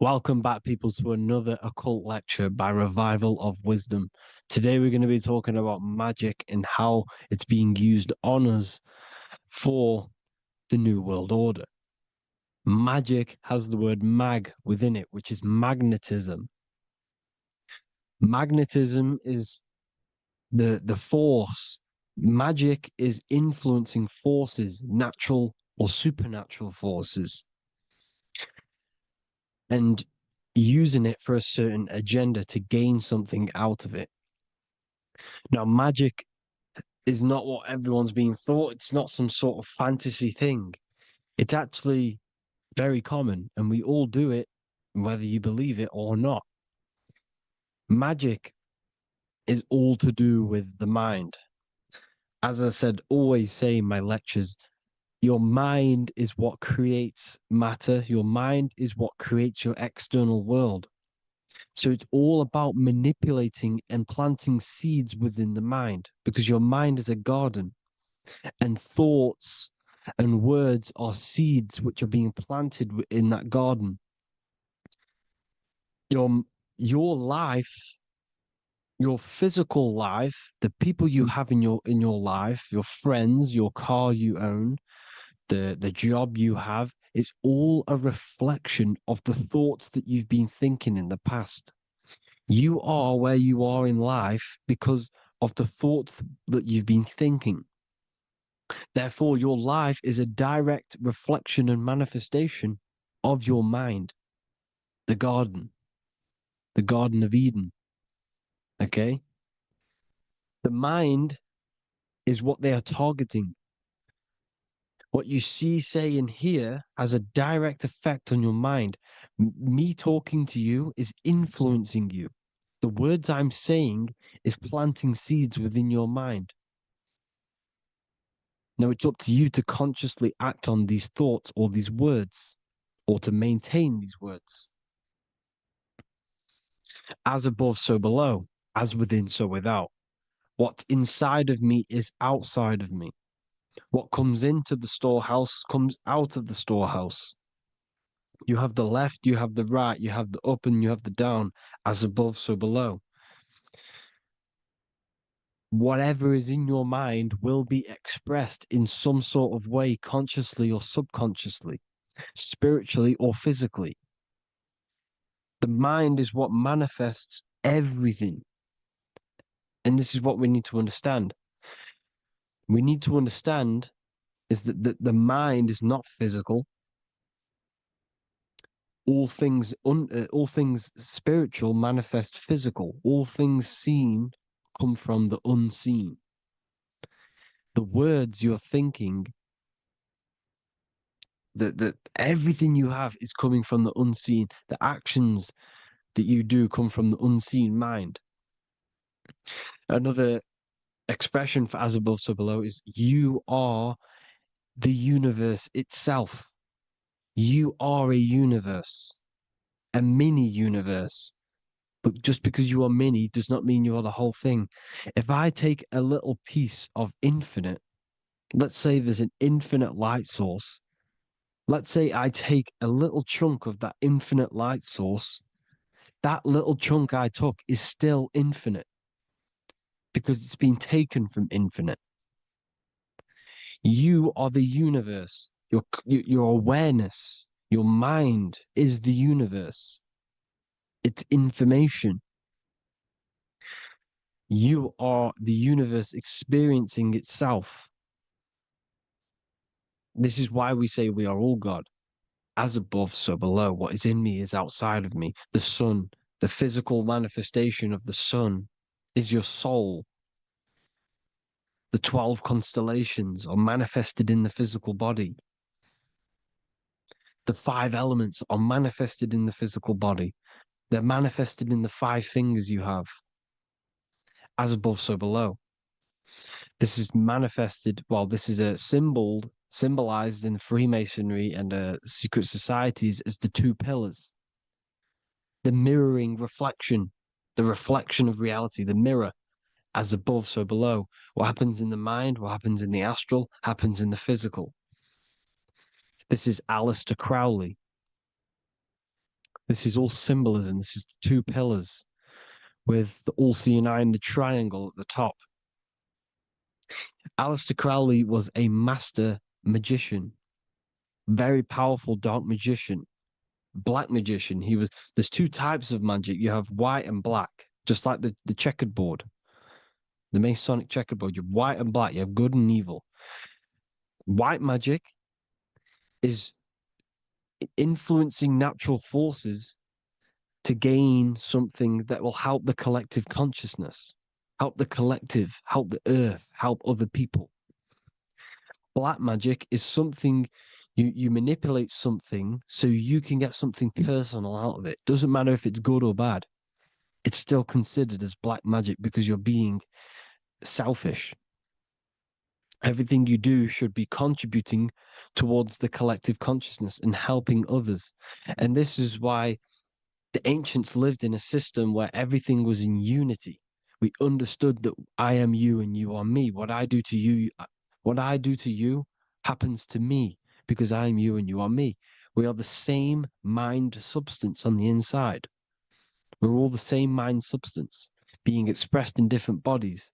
Welcome back, people, to another occult lecture by Revival of Wisdom. Today, we're going to be talking about magic and how it's being used on us for the New World Order. Magic has the word mag within it, which is magnetism. Magnetism is the force. Magic is influencing forces, natural or supernatural forces, and using it for a certain agenda to gain something out of it. Now, magic is not what everyone's being thought. It's not some sort of fantasy thing. It's actually very common, and we all do it, whether you believe it or not. Magic is all to do with the mind. As I said, always say in my lectures, your mind is what creates matter. Your mind is what creates your external world. So it's all about manipulating and planting seeds within the mind, because your mind is a garden, and thoughts and words are seeds which are being planted in that garden. Your life, your physical life, the people you have in your life, your friends, your car you own, the job you have, is all a reflection of the thoughts that you've been thinking in the past. You are where you are in life because of the thoughts that you've been thinking. Therefore, your life is a direct reflection and manifestation of your mind, the garden, the Garden of Eden. Okay? The mind is what they are targeting. What you see, say, and hear has a direct effect on your mind. Me talking to you is influencing you. The words I'm saying is planting seeds within your mind. Now, it's up to you to consciously act on these thoughts or these words, or to maintain these words. As above, so below, as within, so without. What's inside of me is outside of me. What comes into the storehouse comes out of the storehouse. You have the left, you have the right, you have the up, and you have the down. As above, so below. Whatever is in your mind will be expressed in some sort of way, consciously or subconsciously, spiritually or physically. The mind is what manifests everything. And this is what we need to understand. We need to understand is that the mind is not physical. All things spiritual manifest physical. All things seen come from the unseen. The words you're thinking, that everything you have is coming from the unseen. The actions that you do come from the unseen mind. Another expression for as above, so below is you are the universe itself. You are a universe, a mini universe. But just because you are mini does not mean you are the whole thing. If I take a little piece of infinite, let's say there's an infinite light source. Let's say I take a little chunk of that infinite light source. That little chunk I took is still infinite because it's been taken from infinite. You are the universe. Your awareness, your mind is the universe. It's information. You are the universe experiencing itself. This is why we say we are all God. As above, so below. What is in me is outside of me. The sun, the physical manifestation of the sun, is your soul. The 12 constellations are manifested in the physical body. The 5 elements are manifested in the physical body. They're manifested in the 5 fingers you have. As above, so below. This is manifested, well, this is a symbolized in Freemasonry and secret societies as the 2 pillars. The mirroring reflection, the reflection of reality, the mirror, as above, so below. What happens in the mind, what happens in the astral, happens in the physical. This is Aleister Crowley. This is all symbolism. This is the two pillars with the all-seeing eye and the triangle at the top. Aleister Crowley was a master magician, very powerful dark magician, black magician. There's two types of magic. You have white and black, just like the checkered board, the Masonic checkered board. You have white and black, you have good and evil. White magic is influencing natural forces to gain something that will help the collective consciousness, help the collective, help the earth, help other people. Black magic is something you manipulate something so you can get something personal out of it. Doesn't matter if it's good or bad. It's still considered as black magic because you're being selfish. Everything you do should be contributing towards the collective consciousness and helping others. And this is why the ancients lived in a system where everything was in unity. We understood that I am you and you are me. What I do to you happens to me because I am you and you are me. We are the same mind substance on the inside. We're all the same mind substance being expressed in different bodies.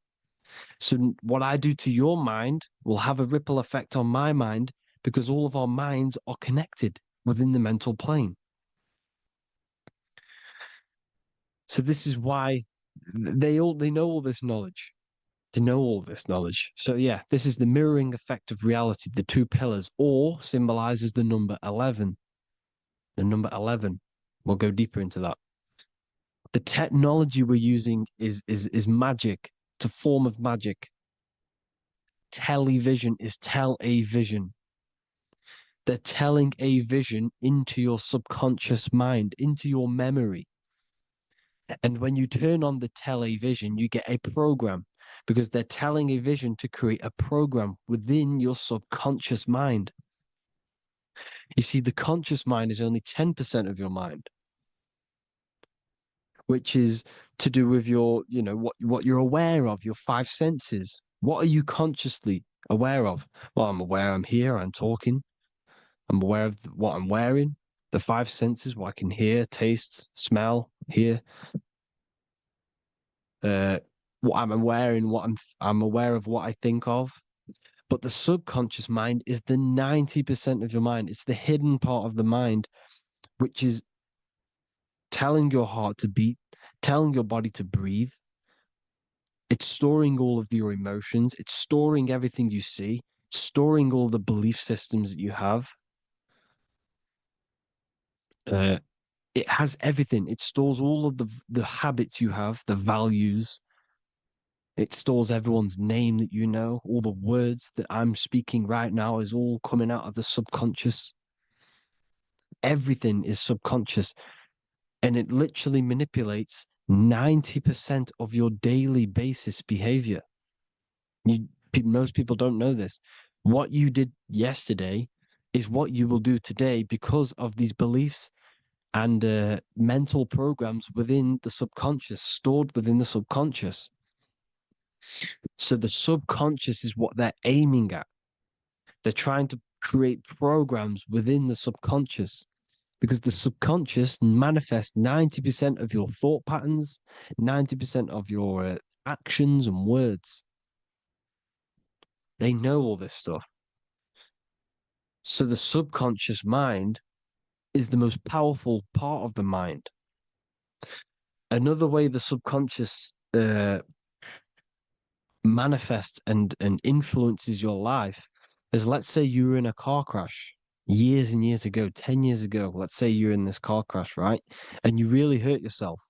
So what I do to your mind will have a ripple effect on my mind because all of our minds are connected within the mental plane. So this is why they know all this knowledge. They know all this knowledge. So yeah, this is the mirroring effect of reality, the two pillars, or symbolizes the number 11. The number 11. We'll go deeper into that. The technology we're using is magic. It's a form of magic. Television is tell a vision. They're telling a vision into your subconscious mind, into your memory. And when you turn on the television, you get a program because they're telling a vision to create a program within your subconscious mind. You see, the conscious mind is only 10% of your mind, which is to do with your, what you're aware of, your five senses. What are you consciously aware of? Well, I'm aware I'm here, I'm talking. I'm aware of what I'm wearing, the five senses, what I can hear, taste, smell, hear. What I'm wearing, I'm aware of what I think of. But the subconscious mind is the 90% of your mind. It's the hidden part of the mind, which is telling your heart to beat, telling your body to breathe. It's storing all of your emotions. It's storing everything you see, storing all the belief systems that you have. It has everything. It stores all of the habits you have, the values. It stores everyone's name that you know. All the words that I'm speaking right now is all coming out of the subconscious. Everything is subconscious, and it literally manipulates 90% of your daily basis behavior. Most people don't know this. What you did yesterday is what you will do today because of these beliefs and mental programs within the subconscious, stored within the subconscious. So the subconscious is what they're aiming at. They're trying to create programs within the subconscious because the subconscious manifests 90% of your thought patterns, 90% of your actions and words. They know all this stuff. So the subconscious mind is the most powerful part of the mind. Another way the subconscious manifests and influences your life is, let's say you were in a car crash years and years ago, 10 years ago. Let's say you're in this car crash, right? And you really hurt yourself.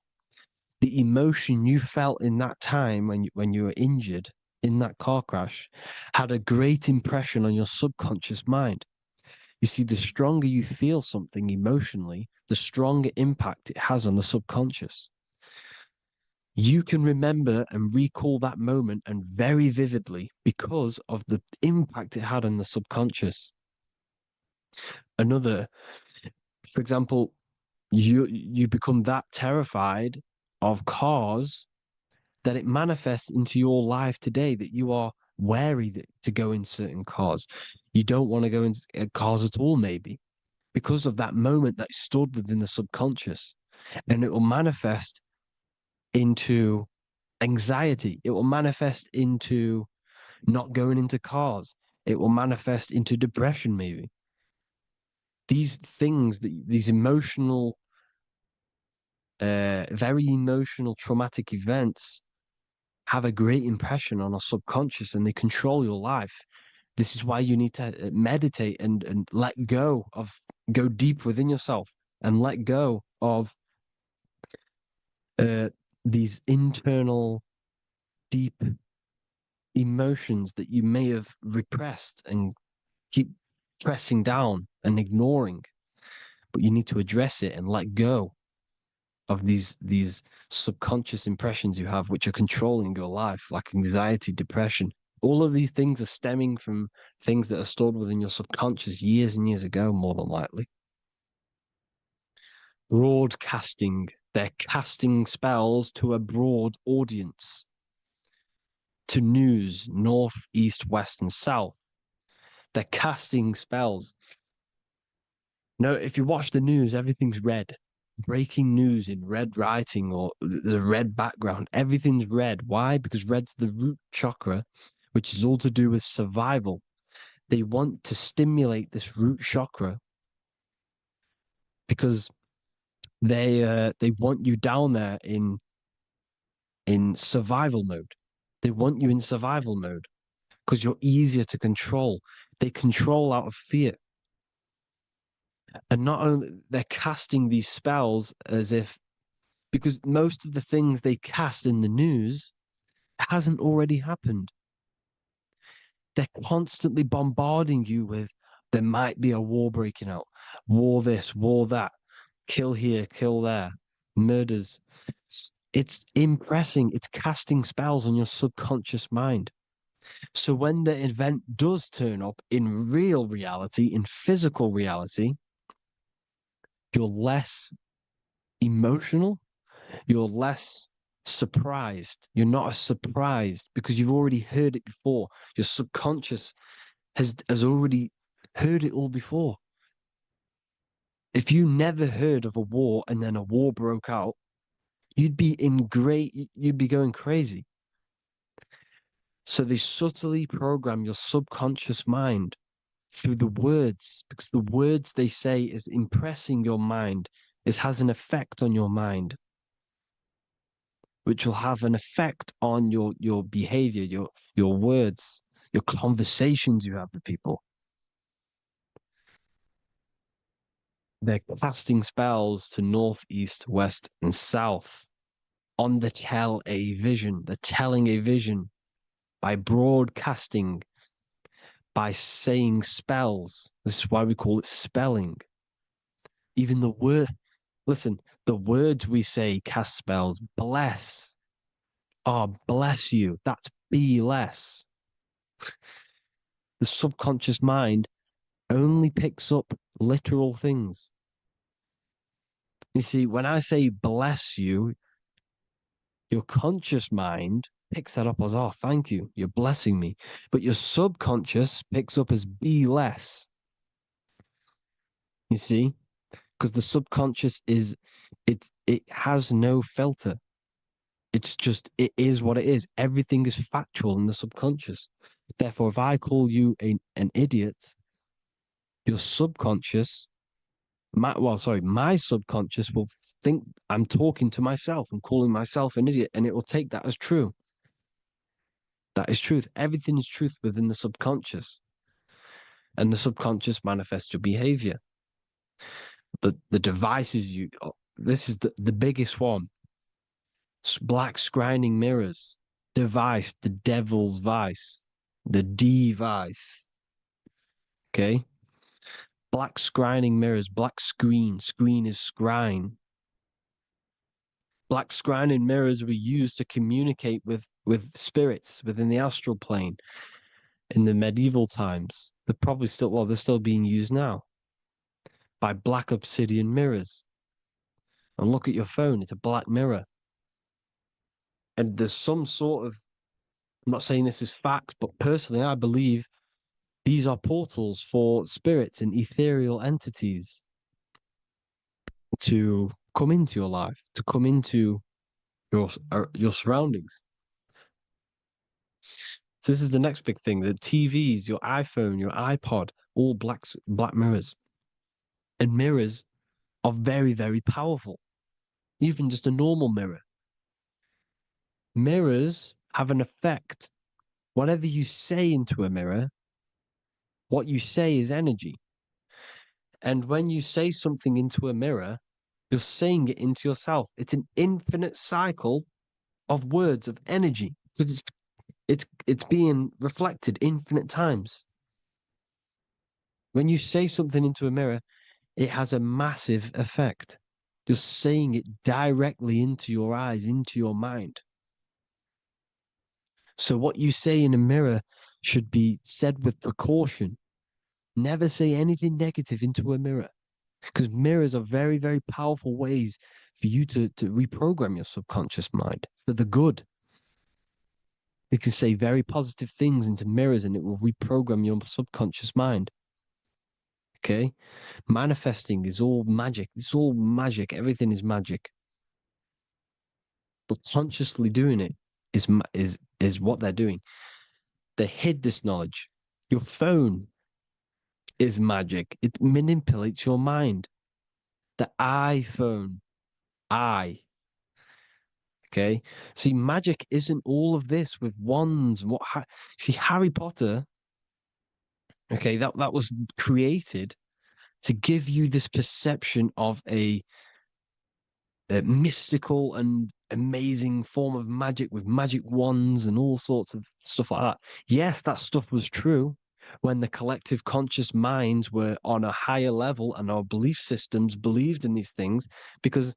The emotion you felt in that time when you were injured in that car crash had a great impression on your subconscious mind. You see, the stronger you feel something emotionally, the stronger impact it has on the subconscious. You can remember and recall that moment and very vividly because of the impact it had on the subconscious. Another, for example, you become that terrified of cars that it manifests into your life today, that you are wary to go in certain cars. You don't want to go in cars at all, maybe. because of that moment that stored within the subconscious. And it will manifest into anxiety. It will manifest into not going into cars. It will manifest into depression, maybe. These things, these emotional, very emotional, traumatic events have a great impression on our subconscious and they control your life. This is why you need to meditate and let go deep within yourself and let go of these internal, deep emotions that you may have repressed and keep pressing down and ignoring. But you need to address it and let go of these subconscious impressions you have, which are controlling your life, like anxiety, depression. All of these things are stemming from things that are stored within your subconscious years and years ago, more than likely. Broadcasting. They're casting spells to a broad audience, to news, north, east, west, and south. They're casting spells. No, if you watch the news, everything's red. Breaking news in red writing or the red background, everything's red. Why? Because red's the root chakra, which is all to do with survival. They want to stimulate this root chakra because they want you down there in survival mode. They want you in survival mode because you're easier to control. They control out of fear. And not only they're casting these spells as if because most of the things they cast in the news hasn't already happened. They're constantly bombarding you with there might be a war breaking out, war this, war that, kill here, kill there, murders. It's impressing, it's casting spells on your subconscious mind. So when the event does turn up in real reality, in physical reality, you're less emotional, you're less surprised. You're not as surprised because you've already heard it before. Your subconscious has already heard it all before. If you never heard of a war and then a war broke out, you'd be going crazy. So they subtly program your subconscious mind through the words, because the words they say is impressing your mind, it has an effect on your mind, which will have an effect on your behavior, your words, your conversations you have with people. They're casting spells to north, east, west, and south on the tell a vision. They're telling a vision by broadcasting, by saying spells. This is why we call it spelling. Even the word, listen, the words we say cast spells. Bless. Oh, bless you. That's be less. The subconscious mind only picks up literal things. You see, when I say bless you, your conscious mind picks that up as, oh, thank you, you're blessing me. But your subconscious picks up as be less. You see? Because the subconscious it has no filter. It's just, it is what it is. Everything is factual in the subconscious. Therefore, if I call you an idiot, your subconscious my subconscious will think I'm talking to myself and calling myself an idiot, and it will take that as true. That is truth. Everything is truth within the subconscious, and the subconscious manifests your behavior. The devices you. This is the biggest one. Black scrying mirrors, device, the devil's vice, the device. Okay. Black scrying mirrors, black screen. Screen is scrying. Black scrying mirrors were used to communicate with spirits within the astral plane in the medieval times. They're probably still, well, they're still being used now by black obsidian mirrors. And look at your phone, it's a black mirror. And there's some sort of, I'm not saying this is fact, but personally, I believe These are portals for spirits and ethereal entities to come into your life, to come into your surroundings. So this is the next big thing: the TVs, your iPhone, your iPod, all black mirrors, and mirrors are very, very powerful. Even just a normal mirror. Mirrors have an effect. Whatever you say into a mirror, what you say is energy. And when you say something into a mirror, you're saying it into yourself. It's an infinite cycle of words of energy because it's being reflected infinite times. When you say something into a mirror, it has a massive effect. You're saying it directly into your eyes, into your mind. So what you say in a mirror should be said with precaution. Never say anything negative into a mirror because mirrors are very, very powerful ways for you to reprogram your subconscious mind for the good. You can say very positive things into mirrors and it will reprogram your subconscious mind. Okay? Manifesting is all magic. It's all magic. Everything is magic. But consciously doing it is what they're doing. They hid this knowledge. Your phone is magic. It manipulates your mind. The iPhone, I. Okay. See, magic isn't all of this with wands. See, Harry Potter, okay, that was created to give you this perception of a mystical and amazing form of magic with magic wands and all sorts of stuff like that. Yes, that stuff was true when the collective conscious minds were on a higher level and our belief systems believed in these things because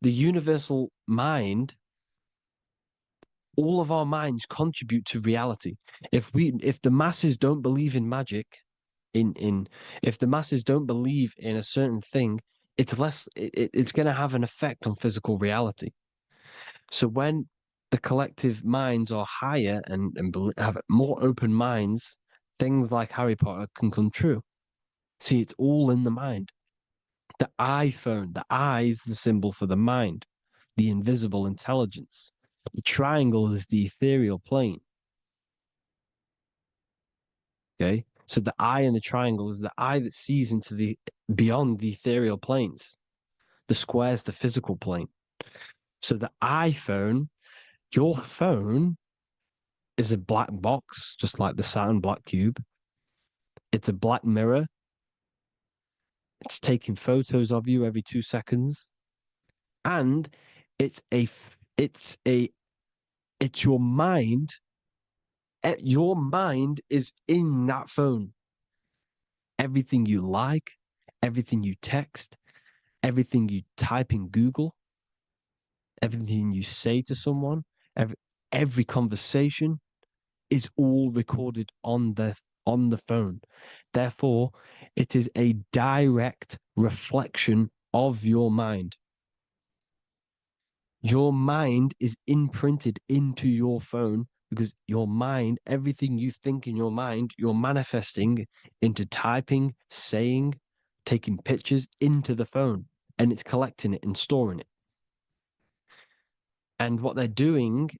the universal mind, all of our minds contribute to reality. If the masses don't believe in magic, in if the masses don't believe in a certain thing, it's going to have an effect on physical reality. So when the collective minds are higher and have more open minds, things like Harry Potter can come true. See, it's all in the mind. The iPhone, the I is the symbol for the mind, the invisible intelligence. The triangle is the ethereal plane. Okay. So the eye in the triangle is the eye that sees into the beyond the ethereal planes. The square is the physical plane. So the iPhone, your phone is a black box, just like the Saturn black cube. It's a black mirror. It's taking photos of you every 2 seconds. And it's a it's a it's your mind. Your mind is in that phone. Everything you like, everything you text, everything you type in Google, everything you say to someone, every conversation is all recorded on the phone. Therefore, it is a direct reflection of your mind. Your mind is imprinted into your phone because your mind, everything you think in your mind, you're manifesting into typing, saying, taking pictures into the phone, and it's collecting it and storing it. And what they're doing,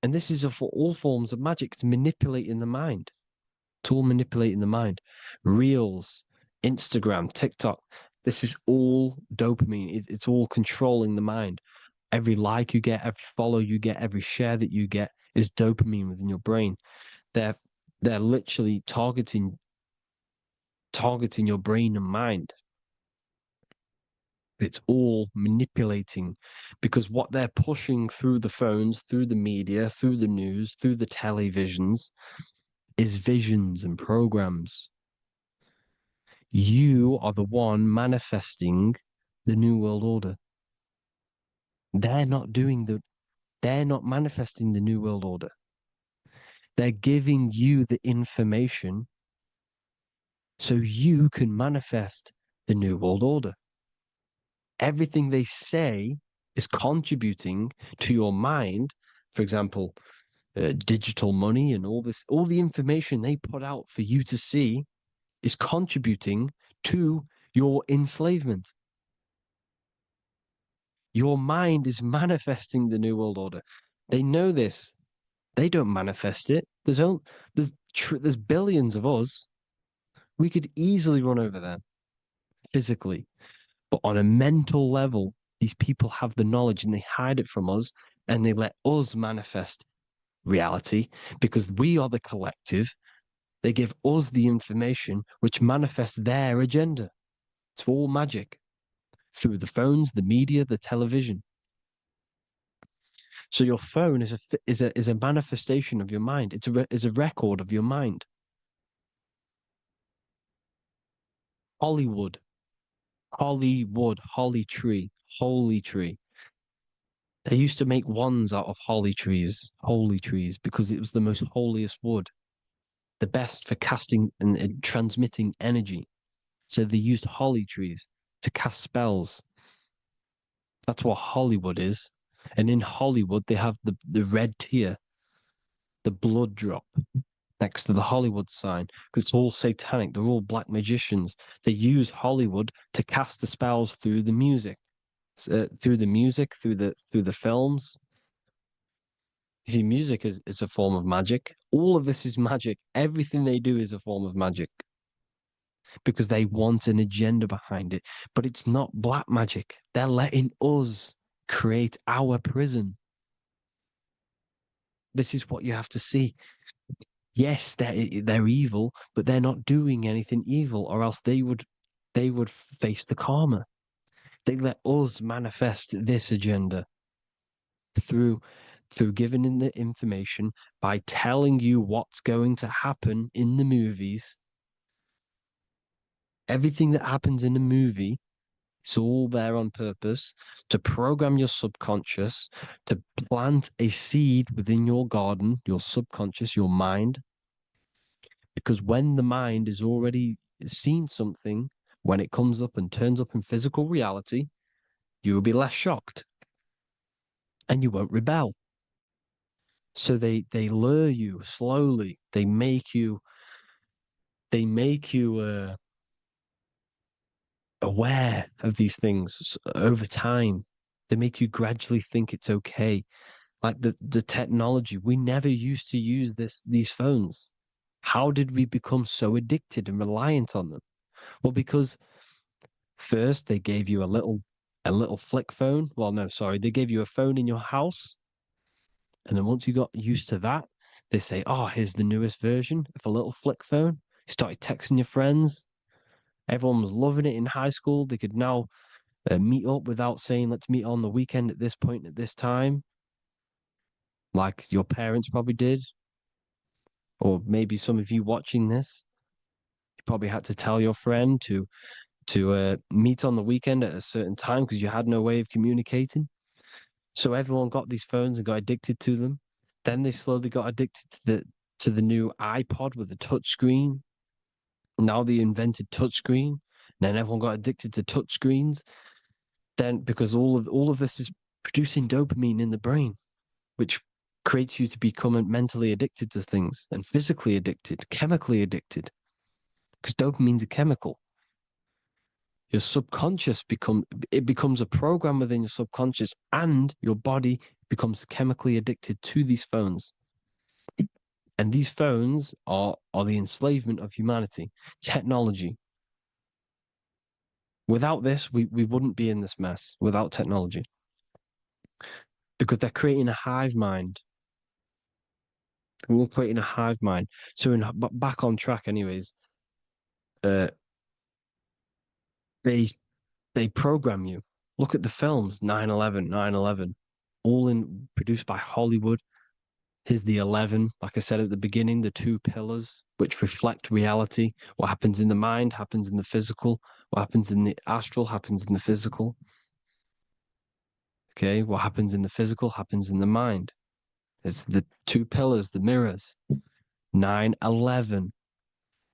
and this is for all forms of magic, it's manipulating the mind. It's all manipulating the mind. Reels, Instagram, TikTok, this is all dopamine. It's all controlling the mind. Every like you get, every follow you get, every share that you get is dopamine within your brain. They're literally targeting your brain and mind. It's all manipulating because what they're pushing through the phones, through the media, through the news, through the televisions is visions and programs. You are the one manifesting the new world order. They're not doing they're not manifesting the new world order. They're giving you the information so you can manifest the new world order. Everything they say is contributing to your mind. For example, digital money and all the information they put out for you to see is contributing to your enslavement. Your mind is manifesting the New World Order. They know this. They don't manifest it. There's billions of us. We could easily run over them physically, but on a mental level, these people have the knowledge and they hide it from us, and they let us manifest reality because we are the collective. They give us the information which manifests their agenda. It's all magic through the phones, the media, the television. So your phone is a manifestation of your mind. It's a record of your mind. Hollywood, Hollywood, holly tree, holy tree. They used to make wands out of holy trees, because it was the most holiest wood, the best for casting and transmitting energy. So they used holly trees to cast spells. That's what Hollywood is. And in Hollywood, they have the red tear, the blood drop next to the Hollywood sign, because it's all satanic. They're all black magicians. They use Hollywood to cast the spells through the music, through the films. You see, music is a form of magic. All of this is magic. Everything they do is a form of magic because they want an agenda behind it. But it's not black magic. They're letting us create our prison. This is what you have to see. Yes, they're evil, but they're not doing anything evil, or else they would face the karma. They let us manifest this agenda through giving in the information, by telling you what's going to happen in the movies. Everything that happens in a movie, it's all there on purpose to program your subconscious, to plant a seed within your garden, your subconscious, your mind. Because when the mind is already seen something, when it comes up and turns up in physical reality, you will be less shocked and you won't rebel. So they lure you slowly. They make you aware of these things over time. They make you gradually think it's okay. Like the technology, we never used to use these phones. How did we become so addicted and reliant on them? Well, because first they gave you a little flick phone. Well, no, sorry, they gave you a phone in your house, and then once you got used to that, they say, "Oh, here's the newest version of a little flick phone." You started texting your friends. Everyone was loving it in high school. They could now meet up without saying, "Let's meet on the weekend at this point at this time," like your parents probably did, or maybe some of you watching this, you probably had to tell your friend to meet on the weekend at a certain time because you had no way of communicating. So everyone got these phones and got addicted to them. Then they slowly got addicted to the new iPod with the touch screen. Now they invented touchscreen. Then everyone got addicted to touch screens. Then because all of this is producing dopamine in the brain, which creates you to become mentally addicted to things and physically addicted, chemically addicted. Because dopamine's a chemical. Your subconscious becomes a program within your subconscious, and your body becomes chemically addicted to these phones. And these phones are the enslavement of humanity, technology. Without this, we wouldn't be in this mess without technology, because they're creating a hive mind. We're creating a hive mind. So back on track, anyways. Uh, they they program you. Look at the films, 9/11, 9/11, all in produced by Hollywood. Here's the 11, like I said at the beginning, the two pillars which reflect reality. What happens in the mind happens in the physical. What happens in the astral happens in the physical. Okay, what happens in the physical happens in the mind. It's the two pillars, the mirrors. 9/11.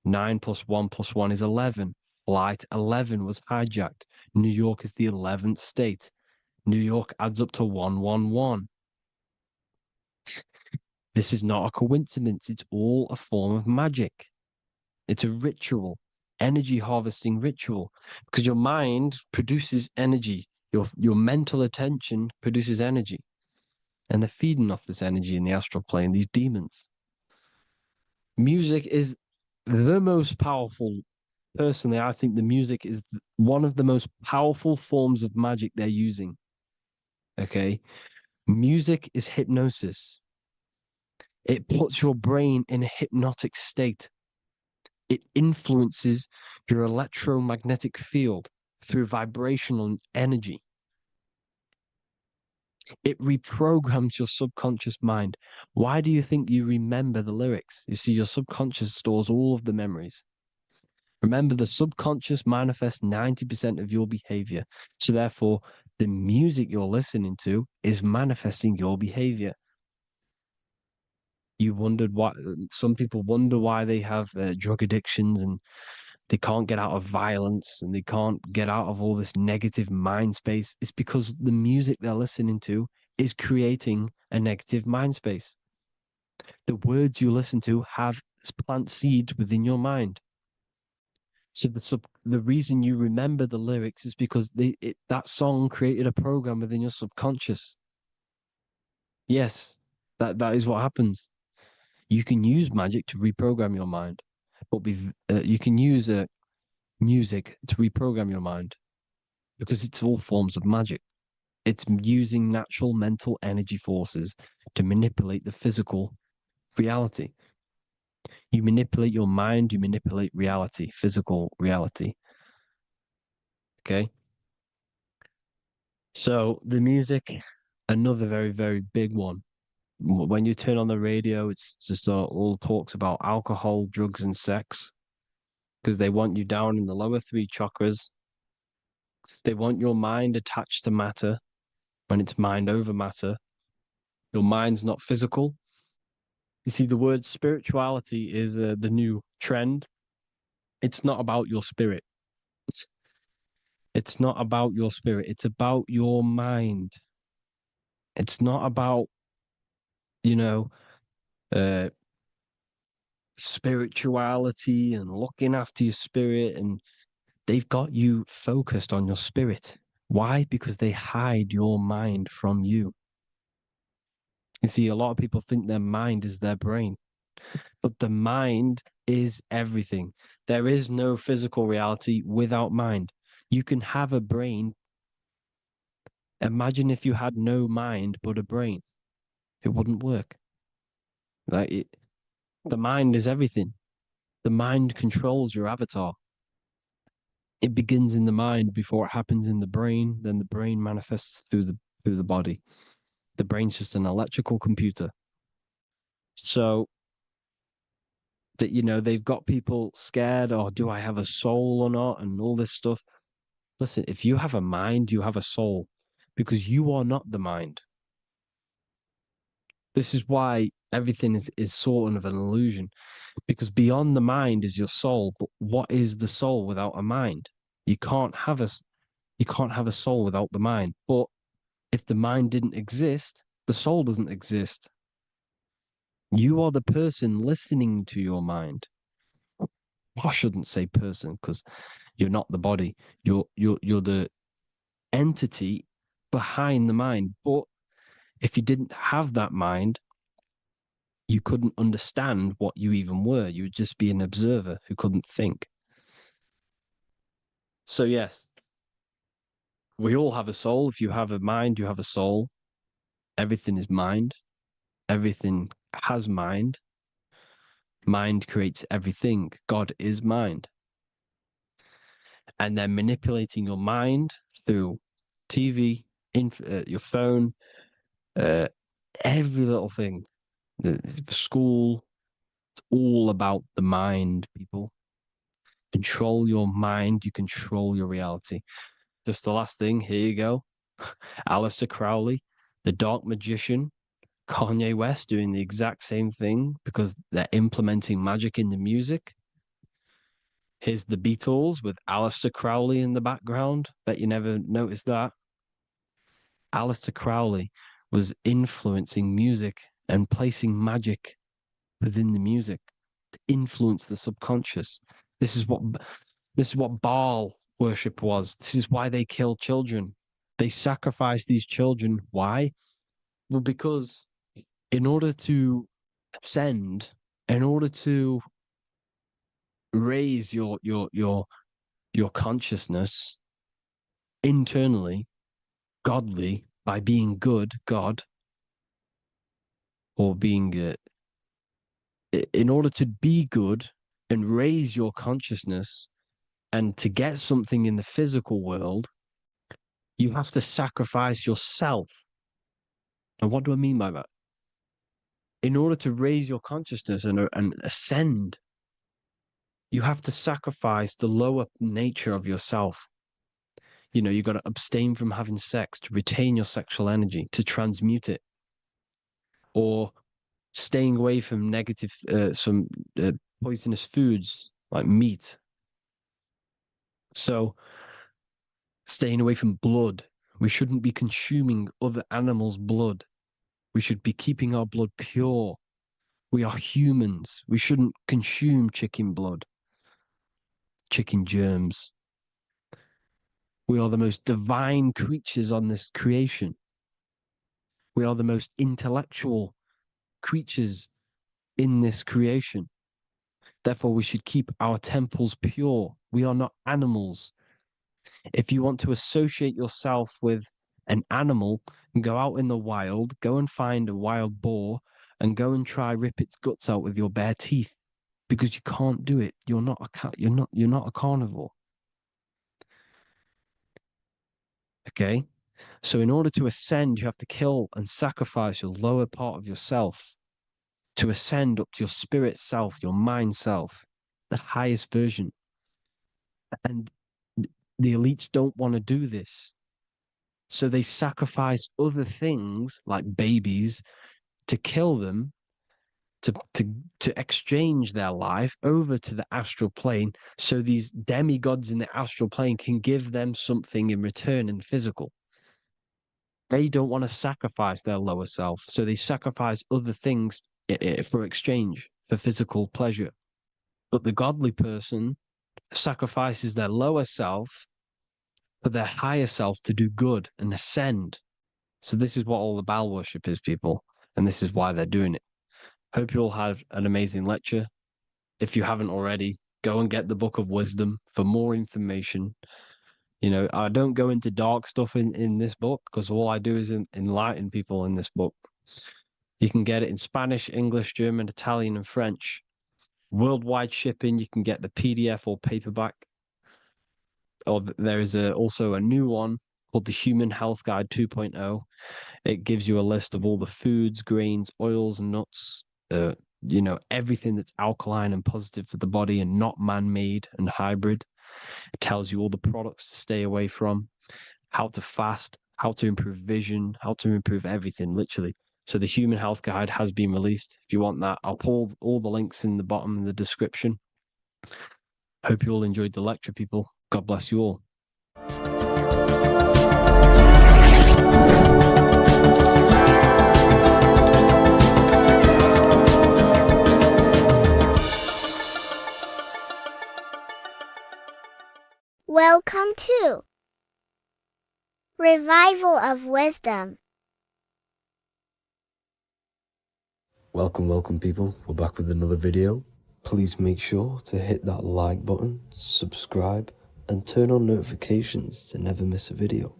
9 plus 1 is 11. Flight 11 was hijacked. New York is the 11th state. New York adds up to 111. This is not a coincidence. It's all a form of magic. It's a ritual, energy harvesting ritual, because your mind produces energy. Your mental attention produces energy, and they're feeding off this energy in the astral plane, these demons. Music is the most powerful. Personally, I think the music is one of the most powerful forms of magic they're using. Okay. Music is hypnosis. It puts your brain in a hypnotic state. It influences your electromagnetic field through vibrational energy. It reprograms your subconscious mind. Why do you think you remember the lyrics? You see, your subconscious stores all of the memories. Remember, the subconscious manifests 90% of your behavior. So, therefore, the music you're listening to is manifesting your behavior. You wondered why some people wonder why they have drug addictions and they can't get out of violence and they can't get out of all this negative mind space. It's because the music they're listening to is creating a negative mind space. The words you listen to have plant seeds within your mind. So the reason you remember the lyrics is because that song created a program within your subconscious. Yes, that is what happens. You can use magic to reprogram your mind, but you can use music to reprogram your mind because it's all forms of magic. It's using natural mental energy forces to manipulate the physical reality. You manipulate your mind, you manipulate reality, physical reality. Okay. So the music, another very, very big one. When you turn on the radio, it's just all talks about alcohol, drugs, and sex because they want you down in the lower three chakras. They want your mind attached to matter when it's mind over matter. Your mind's not physical. You see, the word spirituality is the new trend. It's not about your spirit. It's not about your spirit. It's about your mind. It's not about, you know, uh, spirituality and looking after your spirit. And they've got you focused on your spirit. Why? Because they hide your mind from you. You see, a lot of people think their mind is their brain, but the mind is everything. There is no physical reality without mind. You can have a brain. Imagine if you had no mind but a brain. It wouldn't work. Like the mind is everything. The mind controls your avatar. It begins in the mind before it happens in the brain. Then the brain manifests through the body. The brain's just an electrical computer. So that they've got people scared. Or do I have a soul or not? And all this stuff. Listen, if you have a mind, you have a soul, because you are not the mind. This is why everything is sort of an illusion, because beyond the mind is your soul. But what is the soul without a mind? You can't have a soul without the mind. But if the mind didn't exist, the soul doesn't exist. You are the person listening to your mind. I shouldn't say person because you're not the body. You're the entity behind the mind. But if you didn't have that mind, you couldn't understand what you even were. You would just be an observer who couldn't think. So yes, we all have a soul. If you have a mind, you have a soul. Everything is mind. Everything has mind. Mind creates everything. God is mind. And then manipulating your mind through TV, your phone, uh, every little thing. The school, it's all about the mind, people. Control your mind, you control your reality. Just the last thing, here you go. Aleister Crowley, the dark magician, Kanye West doing the exact same thing because they're implementing magic in the music. Here's the Beatles with Aleister Crowley in the background. Bet you never noticed that. Aleister Crowley was influencing music and placing magic within the music to influence the subconscious. This is what Baal worship was. This is why they killed children. They sacrificed these children. Why? Well, because in order to ascend, in order to raise your consciousness internally, godly, by being good, God, or being in order to be good and raise your consciousness and to get something in the physical world, you have to sacrifice yourself. And what do I mean by that? In order to raise your consciousness and ascend, you have to sacrifice the lower nature of yourself. You know, you got to abstain from having sex to retain your sexual energy, to transmute it, or staying away from negative, some poisonous foods like meat. So, staying away from blood. We shouldn't be consuming other animals' blood. We should be keeping our blood pure. We are humans. We shouldn't consume chicken blood, chicken germs. We are the most divine creatures on this creation. We are the most intellectual creatures in this creation. Therefore, we should keep our temples pure. We are not animals. If you want to associate yourself with an animal, go out in the wild, go and find a wild boar and go and try rip its guts out with your bare teeth, because you can't do it. You're not a cat. You're not a carnivore. Okay? So in order to ascend, you have to kill and sacrifice your lower part of yourself to ascend up to your spirit self, your mind self, the highest version. And the elites don't want to do this. So they sacrifice other things like babies to kill them, to exchange their life over to the astral plane, so these demigods in the astral plane can give them something in return in physical. They don't want to sacrifice their lower self, so they sacrifice other things for exchange, for physical pleasure. But the godly person sacrifices their lower self for their higher self to do good and ascend. So this is what all the Baal worship is, people, and this is why they're doing it. Hope you all had an amazing lecture. If you haven't already, go and get the Book of Wisdom for more information. You know, I don't go into dark stuff in this book, because all I do is enlighten people in this book. You can get it in Spanish, English, German, Italian, and French. Worldwide shipping. You can get the PDF or paperback. Or there is also a new one called the Human Health Guide 2.0. It gives you a list of all the foods, grains, oils, nuts, you know, everything that's alkaline and positive for the body and not man-made and hybrid. It tells you all the products to stay away from, how to fast, how to improve vision, how to improve everything, literally. So the Human Health Guide has been released. If you want that, I'll pull all the links in the bottom in the description. Hope you all enjoyed the lecture, people. God bless you all. Welcome to Revival of Wisdom. Welcome people. We're back with another video. Please make sure to hit that like button, subscribe, and turn on notifications to never miss a video.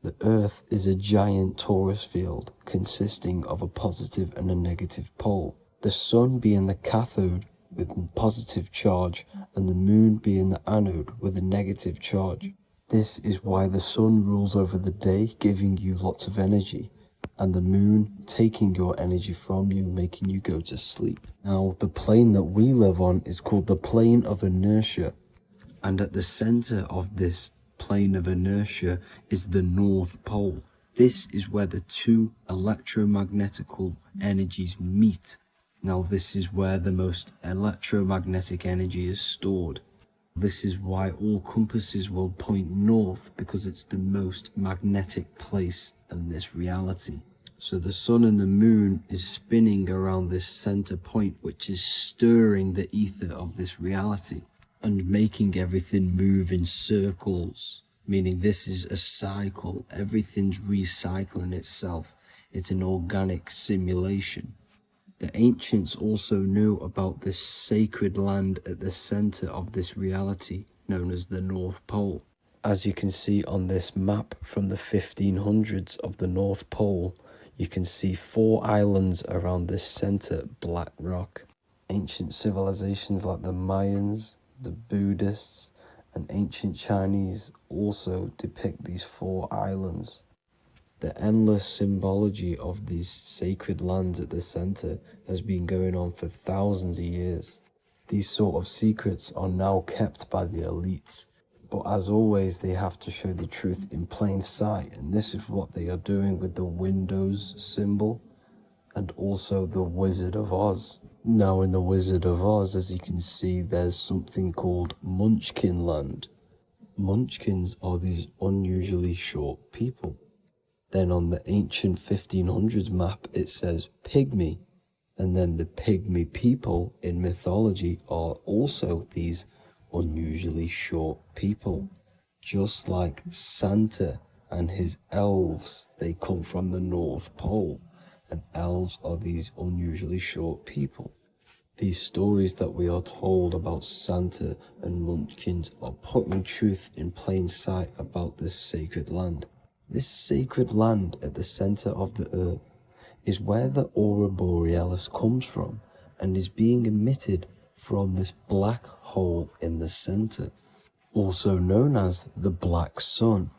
The Earth is a giant torus field consisting of a positive and a negative pole. The sun being the cathode with a positive charge and the moon being the anode with a negative charge. This is why the sun rules over the day, giving you lots of energy, and the moon taking your energy from you, making you go to sleep. Now, the plane that we live on is called the plane of inertia, and at the center of this plane of inertia is the North Pole. This is where the two electromagnetical energies meet. Now, this is where the most electromagnetic energy is stored. This is why all compasses will point north, because it's the most magnetic place in this reality. So the sun and the moon is spinning around this center point, which is stirring the ether of this reality and making everything move in circles, meaning this is a cycle. Everything's recycling itself. It's an organic simulation. The ancients also knew about this sacred land at the center of this reality, known as the North Pole. As you can see on this map from the 1500s of the North Pole, you can see 4 islands around this center black rock. Ancient civilizations like the Mayans, the Buddhists, and ancient Chinese also depict these 4 islands. The endless symbology of these sacred lands at the center has been going on for thousands of years. These sort of secrets are now kept by the elites, but as always they have to show the truth in plain sight, and this is what they are doing with the Windows symbol and also the Wizard of Oz. Now in the Wizard of Oz, as you can see, there's something called Munchkin Land. Munchkins are these unusually short people. Then on the ancient 1500s map, it says pygmy. And then the pygmy people in mythology are also these unusually short people. Just like Santa and his elves, they come from the North Pole. And elves are these unusually short people. These stories that we are told about Santa and Munchkins are putting truth in plain sight about this sacred land. This sacred land at the center of the earth is where the aurora borealis comes from and is being emitted from this black hole in the center, also known as the black sun.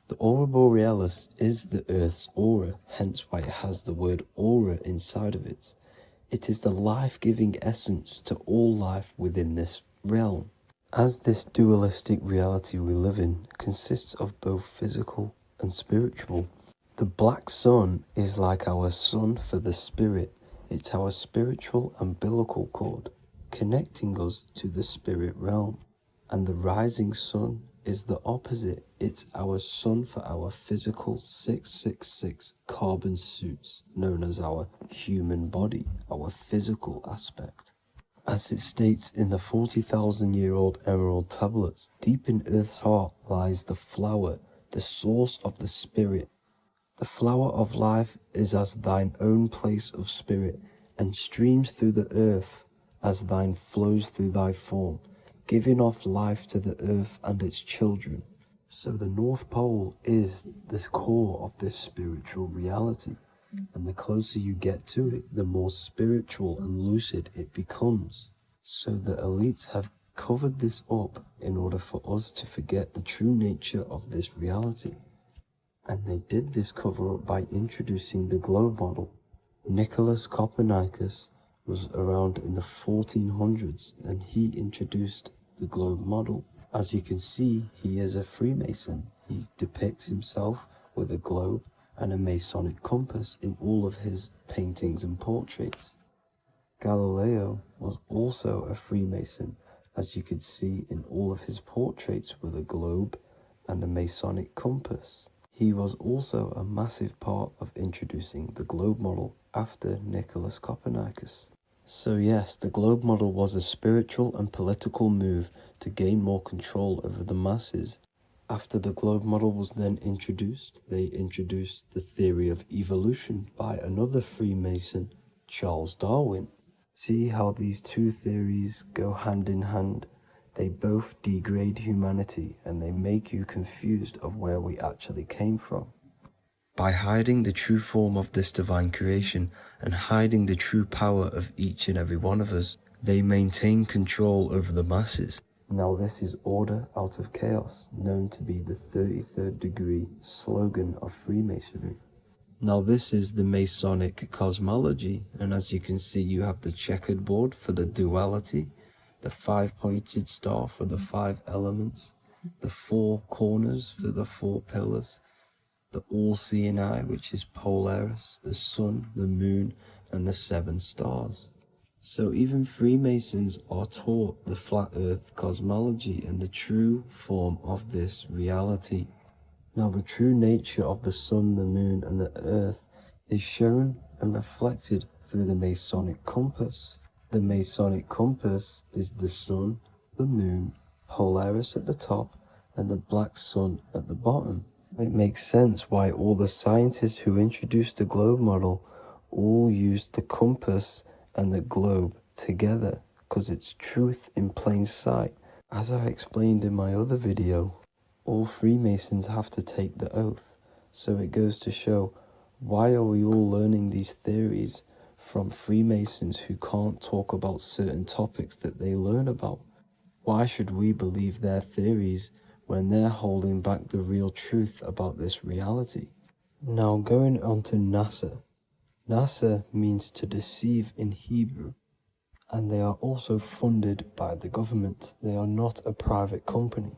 The aurora borealis is the earth's aura, hence why it has the word aura inside of it. It is the life-giving essence to all life within this realm. As this dualistic reality we live in consists of both physical and spiritual, the black sun is like our sun for the spirit. It's our spiritual umbilical cord, connecting us to the spirit realm. And the rising sun is the opposite. It's our sun for our physical 666 carbon suits, known as our human body, our physical aspect. As it states in the 40,000-year-old emerald tablets, deep in Earth's heart lies the flower, the source of the spirit. The flower of life is as thine own place of spirit, and streams through the earth as thine flows through thy form, giving off life to the earth and its children. So the North Pole is the core of this spiritual reality, and the closer you get to it, the more spiritual and lucid it becomes. So the elites have covered this up in order for us to forget the true nature of this reality. And they did this cover up by introducing the globe model. Nicholas Copernicus was around in the 1400s and he introduced the globe model. As you can see, he is a Freemason. He depicts himself with a globe and a Masonic compass in all of his paintings and portraits. Galileo was also a Freemason, as you could see in all of his portraits with a globe and a Masonic compass. He was also a massive part of introducing the globe model after Nicholas Copernicus. So yes, the globe model was a spiritual and political move to gain more control over the masses. After the globe model was then introduced, they introduced the theory of evolution by another Freemason, Charles Darwin. See how these two theories go hand in hand? They both degrade humanity and they make you confused of where we actually came from. By hiding the true form of this divine creation and hiding the true power of each and every one of us, they maintain control over the masses. Now this is order out of chaos, known to be the 33rd degree slogan of Freemasonry. Now this is the Masonic cosmology, and as you can see you have the checkered board for the duality, the 5-pointed star for the 5 elements, the 4 corners for the 4 pillars, the all-seeing eye, which is Polaris, the sun, the moon, and the 7 stars. So even Freemasons are taught the flat earth cosmology and the true form of this reality. Now the true nature of the sun, the moon, and the earth is shown and reflected through the Masonic compass. The Masonic compass is the sun, the moon, Polaris at the top, and the black sun at the bottom. It makes sense why all the scientists who introduced the globe model all used the compass and the globe together, because it's truth in plain sight. As I explained in my other video, all Freemasons have to take the oath, so it goes to show, why are we all learning these theories from Freemasons who can't talk about certain topics that they learn about? Why should we believe their theories when they're holding back the real truth about this reality? Now going on to NASA. NASA means to deceive in Hebrew, and they are also funded by the government. They are not a private company.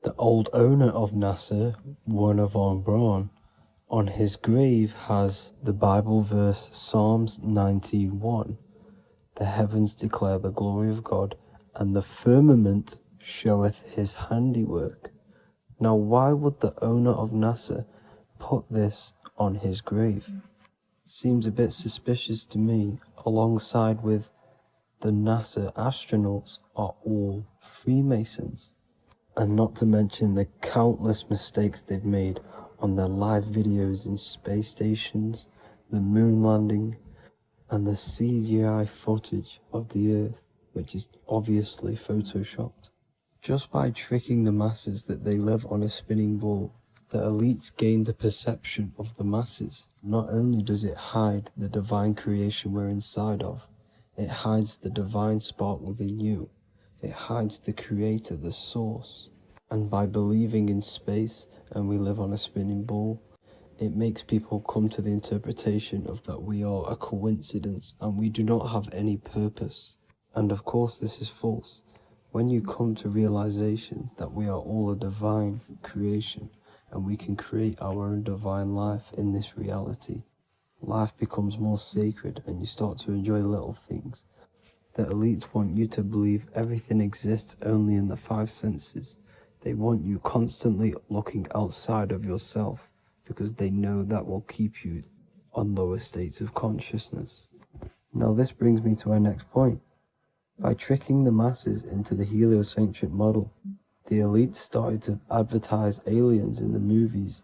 The old owner of NASA, Werner von Braun, on his grave has the Bible verse Psalms 91. The heavens declare the glory of God, and the firmament showeth his handiwork. Now why would the owner of NASA put this on his grave? Seems a bit suspicious to me, alongside with the NASA astronauts are all Freemasons. And not to mention the countless mistakes they've made on their live videos in space stations, the moon landing, and the CGI footage of the Earth, which is obviously photoshopped. Just by tricking the masses that they live on a spinning ball, the elites gain the perception of the masses. Not only does it hide the divine creation we're inside of, it hides the divine spark within you. It hides the creator, the source. And by believing in space and we live on a spinning ball, it makes people come to the interpretation of that we are a coincidence and we do not have any purpose. And of course this is false. When you come to realization that we are all a divine creation and we can create our own divine life in this reality, life becomes more sacred and you start to enjoy little things. The elites want you to believe everything exists only in the five senses. They want you constantly looking outside of yourself because they know that will keep you on lower states of consciousness. Now this brings me to our next point. By tricking the masses into the heliocentric model, the elites started to advertise aliens in the movies,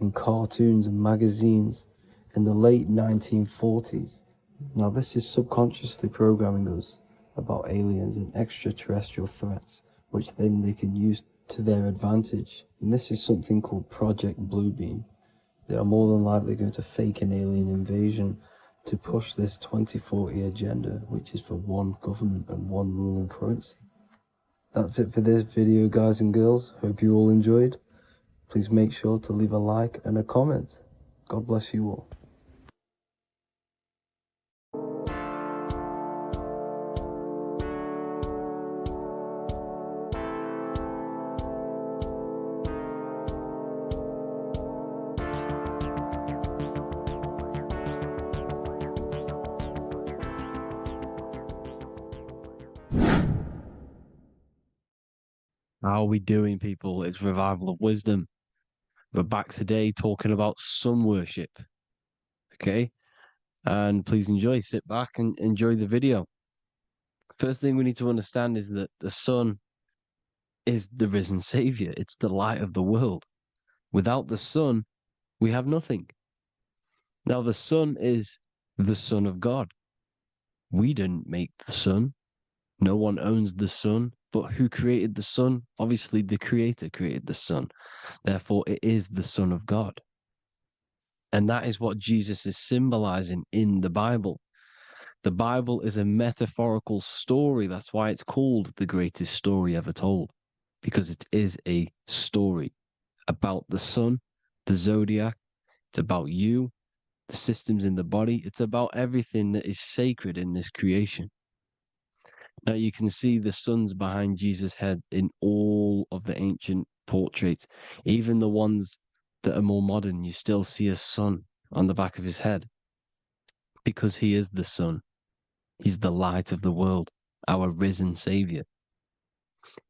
in cartoons and magazines in the late 1940s. Now this is subconsciously programming us about aliens and extraterrestrial threats, which then they can use to their advantage. And this is something called Project Bluebeam. They are more than likely going to fake an alien invasion to push this 2040 agenda, which is for one government and one ruling currency. That's it for this video, guys and girls. Hope you all enjoyed. Please make sure to leave a like and a comment. God bless you all. How are we doing, people? It's Revival of Wisdom. We're back today talking about sun worship. Okay? And please enjoy, sit back and enjoy the video. First thing we need to understand is that the sun is the risen savior. It's the light of the world. Without the sun, we have nothing. Now, the sun is the Son of God. We didn't make the sun. No one owns the sun. But who created the sun? Obviously, the creator created the sun. Therefore, it is the Son of God. And that is what Jesus is symbolizing in the Bible. The Bible is a metaphorical story. That's why it's called the greatest story ever told, because it is a story about the sun, the zodiac. It's about you, the systems in the body. It's about everything that is sacred in this creation. Now you can see the suns behind Jesus' head in all of the ancient portraits, even the ones that are more modern. You still see a sun on the back of his head because he is the sun. He's the light of the world, our risen savior.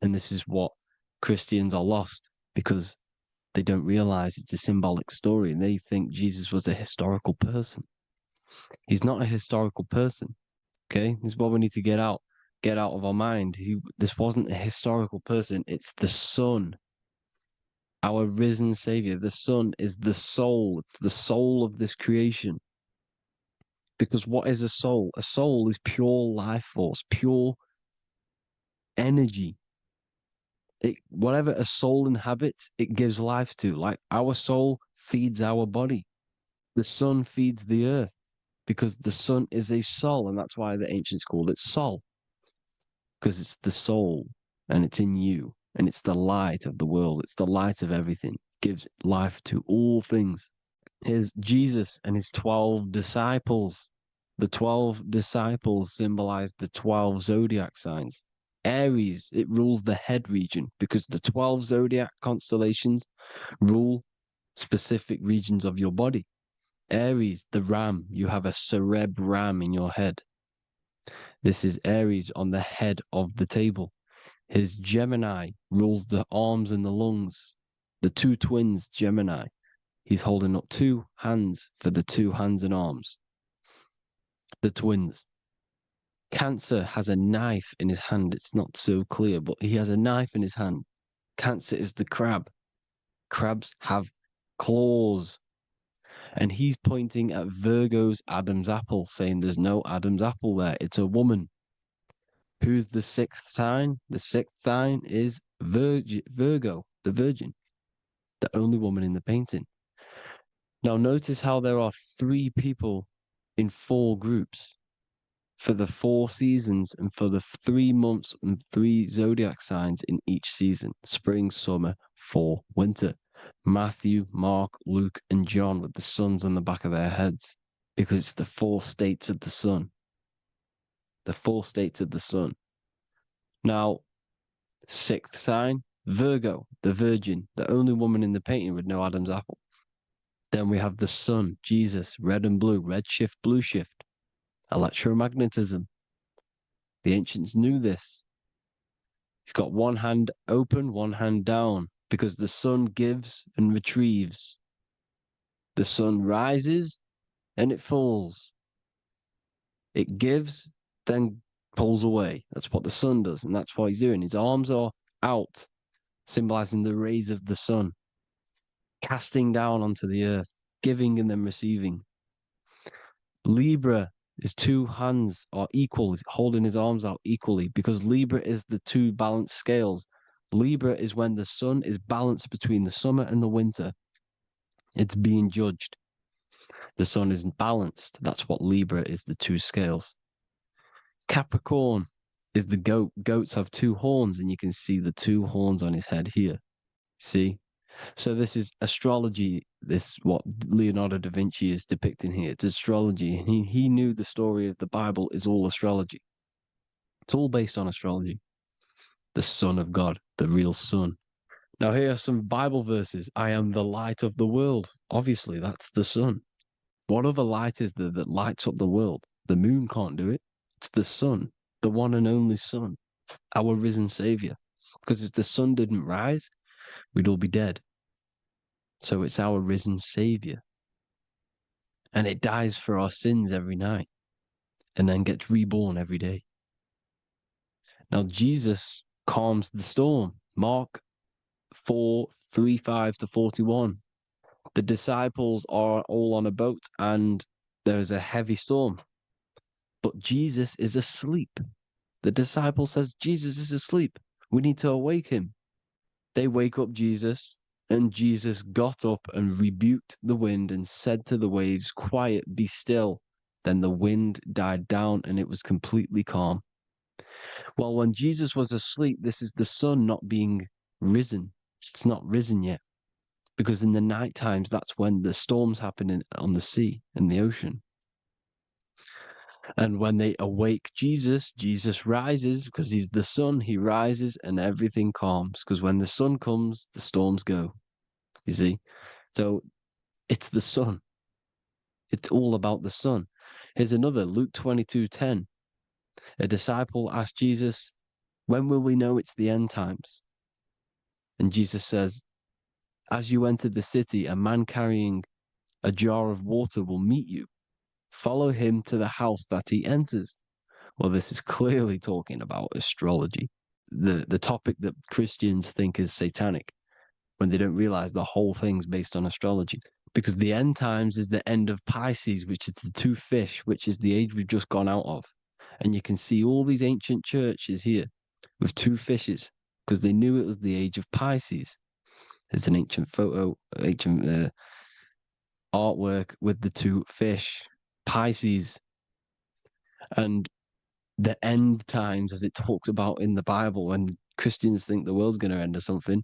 And this is what Christians are lost because They don't realize it's a symbolic story, and they think Jesus was a historical person. He's not a historical person. Okay, this is what we need to get out of our mind. This wasn't a historical person. It's the Son, our risen Savior. The Son is the soul. It's the soul of this creation. Because what is a soul? A soul is pure life force, pure energy. Whatever a soul inhabits, it gives life to. Like our soul feeds our body. The sun feeds the earth because the sun is a soul, and that's why the ancients called it soul, because it's the soul and it's in you, and it's the light of the world. It's the light of everything. It gives life to all things. Here's Jesus and his 12 disciples. The 12 disciples symbolize the 12 zodiac signs. Aries, it rules the head region because the 12 zodiac constellations rule specific regions of your body. Aries, the ram, you have a cerebrum in your head. This is Aries on the head of the table. His Gemini rules the arms and the lungs. The two twins, Gemini, he's holding up two hands for the two hands and arms. The twins. Cancer has a knife in his hand. It's not so clear, but he has a knife in his hand. Cancer is the crab. Crabs have claws. And he's pointing at Virgo's Adam's apple, saying there's no Adam's apple there. It's a woman. Who's the sixth sign? The sixth sign is Virgo, the virgin, the only woman in the painting. Now notice how there are 3 people in 4 groups. For the 4 seasons and for the 3 months and 3 zodiac signs in each season: spring, summer, fall, winter. Matthew, Mark, Luke, and John with the suns on the back of their heads, because it's the 4 states of the sun. The 4 states of the sun. Now, 6th sign, Virgo, the virgin, the only woman in the painting with no Adam's apple. Then we have the sun, Jesus, red and blue, red shift, blue shift. Electromagnetism. The ancients knew this. He's got one hand open, one hand down, because the sun gives and retrieves. The sun rises and it falls. It gives, then pulls away. That's what the sun does, and that's what he's doing. His arms are out, symbolizing the rays of the sun, casting down onto the earth, giving and then receiving. Libra, his 2 hands are equal, holding his arms out equally, because Libra is the 2 balanced scales. Libra is when the sun is balanced between the summer and the winter. It's being judged. The sun isn't balanced. That's what Libra is, the 2 scales. Capricorn is the goat. Goats have 2 horns, and you can see the 2 horns on his head here. See? So this is astrology. This what Leonardo da Vinci is depicting here. It's astrology. And he knew the story of the Bible is all astrology. It's all based on astrology. The Son of God, the real Son. Now here are some Bible verses. I am the light of the world. Obviously, that's the sun. What other light is there that lights up the world? The moon can't do it. It's the sun, the one and only Son, our risen Savior. Because if the sun didn't rise, we'd all be dead. So it's our risen Savior. And it dies for our sins every night and then gets reborn every day. Now, Jesus calms the storm. Mark 4:35-41. The disciples are all on a boat and there's a heavy storm. But Jesus is asleep. The disciple says, Jesus is asleep. We need to awake him. They wake up Jesus, and Jesus got up and rebuked the wind and said to the waves, quiet, be still. Then the wind died down and it was completely calm. Well, when Jesus was asleep, this is the sun not being risen. It's not risen yet. Because in the night times, that's when the storms happen on the sea and the ocean. And when they awake Jesus, Jesus rises because he's the sun. He rises and everything calms. Because when the sun comes, the storms go. You see? So it's the sun. It's all about the sun. Here's another, Luke 22:10. A disciple asked Jesus, when will we know it's the end times? And Jesus says, As you enter the city, a man carrying a jar of water will meet you. Follow him to the house that he enters. Well, this is clearly talking about astrology, the topic that Christians think is satanic, when they don't realize the whole thing's based on astrology. Because the end times is the end of Pisces, which is the two fish, which is the age we've just gone out of. And you can see all these ancient churches here with two fishes, because they knew it was the age of Pisces. There's an ancient artwork with the two fish, Pisces. And the end times, as it talks about in the Bible, and Christians think the world's going to end or something.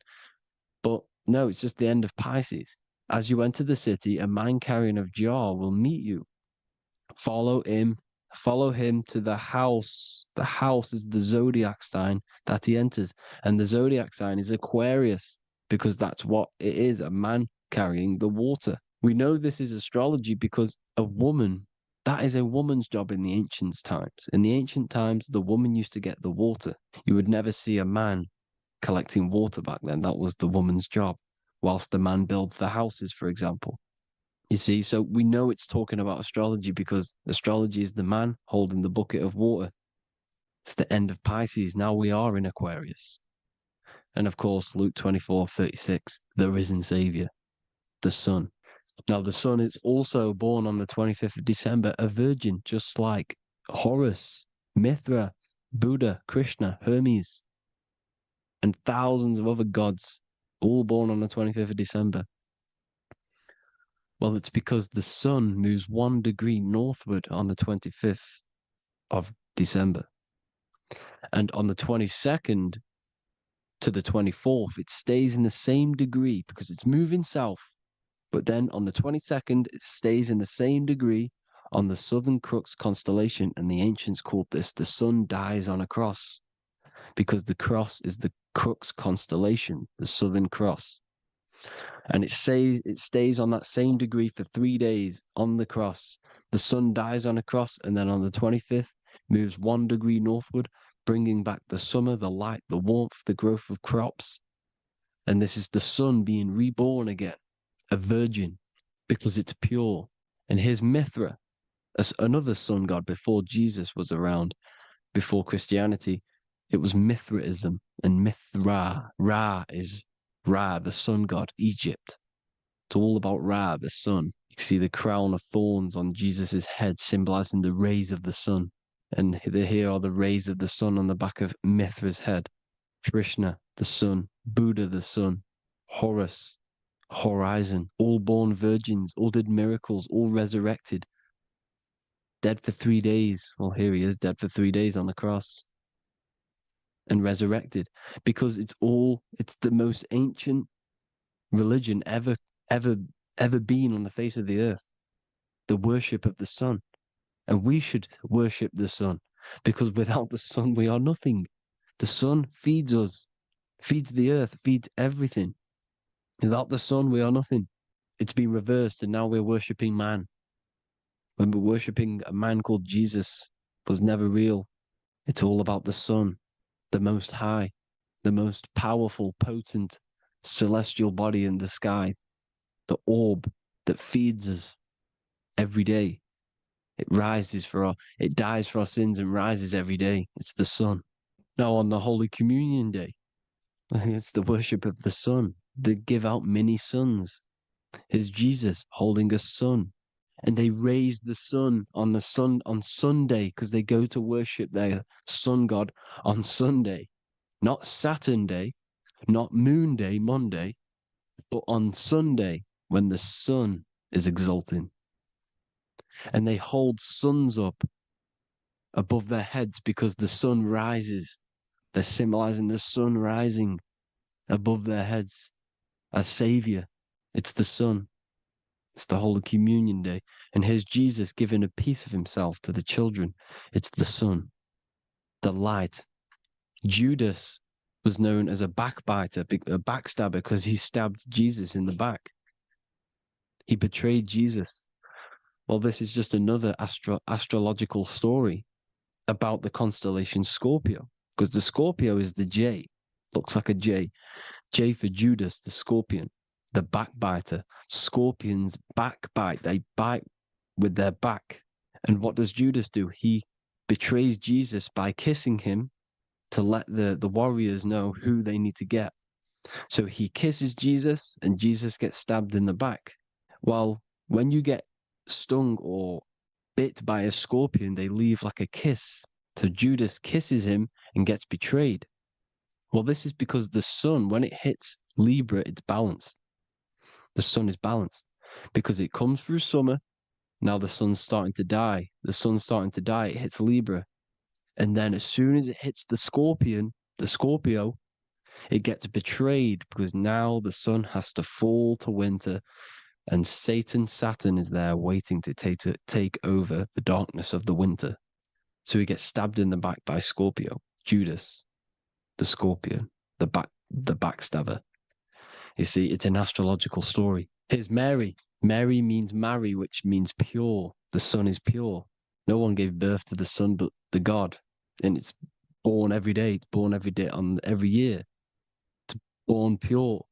But no, it's just the end of Pisces. As you enter the city, a man carrying a jar will meet you. Follow him to the house. The house is the zodiac sign that he enters. And the zodiac sign is Aquarius, because that's what it is, a man carrying the water. We know this is astrology because a woman, that is a woman's job in the ancient times. In the ancient times, the woman used to get the water. You would never see a man collecting water back then. That was the woman's job, whilst the man builds the houses, for example. You see, so we know it's talking about astrology because astrology is the man holding the bucket of water. It's the end of Pisces. Now we are in Aquarius. And of course, Luke 24:36, the risen Savior, the Son. Now, the Son is also born on the 25th of December, a virgin, just like Horus, Mithra, Buddha, Krishna, Hermes, and thousands of other gods, all born on the 25th of December. Well, it's because the sun moves 1 degree northward on the 25th of December. And on the 22nd to the 24th, it stays in the same degree because it's moving south. But then on the 22nd, it stays in the same degree on the Southern Crux constellation. And the ancients called this the sun dies on a cross, because the cross is the Crux constellation, the Southern Cross. And it stays on that same degree for 3 days on the cross. The sun dies on a cross, and then on the 25th, moves 1 degree northward, bringing back the summer, the light, the warmth, the growth of crops. And this is the sun being reborn again, a virgin, because it's pure. And here's Mithra, another sun god before Jesus was around, before Christianity. It was Mithraism, and Mithra, Ra is Ra, the sun god, Egypt. It's all about Ra, the sun. You can see the crown of thorns on Jesus' head, symbolizing the rays of the sun. And here are the rays of the sun on the back of Mithra's head. Krishna, the sun. Buddha, the sun. Horus, horizon. All born virgins, all did miracles, all resurrected. Dead for 3 days. Well, here he is, dead for 3 days on the cross. And resurrected, because it's the most ancient religion ever been on the face of the earth, the worship of the sun. And we should worship the sun, because without the sun we are nothing. The sun feeds us, feeds the earth, feeds everything. Without the sun we are nothing. It's been reversed, and now we're worshipping man. When we're worshipping a man called Jesus, was never real. It's all about the sun, the most high, the most powerful, potent, celestial body in the sky, the orb that feeds us every day. It dies for our sins and rises every day. It's the sun. Now on the Holy Communion Day, it's the worship of the sun. They give out mini suns. Here's Jesus holding a sun. And they raise the sun on Sunday, because they go to worship their sun god on Sunday. Not Saturn Day, not Moon Day, Monday, but on Sunday when the sun is exalting. And they hold suns up above their heads because the sun rises. They're symbolizing the sun rising above their heads as Savior. It's the sun. It's the Holy Communion Day. And here's Jesus giving a piece of himself to the children. It's the sun, the light. Judas was known as a backbiter, a backstabber, because he stabbed Jesus in the back. He betrayed Jesus. Well, this is just another astrological story about the constellation Scorpio, because the Scorpio is the J, looks like a J. J for Judas, the scorpion. the backbiter. Scorpions backbite. They bite with their back. And what does Judas do? He betrays Jesus by kissing him to let the warriors know who they need to get. So he kisses Jesus and Jesus gets stabbed in the back. Well, when you get stung or bit by a scorpion, they leave like a kiss. So Judas kisses him and gets betrayed. Well, this is because the sun, when it hits Libra, it's balanced. The sun is balanced because it comes through summer. Now the sun's starting to die. The sun's starting to die. It hits Libra. And then as soon as it hits the scorpion, the Scorpio, it gets betrayed because now the sun has to fall to winter and Saturn is there waiting to take over the darkness of the winter. So he gets stabbed in the back by Scorpio, Judas, the scorpion, the backstabber. You see, it's an astrological story. Here's Mary. Mary means marry, which means pure. The sun is pure. No one gave birth to the sun but the God. And it's born every day. It's born every day on every year. It's born pure.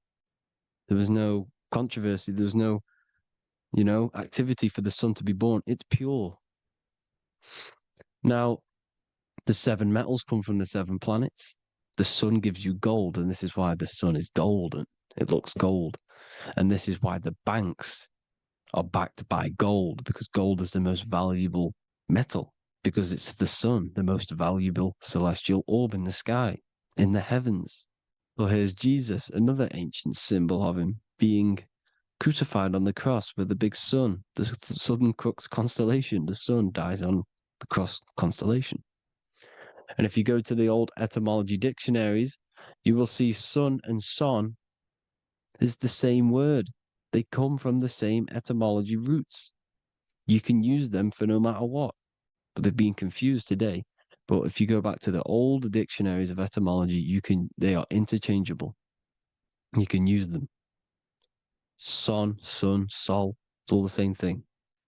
There was no controversy. There was no, activity for the sun to be born. It's pure. Now, the 7 metals come from the 7 planets. The sun gives you gold, and this is why the sun is golden. It looks gold. And this is why the banks are backed by gold, because gold is the most valuable metal, because it's the sun, the most valuable celestial orb in the sky, in the heavens. Well, here's Jesus, another ancient symbol of him being crucified on the cross with the big sun, the Southern Cross constellation. The sun dies on the cross constellation. And if you go to the old etymology dictionaries, you will see sun and son is the same word. They come from the same etymology roots. You can use them for no matter what, but they've been confused today. But if you go back to the old dictionaries of etymology, they are interchangeable. You can use them. Son, sun, sol, it's all the same thing.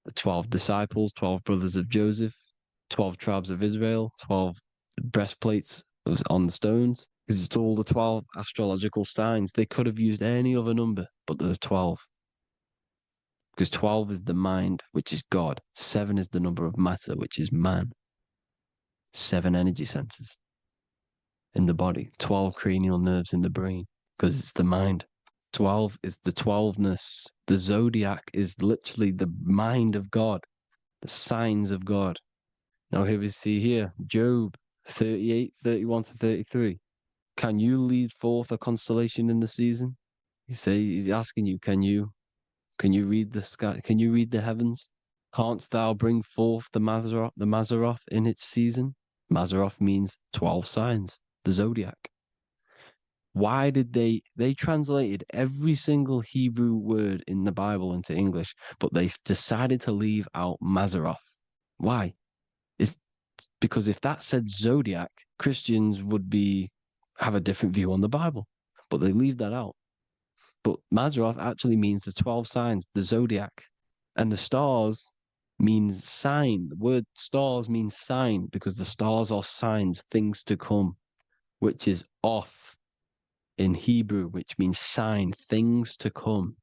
The 12 disciples, 12 brothers of Joseph, 12 tribes of Israel, 12 breastplates on the stones, because it's all the 12 astrological signs. They could have used any other number, but there's 12. Because 12 is the mind, which is God. 7 is the number of matter, which is man. 7 energy centers in the body. 12 cranial nerves in the brain, because it's the mind. 12 is the 12ness. The zodiac is literally the mind of God, the signs of God. Now here we see here, Job 38, 31 to 33. Can you lead forth a constellation in the season? He's asking you, can you read the sky? Can you read the heavens? Canst thou bring forth the Mazzaroth in its season? Mazzaroth means 12 signs, the zodiac. Why did they translated every single Hebrew word in the Bible into English, but they decided to leave out Mazzaroth? Why? It's because if that said zodiac, Christians would have a different view on the Bible, but they leave that out. But Mazzaroth actually means the 12 signs, the zodiac, and the stars means sign. The word stars means sign because the stars are signs, things to come, which is off in Hebrew, which means sign, things to come.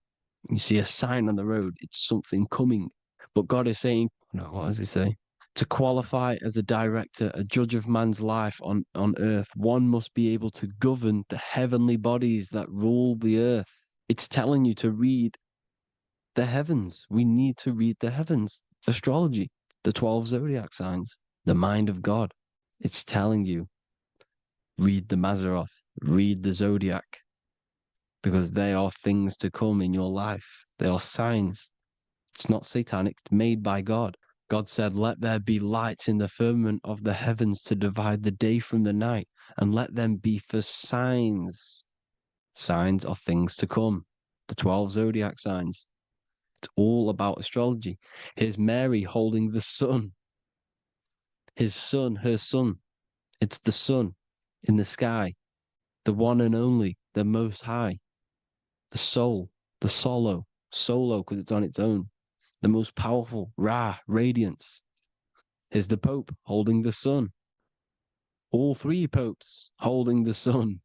You see a sign on the road, it's something coming. But God is saying, no, what does he say? To qualify as a director, a judge of man's life on earth, one must be able to govern the heavenly bodies that rule the earth. It's telling you to read the heavens. We need to read the heavens. Astrology, the 12 zodiac signs, the mind of God. It's telling you, read the Mazzaroth, read the zodiac, because they are things to come in your life. They are signs. It's not satanic, it's made by God. God said, let there be lights in the firmament of the heavens to divide the day from the night, and let them be for signs. Signs are things to come. The 12 zodiac signs. It's all about astrology. Here's Mary holding the sun. His son, her son. It's the sun in the sky. The one and only, the most high. The soul, the solo because it's on its own. The most powerful, Ra, radiance. Here's the Pope holding the sun. All 3 popes holding the sun.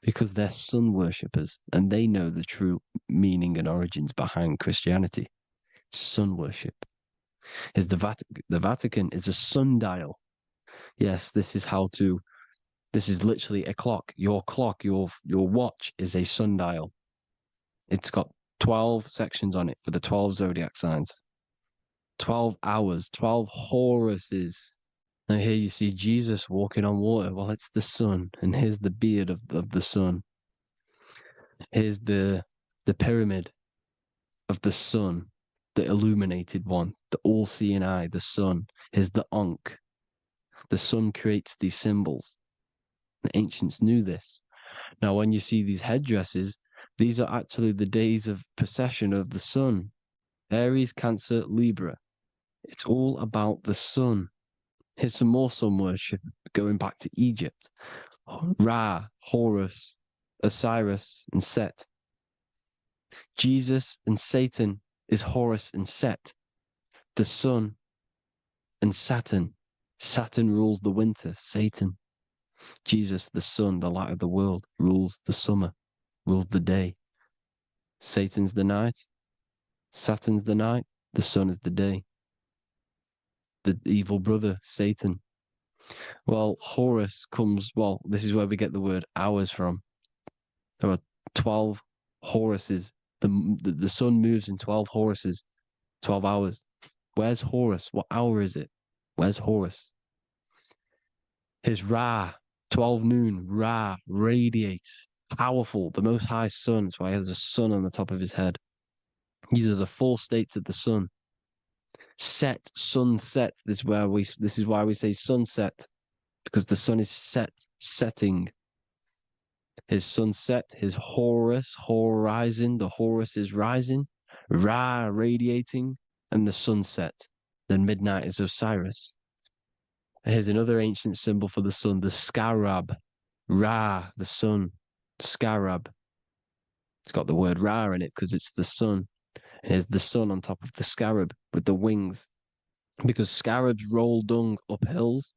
because they're sun worshippers and they know the true meaning and origins behind Christianity. Sun worship. Is the Vatican is a sundial. Yes, this is literally a clock. Your watch is a sundial. It's got 12 sections on it for the 12 zodiac signs. 12 hours, 12 Horuses. Now here you see Jesus walking on water. Well, it's the sun, and here's the beard of the sun. Here's the pyramid of the sun, the illuminated one, the all-seeing eye, the sun. Here's the Ankh. The sun creates these symbols. The ancients knew this. Now, when you see these headdresses, these are actually the days of procession of the sun. Aries, Cancer, Libra. It's all about the sun. Here's some more sun worship going back to Egypt. Ra, Horus, Osiris, and Set. Jesus and Satan is Horus and Set. The sun and Saturn. Saturn rules the winter, Satan. Jesus, the sun, the light of the world, rules the summer, rules the day. Satan's the night, Saturn's the night, the sun is the day. The evil brother, Satan. Well, Horus comes, this is where we get the word hours from. There are 12 Horuses. The sun moves in 12 Horuses, 12 hours. Where's Horus? What hour is it? Where's Horus? His Ra, 12 noon, Ra, radiates, powerful, the most high sun. That's why he has a sun on the top of his head. These are the 4 states of the sun. Set, sunset. This is why we say sunset, because the sun is setting. His sunset, his Horus, horizon, the Horus is rising, Ra radiating, and the sunset. Then midnight is Osiris. Here's another ancient symbol for the sun, the scarab. Ra, the sun, scarab. It's got the word Ra in it because it's the sun. And here's the sun on top of the scarab with the wings. Because scarabs roll dung up hills,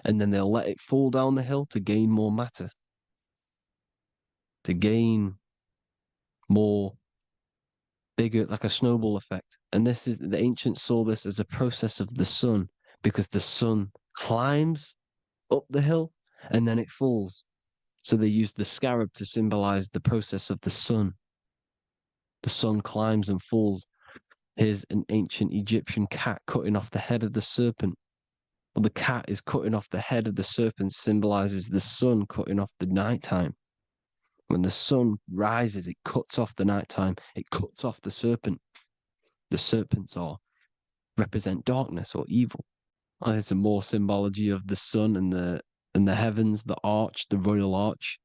and then they'll let it fall down the hill to gain more matter. To gain more bigger, like a snowball effect. And the ancients saw this as a process of the sun, because the sun climbs up the hill and then it falls. So they used the scarab to symbolize the process of the sun. The sun climbs and falls. Here's an ancient Egyptian cat cutting off the head of the serpent. Well, the cat is cutting off the head of the serpent, symbolizes the sun cutting off the nighttime. When the sun rises, it cuts off the nighttime. It cuts off the serpent. The serpents represent darkness or evil. Oh, there's some more symbology of the sun and the heavens, the arch, the royal arch,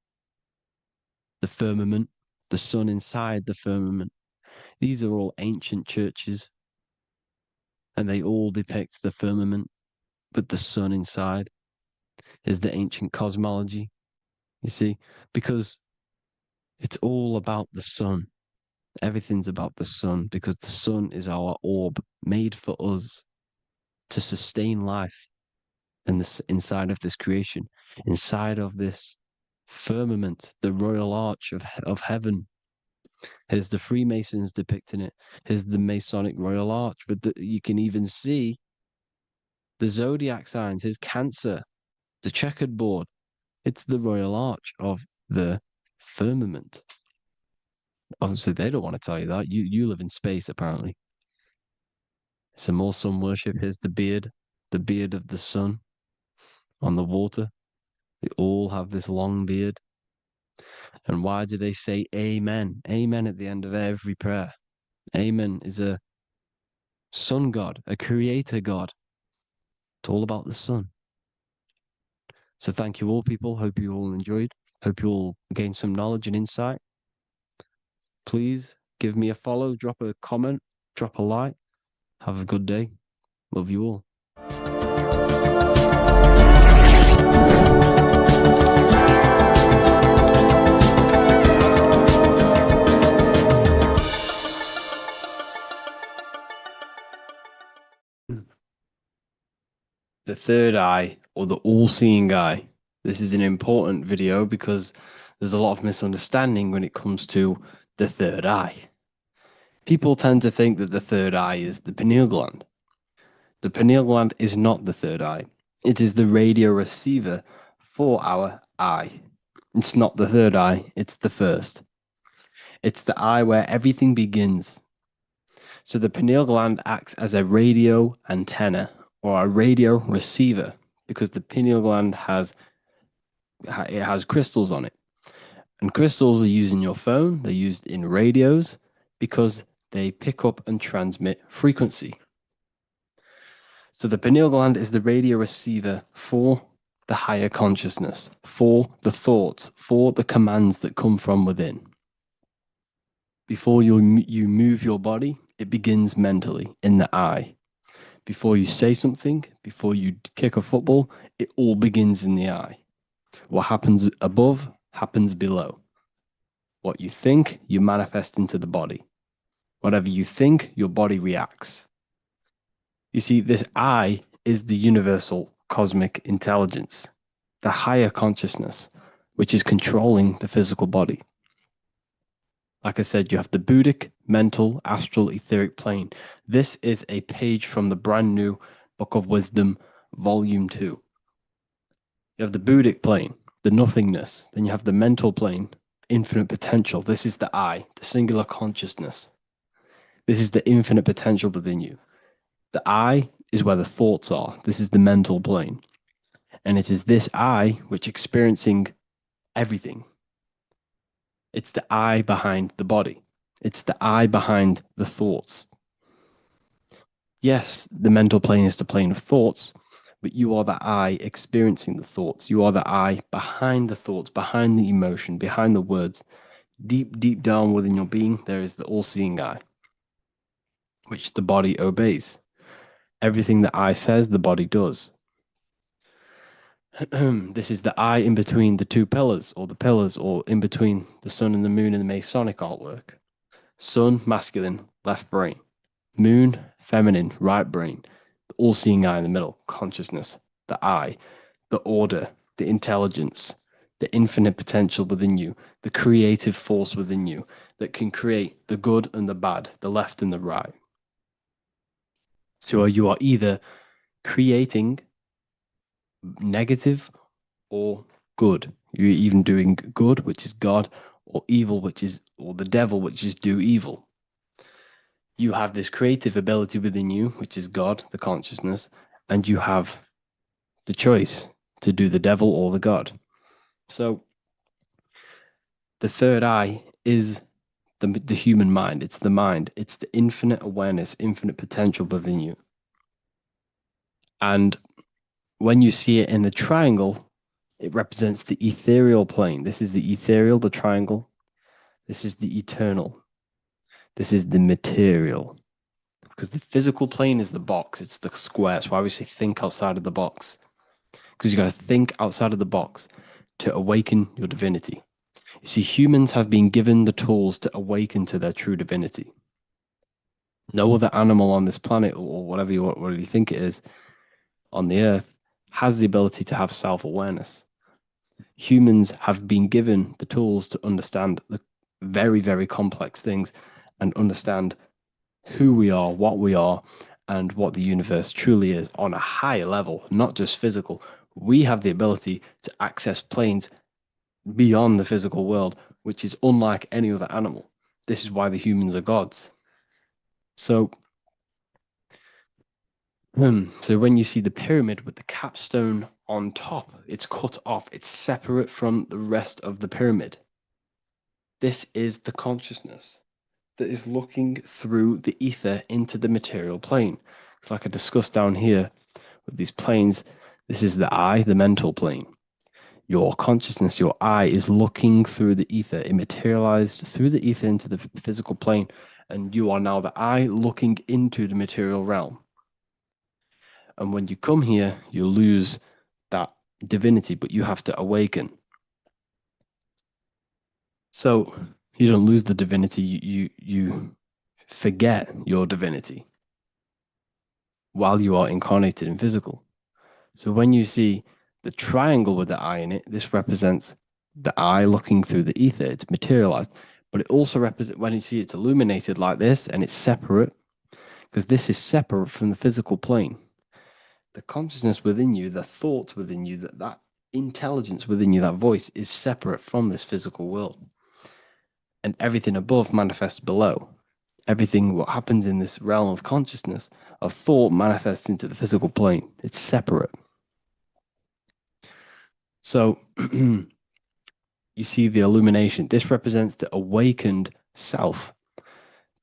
the firmament, the sun inside the firmament. These are all ancient churches, and they all depict the firmament with the sun inside. Is the ancient cosmology, you see, because it's all about the sun. Everything's about the sun, because the sun is our orb made for us to sustain life in this, inside of this creation, inside of this firmament, the royal arch of heaven. Here's the Freemasons depicting it. Here's the Masonic royal arch, but you can even see the zodiac signs. Here's Cancer, the checkered board. It's the royal arch of the firmament. Obviously, they don't want to tell you that. You live in space, apparently. Some more sun worship. Here's the beard of the sun on the water. They all have this long beard. And why do they say amen? Amen at the end of every prayer. Amen is a sun god, a creator god. It's all about the sun. So thank you all, people. Hope you all enjoyed. Hope you all gained some knowledge and insight. Please give me a follow, drop a comment, drop a like. Have a good day. Love you all. The third eye, or the all-seeing eye. This is an important video because there's a lot of misunderstanding when it comes to the third eye. People tend to think that the third eye is the pineal gland. The pineal gland is not the third eye. It is the radio receiver for our eye. It's not the third eye, it's the first. It's the eye where everything begins. So the pineal gland acts as a radio antenna or a radio receiver because the pineal gland has crystals on it. And crystals are used in your phone, they're used in radios because they pick up and transmit frequency. So the pineal gland is the radio receiver for the higher consciousness, for the thoughts, for the commands that come from within. Before you move your body, it begins mentally in the eye. Before you say something, before you kick a football, it all begins in the eye. What happens above happens below. What you think, you manifest into the body. Whatever you think, your body reacts. You see, this I is the universal cosmic intelligence, the higher consciousness, which is controlling the physical body. Like I said, you have the Buddhic, mental, astral, etheric plane. This is a page from the brand new Book of Wisdom, Volume 2. You have the Buddhic plane, the nothingness. Then you have the mental plane, infinite potential. This is the I, the singular consciousness. This is the infinite potential within you. The I is where the thoughts are. This is the mental plane. And it is this I which experiencing everything. It's the I behind the body. It's the I behind the thoughts. Yes, the mental plane is the plane of thoughts, but you are the I experiencing the thoughts. You are the I behind the thoughts, behind the emotion, behind the words. Deep, deep down within your being, there is the all-seeing I, which the body obeys. Everything that I says, the body does. This is the I in between the two pillars, or in between the sun and the moon in the Masonic artwork. Sun, masculine, left brain. Moon, feminine, right brain. The all-seeing eye in the middle, consciousness. The I, the order, the intelligence, the infinite potential within you, the creative force within you that can create the good and the bad, the left and the right. So you are either creating negative or good. You're even doing good, which is God, or evil, or the devil, which is do evil. You have this creative ability within you, which is God, the consciousness, and you have the choice to do the devil or the God. So the third eye is the human mind. It's the mind. It's the infinite awareness, infinite potential within you. And when you see it in the triangle, it represents the ethereal plane. This is the ethereal, the triangle. This is the eternal. This is the material. Because the physical plane is the box. It's the square. That's why we say think outside of the box. Because you got to think outside of the box to awaken your divinity. You see, humans have been given the tools to awaken to their true divinity. No other animal on this planet, or whatever you think it is, on the earth, has the ability to have self-awareness. Humans have been given the tools to understand the very, very complex things and understand who we are, and what the universe truly is on a higher level, not just physical. We have the ability to access planes beyond the physical world, which is unlike any other animal. This is why the humans are gods. So when you see the pyramid with the capstone on top, it's cut off, it's separate from the rest of the pyramid. This is the consciousness that is looking through the ether into the material plane. It's like I discussed down here with these planes. This is the I, the mental plane. Your consciousness, your I, is looking through the ether. It materialized through the ether into the physical plane, and you are now the I looking into the material realm. And when you come here, you lose that divinity, but you have to awaken. So you don't lose the divinity, you forget your divinity while you are incarnated in physical. So when you see the triangle with the I in it, this represents the eye looking through the ether. It's materialized, but it also represents, when you see it's illuminated like this and it's separate, because this is separate from the physical plane. The consciousness within you, the thoughts within you, that intelligence within you, that voice is separate from this physical world. And everything above manifests below. Everything what happens in this realm of consciousness, of thought, manifests into the physical plane. It's separate. So you see the illumination. This represents the awakened self,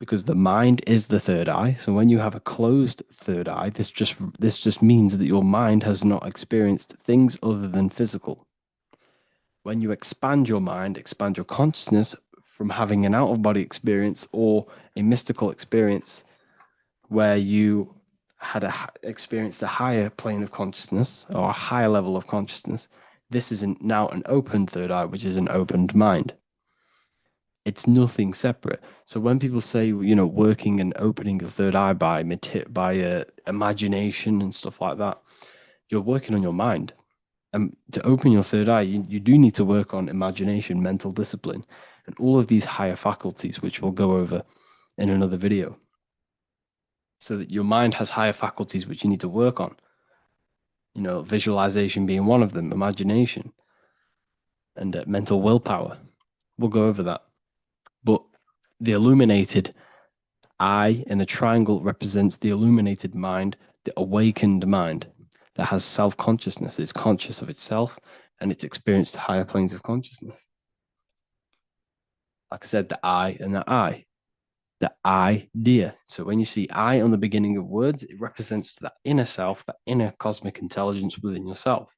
because the mind is the third eye. So when you have a closed third eye, this just means that your mind has not experienced things other than physical. When you expand your mind, expand your consciousness from having an out-of-body experience or a mystical experience where you had experienced a higher plane of consciousness or a higher level of consciousness, this is now an open third eye, which is an opened mind. It's nothing separate. So when people say, working and opening the third eye by imagination and stuff like that, you're working on your mind. And to open your third eye, you do need to work on imagination, mental discipline, and all of these higher faculties, which we'll go over in another video. So that your mind has higher faculties which you need to work on. Visualization being one of them, imagination, and mental willpower. We'll go over that. But the illuminated eye in a triangle represents the illuminated mind, the awakened mind that has self-consciousness, is conscious of itself, and it's experienced higher planes of consciousness. Like I said, the I and the I. The idea. So when you see I on the beginning of words, it represents that inner self, that inner cosmic intelligence within yourself.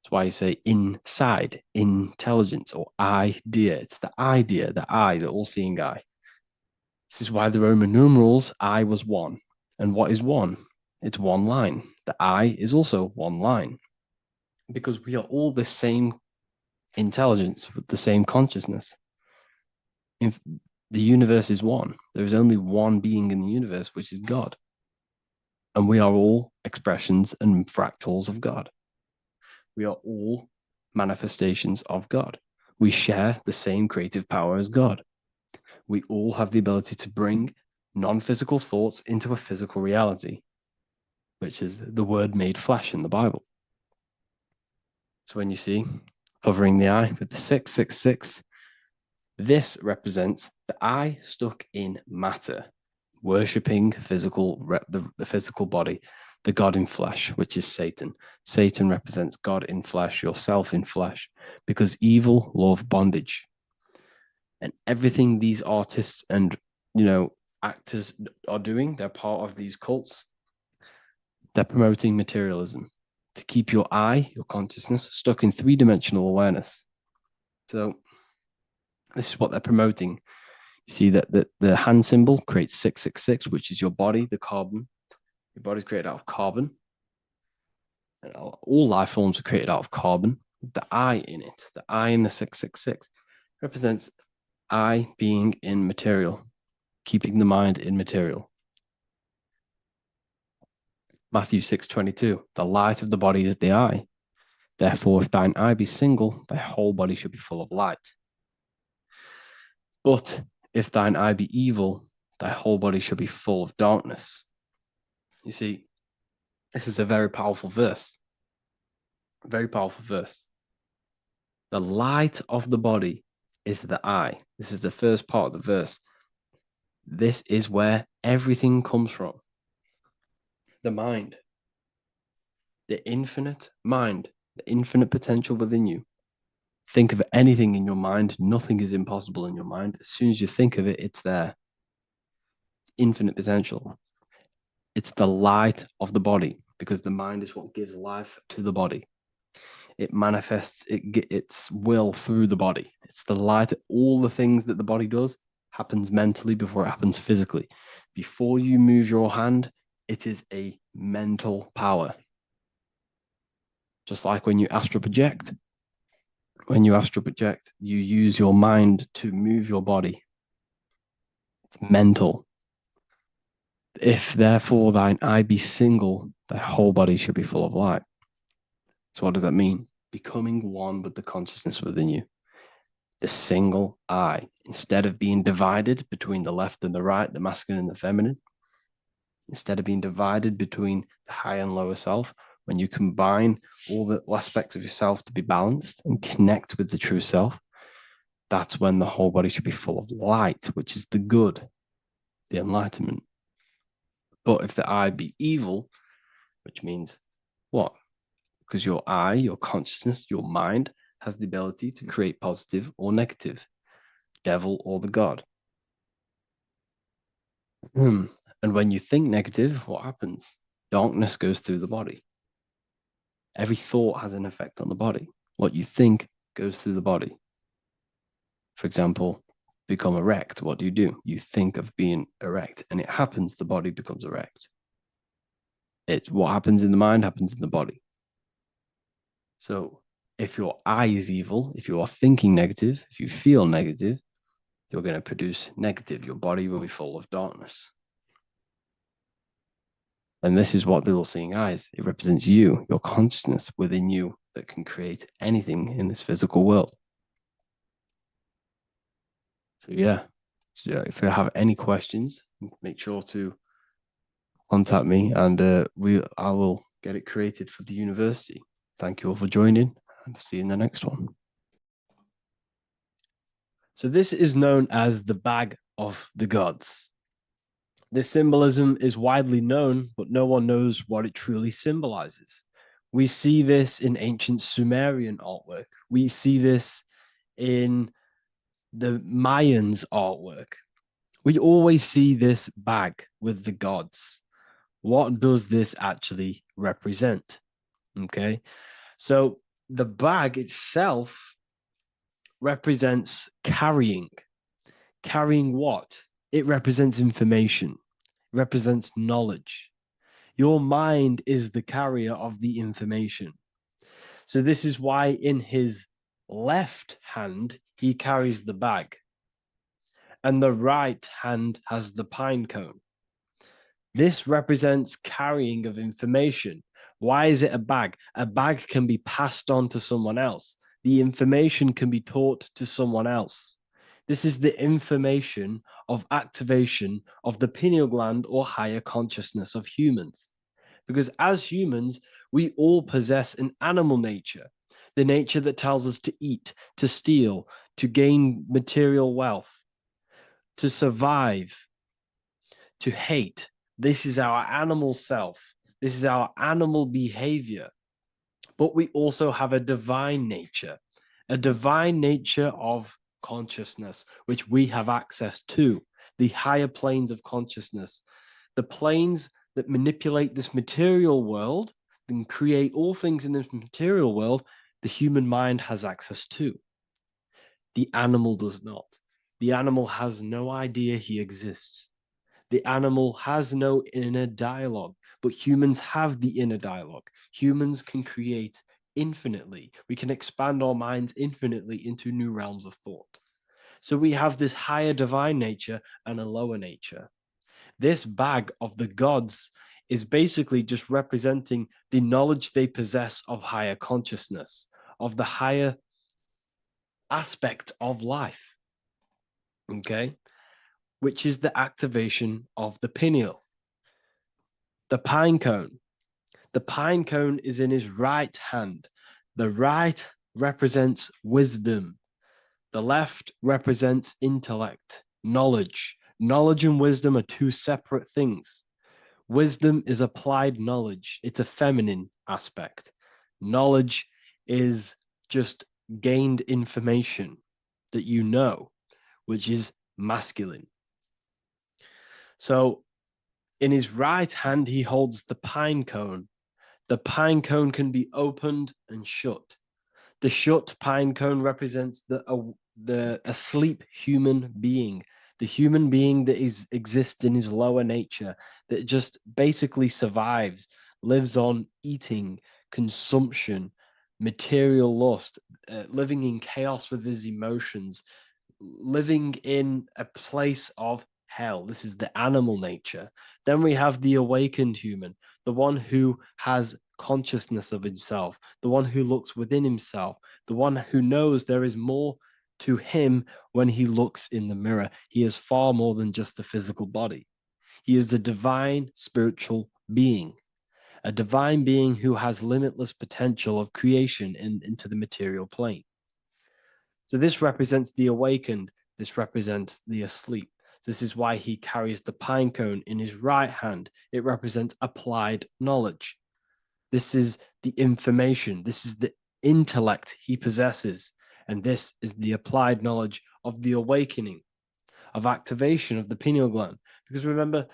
That's why you say inside, intelligence, or idea. It's the idea, the I, the all-seeing eye. This is why the Roman numerals, I was one. And what is one? It's one line. The I is also one line. Because we are all the same intelligence with the same consciousness. The universe is one. There is only one being in the universe, which is God. And we are all expressions and fractals of God. We are all manifestations of God. We share the same creative power as God. We all have the ability to bring non-physical thoughts into a physical reality, which is the word made flesh in the Bible. So when you see covering the eye with the 666, this represents the eye stuck in matter, worshipping the physical body, the God in flesh, which is Satan. Satan represents God in flesh, yourself in flesh, because evil, love, bondage. And everything these artists and, actors are doing, they're part of these cults. They're promoting materialism to keep your eye, your consciousness, stuck in three-dimensional awareness. So this is what they're promoting. You see that the hand symbol creates 666, which is your body, the carbon. Your body's created out of carbon. And all life forms are created out of carbon. The I in it, the I in the 666, represents I being in material, keeping the mind in material. Matthew 6:22, the light of the body is the eye. Therefore, if thine eye be single, thy whole body should be full of light. But if thine eye be evil, thy whole body should be full of darkness. You see, this is a very powerful verse. Very powerful verse. The light of the body is the eye. This is the first part of the verse. This is where everything comes from. The mind. The infinite mind. The infinite potential within you. Think of anything in your mind. Nothing is impossible in your mind. As soon as you think of it, it's there. Infinite potential. It's the light of the body, because the mind is what gives life to the body. It manifests its will through the body. It's the light. All the things that the body does happens mentally before it happens physically. Before you move your hand, it is a mental power. Just like when you astral project. When you astral project, you use your mind to move your body. It's mental. If therefore thine eye be single, thy whole body should be full of light. So what does that mean? becoming one with the consciousness within you. The single I, instead of being divided between the left and the right, the masculine and the feminine, instead of being divided between the higher and lower self, when you combine all the aspects of yourself to be balanced and connect with the true self, that's when the whole body should be full of light, which is the good, the enlightenment. But if the I be evil, which means what? Because your I, your consciousness, your mind has the ability to create positive or negative, devil or the God. And when you think negative, what happens? Darkness goes through the body. Every thought has an effect on the body. What you think goes through the body. For example, become erect. What do? You think of being erect, and it happens, the body becomes erect. It's what happens in the mind happens in the body. So if your I is evil, if you are thinking negative, if you feel negative, you're going to produce negative. Your body will be full of darkness. And this is what the all-seeing eye is. It represents you, your consciousness within you that can create anything in this physical world. So yeah, if you have any questions, make sure to contact me, and I will get it created for the university. Thank you all for joining, and see you in the next one. So this is known as the bag of the gods. This symbolism is widely known, but no one knows what it truly symbolizes. We see this in ancient Sumerian artwork. We see this in the Mayans' artwork. We always see this bag with the gods. What does this actually represent? Okay, so the bag itself represents carrying. Carrying what? It represents information, it represents knowledge. Your mind is the carrier of the information. So this is why in his left hand, he carries the bag, and the right hand has the pine cone. This represents carrying of information. Why is it a bag? A bag can be passed on to someone else. The information can be taught to someone else. This is the information of activation of the pineal gland or higher consciousness of humans. Because as humans, we all possess an animal nature, the nature that tells us to eat, to steal, to gain material wealth, to survive, to hate. This is our animal self. This is our animal behavior. But we also have a divine nature of consciousness, which we have access to, the higher planes of consciousness, the planes that manipulate this material world and create all things in this material world. The human mind has access to. The animal does not. The animal has no idea he exists. The animal has no inner dialogue, but humans have the inner dialogue. Humans can create infinitely. We can expand our minds infinitely into new realms of thought. So we have this higher divine nature and a lower nature. This bag of the gods is basically just representing the knowledge they possess of higher consciousness, of the higher aspect of life. Okay? Which is the activation of the pineal. The pine cone. The pine cone is in his right hand. The right represents wisdom. The left represents intellect, knowledge. Knowledge and wisdom are two separate things. Wisdom is applied knowledge. It's a feminine aspect. Knowledge is just gained information that you know, which is masculine. So in his right hand, he holds the pine cone. The pine cone can be opened and shut. The shut pine cone represents the asleep human being, the human being that exists in his lower nature, that just basically survives, lives on eating, consumption, material lust, living in chaos with his emotions, living in a place of hell. This is the animal nature. Then we have the awakened human, the one who has consciousness of himself, the one who looks within himself, the one who knows there is more to him when he looks in the mirror. He is far more than just the physical body. He is a divine spiritual being, a divine being who has limitless potential of creation into the material plane. So this represents the awakened. This represents the asleep. This is why he carries the pine cone in his right hand. It represents applied knowledge. This is the information. This is the intellect he possesses. And this is the applied knowledge of the awakening, of activation of the pineal gland. Because remember,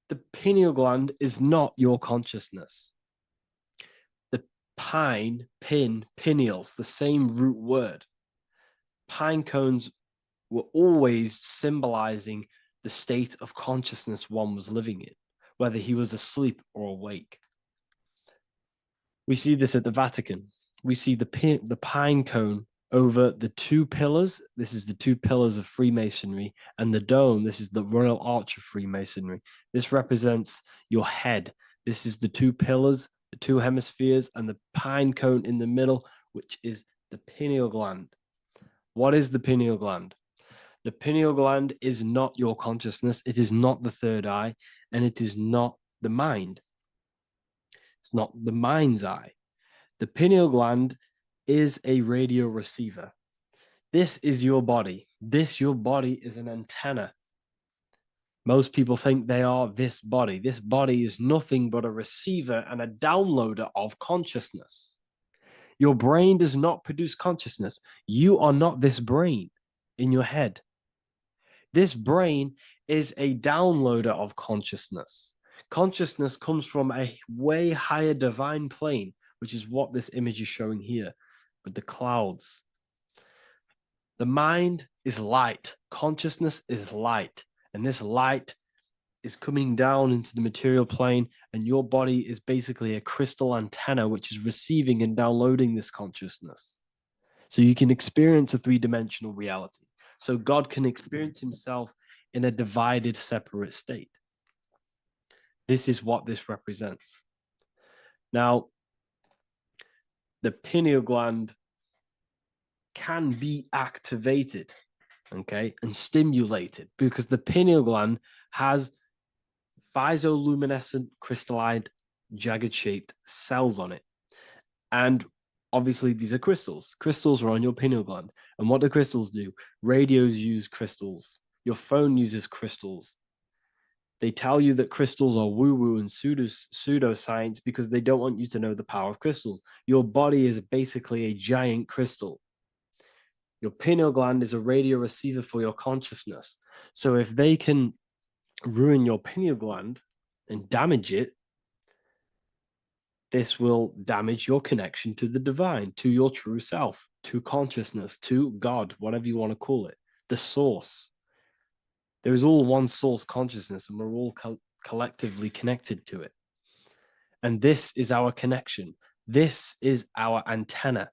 the pineal gland is not your consciousness. The pineals, the same root word. Pine cones were always symbolizing the state of consciousness one was living in, whether he was asleep or awake. We see this at the Vatican. We see the pine cone over the two pillars. This is the two pillars of Freemasonry, and the dome. This is the Royal Arch of Freemasonry. This represents your head. This is the two pillars, the two hemispheres, and the pine cone in the middle, which is the pineal gland. What is the pineal gland? The pineal gland is not your consciousness. It is not the third eye, and it is not the mind. It's not the mind's eye. The pineal gland is a radio receiver. This is your body. Your body is an antenna. Most people think they are this body. This body is nothing but a receiver and a downloader of consciousness. Your brain does not produce consciousness. You are not this brain in your head. This brain is a downloader of consciousness. Consciousness comes from a way higher divine plane, which is what this image is showing here with the clouds. The mind is light. Consciousness is light. And this light is coming down into the material plane, and your body is basically a crystal antenna which is receiving and downloading this consciousness. So you can experience a three-dimensional reality. So God can experience himself in a divided, separate state. This is what this represents. Now, the pineal gland can be activated, okay, and stimulated because the pineal gland has physioluminescent crystallized jagged-shaped cells on it. And obviously, these are crystals. Crystals are on your pineal gland. And what do crystals do? Radios use crystals. Your phone uses crystals. They tell you that crystals are woo-woo and pseudoscience because they don't want you to know the power of crystals. Your body is basically a giant crystal. Your pineal gland is a radio receiver for your consciousness. So if they can ruin your pineal gland and damage it, this will damage your connection to the divine, to your true self, to consciousness, to God, whatever you want to call it, the source. There is all one source consciousness, and we're all collectively connected to it. And this is our connection. This is our antenna.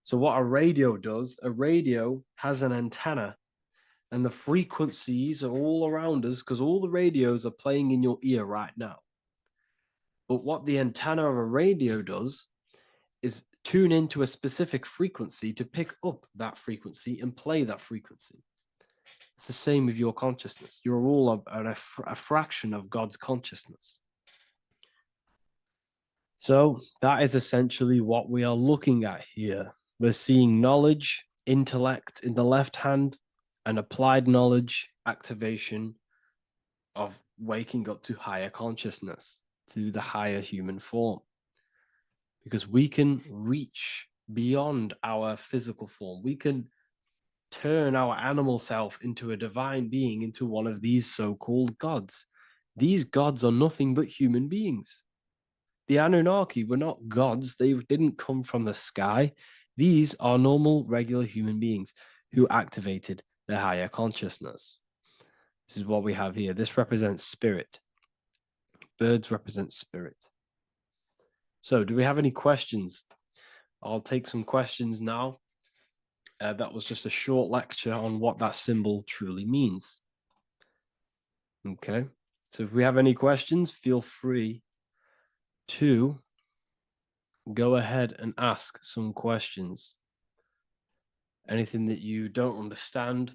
So what a radio does, a radio has an antenna, and the frequencies are all around us because all the radios are playing in your ear right now. But what the antenna of a radio does is tune into a specific frequency to pick up that frequency and play that frequency. It's the same with your consciousness. You're all a fraction of God's consciousness. So that is essentially what we are looking at here. We're seeing knowledge, intellect in the left hand, and applied knowledge, activation of waking up to higher consciousness, to the higher human form. Because we can reach beyond our physical form. We can turn our animal self into a divine being, into one of these so-called gods. These gods are nothing but human beings. The Anunnaki were not gods. They didn't come from the sky. These are normal, regular human beings who activated their higher consciousness. This is what we have here. This represents spirit. Birds represent spirit. So do we have any questions? I'll take some questions now. That was just a short lecture on what that symbol truly means. Okay. So if we have any questions, feel free to go ahead and ask some questions. Anything that you don't understand,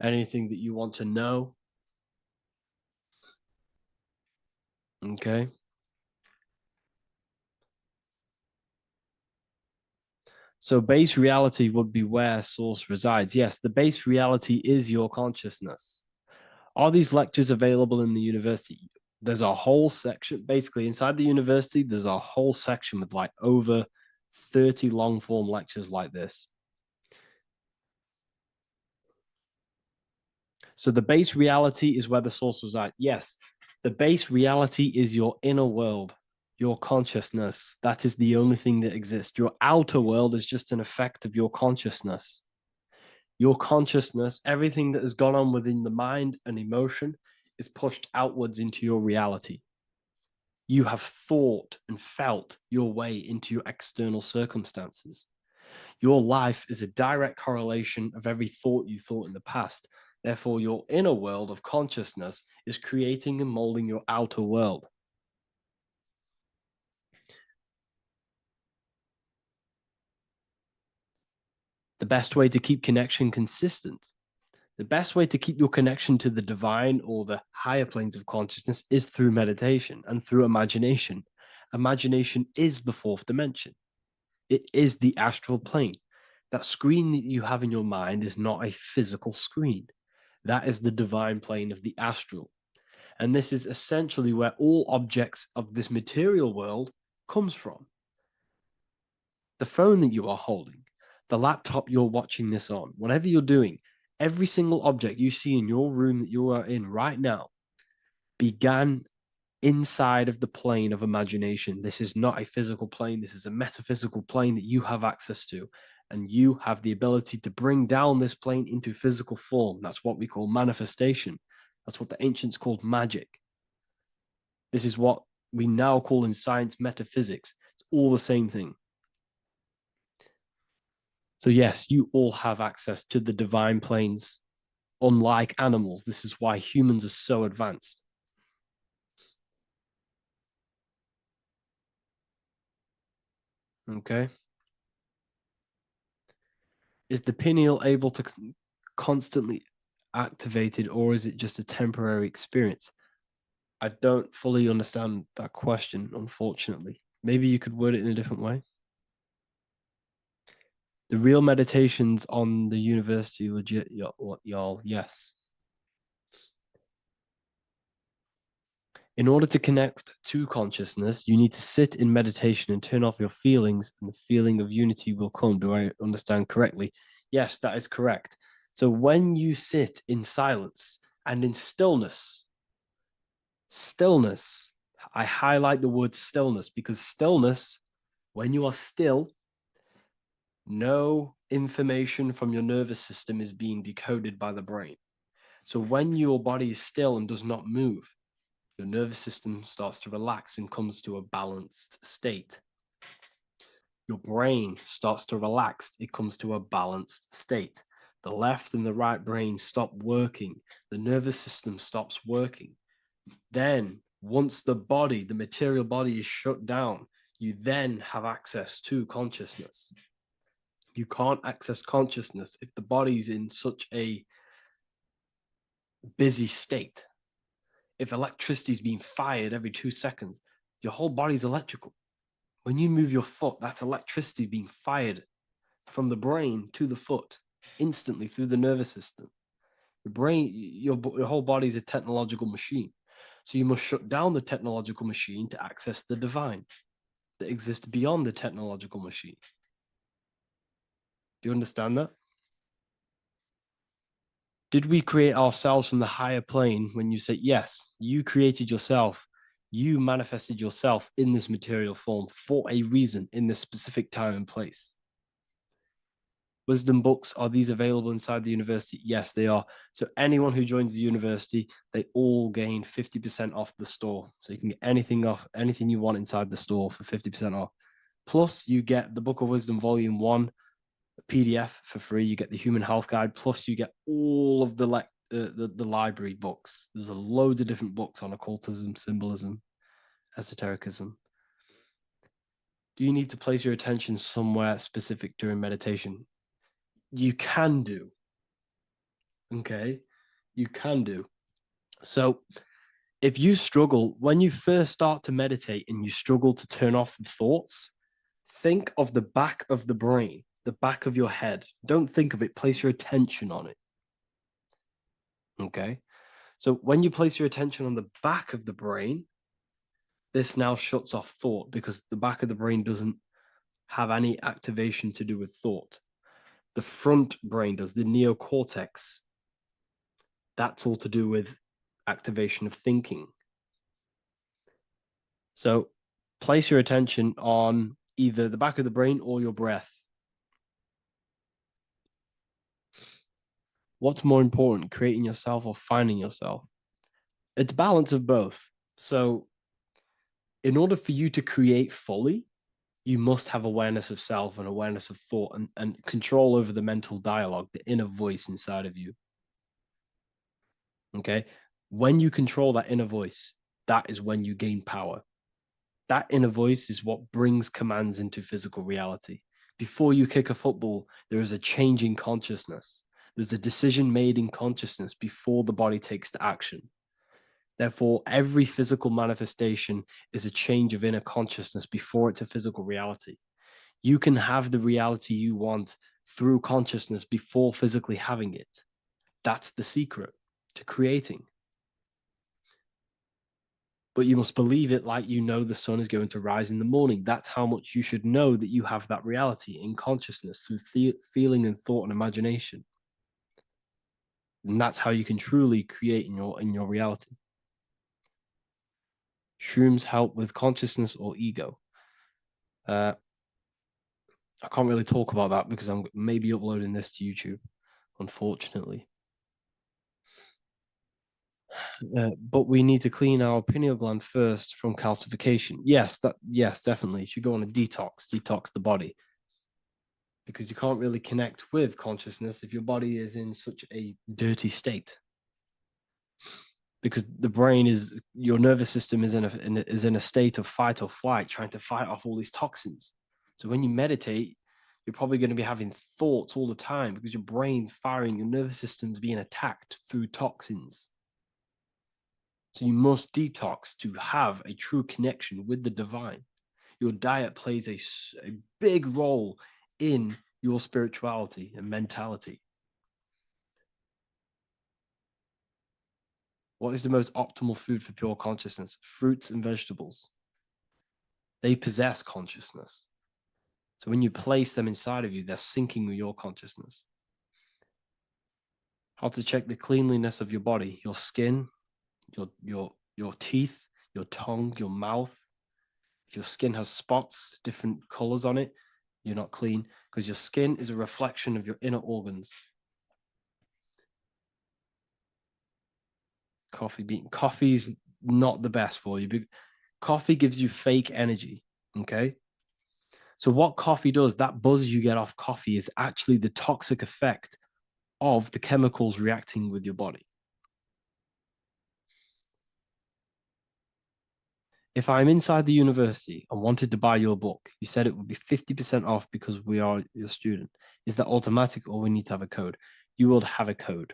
anything that you want to know. Okay. So base reality would be where source resides. Yes, the base reality is your consciousness. Are these lectures available in the university? There's a whole section, basically inside the university, there's a whole section with like over 30 long form lectures like this. So the base reality is where the source resides. Yes, the base reality is your inner world, your consciousness. That is the only thing that exists. Your outer world is just an effect of your consciousness. Your consciousness, everything that has gone on within the mind and emotion, is pushed outwards into your reality. You have thought and felt your way into your external circumstances. Your life is a direct correlation of every thought you thought in the past. Therefore, your inner world of consciousness is creating and molding your outer world. The best way to keep connection consistent, the best way to keep your connection to the divine or the higher planes of consciousness is through meditation and through imagination. Imagination is the fourth dimension. It is the astral plane. That screen that you have in your mind is not a physical screen. That is the divine plane of the astral. And this is essentially where all objects of this material world comes from. The phone that you are holding, the laptop you're watching this on, whatever you're doing, every single object you see in your room that you are in right now began inside of the plane of imagination. This is not a physical plane. This is a metaphysical plane that you have access to. And you have the ability to bring down this plane into physical form. That's what we call manifestation. That's what the ancients called magic. This is what we now call in science metaphysics. It's all the same thing. So yes, you all have access to the divine planes. Unlike animals, this is why humans are so advanced. Okay. Is the pineal able to constantly activated, or is it just a temporary experience? I don't fully understand that question, unfortunately. Maybe you could word it in a different way. The real meditations on the university, legit, y'all, yes. In order to connect to consciousness, you need to sit in meditation and turn off your feelings, and the feeling of unity will come. Do I understand correctly? Yes, that is correct. So when you sit in silence and in stillness, I highlight the word stillness because stillness, when you are still, no information from your nervous system is being decoded by the brain. So when your body is still and does not move, your nervous system starts to relax and comes to a balanced state. Your brain starts to relax, it comes to a balanced state. The left and the right brain stop working, the nervous system stops working. Then, once the body, the material body is shut down, you then have access to consciousness. You can't access consciousness if the body's in such a busy state. If electricity is being fired every 2 seconds, your whole body's electrical. When you move your foot, that's electricity being fired from the brain to the foot instantly through the nervous system. Your brain, your whole body is a technological machine. So you must shut down the technological machine to access the divine that exists beyond the technological machine. Do you understand that? Did we create ourselves from the higher plane? When you say yes, you created yourself, you manifested yourself in this material form for a reason in this specific time and place. Wisdom books, are these available inside the university? Yes, they are. So anyone who joins the university, they all gain 50% off the store. So you can get anything off, anything you want inside the store for 50% off. Plus, you get the Book of Wisdom Volume 1 PDF for free. You get the Human Health Guide. Plus, you get all of the the library books. There's a loads of different books on occultism, symbolism, esotericism. Do you need to place your attention somewhere specific during meditation? You can do. Okay, you can do. So if you struggle, when you first start to meditate and you struggle to turn off the thoughts, think of the back of the brain, the back of your head. Don't think of it, place your attention on it. Okay. So when you place your attention on the back of the brain, this now shuts off thought because the back of the brain doesn't have any activation to do with thought. The front brain does, the neocortex. That's all to do with activation of thinking. So place your attention on either the back of the brain or your breath. What's more important, creating yourself or finding yourself? It's balance of both. So in order for you to create fully, you must have awareness of self and awareness of thought and control over the mental dialogue, the inner voice inside of you. Okay. When you control that inner voice, that is when you gain power. That inner voice is what brings commands into physical reality. Before you kick a football, there is a change in consciousness. There's a decision made in consciousness before the body takes the action. Therefore, every physical manifestation is a change of inner consciousness before it's a physical reality. You can have the reality you want through consciousness before physically having it. That's the secret to creating. But you must believe it like you know the sun is going to rise in the morning. That's how much you should know that you have that reality in consciousness through feeling and thought and imagination. And that's how you can truly create in your reality. Shrooms help with consciousness or ego. I can't really talk about that because I'm maybe uploading this to YouTube, unfortunately. But we need to clean our pineal gland first from calcification. Yes, definitely. You should go on a detox the body. Because you can't really connect with consciousness if your body is in such a dirty state. Because the brain is, your nervous system is in a state of fight or flight, trying to fight off all these toxins. So when you meditate, you're probably going to be having thoughts all the time because your brain's firing, your nervous system's being attacked through toxins. So you must detox to have a true connection with the divine. Your diet plays a big role in your spirituality and mentality. What is the most optimal food for pure consciousness? Fruits and vegetables. They possess consciousness. So when you place them inside of you, they're syncing with your consciousness. How to check the cleanliness of your body, your skin, your teeth, your tongue, your mouth. If your skin has spots, different colors on it, you're not clean because your skin is a reflection of your inner organs. Coffee's not the best for you. Coffee gives you fake energy. Okay. So what coffee does, that buzz you get off coffee is actually the toxic effect of the chemicals reacting with your body. If I'm inside the university and wanted to buy your book, you said it would be 50% off because we are your student. Is that automatic or we need to have a code? You will have a code.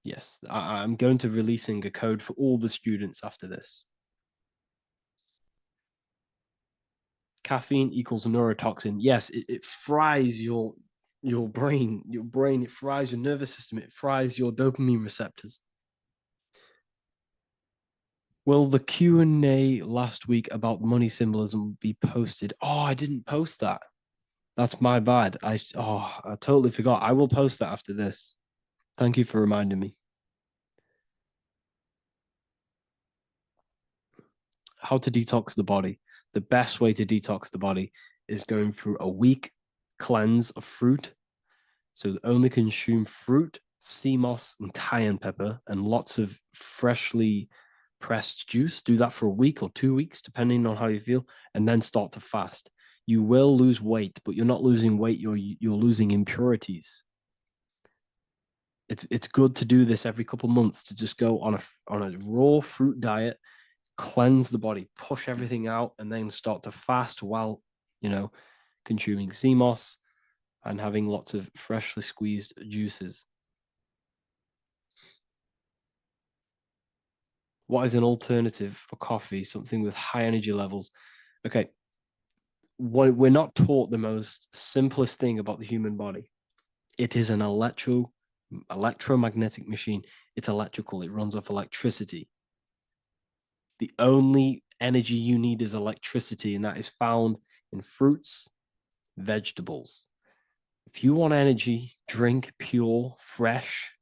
Yes, I'm going to releasing a code for all the students after this. Caffeine equals neurotoxin. Yes, it fries your brain. It fries your nervous system. It fries your dopamine receptors. Will the Q&A last week about money symbolism be posted? Oh, I didn't post that. That's my bad. I totally forgot. I will post that after this. Thank you for reminding me. How to detox the body. The best way to detox the body is going through a week cleanse of fruit. So only consume fruit, sea moss, and cayenne pepper, and lots of freshly pressed juice. Do that for a week or 2 weeks, depending on how you feel, and then start to fast. You will lose weight, but you're not losing weight. You're losing impurities. It's good to do this every couple months, to just go on a raw fruit diet, cleanse the body, push everything out, and then start to fast while, consuming sea moss and having lots of freshly squeezed juices. What is an alternative for coffee? Something with high energy levels. Okay. We're not taught the most simplest thing about the human body. It is an electromagnetic machine. It's electrical. It runs off electricity. The only energy you need is electricity, and that is found in fruits, vegetables. If you want energy, drink pure, fresh,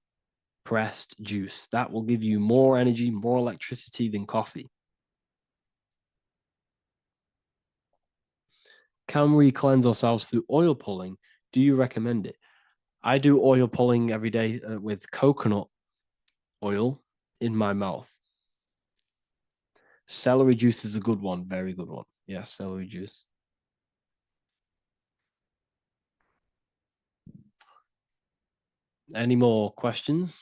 pressed juice. That will give you more energy, more electricity than coffee. Can we cleanse ourselves through oil pulling? Do you recommend it? I do oil pulling every day with coconut oil in my mouth. Celery juice is a good one, very good one. Yes, celery juice. Any more questions?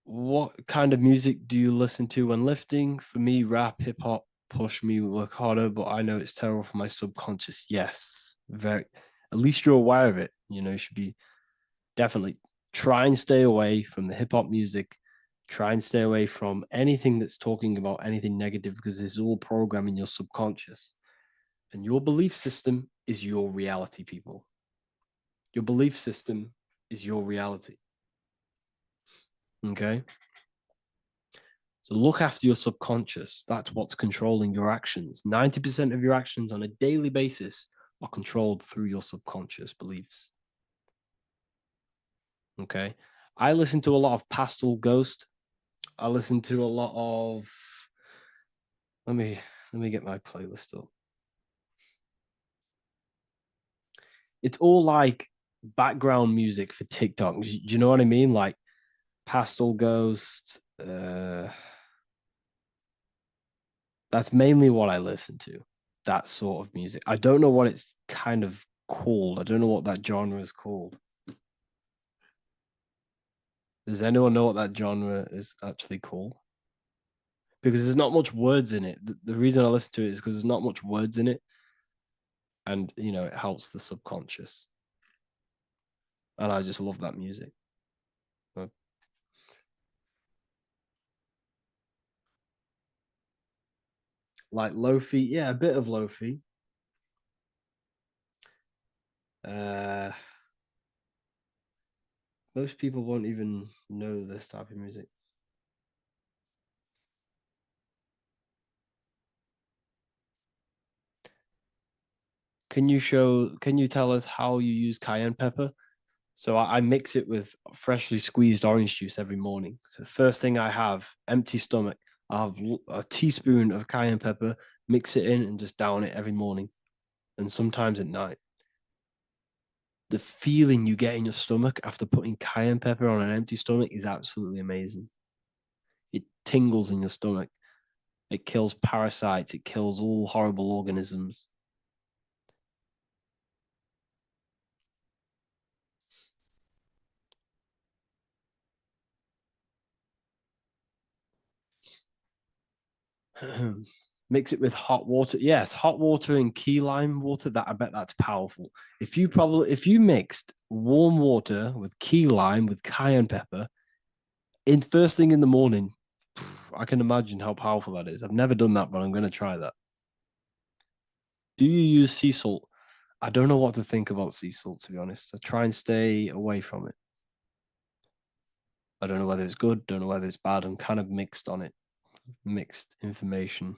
What kind of music do you listen to when lifting? For me, rap, hip hop push me work harder, but I know it's terrible for my subconscious. Yes, very. At least you're aware of it. You should be definitely try and stay away from the hip hop music. Try and stay away from anything that's talking about anything negative, because it's all programming your subconscious. And your belief system is your reality, people. Your belief system is your reality. Okay. So look after your subconscious. That's what's controlling your actions. 90% of your actions on a daily basis are controlled through your subconscious beliefs. Okay. I listen to a lot of Pastel Ghost. I listen to a lot of let me get my playlist up. It's all like background music for TikTok. Do you know what I mean? Like Pastel Ghost. That's mainly what I listen to. That sort of music. I don't know what it's kind of called. I don't know what that genre is called. Does anyone know what that genre is actually called? Because there's not much words in it. The reason I listen to it is because there's not much words in it, and it helps the subconscious. And I just love that music. Like lofi, yeah, a bit of lofi. Uh, most people won't even know this type of music. Can you tell us how you use cayenne pepper? So I mix it with freshly squeezed orange juice every morning. So the first thing I have, empty stomach, I have a teaspoon of cayenne pepper, mix it in and just down it every morning, and sometimes at night. The feeling you get in your stomach after putting cayenne pepper on an empty stomach is absolutely amazing. It tingles in your stomach. It kills parasites. It kills all horrible organisms. Mix it with hot water. Yes, hot water and key lime water. That I bet that's powerful. If you mixed warm water with key lime with cayenne pepper in first thing in the morning, I can imagine how powerful that is. I've never done that, but I'm going to try that. Do you use sea salt? I don't know what to think about sea salt, to be honest. I try and stay away from it. I don't know whether it's good, don't know whether it's bad. I'm kind of mixed on it, mixed information.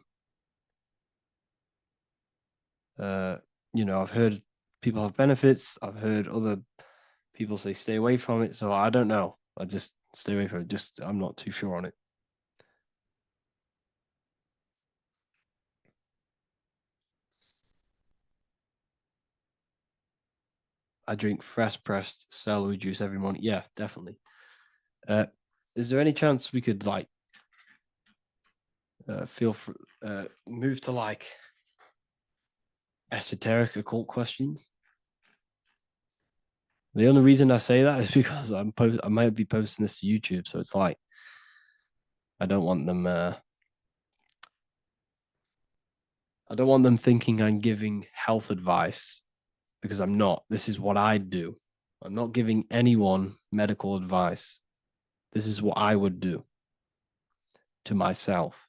Uh, I've heard people have benefits. I've heard other people say stay away from it. So I don't know. I just stay away from it. Just I'm not too sure on it. I drink fresh pressed celery juice every morning. Yeah, definitely. Uh, is there any chance we could like feel for move to like esoteric occult questions? The only reason I say that is because I might be posting this to YouTube, so it's like I don't want them. I don't want them thinking I'm giving health advice because I'm not. This is what I do. I'm not giving anyone medical advice. This is what I would do to myself.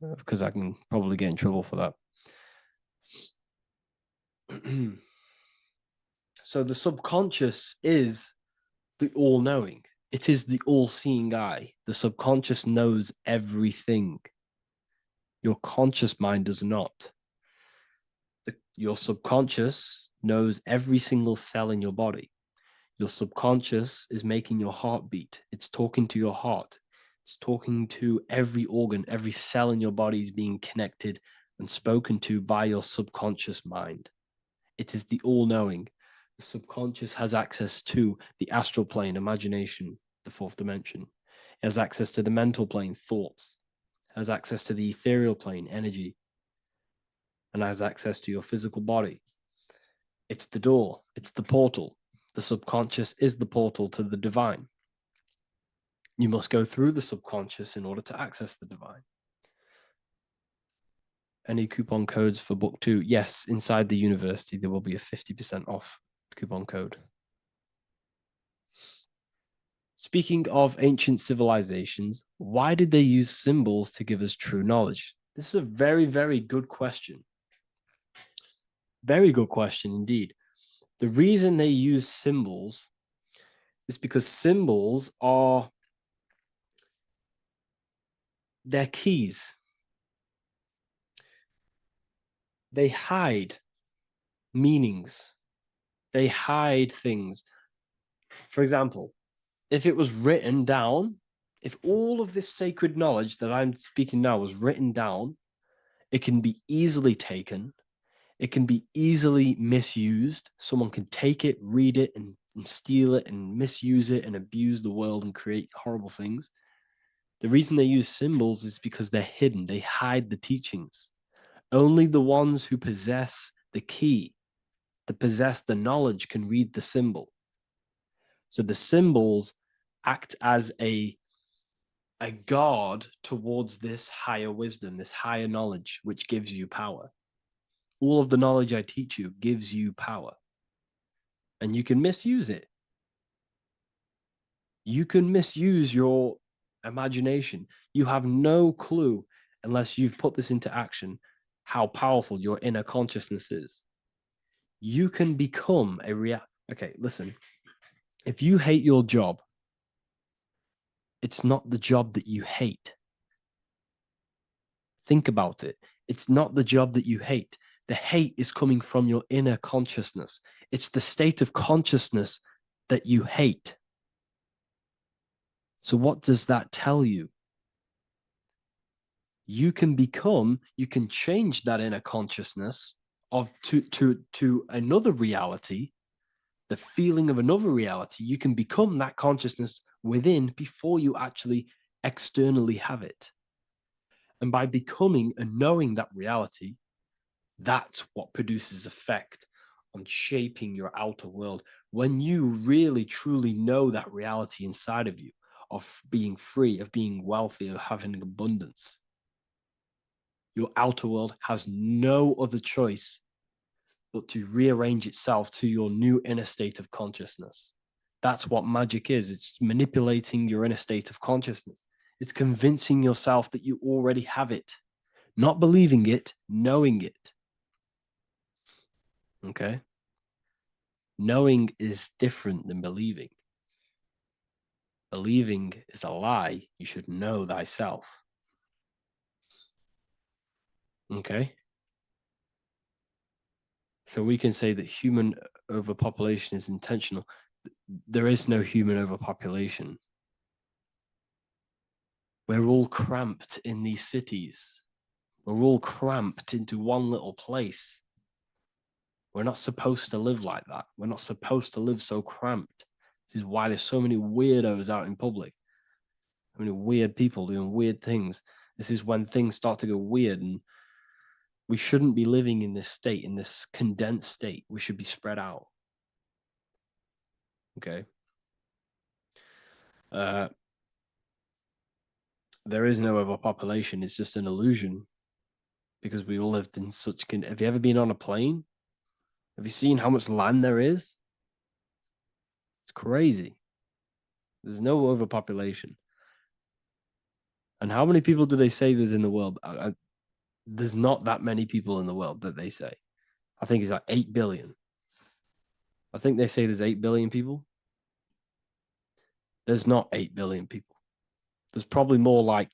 Because I can probably get in trouble for that. So the subconscious is the all-knowing. It is the all-seeing eye. The subconscious knows everything. Your conscious mind does not. Your subconscious knows every single cell in your body. Your subconscious is making your heart beat. It's talking to your heart. It's talking to every organ, every cell in your body is being connected and spoken to by your subconscious mind. It is the all-knowing. The subconscious has access to the astral plane, imagination, the fourth dimension. It has access to the mental plane, thoughts. It has access to the ethereal plane, energy. And has access to your physical body. It's the door. It's the portal. The subconscious is the portal to the divine. You must go through the subconscious in order to access the divine. Any coupon codes for book 2? Yes, inside the university, there will be a 50% off coupon code. Speaking of ancient civilizations, why did they use symbols to give us true knowledge? This is a very, very good question. Very good question indeed. The reason they use symbols is because symbols are their keys. They hide meanings. They hide things. For example, if it was written down, if all of this sacred knowledge that I'm speaking now was written down, it can be easily taken. It can be easily misused. Someone can take it, read it, and steal it and misuse it and abuse the world and create horrible things. The reason they use symbols is because they're hidden. They hide the teachings. Only the ones who possess the key, that possess the knowledge, can read the symbol. So the symbols act as a guard towards this higher wisdom, this higher knowledge, which gives you power. All of the knowledge I teach you gives you power. And you can misuse it. You can misuse your imagination. You have no clue, unless you've put this into action, how powerful your inner consciousness is. You can become a Okay, listen. If you hate your job, it's not the job that you hate. Think about it. It's not the job that you hate. The hate is coming from your inner consciousness. It's the state of consciousness that you hate. So what does that tell you? You can change that inner consciousness to another reality, the feeling of another reality. You can become that consciousness within before you actually externally have it. And by becoming and knowing that reality, that's what produces effect on shaping your outer world. When you really, truly know that reality inside of you, of being free, of being wealthy, of having abundance, your outer world has no other choice but to rearrange itself to your new inner state of consciousness. That's what magic is. It's manipulating your inner state of consciousness. It's convincing yourself that you already have it, not believing it, knowing it. Okay? Knowing is different than believing. Believing is a lie. You should know thyself. Okay? So we can say that human overpopulation is intentional. There is no human overpopulation. We're all cramped in these cities. We're all cramped into one little place. We're not supposed to live like that. We're not supposed to live so cramped. This is why there's so many weirdos out in public. So many weird people doing weird things. This is when things start to go weird and We shouldn't be living in this state, in this condensed state. We should be spread out. Okay. There is no overpopulation. It's just an illusion because we all lived in such. Have you ever been on a plane? Have you seen how much land there is? It's crazy. There's no overpopulation. And how many people do they say there's in the world? There's not that many people in the world that they say. I think it's like 8 billion. I think they say there's 8 billion people. There's not 8 billion people. There's probably more like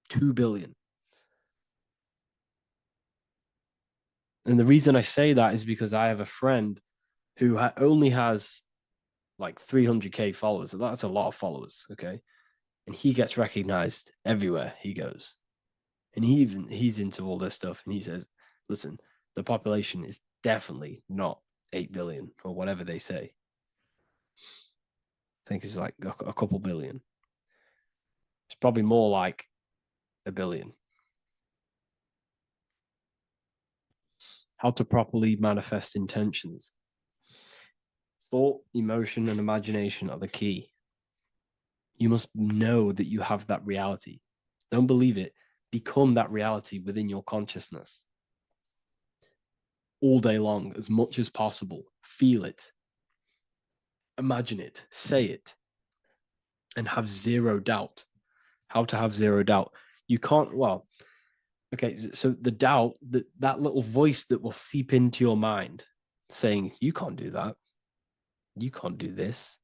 2 billion. And the reason I say that is because I have a friend who only has like 300K followers. That's a lot of followers, okay? And he gets recognized everywhere he goes. And he's into all this stuff. And he says, listen, the population is definitely not 8 billion or whatever they say. I think it's like a couple billion. It's probably more like a billion. How to properly manifest intentions. Thought, emotion, and imagination are the key. You must know that you have that reality. Don't believe it. Become that reality within your consciousness. All day long, as much as possible. Feel it. Imagine it. Say it. And have zero doubt. How to have zero doubt. You can't, well, okay, so the doubt, that little voice that will seep into your mind saying, you can't do that. You can't do this.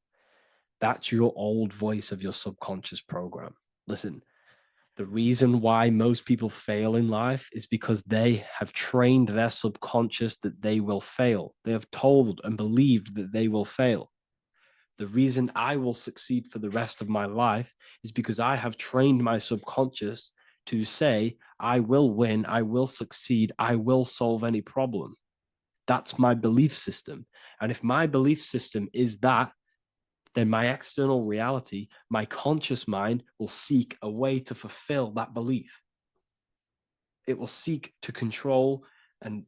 That's your old voice of your subconscious program. Listen, the reason why most people fail in life is because they have trained their subconscious that they will fail. They have told and believed that they will fail. The reason I will succeed for the rest of my life is because I have trained my subconscious to say, I will win, I will succeed, I will solve any problem. That's my belief system. And if my belief system is that, then my external reality, my conscious mind will seek a way to fulfill that belief. It will seek to control and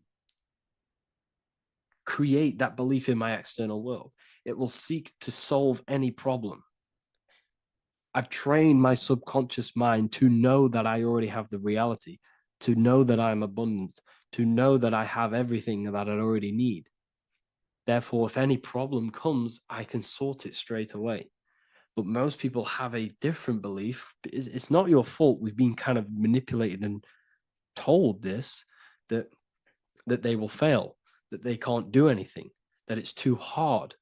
create that belief in my external world. It will seek to solve any problem. I've trained my subconscious mind to know that I already have the reality, to know that I'm abundant, to know that I have everything that I already need. Therefore, if any problem comes, I can sort it straight away. But most people have a different belief. It's not your fault. We've been kind of manipulated and told this, that they will fail, that they can't do anything, that it's too hard.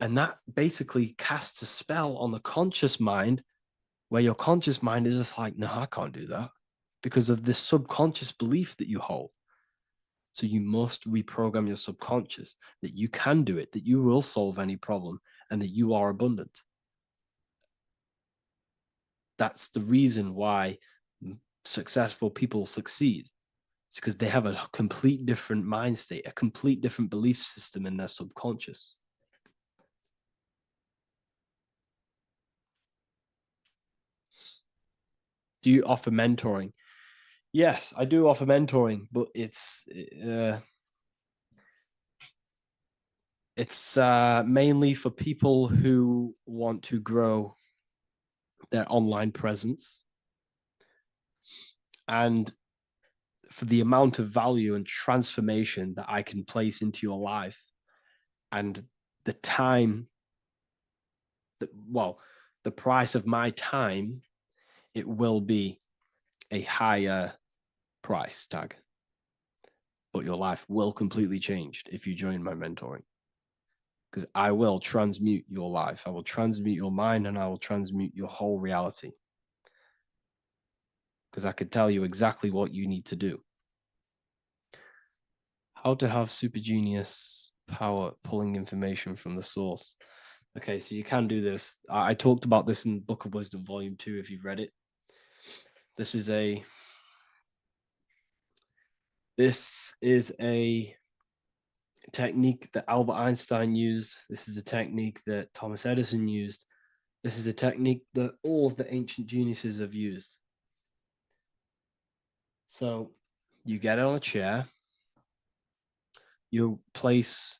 And that basically casts a spell on the conscious mind, where your conscious mind is just like, no, I can't do that, because of this subconscious belief that you hold. So you must reprogram your subconscious that you can do it, that you will solve any problem, and that you are abundant. That's the reason why successful people succeed. It's because they have a complete different mind state, a complete different belief system in their subconscious. Do you offer mentoring? Yes, I do offer mentoring, but it's mainly for people who want to grow their online presence, and for the amount of value and transformation that I can place into your life, and the time that, well, the price of my time, it will be a higher price tag, but your life will completely change if you join my mentoring, because I will transmute your life. I will transmute your mind, and I will transmute your whole reality, because I could tell you exactly what you need to do. How to have super genius power pulling information from the source. Okay, so you can do this. I talked about this in Book of Wisdom, Volume 2, if you've read it. This is a technique that Albert Einstein used. This is a technique that Thomas Edison used. This is a technique that all of the ancient geniuses have used. So You get on a chair, you place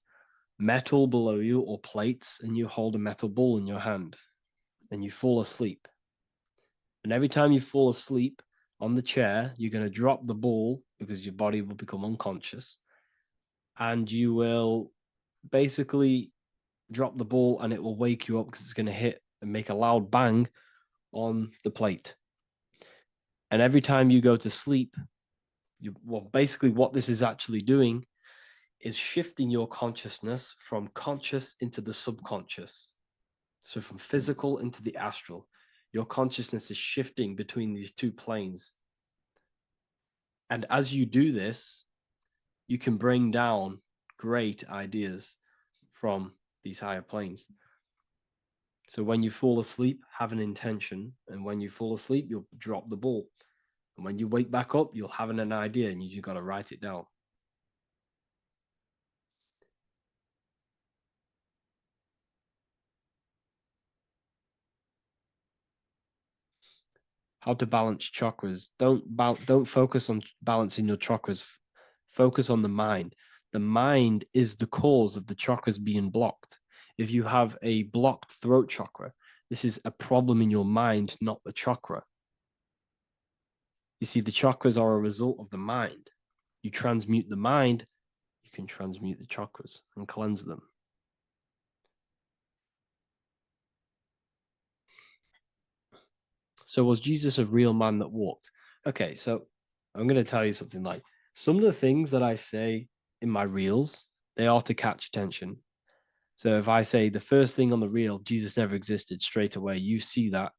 metal below you or plates, and you hold a metal ball in your hand, and you fall asleep. And every time you fall asleep on the chair, you're going to drop the ball because your body will become unconscious. And you will basically drop the ball and it will wake you up because it's going to hit and make a loud bang on the plate. And every time you go to sleep, basically what this is actually doing is shifting your consciousness from conscious into the subconscious. So from physical into the astral. Your consciousness is shifting between these two planes. And as you do this, you can bring down great ideas from these higher planes. So when you fall asleep, have an intention. And when you fall asleep, you'll drop the ball. And when you wake back up, you'll have an idea and you just got to write it down. How to balance chakras. Don't focus on balancing your chakras. Focus on the mind. The mind is the cause of the chakras being blocked. If you have a blocked throat chakra, this is a problem in your mind, not the chakra. You see, the chakras are a result of the mind. You transmute the mind, you can transmute the chakras and cleanse them. So was Jesus a real man that walked? Okay, so I'm going to tell you something. Like, some of the things that I say in my reels, they are to catch attention. So if I say the first thing on the reel, Jesus never existed, straight away, you see that,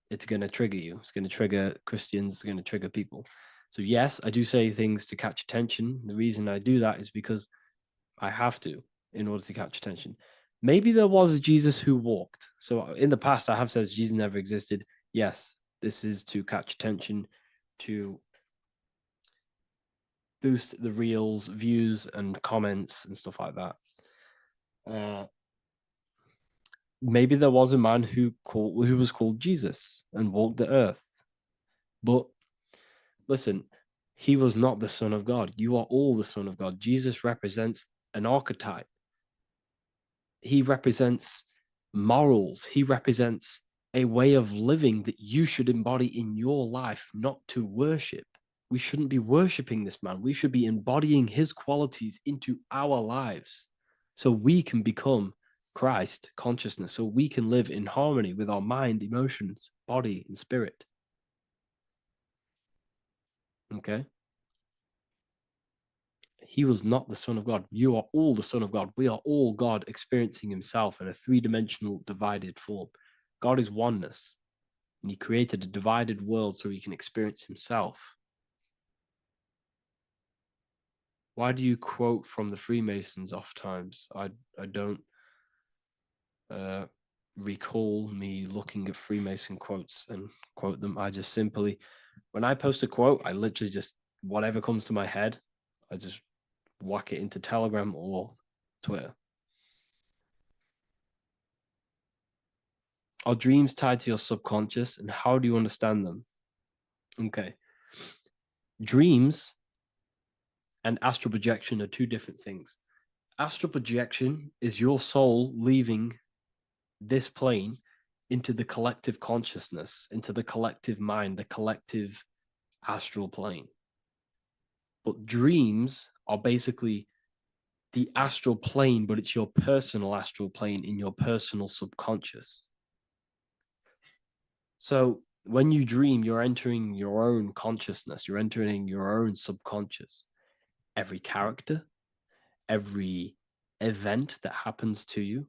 it's going to trigger you. It's going to trigger Christians. It's going to trigger people. So yes, I do say things to catch attention. The reason I do that is because I have to in order to catch attention. Maybe there was a Jesus who walked. So in the past, I have said Jesus never existed. Yes, this is to catch attention, to boost the reels, views, and comments and stuff like that. Maybe there was a man who was called Jesus and walked the earth. But listen, he was not the Son of God. You are all the Son of God. Jesus represents an archetype. He represents morals. He represents a way of living that you should embody in your life, not to worship. We shouldn't be worshiping this man. We should be embodying his qualities into our lives so we can become Christ consciousness, so we can live in harmony with our mind, emotions, body, and spirit. Okay? He was not the Son of God. You are all the Son of God. We are all God experiencing himself in a three-dimensional divided form. God is oneness, and he created a divided world so he can experience himself. Why do you quote from the Freemasons oft times? I don't recall me looking at Freemason quotes and quote them. I just simply, when I post a quote, I literally just, whatever comes to my head, I just whack it into Telegram or Twitter. Are dreams tied to your subconscious, and how do you understand them? Okay. Dreams and astral projection are two different things. Astral projection is your soul leaving this plane into the collective consciousness, into the collective mind, the collective astral plane. But dreams are basically the astral plane, but it's your personal astral plane in your personal subconscious. So when you dream, you're entering your own consciousness, you're entering your own subconscious. Every character, every event that happens to you,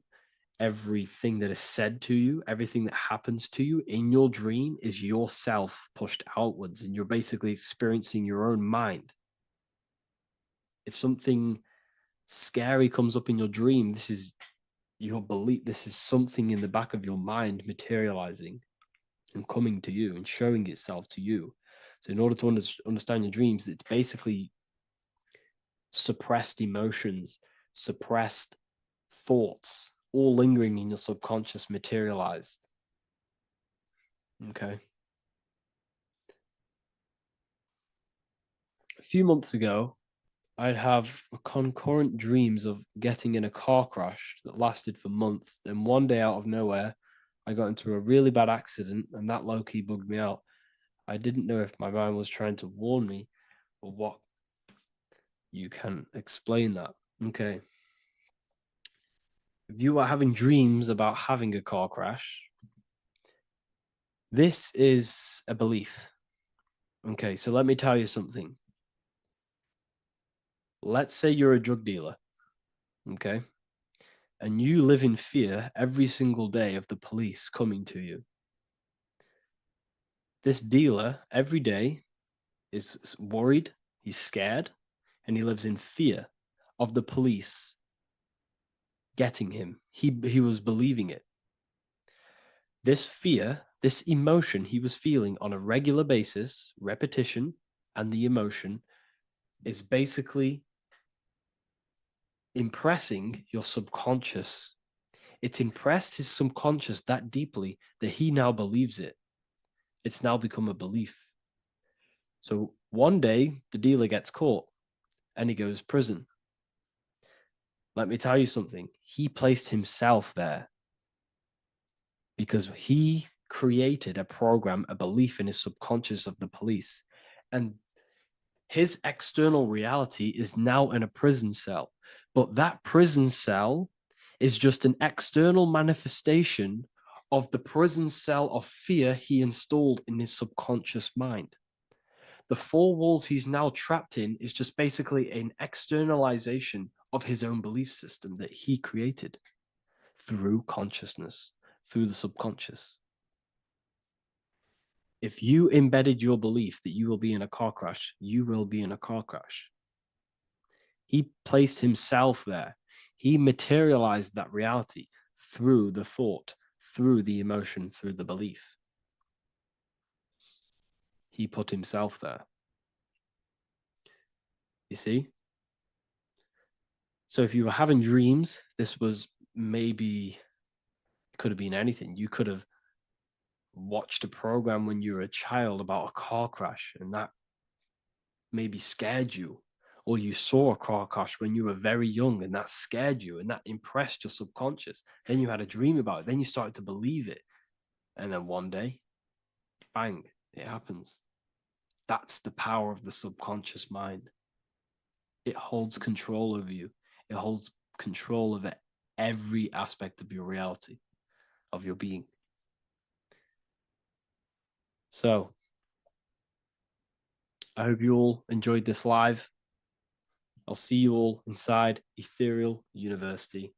everything that is said to you, everything that happens to you in your dream is yourself pushed outwards, and you're basically experiencing your own mind. If something scary comes up in your dream, this is your belief, this is something in the back of your mind materializing and coming to you and showing itself to you. So in order to understand your dreams, it's basically suppressed emotions, suppressed thoughts, all lingering in your subconscious materialized. Okay. few months ago, I'd have concurrent dreams of getting in a car crash that lasted for months. Then one day, out of nowhere, I got into a really bad accident, and that low-key bugged me out. I didn't know if my mind was trying to warn me or what. You can explain that. Okay. If you are having dreams about having a car crash, this is a belief. Okay, so let me tell you something. Let's say you're a drug dealer, okay? And you live in fear every single day of the police coming to you. This dealer every day is worried, he's scared, and he lives in fear of the police getting him. He was believing it. This fear, this emotion he was feeling on a regular basis, repetition, and the emotion is basically impressing your subconscious. It's impressed his subconscious that deeply that he now believes it. It's now become a belief. So one day the dealer gets caught and he goes to prison. Let me tell you something. He placed himself there because he created a program, a belief in his subconscious of the police. And his external reality is now in a prison cell. But that prison cell is just an external manifestation of the prison cell of fear he installed in his subconscious mind. The four walls he's now trapped in is just basically an externalization of his own belief system that he created through consciousness, through the subconscious. If you embedded your belief that you will be in a car crash, you will be in a car crash. He placed himself there. He materialized that reality through the thought, through the emotion, through the belief. He put himself there. You see? So if you were having dreams, this was maybe, it could have been anything. You could have watched a program when you were a child about a car crash, and that maybe scared you. Or you saw a car crash when you were very young, and that scared you, and that impressed your subconscious. Then you had a dream about it. Then you started to believe it. And then one day, bang, it happens. That's the power of the subconscious mind. It holds control over you. It holds control over every aspect of your reality, of your being. So, I hope you all enjoyed this live. I'll see you all inside Ethereal University.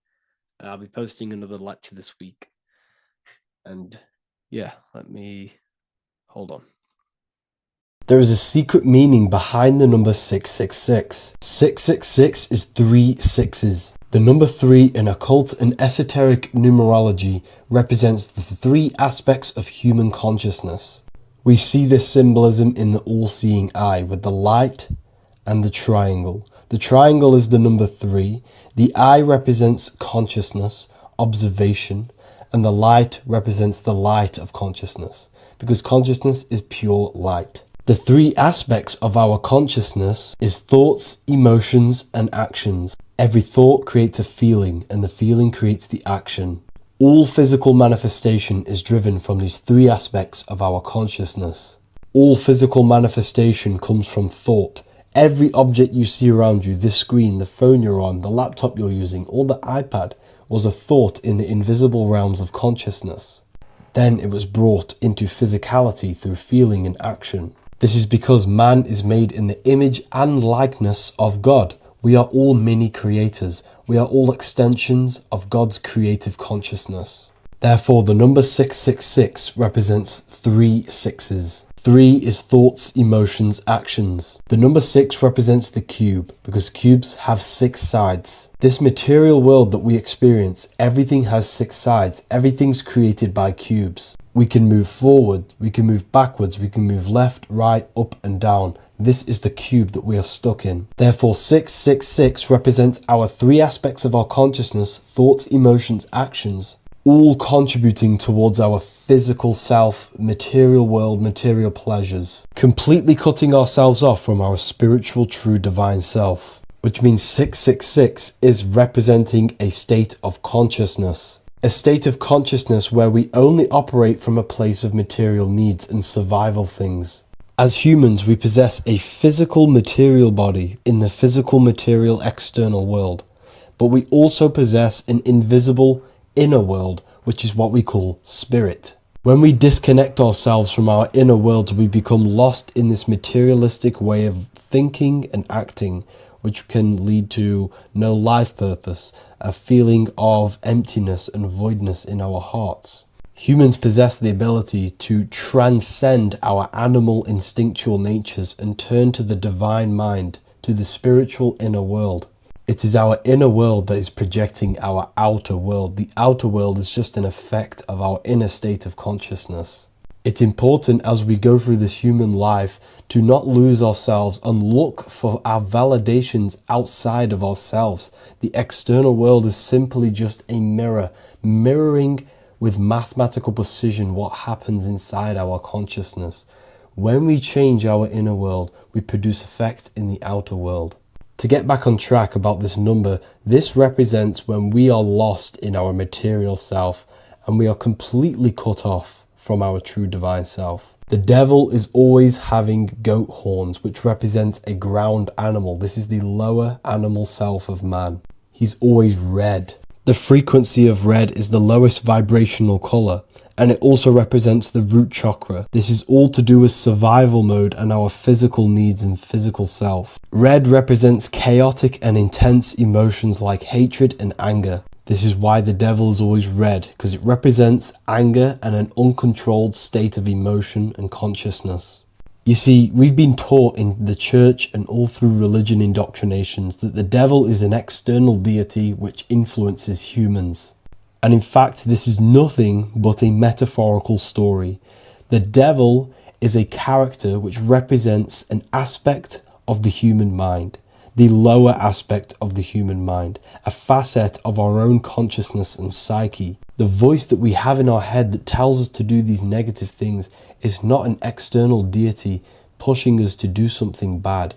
I'll be posting another lecture this week. And yeah, let me hold on. There is a secret meaning behind the number 666. 666 is 3 sixes. The number 3 in occult and esoteric numerology represents the 3 aspects of human consciousness. We see this symbolism in the all-seeing eye with the light and the triangle. The triangle is the number 3. The eye represents consciousness, observation, and the light represents the light of consciousness, because consciousness is pure light. The 3 aspects of our consciousness is thoughts, emotions, and actions. Every thought creates a feeling, and the feeling creates the action. All physical manifestation is driven from these 3 aspects of our consciousness. All physical manifestation comes from thought. Every object you see around you, this screen, the phone you're on, the laptop you're using, or the iPad, was a thought in the invisible realms of consciousness. Then it was brought into physicality through feeling and action. This is because man is made in the image and likeness of God. We are all mini creators. We are all extensions of God's creative consciousness. Therefore, the number 666 represents 3 sixes. 3 is thoughts, emotions, actions. The number 6 represents the cube, because cubes have 6 sides. This material world that we experience, everything has 6 sides. Everything's created by cubes. We can move forward, we can move backwards, we can move left, right, up and down. This is the cube that we are stuck in. Therefore, 666 represents our 3 aspects of our consciousness, thoughts, emotions, actions. all contributing towards our physical self, material world, material pleasures, completely cutting ourselves off from our spiritual, true, divine self, which means 666 is representing a state of consciousness. A state of consciousness where we only operate from a place of material needs and survival things. As humans, we possess a physical material body in the physical material external world, but we also possess an invisible inner world, which is what we call spirit. When we disconnect ourselves from our inner worlds, we become lost in this materialistic way of thinking and acting, which can lead to no life purpose, a feeling of emptiness and voidness in our hearts. Humans possess the ability to transcend our animal instinctual natures and turn to the divine mind, to the spiritual inner world. It is our inner world that is projecting our outer world. The outer world is just an effect of our inner state of consciousness. It's important as we go through this human life to not lose ourselves and look for our validations outside of ourselves. The external world is simply just a mirror, mirroring with mathematical precision what happens inside our consciousness. When we change our inner world, we produce effect in the outer world. To get back on track about this number, this represents when we are lost in our material self and we are completely cut off from our true divine self. The devil is always having goat horns, which represents a ground animal. This is the lower animal self of man. He's always red. The frequency of red is the lowest vibrational color, and it also represents the root chakra. This is all to do with survival mode and our physical needs and physical self. Red represents chaotic and intense emotions like hatred and anger. This is why the devil is always red, because it represents anger and an uncontrolled state of emotion and consciousness. You see, we've been taught in the church and all through religion indoctrinations that the devil is an external deity which influences humans. And in fact, this is nothing but a metaphorical story. The devil is a character which represents an aspect of the human mind, the lower aspect of the human mind, a facet of our own consciousness and psyche. The voice that we have in our head that tells us to do these negative things is not an external deity pushing us to do something bad.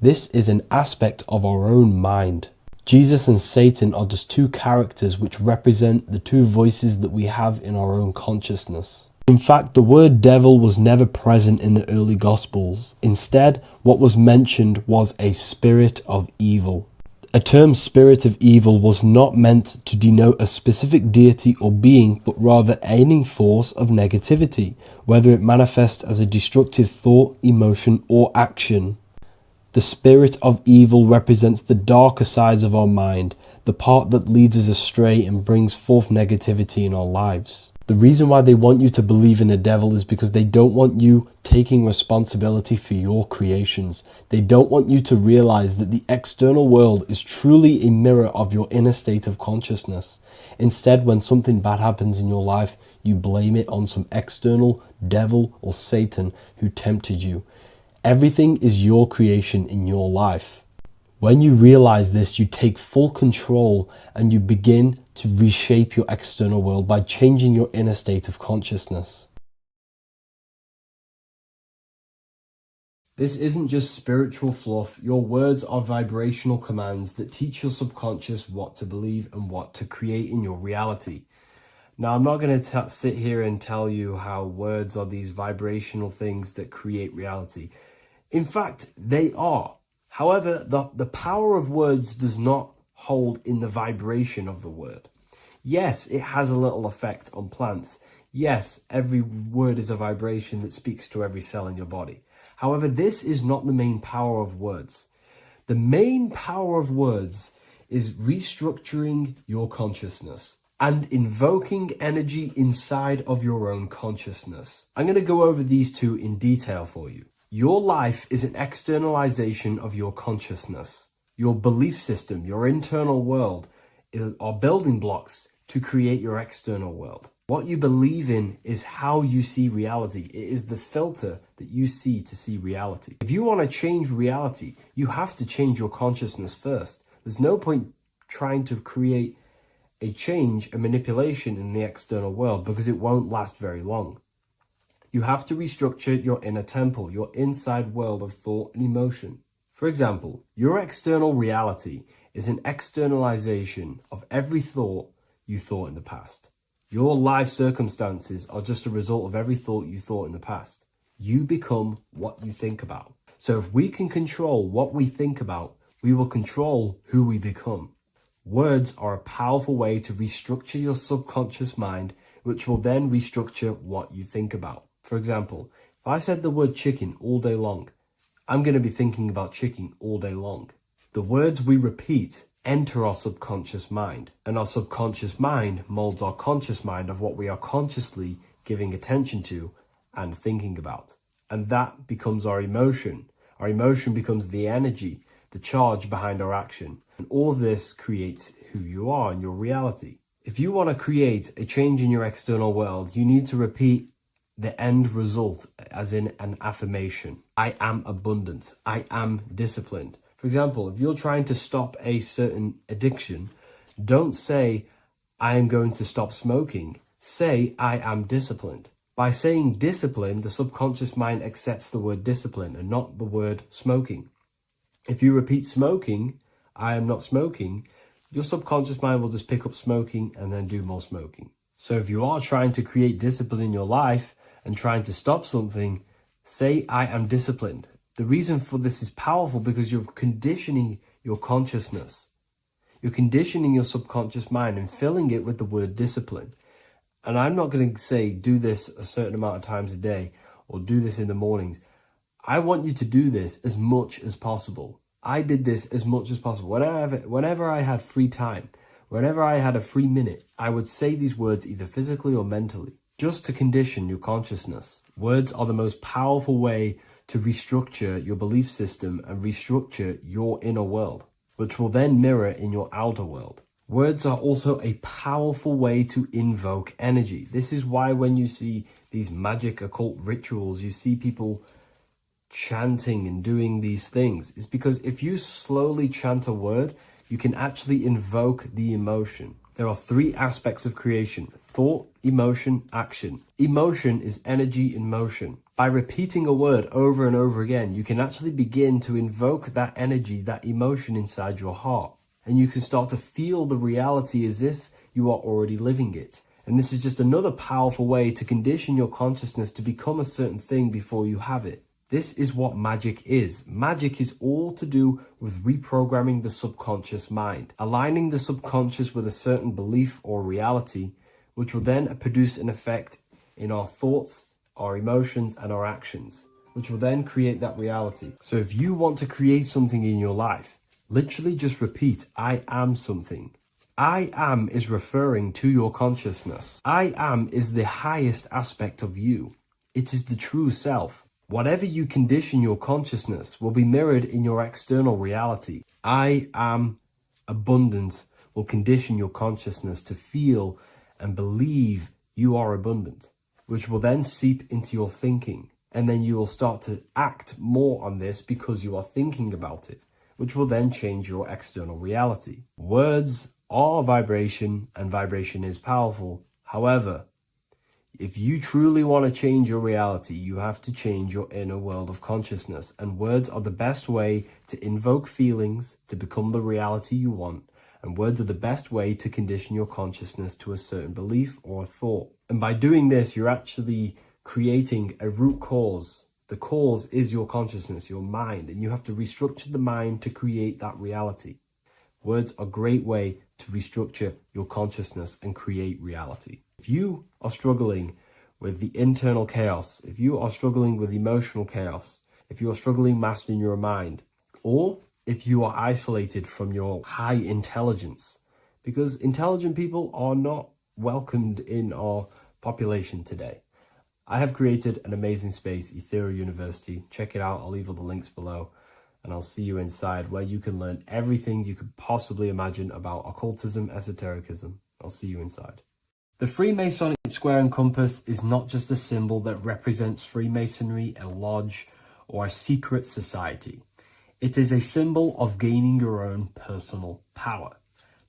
This is an aspect of our own mind. Jesus and Satan are just two characters which represent the two voices that we have in our own consciousness. In fact, the word devil was never present in the early Gospels. Instead, what was mentioned was a spirit of evil. A term spirit of evil was not meant to denote a specific deity or being, but rather any force of negativity, whether it manifests as a destructive thought, emotion, or action. The spirit of evil represents the darker sides of our mind, the part that leads us astray and brings forth negativity in our lives. The reason why they want you to believe in a devil is because they don't want you taking responsibility for your creations. They don't want you to realize that the external world is truly a mirror of your inner state of consciousness. Instead, when something bad happens in your life, you blame it on some external devil or Satan who tempted you. Everything is your creation in your life. When you realize this, you take full control and you begin to reshape your external world by changing your inner state of consciousness. This isn't just spiritual fluff. Your words are vibrational commands that teach your subconscious what to believe and what to create in your reality. Now, I'm not going to sit here and tell you how words are these vibrational things that create reality. In fact, they are. However, the power of words does not hold in the vibration of the word. Yes, it has a little effect on plants. Yes, every word is a vibration that speaks to every cell in your body. However, this is not the main power of words. The main power of words is restructuring your consciousness and invoking energy inside of your own consciousness. I'm going to go over these two in detail for you. Your life is an externalization of your consciousness. Your belief system, your internal world, are building blocks to create your external world. What you believe in is how you see reality. It is the filter that you see to see reality. If you want to change reality, you have to change your consciousness first. There's no point trying to create a change, a manipulation in the external world, because it won't last very long. You have to restructure your inner temple, your inside world of thought and emotion. For example, your external reality is an externalization of every thought you thought in the past. Your life circumstances are just a result of every thought you thought in the past. You become what you think about. So if we can control what we think about, we will control who we become. Words are a powerful way to restructure your subconscious mind, which will then restructure what you think about. For example, if I said the word chicken all day long, I'm going to be thinking about chicken all day long. The words we repeat enter our subconscious mind, and our subconscious mind molds our conscious mind of what we are consciously giving attention to and thinking about. And that becomes our emotion. Our emotion becomes the energy, the charge behind our action. And all of this creates who you are and your reality. If you want to create a change in your external world, you need to repeat the end result as in an affirmation. I am abundant. I am disciplined. For example, if you're trying to stop a certain addiction, don't say, I am going to stop smoking. Say, I am disciplined. By saying discipline, the subconscious mind accepts the word discipline and not the word smoking. If you repeat smoking, I am not smoking, your subconscious mind will just pick up smoking and then do more smoking. So if you are trying to create discipline in your life and trying to stop something, say, I am disciplined. The reason for this is powerful because you're conditioning your consciousness. You're conditioning your subconscious mind and filling it with the word discipline. And I'm not going to say do this a certain amount of times a day or do this in the mornings. I want you to do this as much as possible. I did this as much as possible. Whenever I had free time, whenever I had a free minute, I would say these words either physically or mentally, just to condition your consciousness. Words are the most powerful way to restructure your belief system and restructure your inner world, which will then mirror in your outer world. Words are also a powerful way to invoke energy. This is why when you see these magic occult rituals, you see people chanting and doing these things. It's because if you slowly chant a word, you can actually invoke the emotion. There are three aspects of creation: thought, emotion, action. Emotion is energy in motion. By repeating a word over and over again, you can actually begin to invoke that energy, that emotion inside your heart. And you can start to feel the reality as if you are already living it. And this is just another powerful way to condition your consciousness to become a certain thing before you have it. This is what magic is. Magic is all to do with reprogramming the subconscious mind, aligning the subconscious with a certain belief or reality, which will then produce an effect in our thoughts, our emotions, and our actions, which will then create that reality. So if you want to create something in your life, literally just repeat, I am something. I am is referring to your consciousness. I am is the highest aspect of you. It is the true self. Whatever you condition your consciousness will be mirrored in your external reality. I am abundant will condition your consciousness to feel and believe you are abundant, which will then seep into your thinking. And then you will start to act more on this because you are thinking about it, which will then change your external reality. Words are vibration, and vibration is powerful. However, if you truly want to change your reality, you have to change your inner world of consciousness. And words are the best way to invoke feelings to become the reality you want. And words are the best way to condition your consciousness to a certain belief or a thought. And by doing this, you're actually creating a root cause. The cause is your consciousness, your mind, and you have to restructure the mind to create that reality. Words are a great way to restructure your consciousness and create reality. If you are struggling with the internal chaos, if you are struggling with emotional chaos, if you are struggling mastering your mind, or if you are isolated from your high intelligence, because intelligent people are not welcomed in our population today. I have created an amazing space, Ethereal University. Check it out. I'll leave all the links below. And I'll see you inside, where you can learn everything you could possibly imagine about occultism, esotericism. I'll see you inside. The Freemasonic square and compass is not just a symbol that represents Freemasonry, a lodge, or a secret society. It is a symbol of gaining your own personal power.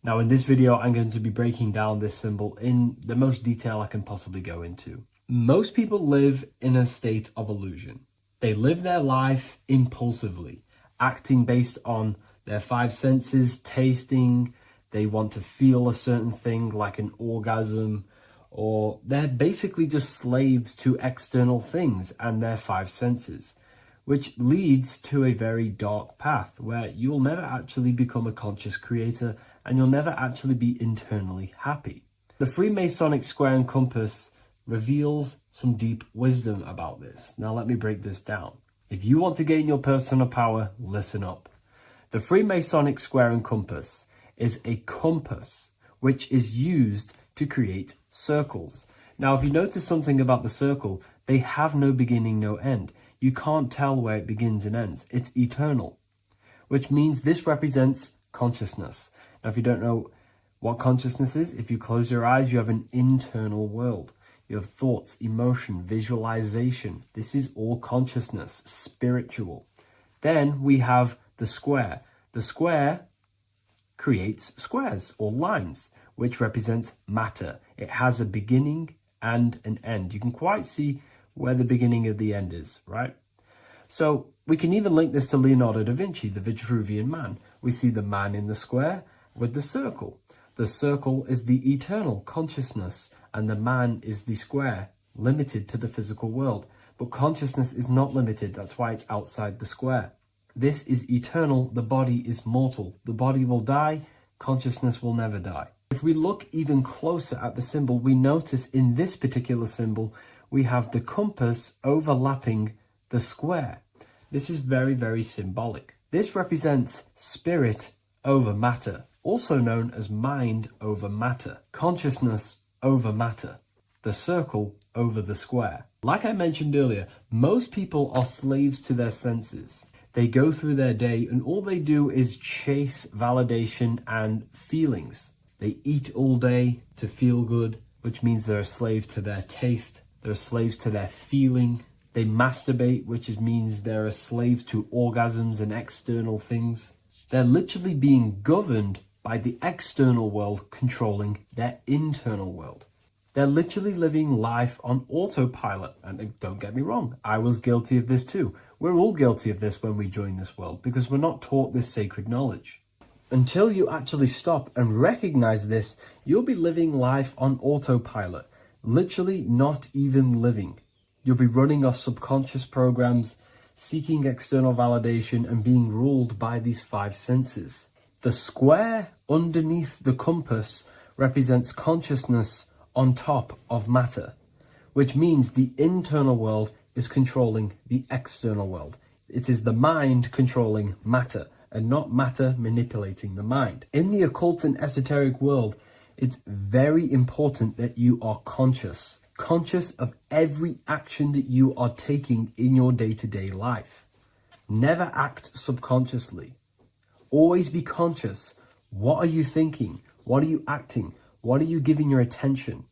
Now in this video, I'm going to be breaking down this symbol in the most detail I can possibly go into. Most people live in a state of illusion. They live their life impulsively, acting based on their five senses, tasting, they want to feel a certain thing like an orgasm, or they're basically just slaves to external things and their five senses, which leads to a very dark path where you'll never actually become a conscious creator and you'll never actually be internally happy. The Freemasonic square and compass reveals some deep wisdom about this. Now let me break this down. If you want to gain your personal power, listen up. The Freemasonic square and compass is a compass which is used to create circles. Now if you notice something about the circle, they have no beginning, no end. You can't tell where it begins and ends. It's eternal, which means this represents consciousness. Now if you don't know what consciousness is, if you close your eyes, you have an internal world. You have thoughts, emotion, visualization. This is all consciousness, spiritual. Then we have the square. The square creates squares or lines, which represents matter. It has a beginning and an end. You can quite see where the beginning of the end is, right? So we can even link this to Leonardo da Vinci, the Vitruvian Man. We see the man in the square with the circle. The circle is the eternal consciousness, and the man is the square, limited to the physical world. But consciousness is not limited, that's why it's outside the square. This is eternal, the body is mortal. The body will die, consciousness will never die. If we look even closer at the symbol, we notice in this particular symbol, we have the compass overlapping the square. This is very, very symbolic. This represents spirit over matter, also known as mind over matter, consciousness over matter, the circle over the square. Like I mentioned earlier, most people are slaves to their senses. They go through their day and all they do is chase validation and feelings. They eat all day to feel good, which means they're a slave to their taste. They're slaves to their feeling. They masturbate, which means they're a slave to orgasms and external things. They're literally being governed by the external world controlling their internal world. They're literally living life on autopilot. And don't get me wrong, I was guilty of this too. We're all guilty of this when we join this world because we're not taught this sacred knowledge. Until you actually stop and recognize this, you'll be living life on autopilot, literally not even living. You'll be running off subconscious programs, seeking external validation and being ruled by these five senses. The square underneath the compass represents consciousness on top of matter, which means the internal world is controlling the external world. It is the mind controlling matter and not matter manipulating the mind. In the occult and esoteric world, it's very important that you are conscious of every action that you are taking in your day-to-day life. Never act subconsciously. Always be conscious. What are you thinking? What are you acting? What are you giving your attention?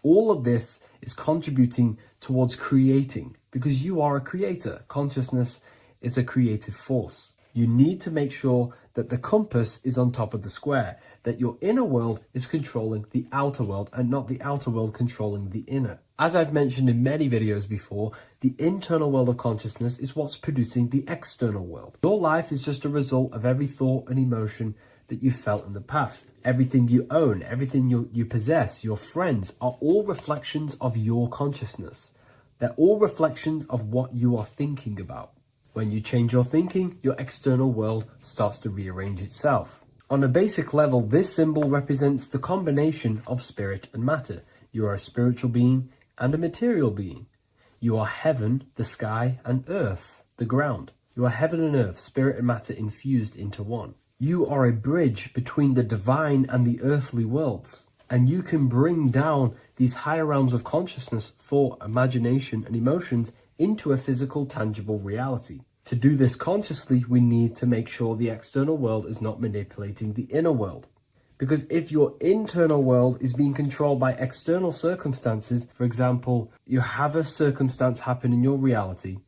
All of this is contributing towards creating because you are a creator. Consciousness is a creative force. You need to make sure that the compass is on top of the square, that your inner world is controlling the outer world and not the outer world controlling the inner. As I've mentioned in many videos before, the internal world of consciousness is what's producing the external world. Your life is just a result of every thought and emotion that you felt in the past. Everything you own, everything you possess, your friends are all reflections of your consciousness. They're all reflections of what you are thinking about. When you change your thinking, your external world starts to rearrange itself. On a basic level, this symbol represents the combination of spirit and matter. You are a spiritual being and a material being. You are heaven, the sky, and earth, the ground. You are heaven and earth, spirit and matter infused into one. You are a bridge between the divine and the earthly worlds. And you can bring down these higher realms of consciousness, thought, imagination, and emotions into a physical, tangible reality. To do this consciously, we need to make sure the external world is not manipulating the inner world. Because if your internal world is being controlled by external circumstances, for example, you have a circumstance happen in your reality,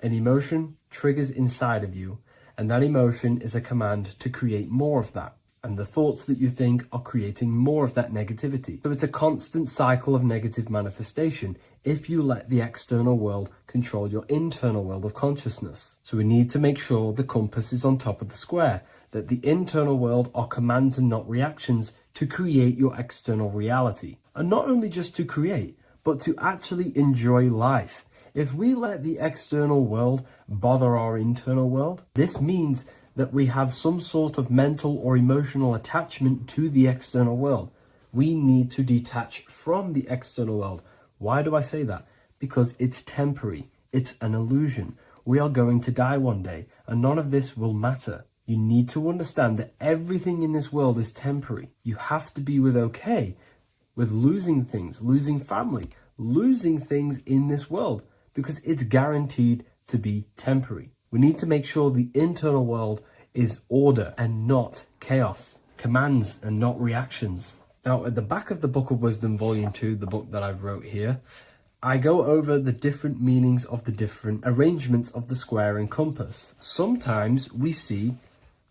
an emotion triggers inside of you, and that emotion is a command to create more of that. And the thoughts that you think are creating more of that negativity. So it's a constant cycle of negative manifestation if you let the external world control your internal world of consciousness. So we need to make sure the compass is on top of the square, that the internal world are commands and not reactions to create your external reality. And not only just to create, but to actually enjoy life. If we let the external world bother our internal world, this means that we have some sort of mental or emotional attachment to the external world. We need to detach from the external world. Why do I say that? Because it's temporary. It's an illusion. We are going to die one day, and none of this will matter. You need to understand that everything in this world is temporary. You have to be okay with losing things, losing family, losing things in this world, because it's guaranteed to be temporary. We need to make sure the internal world is order and not chaos, commands and not reactions. Now, at the back of the Book of Wisdom, Volume 2, the book that I've wrote here, I go over the different meanings of the different arrangements of the square and compass. Sometimes we see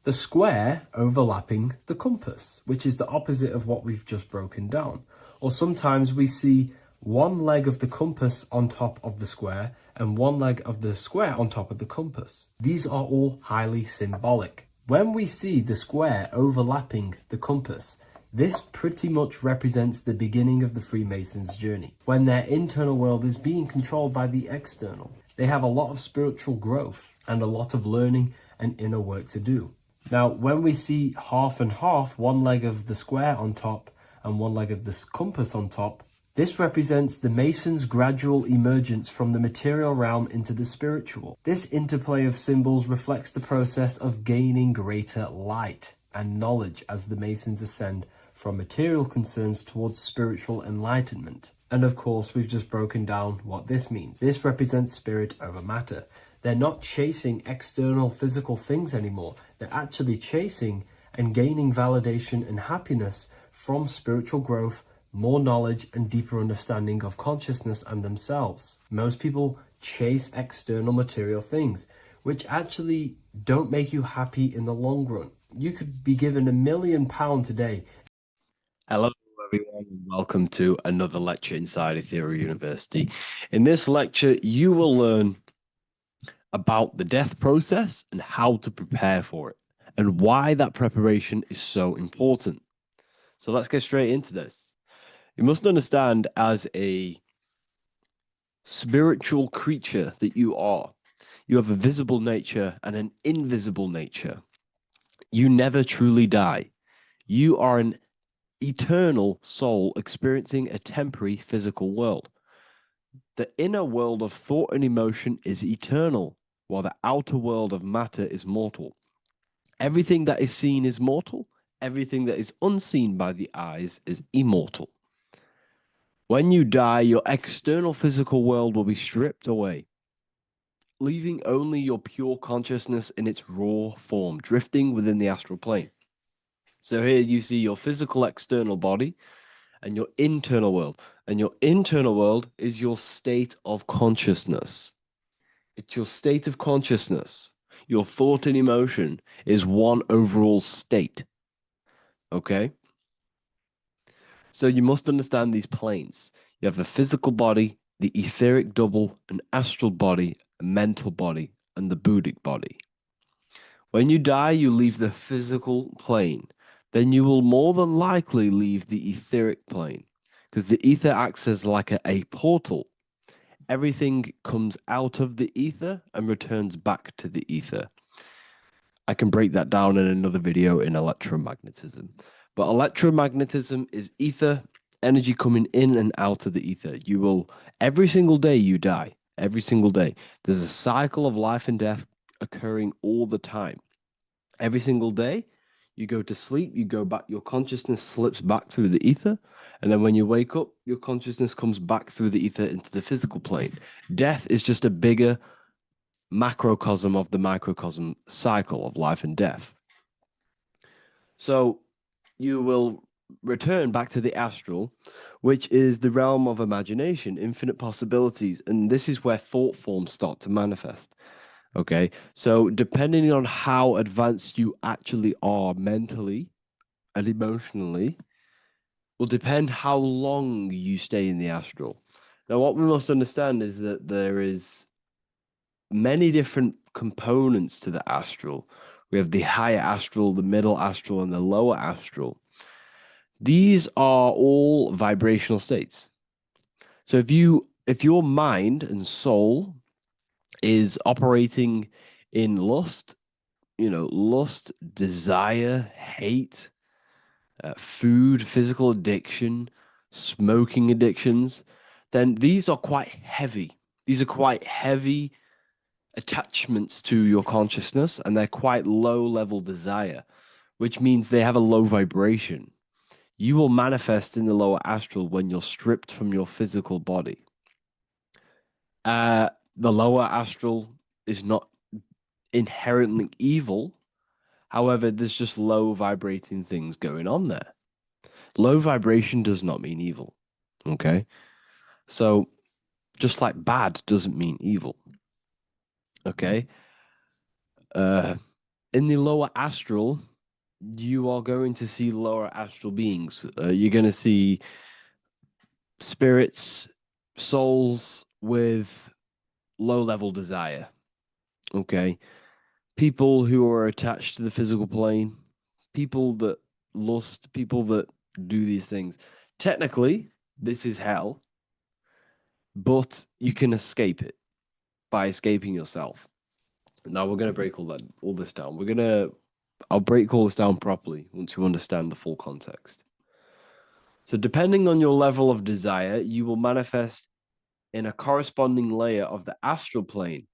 the square overlapping the compass, which is the opposite of what we've just broken down. Or sometimes we see one leg of the compass on top of the square and one leg of the square on top of the compass. These are all highly symbolic. When we see the square overlapping the compass, this pretty much represents the beginning of the Freemasons' journey, when their internal world is being controlled by the external. They have a lot of spiritual growth and a lot of learning and inner work to do. Now, when we see half and half, one leg of the square on top and one leg of the compass on top, this represents the Masons' gradual emergence from the material realm into the spiritual. This interplay of symbols reflects the process of gaining greater light and knowledge as the Masons ascend from material concerns towards spiritual enlightenment. And of course, we've just broken down what this means. This represents spirit over matter. They're not chasing external physical things anymore. They're actually chasing and gaining validation and happiness from spiritual growth, more knowledge and deeper understanding of consciousness and themselves. Most people chase external material things, which actually don't make you happy in the long run. You could be given £1 million today. Hello, everyone, and welcome to another lecture inside Ethereal University. In this lecture, you will learn about the death process and how to prepare for it, and why that preparation is so important. So let's get straight into this. You must understand, as a spiritual creature that you are, you have a visible nature and an invisible nature. You never truly die. You are an eternal soul experiencing a temporary physical world. The inner world of thought and emotion is eternal, while the outer world of matter is mortal. Everything that is seen is mortal. Everything that is unseen by the eyes is immortal. When you die, your external physical world will be stripped away, leaving only your pure consciousness in its raw form, drifting within the astral plane. So here you see your physical external body and your internal world. And your internal world is your state of consciousness. It's your state of consciousness. Your thought and emotion is one overall state. Okay? So you must understand these planes. You have the physical body, the etheric double, an astral body, a mental body, and the Buddhic body. When you die, you leave the physical plane. Then you will more than likely leave the etheric plane, because the ether acts as like a portal. Everything comes out of the ether and returns back to the ether. I can break that down in another video in electromagnetism. But electromagnetism is ether, energy coming in and out of the ether. You will, every single day you die, every single day. There's a cycle of life and death occurring all the time. Every single day, you go to sleep, you go back, your consciousness slips back through the ether. And then when you wake up, your consciousness comes back through the ether into the physical plane. Death is just a bigger macrocosm of the microcosm cycle of life and death. So you will return back to the astral, which is the realm of imagination, infinite possibilities. And this is where thought forms start to manifest. Okay, so depending on how advanced you actually are mentally and emotionally will depend how long you stay in the astral. Now, what we must understand is that there is many different components to the astral. We have the higher astral, the middle astral, and the lower astral. These are all vibrational states. So if your mind and soul is operating in lust, lust, desire, hate, food, physical addiction, smoking addictions, then these are quite heavy. These are quite heavy attachments to your consciousness, and they're quite low level desire, which means they have a low vibration. You will manifest in the lower astral when you're stripped from your physical body. The lower astral is not inherently evil. However, there's just low vibrating things going on there. Low vibration does not mean evil. Okay. So just like bad doesn't mean evil. Okay. In the lower astral, you are going to see lower astral beings. You're going to see spirits, souls with low level desire. Okay. People who are attached to the physical plane, people that lust, people that do these things. Technically, this is hell, but you can escape it by escaping yourself. Now we're going to break all this down. I'll break all this down properly once you understand the full context. So depending on your level of desire, you will manifest in a corresponding layer of the astral plane.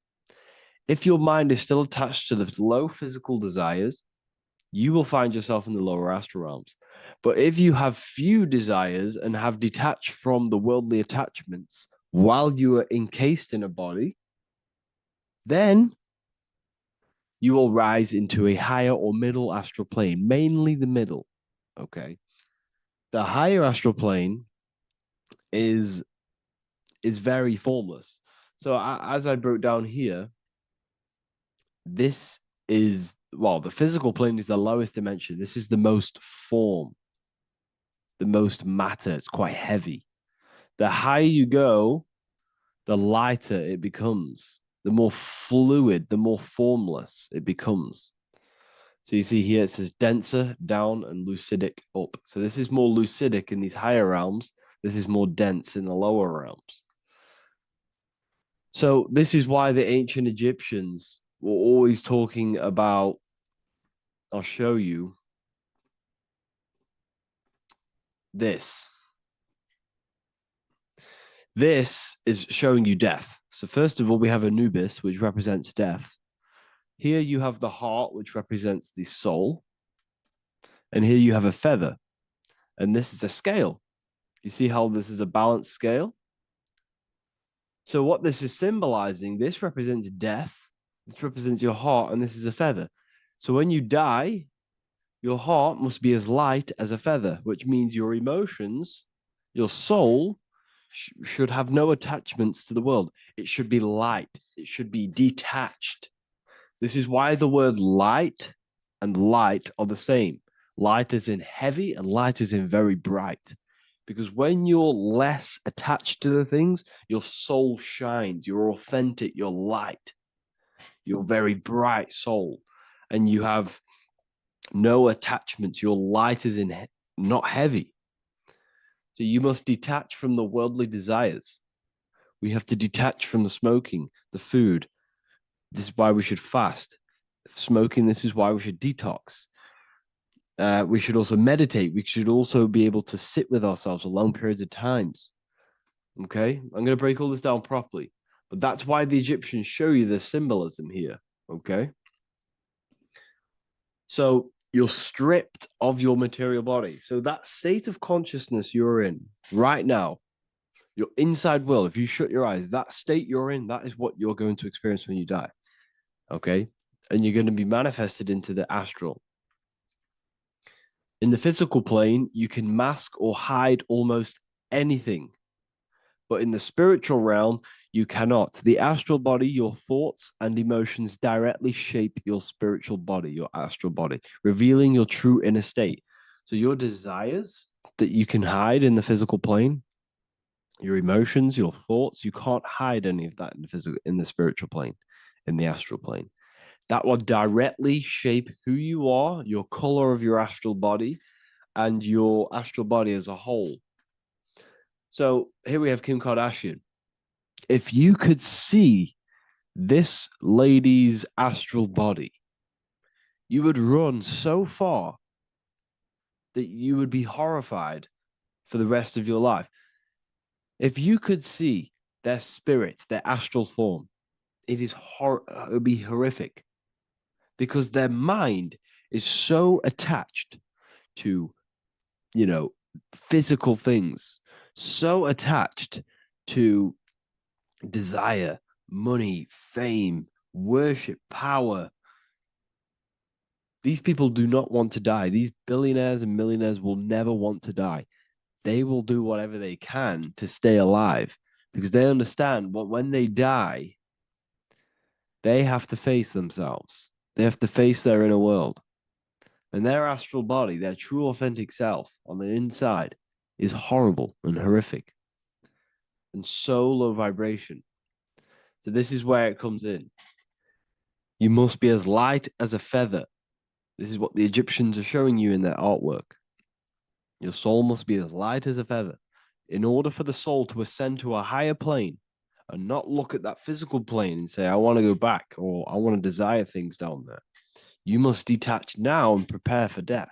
If your mind is still attached to the low physical desires, you will find yourself in the lower astral realms. But if you have few desires and have detached from the worldly attachments while you are encased in a body, then you will rise into a higher or middle astral plane, mainly the middle. Okay. The higher astral plane is very formless. So as I broke down here, this is, well, the physical plane is the lowest dimension. This is the most form, the most matter. It's quite heavy. The higher you go, the lighter it becomes, the more fluid, the more formless it becomes. So you see here it says denser down and lucidic up. So this is more lucidic in these higher realms. This is more dense in the lower realms. So this is why the ancient Egyptians were always talking about, I'll show you this. This is showing you death. So first of all, we have Anubis, which represents death. Here you have the heart, which represents the soul. And here you have a feather. And this is a scale. You see how this is a balanced scale? So what this is symbolizing, this represents death. This represents your heart, and this is a feather. So when you die, your heart must be as light as a feather, which means your emotions, your soul, should have no attachments to the world. It should be light. It should be detached. This is why the word light and light are the same. Light is in heavy and light is in very bright. Because when you're less attached to the things, your soul shines. You're authentic. You're light. You're very bright soul. And you have no attachments. Your light is in not heavy. So you must detach from the worldly desires. We have to detach from the smoking, the food. This is why we should fast. Smoking, this is why we should detox. We should also meditate. We should also be able to sit with ourselves for long periods of times. Okay, I'm going to break all this down properly. But that's why the Egyptians show you the symbolism here. Okay. So you're stripped of your material body. So that state of consciousness you're in right now, your inside world, if you shut your eyes, that state you're in, that is what you're going to experience when you die. Okay. And you're going to be manifested into the astral. In the physical plane, you can mask or hide almost anything. But in the spiritual realm, you cannot. The astral body, your thoughts and emotions directly shape your spiritual body, your astral body, revealing your true inner state. So your desires that you can hide in the physical plane, your emotions, your thoughts, you can't hide any of that in the spiritual plane, in the astral plane. That will directly shape who you are, your color of your astral body, and your astral body as a whole. So here we have Kim Kardashian. If you could see this lady's astral body, you would run so far that you would be horrified for the rest of your life. If you could see their spirit, their astral form, it would be horrific because their mind is so attached to, physical things, so attached to desire, money, fame, worship, power. These people do not want to die. These billionaires and millionaires will never want to die. They will do whatever they can to stay alive because they understand when they die, they have to face themselves. They have to face their inner world. And their astral body, their true authentic self on the inside, is horrible and horrific and so low vibration. So this is where it comes in. You must be as light as a feather. This is what the Egyptians are showing you in their artwork. Your soul must be as light as a feather. In order for the soul to ascend to a higher plane and not look at that physical plane and say, I want to go back or I want to desire things down there, you must detach now and prepare for death.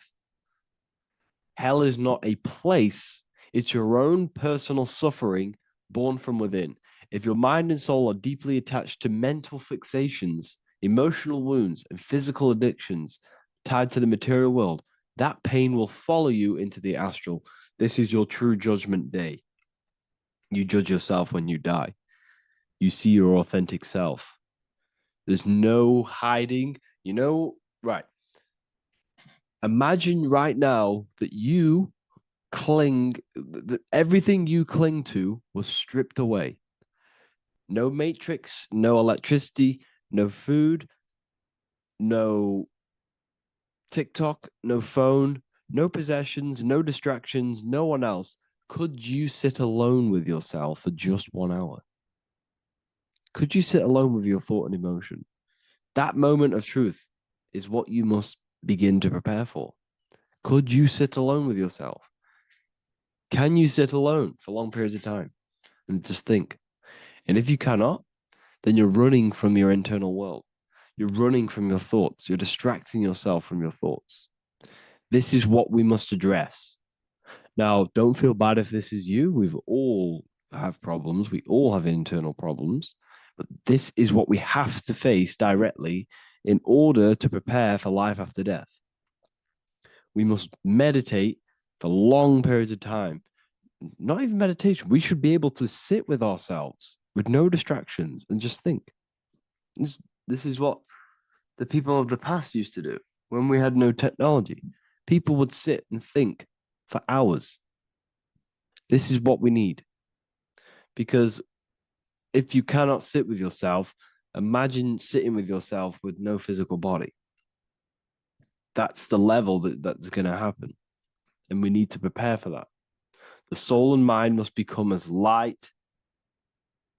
Hell is not a place, it's your own personal suffering born from within. If your mind and soul are deeply attached to mental fixations, emotional wounds, and physical addictions tied to the material world, that pain will follow you into the astral. This is your true judgment day. You judge yourself when you die. You see your authentic self. There's no hiding. Right. Imagine right now that you that everything you cling to was stripped away. No matrix, no electricity, no food, no TikTok, no phone, no possessions, no distractions, no one else. Could you sit alone with yourself for just 1 hour? Could you sit alone with your thought and emotion? That moment of truth is what you must begin to prepare for. Could you sit alone with yourself? Can you sit alone for long periods of time and just think? And if you cannot, then you're running from your internal world. You're running from your thoughts. You're distracting yourself from your thoughts. This is what we must address. Now, don't feel bad if this is you. We've all have problems. We all have internal problems. But this is what we have to face directly in order to prepare for life after death. We must meditate for long periods of time. Not even meditation. We should be able to sit with ourselves with no distractions and just think. This is what the people of the past used to do when we had no technology. People would sit and think for hours. This is what we need. Because if you cannot sit with yourself, imagine sitting with yourself with no physical body. That's the level that's going to happen. And we need to prepare for that. The soul and mind must become as light,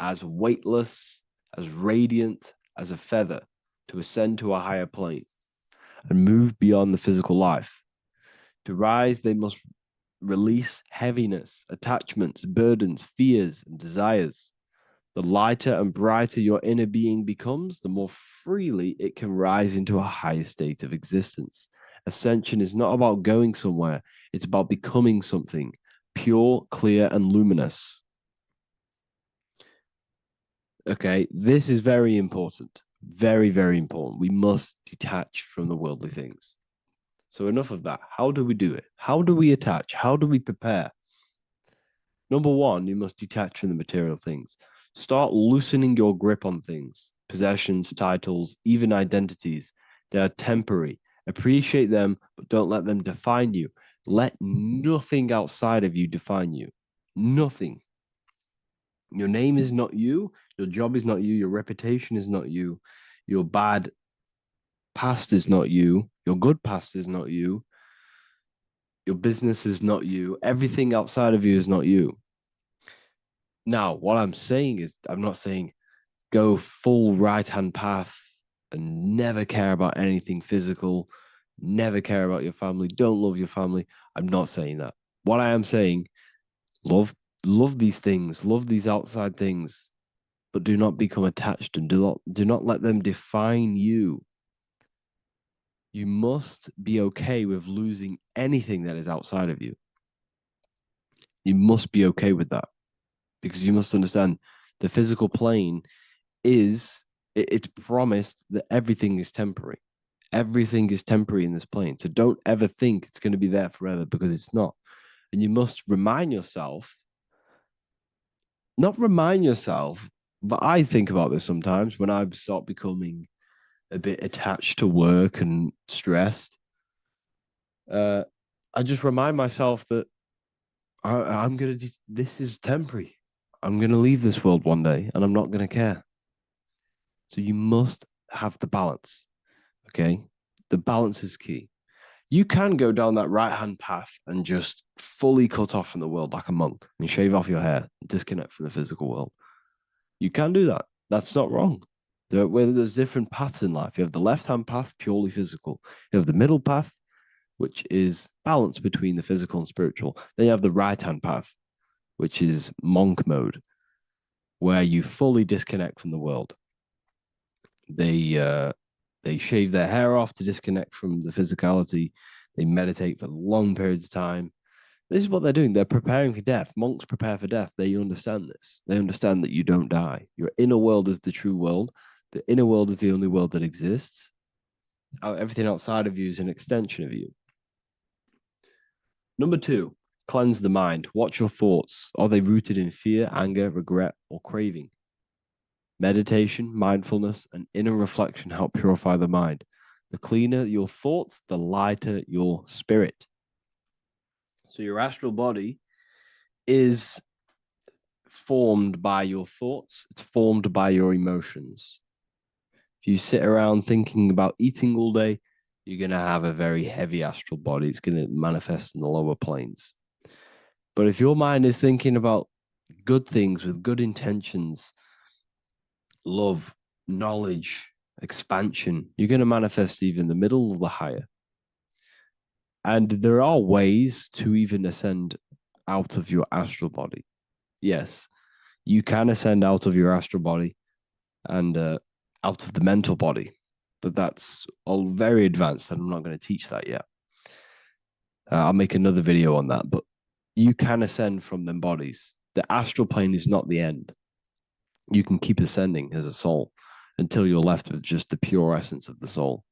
as weightless, as radiant as a feather to ascend to a higher plane and move beyond the physical life. To rise, they must release heaviness, attachments, burdens, fears, and desires. The lighter and brighter your inner being becomes, the more freely it can rise into a higher state of existence. Ascension is not about going somewhere, it's about becoming something pure, clear, and luminous. Okay, this is very important. Very, very important. We must detach from the worldly things. So enough of that. How do we do it? How do we attach? How do we prepare? Number one, you must detach from the material things. Start loosening your grip on things, possessions, titles, even identities. They are temporary. Appreciate them, but don't let them define you. Let nothing outside of you define you. Nothing. Your name is not you. Your job is not you. Your reputation is not you. Your bad past is not you. Your good past is not you. Your business is not you. Everything outside of you is not you. Now, what I'm saying is, I'm not saying go full right-hand path and never care about anything physical, never care about your family, don't love your family. I'm not saying that. What I am saying, love these things, love these outside things, but do not become attached and do not let them define you. You must be okay with losing anything that is outside of you. You must be okay with that, because you must understand the physical plane is, it's promised that everything is temporary. Everything is temporary in this plane. So don't ever think it's going to be there forever, because it's not. And you must remind yourself, not remind yourself, but I think about this sometimes when I start becoming a bit attached to work and stressed. I just remind myself that I'm going to, this is temporary. I'm going to leave this world one day and I'm not going to care. So you must have the balance. Okay. The balance is key. You can go down that right hand path and just fully cut off from the world like a monk and shave off your hair, disconnect from the physical world. You can do that. That's not wrong. There's different paths in life. You have the left hand path, purely physical. You have the middle path, which is balance between the physical and spiritual. Then you have the right hand path, which is monk mode, where you fully disconnect from the world. They shave their hair off to disconnect from the physicality. They meditate for long periods of time. This is what they're doing. They're preparing for death. Monks prepare for death. They understand this. They understand that you don't die. Your inner world is the true world. The inner world is the only world that exists. Everything outside of you is an extension of you. Number 2, cleanse the mind. Watch your thoughts. Are they rooted in fear, anger, regret, or craving? Meditation, mindfulness, and inner reflection help purify the mind. The cleaner your thoughts, the lighter your spirit. So your astral body is formed by your thoughts. It's formed by your emotions. If you sit around thinking about eating all day, you're going to have a very heavy astral body. It's going to manifest in the lower planes. But if your mind is thinking about good things with good intentions, love, knowledge, expansion, you're going to manifest even the middle or the higher. And there are ways to even ascend out of your astral body. Yes, you can ascend out of your astral body and out of the mental body, but that's all very advanced, and I'm not going to teach that yet. I'll make another video on that, but you can ascend from them bodies. The astral plane is not the end. You can keep ascending as a soul until you're left with just the pure essence of the soul.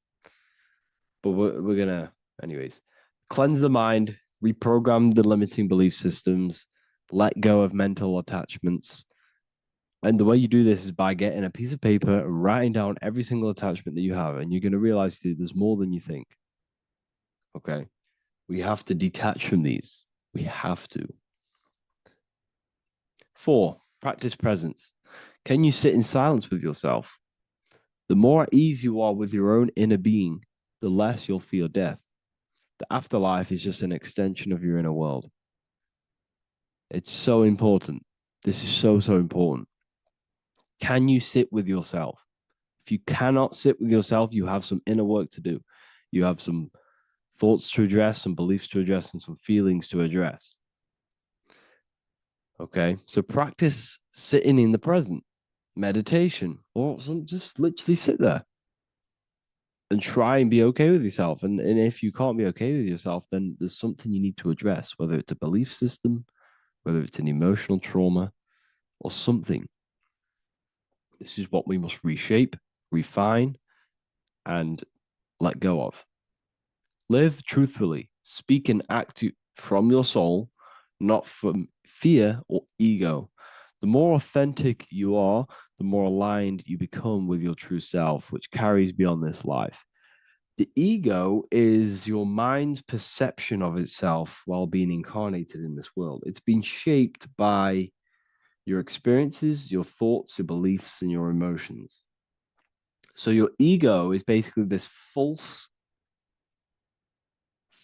But we're going to, anyways, cleanse the mind, reprogram the limiting belief systems, let go of mental attachments. And the way you do this is by getting a piece of paper and writing down every single attachment that you have. And you're going to realize, dude, there's more than you think. Okay. We have to detach from these. We have to. 4, practice presence. Can you sit in silence with yourself? The more at ease you are with your own inner being, the less you'll feel death. The afterlife is just an extension of your inner world. It's so important. This is so, so important. Can you sit with yourself? If you cannot sit with yourself, you have some inner work to do. You have some thoughts to address, some beliefs to address, and some feelings to address. Okay, so practice sitting in the present, meditation, or just literally sit there and try and be okay with yourself. And if you can't be okay with yourself, then there's something you need to address, whether it's a belief system, whether it's an emotional trauma, or something. This is what we must reshape, refine, and let go of. Live truthfully. Speak and act from your soul, not from fear or ego. The more authentic you are, the more aligned you become with your true self, which carries beyond this life. The ego is your mind's perception of itself while being incarnated in this world. It's been shaped by your experiences, your thoughts, your beliefs, and your emotions. So your ego is basically this false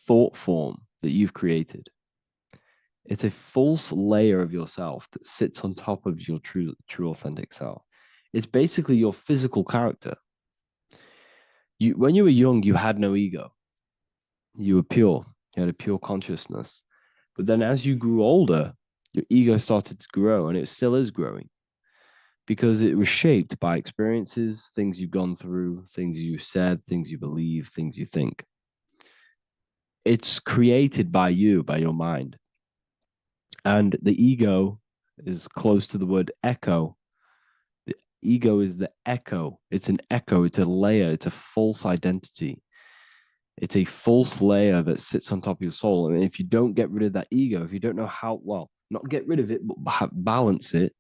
thought form, that you've created. It's a false layer of yourself that sits on top of your true authentic self. It's basically your physical character. When you were young, you had no ego. You were pure. You had a pure consciousness. But then as you grew older, your ego started to grow, and it still is growing because it was shaped by experiences, things you've gone through, things you've said, things you believe, things you think. It's created by you, by your mind. And the ego is close to the word echo. The ego is the echo. It's an echo. It's a layer. It's a false identity. It's a false layer that sits on top of your soul. And if you don't get rid of that ego, if you don't know how, well, not get rid of it, but balance it.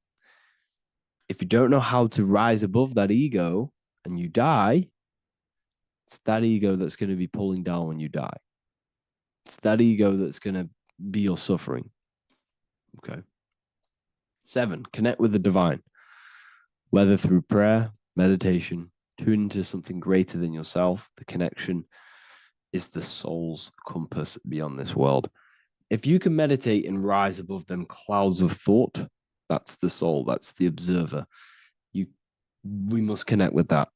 If you don't know how to rise above that ego and you die, it's that ego that's going to be pulling down when you die. It's that ego that's going to be your suffering. Okay. 7, connect with the divine, whether through prayer, meditation, tune into something greater than yourself. The connection is the soul's compass beyond this world. If you can meditate and rise above them clouds of thought, that's the soul, that's the observer. We must connect with that.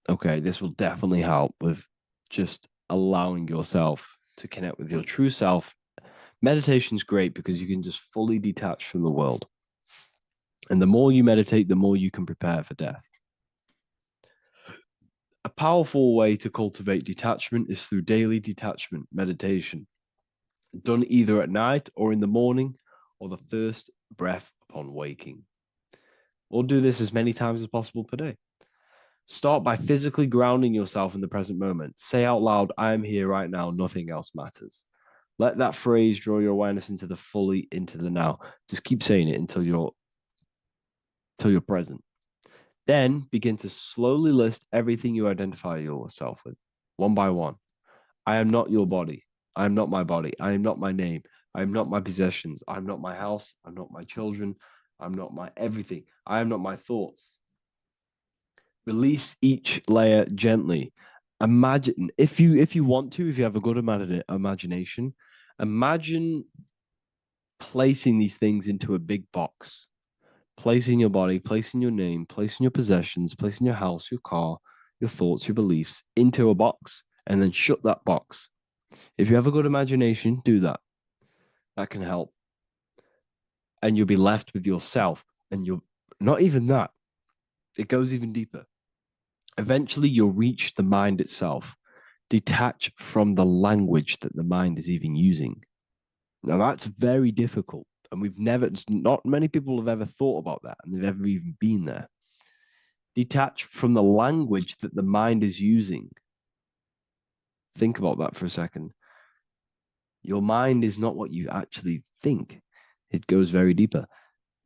Okay, this will definitely help with just allowing yourself to connect with your true self. Meditation's great because you can just fully detach from the world. And the more you meditate, the more you can prepare for death. A powerful way to cultivate detachment is through daily detachment meditation, done either at night or in the morning or the first breath upon waking. Or do this as many times as possible per day. Start by physically grounding yourself in the present moment. Say out loud, I am here right now, nothing else matters. Let that phrase draw your awareness into the now. Just keep saying it until you're present. Then begin to slowly list everything you identify yourself with, one by one. I am not your body. I am not my body. I am not my name. I am not my possessions. I'm not my house. I'm not my children. I'm not my everything. I am not my thoughts. Release each layer gently. Imagine, if you want to, if you have a good imagination, imagine placing these things into a big box. Placing your body, placing your name, placing your possessions, placing your house, your car, your thoughts, your beliefs into a box, and then shut that box. If you have a good imagination, do that. That can help. And you'll be left with yourself. And you're not even that. It goes even deeper. Eventually, you'll reach the mind itself. Detach from the language that the mind is even using. Now, that's very difficult. And not many people have ever thought about that, and they've ever even been there. Detach from the language that the mind is using. Think about that for a second. Your mind is not what you actually think. It goes very deeper.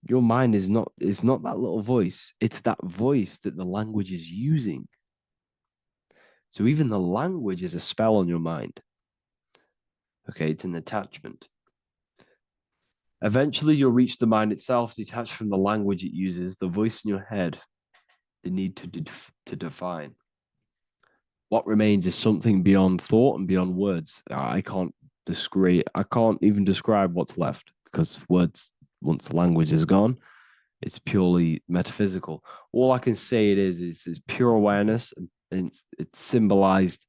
Your mind is not that little voice. It's that voice that the language is using. So even the language is a spell on your mind. Okay, it's an attachment. Eventually, you'll reach the mind itself, detached from the language it uses, the voice in your head, the need to define. What remains is something beyond thought and beyond words. I can't even describe what's left because words, once the language is gone, it's purely metaphysical. All I can say is pure awareness, and it's symbolized.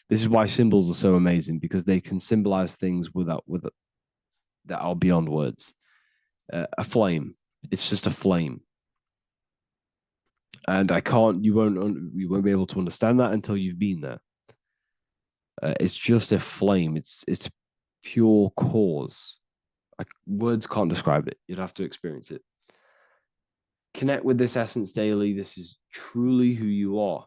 This is why symbols are so amazing, because they can symbolize things that are beyond words. A flame, it's just a flame. And you won't be able to understand that until you've been there. It's just a flame. It's pure cause. Words can't describe it. You'd have to experience it. Connect with this essence daily. This is truly who you are.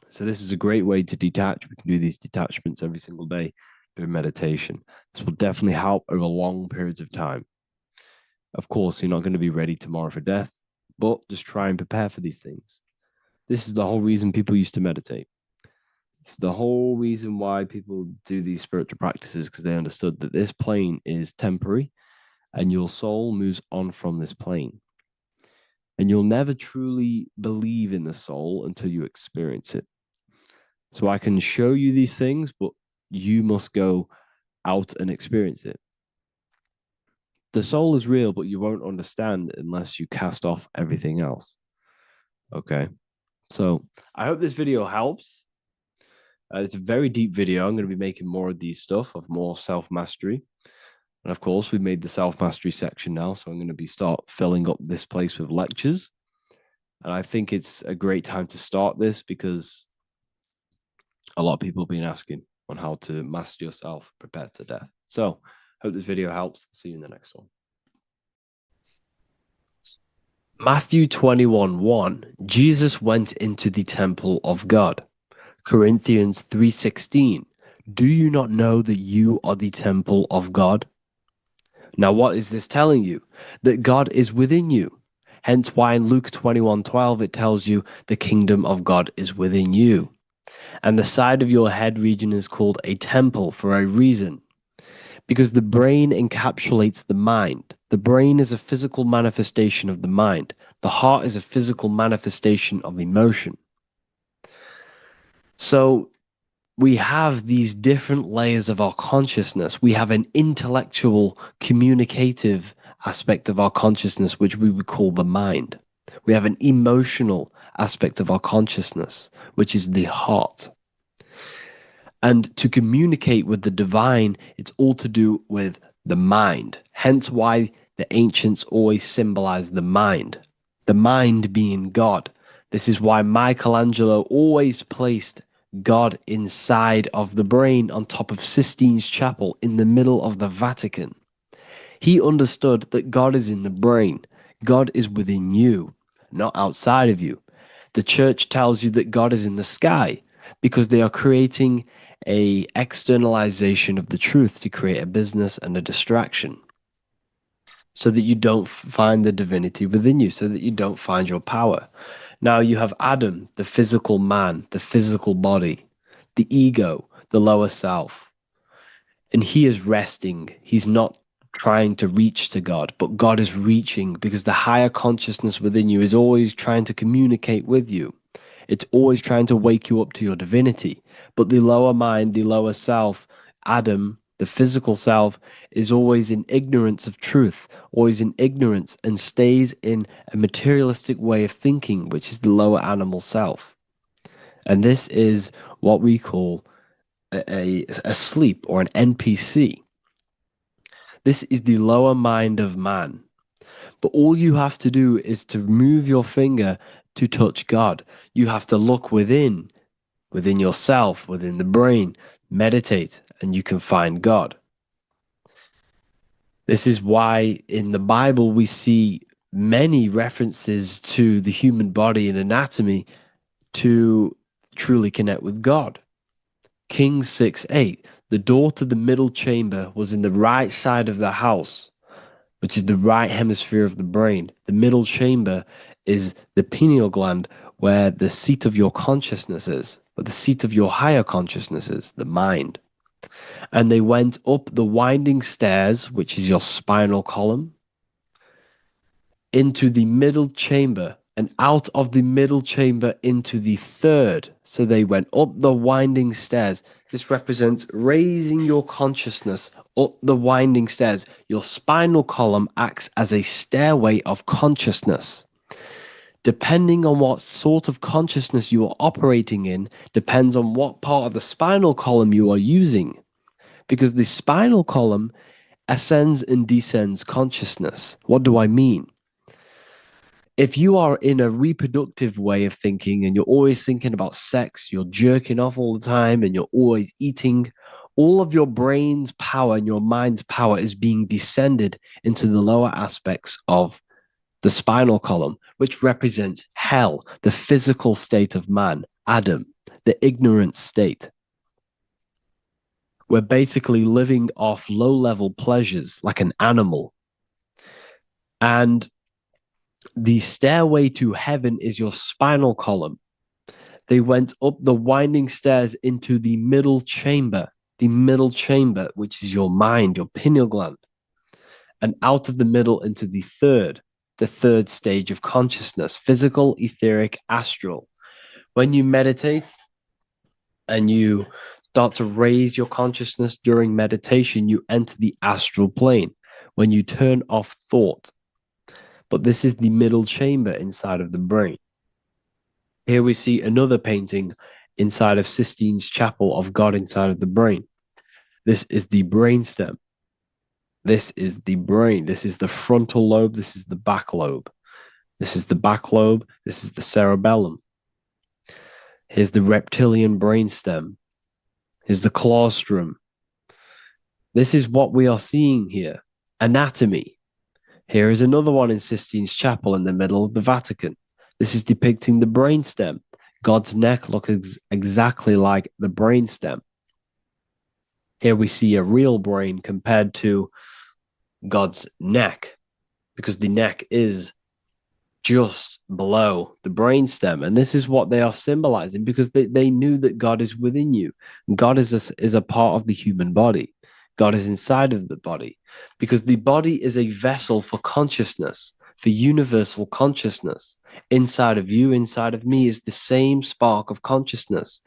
So this is a great way to detach. We can do these detachments every single day during meditation. This will definitely help over long periods of time. Of course, you're not going to be ready tomorrow for death, but just try and prepare for these things. This is the whole reason people used to meditate. It's the whole reason why people do these spiritual practices, because they understood that this plane is temporary and your soul moves on from this plane. And you'll never truly believe in the soul until you experience it. So I can show you these things, but You must go out and experience it. The soul is real, but you won't understand unless you cast off everything else. Okay. So I hope this video helps. It's a very deep video. I'm going to be making more of these stuff, of more self-mastery. And of course, we've made the self-mastery section now. So I'm going to start filling up this place with lectures. And I think it's a great time to start this because a lot of people have been asking on how to master yourself, prepare to death. So hope this video helps. See you in the next one. Matthew 21:1, Jesus went into the temple of God. Corinthians 3:16, do you not know that you are the temple of God? Now, what is this telling you? That God is within you. Hence why in Luke 21:12 it tells you the kingdom of God is within you. And the side of your head region is called a temple for a reason. Because the brain encapsulates the mind. The brain is a physical manifestation of the mind. The heart is a physical manifestation of emotion. So we have these different layers of our consciousness. We have an intellectual, communicative aspect of our consciousness, which we would call the mind. We have an emotional aspect of our consciousness, which is the heart. And to communicate with the divine, it's all to do with the mind. Hence why the ancients always symbolize the mind being God. This is why Michelangelo always placed God inside of the brain on top of Sistine Chapel in the middle of the Vatican. He understood that God is in the brain. God is within you, not outside of you. The church tells you that God is in the sky because they are creating a externalization of the truth to create a business and a distraction so that you don't find the divinity within you, so that you don't find your power. Now you have Adam, the physical man, the physical body, the ego, the lower self, and he is resting. He's not trying to reach to God, but God is reaching because the higher consciousness within you is always trying to communicate with you. It's always trying to wake you up to your divinity. But the lower mind, the lower self, Adam, the physical self, is always in ignorance of truth, always in ignorance, and stays in a materialistic way of thinking, which is the lower animal self. And this is what we call a sleep or an NPC. This is the lower mind of man. But all you have to do is to move your finger to touch God. You have to look within yourself, within the brain, meditate, and you can find God. This is why in the Bible we see many references to the human body and anatomy to truly connect with God. Kings 6:8, the door to the middle chamber was in the right side of the house, which is the right hemisphere of the brain. The middle chamber is the pineal gland, where the seat of your consciousness is, where the seat of your higher consciousness is, the mind. And they went up the winding stairs, which is your spinal column, into the middle chamber, and out of the middle chamber into the third. So they went up the winding stairs. This represents raising your consciousness up the winding stairs. Your spinal column acts as a stairway of consciousness. Depending on what sort of consciousness you are operating in, depends on what part of the spinal column you are using. Because the spinal column ascends and descends consciousness. What do I mean? If you are in a reproductive way of thinking and you're always thinking about sex, you're jerking off all the time and you're always eating, all of your brain's power and your mind's power is being descended into the lower aspects of the spinal column, which represents hell, the physical state of man, Adam, the ignorant state. We're basically living off low-level pleasures like an animal. And the stairway to heaven is your spinal column. They went up the winding stairs into the middle chamber, which is your mind, your pineal gland, and out of the middle into the third stage of consciousness, physical, etheric, astral. When you meditate and you start to raise your consciousness during meditation, you enter the astral plane when you turn off thought. But this is the middle chamber inside of the brain. Here we see another painting inside of Sistine's chapel of God inside of the brain. This is the brainstem. This is the brain. This is the frontal lobe. This is the back lobe. This is the back lobe. This is the cerebellum. Here's the reptilian brainstem. Here's the claustrum. This is what we are seeing here. Anatomy. Here is another one in Sistine's chapel in the middle of the Vatican. This is depicting the brainstem. God's neck looks exactly like the brainstem. Here we see a real brain compared to God's neck, because the neck is just below the brainstem. And this is what they are symbolizing, because they knew that God is within you. God is a part of the human body. God is inside of the body, because the body is a vessel for consciousness, for universal consciousness. Inside of you, inside of me, is the same spark of consciousness.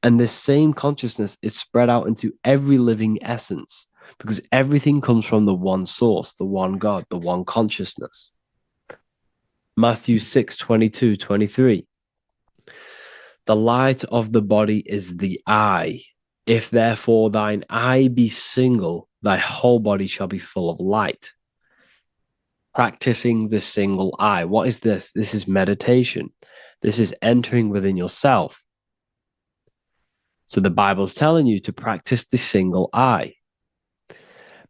And this same consciousness is spread out into every living essence, because everything comes from the one source, the one God, the one consciousness. Matthew 6:22-23. The light of the body is the eye. If therefore thine eye be single, thy whole body shall be full of light. Practicing the single eye. What is this? This is meditation. This is entering within yourself. So the Bible's telling you to practice the single eye.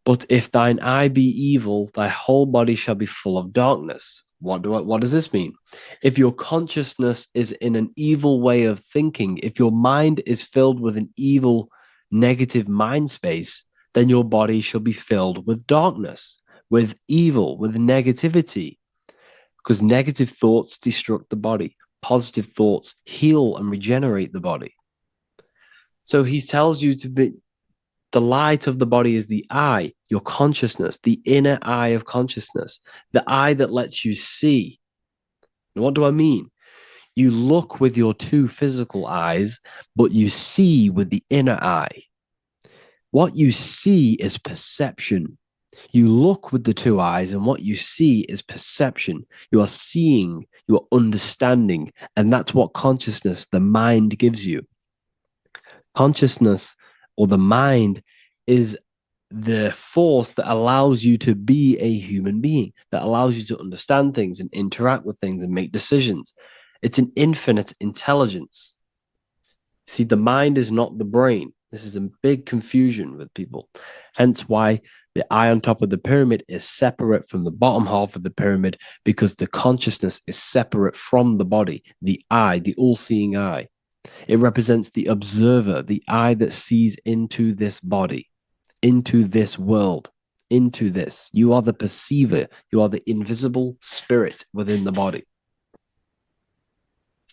But if thine eye be evil, thy whole body shall be full of darkness. What does this mean? If your consciousness is in an evil way of thinking, if your mind is filled with an evil, negative mind space, then your body shall be filled with darkness, with evil, with negativity. Because negative thoughts destruct the body. Positive thoughts heal and regenerate the body. So he tells you to be, the light of the body is the eye, your consciousness, the inner eye of consciousness, the eye that lets you see. And what do I mean? You look with your two physical eyes, but you see with the inner eye. What you see is perception. You look with the two eyes, and what you see is perception. You are seeing, you are understanding, and that's what consciousness, the mind, gives you. Consciousness, or the mind, is the force that allows you to be a human being, that allows you to understand things and interact with things and make decisions. It's an infinite intelligence. See, the mind is not the brain. This is a big confusion with people. Hence why the eye on top of the pyramid is separate from the bottom half of the pyramid, because the consciousness is separate from the body, the eye, the all-seeing eye. It represents the observer, the eye that sees into this body, into this world, into this. You are the perceiver. You are the invisible spirit within the body.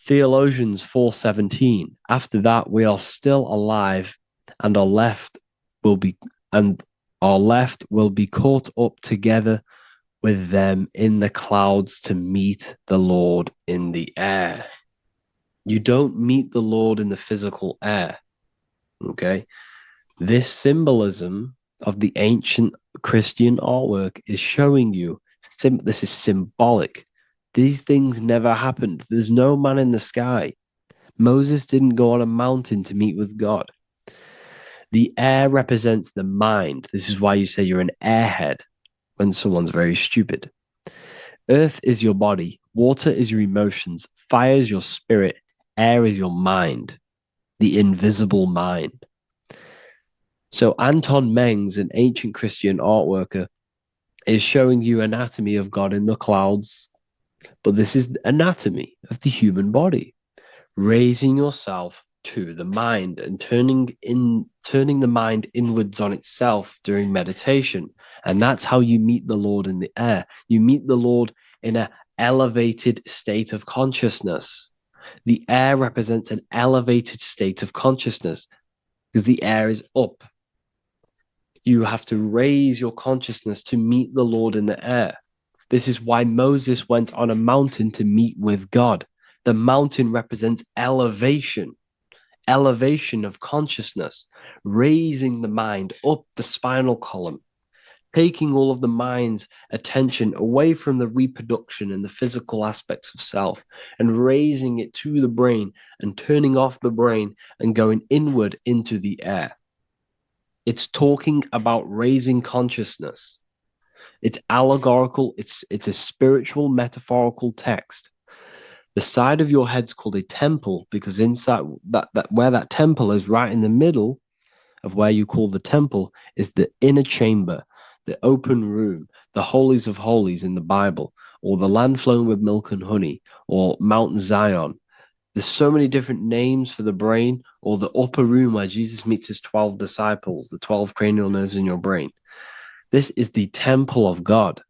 Theologians 4:17. After that, we are still alive, and our left will be caught up together with them in the clouds to meet the Lord in the air. You don't meet the Lord in the physical air. Okay? This symbolism of the ancient Christian artwork is showing you this is symbolic. These things never happened. There's no man in the sky. Moses didn't go on a mountain to meet with God. The air represents the mind. This is why you say you're an airhead when someone's very stupid. Earth is your body. Water is your emotions. Fire is your spirit. Air is your mind, the invisible mind. So Anton Mengs, an ancient Christian art worker, is showing you anatomy of God in the clouds. But this is anatomy of the human body, raising yourself to the mind and turning the mind inwards on itself during meditation. And that's how you meet the Lord in the air. You meet the Lord in an elevated state of consciousness. The air represents an elevated state of consciousness because the air is up. You have to raise your consciousness to meet the Lord in the air. This is why Moses went on a mountain to meet with God. The mountain represents elevation. elevation of consciousness, raising the mind up the spinal column, taking all of the mind's attention away from the reproduction and the physical aspects of self and raising it to the brain and turning off the brain and going inward into the air. It's talking about raising consciousness. It's allegorical. It's a spiritual, metaphorical text. The side of your head's called a temple because inside that where that temple is, right in the middle of where you call the temple, is the inner chamber, the open room, the holies of holies in the Bible, or the land flowing with milk and honey, or Mount Zion. There's so many different names for the brain, or the upper room where Jesus meets his 12 disciples, the 12 cranial nerves in your brain. This is the temple of God.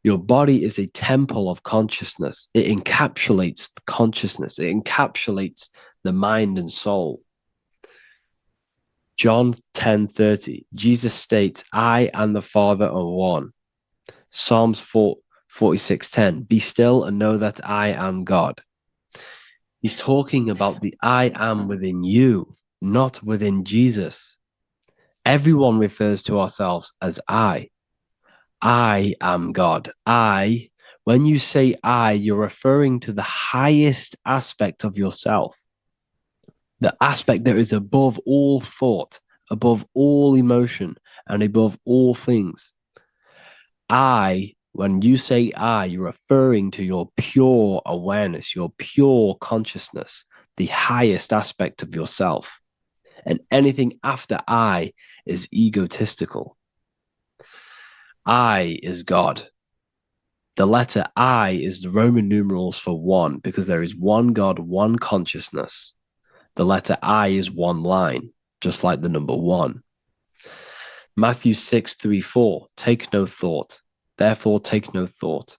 Your body is a temple of consciousness. It encapsulates the consciousness. It encapsulates the mind and soul. John 10:30, Jesus states, I and the Father are one. Psalms 46:10, be still and know that I am God. He's talking about the I am within you, not within Jesus. Everyone refers to ourselves as I. I am God. When you say I, you're referring to the highest aspect of yourself, the aspect that is above all thought, above all emotion, and above all things. When you say I, you're referring to your pure awareness, your pure consciousness, the highest aspect of yourself. And anything after I is egotistical. I is God. The letter I is the Roman numerals for one, because there is one God, one consciousness. The letter I is one line, just like the number one. Matthew 6:3-4, take no thought. Therefore, take no thought.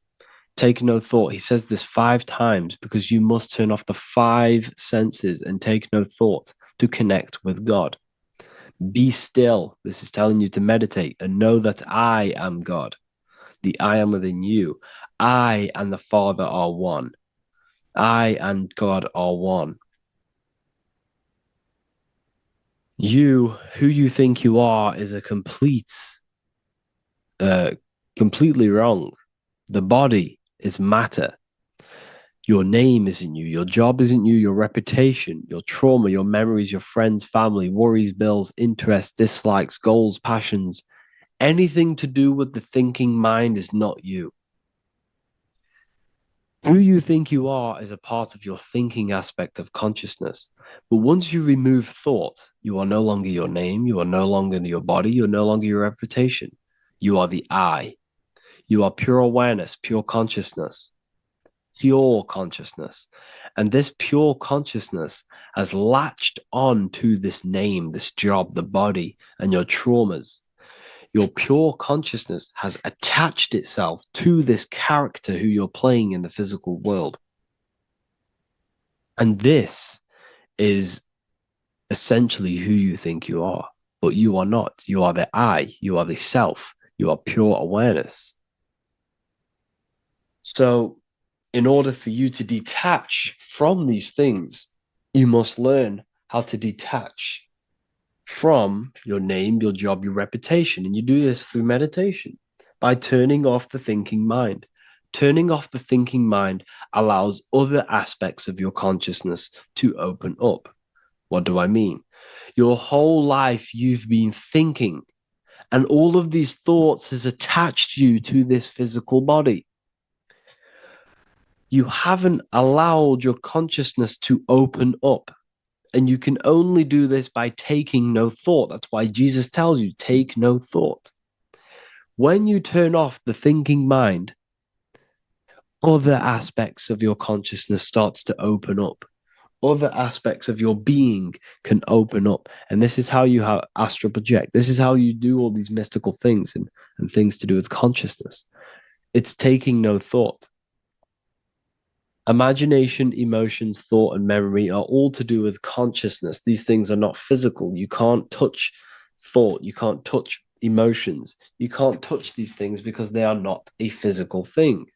Take no thought. He says this 5 times because you must turn off the 5 senses and take no thought to connect with God. Be still. This is telling you to meditate and know that I am God. The I am within you. I and the Father are one. I and God are one. You, who you think you are, is a completely wrong. The body is matter. Your name isn't you. Your job isn't you. Your reputation, your trauma, your memories, your friends, family, worries, bills, interests, dislikes, goals, passions. Anything to do with the thinking mind is not you. Who you think you are is a part of your thinking aspect of consciousness. But once you remove thought, you are no longer your name. You are no longer your body. You're no longer your reputation. You are the I. You are pure awareness, pure consciousness. Pure consciousness. And this pure consciousness has latched on to this name, this job, the body, and your traumas. Your pure consciousness has attached itself to this character who you're playing in the physical world. And this is essentially who you think you are, but you are not. You are the I, you are the self, you are pure awareness. So, in order for you to detach from these things, you must learn how to detach from your name, your job, your reputation. And you do this through meditation by turning off the thinking mind. Turning off the thinking mind allows other aspects of your consciousness to open up. What do I mean? Your whole life you've been thinking, and all of these thoughts has attached you to this physical body. You haven't allowed your consciousness to open up. And you can only do this by taking no thought. That's why Jesus tells you, take no thought. When you turn off the thinking mind, other aspects of your consciousness starts to open up. Other aspects of your being can open up. And this is how you astral project. This is how you do all these mystical things and things to do with consciousness. It's taking no thought. Imagination, emotions, thought, and memory are all to do with consciousness. These things are not physical. You can't touch thought. You can't touch emotions. You can't touch these things because they are not a physical thing.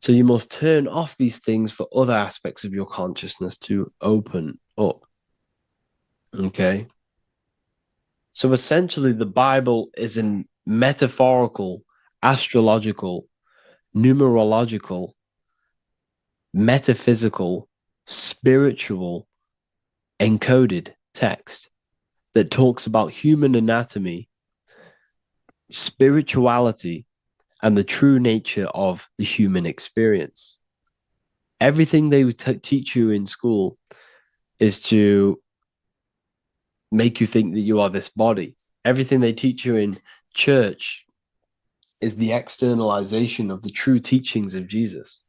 So you must turn off these things for other aspects of your consciousness to open up. Okay. So essentially, the Bible is a metaphorical, astrological, numerological, metaphysical, spiritual, encoded text that talks about human anatomy, spirituality, and the true nature of the human experience. Everything they teach you in school is to make you think that you are this body. Everything they teach you in church is the externalization of the true teachings of Jesus.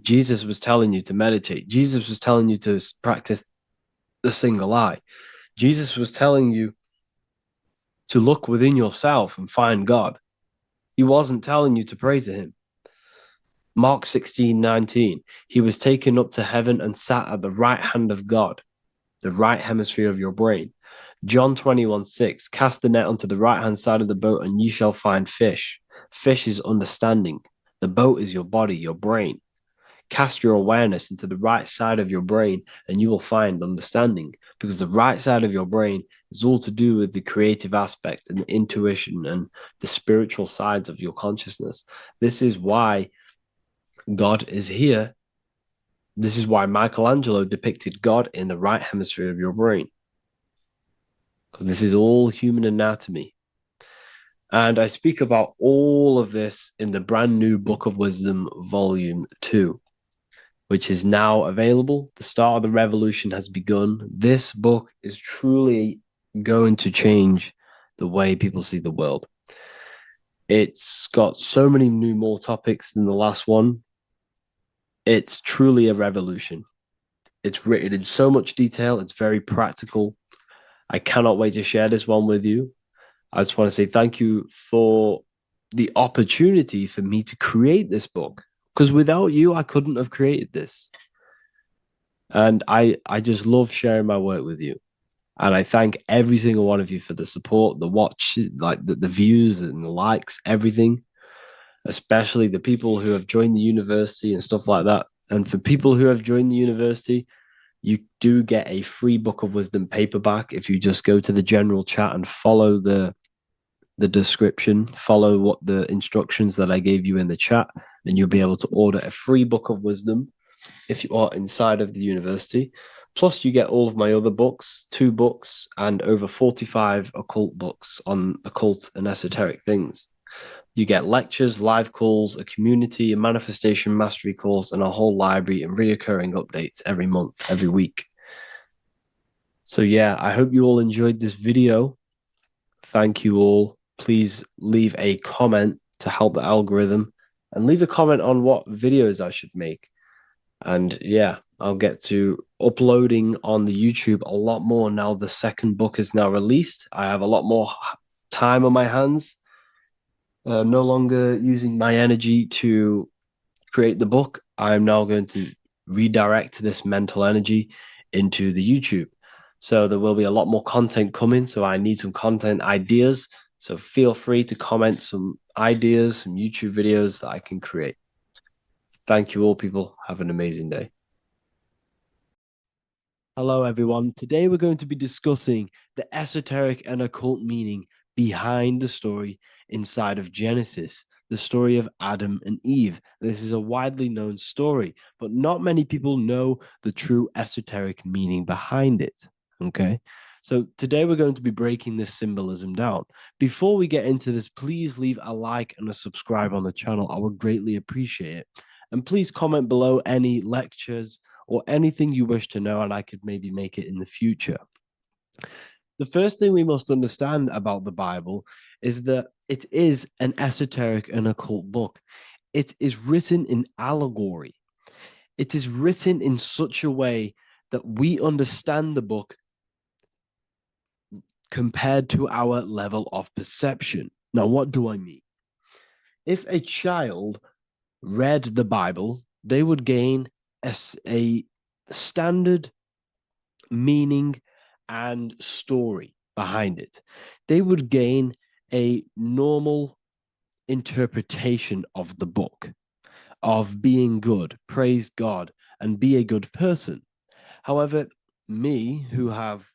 Jesus was telling you to meditate. Jesus was telling you to practice the single eye. Jesus was telling you to look within yourself and find God. He wasn't telling you to pray to him. Mark 16:19, he was taken up to heaven and sat at the right hand of God, the right hemisphere of your brain. John 21:6, cast the net onto the right hand side of the boat and you shall find fish. Fish is understanding. The boat is your body, your brain. Cast your awareness into the right side of your brain and you will find understanding, because the right side of your brain is all to do with the creative aspect and the intuition and the spiritual sides of your consciousness. This is why God is here. This is why Michelangelo depicted God in the right hemisphere of your brain, because this is all human anatomy. And I speak about all of this in the brand new Book of Wisdom, Volume 2, which is now available. The start of the revolution has begun. This book is truly going to change the way people see the world. It's got so many new more topics than the last one. It's truly a revolution. It's written in so much detail. It's very practical. I cannot wait to share this one with you. I just want to say thank you for the opportunity for me to create this book, because without you, I couldn't have created this. And I just love sharing my work with you. And I thank every single one of you for the support, the watch, like the views and the likes, everything, especially the people who have joined the university and stuff like that. And for people who have joined the university, you do get a free Book of Wisdom paperback if you just go to the general chat and follow the description, follow what the instructions that I gave you in the chat, and you'll be able to order a free Book of Wisdom if you are inside of the university. Plus, you get all of my other books, 2 books, and over 45 occult books on occult and esoteric things. You get lectures, live calls, a community, a manifestation mastery course, and a whole library and reoccurring updates every month, every week. So yeah, I hope you all enjoyed this video. Thank you all. Please leave a comment to help the algorithm, and leave a comment on what videos I should make. And yeah, I'll get to uploading on the YouTube a lot more now. The second book is now released. I have a lot more time on my hands. No longer using my energy to create the book. I'm now going to redirect this mental energy into the YouTube. So there will be a lot more content coming. So I need some content ideas. So feel free to comment some ideas, some YouTube videos that I can create. Thank you all, people. Have an amazing day. Hello, everyone. Today we're going to be discussing the esoteric and occult meaning behind the story inside of Genesis, the story of Adam and Eve. This is a widely known story, but not many people know the true esoteric meaning behind it. Okay. So today we're going to be breaking this symbolism down. Before we get into this, please leave a like and a subscribe on the channel. I would greatly appreciate it. And please comment below any lectures or anything you wish to know, and I could maybe make it in the future. The first thing we must understand about the Bible is that it is an esoteric and occult book. It is written in allegory. It is written in such a way that we understand the book compared to our level of perception. Now, what do I mean? If a child read the Bible, they would gain a standard meaning and story behind it. They would gain a normal interpretation of the book. of being good, praise God, and be a good person. However, me, who have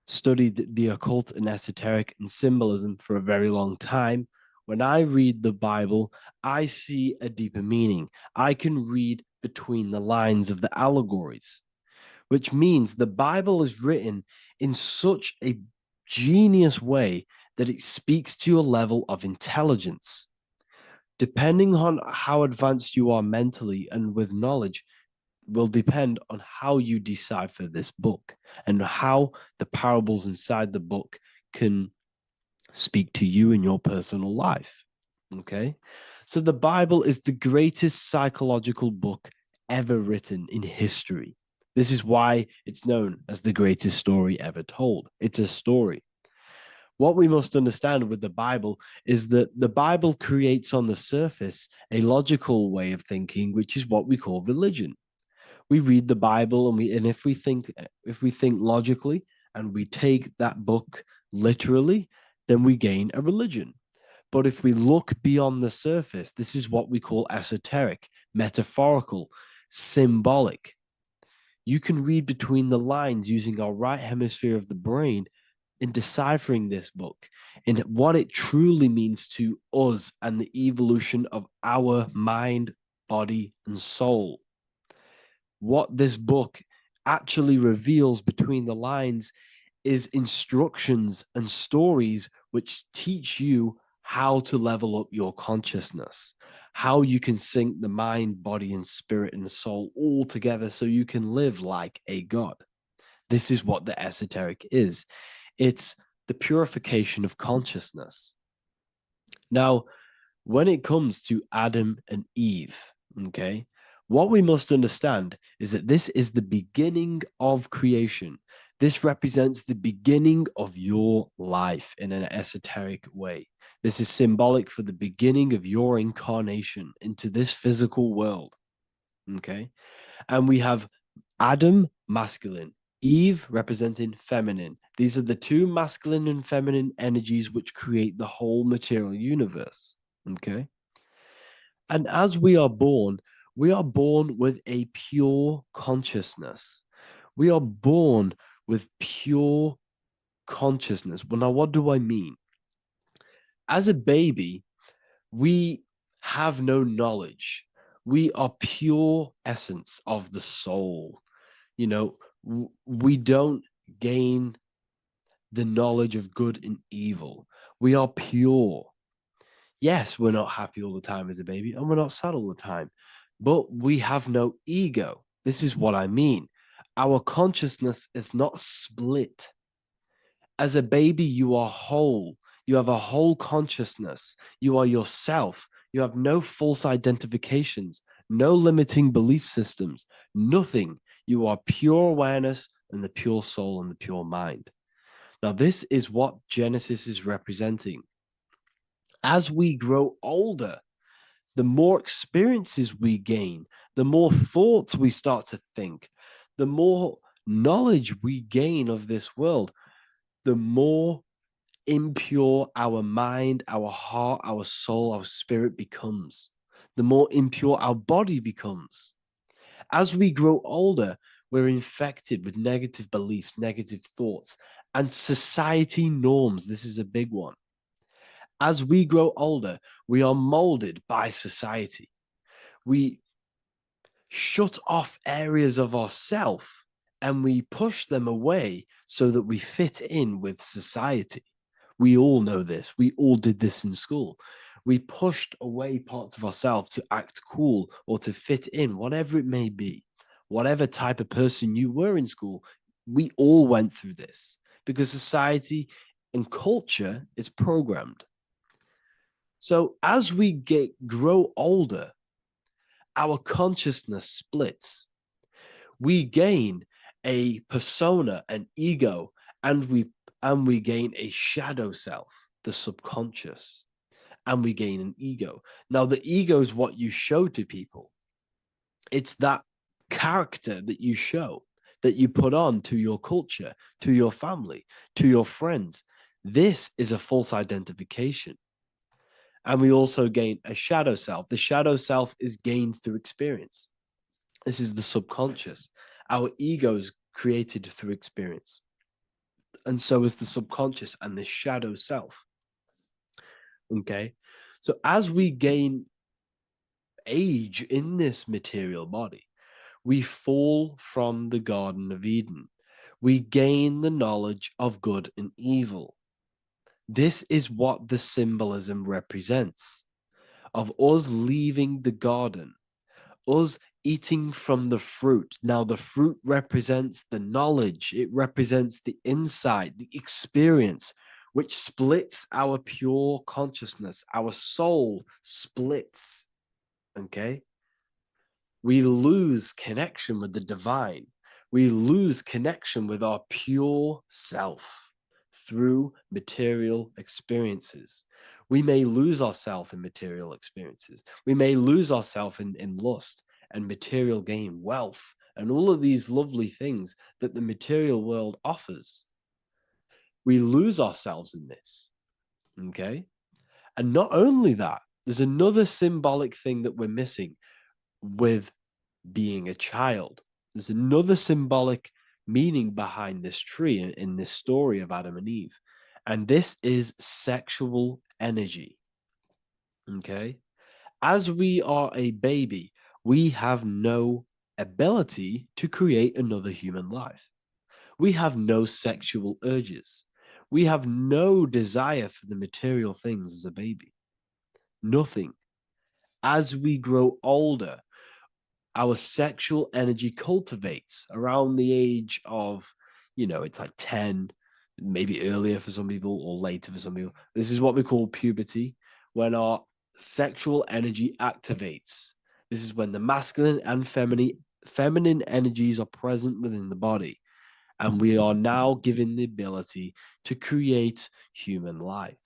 studied the occult and esoteric and symbolism for a very long time, when I read the Bible, I see a deeper meaning. I can read between the lines of the allegories, which means the Bible is written in such a genius way that it speaks to your level of intelligence. Depending on how advanced you are mentally and with knowledge, will depend on how you decipher this book and how the parables inside the book can speak to you in your personal life. Okay. So the Bible is the greatest psychological book ever written in history. This is why it's known as the greatest story ever told. It's a story. What we must understand with the Bible is that the Bible creates on the surface a logical way of thinking, which is what we call religion. We read the Bible and if we think logically and we take that book literally, then we gain a religion. But if we look beyond the surface, this is what we call esoteric, metaphorical, symbolic. You can read between the lines using our right hemisphere of the brain in deciphering this book and what it truly means to us and the evolution of our mind, body, and soul. What this book actually reveals between the lines is instructions and stories which teach you how to level up your consciousness, how you can sync the mind, body, and spirit and the soul all together so you can live like a god. This is what the esoteric is. It's the purification of consciousness. Now, when it comes to Adam and Eve, okay, what we must understand is that this is the beginning of creation. This represents the beginning of your life in an esoteric way. This is symbolic for the beginning of your incarnation into this physical world, okay? And we have Adam, masculine, Eve representing feminine. These are the two masculine and feminine energies which create the whole material universe, okay? And as we are born with a pure consciousness. We are born with pure consciousness. Well, now, what do I mean? As a baby, we have no knowledge. We are pure essence of the soul. You know, we don't gain the knowledge of good and evil. We are pure. Yes, we're not happy all the time as a baby, and we're not sad all the time, but we have no ego. This is what I mean. Our consciousness is not split. As a baby, you are whole. You have a whole consciousness. You are yourself. You have no false identifications, no limiting belief systems, nothing. You are pure awareness and the pure soul and the pure mind. Now, this is what Genesis is representing. As we grow older, the more experiences we gain, the more thoughts we start to think, the more knowledge we gain of this world, the more impure our mind, our heart, our soul, our spirit becomes, the more impure our body becomes. As we grow older, we're infected with negative beliefs, negative thoughts, and society norms. This is a big one. As we grow older, we are molded by society. We shut off areas of ourself and we push them away so that we fit in with society. We all know this. We all did this in school. We pushed away parts of ourselves to act cool or to fit in, whatever it may be. Whatever type of person you were in school, we all went through this because society and culture is programmed. So as we grow older, our consciousness splits. We gain a persona, an ego, and we gain a shadow self, the subconscious, and we gain an ego. Now, the ego is what you show to people. It's that character that you show, that you put on to your culture, to your family, to your friends. This is a false identification. And we also gain a shadow self. The shadow self is gained through experience. This is the subconscious. Our ego is created through experience. And so is the subconscious and the shadow self. Okay. So as we gain age in this material body, we fall from the Garden of Eden. We gain the knowledge of good and evil. This is what the symbolism represents of us leaving the garden, us eating from the fruit. Now, the fruit represents the knowledge, it represents the insight, the experience, which splits our pure consciousness. Our soul splits. Okay? We lose connection with the divine. We lose connection with our pure self through material experiences. We may lose ourselves in material experiences. We may lose ourselves in lust and material gain, wealth, and all of these lovely things that the material world offers. We lose ourselves in this. Okay? And not only that, there's another symbolic thing that we're missing with being a child. There's another symbolic meaning behind this tree in this story of Adam and Eve. And this is sexual energy. Okay? As we are a baby, we have no ability to create another human life. We have no sexual urges. We have no desire for the material things as a baby. Nothing. As we grow older, our sexual energy cultivates around the age of, it's like 10, maybe earlier for some people or later for some people. This is what we call puberty, when our sexual energy activates. This is when the masculine and feminine energies are present within the body. And we are now given the ability to create human life.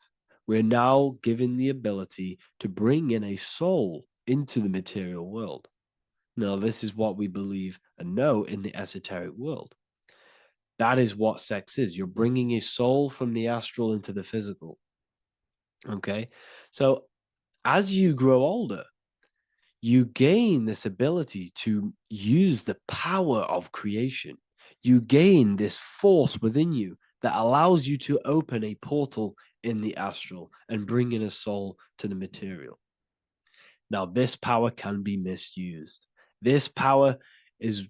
We're now given the ability to bring in a soul into the material world. Now, this is what we believe and know in the esoteric world. That is what sex is. You're bringing a soul from the astral into the physical. Okay. So as you grow older, you gain this ability to use the power of creation. You gain this force within you that allows you to open a portal in the astral and bring in a soul to the material. Now, this power can be misused. This power is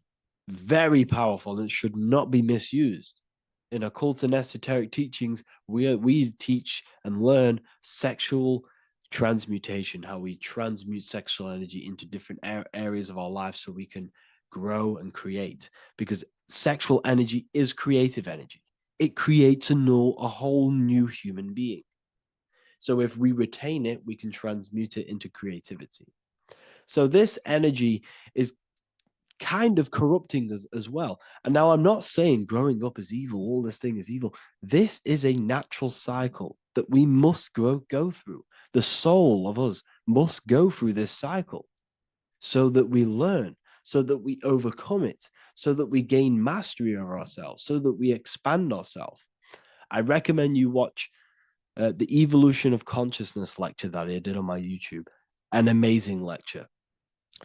very powerful and should not be misused. In occult and esoteric teachings, we teach and learn sexual transmutation, how we transmute sexual energy into different areas of our life so we can grow and create. Because sexual energy is creative energy. It creates a whole new human being. So if we retain it, we can transmute it into creativity. So this energy is kind of corrupting us as well. And now I'm not saying growing up is evil, all this thing is evil. This is a natural cycle that we must go through. The soul of us must go through this cycle so that we learn, so that we overcome it, so that we gain mastery over ourselves, so that we expand ourselves. I recommend you watch the Evolution of Consciousness lecture that I did on my YouTube. An amazing lecture.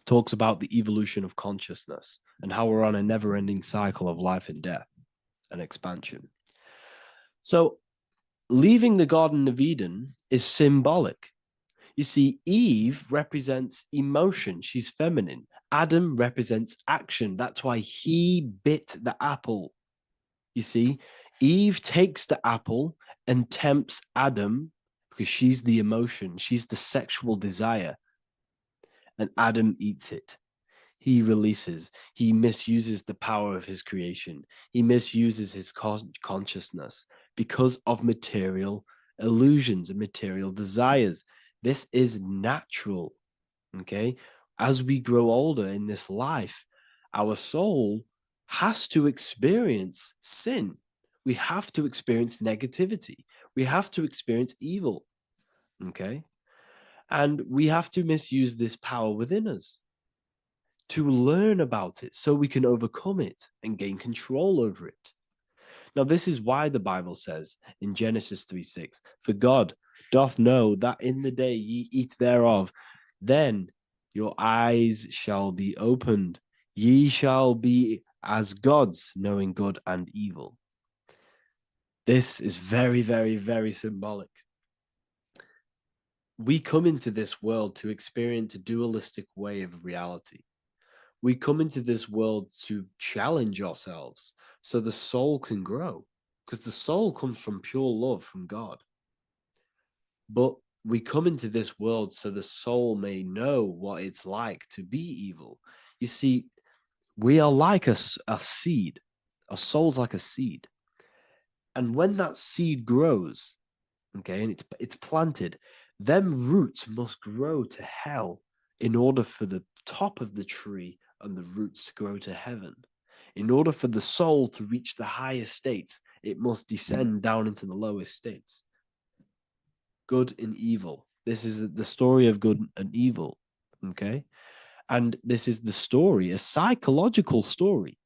Talks about the evolution of consciousness and how we're on a never-ending cycle of life and death and expansion. So leaving the Garden of Eden is symbolic. You see, Eve represents emotion. She's feminine. Adam represents action. That's why he bit the apple. You see, Eve takes the apple and tempts Adam because she's the emotion. She's the sexual desire. And Adam eats it. He releases. He misuses the power of his creation. He misuses his consciousness because of material illusions and material desires. This is natural. Okay. As we grow older in this life, our soul has to experience sin. We have to experience negativity. We have to experience evil. Okay. And we have to misuse this power within us to learn about it so we can overcome it and gain control over it. Now, this is why the Bible says in Genesis 3:6, for God doth know that in the day ye eat thereof, then your eyes shall be opened. Ye shall be as gods, knowing good and evil. This is very, very, very symbolic. We come into this world to experience a dualistic way of reality. We come into this world to challenge ourselves so the soul can grow, because the soul comes from pure love from God. But we come into this world so the soul may know what it's like to be evil. You see, we are like a seed. Our soul's like a seed. And when that seed grows, okay, and it's planted, them roots must grow to hell in order for the top of the tree and the roots to grow to heaven. In order for the soul to reach the highest states, it must descend down into the lowest states. Good and evil. This is the story of good and evil, okay? And this is the story, a psychological story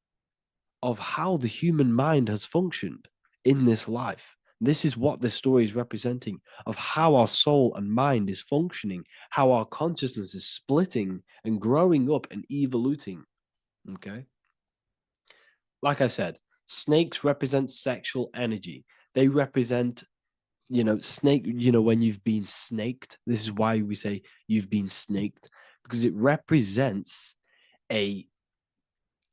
of how the human mind has functioned in this life. This is what this story is representing, of how our soul and mind is functioning, how our consciousness is splitting and growing up and evoluting. Okay. Like I said, snakes represent sexual energy. They represent, snake, when you've been snaked. This is why we say you've been snaked, because it represents a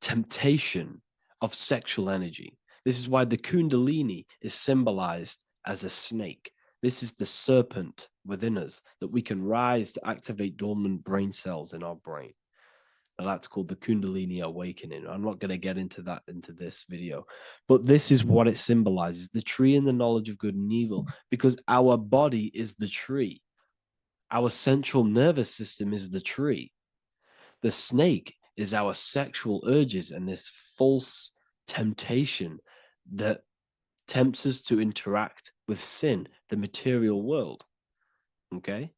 temptation of sexual energy. This is why the Kundalini is symbolized as a snake. This is the serpent within us that we can rise to activate dormant brain cells in our brain. Now that's called the Kundalini Awakening. I'm not going to get into that into this video, but this is what it symbolizes, the tree and the knowledge of good and evil, because our body is the tree. Our central nervous system is the tree. The snake is our sexual urges and this false temptation that tempts us to interact with sin, the material world, okay,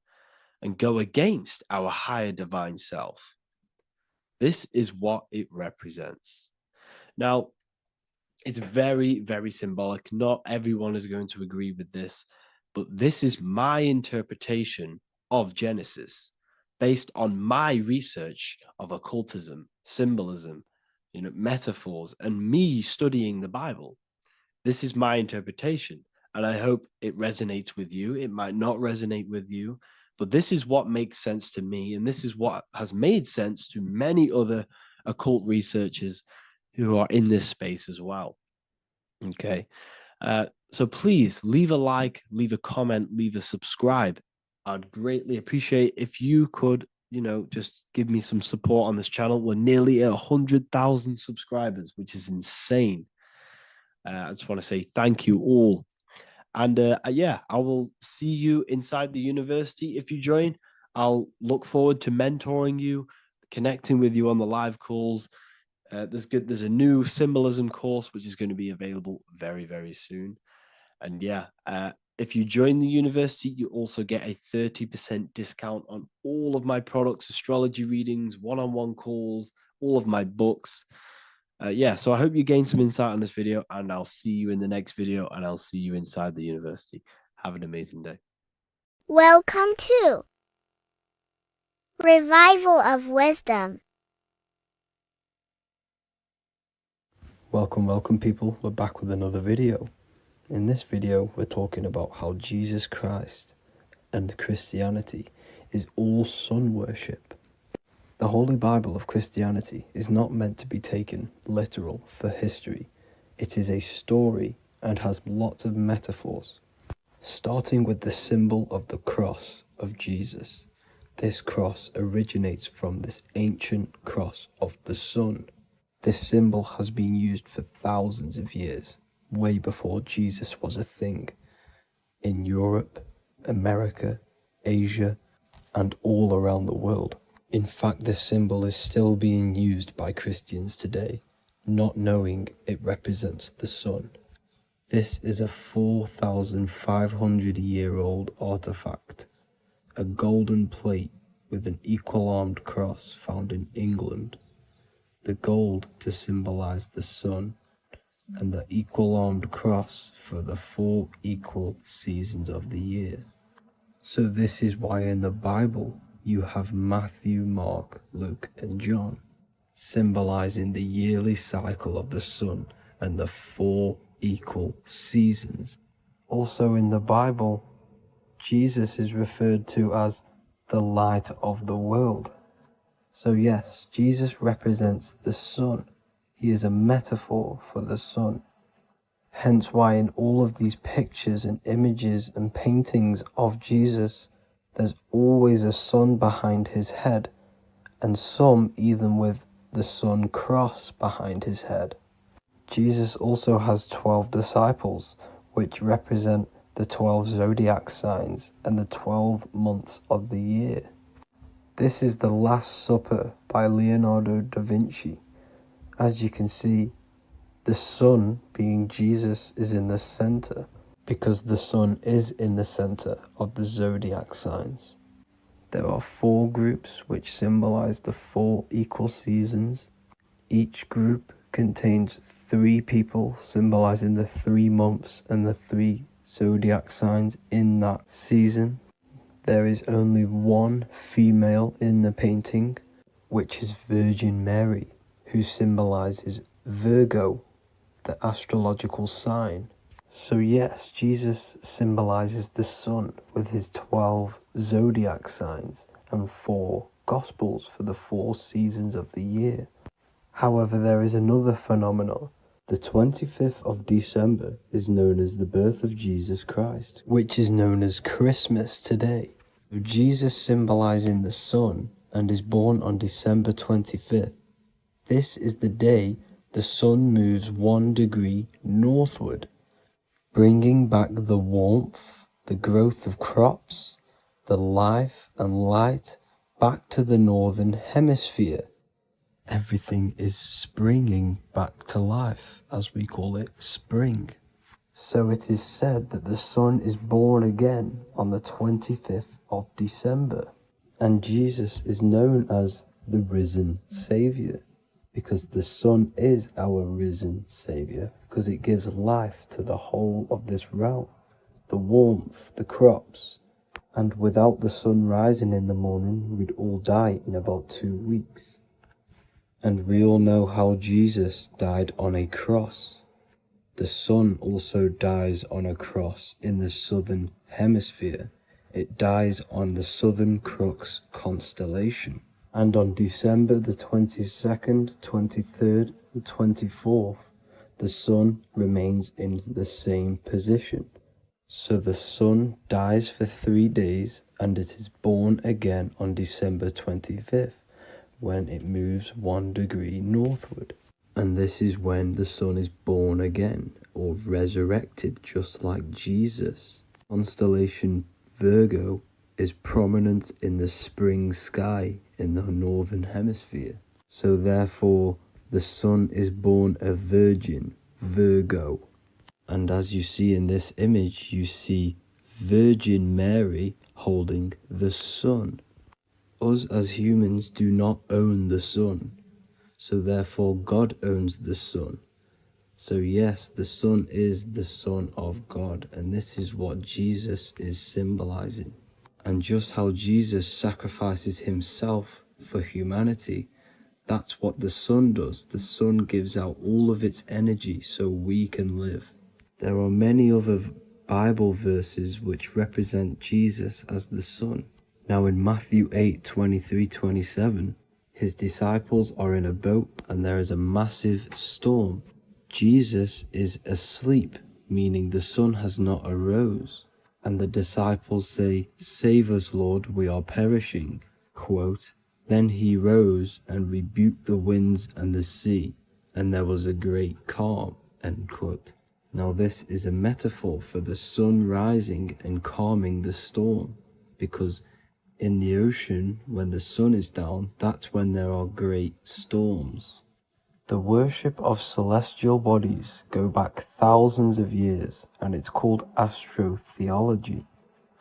and go against our higher divine self. This is what it represents. Now, it's very, very symbolic. Not everyone is going to agree with this, but this is my interpretation of Genesis based on my research of occultism, symbolism, metaphors, and me studying the Bible. This is my interpretation, and I hope it resonates with you. It might not resonate with you, but this is what makes sense to me, and this is what has made sense to many other occult researchers who are in this space as well. Okay. So please leave a like, leave a comment, leave a subscribe. I'd greatly appreciate if you could, just give me some support on this channel. We're nearly at 100,000 subscribers, which is insane. I just want to say thank you all. And yeah, I will see you inside the university. If you join, I'll look forward to mentoring you, connecting with you on the live calls. There's a new symbolism course, which is going to be available very, very soon. And yeah, if you join the university, you also get a 30% discount on all of my products, astrology readings, one-on-one calls, all of my books. Yeah, so I hope you gain some insight on this video, and I'll see you in the next video, and I'll see you inside the university. Have an amazing day. Welcome to Revival of Wisdom. Welcome people, we're back with another video. In this video we're talking about how Jesus Christ and Christianity is all sun worship. The Holy Bible of Christianity is not meant to be taken literal for history. It is a story and has lots of metaphors. Starting with the symbol of the cross of Jesus. This cross originates from this ancient cross of the sun. This symbol has been used for thousands of years, way before Jesus was a thing, in Europe, America, Asia, and all around the world. In fact, this symbol is still being used by Christians today, not knowing it represents the sun. This is a 4,500-year-old artifact, a golden plate with an equal-armed cross found in England. The gold to symbolize the sun, and the equal-armed cross for the 4 equal seasons of the year. So this is why in the Bible you have Matthew, Mark, Luke, and John, symbolizing the yearly cycle of the sun and the 4 equal seasons. Also in the Bible, Jesus is referred to as the light of the world. So yes, Jesus represents the sun. He is a metaphor for the sun. Hence why in all of these pictures and images and paintings of Jesus, there's always a sun behind his head, and some even with the sun cross behind his head. Jesus also has 12 disciples, which represent the 12 zodiac signs and the 12 months of the year. This is the Last Supper by Leonardo da Vinci. As you can see, the sun, being Jesus, is in the center, because the sun is in the center of the zodiac signs. There are 4 groups which symbolize the 4 equal seasons. Each group contains 3 people symbolizing the 3 months and the 3 zodiac signs in that season. There is only 1 female in the painting, which is Virgin Mary, who symbolizes Virgo, the astrological sign. So yes, Jesus symbolizes the sun with his 12 zodiac signs and 4 gospels for the 4 seasons of the year. However, there is another phenomenon. The 25th of December is known as the birth of Jesus Christ, which is known as Christmas today. Jesus symbolizing the sun and is born on December 25th. This is the day the sun moves 1 degree northward, bringing back the warmth, the growth of crops, the life and light back to the northern hemisphere. Everything is springing back to life, as we call it, spring. So it is said that the sun is born again on the 25th of December, and Jesus is known as the risen Saviour, because the sun is our risen Saviour, because it gives life to the whole of this realm, the warmth, the crops, and without the sun rising in the morning, we'd all die in about 2 weeks. And we all know how Jesus died on a cross. The sun also dies on a cross in the southern hemisphere. It dies on the Southern Crux constellation. And on December the 22nd, 23rd, and 24th, the sun remains in the same position. So the sun dies for 3 days, and it is born again on December 25th, when it moves 1 degree northward. And this is when the sun is born again, or resurrected, just like Jesus. Constellation Virgo is prominent in the spring sky in the northern hemisphere. So therefore, the sun is born a virgin, Virgo. And as you see in this image, you see Virgin Mary holding the sun. Us as humans do not own the sun, so therefore God owns the sun. So yes, the sun is the Son of God, and this is what Jesus is symbolizing. And just how Jesus sacrifices himself for humanity, that's what the sun does. The sun gives out all of its energy so we can live. There are many other Bible verses which represent Jesus as the sun. Now in Matthew 8:23-27, his disciples are in a boat and there is a massive storm. Jesus is asleep, meaning the sun has not arose. And the disciples say, "Save us, Lord, we are perishing." Quote, "Then he rose and rebuked the winds and the sea, and there was a great calm." End quote. Now this is a metaphor for the sun rising and calming the storm, because in the ocean, when the sun is down, that's when there are great storms. The worship of celestial bodies go back thousands of years, and it's called astrotheology,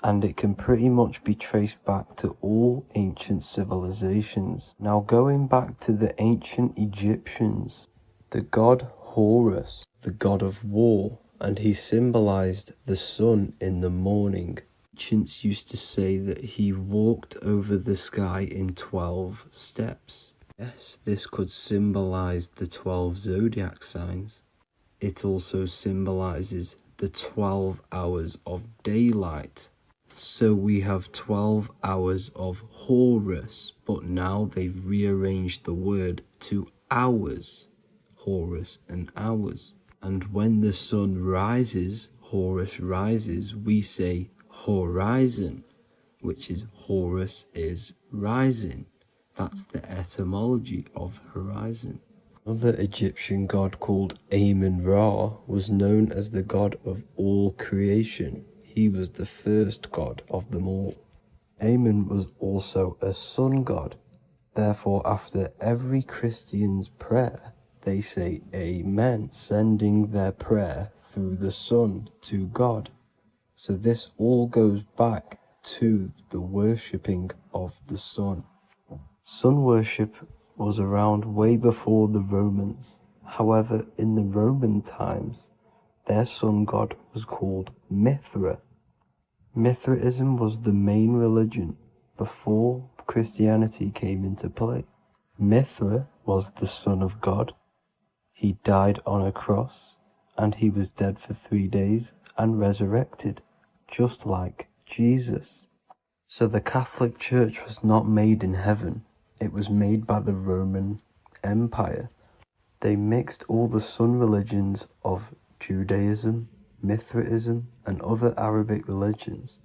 and it can pretty much be traced back to all ancient civilizations. Now going back to the ancient Egyptians, the god Horus, the god of war, and he symbolized the sun in the morning. Ancients used to say that he walked over the sky in 12 steps. Yes, this could symbolize the 12 zodiac signs. It also symbolizes the 12 hours of daylight. So we have 12 hours of Horus, but now they've rearranged the word to hours. Horus and hours. And when the sun rises, Horus rises, we say horizon, which is Horus is rising. That's the etymology of horizon. Another Egyptian god called Amun-Ra was known as the god of all creation. He was the first god of them all. Amun was also a sun god. Therefore, after every Christian's prayer, they say Amen, sending their prayer through the sun to God. So this all goes back to the worshipping of the sun. Sun worship was around way before the Romans. However, in the Roman times, their sun god was called Mithra. Mithraism was the main religion before Christianity came into play. Mithra was the son of God. He died on a cross, and he was dead for 3 days and resurrected, just like Jesus. So the Catholic Church was not made in heaven, it was made by the Roman Empire. They mixed all the sun religions of Judaism, Mithraism, and other Arabic religions,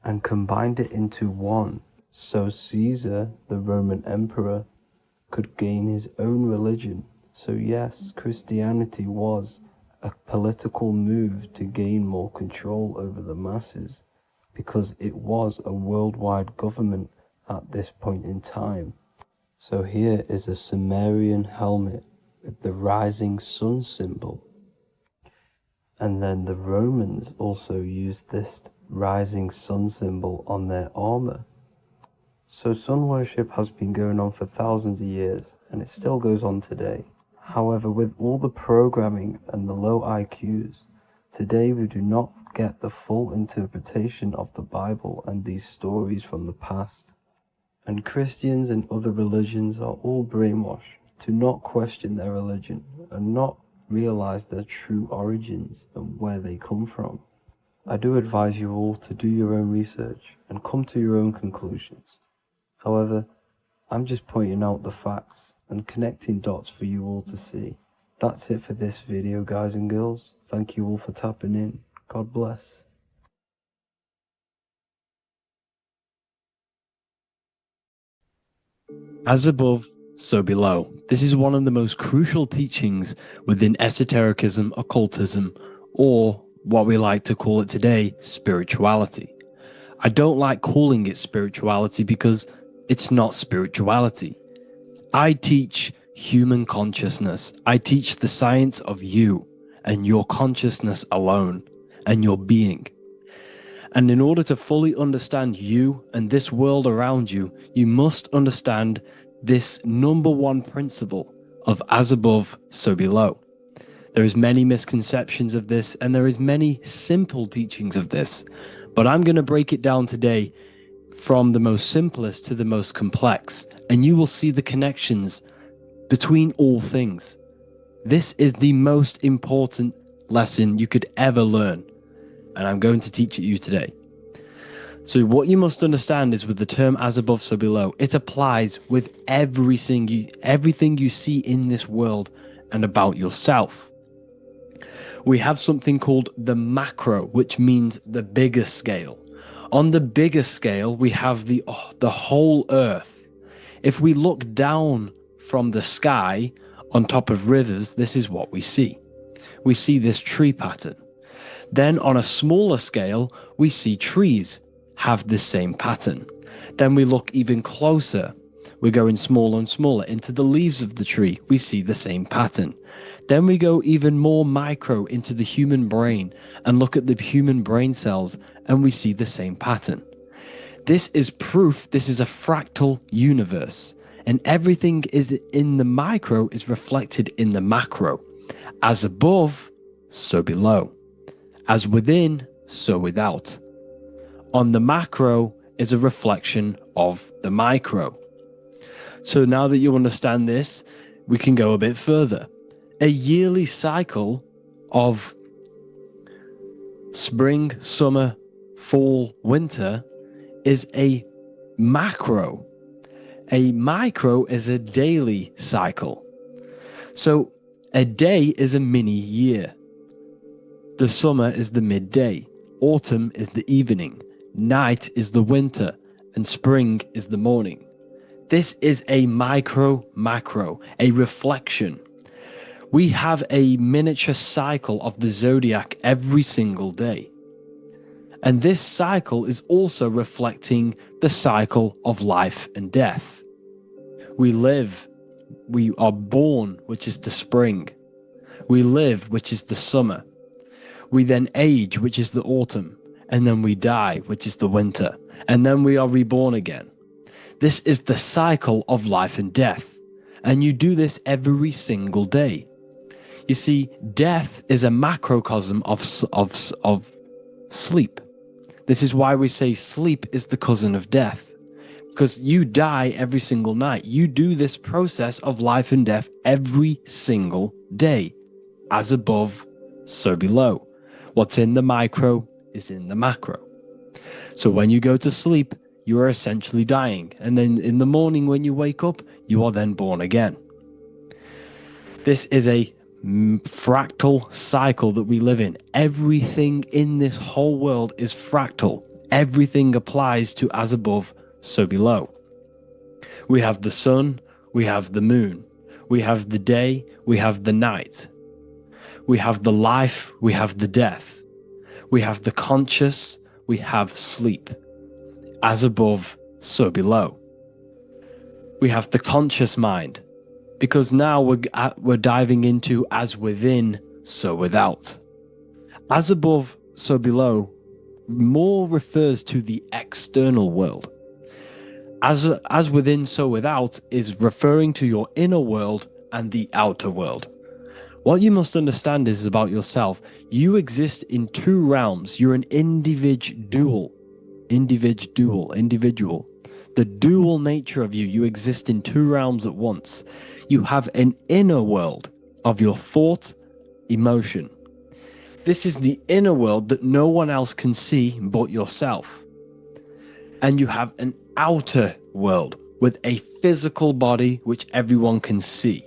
and combined it into one, so Caesar, the Roman emperor, could gain his own religion. So yes, Christianity was a political move to gain more control over the masses, because it was a worldwide government at this point in time. So here is a Sumerian helmet with the rising sun symbol. And then the Romans also used this rising sun symbol on their armor. So sun worship has been going on for thousands of years, and it still goes on today. However, with all the programming and the low IQs, today we do not get the full interpretation of the Bible and these stories from the past. And Christians and other religions are all brainwashed to not question their religion and not realize their true origins and where they come from. I do advise you all to do your own research and come to your own conclusions. However, I'm just pointing out the facts and connecting dots for you all to see. That's it for this video, guys and girls. Thank you all for tapping in. God bless. As above, so below. This is one of the most crucial teachings within esotericism, occultism, or what we like to call it today, spirituality. I don't like calling it spirituality because it's not spirituality. I teach human consciousness. I teach the science of you and your consciousness alone and your being. And in order to fully understand you and this world around you, you must understand this number one principle of as above, so below. There is many misconceptions of this, and there is many simple teachings of this, but I'm going to break it down today from the most simplest to the most complex, and you will see the connections between all things. This is the most important lesson you could ever learn, and I'm going to teach it you today. So what you must understand is with the term as above, so below, it applies with everything you see in this world and about yourself. We have something called the macro, which means the bigger scale. On the bigger scale, we have the whole earth. If we look down from the sky on top of rivers, this is what we see. We see this tree pattern. Then on a smaller scale, we see trees have the same pattern. Then we look even closer. We're going smaller and smaller into the leaves of the tree. We see the same pattern. Then we go even more micro into the human brain and look at the human brain cells, and we see the same pattern. This is proof this is a fractal universe, and everything is in the micro is reflected in the macro. As above, so below. As within, so without. on the macro is a reflection of the micro. So now that you understand this, we can go a bit further. A yearly cycle of spring, summer, fall, winter is a macro. A micro is a daily cycle. So a day is a mini year. The summer is the midday. Autumn is the evening. Night is the winter. And spring is the morning. This is a macro, a reflection. We have a miniature cycle of the zodiac every single day. And this cycle is also reflecting the cycle of life and death. We live, we are born, which is the spring. We live, which is the summer. We then age, which is the autumn. And then we die, which is the winter. And then we are reborn again. This is the cycle of life and death. And you do this every single day. You see, death is a macrocosm of sleep. This is why we say sleep is the cousin of death. Because you die every single night. You do this process of life and death every single day. As above, so below. What's in the micro is in the macro. So when you go to sleep, you are essentially dying. And then in the morning when you wake up, you are then born again. This is a fractal cycle that we live in. Everything in this whole world is fractal. Everything applies to as above, so below. We have the sun, we have the moon, we have the day, we have the night. We have the life, we have the death. We have the conscious, we have sleep. As above, so below. We have the conscious mind, because now we're diving into as within, so without. As above, so below more refers to the external world. As within, so without is referring to your inner world and the outer world. What you must understand is about yourself. You exist in two realms. You're an individual. The dual nature of you. You exist in two realms at once. You have an inner world of your thought, emotion. This is the inner world that no one else can see but yourself. And you have an outer world with a physical body which everyone can see.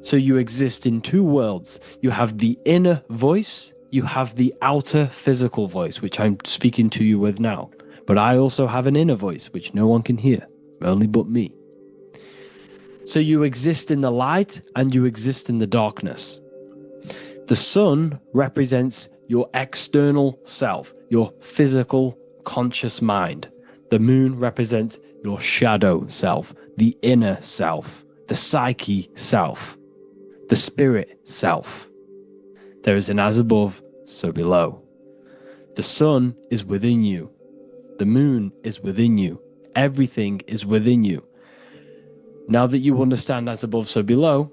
So you exist in two worlds. You have the inner voice, you have the outer physical voice, which I'm speaking to you with now. But I also have an inner voice, which no one can hear, only but me. So you exist in the light and you exist in the darkness. The sun represents your external self, your physical, conscious mind. The moon represents your shadow self, the inner self, the psyche self, the spirit self. There is an as above, so below. The sun is within you. The moon is within you. Everything is within you. Now that you understand as above, so below,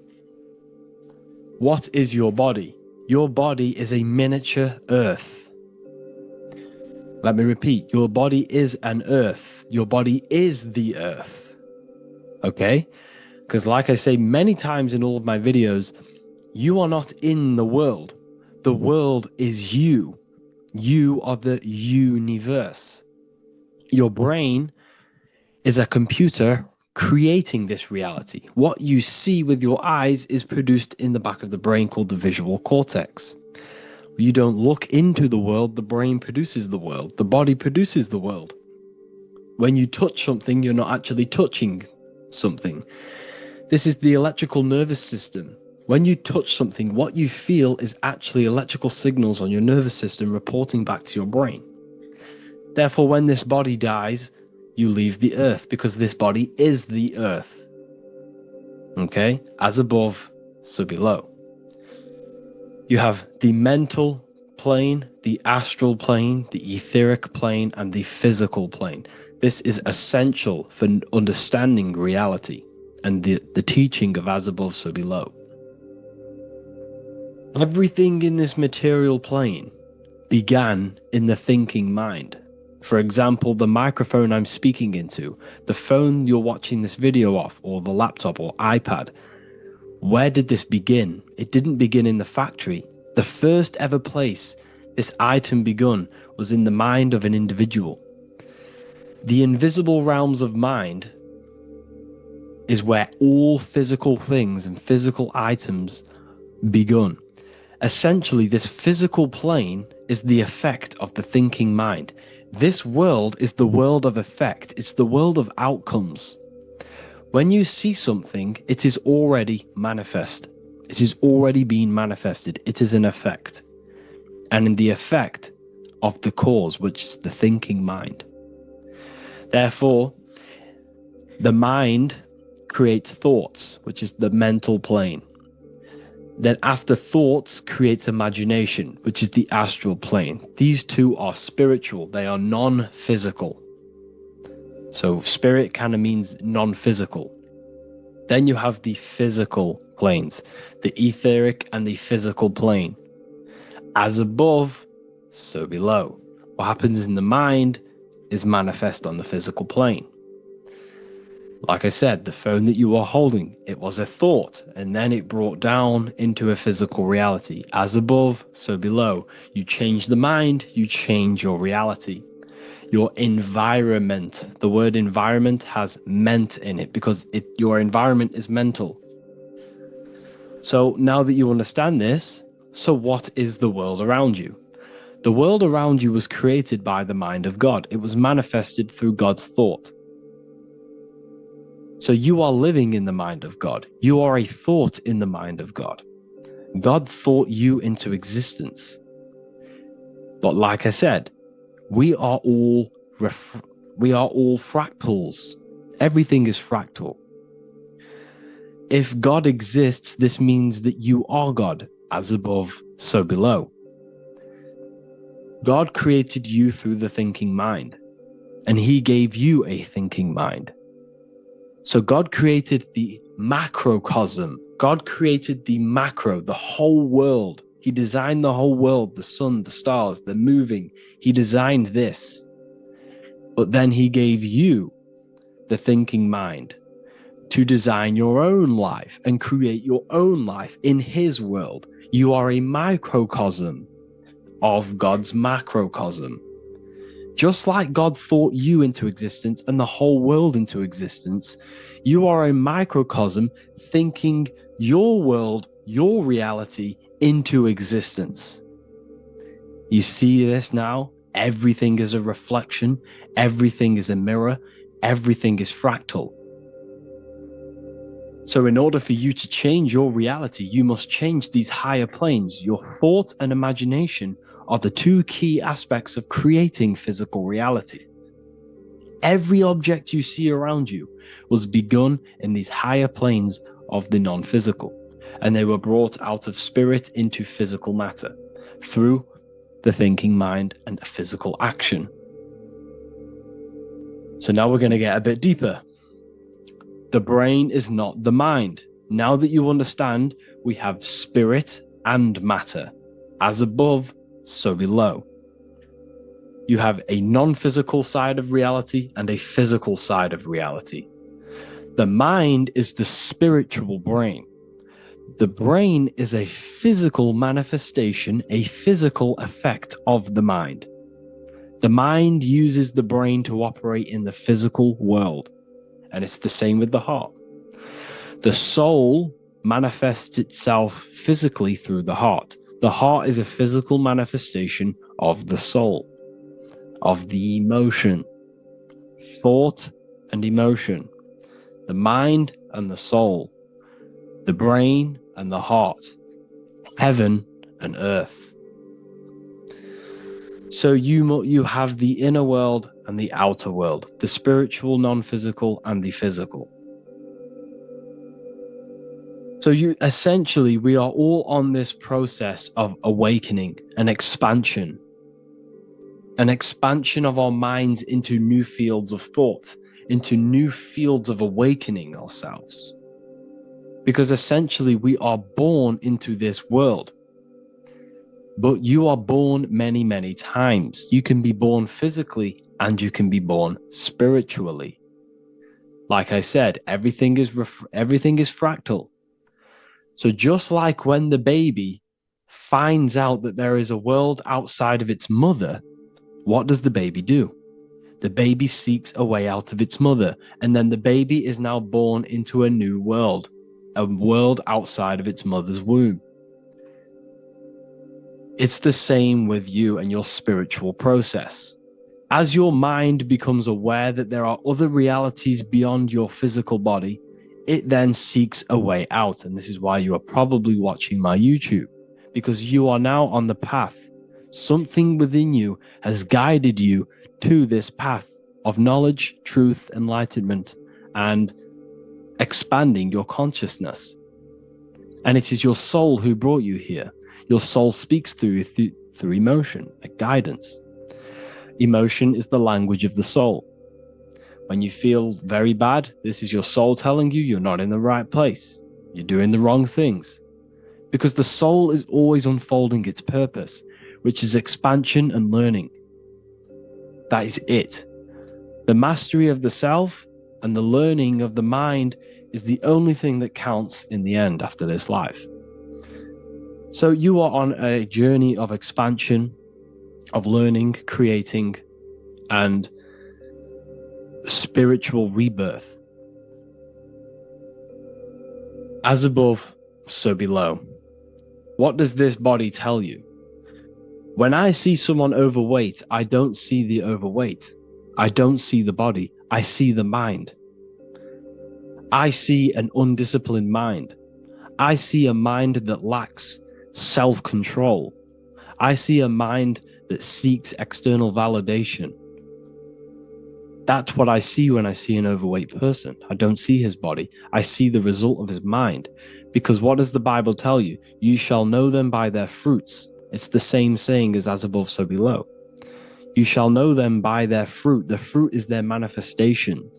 what is your body? Your body is a miniature earth. Let me repeat, your body is an earth. Your body is the earth. Okay? Because like I say many times in all of my videos, you are not in the world. The world is you. You are the universe. Your brain is a computer creating this reality. What you see with your eyes is produced in the back of the brain called the visual cortex. You don't look into the world, the brain produces the world. The body produces the world. When you touch something, you're not actually touching something. This is the electrical nervous system. When you touch something, what you feel is actually electrical signals on your nervous system reporting back to your brain. Therefore, when this body dies, you leave the earth because this body is the earth. Okay? As above, so below. You have the mental plane, the astral plane, the etheric plane, and the physical plane. This is essential for understanding reality and the teaching of as above, so below. Everything in this material plane began in the thinking mind. For example, the microphone I'm speaking into, the phone you're watching this video off, or the laptop or iPad. Where did this begin? It didn't begin in the factory. The first ever place this item begun was in the mind of an individual. The invisible realms of mind is where all physical things and physical items begun. Essentially, this physical plane is the effect of the thinking mind. This world is the world of effect. It's the world of outcomes. When you see something, it is already manifest. It is already being manifested. It is an effect. And in the effect of the cause, which is the thinking mind. Therefore, the mind creates thoughts, which is the mental plane. Then after thoughts creates imagination, which is the astral plane. These two are spiritual. They are non-physical. So spirit kind of means non-physical. Then you have the physical planes, the etheric and the physical plane. As above, so below. What happens in the mind is manifest on the physical plane. Like I said, the phone that you are holding, it was a thought, and then it brought down into a physical reality. As above, so below. You change the mind, you change your reality. Your environment, the word environment has ment in it because your environment is mental. So now that you understand this, so what is the world around you? The world around you was created by the mind of God. It was manifested through God's thought. So you are living in the mind of God. You are a thought in the mind of God. God thought you into existence. But like I said, we are all fractals. Everything is fractal. If God exists, this means that you are God. As above, so below. God created you through the thinking mind, and he gave you a thinking mind. So God created the macrocosm. God created the macro, the whole world. He designed the whole world, the sun, the stars, the moving. He designed this. But then he gave you the thinking mind to design your own life and create your own life in his world. You are a microcosm of God's macrocosm. Just like God thought you into existence and the whole world into existence, you are a microcosm thinking your world, your reality into existence. You see this now? Everything is a reflection. Everything is a mirror. Everything is fractal. So in order for you to change your reality, you must change these higher planes. Your thought and imagination are the two key aspects of creating physical reality. Every object you see around you was begun in these higher planes of the non-physical, and they were brought out of spirit into physical matter through the thinking mind and physical action. So now we're going to get a bit deeper. The brain is not the mind. Now that you understand, we have spirit and matter. As above, so below. You have a non-physical side of reality and a physical side of reality. The mind is the spiritual brain. The brain is a physical manifestation, a physical effect of the mind. The mind uses the brain to operate in the physical world. And it's the same with the heart. The soul manifests itself physically through the heart. The heart is a physical manifestation of the soul, of the emotion, thought and emotion, the mind and the soul, the brain and the heart, heaven and earth. So you have the inner world and the outer world, the spiritual, non-physical, and the physical. So we are all on this process of awakening, an expansion of our minds into new fields of thought, into new fields of awakening ourselves. Because essentially we are born into this world. But you are born many, many times. You can be born physically and you can be born spiritually. Like I said, everything is fractal. So just like when the baby finds out that there is a world outside of its mother, what does the baby do? The baby seeks a way out of its mother, and then the baby is now born into a new world, a world outside of its mother's womb. It's the same with you and your spiritual process. As your mind becomes aware that there are other realities beyond your physical body, it then seeks a way out. And this is why you are probably watching my YouTube, because you are now on the path. Something within you has guided you to this path of knowledge, truth, enlightenment, and expanding your consciousness. And it is your soul who brought you here. Your soul speaks through emotion, like guidance. Emotion is the language of the soul. When you feel very bad, this is your soul telling you you're not in the right place. You're doing the wrong things. Because the soul is always unfolding its purpose, which is expansion and learning. That is it. The mastery of the self and the learning of the mind is the only thing that counts in the end after this life. So you are on a journey of expansion, of learning, creating, and spiritual rebirth. As above, so below. What does this body tell you? When I see someone overweight, I don't see the overweight. I don't see the body. I see the mind. I see an undisciplined mind. I see a mind that lacks self-control. I see a mind that seeks external validation. That's what I see when I see an overweight person. I don't see his body. I see the result of his mind. Because what does the Bible tell you? You shall know them by their fruits. It's the same saying as above, so below. You shall know them by their fruit. The fruit is their manifestation.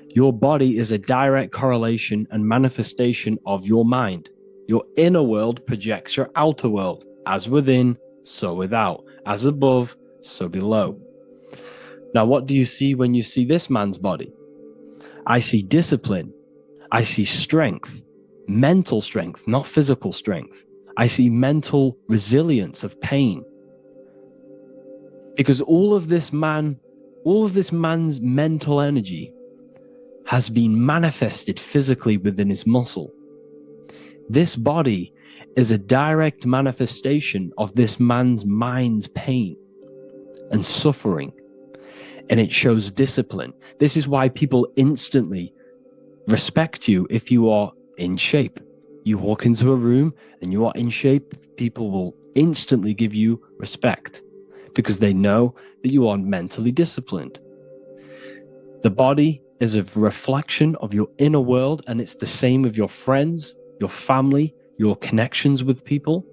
Your body is a direct correlation and manifestation of your mind. Your inner world projects your outer world. As within, so without. As above, so below. Now, what do you see when you see this man's body? I see discipline. I see strength. Mental strength, not physical strength. I see mental resilience of pain. Because all of this man's mental energy has been manifested physically within his muscle. This body is a direct manifestation of this man's mind's pain and suffering, and it shows discipline. This is why people instantly respect you if you are in shape. You walk into a room and you are in shape, people will instantly give you respect because they know that you are mentally disciplined. The body is a reflection of your inner world, and it's the same with your friends, your family, your connections with people.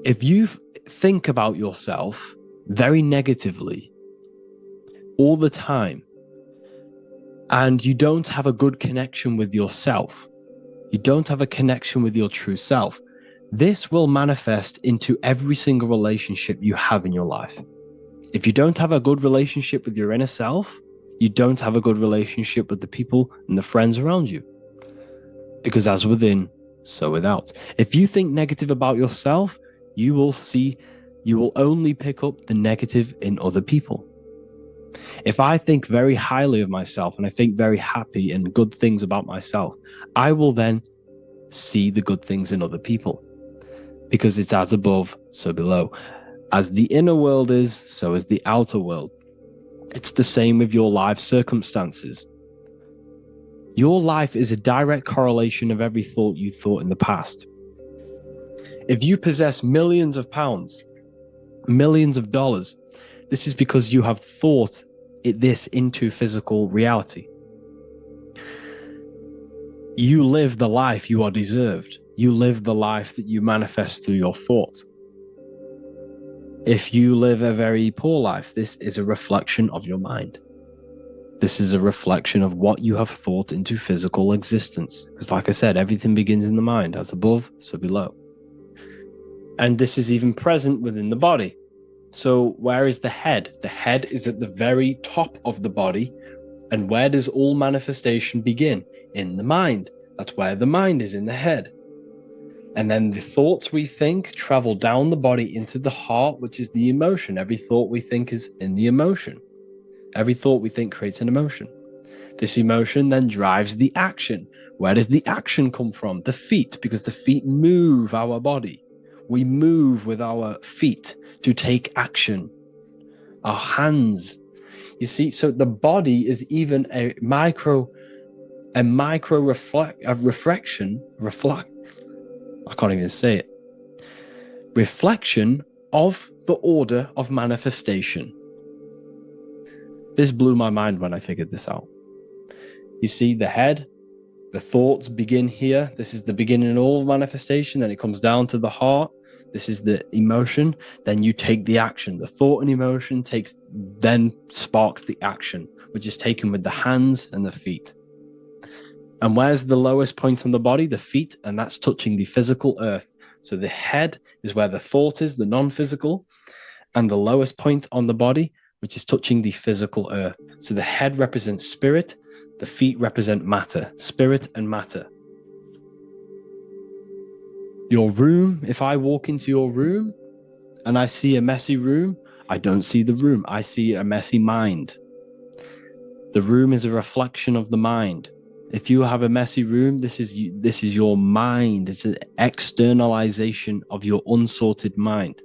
If you think about yourself very negatively all the time, and you don't have a good connection with yourself, you don't have a connection with your true self, this will manifest into every single relationship you have in your life. If you don't have a good relationship with your inner self, you don't have a good relationship with the people and the friends around you. Because as within, so without. If you think negative about yourself, you will only pick up the negative in other people. If I think very highly of myself and I think very happy and good things about myself, I will then see the good things in other people. Because it's as above, so below. As the inner world is, so is the outer world. It's the same with your life circumstances. Your life is a direct correlation of every thought you thought in the past. If you possess millions of pounds, millions of dollars, this is because you have thought this into physical reality. You live the life you are deserved. You live the life that you manifest through your thought. If you live a very poor life, this is a reflection of your mind. This is a reflection of what you have thought into physical existence. Because like I said, everything begins in the mind. As above, so below. And this is even present within the body. So where is the head? The head is at the very top of the body. And where does all manifestation begin? In the mind. That's where the mind is, in the head. And then the thoughts we think travel down the body into the heart, which is the emotion. Every thought we think is in the emotion. Every thought we think creates an emotion. This emotion then drives the action. Where does the action come from? The feet, because the feet move our body. We move with our feet to take action. Our hands. You see, so the body is even a micro reflection. I can't even say it. Reflection of the order of manifestation. This blew my mind when I figured this out. You see, the head, the thoughts begin here. This is the beginning of all manifestation. Then it comes down to the heart. This is the emotion. Then you take the action. The thought and emotion then sparks the action, which is taken with the hands and the feet. And where's the lowest point on the body? The feet, and that's touching the physical earth. So the head is where the thought is, the non-physical, and the lowest point on the body, which is touching the physical earth. So the head represents spirit, the feet represent matter, spirit and matter. Your room, if I walk into your room and I see a messy room, I don't see the room, I see a messy mind. The room is a reflection of the mind. If you have a messy room, this is your mind. It's an externalization of your unsorted mind,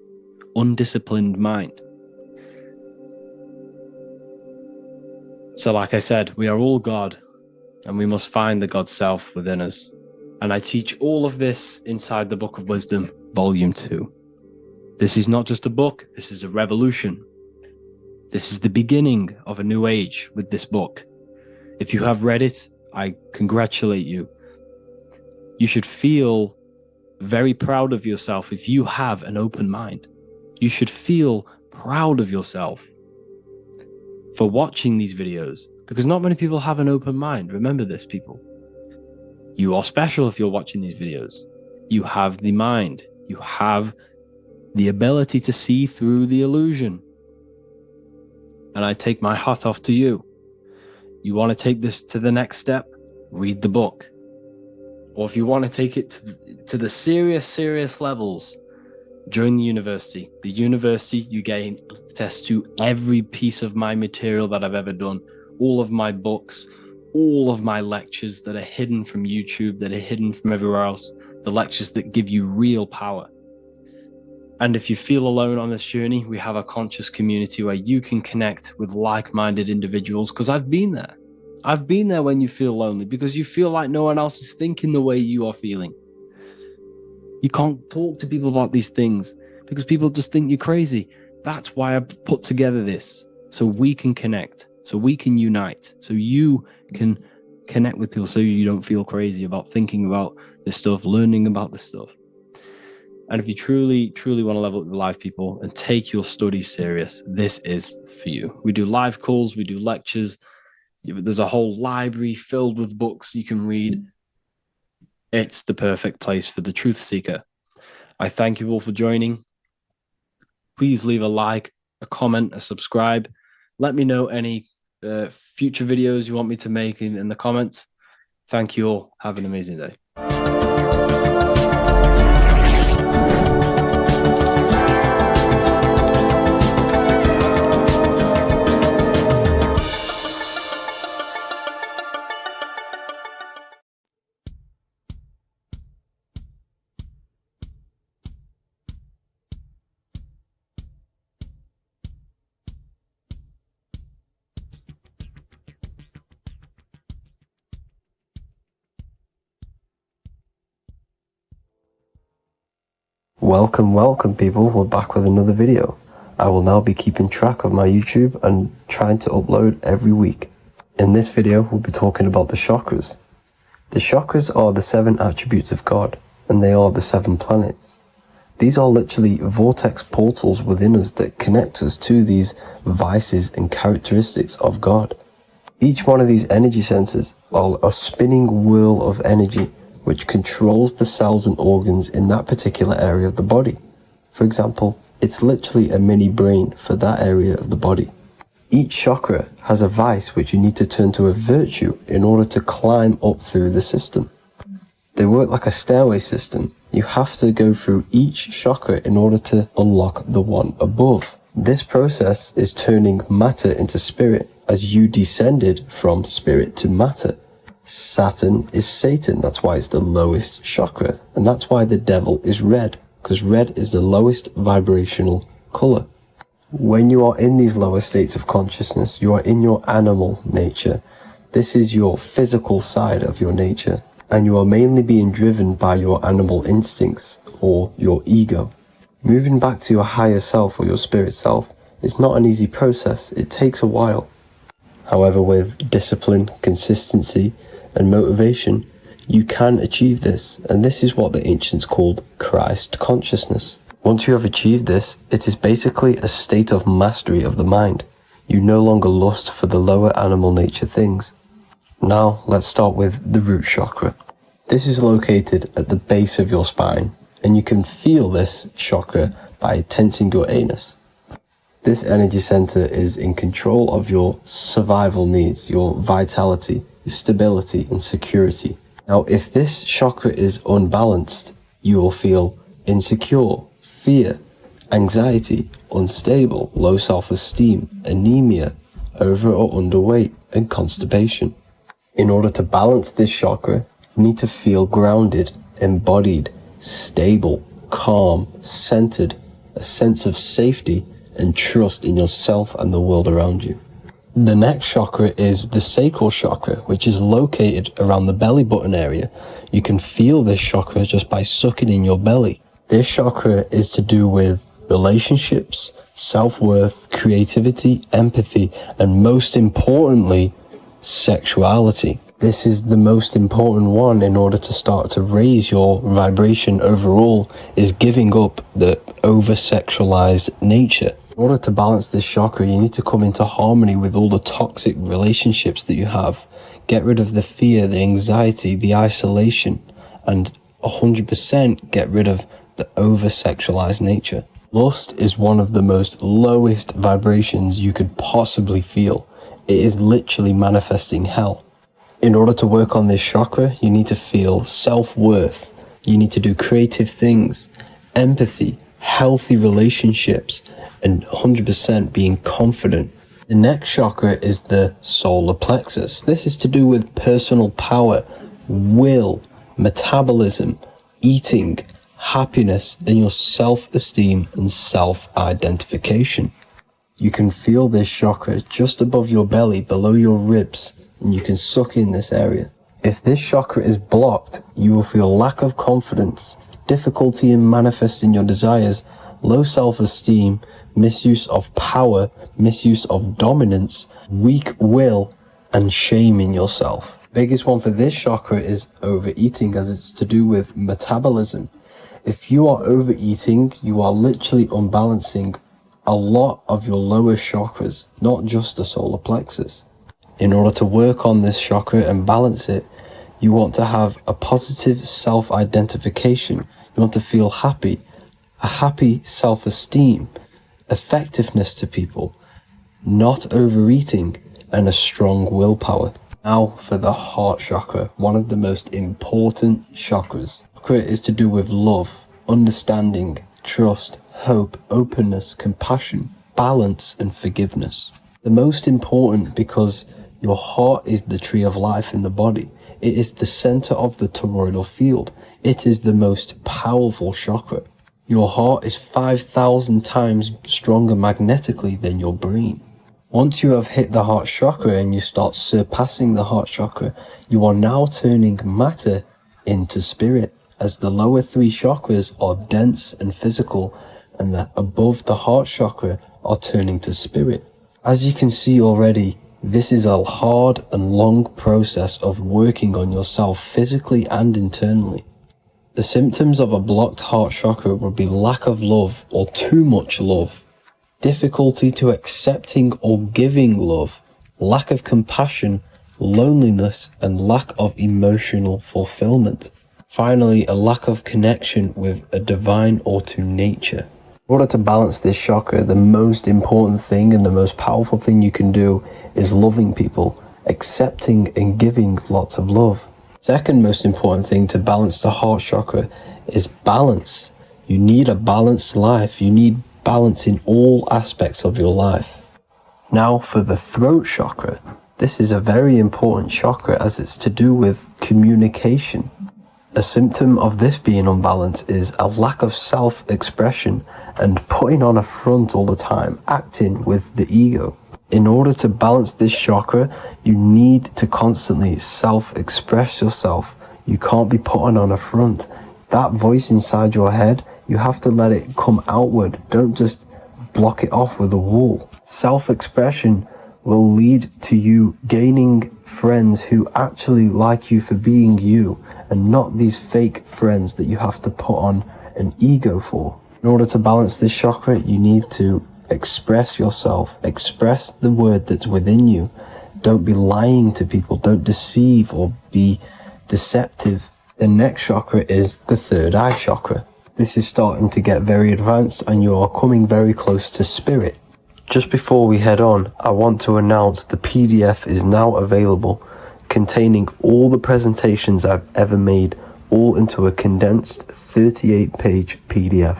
undisciplined mind. So like I said, we are all God, and we must find the God self within us. And I teach all of this inside the Book of Wisdom, Volume 2. This is not just a book, this is a revolution. This is the beginning of a new age with this book. If you have read it, I congratulate you. You should feel very proud of yourself if you have an open mind. You should feel proud of yourself for watching these videos, because not many people have an open mind. Remember this, people. You are special if you're watching these videos. You have the mind. You have the ability to see through the illusion. And I take my hat off to you. You want to take this to the next step? Read the book. Or if you want to take it to the serious levels, join the university. The university, you gain access to every piece of my material that I've ever done, all of my books, all of my lectures that are hidden from YouTube, that are hidden from everywhere else, the lectures that give you real power. And if you feel alone on this journey, we have a conscious community where you can connect with like-minded individuals, because I've been there. I've been there when you feel lonely, because you feel like no one else is thinking the way you are feeling. You can't talk to people about these things because people just think you're crazy. That's why I put together this, so we can connect, so we can unite, so you can connect with people, so you don't feel crazy about thinking about this stuff, learning about this stuff. And if you truly want to level up your life, people, and take your studies serious, this is for you. We do live calls, we do lectures. There's a whole library filled with books you can read. It's the perfect place for the truth seeker. I thank you all for joining. Please leave a like, a comment, a subscribe. Let me know any future videos you want me to make in the comments. Thank you all. Have an amazing day. Welcome people, we're back with another video. I will now be keeping track of my YouTube and trying to upload every week. In this video, we'll be talking about the chakras. The chakras are the 7 attributes of God, and they are the 7 planets. These are literally vortex portals within us that connect us to these vices and characteristics of God. Each one of these energy centers are a spinning wheel of energy which controls the cells and organs in that particular area of the body. For example, It's literally a mini brain for that area of the body. Each chakra has a vice which you need to turn to a virtue in order to climb up through the system. They work like a stairway system. You have to go through each chakra in order to unlock the one above. This process is turning matter into spirit as you descended from spirit to matter. Saturn is Satan, that's why it's the lowest chakra, and that's why the devil is red, because red is the lowest vibrational color. When you are in these lower states of consciousness, you are in your animal nature. This is your physical side of your nature, and you are mainly being driven by your animal instincts or your ego. Moving back to your higher self or your spirit self is not an easy process. It takes a while. However, with discipline, consistency, and motivation, you can achieve this, and this is what the ancients called Christ consciousness. Once you have achieved this, it is basically a state of mastery of the mind. You no longer lust for the lower animal nature things. Now, let's start with the root chakra. This is located at the base of your spine, and you can feel this chakra by tensing your anus. This energy center is in control of your survival needs, your vitality, stability, and security. Now, if this chakra is unbalanced, you will feel insecure, fear, anxiety, unstable, low self-esteem, anemia, over or underweight, and constipation. In order to balance this chakra, you need to feel grounded, embodied, stable, calm, centered, a sense of safety, and trust in yourself and the world around you. The next chakra is the sacral chakra, which is located around the belly button area. You can feel this chakra just by sucking in your belly. This chakra is to do with relationships, self-worth, creativity, empathy, and most importantly, sexuality. This is the most important one in order to start to raise your vibration overall, is giving up the over-sexualized nature. In order to balance this chakra, you need to come into harmony with all the toxic relationships that you have. Get rid of the fear, the anxiety, the isolation, and 100% get rid of the over-sexualized nature. Lust is one of the most lowest vibrations you could possibly feel. It is literally manifesting hell. In order to work on this chakra, you need to feel self-worth. You need to do creative things, empathy, healthy relationships, and 100% being confident. The next chakra is the solar plexus. This is to do with personal power, will, metabolism, eating, happiness, and your self-esteem and self-identification. You can feel this chakra just above your belly, below your ribs, and you can suck in this area. If this chakra is blocked, you will feel lack of confidence, difficulty in manifesting your desires, low self-esteem, misuse of power, misuse of dominance, weak will, and shame in yourself. Biggest one for this chakra is overeating, as it's to do with metabolism. If you are overeating, you are literally unbalancing a lot of your lower chakras, not just the solar plexus. In order to work on this chakra and balance it, you want to have a positive self-identification. You want to feel happy, a happy self-esteem, effectiveness to people, not overeating, and a strong willpower. Now for the heart chakra, one of the most important chakras. Chakra is to do with love, understanding, trust, hope, openness, compassion, balance, and forgiveness. The most important because your heart is the tree of life in the body. It is the center of the toroidal field. It is the most powerful chakra. Your heart is 5,000 times stronger magnetically than your brain. Once you have hit the heart chakra and you start surpassing the heart chakra, you are now turning matter into spirit, as the lower three chakras are dense and physical, and the above the heart chakra are turning to spirit. As you can see already, this is a hard and long process of working on yourself physically and internally. The symptoms of a blocked heart chakra would be lack of love or too much love, difficulty to accepting or giving love, lack of compassion, loneliness, and lack of emotional fulfillment. Finally, a lack of connection with a divine or to nature. In order to balance this chakra, the most important thing and the most powerful thing you can do is loving people, accepting and giving lots of love. Second most important thing to balance the heart chakra is balance. You need a balanced life. You need balance in all aspects of your life. Now for the throat chakra. This is a very important chakra as it's to do with communication. A symptom of this being unbalanced is a lack of self-expression and putting on a front all the time, acting with the ego. In order to balance this chakra, you need to constantly self-express yourself. You can't be putting on a front. That voice inside your head, you have to let it come outward. Don't just block it off with a wall. Self-expression will lead to you gaining friends who actually like you for being you and not these fake friends that you have to put on an ego for. In order to balance this chakra, you need to express yourself, express the word that's within you. Don't be lying to people, don't deceive or be deceptive. The next chakra is the third eye chakra. This is starting to get very advanced and you are coming very close to spirit. Just before we head on, I want to announce the PDF is now available, containing all the presentations I've ever made, all into a condensed 38-page PDF.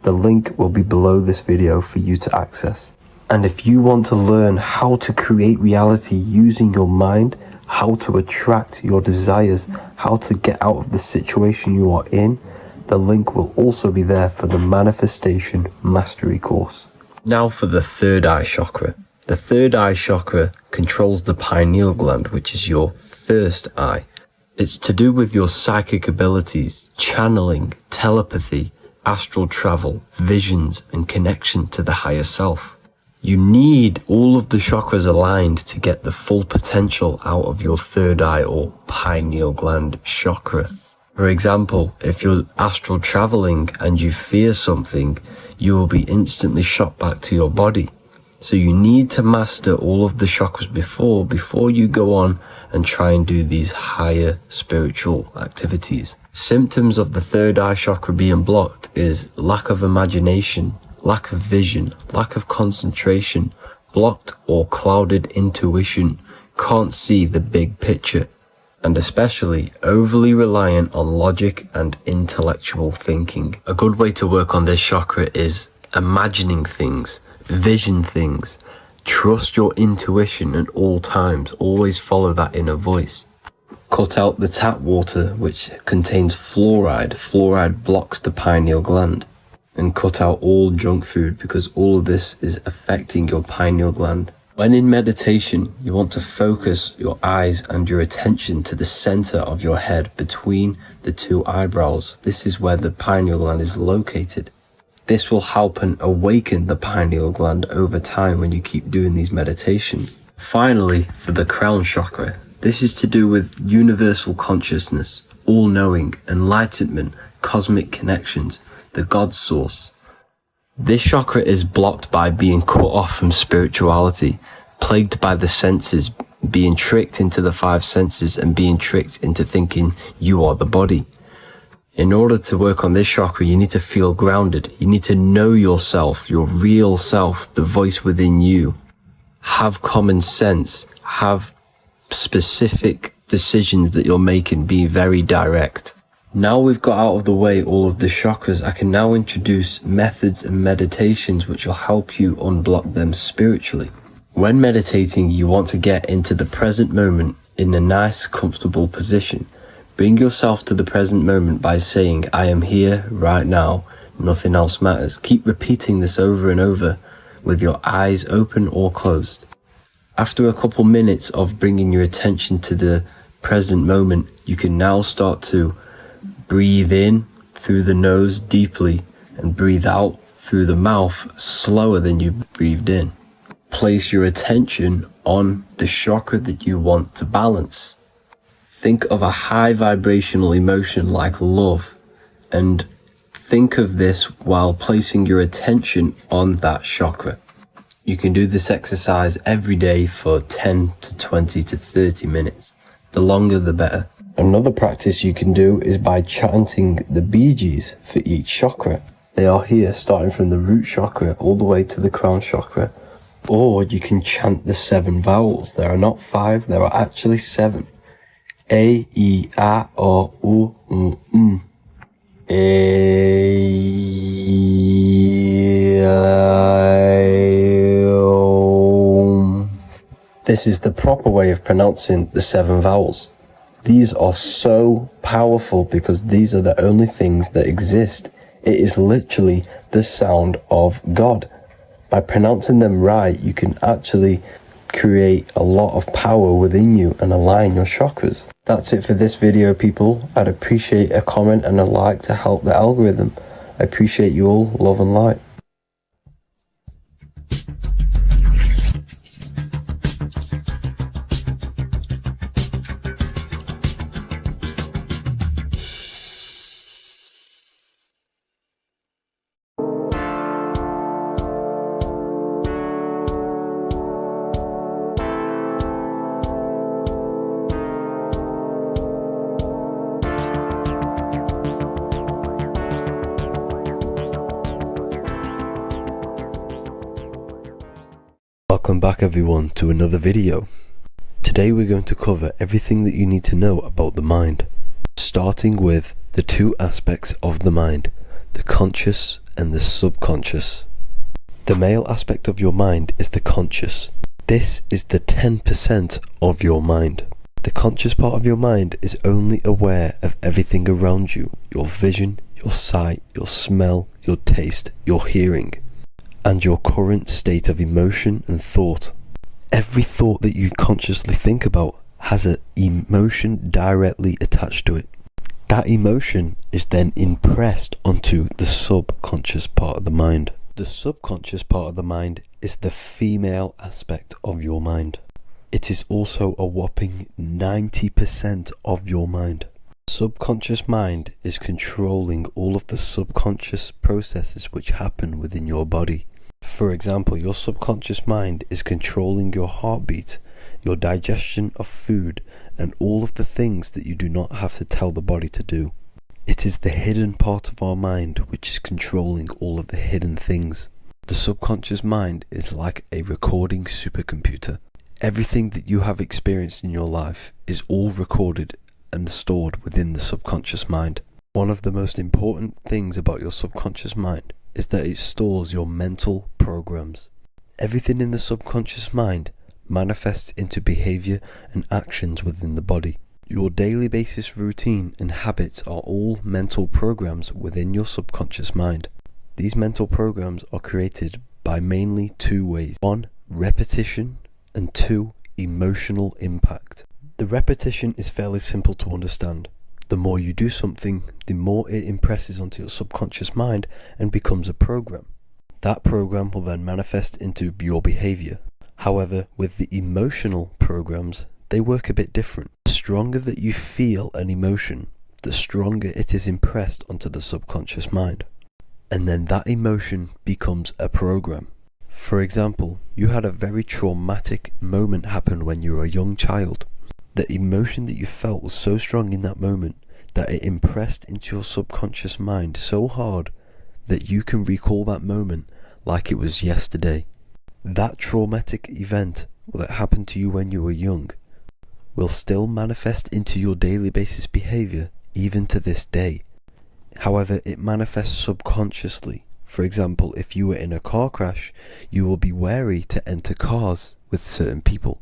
The link will be below this video for you to access. And if you want to learn how to create reality using your mind, how to attract your desires, how to get out of the situation you are in, the link will also be there for the Manifestation Mastery course. Now for the third eye chakra. The third eye chakra controls the pineal gland, which is your first eye. It's to do with your psychic abilities, channeling, telepathy, astral travel, visions, and connection to the higher self. You need all of the chakras aligned to get the full potential out of your third eye or pineal gland chakra. For example, if you're astral traveling and you fear something, you will be instantly shot back to your body. So you need to master all of the chakras before you go on and try and do these higher spiritual activities. Symptoms of the third eye chakra being blocked is lack of imagination, lack of vision, lack of concentration, blocked or clouded intuition, can't see the big picture, and especially overly reliant on logic and intellectual thinking. A good way to work on this chakra is imagining things, vision things, trust your intuition at all times, always follow that inner voice. Cut out the tap water which contains fluoride. Fluoride blocks the pineal gland. And cut out all junk food because all of this is affecting your pineal gland. When in meditation, you want to focus your eyes and your attention to the center of your head between the two eyebrows. This is where the pineal gland is located. This will help and awaken the pineal gland over time when you keep doing these meditations. Finally, for the crown chakra, this is to do with universal consciousness, all-knowing, enlightenment, cosmic connections, the God source. This chakra is blocked by being cut off from spirituality, plagued by the senses, being tricked into the five senses and being tricked into thinking you are the body. In order to work on this chakra, you need to feel grounded. You need to know yourself, your real self, the voice within you. Have common sense, have specific decisions that you're making, be very direct. Now we've got out of the way all of the chakras, I can now introduce methods and meditations which will help you unblock them spiritually. When meditating, you want to get into the present moment in a nice, comfortable position. Bring yourself to the present moment by saying, I am here right now, nothing else matters. Keep repeating this over and over with your eyes open or closed. After a couple minutes of bringing your attention to the present moment, you can now start to breathe in through the nose deeply and breathe out through the mouth slower than you breathed in. Place your attention on the chakra that you want to balance. Think of a high vibrational emotion like love and think of this while placing your attention on that chakra. You can do this exercise every day for 10 to 20 to 30 minutes. The longer the better. Another practice you can do is by chanting the Bijis for each chakra. They are here starting from the root chakra all the way to the crown chakra. Or you can chant the 7 vowels. There are not 5, there are actually 7. A, E, A, O, U, M. A, I, O. This is the proper way of pronouncing the 7 vowels. These are so powerful because these are the only things that exist. It is literally the sound of God. By pronouncing them right, you can actually create a lot of power within you and align your chakras. That's it for this video, people. I'd appreciate a comment and a like to help the algorithm. I appreciate you all. Love and light. Welcome back everyone to another video. Today we're going to cover everything that you need to know about the mind, starting with the 2 aspects of the mind, the conscious and the subconscious. The male aspect of your mind is the conscious. This is the 10% of your mind. The conscious part of your mind is only aware of everything around you, your vision, your sight, your smell, your taste, your hearing, and your current state of emotion and thought. Every thought that you consciously think about has an emotion directly attached to it. That emotion is then impressed onto the subconscious part of the mind. The subconscious part of the mind is the female aspect of your mind. It is also a whopping 90% of your mind. Subconscious mind is controlling all of the subconscious processes which happen within your body. For example, your subconscious mind is controlling your heartbeat, your digestion of food, and all of the things that you do not have to tell the body to do. It is the hidden part of our mind which is controlling all of the hidden things. The subconscious mind is like a recording supercomputer. Everything that you have experienced in your life is all recorded and stored within the subconscious mind. One of the most important things about your subconscious mind is that it stores your mental programs. Everything in the subconscious mind manifests into behavior and actions within the body. Your daily basis routine and habits are all mental programs within your subconscious mind. These mental programs are created by mainly 2 ways. 1, repetition, and 2, emotional impact. The repetition is fairly simple to understand. The more you do something, the more it impresses onto your subconscious mind and becomes a program. That program will then manifest into your behavior. However, with the emotional programs, they work a bit different. The stronger that you feel an emotion, the stronger it is impressed onto the subconscious mind. And then that emotion becomes a program. For example, you had a very traumatic moment happen when you were a young child. The emotion that you felt was so strong in that moment that it impressed into your subconscious mind so hard that you can recall that moment like it was yesterday. That traumatic event that happened to you when you were young will still manifest into your daily basis behavior even to this day. However, it manifests subconsciously. For example, if you were in a car crash, you will be wary to enter cars with certain people.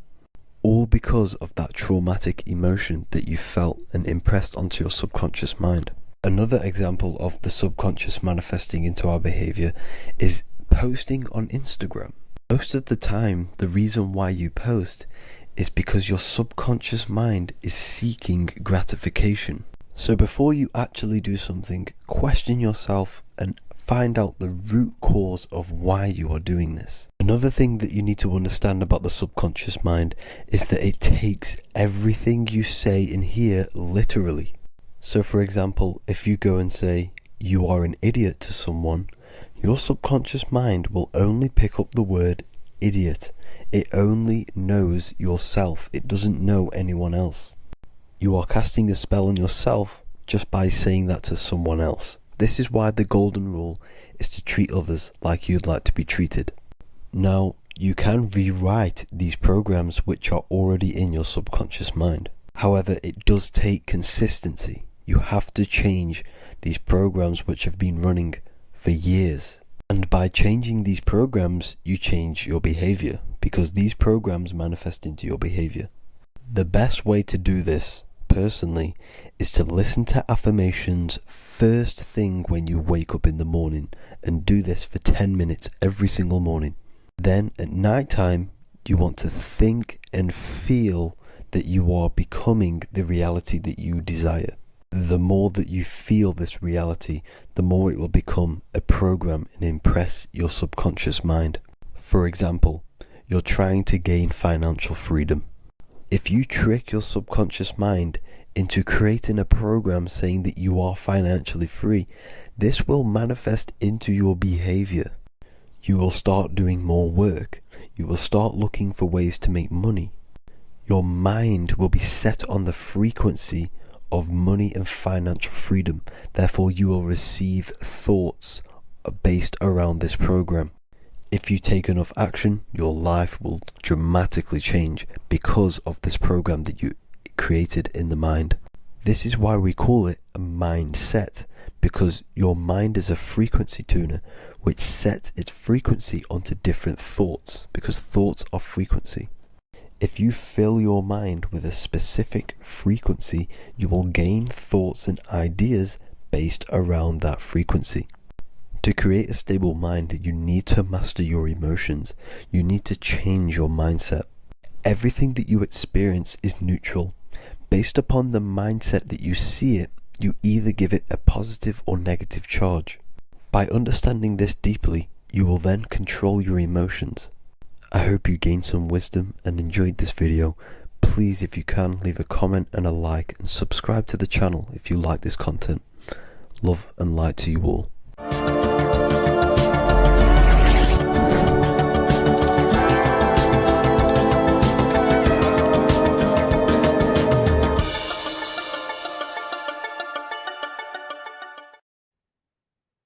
All because of that traumatic emotion that you felt and impressed onto your subconscious mind. Another example of the subconscious manifesting into our behavior is posting on Instagram. Most of the time, the reason why you post is because your subconscious mind is seeking gratification. So before you actually do something, question yourself and find out the root cause of why you are doing this. Another thing that you need to understand about the subconscious mind is that it takes everything you say and hear literally. So for example, if you go and say, "You are an idiot" to someone, your subconscious mind will only pick up the word idiot. It only knows yourself. It doesn't know anyone else. You are casting a spell on yourself just by saying that to someone else. This is why the golden rule is to treat others like you'd like to be treated. Now, you can rewrite these programs which are already in your subconscious mind. However, it does take consistency. You have to change these programs which have been running for years. And by changing these programs, you change your behavior, because these programs manifest into your behavior. The best way to do this, personally, is to listen to affirmations first thing when you wake up in the morning, and do this for 10 minutes every single morning. Then at night time, you want to think and feel that you are becoming the reality that you desire. The more that you feel this reality, the more it will become a program and impress your subconscious mind. For example, you're trying to gain financial freedom. If you trick your subconscious mind into creating a program saying that you are financially free, this will manifest into your behavior. You will start doing more work. You will start looking for ways to make money. Your mind will be set on the frequency of money and financial freedom. Therefore, you will receive thoughts based around this program. If you take enough action, your life will dramatically change because of this program that you created in the mind. This is why we call it a mindset, because your mind is a frequency tuner which sets its frequency onto different thoughts, because thoughts are frequency. If you fill your mind with a specific frequency, you will gain thoughts and ideas based around that frequency. To create a stable mind, you need to master your emotions. You need to change your mindset. Everything that you experience is neutral. Based upon the mindset that you see it, you either give it a positive or negative charge. By understanding this deeply, you will then control your emotions. I hope you gained some wisdom and enjoyed this video. Please, if you can, leave a comment and a like, and subscribe to the channel if you like this content. Love and light to you all.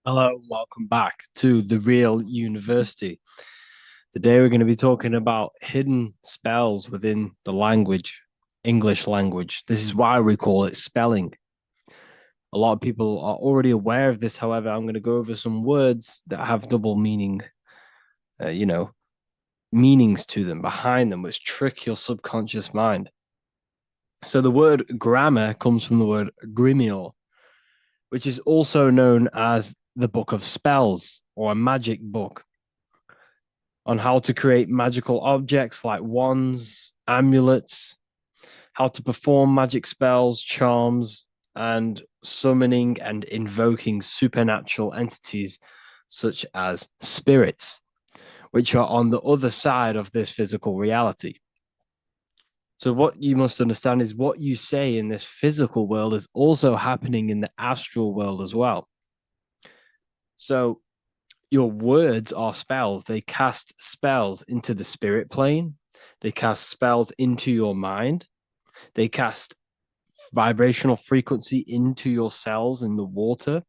Hello and welcome back to The Real University. Today we're going to be talking about hidden spells within the language, English language. This is why we call it spelling. A lot of people are already aware of this. However, I'm going to go over some words that have double meaning, meanings to them, behind them, which trick your subconscious mind. So the word grammar comes from the word grimoire, which is also known as the book of spells or a magic book on how to create magical objects like wands, amulets, how to perform magic spells, charms, and summoning and invoking supernatural entities such as spirits, which are on the other side of this physical reality. So what you must understand is what you say in this physical world is also happening in the astral world as well. So your words are spells. They cast spells into the spirit plane. They cast spells into your mind. They cast vibrational frequency into your cells in the water.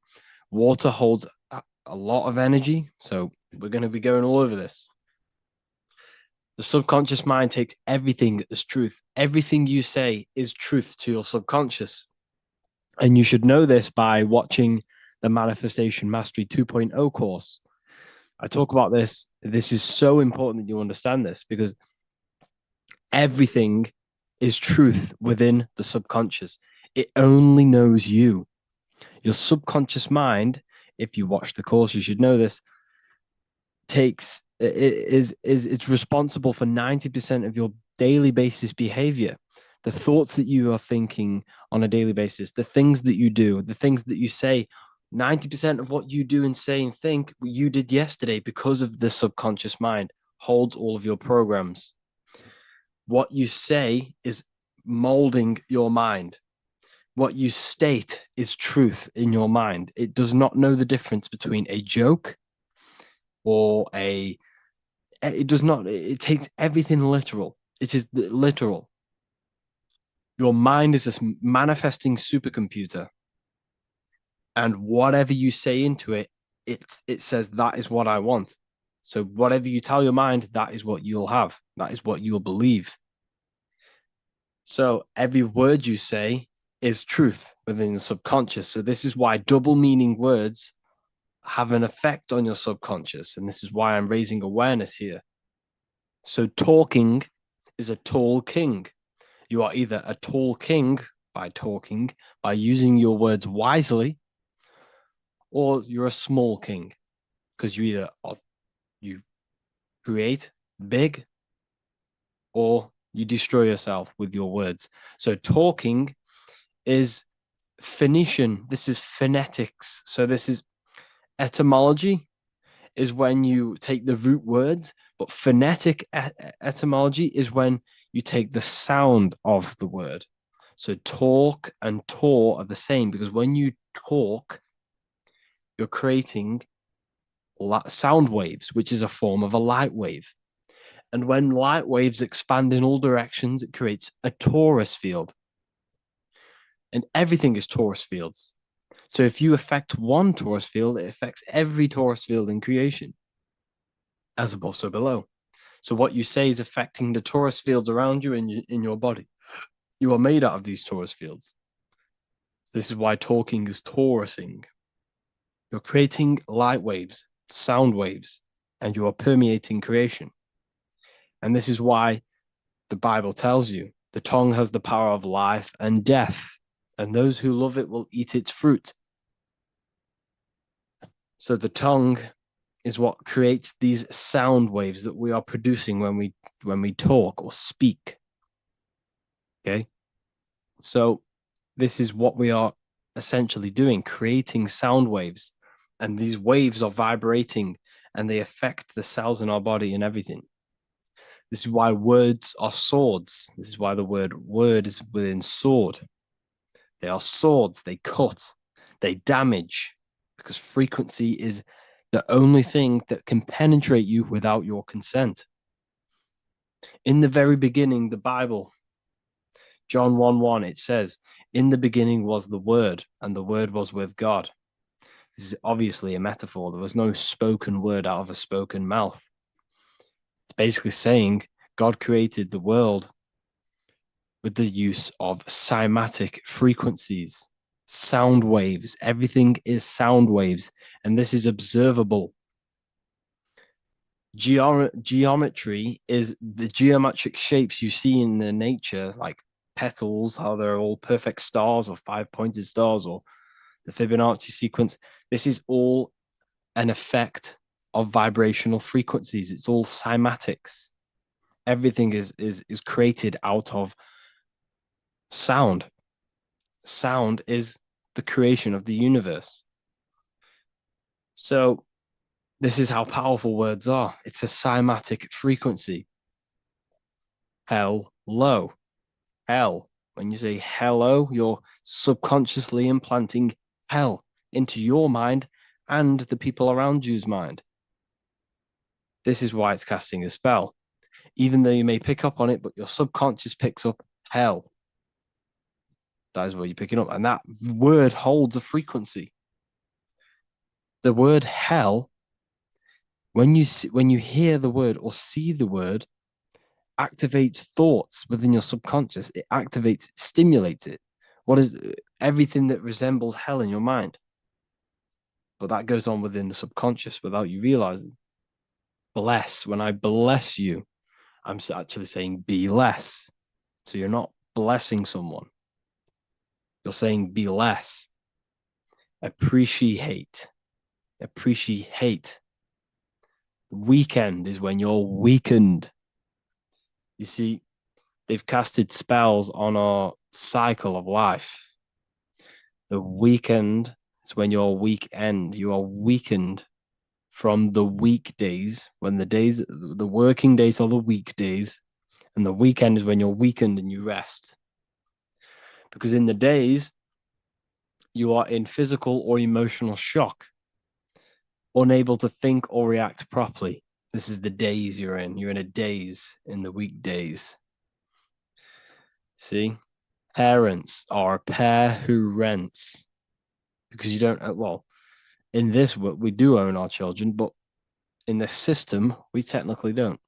Water holds a lot of energy. So we're going to be going all over this. The subconscious mind takes everything as truth. Everything you say is truth to your subconscious. And you should know this by watching the Manifestation Mastery 2.0 course. I talk about this. This is so important that you understand this, because everything is truth within the subconscious. It only knows you. Your subconscious mind, if you watch the course, you should know this, it's responsible for 90% of your daily basis behavior. The thoughts that you are thinking on a daily basis, the things that you do, the things that you say, 90% of what you do and say and think you did yesterday, because of the subconscious mind holds all of your programs. What you say is molding your mind. What you state is truth in your mind. It does not know the difference between a joke or it takes everything literal. It is literal. Your mind is this manifesting supercomputer. And whatever you say into it, it says that is what I want. So whatever you tell your mind, that is what you'll have. That is what you'll believe. So every word you say is truth within the subconscious. So this is why double meaning words have an effect on your subconscious. And this is why I'm raising awareness here. So talking is a tall king. You are either a tall king by talking, by using your words wisely, or you're a small king because you either you create big or you destroy yourself with your words. So talking is Phoenician. This is phonetics. So this is etymology is when you take the root words, but phonetic etymology is when you take the sound of the word. So talk and tour are the same because when you talk, you're creating sound waves, which is a form of a light wave. And when light waves expand in all directions, it creates a torus field. And everything is torus fields. So if you affect one torus field, it affects every torus field in creation, as above, so below. So what you say is affecting the torus fields around you in your body. You are made out of these torus fields. This is why talking is torusing. You're creating light waves, sound waves, and you are permeating creation. And this is why the Bible tells you the tongue has the power of life and death, and those who love it will eat its fruit. So the tongue is what creates these sound waves that we are producing when we talk or speak. Okay. So this is what we are essentially doing, creating sound waves. And these waves are vibrating and they affect the cells in our body and everything. This is why words are swords. This is why the word is within sword. They are swords, they cut, they damage, because frequency is the only thing that can penetrate you without your consent. In the very beginning, the Bible, John 1:1, it says, in the beginning was the Word, and the Word was with God. This is obviously a metaphor. There was no spoken word out of a spoken mouth. It's basically saying God created the world with the use of cymatic frequencies, sound waves. Everything is sound waves, and this is observable. Geometry is the geometric shapes you see in the nature, like petals, how they're all perfect stars or five-pointed stars or the Fibonacci sequence. This is all an effect of vibrational frequencies. It's all cymatics. Everything is created out of sound. Sound is the creation of the universe. So this is how powerful words are. It's a cymatic frequency. Hello. Hell. When you say hello, you're subconsciously implanting hell into your mind and the people around you's mind. This is why it's casting a spell. Even though you may pick up on it, but your subconscious picks up hell. That is what you're picking up. And that word holds a frequency. The word hell, when you hear the word or see the word, activates thoughts within your subconscious. It activates, it stimulates it. What is everything that resembles hell in your mind? But that goes on within the subconscious without you realizing. Bless, when I bless you, I'm actually saying be less. So you're not blessing someone. You're saying be less. Appreciate. Appreciate. Weekend is when you're weakened. You see, they've casted spells on our cycle of life. The weekend is when you're weekend. You are weakened from the weekdays, when the working days are the weekdays, and the weekend is when you're weakened and you rest. Because in the days, you are in physical or emotional shock, unable to think or react properly. This is the days you're in. You're in a daze in the weekdays. See? Parents are a pair who rents. because you don't, well, in this, we do own our children, but in the system, we technically don't.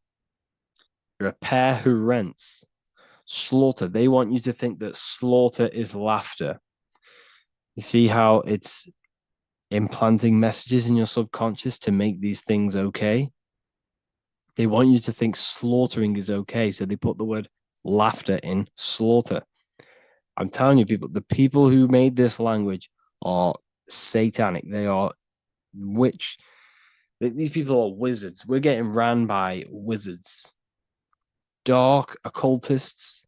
You're a pair who rents. Slaughter. They want you to think that slaughter is laughter. You see how it's implanting messages in your subconscious to make these things okay? They want you to think slaughtering is okay. So they put the word laughter in slaughter. I'm telling you, people, the people who made this language are satanic. They are witch. These people are wizards. We're getting ran by wizards, dark occultists,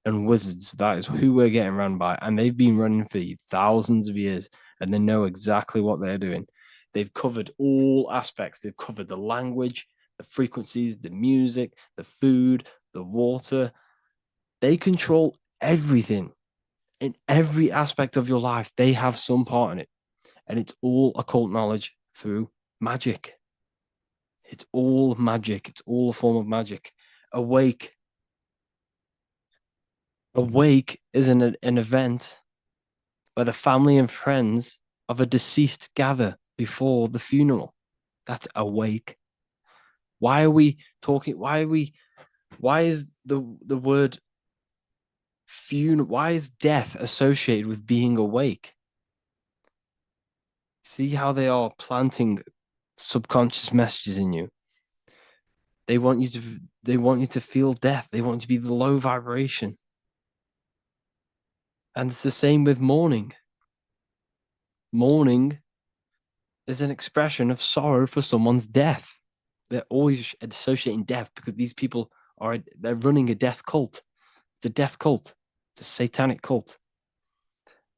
and wizards. That is who we're getting run by. And they've been running for thousands of years and they know exactly what they're doing. They've covered all aspects. They've covered the language, the frequencies, the music, the food, the water. They control everything in every aspect of your life. They have some part in it. And it's all occult knowledge through magic. It's all magic. It's all a form of magic. Awake. Awake is an event where the family and friends of a deceased gather before the funeral. That's awake. Why are we talking? Why is the word funeral? Why is death associated with being awake? See how they are planting subconscious messages in you. They want you to feel death. They want you to be the low vibration. And it's the same with mourning. Mourning is an expression of sorrow for someone's death. They're always associating death because these people they're running a death cult. It's a death cult. It's a satanic cult.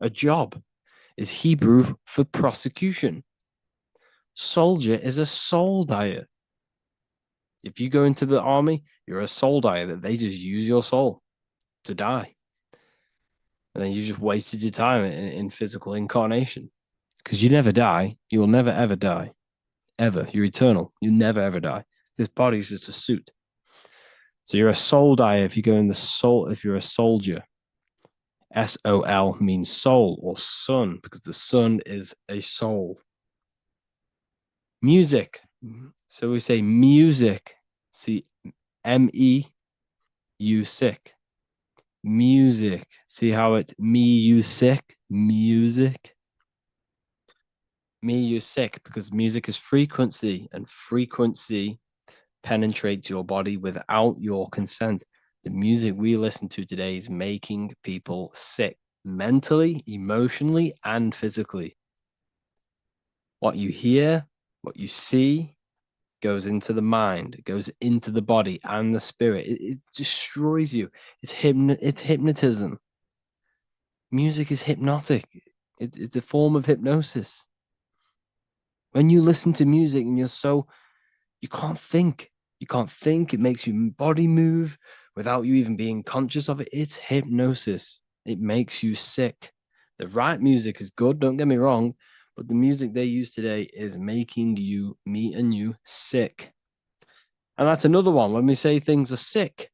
A job is Hebrew for prosecution. Soldier is a soul dyer. If you go into the army, you're a soul dyer that they just use your soul to die. And then you just wasted your time in physical incarnation. Because you never die. You will never, ever die. Ever. You're eternal. You never, ever die. This body is just a suit. So you're a soul dyer if you go in the soul, if you're a soldier. SOL means soul or sun, because the sun is a soul. Music. So we say music. See, MEU sick. Music. See how it's me, you sick? Music. Me, you sick, because music is frequency, and frequency penetrates your body without your consent. The music we listen to today is making people sick, mentally, emotionally, and physically. What you hear, what you see, goes into the mind, it goes into the body and the spirit. It destroys you. It's hypnotism. Music is hypnotic. It's a form of hypnosis. When you listen to music and you can't think. You can't think. It makes your body move without you even being conscious of it. It's hypnosis. It makes you sick. The right music is good, don't get me wrong, but the music they use today is making you, me and you, sick. And that's another one. When we say things are sick,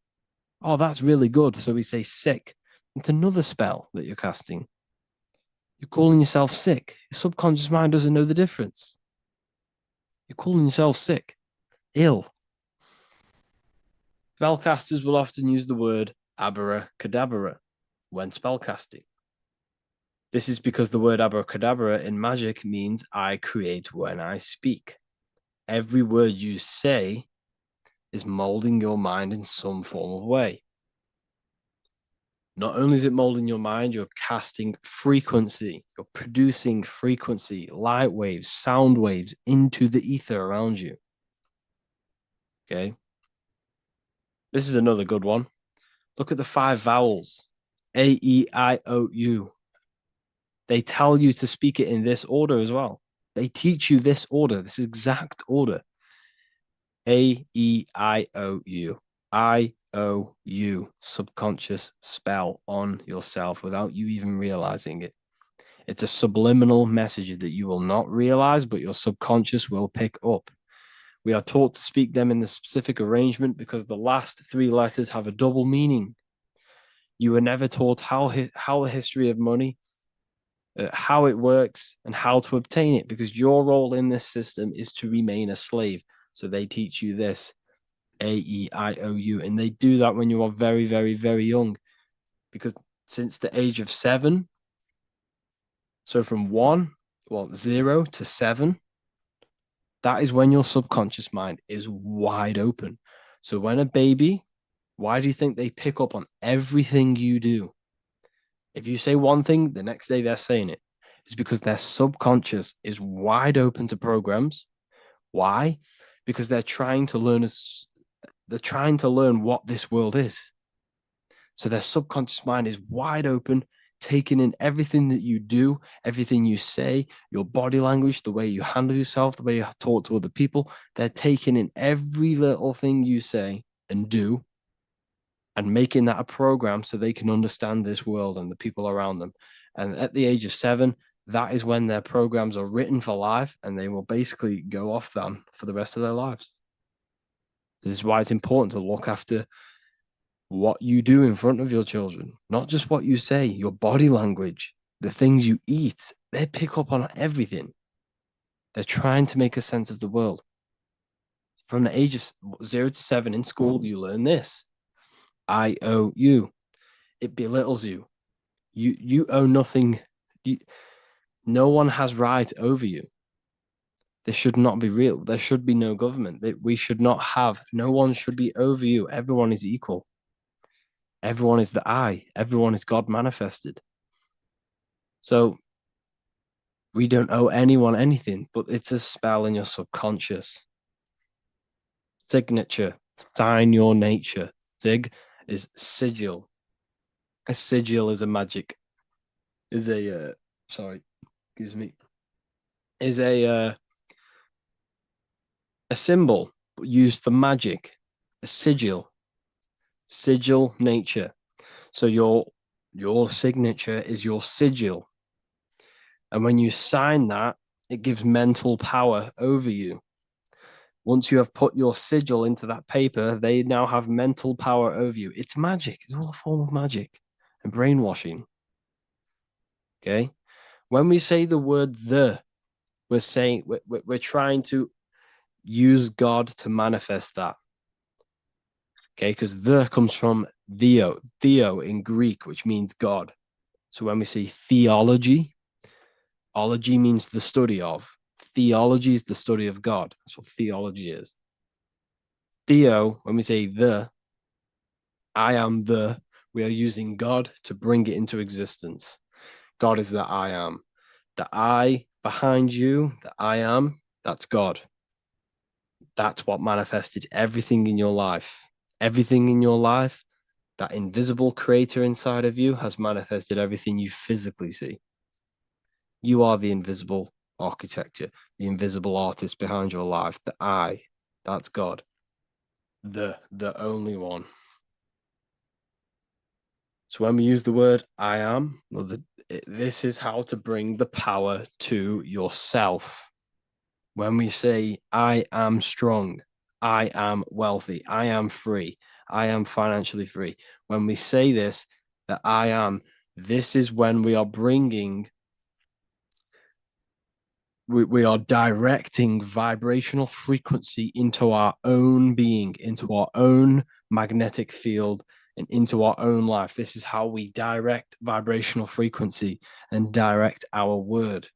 oh, that's really good. So we say sick. It's another spell that you're casting. You're calling yourself sick. Your subconscious mind doesn't know the difference. You're calling yourself sick, ill. Spellcasters will often use the word abracadabra when spellcasting. This is because the word abracadabra in magic means I create when I speak. Every word you say is molding your mind in some form of way. Not only is it molding your mind, you're casting frequency, you're producing frequency, light waves, sound waves into the ether around you. Okay. This is another good one. Look at the 5 vowels. A, E, I, O, U. They tell you to speak it in this order as well. They teach you this order, this exact order. A, E, I, O, U. I, O, U. Subconscious spell on yourself without you even realizing it. It's a subliminal message that you will not realize, but your subconscious will pick up. We are taught to speak them in the specific arrangement because the last 3 letters have a double meaning. You were never taught how the history of money how it works and how to obtain it, because your role in this system is to remain a slave. So they teach you this, A-E-I-O-U, and they do that when you are very, very, very young, because since the age of 7, so from 0 to 7, that is when your subconscious mind is wide open. So when a baby, why do you think they pick up on everything you do? If you say one thing, the next day they're saying it. It's because their subconscious is wide open to programs. Why? Because they're trying to learn what this world is. So their subconscious mind is wide open, taking in everything that you do, everything you say, your body language, the way you handle yourself, the way you talk to other people. They're taking in every little thing you say and do, and making that a program so they can understand this world and the people around them. And at the age of 7, that is when their programs are written for life, and they will basically go off them for the rest of their lives. This is why it's important to look after what you do in front of your children, not just what you say, your body language, the things you eat. They pick up on everything. They're trying to make a sense of the world. From the age of 0 to 7 in school, you learn this. I-O-U. It belittles you. You owe nothing. No one has right over you. This should not be real. There should be no government. We should not have. No one should be over you. Everyone is equal. Everyone is the I. Everyone is God manifested. So we don't owe anyone anything, but it's a spell in your subconscious. Signature. Sign your nature. Sig is sigil. A sigil is a magic. Is a sorry, excuse me. Is a symbol used for magic. A sigil. Sigil nature. So your signature is your sigil. And when you sign that, it gives mental power over you. Once you have put your sigil into that paper, they now have mental power over you. It's magic. It's all a form of magic and brainwashing. Okay. When we say the word we're saying we're trying to use God to manifest that. Okay, because the comes from theo in Greek, which means God. So when we say theology, ology means the study of. Theology is the study of God. That's what theology is. Theo, when we say I am we are using God to bring it into existence. God is the I am. The I behind you, the I am, that's God. That's what manifested everything in your life. Everything in your life, that invisible creator inside of you has manifested everything you physically see. You are the invisible architecture, the invisible artist behind your life. The I, that's God. The only one. So when we use the word I am, well, this is how to bring the power to yourself. When we say I am strong, I am wealthy, I am free, I am financially free. When we say this, that I am, this is when we are bringing, we are directing vibrational frequency into our own being, into our own magnetic field, and into our own life. This is how we direct vibrational frequency and direct our word.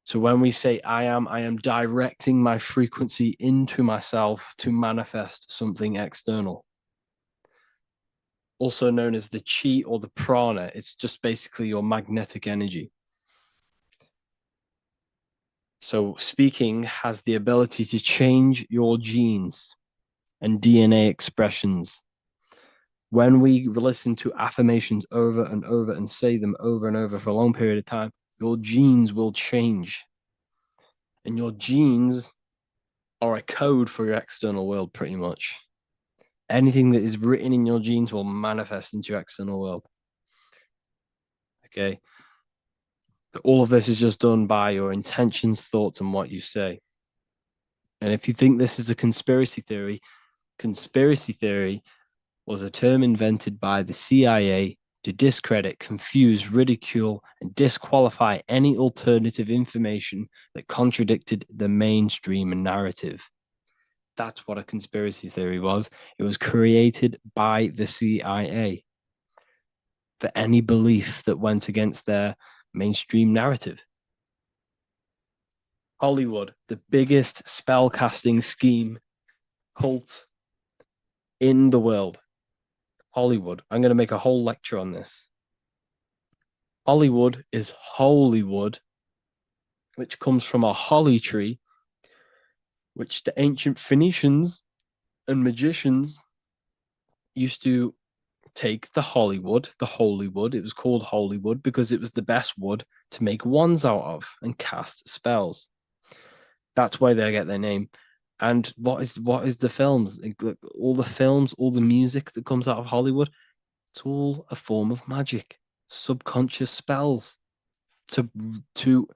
So when we say I am directing my frequency into myself to manifest something external. Also known as the chi or the prana. It's just basically your magnetic energy. So speaking has the ability to change your genes and DNA expressions. When we listen to affirmations over and over and say them over and over for a long period of time, your genes will change. And your genes are a code for your external world, pretty much. Anything that is written in your genes will manifest into your external world. Okay. But all of this is just done by your intentions, thoughts, and what you say. And if you think this is a conspiracy theory was a term invented by the CIA to discredit, confuse, ridicule, and disqualify any alternative information that contradicted the mainstream narrative. That's what a conspiracy theory was. It was created by the CIA for any belief that went against their mainstream narrative. Hollywood, the biggest spell casting scheme cult in the world. Hollywood. I'm going to make a whole lecture on this. Hollywood is Holywood, which comes from a holly tree, which the ancient Phoenicians and magicians used to take the Hollywood, the holy wood. It was called holy wood because it was the best wood to make wands out of and cast spells. That's why they get their name. And what is the films? All the films, all the music that comes out of Hollywood, it's all a form of magic, subconscious spells to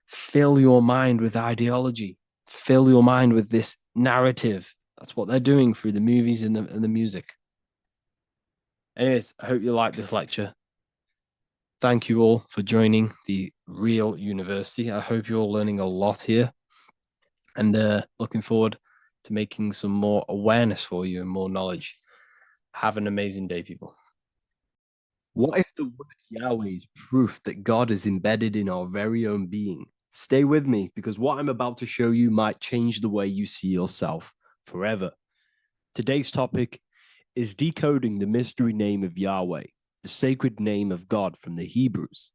fill your mind with ideology, fill your mind with this narrative. That's what they're doing through the movies and the music. Anyways, I hope you like this lecture. Thank you all for joining the Real University. I hope you're all learning a lot here and looking forward to making some more awareness for you and more knowledge. Have an amazing day, people. What if the word Yahweh is proof that God is embedded in our very own being? Stay with me because what I'm about to show you might change the way you see yourself forever. Today's topic is decoding the mystery name of Yahweh, the sacred name of God from the Hebrews.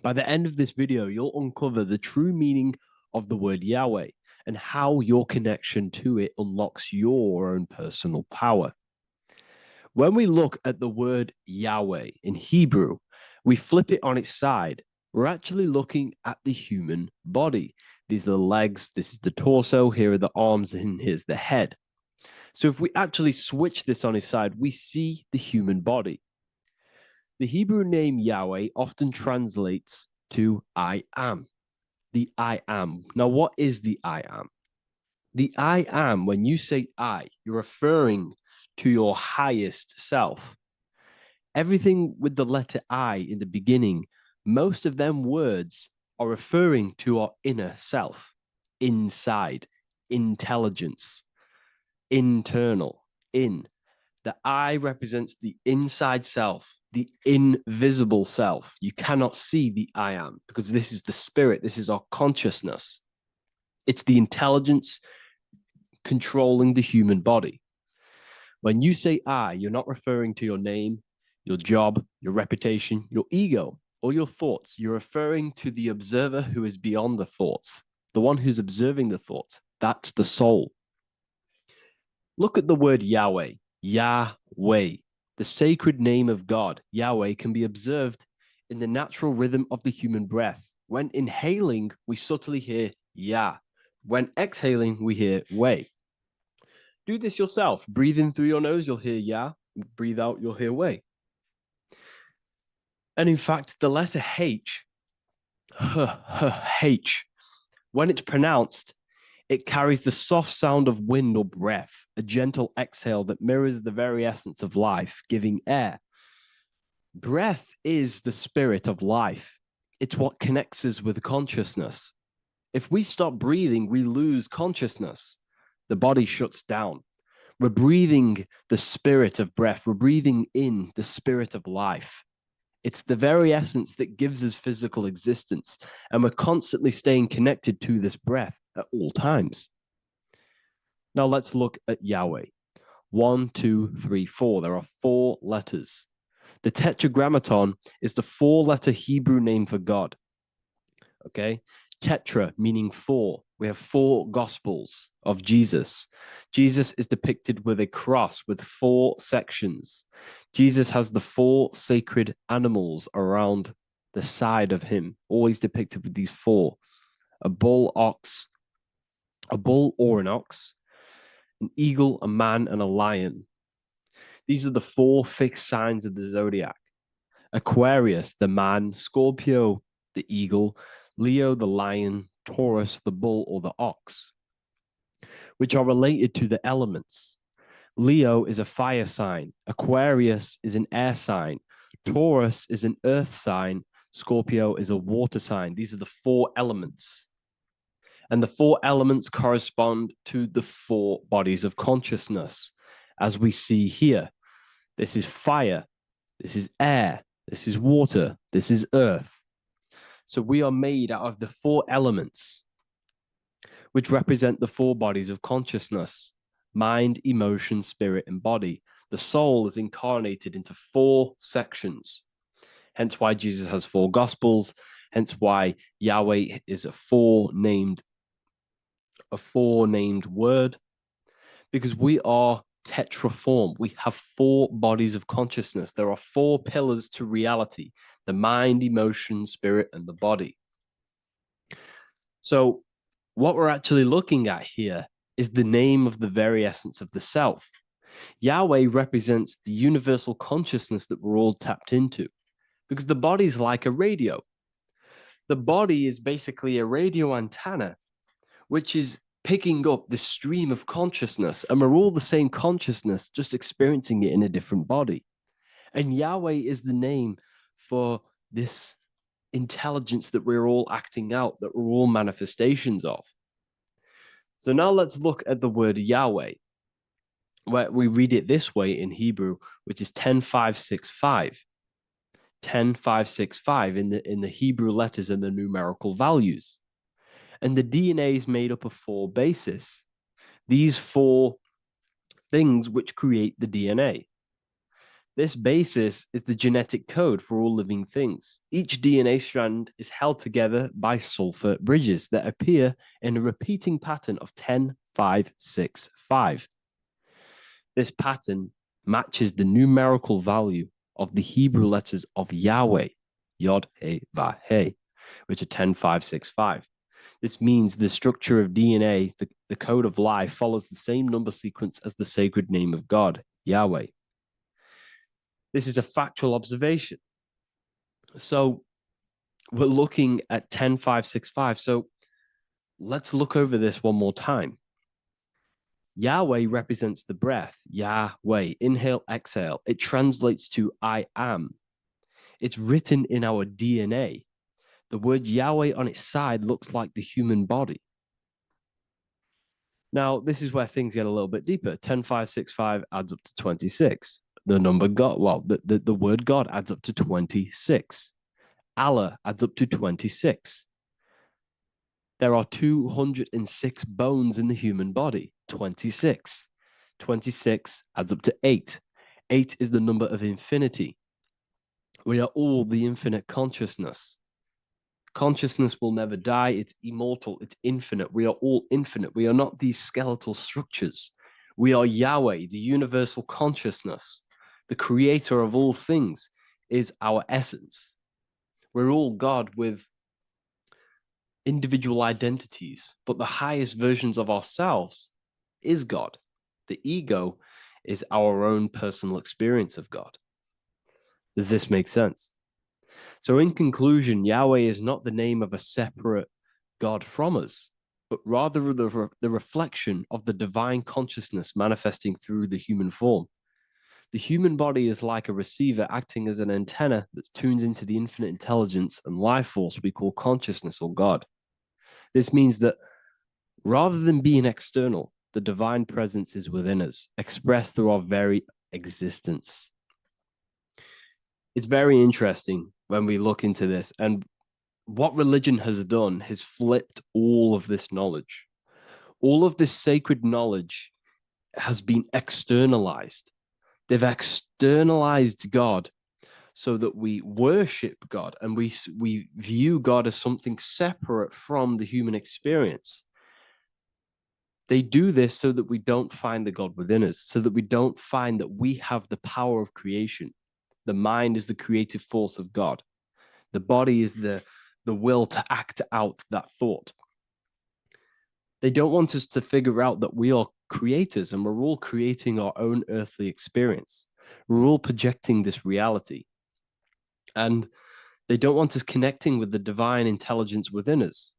By the end of this video, you'll uncover the true meaning of the word Yahweh and how your connection to it unlocks your own personal power. When we look at the word Yahweh in Hebrew, we flip it on its side. We're actually looking at the human body. These are the legs, this is the torso, here are the arms, and here's the head. So if we actually switch this on its side, we see the human body. The Hebrew name Yahweh often translates to I am. The I am. Now, what is the I am? The I am, when you say I, you're referring to your highest self. Everything with the letter I in the beginning, most of them words are referring to our inner self, inside, intelligence, internal, in. The I represents the inside self, the invisible self. You cannot see the I am because this is the spirit, this is our consciousness. It's the intelligence controlling the human body. When you say I, you're not referring to your name, your job, your reputation, your ego, or your thoughts. You're referring to the observer who is beyond the thoughts, the one who's observing the thoughts. That's the soul. Look at the word Yahweh, Yahweh, the sacred name of God. Yahweh can be observed in the natural rhythm of the human breath. When inhaling, we subtly hear Yah. When exhaling, we hear Way. Do this yourself. Breathe in through your nose, you'll hear Yah. Breathe out, you'll hear Way. And in fact, the letter H, H, when it's pronounced, it carries the soft sound of wind or breath, a gentle exhale that mirrors the very essence of life, giving air. Breath is the spirit of life. It's what connects us with consciousness. If we stop breathing, we lose consciousness. The body shuts down. We're breathing the spirit of breath. We're breathing in the spirit of life. It's the very essence that gives us physical existence, and we're constantly staying connected to this breath at all times. Now let's look at Yahweh. 1, 2, 3, 4. There are 4 letters. The tetragrammaton is the 4-letter Hebrew name for God. Okay? Tetra meaning 4. We have 4 gospels of Jesus. Jesus is depicted with a cross with 4 sections. Jesus has the 4 sacred animals around the side of him, always depicted with these 4. A bull or an ox, an eagle, a man, and a lion. These are the 4 fixed signs of the zodiac. Aquarius, the man, Scorpio, the eagle, Leo, the lion, Taurus, the bull or the ox, which are related to the elements. Leo is a fire sign. Aquarius is an air sign. Taurus is an earth sign. Scorpio is a water sign. These are the 4 elements. And the 4 elements correspond to the 4 bodies of consciousness, as we see here. This is fire. This is air. This is water. This is earth. So we are made out of the 4 elements, which represent the 4 bodies of consciousness: mind, emotion, spirit, and body. The soul is incarnated into 4 sections. Hence why Jesus has 4 gospels. Hence why Yahweh is a four-named word, because we are tetraform. We have 4 bodies of consciousness. There are 4 pillars to reality: the mind, emotion, spirit, and the body. So what we're actually looking at here is the name of the very essence of the self. Yahweh represents the universal consciousness that we're all tapped into, because the body is like a radio. The body is basically a radio antenna, which is picking up the stream of consciousness, and we're all the same consciousness, just experiencing it in a different body. And Yahweh is the name for this intelligence that we're all acting out, that we're all manifestations of. So now let's look at the word Yahweh, where we read it this way in Hebrew, which is 10565. 10565 in the Hebrew letters and the numerical values. And the DNA is made up of 4 bases. These 4 things which create the DNA. This basis is the genetic code for all living things. Each DNA strand is held together by sulfur bridges that appear in a repeating pattern of 10565. This pattern matches the numerical value of the Hebrew letters of Yahweh, Yod, He, Va, He, which are 10565. This means the structure of DNA, the code of life, follows the same number sequence as the sacred name of God, Yahweh. This is a factual observation. So we're looking at 10565. So let's look over this one more time. Yahweh represents the breath, Yahweh, inhale, exhale. It translates to I am. It's written in our DNA. The word Yahweh on its side looks like the human body. Now, this is where things get a little bit deeper. 10565 adds up to 26. The number God, well, the word God adds up to 26. Allah adds up to 26. There are 206 bones in the human body, 26. 26 adds up to 8. 8 is the number of infinity. We are all the infinite consciousness. Consciousness will never die. It's immortal. It's infinite. We are all infinite. We are not these skeletal structures. We are Yahweh, the universal consciousness. The creator of all things is our essence. We're all God with individual identities, but the highest versions of ourselves is God. The ego is our own personal experience of God. Does this make sense? So in conclusion, Yahweh is not the name of a separate God from us, but rather the reflection of the divine consciousness manifesting through the human form. The human body is like a receiver acting as an antenna that tunes into the infinite intelligence and life force we call consciousness or God. This means that rather than being external, the divine presence is within us, expressed through our very existence. It's very interesting when we look into this, and what religion has done is flipped all of this knowledge. All of this sacred knowledge has been externalized. They've externalized God so that we worship God and we view God as something separate from the human experience. They do this so that we don't find the God within us, so that we don't find that we have the power of creation. The mind is the creative force of God. The body is the will to act out that thought. They don't want us to figure out that we are creators and we're all creating our own earthly experience. We're all projecting this reality. And they don't want us connecting with the divine intelligence within us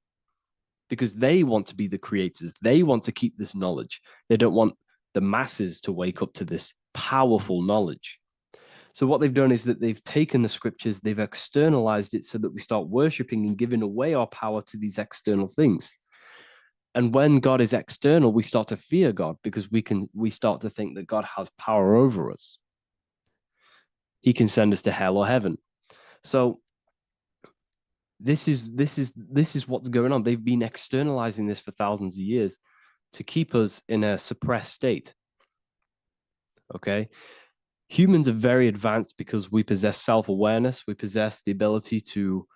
because they want to be the creators. They want to keep this knowledge. They don't want the masses to wake up to this powerful knowledge. So what they've done is that they've taken the scriptures, they've externalized it so that we start worshiping and giving away our power to these external things. And when God is external, we start to fear God because we start to think that God has power over us. He can send us to hell or heaven. So this is what's going on. They've been externalizing this for thousands of years to keep us in a suppressed state. Okay. Humans are very advanced because we possess self-awareness. We possess the ability to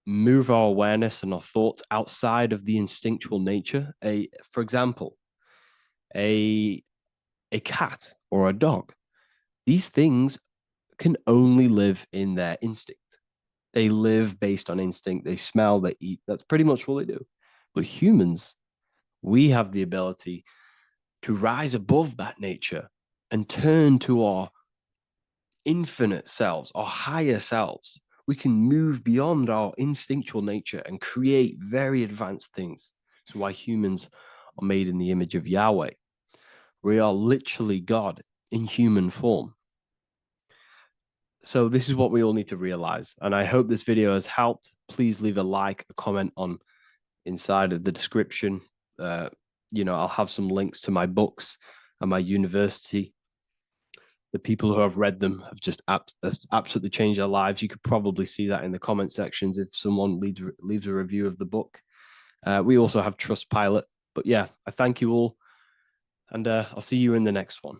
move our awareness and our thoughts outside of the instinctual nature. For example, a cat or a dog. These things can only live in their instinct. They live based on instinct. They smell, they eat. That's pretty much what they do. But humans, we have the ability to rise above that nature and turn to our infinite selves, our higher selves. We can move beyond our instinctual nature and create very advanced things. That's why humans are made in the image of Yahweh. We are literally God in human form. So this is what we all need to realize. And I hope this video has helped. Please leave a like, a comment on inside of the description. I'll have some links to my books and my university. The people who have read them have just absolutely changed their lives. You could probably see that in the comment sections if someone leaves a review of the book. We also have Trustpilot. But yeah, I thank you all. And I'll see you in the next one.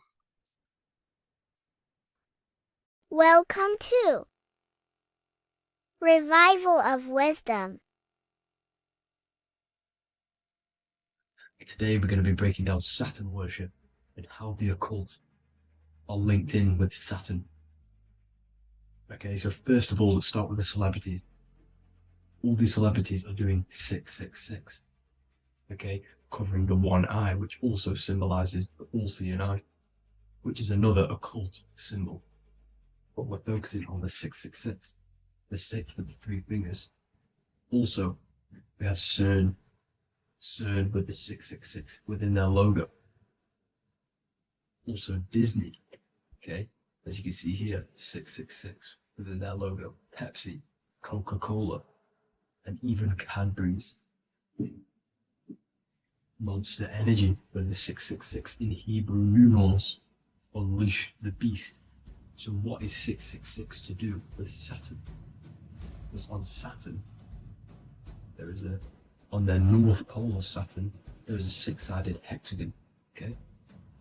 Welcome to Revival of Wisdom. Today we're going to be breaking down Saturn worship and how the occult are linked in with Saturn. Okay, so first of all, let's start with the celebrities. All these celebrities are doing 666. Okay, covering the one eye, which also symbolizes the all-seeing eye, which is another occult symbol. But we're focusing on the 666, the 6 with the 3 fingers. Also, we have CERN with the 666 within their logo. Also Disney, okay, as you can see here, 666 within their logo. Pepsi, Coca-Cola, and even Cadbury's. Monster Energy with the 666 in Hebrew numerals. Unleash the beast. So what is 666 to do with Saturn? Because on Saturn, on their north pole of Saturn, there is a 6-sided hexagon, okay?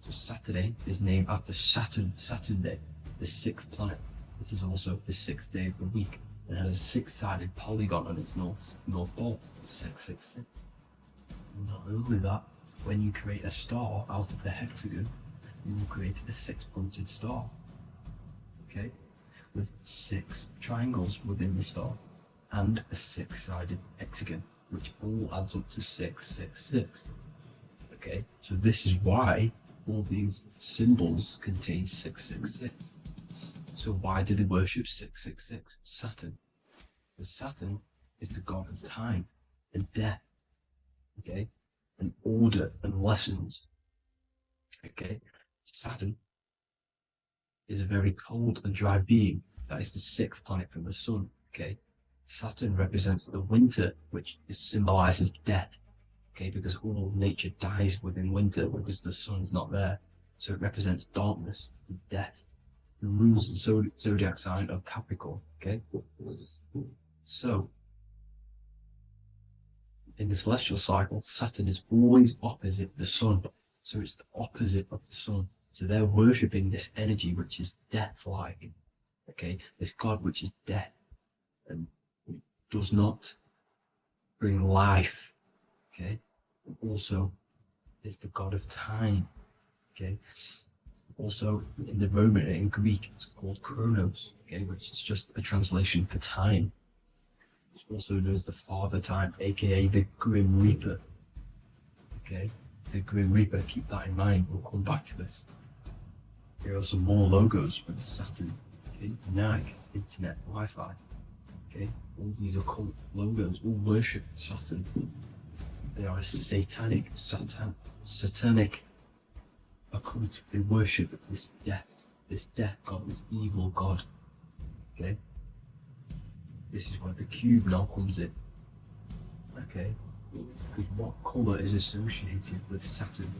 So Saturday is named after Saturn Day, the 6th planet. It is also the 6th day of the week and has a 6-sided polygon on its north pole, 666. Not only that, when you create a star out of the hexagon, you will create a 6-pointed star, okay? With 6 triangles within the star and a 6-sided hexagon, which all adds up to 666. Okay, so this is why all these symbols contain 666. So why do they worship 666? Saturn. Because Saturn is the god of time and death, okay, and order and lessons. Okay, Saturn is a very cold and dry being. That is the 6th planet from the sun. Okay, Saturn represents the winter, which symbolizes death, okay, because all nature dies within winter because the sun's not there. So it represents darkness and death. It rules the zodiac sign of Capricorn, okay? So, in the celestial cycle, Saturn is always opposite the sun. So it's the opposite of the sun. So they're worshipping this energy which is death-like, okay? This god which is death and does not bring life, okay? Also is the god of time, okay? Also in the Roman and in Greek it's called Chronos, okay, which is just a translation for time. It's also known as the Father Time, aka the Grim Reaper, okay? The Grim Reaper, keep that in mind, we'll come back to this. Here are some more logos with Saturn, okay? Nike, Internet, Wi-Fi, okay? All these occult logos all worship Saturn. They are a satanic occult. They worship this death, this death god, this evil god. Okay? This is where the cube now comes in. Okay? Because what colour is associated with Saturn?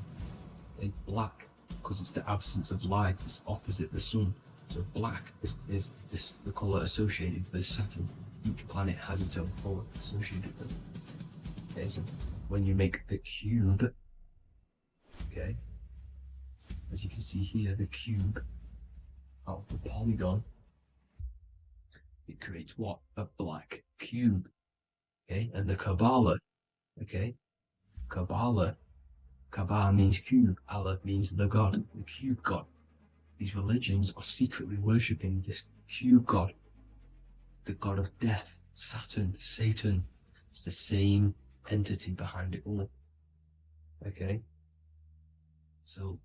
It's black, because it's the absence of light, it's opposite the sun. So black is the colour associated with Saturn. Each planet has its own colour associated with it. Okay, so when you make the cube, okay, as you can see here, the cube out of the polygon, it creates what? A black cube. Okay, and the Kabbalah, okay, Kabbalah means cube, Allah means the God, the cube God. These religions are secretly worshipping this cube God, the god of death, Saturn, Satan. It's the same entity behind it all. Okay? So,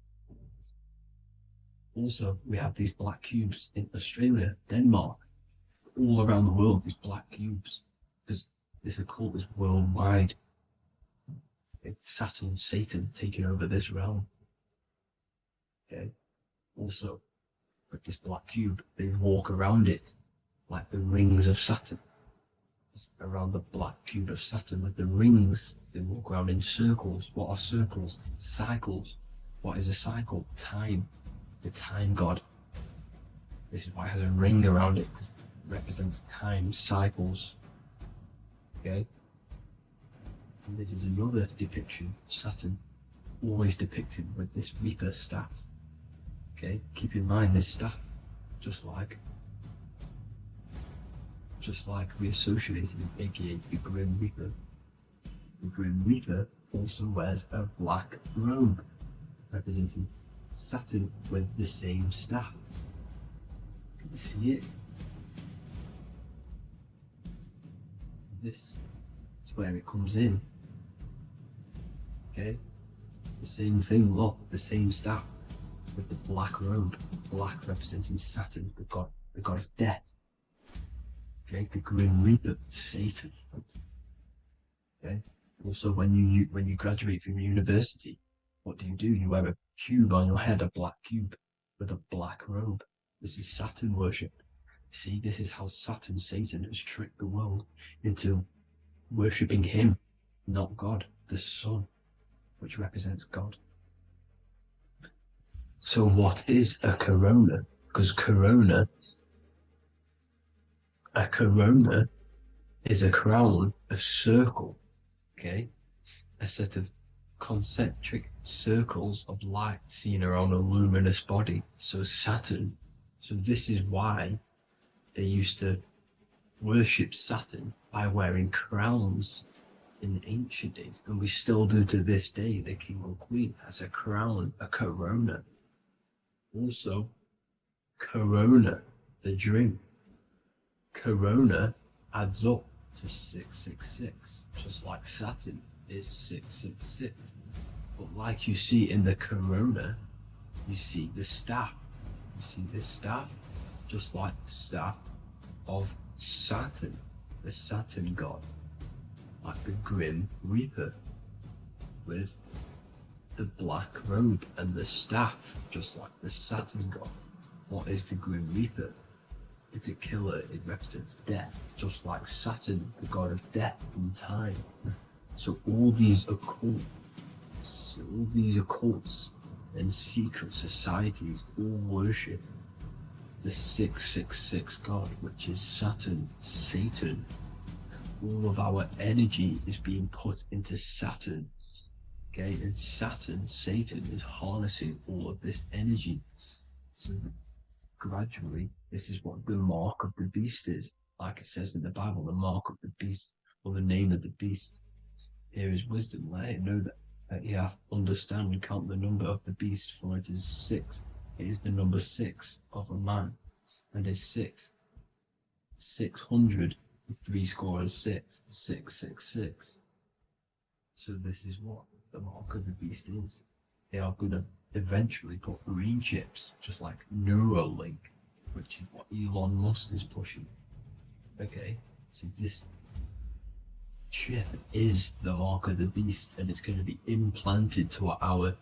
also, we have these black cubes in Australia, Denmark, all around the world, these black cubes. Because this occult is worldwide. It's Saturn, Satan taking over this realm. Okay? Also, with this black cube, they walk around it like the rings of Saturn. It's around the black cube of Saturn with the rings, they walk around in circles. What are circles? Cycles. What is a cycle? Time. The time god. This is why it has a ring around it, because it represents time, cycles. Okay? And this is another depiction, Saturn, always depicted with this Reaper staff. Okay? Keep in mind this staff, just like we associated with, aka the Grim Reaper. The Grim Reaper also wears a black robe, representing Saturn with the same staff. Can you see it? This is where it comes in. Okay? The same thing, look, the same staff with the black robe. Black representing Saturn, the god of death. Okay, the Grim Reaper, Satan. Okay. Also, when you graduate from university, what do? You wear a cube on your head, a black cube with a black robe. This is Saturn worship. See, this is how Saturn, Satan, has tricked the world into worshipping him, not God, the sun, which represents God. So what is a corona? Because a corona is a crown, a circle, okay? A set of concentric circles of light seen around a luminous body. So Saturn. So this is why they used to worship Saturn by wearing crowns in ancient days. And we still do to this day. The king or queen has a crown, a corona. Also, corona, the drink. Corona adds up to 666, just like Saturn is 666. But like you see in the corona, you see the staff. You see this staff, just like the staff of Saturn, the Saturn god, like the Grim Reaper, with the black robe and the staff, just like the Saturn god. What is the Grim Reaper? It's a killer, it represents death, just like Saturn, the god of death and time. So all these occults and secret societies all worship the 666 god, which is Saturn, Satan. All of our energy is being put into Saturn. Okay, and Saturn, Satan, is harnessing all of this energy. So gradually, this is what the mark of the beast is. Like it says in the Bible, the mark of the beast, or the name of the beast. Here is wisdom, let him know that he hath understand and count the number of the beast, for it is 6. It is the number 6 of a man, and is 600, 666, 666. So this is what the mark of the beast is. They are going to eventually put green chips, just like Neuralink, which is what Elon Musk is pushing. Okay, so this chip is the mark of the beast, and it's going to be implanted to our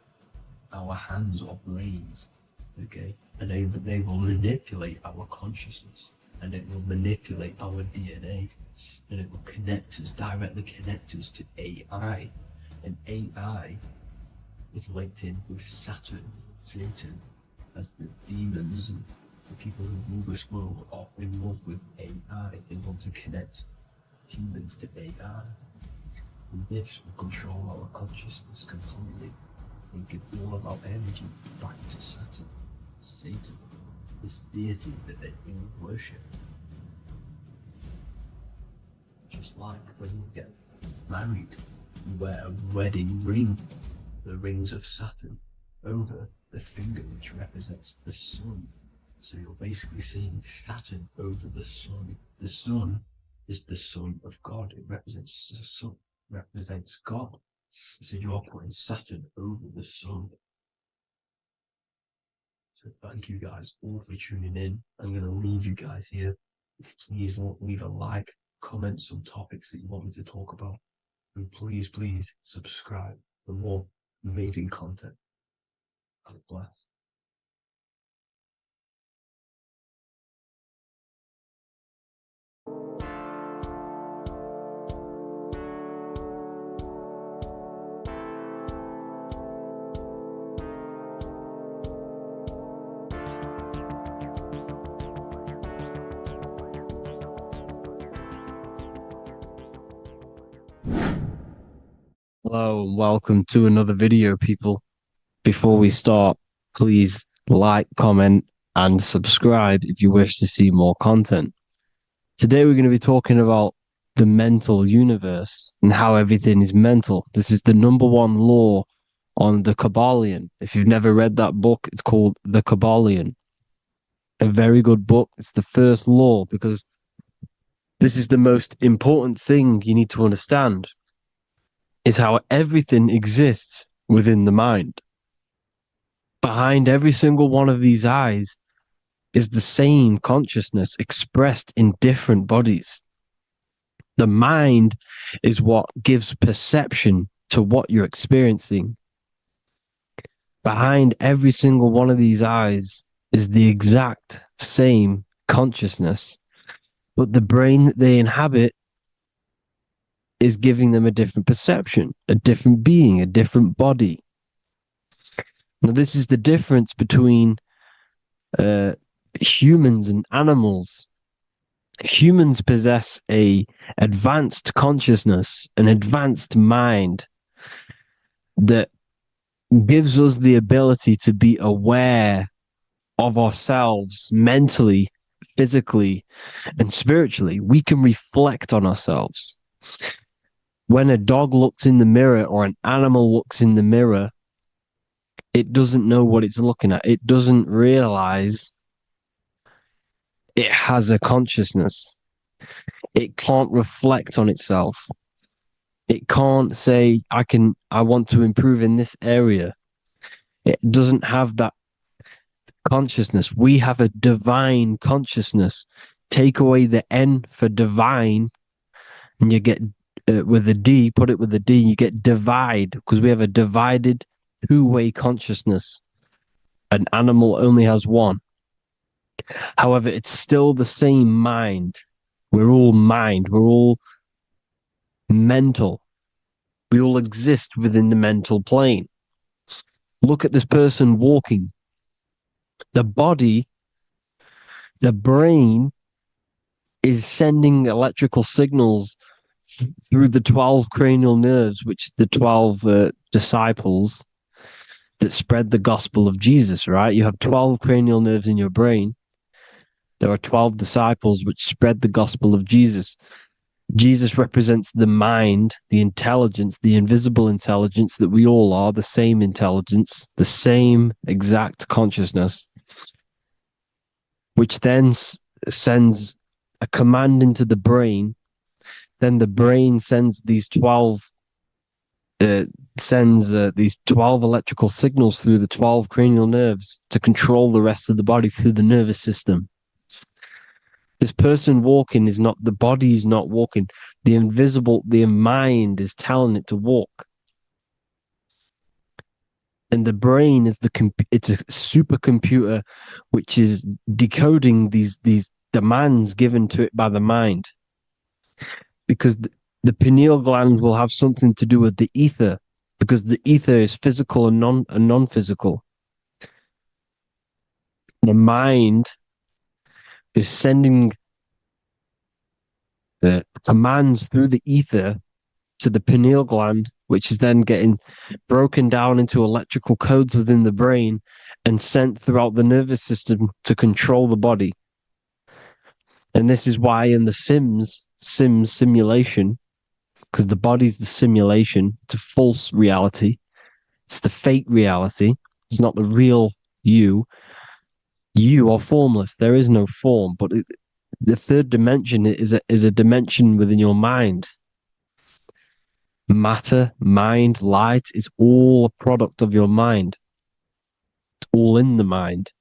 hands or brains. okay? And they will manipulate our consciousness, and it will manipulate our DNA, and it will directly connect us to AI, and AI is linked in with Saturn, Satan, as the demons and the people who rule this world are in love with AI. They want to connect humans to AI. And this will control our consciousness completely and give all of our energy back to Saturn, Satan, this deity that they all worship. Just like when you get married, you wear a wedding ring, the rings of Saturn, over the finger, which represents the sun. So you're basically seeing Saturn over the sun. The sun is the son of God. It represents the sun, represents God. So you're putting Saturn over the sun. So thank you guys all for tuning in. I'm going to leave you guys here. Please leave a like, comment some topics that you want me to talk about. And please subscribe for more amazing content. God bless. Hello and welcome to another video, people. Before we start, please like, comment, and subscribe if you wish to see more content. Today we're going to be talking about the mental universe and how everything is mental. This is the number one law on the Kabbalion. If you've never read that book, it's called The Kabbalion. A very good book. It's the first law because this is the most important thing you need to understand, is how everything exists within the mind. Behind every single one of these eyes is the same consciousness expressed in different bodies. The mind is what gives perception to what you're experiencing. Behind every single one of these eyes is the exact same consciousness, but the brain that they inhabit is giving them a different perception, a different being, a different body. Now, this is the difference between humans and animals. Humans possess a advanced consciousness, an advanced mind that gives us the ability to be aware of ourselves mentally, physically, and spiritually. We can reflect on ourselves. When a dog looks in the mirror or an animal looks in the mirror, it doesn't know what it's looking at. It doesn't realize it has a consciousness. It can't reflect on itself. It can't say, I want to improve in this area. It doesn't have that consciousness. We have a divine consciousness. Take away the N for divine, and you get with a D, put it with a D, you get divide, because we have a divided two-way consciousness. An animal only has one. However, it's still the same mind. We're all mind. We're all mental. We all exist within the mental plane. Look at this person walking. The body, the brain is sending electrical signals through the 12 cranial nerves, which the 12 disciples that spread the gospel of Jesus, right? You have 12 cranial nerves in your brain. There are 12 disciples which spread the gospel of Jesus. Jesus represents the mind, the intelligence, the invisible intelligence that we all are, the same intelligence, the same exact consciousness, which then sends a command into the brain. Then the brain sends these 12 electrical signals through the 12 cranial nerves to control the rest of the body through the nervous system. This person walking is not, the body is not walking. The mind is telling it to walk. And the brain is it's a supercomputer which is decoding these demands given to it by the mind, because the pineal gland will have something to do with the ether, because the ether is physical and non-physical. The mind is sending the commands through the ether to the pineal gland, which is then getting broken down into electrical codes within the brain and sent throughout the nervous system to control the body. And this is why in the Sims simulation, because the body's the simulation, it's a false reality, it's the fake reality, it's not the real you. You are formless. There is no form, but the third dimension is a dimension within your mind. Matter, mind, light is all a product of your mind. It's all in the mind.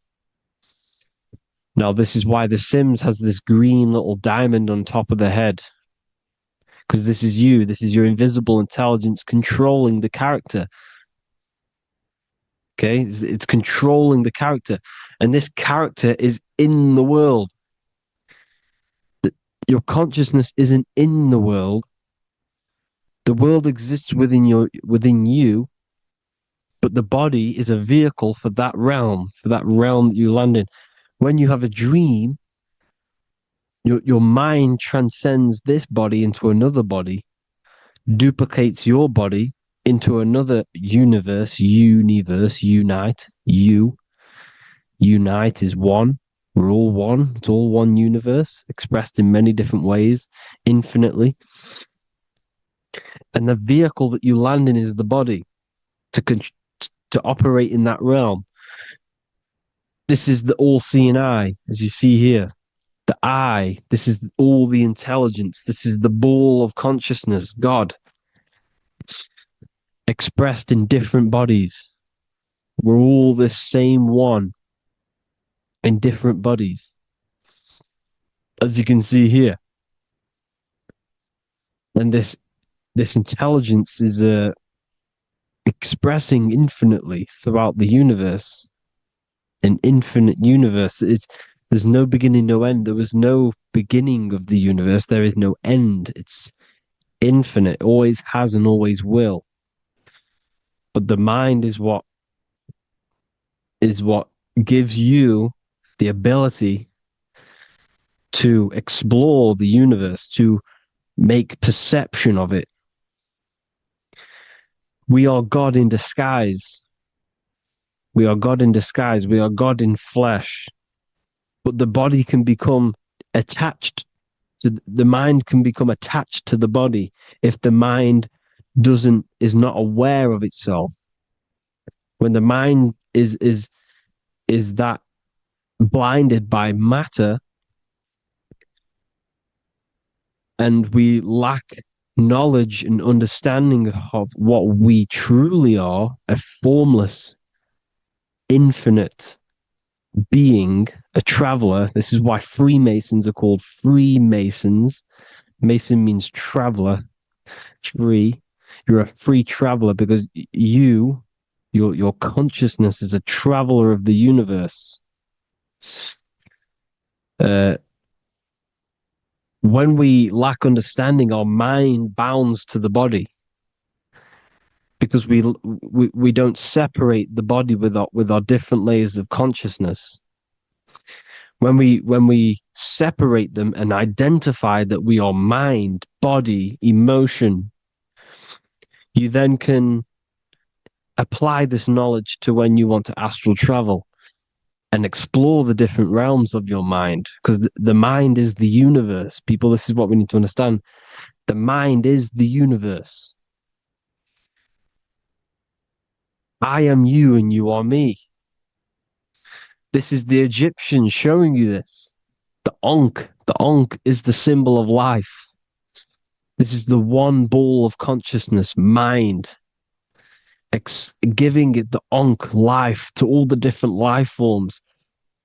Now, this is why The Sims has this green little diamond on top of the head. Because this is you. This is your invisible intelligence controlling the character. Okay? It's controlling the character. And this character is in the world. Your consciousness isn't in the world. The world exists within you, but the body is a vehicle for that realm that you land in. When you have a dream, your mind transcends this body into another body, duplicates your body into another universe, unite. Unite is one. We're all one. It's all one universe, expressed in many different ways, infinitely. And the vehicle that you land in is the body to operate in that realm. This is the all-seeing eye, as you see here. The eye, this is all the intelligence. This is the ball of consciousness, God, expressed in different bodies. We're all this same one in different bodies, as you can see here. And this intelligence is expressing infinitely throughout the universe. An infinite universe. There's no beginning, no end. There was no beginning of the universe. There is no end. It's infinite. Always has and always will. But the mind is what gives you the ability to explore the universe, to make perception of it. We are God in disguise. We are God in disguise. We are God in flesh. But the body can become attached to the mind, can become attached to the body if the mind is not aware of itself. When the mind is that blinded by matter, and we lack knowledge and understanding of what we truly are, a formless, infinite being, a traveler. This is why Freemasons are called Freemasons. Mason means traveler. Free. You're a free traveler because your consciousness is a traveler of the universe. When we lack understanding, our mind bounds to the body because we don't separate the body with our different layers of consciousness. When we separate them and identify that we are mind, body, emotion, you then can apply this knowledge to when you want to astral travel and explore the different realms of your mind, because the mind is the universe. People, this is what we need to understand. The mind is the universe. I am you and you are me. This is the Egyptians showing you this. The Ankh is the symbol of life. This is the one ball of consciousness, mind, giving it the Ankh life to all the different life forms.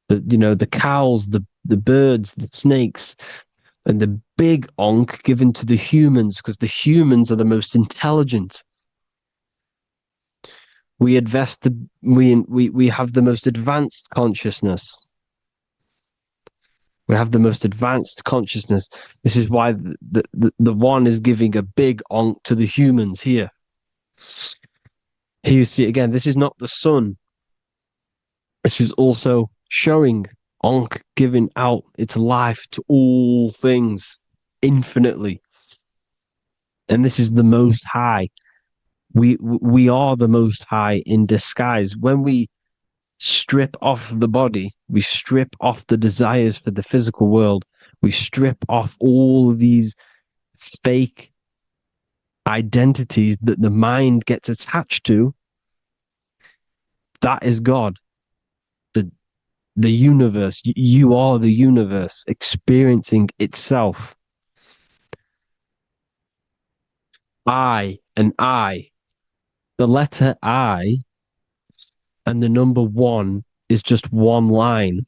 The cows, the birds, the snakes, and the big Ankh given to the humans, because the humans are the most intelligent. We we have the most advanced consciousness. We have the most advanced consciousness. This is why the one is giving a big onk to the humans here. Here you see again, this is not the sun. This is also showing onk giving out its life to all things infinitely. And this is the most high. We are the most high in disguise. When we strip off the body, we strip off the desires for the physical world, we strip off all of these fake identities that the mind gets attached to. That is God, the universe. You are the universe experiencing itself. I and I, the letter I and the number one is just one line.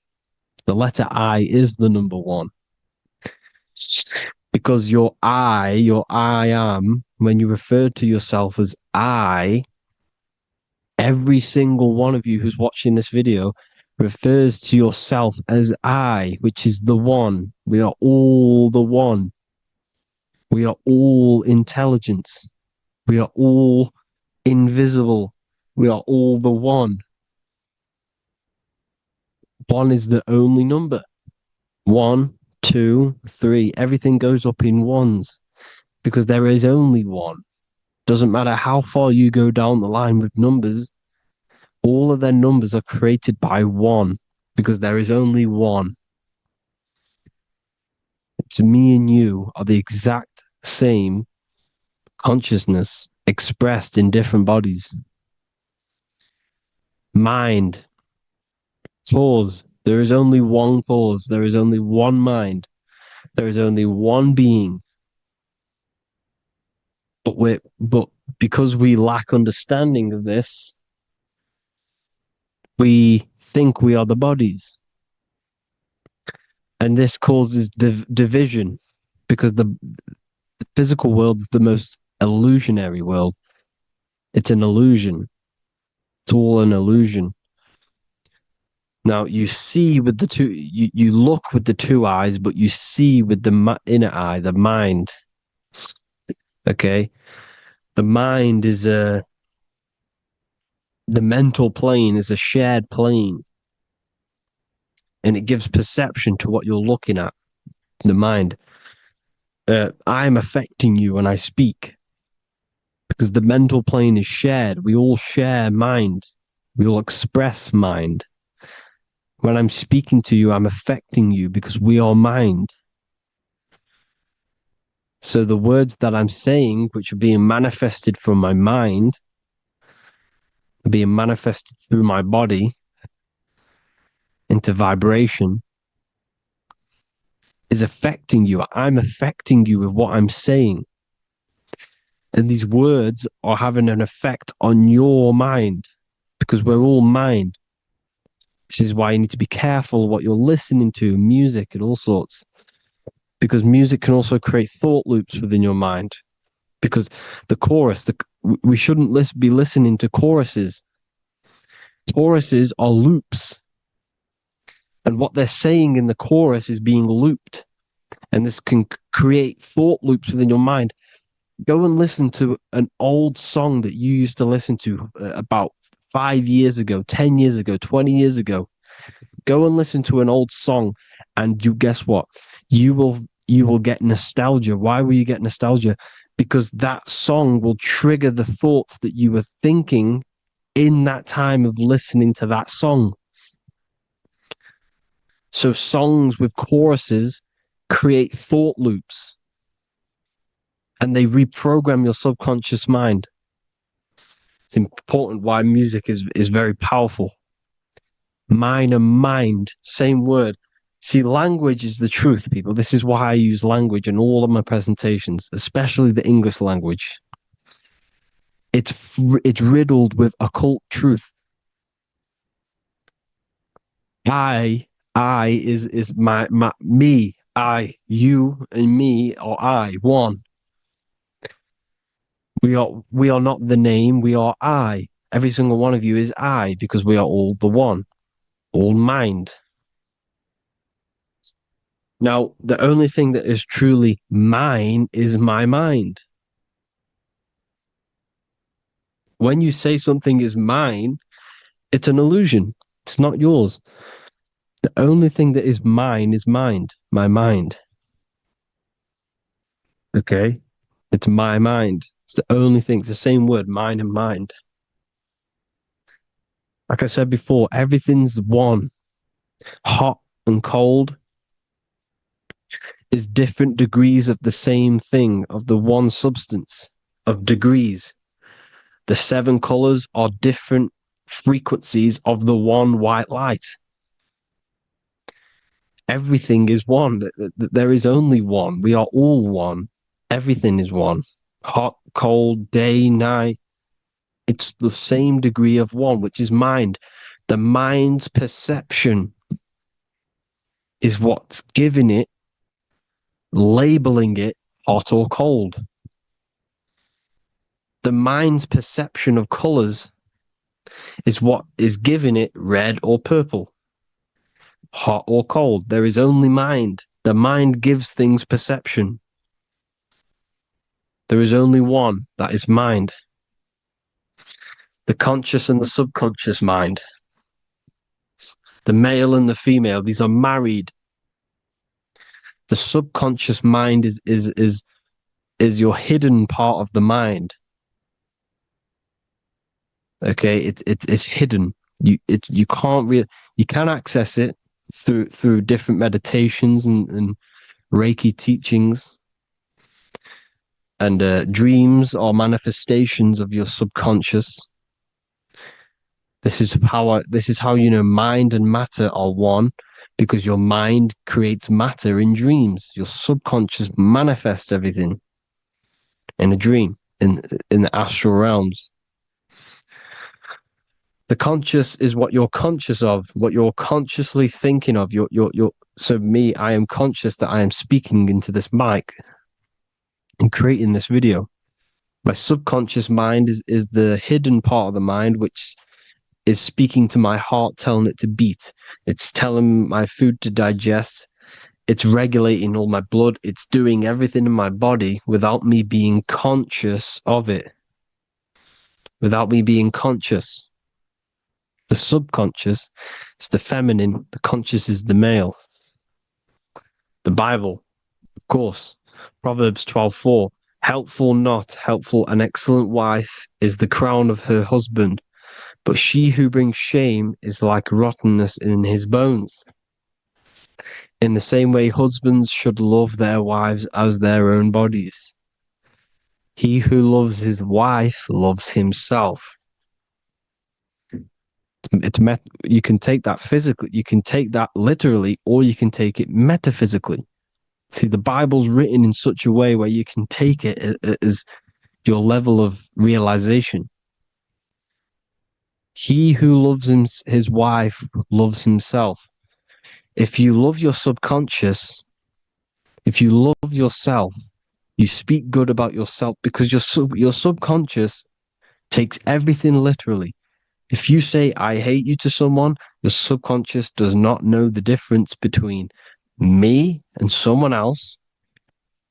The letter I is the number one. Because your I am, when you refer to yourself as I, every single one of you who's watching this video refers to yourself as I, which is the one. We are all the one. We are all intelligence. We are all invisible. We are all the one. One is the only number. 1, 2, 3. Everything goes up in ones because there is only one. Doesn't matter how far you go down the line with numbers, all of their numbers are created by one because there is only one. It's me and you are the exact same consciousness expressed in different bodies. Mind. Cause. There is only one cause. There is only one mind. There is only one being. But because we lack understanding of this, we think we are the bodies. And this causes division because the physical world is the most illusionary world. It's an illusion. It's all an illusion. Now you see with the two, you look with the two eyes, but you see with the inner eye, the mind. Okay, the mind is the mental plane is a shared plane, and it gives perception to what you're looking at. The mind. I'm affecting you when I speak because the mental plane is shared. We all share mind. We all express mind. When I'm speaking to you, I'm affecting you because we are mind. So the words that I'm saying, which are being manifested from my mind, are being manifested through my body into vibration, is affecting you. I'm affecting you with what I'm saying. And these words are having an effect on your mind because we're all mind. This is why you need to be careful what you're listening to, music and all sorts. Because music can also create thought loops within your mind. Because the chorus, we shouldn't be listening to choruses. Choruses are loops. And what they're saying in the chorus is being looped. And this can create thought loops within your mind. Go and listen to an old song that you used to listen to about 5 years ago, 10 years ago, 20 years ago. Go and listen to an old song and you guess what? You will get nostalgia. Why will you get nostalgia? Because that song will trigger the thoughts that you were thinking in that time of listening to that song. So songs with choruses create thought loops and they reprogram your subconscious mind. It's important why music is very powerful. Mine and mind, same word. See, language is the truth, people. This is why I use language in all of my presentations, especially the English language. It's riddled with occult truth. I is my me. I, you, and me, or I, one. We are not the name. We are I. Every single one of you is I, because we are all the one, all mind. Now, the only thing that is truly mine is my mind. When you say something is mine, it's an illusion. It's not yours. The only thing that is mine is mind, my mind. Okay? It's my mind. It's the only thing. It's the same word, mine and mind. Like I said before, everything's one. Hot and cold is different degrees of the same thing, of the one substance, of degrees. The 7 colors are different frequencies of the one white light. Everything is one. There is only one. We are all one. Everything is one. Hot, cold, day, night. It's the same degree of one, which is mind. The mind's perception is what's giving it, labeling it hot or cold. The mind's perception of colors is what is giving it red or purple, hot or cold. There is only mind. The mind gives things perception. There is only one, that is mind. The conscious and the subconscious mind. The male and the female, these are married. The subconscious mind is your hidden part of the mind. Okay, it's hidden. You can't really, you can access it through different meditations and Reiki teachings, and dreams or manifestations of your subconscious. This is how you know mind and matter are one, because your mind creates matter in dreams. Your subconscious manifests everything in a dream, in the astral realms. The conscious is what you're conscious of, what you're consciously thinking of. So me, I am conscious that I am speaking into this mic and creating this video. My subconscious mind is the hidden part of the mind, which is speaking to my heart, telling it to beat. It's telling my food to digest. It's regulating all my blood. It's doing everything in my body without me being conscious of it. Without me being conscious. The subconscious is the feminine. The conscious is the male. The Bible, of course. Proverbs 12:4. Helpful, not helpful, an excellent wife is the crown of her husband, but she who brings shame is like rottenness in his bones. In the same way, husbands should love their wives as their own bodies. He who loves his wife loves himself. You can take that physically, you can take that literally, or you can take it metaphysically. See, the Bible's written in such a way where you can take it as your level of realization. He who loves his wife loves himself. If you love your subconscious, if you love yourself, you speak good about yourself, because your subconscious takes everything literally. If you say, I hate you to someone, your subconscious does not know the difference between me and someone else.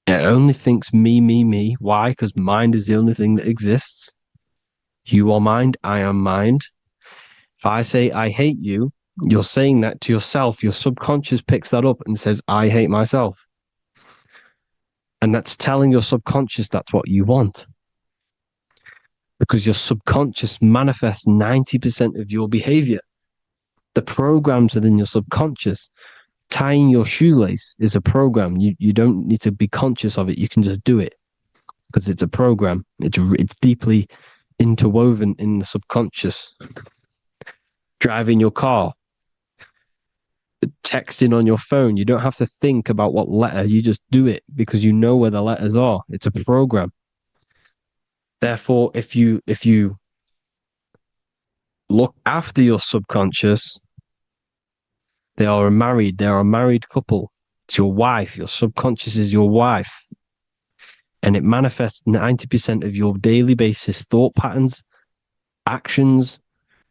It only thinks me, me, me. Why? Because mind is the only thing that exists. You are mind, I am mind. If I say, I hate you, you're saying that to yourself. Your subconscious picks that up and says, I hate myself. And that's telling your subconscious that's what you want. Because your subconscious manifests 90% of your behavior. The programs within your subconscious. Tying your shoelace is a program. You don't need to be conscious of it. You can just do it because it's a program. It's deeply interwoven in the subconscious. Driving your car, texting on your phone. You don't have to think about what letter. You just do it because you know where the letters are. It's a program. Therefore, if you look after your subconscious, they are a married couple. It's your wife. Your subconscious is your wife. And it manifests 90% of your daily basis thought patterns actions,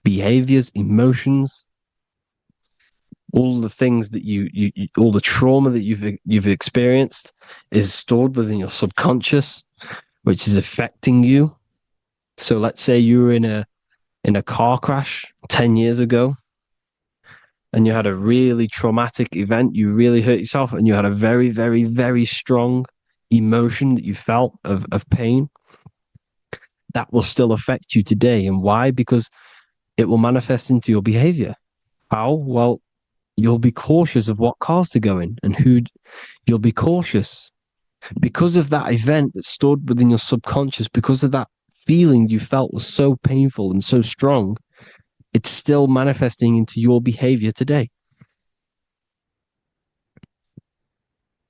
behaviors, emotions, all the things that all the trauma that you've experienced is stored within your subconscious, which is affecting you. So let's say you were in a car crash 10 years ago and you had a really traumatic event, you really hurt yourself, and you had a very, very, very strong emotion that you felt of pain. That will still affect you today. And why? Because it will manifest into your behavior. How? Well, you'll be cautious of what cars to go in and who. You'll be cautious because of that event that stored within your subconscious, because of that feeling you felt was so painful and so strong. It's still manifesting into your behavior today.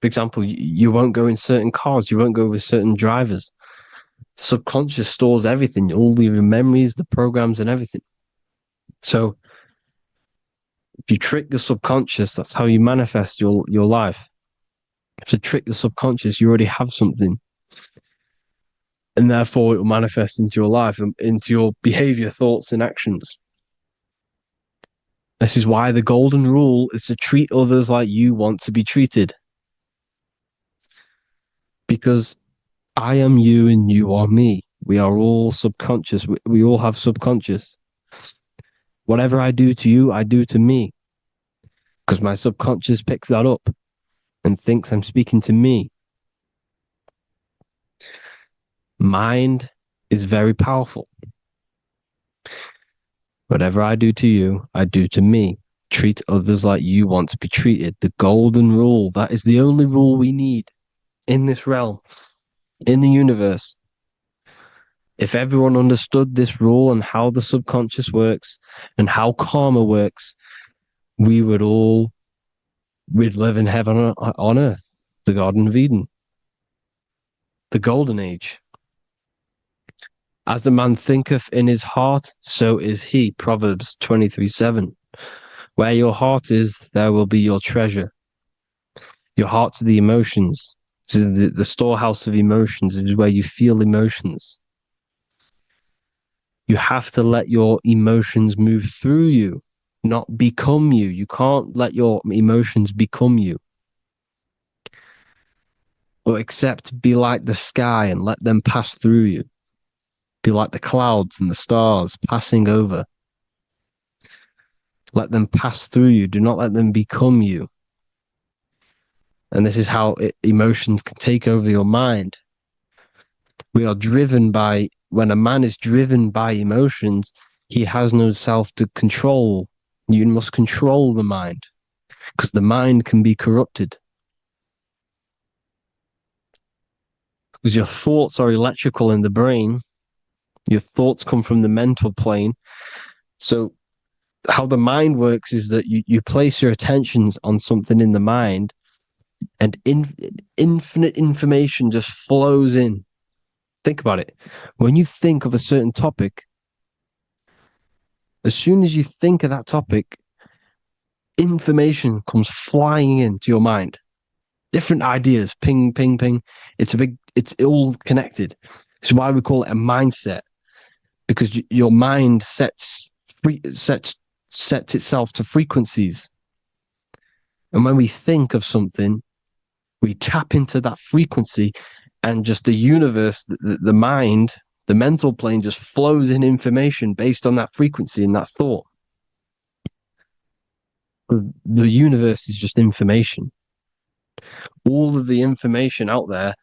For example, you won't go in certain cars, you won't go with certain drivers. The subconscious stores everything, all your memories, the programs, and everything. So if you trick the subconscious, that's how you manifest your life. To trick the subconscious, you already have something. And therefore it will manifest into your life and into your behavior, thoughts, and actions. This is why the golden rule is to treat others like you want to be treated. Because I am you and you are me. We are all subconscious. We all have subconscious. Whatever I do to you, I do to me. Because my subconscious picks that up and thinks I'm speaking to me. Mind is very powerful. Whatever I do to you, I do to me. Treat others like you want to be treated. The golden rule. That is the only rule we need in this realm, in the universe. If everyone understood this rule and how the subconscious works and how karma works, we'd live in heaven on earth, the Garden of Eden, the golden age. As a man thinketh in his heart, so is he. Proverbs 23:7. Where your heart is, there will be your treasure. Your heart's the emotions. The storehouse of emotions is where you feel emotions. You have to let your emotions move through you, not become you. You can't let your emotions become you. Or except be like the sky and let them pass through you. Be like the clouds and the stars passing over. Let them pass through you. Do not let them become you. And this is how emotions can take over your mind. We are driven by, when a man is driven by emotions, he has no self to control. You must control the mind because the mind can be corrupted. Because your thoughts are electrical in the brain. Your thoughts come from the mental plane. So how the mind works is that you place your attentions on something in the mind and infinite information just flows in. Think about it. When you think of a certain topic, as soon as you think of that topic, information comes flying into your mind. Different ideas, ping, ping, ping. It's all connected. It's why we call it a mindset, because your mind sets itself to frequencies. And when we think of something, we tap into that frequency, and just the universe, the mind, the mental plane just flows in information based on that frequency and that thought. The universe is just information. All of the information out there,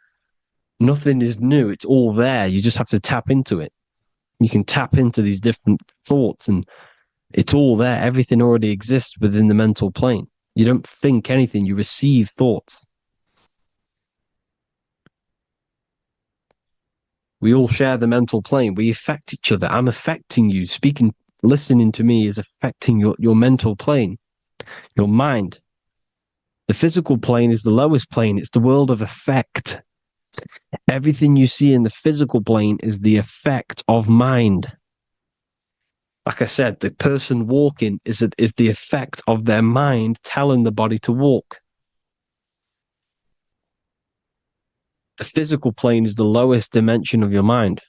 nothing is new. It's all there. You just have to tap into it. You can tap into these different thoughts and it's all there. Everything already exists within the mental plane. You don't think anything, you receive thoughts. We all share the mental plane. We affect each other. I'm affecting you. Speaking, listening to me is affecting your mental plane, your mind. The physical plane is the lowest plane. It's the world of effect. Everything you see in the physical plane is the effect of mind. Like I said, the person walking is the effect of their mind telling the body to walk. The physical plane is the lowest dimension of your mind.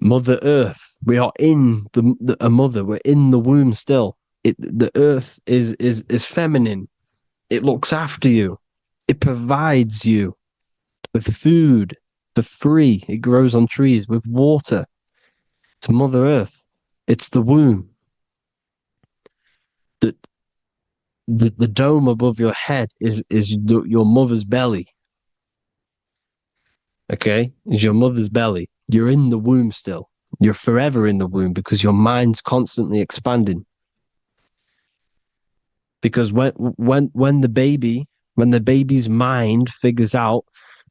Mother Earth. We are in a mother. We're in the womb still. The earth is feminine. It looks after you. It provides you with food for free. It grows on trees with water. It's Mother Earth. It's the womb. The dome above your head is your mother's belly. Okay, is your mother's belly. You're in the womb still. You're forever in the womb because your mind's constantly expanding. Because when the baby's mind figures out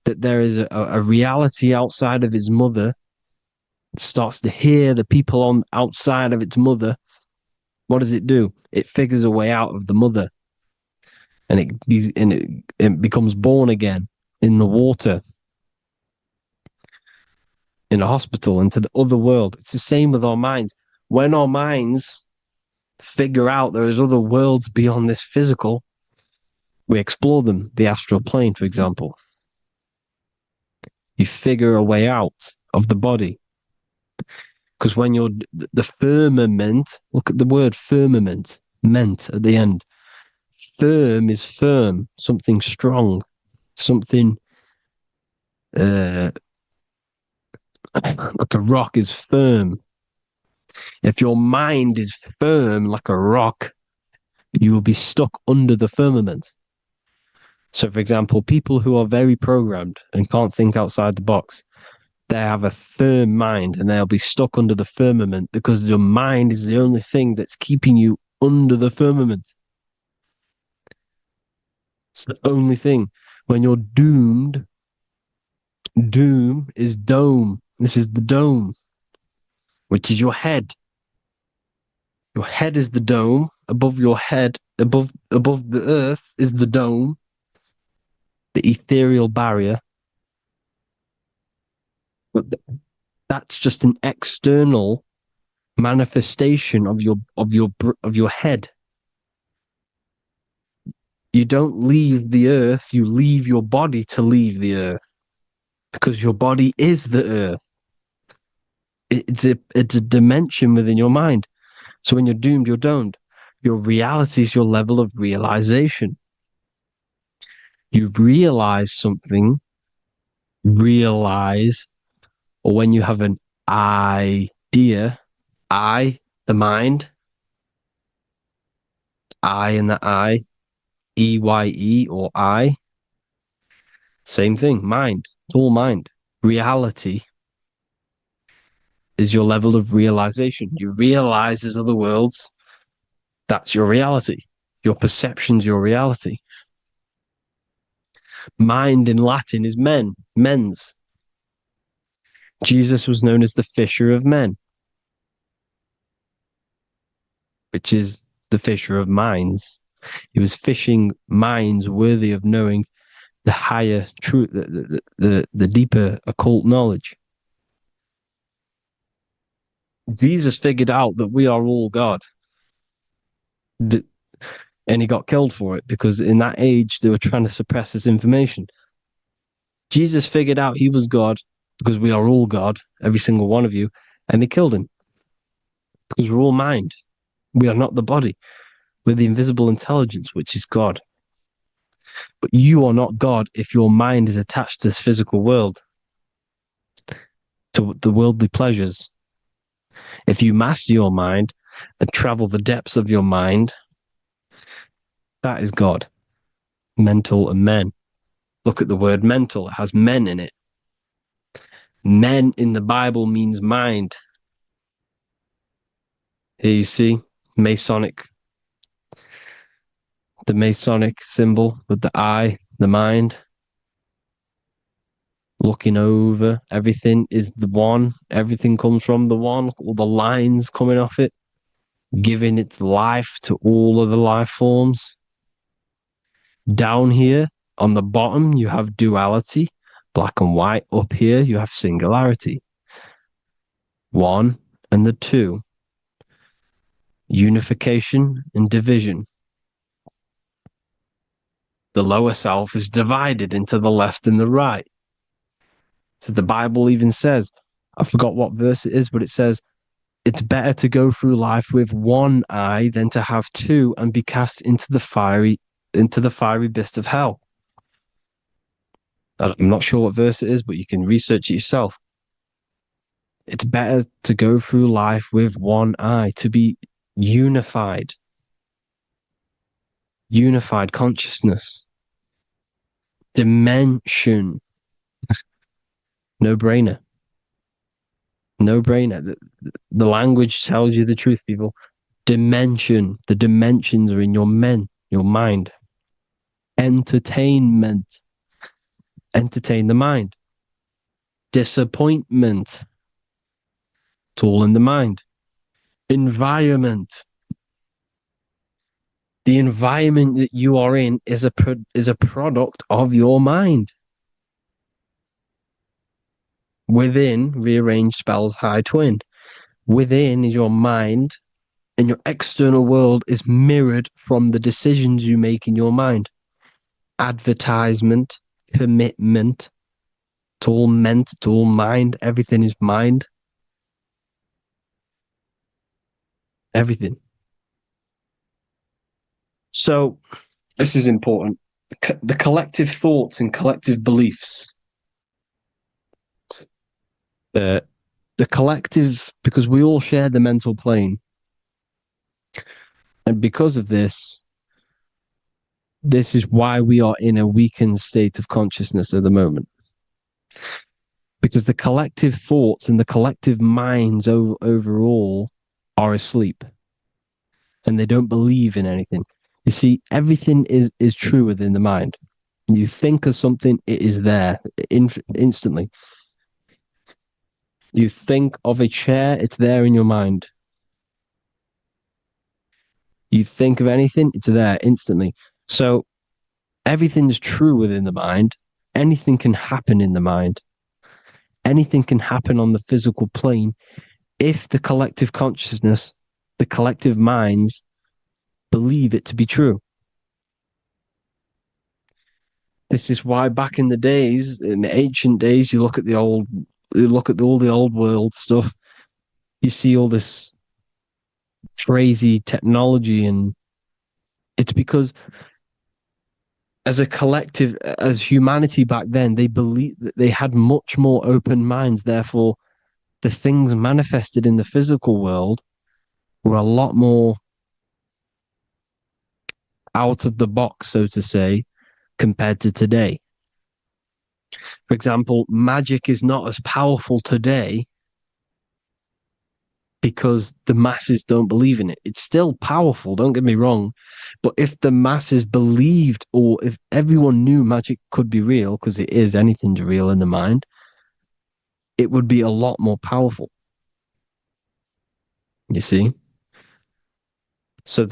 that there is a reality outside of its mother, it starts to hear the people on outside of its mother. What does it do? It figures a way out of the mother, and it becomes born again in the water, in a hospital, into the other world. It's the same with our minds. When our minds figure out there is other worlds beyond this physical, we explore them. The astral plane, for example. You figure a way out of the body. Because when you're the firmament, look at the word firmament, meant at the end. Firm is firm, something strong, something like a rock is firm. If your mind is firm like a rock, you will be stuck under the firmament. So, for example, people who are very programmed and can't think outside the box, they have a firm mind and they'll be stuck under the firmament because your mind is the only thing that's keeping you under the firmament. It's the only thing. When you're doomed, doom is dome. This is the dome, which is your head. Your head is the dome. Above your head, above the earth is the dome, the ethereal barrier. But that's just an external manifestation of your head. You don't leave the earth, you leave your body to leave the earth, because your body is the earth. It's a dimension within your mind. So when you're doomed, you're domed. Your reality is your level of realization. You realize something, or when you have an idea, the mind, in the EYE or I. Same thing, mind, it's all mind. Reality is your level of realization. You realize there's other worlds. That's your reality. Your perception's your reality. Mind in Latin is mens. Jesus was known as the fisher of men, which is the fisher of minds. He was fishing minds worthy of knowing the higher truth, the deeper occult knowledge. Jesus figured out that we are all God. And he got killed for it because in that age they were trying to suppress this information. Jesus figured out he was God because we are all God, every single one of you, and they killed him because we're all mind. We are not the body. We're the invisible intelligence, which is God. But you are not God if your mind is attached to this physical world, to the worldly pleasures. If you master your mind and travel the depths of your mind, that is God. Mental and men. Look at the word mental. It has men in it. Men in the Bible means mind. Here you see the Masonic symbol with the eye, the mind. Looking over, everything is the one. Everything comes from the one. All the lines coming off it, giving its life to all of the life forms. Down here on the bottom, you have duality, black and white. Up here, you have singularity. One and the two. Unification and division. The lower self is divided into the left and the right. So the Bible even says, I forgot what verse it is, but it says, it's better to go through life with one eye than to have two and be cast into the fiery abyss of hell. I'm not sure what verse it is, but you can research it yourself. It's better to go through life with one eye, to be unified consciousness, dimension. No brainer. The language tells you the truth, people. Dimension. The dimensions are in your mind. Entertainment. Entertain the mind. Disappointment. It's all in the mind. Environment. The environment that you are in is a product of your mind. Within, rearranged spells high twin. Within is your mind, and your external world is mirrored from the decisions you make in your mind. Advertisement, commitment, it's all meant, it's all mind. Everything is mind. Everything. So, this is important. The collective thoughts and collective beliefs. The collective, because we all share the mental plane. And because of this is why we are in a weakened state of consciousness at the moment. Because the collective thoughts and the collective minds overall are asleep. And they don't believe in anything. You see, everything is true within the mind. You think of something, it is there instantly. You think of a chair, it's there in your mind. You think of anything, it's there instantly. So everything's true within the mind. Anything can happen in the mind. Anything can happen on the physical plane if the collective consciousness, the collective minds, believe it to be true. This is why back in the days, in the ancient days, you look at all the old world stuff, you see all this crazy technology, and it's because as a collective, as humanity back then, they believed that they had much more open minds. Therefore, the things manifested in the physical world were a lot more out of the box, so to say, compared to today. For example, magic is not as powerful today because the masses don't believe in it. It's still powerful, don't get me wrong. But if the masses believed, or if everyone knew magic could be real, because it is, anything's real in the mind, it would be a lot more powerful. You see? So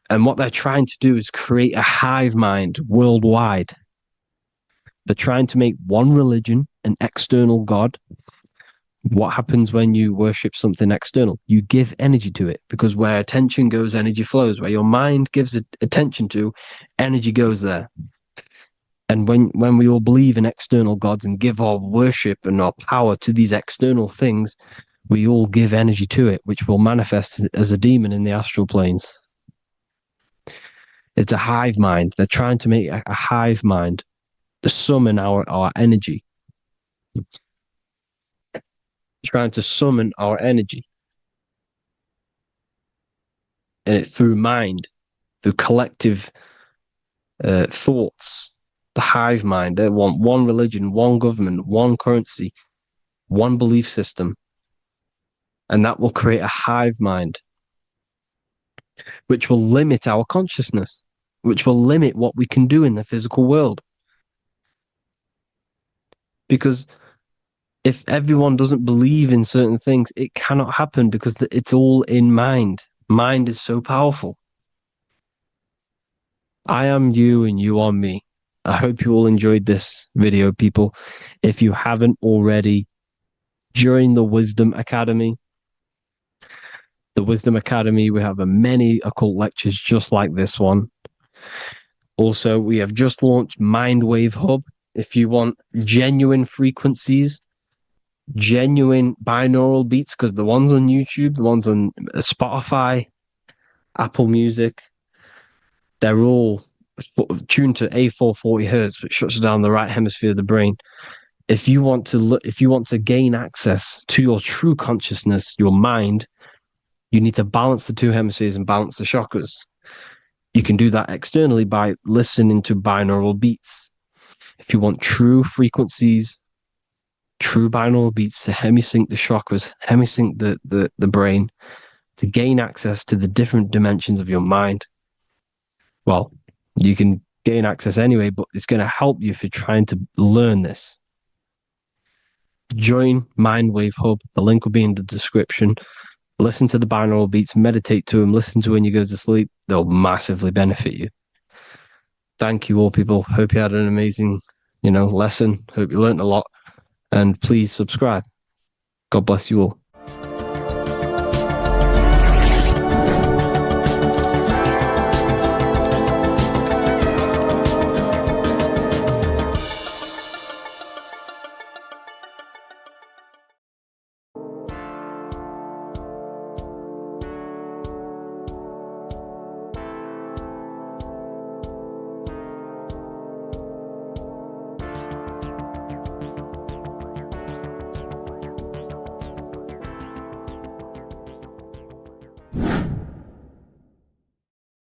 and what they're trying to do is create a hive mind worldwide. They're trying to make one religion, an external God. What happens when you worship something external? You give energy to it, because where attention goes, energy flows. Where your mind gives attention to, energy goes there. And when we all believe in external gods and give our worship and our power to these external things, we all give energy to it, which will manifest as a demon in the astral planes. It's a hive mind. They're trying to make a hive mind to summon our energy. Trying to summon our energy. And it through mind, through collective thoughts. The hive mind. They want one religion, one government, one currency, one belief system. And that will create a hive mind, which will limit our consciousness, which will limit what we can do in the physical world. Because if everyone doesn't believe in certain things, it cannot happen, because it's all in mind. Mind is so powerful. I am you and you are me. I hope you all enjoyed this video, people. If you haven't already, join the Wisdom Academy. The Wisdom Academy, we have many occult lectures just like this one. Also, we have just launched Mindwave Hub. If you want genuine frequencies genuine binaural beats, because the ones on YouTube, the ones on Spotify, Apple Music, they're all tuned to A440 hertz, which shuts down the right hemisphere of the brain. If you want to gain access to your true consciousness, your mind, you need to balance the two hemispheres and balance the chakras. You can do that externally by listening to binaural beats. If you want true frequencies, true binaural beats to hemisync the chakras, hemisync the brain, to gain access to the different dimensions of your mind, well, you can gain access anyway, but it's going to help you if you're trying to learn this. Join Mindwave Hub. The link will be in the description. Listen to the binaural beats, meditate to them, listen to when you go to sleep. They'll massively benefit you. Thank you all, people. Hope you had an amazing, lesson. Hope you learned a lot. And please subscribe. God bless you all.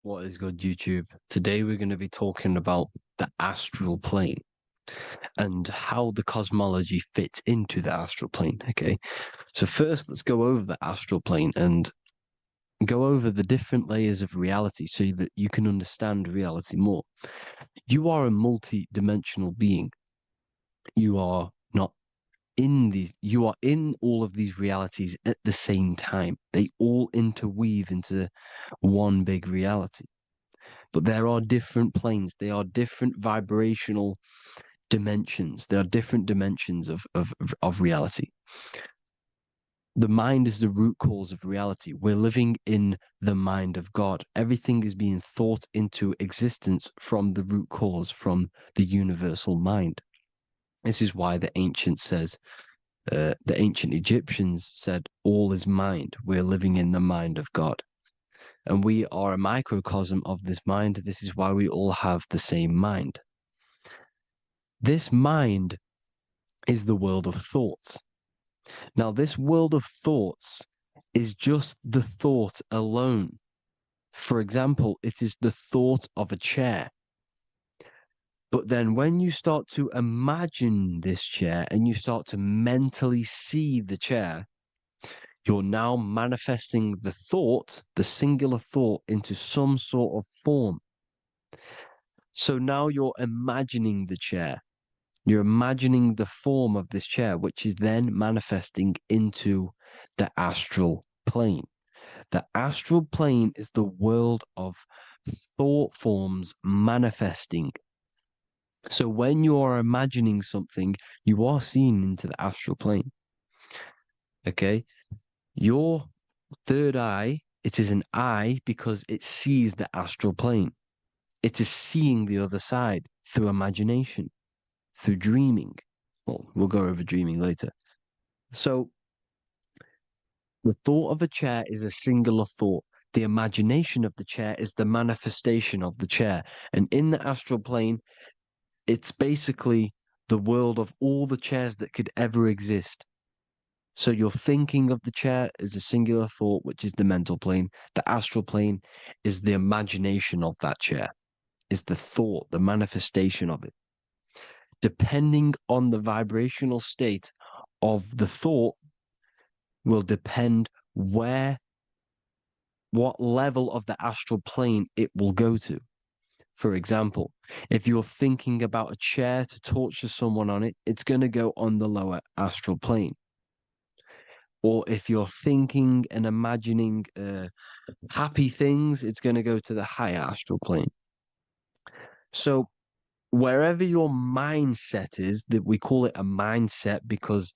What is good, YouTube? Today we're going to be talking about the astral plane and how the cosmology fits into the astral plane. Okay, so first let's go over the astral plane and go over the different layers of reality so that you can understand reality more. You are a multi-dimensional being. You are not you are in all of these realities at the same time. They all interweave into one big reality. But there are different planes. They are different vibrational dimensions. There are different dimensions of reality. The mind is the root cause of reality. We're living in the mind of God. Everything is being thought into existence from the root cause, from the universal mind. This is why the ancient Egyptians said, all is mind. We're living in the mind of God. And we are a microcosm of this mind. This is why we all have the same mind. This mind is the world of thoughts. Now, this world of thoughts is just the thought alone. For example, it is the thought of a chair. But then when you start to imagine this chair and you start to mentally see the chair, you're now manifesting the thought, the singular thought, into some sort of form. So now you're imagining the chair. You're imagining the form of this chair, which is then manifesting into the astral plane. The astral plane is the world of thought forms manifesting. So when you are imagining something, you are seeing into the astral plane. Okay? Your third eye, it is an eye because it sees the astral plane. It is seeing the other side through imagination, through dreaming. Well, we'll go over dreaming later. So the thought of a chair is a singular thought. The imagination of the chair is the manifestation of the chair. And in the astral plane, it's basically the world of all the chairs that could ever exist. So you're thinking of the chair as a singular thought, which is the mental plane. The astral plane is the imagination of that chair, is the thought, the manifestation of it. Depending on the vibrational state of the thought will depend what level of the astral plane it will go to. For example, if you're thinking about a chair to torture someone on it, it's going to go on the lower astral plane. Or if you're thinking and imagining happy things, it's going to go to the higher astral plane. So wherever your mindset is, that we call it a mindset because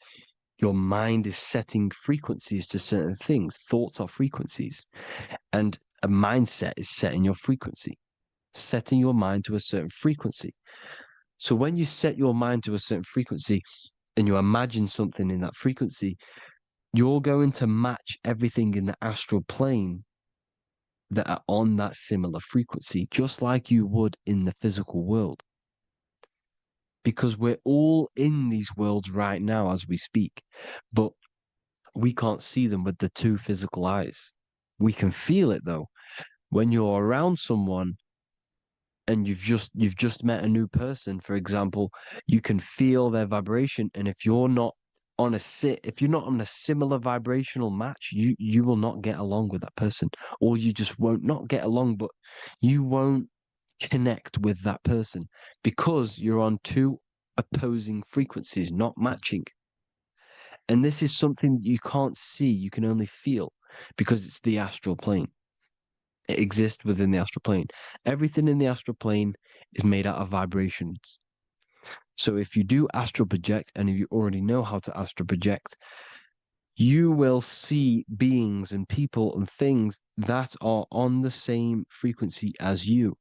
your mind is setting frequencies to certain things. Thoughts are frequencies. And a mindset is setting your frequency, setting your mind to a certain frequency. So when you set your mind to a certain frequency, and you imagine something in that frequency, you're going to match everything in the astral plane that are on that similar frequency, just like you would in the physical world. Because we're all in these worlds right now as we speak, but we can't see them with the two physical eyes. We can feel it though. When you're around someone and you've just met a new person, for example, you can feel their vibration. And if you're not if you're not on a similar vibrational match, you will not get along with that person. Or you just won't not get along, but you won't connect with that person because you're on two opposing frequencies, not matching. And this is something you can't see, you can only feel because it's the astral plane. It exists within the astral plane. Everything in the astral plane is made out of vibrations. So if you do astral project, and if you already know how to astral project, you will see beings and people and things that are on the same frequency as you.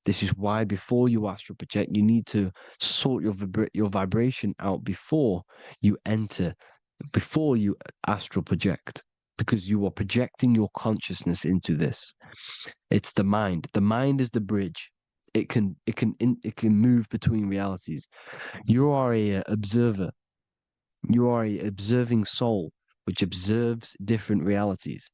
This is why before you astral project, you need to sort your vibration out before you astral project, because you are projecting your consciousness into this. It's the mind. The mind is the bridge. It can move between realities. You are a observer. You are a observing soul which observes different realities.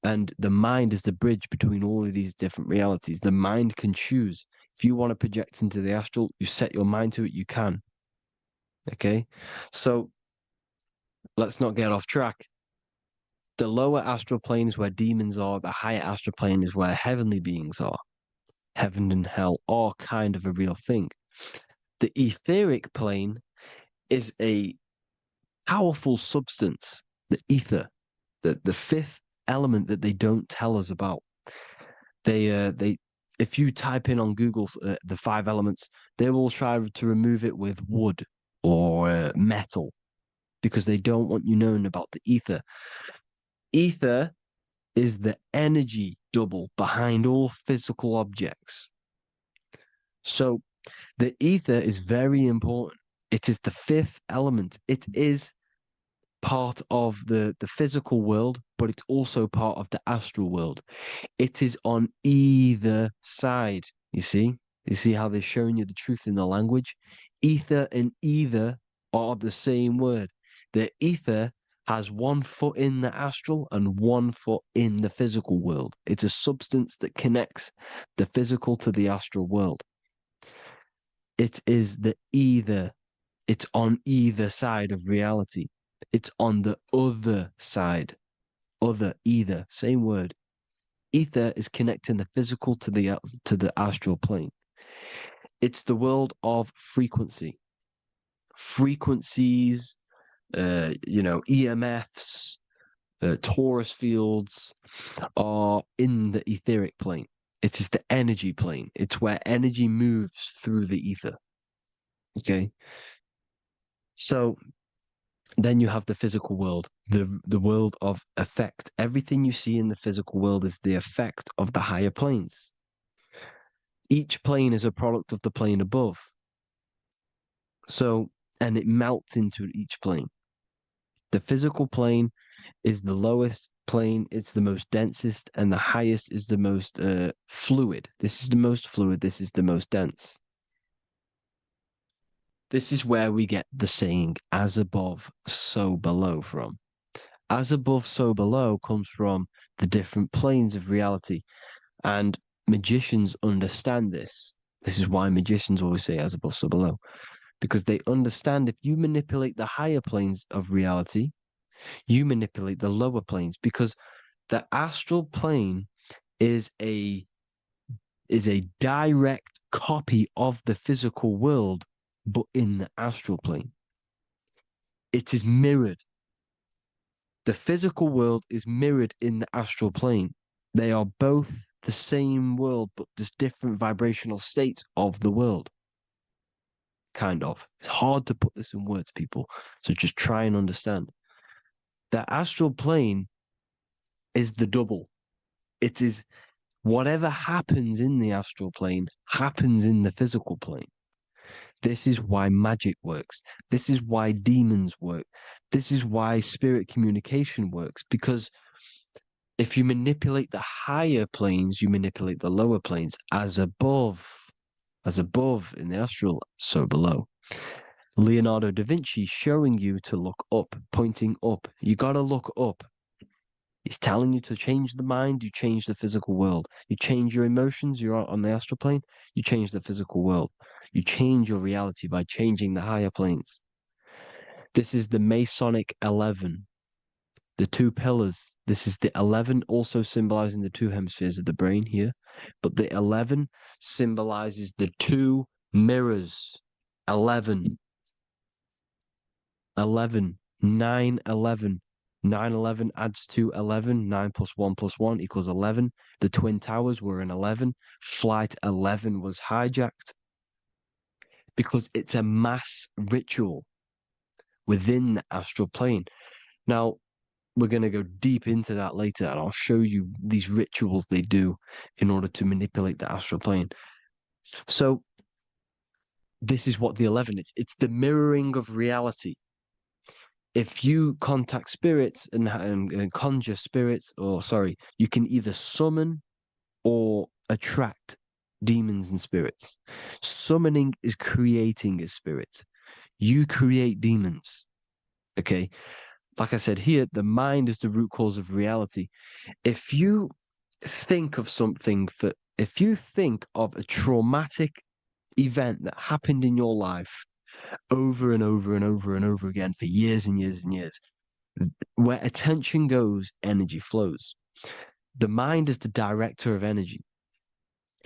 And the mind is the bridge between all of these different realities. The mind can choose. If you want to project into the astral, you set your mind to it, you can. Okay? So let's not get off track. The lower astral plane is where demons are. The higher astral plane is where heavenly beings are. Heaven and hell are kind of a real thing. The etheric plane is a powerful substance, the ether, the fifth element that they don't tell us about. If you type in on Google the 5 elements, they will try to remove it with wood or metal because they don't want you knowing about the ether. Ether is the energy double behind all physical objects. So the ether is very important. It is the 5th element. It is part of the physical world, but it's also part of the astral world. It is on either side. You see how they're showing you the truth in the language? Ether and either are the same word. The ether has 1 foot in the astral and 1 foot in the physical world. It's a substance that connects the physical to the astral world. It is the either. It's on either side of reality. It's on the other side. Other, either, same word. Ether is connecting the physical to the astral plane. It's the world of frequency. Frequencies, EMFs, torus fields are in the etheric plane. It is the energy plane. It's where energy moves through the ether. Okay. So then you have the physical world, the world of effect. Everything you see in the physical world is the effect of the higher planes. Each plane is a product of the plane above. So, and it melts into each plane. The physical plane is the lowest plane, it's the most densest, and the highest is the most fluid. This is the most fluid, this is the most dense. This is where we get the saying, as above, so below from. As above, so below comes from the different planes of reality. And magicians understand this. This is why magicians always say as above, so below. Because they understand if you manipulate the higher planes of reality, you manipulate the lower planes. Because the astral plane is a direct copy of the physical world, but in the astral plane. It is mirrored. The physical world is mirrored in the astral plane. They are both the same world, but just different vibrational states of the world. Kind of. It's hard to put this in words, people. So just try and understand. The astral plane is the double. It is whatever happens in the astral plane happens in the physical plane. This is why magic works. This is why demons work. This is why spirit communication works. Because if you manipulate the higher planes, you manipulate the lower planes. As above in the astral, so below. Leonardo da Vinci showing you to look up, pointing up. You got to look up. He's telling you to change the mind, you change the physical world. You change your emotions, you're on the astral plane, you change the physical world. You change your reality by changing the higher planes. This is the Masonic 11, the two pillars. This is the 11, also symbolizing the two hemispheres of the brain here. But the 11 symbolizes the two mirrors. 11, 11, 9, 11. 9, 11 adds to 11. 9 plus 1 plus 1 equals 11. The Twin Towers were an 11. Flight 11 was hijacked because it's a mass ritual within the astral plane. Now, we're going to go deep into that later, and I'll show you these rituals they do in order to manipulate the astral plane. So, this is what the 11 is. It's the mirroring of reality. If you contact spirits and conjure spirits, you can either summon or attract demons and spirits. Summoning is creating a spirit. You create demons. Okay. Like I said here, the mind is the root cause of reality. If you think of if you think of a traumatic event that happened in your life over and over and over and over again for years and years and years, where attention goes, energy flows. The mind is the director of energy.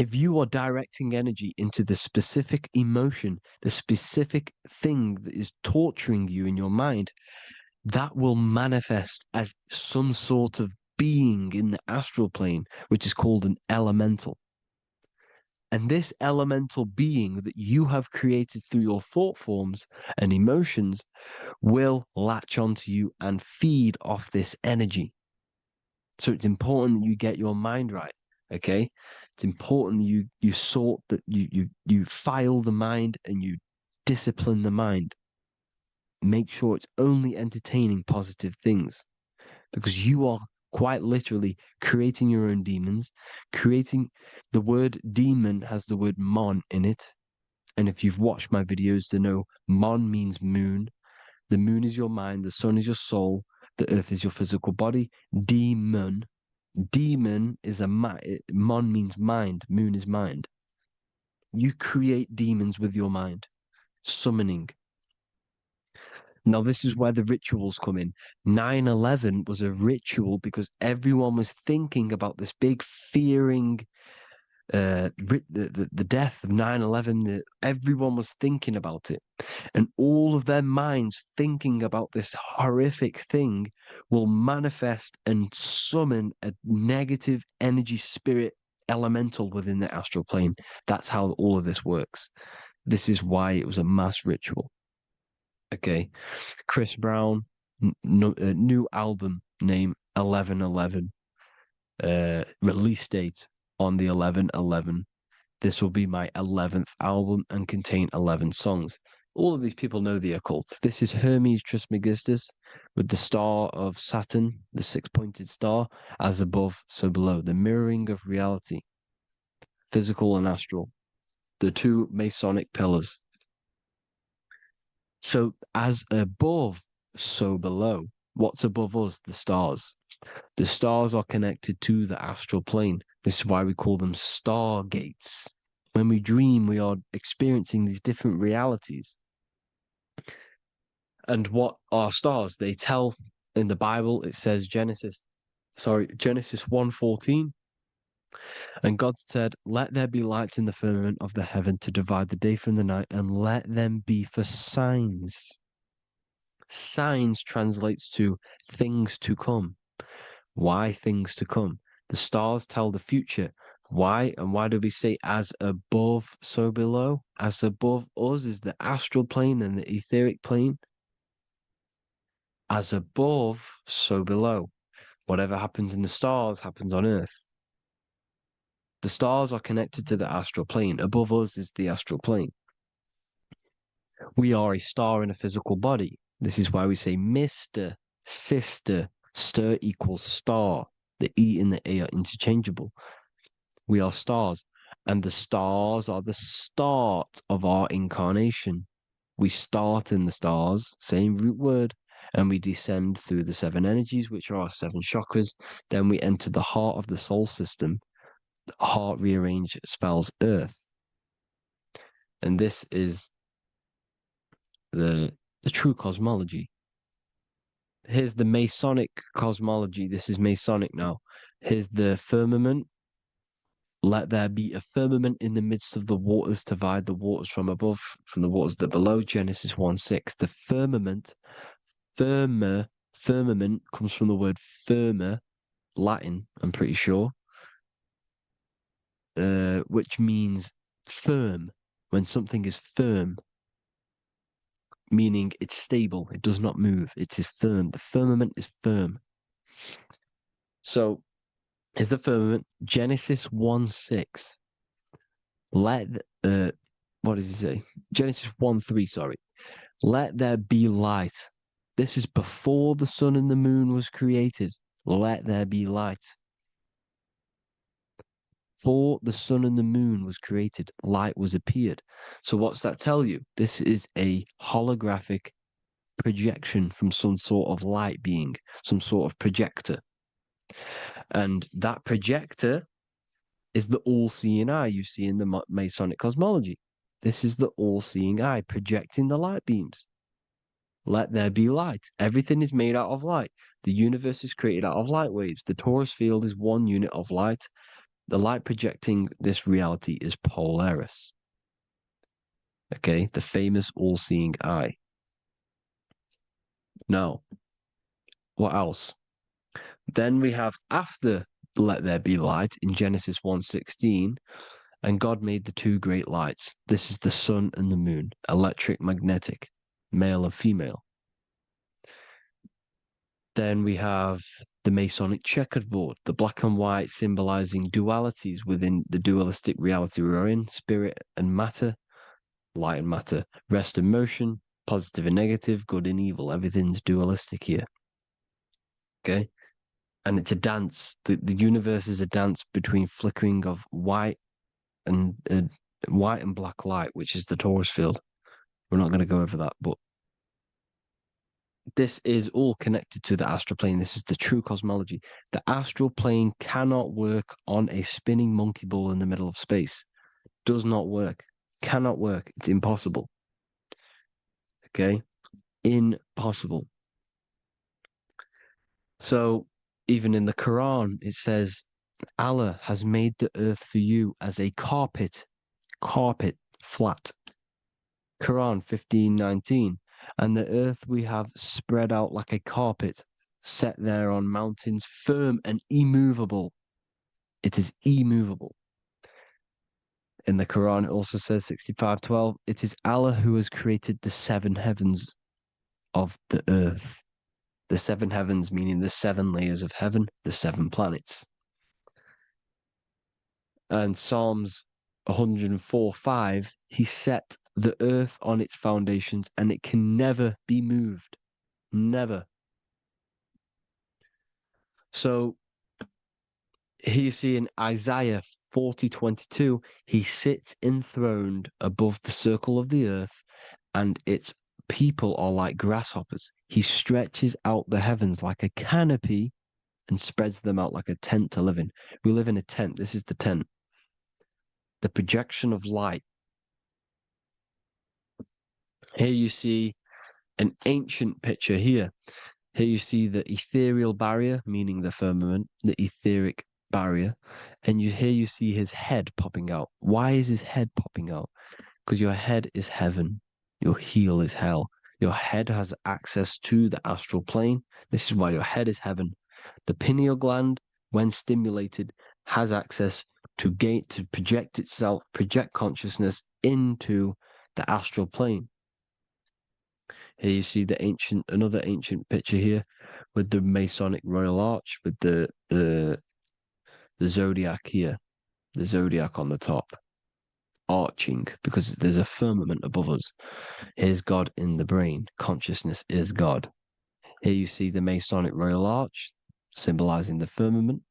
If you are directing energy into the specific emotion, the specific thing that is torturing you in your mind, that will manifest as some sort of being in the astral plane, which is called an elemental. And this elemental being that you have created through your thought forms and emotions will latch onto you and feed off this energy. So it's important that you get your mind right, okay? It's important that you sort that you file the mind and you discipline the mind. Make sure it's only entertaining positive things, because you are quite literally creating your own demons. The word demon has the word mon in it. And if you've watched my videos to know, mon means moon. The moon is your mind, the sun is your soul, the earth is your physical body. Demon is mon means mind, moon is mind. You create demons with your mind, summoning. Now, this is where the rituals come in. 9/11 was a ritual because everyone was thinking about this big fearing, the death of 9/11. Everyone was thinking about it. And all of their minds thinking about this horrific thing will manifest and summon a negative energy spirit elemental within the astral plane. That's how all of this works. This is why it was a mass ritual. Okay, Chris Brown, new album name 11/11, release date on the 11/11. This will be my 11th album and contain 11 songs. All of these people know the occult. This is Hermes Trismegistus with the star of Saturn, the six-pointed star, as above, so below. The mirroring of reality, physical and astral, the two Masonic pillars. So as above, so below. What's above us? The stars. The stars are connected to the astral plane. This is why we call them stargates. When we dream, we are experiencing these different realities. And what are stars? They tell in the Bible, it says Genesis 1:14. And God said, "Let there be lights in the firmament of the heaven to divide the day from the night, and let them be for signs." Signs translates to things to come. Why things to come? The stars tell the future. Why? And why do we say as above, so below? As above us is the astral plane and the etheric plane. As above, so below. Whatever happens in the stars happens on Earth. The stars are connected to the astral plane. Above us is the astral plane. We are a star in a physical body. This is why we say Mr., sister, stir equals star. The E and the A are interchangeable. We are stars, and the stars are the start of our incarnation. We start in the stars, same root word, and we descend through the seven energies, which are our seven chakras. Then we enter the heart of the soul system. The heart rearranged spells earth. And this is the true cosmology. Here's the Masonic cosmology. This is Masonic now. Here's the firmament. Let there be a firmament in the midst of the waters to divide the waters from above, from the waters that below. Genesis 1:6. The firmament, firmament comes from the word firma, Latin, I'm pretty sure, which means firm. When something is firm, meaning it's stable, it does not move, it is firm. The firmament is firm. So, is the firmament Genesis 1:6. Let what does he say? Genesis 1:3, sorry. Let there be light. This is before the sun and the moon was created. Let there be light. Before the sun and the moon was created, light was appeared. So what's that tell you? This is a holographic projection from some sort of light being, some sort of projector. And that projector is the all-seeing eye you see in the Masonic cosmology. This is the all-seeing eye projecting the light beams. Let there be light. Everything is made out of light. The universe is created out of light waves. The torus field is one unit of light. The light projecting this reality is Polaris. Okay, the famous all-seeing eye. Now, what else? Then we have after let there be light in Genesis 1:16, and God made the two great lights. This is the sun and the moon, electric, magnetic, male and female. Then we have the Masonic checkerboard, the black and white symbolizing dualities within the dualistic reality we're in, spirit and matter, light and matter, rest and motion, positive and negative, good and evil. Everything's dualistic here. Okay? And it's a dance. The universe is a dance between flickering of white and black light, which is the torus field. We're not going to go over that, but this is all connected to the astral plane. This is the true cosmology. The astral plane cannot work on a spinning monkey ball in the middle of space. Does not work. Cannot work. It's impossible. Okay? Impossible. So, even in the Quran, it says, Allah has made the earth for you as a carpet, flat. Quran 15:19. And the earth we have spread out like a carpet, set there on mountains, firm and immovable. It is immovable. In the Quran, it also says 65:12, it is Allah who has created the seven heavens of the earth. The seven heavens meaning the seven layers of heaven, the seven planets. And Psalms 104:5, he set the earth on its foundations and it can never be moved. Never. So here you see in Isaiah 40:22, he sits enthroned above the circle of the earth and its people are like grasshoppers. He stretches out the heavens like a canopy and spreads them out like a tent to live in. We live in a tent. This is the tent. The projection of light. Here you see an ancient picture here. Here you see the ethereal barrier, meaning the firmament, the etheric barrier. And here you see his head popping out. Why is his head popping out? Because your head is heaven. Your heel is hell. Your head has access to the astral plane. This is why your head is heaven. The pineal gland, when stimulated, has access to project itself, project consciousness into the astral plane. Here you see another ancient picture here with the Masonic Royal Arch, with the zodiac here, the zodiac on the top. arching because there's a firmament above us. Here's God in the brain. Consciousness is God. Here you see the Masonic Royal Arch, symbolizing the firmament.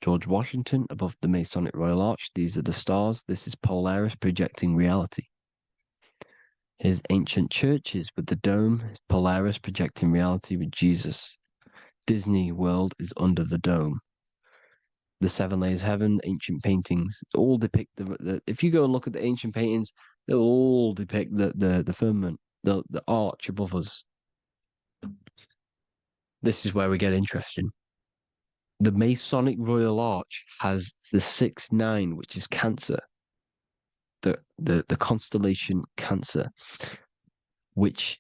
George Washington above the Masonic Royal Arch. These are the stars. This is Polaris projecting reality. Here's ancient churches with the dome. Polaris projecting reality with Jesus. Disney World is under the dome. The seven layers of heaven, ancient paintings, all depict if you go and look at the ancient paintings, they'll all depict the firmament, the arch above us. This is where we get interesting. The Masonic Royal Arch has the 6-9, which is Cancer. The constellation Cancer, which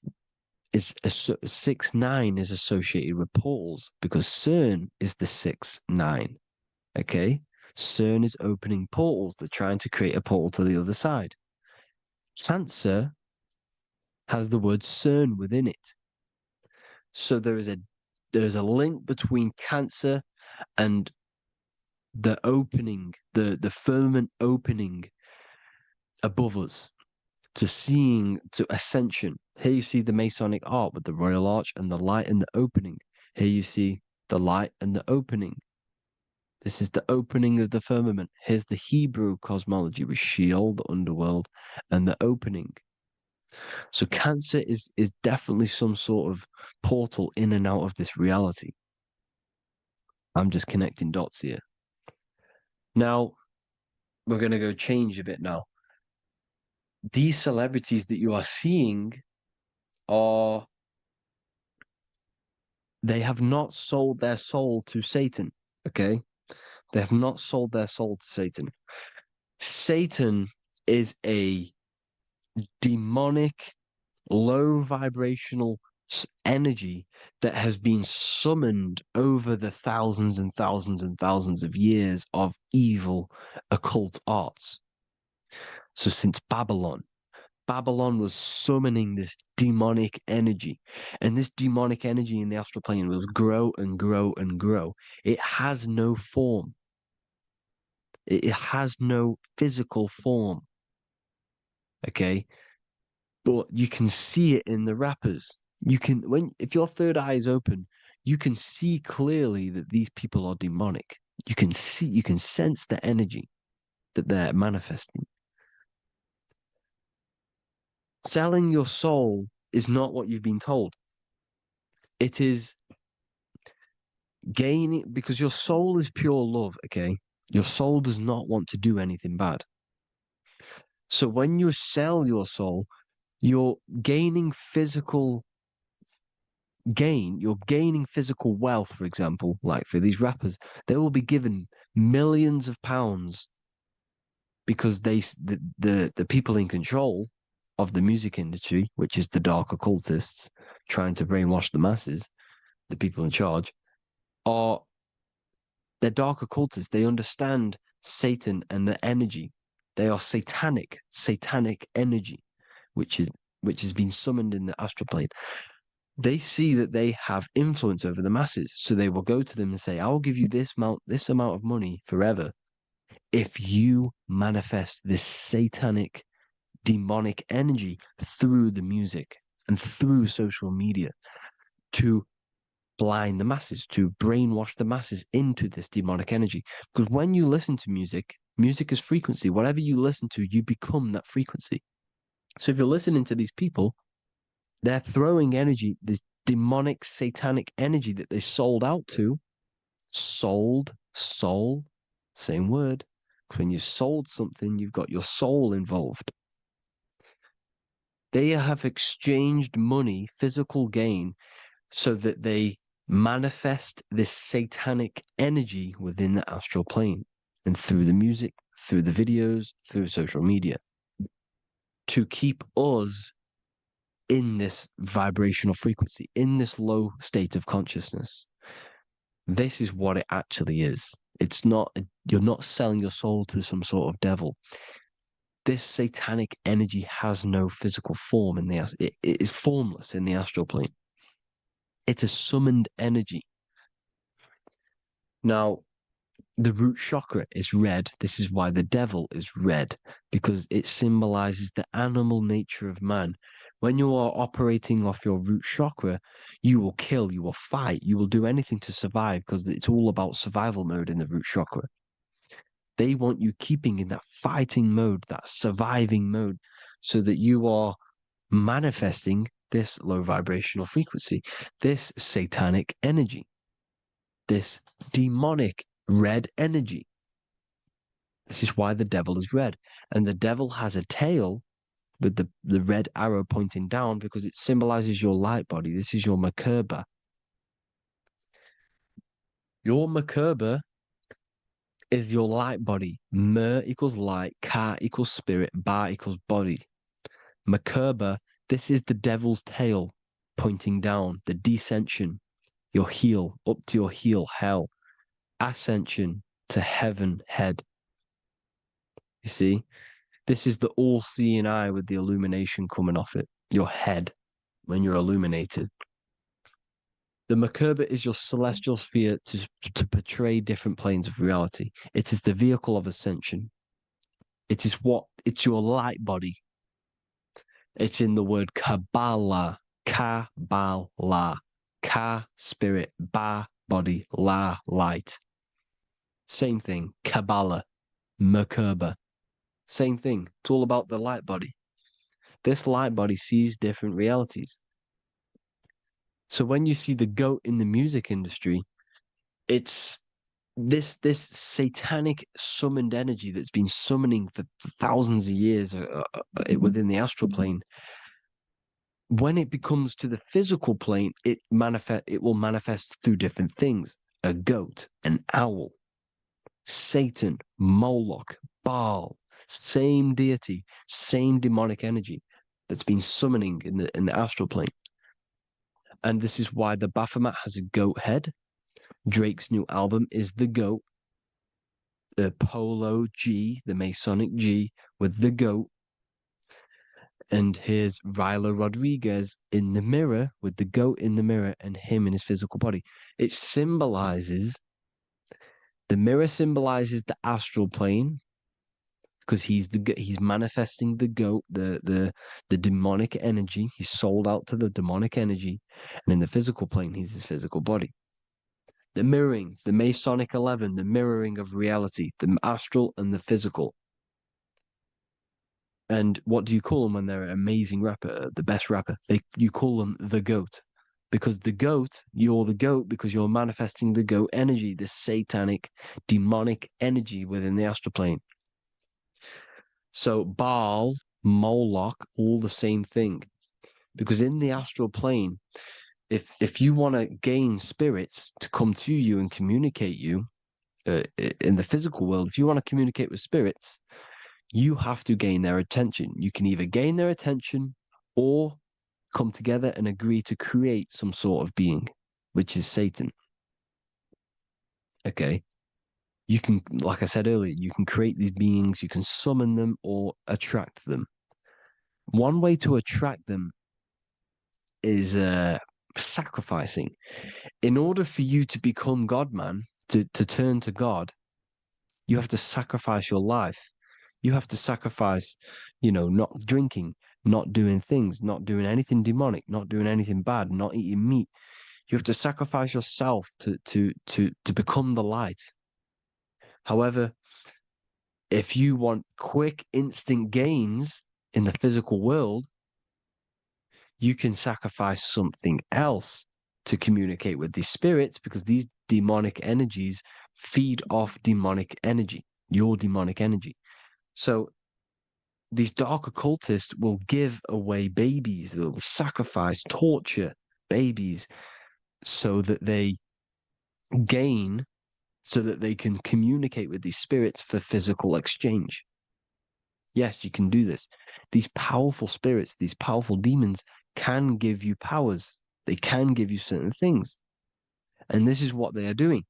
is 6-9 is associated with portals because CERN is the 6-9. Okay, CERN is opening portals. They're trying to create a portal to the other side. Cancer has the word CERN within it, so there is a link between Cancer and the opening, the firmament opening above us to ascension. Here you see the Masonic art with the Royal Arch and the light and the opening. Here you see the light and the opening. This is the opening of the firmament. Here's the Hebrew cosmology with Sheol, the underworld, and the opening. So Cancer is definitely some sort of portal in and out of this reality. I'm just connecting dots here. Now, we're going to go change a bit now. These celebrities that you are seeing they have not sold their soul to Satan, okay? They have not sold their soul to Satan. Satan is a demonic, low vibrational energy that has been summoned over the thousands and thousands and thousands of years of evil occult arts. So since Babylon was summoning this demonic energy, and this demonic energy in the astral plane will grow and grow and grow. It has no form. It has no physical form. Okay, but you can see it in the rappers. If your third eye is open, you can see clearly that these people are demonic. You can sense the energy that they're manifesting. Selling your soul is not what you've been told. It is gaining, because your soul is pure love, okay? Your soul does not want to do anything bad. So when you sell your soul, you're gaining physical gain. You're gaining physical wealth, for example, like for these rappers, they will be given millions of pounds because the people in control of the music industry, which is the dark occultists trying to brainwash the masses, the people in charge, they're dark occultists. They understand Satan and the energy. They are satanic energy, which has been summoned in the astral plane. They see that they have influence over the masses, so they will go to them and say, "I'll give you this amount of money forever if you manifest this satanic, demonic energy through the music and through social media to blind the masses, to brainwash the masses into this demonic energy." Because when you listen to music, music is frequency. Whatever you listen to, you become that frequency. So if you're listening to these people, they're throwing energy, this demonic, satanic energy that they sold out to. Soul, same word. When you sold something, you've got your soul involved. They have exchanged money, physical gain, so that they manifest this satanic energy within the astral plane and through the music, through the videos, through social media to keep us in this vibrational frequency, in this low state of consciousness. This is what it actually is. It's not, you're not selling your soul to some sort of devil. This satanic energy has no physical form it is formless in the astral plane. It's a summoned energy. Now, The root chakra is red. This is why the devil is red, because it symbolizes the animal nature of man. When you are operating off your root chakra, you will kill, you will fight, you will do anything to survive, because it's all about survival mode in the root chakra. They want you keeping in that fighting mode, that surviving mode, so that you are manifesting this low vibrational frequency, this satanic energy, this demonic red energy. This is why the devil is red. And the devil has a tail with the red arrow pointing down because it symbolizes your light body. This is your Merkaba. Your Merkaba is your light body. Mer equals light, Ka equals spirit, Ba equals body. Merkaba, this is the devil's tail pointing down, the descension, your heel, up to your heel, hell. Ascension to heaven, head. You see, this is the all-seeing eye with the illumination coming off it, your head, when you're illuminated. The Merkaba is your celestial sphere to portray different planes of reality. It is the vehicle of ascension. It's your light body. It's in the word Kabbalah, Kabbalah, Ka, spirit, Ba, body, La, light. Same thing, Kabbalah, Merkaba. Same thing. It's all about the light body. This light body sees different realities. So when you see the goat in the music industry, it's this satanic summoned energy that's been summoning for thousands of years within the astral plane. When it becomes to the physical plane, it will manifest through different things. A goat, an owl, Satan, Moloch, Baal, same deity, same demonic energy that's been summoning in the astral plane. And this is why the Baphomet has a goat head. Drake's new album is the goat. The Polo G, the Masonic G, with the goat. And here's Ryla Rodriguez in the mirror with the goat in the mirror and him in his physical body. It symbolizes, the mirror symbolizes the astral plane because he's manifesting the goat, the demonic energy. He's sold out to the demonic energy. And in the physical plane, he's his physical body. The mirroring, the Masonic 11, the mirroring of reality, the astral and the physical. And what do you call them when they're an amazing rapper, the best rapper? You call them the GOAT. Because the GOAT, you're the GOAT because you're manifesting the GOAT energy, the satanic, demonic energy within the astral plane. So Baal, Moloch, all the same thing. Because in the astral plane, if you want to gain spirits to come to you and communicate you in the physical world, if you want to communicate with spirits, you have to gain their attention. You can either gain their attention or come together and agree to create some sort of being, which is Satan. Okay. You can, like I said earlier, you can create these beings, you can summon them or attract them. One way to attract them is sacrificing. In order for you to become God, man, to turn to God, you have to sacrifice your life. You have to sacrifice, not drinking, not doing things, not doing anything demonic, not doing anything bad, not eating meat. You have to sacrifice yourself to become the light. However, if you want quick, instant gains in the physical world, you can sacrifice something else to communicate with these spirits because these demonic energies feed off demonic energy, your demonic energy. So these dark occultists will give away babies, they'll sacrifice, torture babies so that they gain, so that they can communicate with these spirits for physical exchange. Yes, you can do this. These powerful spirits, these powerful demons can give you powers. They can give you certain things. And this is what they are doing.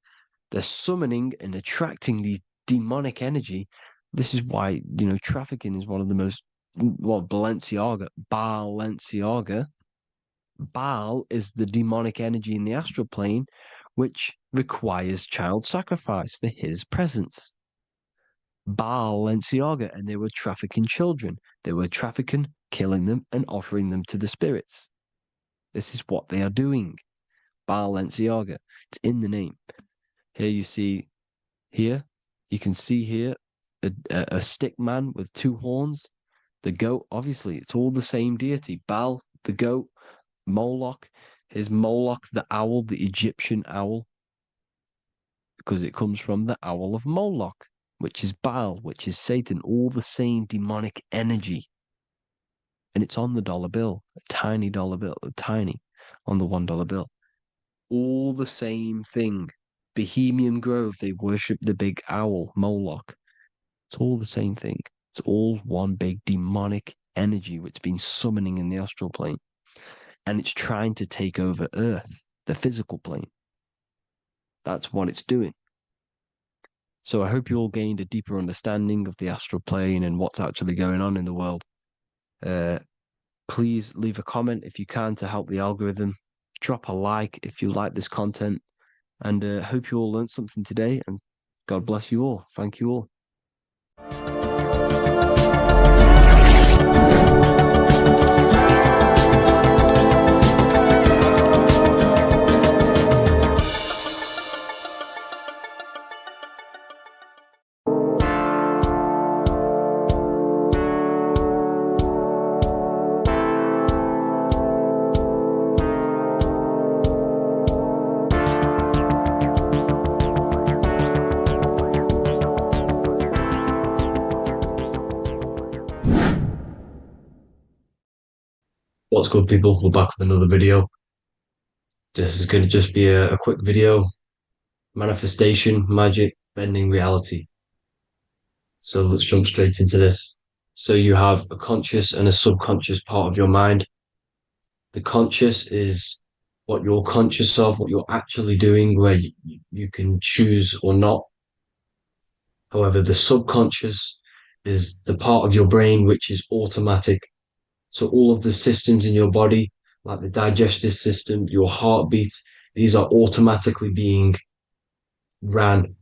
They're summoning and attracting these demonic energy. This is why, trafficking is one of the most, Balenciaga. Baal is the demonic energy in the astral plane, which requires child sacrifice for his presence. Balenciaga, and they were trafficking children. They were trafficking, killing them, and offering them to the spirits. This is what they are doing. Balenciaga. It's in the name. Here you see, here, you can see here a stick man with two horns. The goat, obviously, it's all the same deity. Baal, the goat, Moloch. Here's Moloch, the owl, the Egyptian owl, because it comes from the owl of Moloch, which is Baal, which is Satan, all the same demonic energy. And it's on the dollar bill, a tiny dollar bill, tiny, on the $1 bill. All the same thing. Bohemian Grove, they worship the big owl, Moloch. It's all the same thing. It's all one big demonic energy which has been summoning in the astral plane. And it's trying to take over Earth, the physical plane. That's what it's doing. So I hope you all gained a deeper understanding of the astral plane and what's actually going on in the world. Please leave a comment if you can to help the algorithm. Drop a like if you like this content. And hope you all learned something today. And God bless you all. Thank you all. What's good, people? We're back with another video. This is going to just be a quick video. Manifestation, magic, bending reality. So let's jump straight into this. So you have a conscious and a subconscious part of your mind. The conscious is what you're conscious of, what you're actually doing, where you can choose or not. However, the subconscious is the part of your brain which is automatic. So all of the systems in your body, like the digestive system, your heartbeat, these are automatically being ran.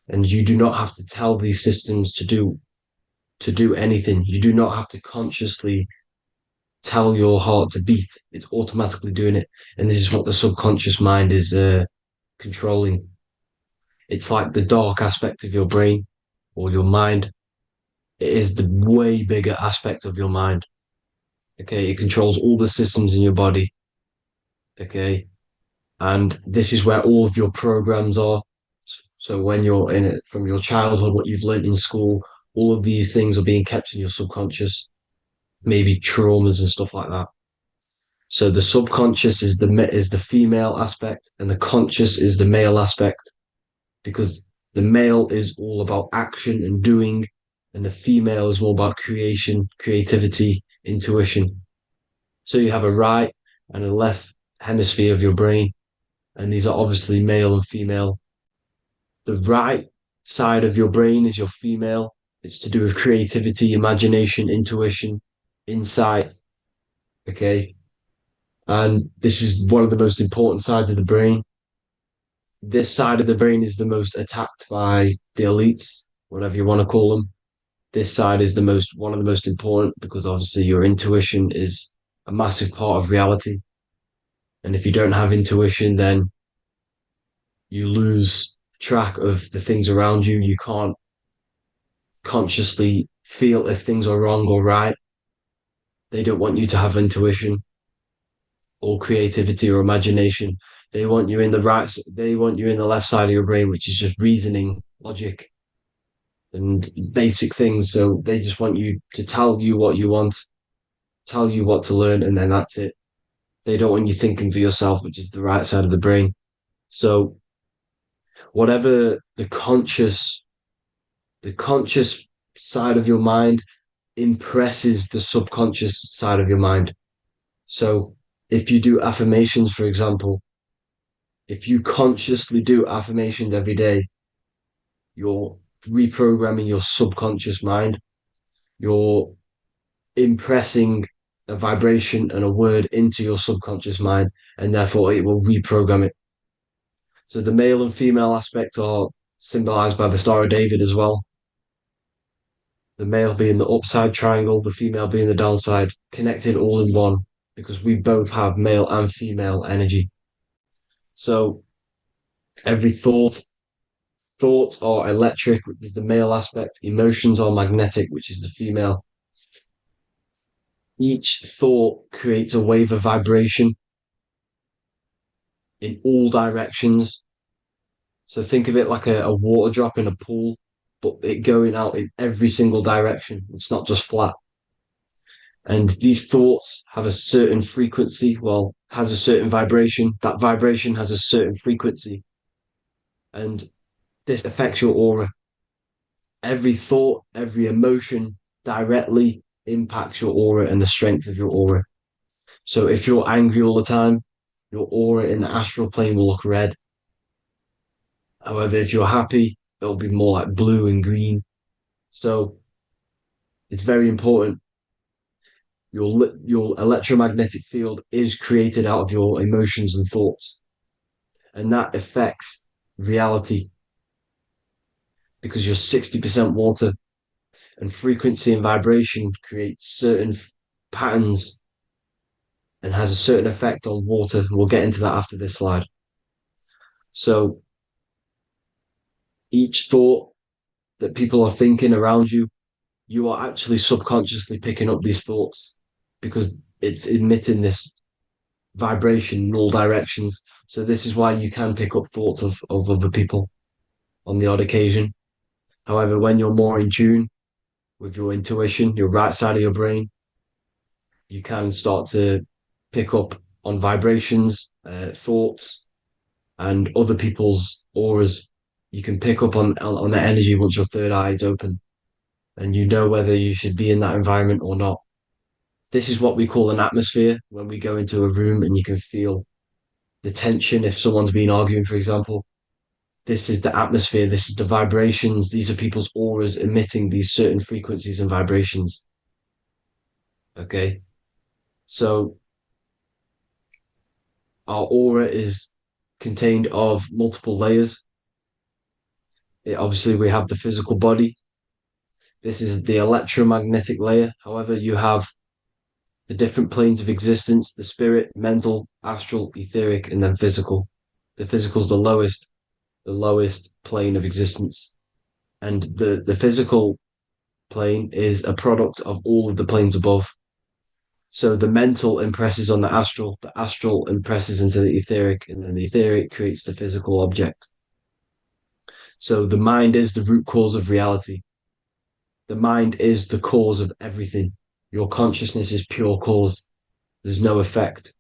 And you do not have to tell these systems to do anything. You do not have to consciously tell your heart to beat. It's automatically doing it. And this is what the subconscious mind is controlling. It's like the dark aspect of your brain or your mind. It is the way bigger aspect of your mind. Okay, it controls all the systems in your body. Okay, and this is where all of your programs are. So when you're in it from your childhood, what you've learned in school, all of these things are being kept in your subconscious, maybe traumas and stuff like that. So the subconscious is the female aspect, and the conscious is the male aspect, because the male is all about action and doing, and the female is more about creation, creativity, intuition. So you have a right and a left hemisphere of your brain, and these are obviously male and female. The right side of your brain is your female. It's to do with creativity, imagination, intuition, insight. Okay. And this is one of the most important sides of the brain. This side of the brain is the most attacked by the elites, whatever you want to call them. This side is one of the most important, because obviously your intuition is a massive part of reality. And if you don't have intuition, then you lose track of the things around you. You can't consciously feel if things are wrong or right. They don't want you to have intuition or creativity or imagination. They want you in the left side of your brain, which is just reasoning, logic, and basic things. So they just want you to tell you what you want, tell you what to learn, and then that's it. They don't want you thinking for yourself, which is the right side of the brain. So whatever the conscious side of your mind impresses the subconscious side of your mind. So if you do affirmations, for example, if you consciously do affirmations every day, you're reprogramming your subconscious mind. You're impressing a vibration and a word into your subconscious mind, and therefore it will reprogram it. So the male and female aspect are symbolized by the Star of David as well. The male being the upside triangle, the female being the downside, connected all in one, because we both have male and female energy. So every thoughts are electric, which is the male aspect. Emotions are magnetic, which is the female. Each thought creates a wave of vibration in all directions. So think of it like a water drop in a pool, but it going out in every single direction. It's not just flat. And these thoughts have a certain frequency, well, has a certain vibration. That vibration has a certain frequency. And this affects your aura. Every thought, every emotion directly impacts your aura and the strength of your aura. So if you're angry all the time, your aura in the astral plane will look red. However, if you're happy, it'll be more like blue and green. So it's very important. Your electromagnetic field is created out of your emotions and thoughts, and that affects reality because you're 60% water, and frequency and vibration create certain patterns and has a certain effect on water. We'll get into that after this slide. So each thought that people are thinking around you, you are actually subconsciously picking up these thoughts because it's emitting this vibration in all directions. So this is why you can pick up thoughts of other people on the odd occasion. However, when you're more in tune with your intuition, your right side of your brain, you can start to pick up on vibrations, thoughts, and other people's auras. You can pick up on the energy once your third eye is open, and you know whether you should be in that environment or not. This is what we call an atmosphere when we go into a room and you can feel the tension if someone's been arguing, for example. This is the atmosphere, this is the vibrations, these are people's auras emitting these certain frequencies and vibrations. Okay. So our aura is contained of multiple layers. Obviously, we have the physical body. This is the electromagnetic layer. However, you have the different planes of existence, the spirit, mental, astral, etheric, and then physical. The physical is the lowest plane of existence. And the physical plane is a product of all of the planes above. So the mental impresses on the astral impresses into the etheric, and then the etheric creates the physical object. So the mind is the root cause of reality. The mind is the cause of everything. Your consciousness is pure cause. There's no effect.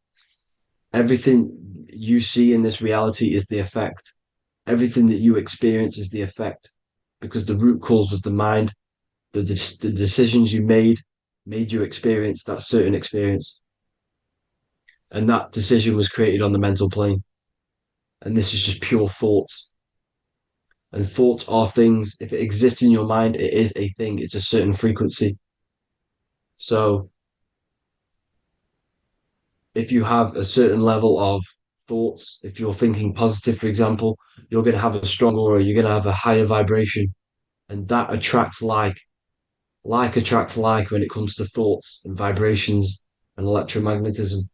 Everything you see in this reality is the effect. Everything that you experience is the effect because the root cause was the mind. The decisions you made you experience that certain experience. And that decision was created on the mental plane. And this is just pure thoughts. And thoughts are things. If it exists in your mind, it is a thing. It's a certain frequency. So if you have a certain level of thoughts, if you're thinking positive, for example, you're going to have a strong aura, you're going to have a higher vibration. And that attracts like. Like attracts like when it comes to thoughts and vibrations and electromagnetism.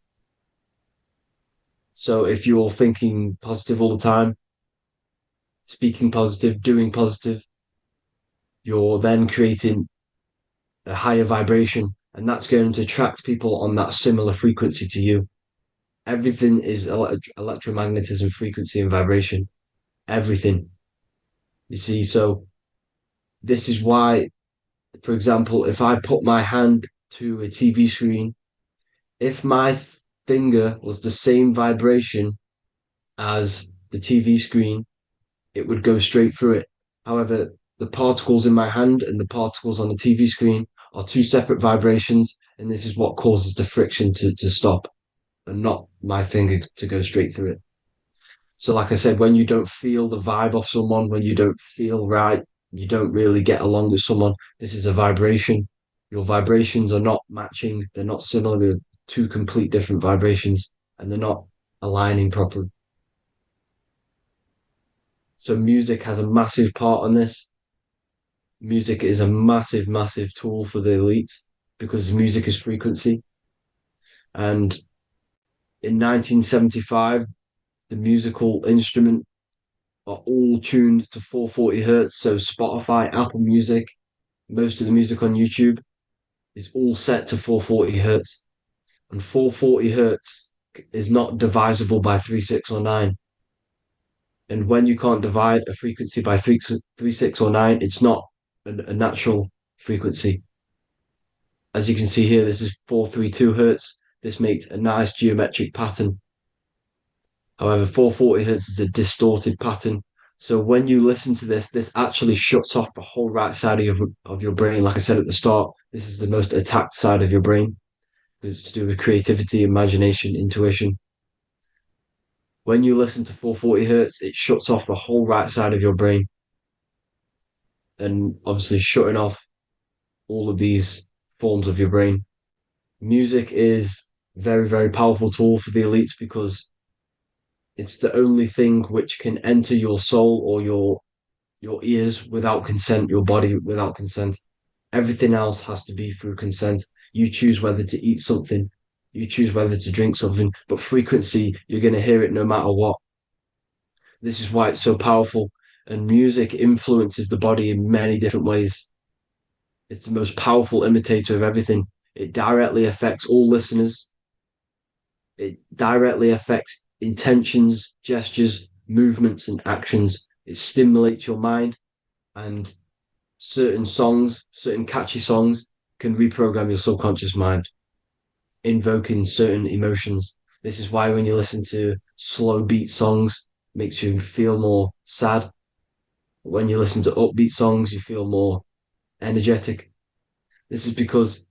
So if you're thinking positive all the time, speaking positive, doing positive, you're then creating a higher vibration, and that's going to attract people on that similar frequency to you. Everything is electromagnetism, frequency, and vibration. Everything. You see, so this is why, for example, if I put my hand to a TV screen, if my finger was the same vibration as the TV screen, it would go straight through it. However, the particles in my hand and the particles on the TV screen are two separate vibrations, and this is what causes the friction to stop and not my finger to go straight through it. So, like I said, when you don't feel the vibe of someone, when you don't feel right, you don't really get along with someone, this is a vibration. Your vibrations are not matching, they're not similar, they're two complete different vibrations, and they're not aligning properly. So music has a massive part on this. Music is a massive, massive tool for the elites because music is frequency. And in 1975, the musical instrument are all tuned to 440 hertz. So Spotify, Apple Music, most of the music on YouTube is all set to 440 hertz. And 440 hertz is not divisible by 3, 6, or 9. And when you can't divide a frequency by 3, 6, or 9, it's not a natural frequency. As you can see here, this is 432 hertz. This makes a nice geometric pattern. However, 440 hertz is a distorted pattern. So when you listen to this, this actually shuts off the whole right side of your brain. Like I said at the start, this is the most attacked side of your brain. It's to do with creativity, imagination, intuition. When you listen to 440 hertz, it shuts off the whole right side of your brain. And obviously shutting off all of these forms of your brain. Music is very, very powerful tool for the elites because it's the only thing which can enter your soul or your ears without consent, your body without consent. Everything else has to be through consent. You choose whether to eat something, you choose whether to drink something, but frequency, you're going to hear it no matter what. This is why it's so powerful. And music influences the body in many different ways. It's the most powerful imitator of everything. It directly affects all listeners. It directly affects intentions, gestures, movements, and actions. It stimulates your mind, and certain songs, certain catchy songs, can reprogram your subconscious mind, invoking certain emotions. This is why when you listen to slow beat songs, it makes you feel more sad. When you listen to upbeat songs, you feel more energetic. This is because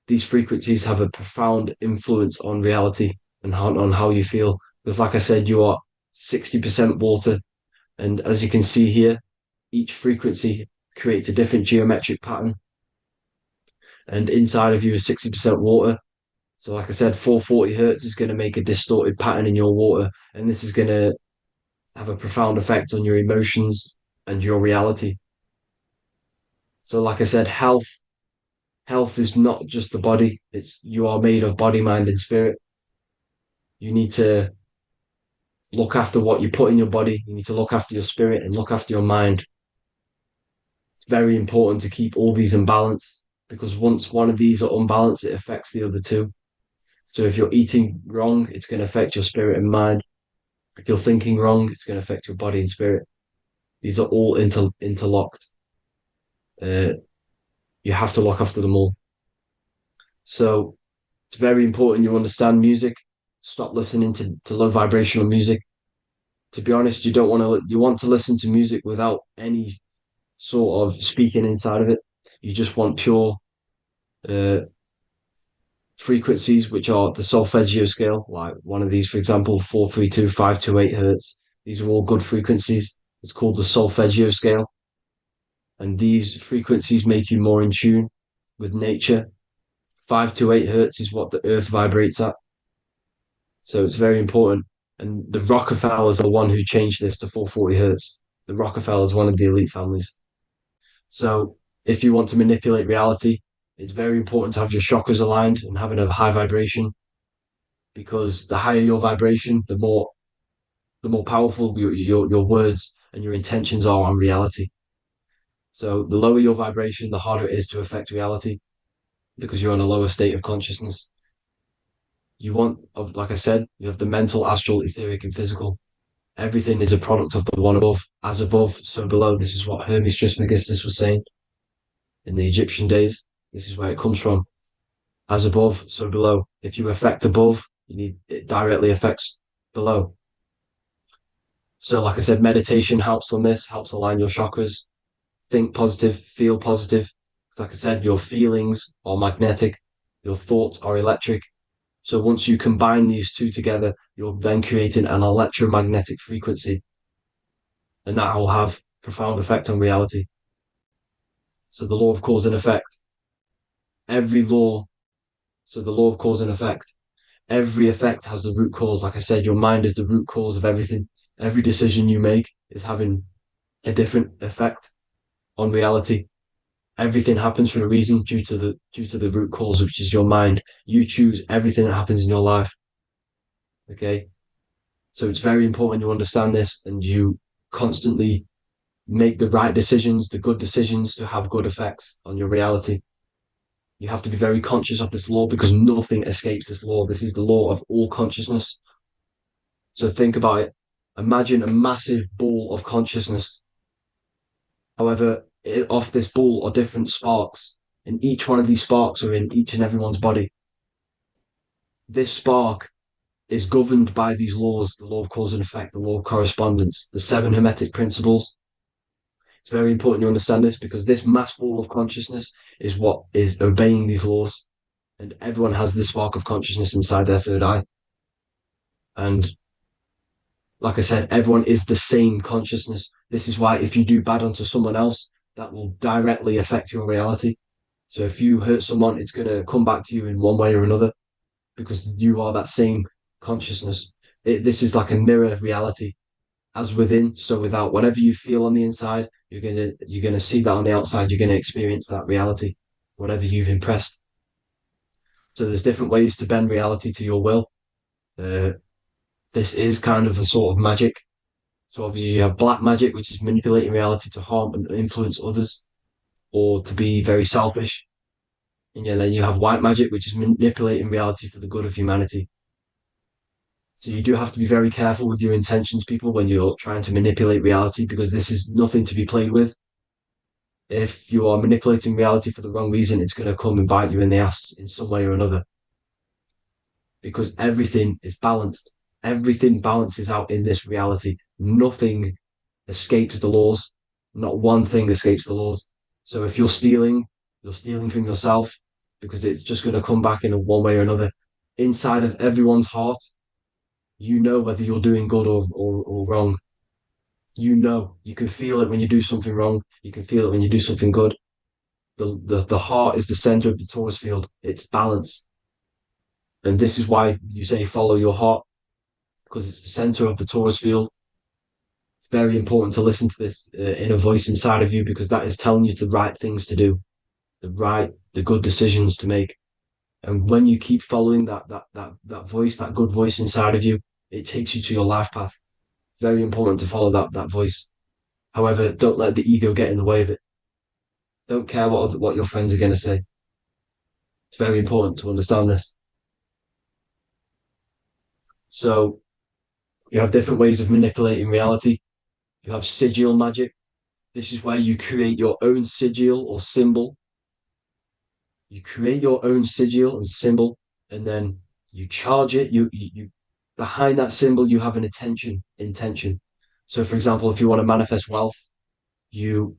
these frequencies have a profound influence on reality and on how you feel. Because, like I said, you are 60% water. And as you can see here, each frequency creates a different geometric pattern. And inside of you is 60% water. So, like I said, 440 hertz is going to make a distorted pattern in your water. And this is going to have a profound effect on your emotions and your reality. So, like I said, health is not just the body. It's you are made of body, mind, and spirit. You need to look after what you put in your body. You need to look after your spirit and look after your mind. It's very important to keep all these in balance because once one of these are unbalanced, it affects the other two. So if you're eating wrong, it's going to affect your spirit and mind. If you're thinking wrong, it's going to affect your body and spirit. These are all interlocked. You have to look after them all. So it's very important you understand music. Stop listening to low vibrational music. To be honest, you want to listen to music without any sort of speaking inside of it. You just want pure uh, frequencies, which are the solfeggio scale, like one of these, for example, 432, 528 hertz. These are all good frequencies. It's called the solfeggio scale. And these frequencies make you more in tune with nature. 528 hertz is what the earth vibrates at. So it's very important. And the Rockefellers are the one who changed this to 440 hertz. The Rockefellers, one of the elite families. So if you want to manipulate reality, it's very important to have your chakras aligned and having a high vibration, because the higher your vibration, the more powerful your words and your intentions are on reality. So the lower your vibration, the harder it is to affect reality because you're on a lower state of consciousness. Like I said, you have the mental, astral, etheric, and physical. Everything is a product of the one above. As above, so below. This is what Hermes Trismegistus was saying in the Egyptian days. This is where it comes from. As above, so below. If you affect above, it directly affects below. So, like I said, meditation helps on this, helps align your chakras. Think positive, feel positive. Like I said, your feelings are magnetic, your thoughts are electric. So once you combine these two together, you're then creating an electromagnetic frequency, and that will have profound effect on reality. So the law of cause and effect. Every law, so the law of cause and effect. Every effect has the root cause. Like I said, your mind is the root cause of everything. Every decision you make is having a different effect on reality. Everything happens for a reason due to the root cause, which is your mind. You choose everything that happens in your life. Okay. So it's very important you understand this and you constantly make the right decisions, the good decisions to have good effects on your reality. You have to be very conscious of this law because nothing escapes this law. This is the law of all consciousness. So think about it. Imagine a massive ball of consciousness. However, off this ball are different sparks, and each one of these sparks are in each and everyone's body. This spark is governed by these laws, the law of cause and effect, the law of correspondence, the seven hermetic principles. It's very important you understand this because this mass ball of consciousness is what is obeying these laws. And everyone has this spark of consciousness inside their third eye. And like I said, everyone is the same consciousness. This is why if you do bad unto someone else, that will directly affect your reality. So if you hurt someone, it's going to come back to you in one way or another because you are that same consciousness. This is like a mirror reality. As within, so without. Whatever you feel on the inside, you're gonna see that on the outside. You're gonna experience that reality, whatever you've impressed. So there's different ways to bend reality to your will. This is kind of a sort of magic. So obviously you have black magic, which is manipulating reality to harm and influence others, or to be very selfish. And yeah, then you have white magic, which is manipulating reality for the good of humanity. So you do have to be very careful with your intentions, people, when you're trying to manipulate reality, because this is nothing to be played with. If you are manipulating reality for the wrong reason, it's going to come and bite you in the ass in some way or another. Because everything is balanced. Everything balances out in this reality. Nothing escapes the laws. Not one thing escapes the laws. So if you're stealing from yourself because it's just going to come back in a one way or another. Inside of everyone's heart, you know whether you're doing good or wrong. You know, you can feel it when you do something wrong. You can feel it when you do something good. The heart is the center of the torus field. It's balance. And this is why you say follow your heart, because it's the center of the torus field. It's very important to listen to this inner voice inside of you because that is telling you the right things to do, the good decisions to make. And when you keep following that voice, that good voice inside of you, it takes you to your life path. Very important to follow that voice. However, don't let the ego get in the way of it. Don't care what your friends are going to say. It's very important to understand this. So you have different ways of manipulating reality. You have sigil magic. This is where you create your own sigil or symbol. You create your own sigil and symbol, and then you charge it. You behind that symbol you have an intention. So, for example, if you want to manifest wealth, you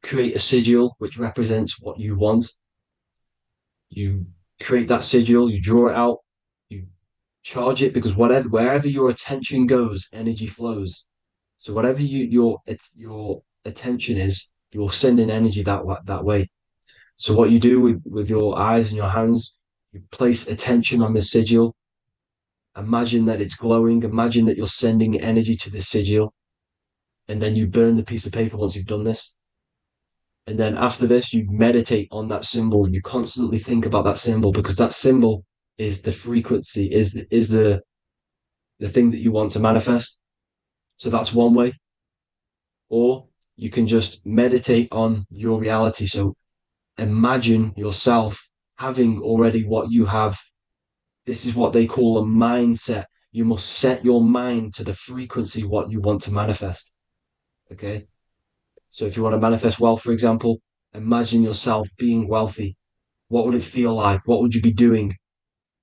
create a sigil which represents what you want. You create that sigil, you draw it out, you charge it because wherever your attention goes, energy flows. So whatever your attention is, you're sending energy that way. So what you do with your eyes and your hands, you place attention on the sigil. Imagine that it's glowing. Imagine that you're sending energy to the sigil, and then you burn the piece of paper once you've done this. And then after this, you meditate on that symbol. You constantly think about that symbol because that symbol is the frequency, is the thing that you want to manifest. So that's one way. Or you can just meditate on your reality. So imagine yourself having already what you have. This is what they call a mindset. You must set your mind to the frequency what you want to manifest. Okay. So if you want to manifest wealth, for example, imagine yourself being wealthy. What would it feel like? What would you be doing?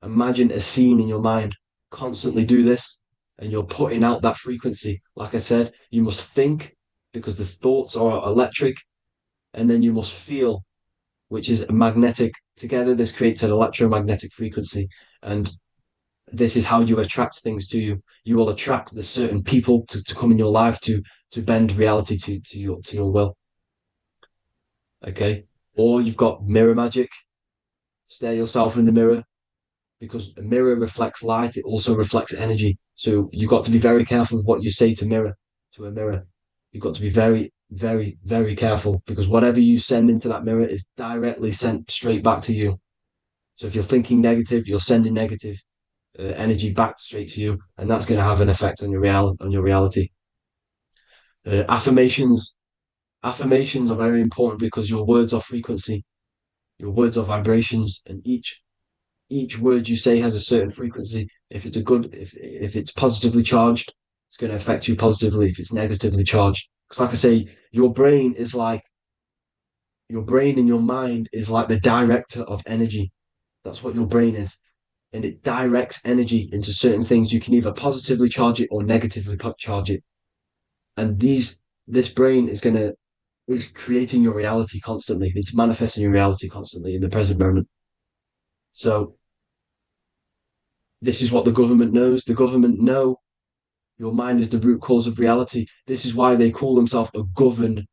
Imagine a scene in your mind. Constantly do this, and you're putting out that frequency. Like I said, you must think because the thoughts are electric, and then you must feel, which is magnetic. Together, this creates an electromagnetic frequency, and this is how you attract things to you. You will attract the certain people to come in your life to bend reality to your will. Okay. Or you've got mirror magic. Stare yourself in the mirror because a mirror reflects light. It also reflects energy. So you've got to be very careful of what you say to a mirror. You've got to be very, very, very careful, because whatever you send into that mirror is directly sent straight back to you. So if you're thinking negative, you're sending negative energy back straight to you, and that's going to have an effect on your reality. Affirmations are very important, because your words are frequency, your words are vibrations, and each word you say has a certain frequency. If it's if it's positively charged, it's going to affect you positively. If it's negatively charged, because like I say, your brain and your mind is like the director of energy. That's what your brain is, and it directs energy into certain things. You can either positively charge it or negatively charge it, and this brain is creating your reality constantly. It's manifesting your reality constantly in the present moment. So this is what the government knows. The government know your mind is the root cause of reality. This is why they call themselves a government.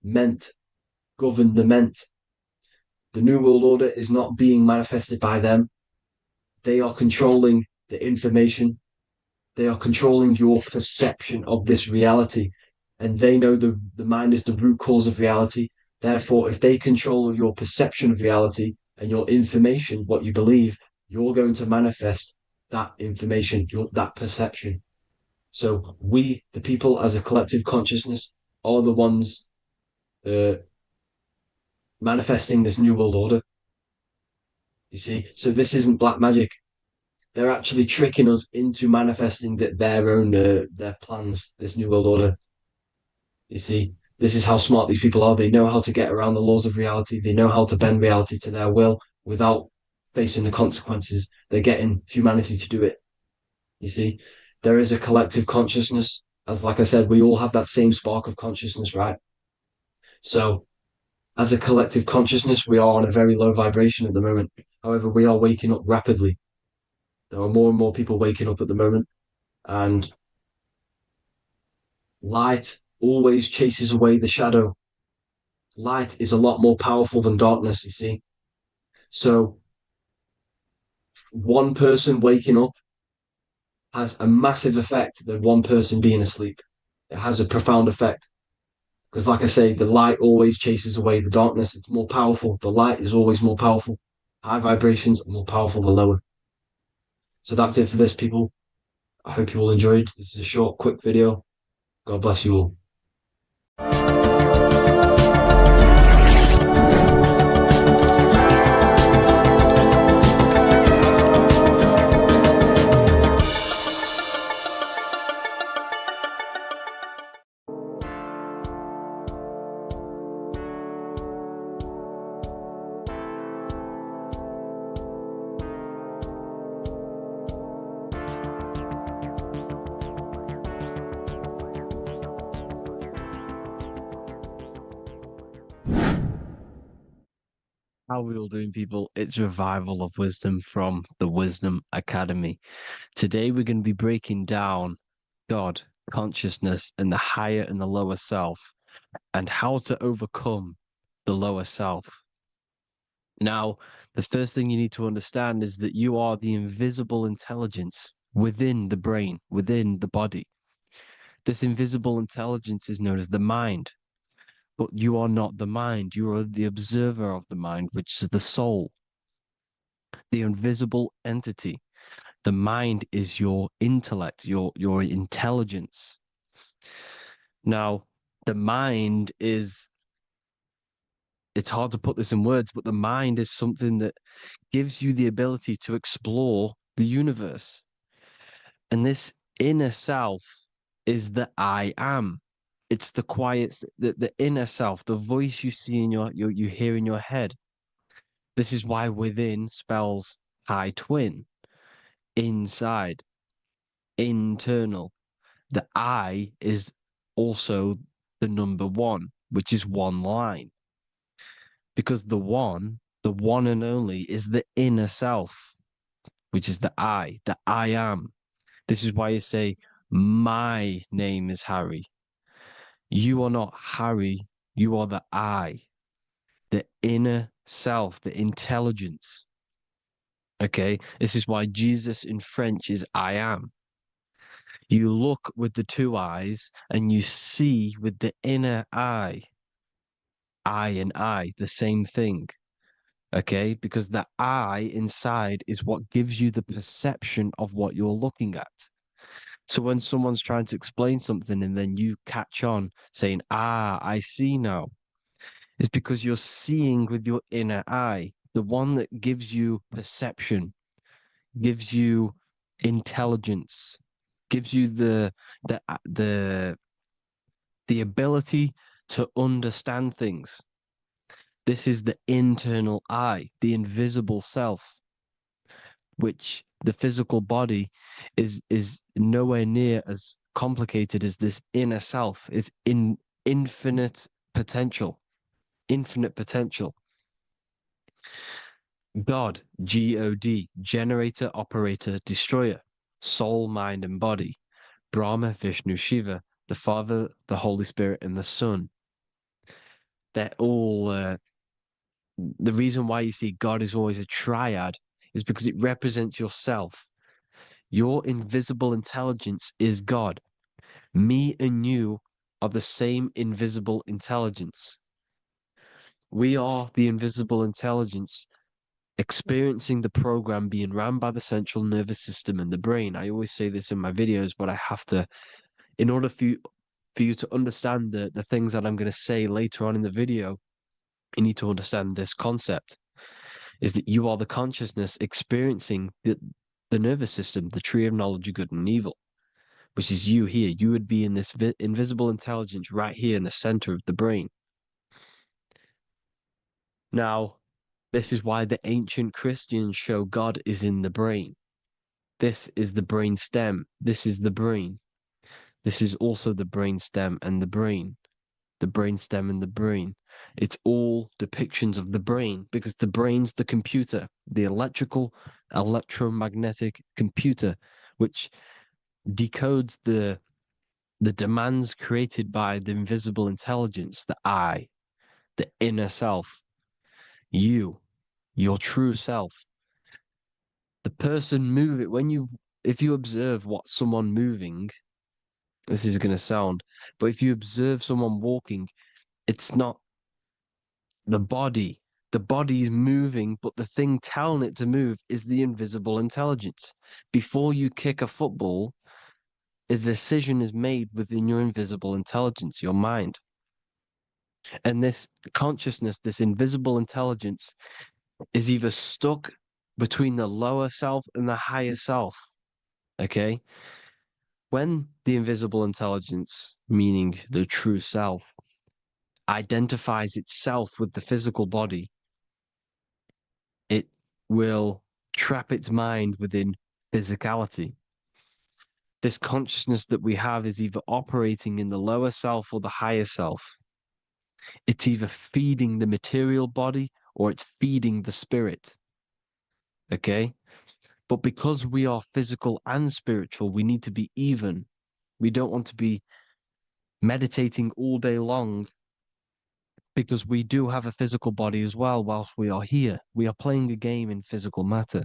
Government. The New World Order is not being manifested by them. They are controlling the information. They are controlling your perception of this reality. And they know the mind is the root cause of reality. Therefore, if they control your perception of reality and your information, what you believe, you're going to manifest that information, that perception. So we, the people, as a collective consciousness, are the ones uh, manifesting this new world order. You see, so this isn't black magic. They're actually tricking us into manifesting their own their plans. This new world order. You see, this is how smart these people are. They know how to get around the laws of reality. They know how to bend reality to their will without facing the consequences. They're getting humanity to do it. You see, there is a collective consciousness. As like I said, we all have that same spark of consciousness, right? So as a collective consciousness, we are on a very low vibration at the moment. However, we are waking up rapidly. There are more and more people waking up at the moment, and light always chases away the shadow. Light is a lot more powerful than darkness, you see. So one person waking up has a massive effect than one person being asleep. It has a profound effect. Because, like I say, the light always chases away the darkness. It's more powerful. The light is always more powerful. High vibrations are more powerful than lower. So that's it for this, people. I hope you all enjoyed. This is a short, quick video. God bless you all. How are we all doing, people? It's Revival of Wisdom from the Wisdom Academy. Today, we're going to be breaking down God, consciousness, and the higher and the lower self, and how to overcome the lower self. Now, the first thing you need to understand is that you are the invisible intelligence within the brain, within the body. This invisible intelligence is known as the mind. But you are not the mind. You are the observer of the mind, which is the soul, the invisible entity. The mind is your intellect, your intelligence. Now, the mind is, it's hard to put this in words, but the mind is something that gives you the ability to explore the universe. And this inner self is the I am. It's the quiet, the inner self, the voice you see in you hear in your head. This is why within spells high twin, inside, internal. The I is also the number one, which is one line. Because the one and only, is the inner self, which is the I am. This is why you say, my name is Harry. You are not Harry, you are the I, the inner self, the intelligence. Okay, this is why Jesus in French is I am. You look with the two eyes and you see with the inner eye, and eye, the same thing. Okay, because the eye inside is what gives you the perception of what you're looking at. So when someone's trying to explain something and then you catch on saying, I see now, it's because you're seeing with your inner eye, the one that gives you perception, gives you intelligence, gives you the the the ability to understand things. This is the internal eye, the invisible self, which the physical body is nowhere near as complicated as this inner self. It's in infinite potential, infinite potential. God, God, generator, operator, destroyer, soul, mind, and body, Brahma, Vishnu, Shiva, the Father, the Holy Spirit, and the Son. They're all the reason why you see God is always a triad is because it represents yourself. Your invisible intelligence is God. Me and you are the same invisible intelligence. We are the invisible intelligence experiencing the program being run by the central nervous system and the brain. I always say this in my videos, but I have to, in order for you to understand the things that I'm going to say later on in the video, you need to understand this concept, is that you are the consciousness experiencing the nervous system, the tree of knowledge of good and evil, which is you here. You would be in this invisible intelligence right here in the center of the brain. Now, this is why the ancient Christians show God is in the brain. This is the brain stem. This is the brain. This is also the brain stem and the brain. The brain stem and the brain. It's all depictions of the brain because the brain's the computer, the electromagnetic computer, which decodes the demands created by the invisible intelligence, the I, the inner self, you, your true self. The person moving, if you observe what someone moving, this is going to sound, but if you observe someone walking, it's not the body. The body is moving, but the thing telling it to move is the invisible intelligence. Before you kick a football, a decision is made within your invisible intelligence, your mind. And this consciousness, this invisible intelligence, is either stuck between the lower self and the higher self. Okay? When the invisible intelligence, meaning the true self, identifies itself with the physical body, it will trap its mind within physicality. This consciousness that we have is either operating in the lower self or the higher self. It's either feeding the material body or it's feeding the spirit. Okay? But because we are physical and spiritual, we need to be even. We don't want to be meditating all day long because we do have a physical body as well whilst we are here. We are playing a game in physical matter.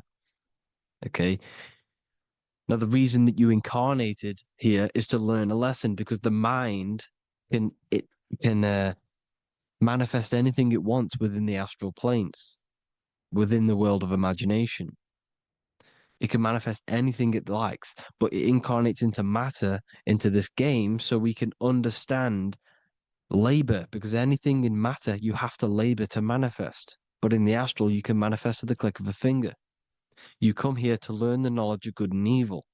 Okay? Now, the reason that you incarnated here is to learn a lesson because the mind can manifest anything it wants within the astral planes, within the world of imagination. It can manifest anything it likes, but it incarnates into matter, into this game, so we can understand labor, because anything in matter, you have to labor to manifest. But in the astral, you can manifest at the click of a finger. You come here to learn the knowledge of good and evil.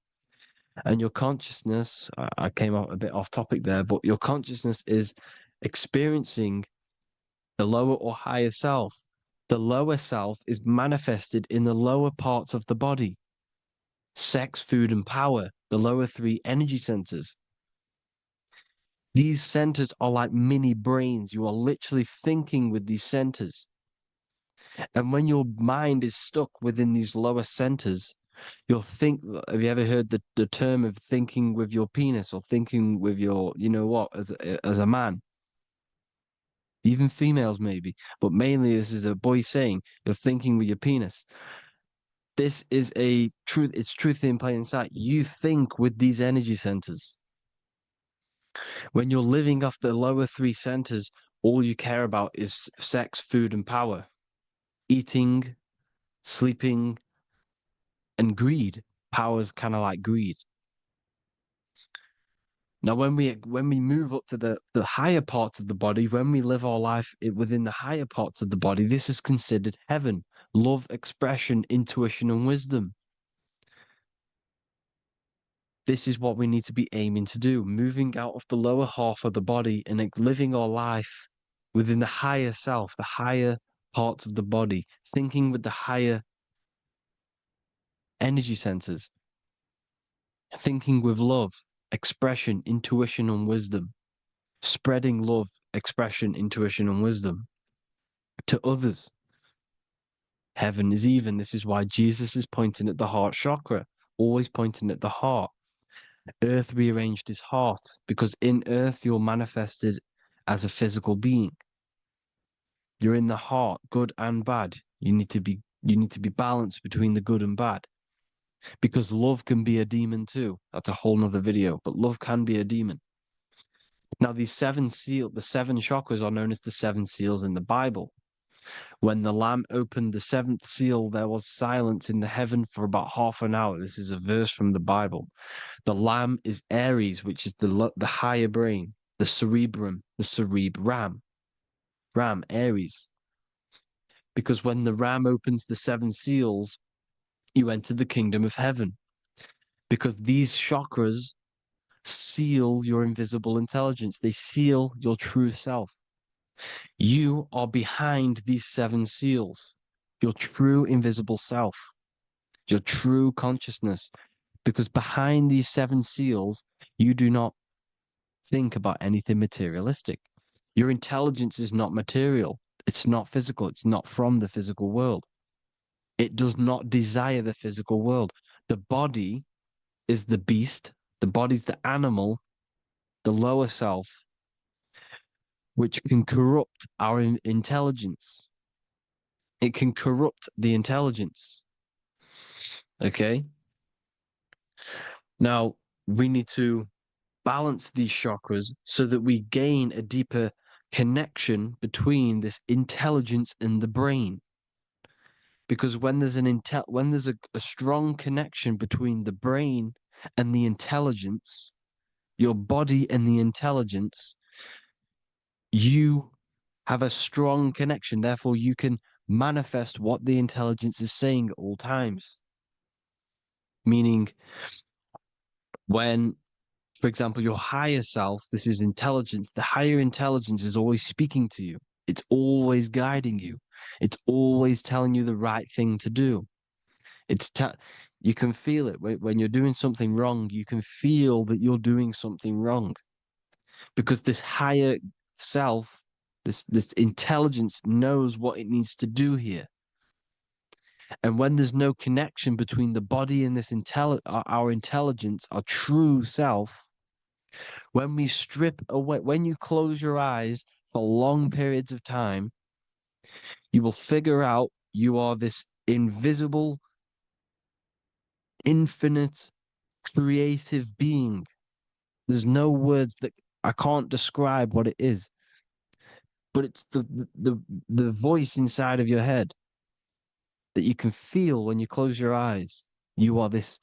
And your consciousness, I came out a bit off topic there, but your consciousness is experiencing the lower or higher self. The lower self is manifested in the lower parts of the body. Sex, food, and power, the lower three energy centers. These centers are like mini brains. You are literally thinking with these centers. And when your mind is stuck within these lower centers, you'll think, have you ever heard the term of thinking with your penis or thinking with your, you know what, as a man? Even females maybe, but mainly this is a boy saying, you're thinking with your penis. This is a truth. It's truth in plain sight. You think with these energy centers. When you're living off the lower three centers, all you care about is sex, food, and power, eating, sleeping, and greed. Power's kind of like greed. Now, when we move up to the higher parts of the body, when we live our life within the higher parts of the body, this is considered heaven, love, expression, intuition, and wisdom. This is what we need to be aiming to do, moving out of the lower half of the body and living our life within the higher self, the higher parts of the body, thinking with the higher energy centers, thinking with love, expression, intuition, and wisdom, spreading love, expression, intuition, and wisdom to others. Heaven is even. This is why Jesus is pointing at the heart chakra, always pointing at the heart. Earth rearranged his heart because in earth you're manifested as a physical being. You're in the heart, good and bad. You need to be balanced between the good and bad. Because love can be a demon too. That's a whole nother video, but love can be a demon. Now, the seven chakras are known as the seven seals in the Bible. When the Lamb opened the seventh seal, there was silence in the heaven for about half an hour. This is a verse from the Bible. The Lamb is Aries, which is the higher brain, the cerebrum, Ram, Aries. Because when the Ram opens the seven seals, you enter the kingdom of heaven. Because these chakras seal your invisible intelligence. They seal your true self. You are behind these seven seals, your true invisible self, your true consciousness. Because behind these seven seals, you do not think about anything materialistic. Your intelligence is not material. It's not physical. It's not from the physical world. It does not desire the physical world. The body is the beast. The body's the animal, the lower self, which can corrupt our intelligence. It can corrupt the intelligence. Okay? Now, we need to balance these chakras so that we gain a deeper connection between this intelligence and the brain. Because when there's a strong connection between the brain and the intelligence, your body and the intelligence, you have a strong connection. Therefore, you can manifest what the intelligence is saying at all times. Meaning, when, for example, your higher self, this is intelligence, the higher intelligence is always speaking to you. It's always guiding you. It's always telling you the right thing to do. You can feel it when you're doing something wrong. You can feel that you're doing something wrong because this higher self, this intelligence knows what it needs to do here. And when there's no connection between the body and this our intelligence, our true self, when we strip away, when you close your eyes for long periods of time, you will figure out you are this invisible, infinite, creative being. There's no words that I can't describe what it is, but it's the voice inside of your head that you can feel when you close your eyes. You are this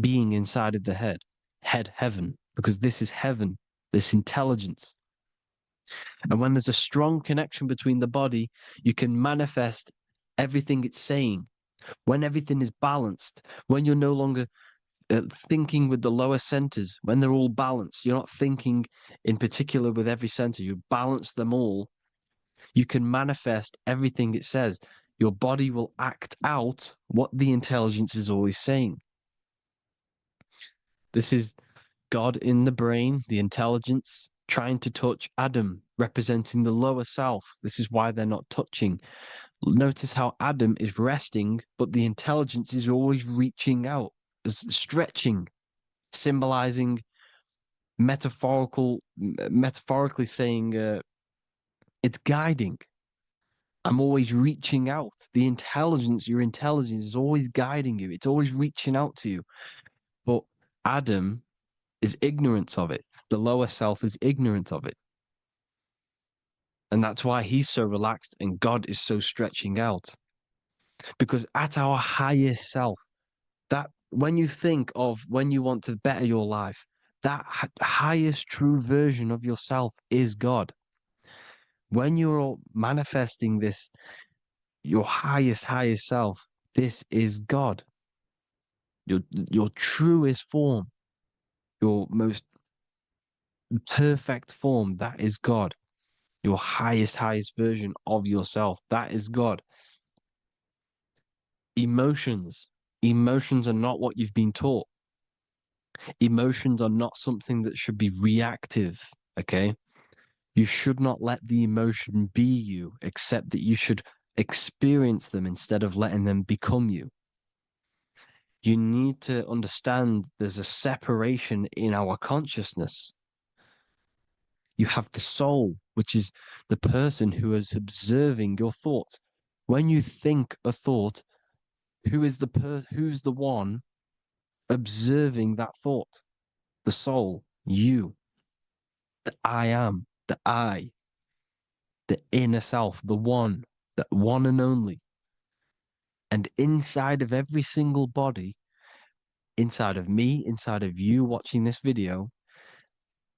being inside of the heaven, because this is heaven, this intelligence. And when there's a strong connection between the body, you can manifest everything it's saying. When everything is balanced, when you're no longer thinking with the lower centers, when they're all balanced, you're not thinking in particular with every center, you balance them all, you can manifest everything it says. Your body will act out what the intelligence is always saying. This is God in the brain, the intelligence, trying to touch Adam, representing the lower self. This is why they're not touching. Notice how Adam is resting, but the intelligence is always reaching out, stretching, symbolizing metaphorically saying it's guiding. I'm always reaching out. The intelligence, your intelligence is always guiding you. It's always reaching out to you. But Adam is ignorant of it. The lower self is ignorant of it. And that's why he's so relaxed and God is so stretching out. Because at our highest self, that when you think of when you want to better your life, that highest true version of yourself is God. When you're manifesting this, your highest self, this is God. Your truest form, your most perfect form, that is God. Your highest version of yourself, that is God. Emotions. Emotions are not what you've been taught. Emotions are not something that should be reactive, okay? You should not let the emotion be you, except that you should experience them instead of letting them become you. You need to understand there's a separation in our consciousness. You have the soul, which is the person who is observing your thoughts. When you think a thought, who's the one observing that thought? The soul, you, the I am, the I, the inner self, the one and only. And inside of every single body, inside of me, inside of you watching this video,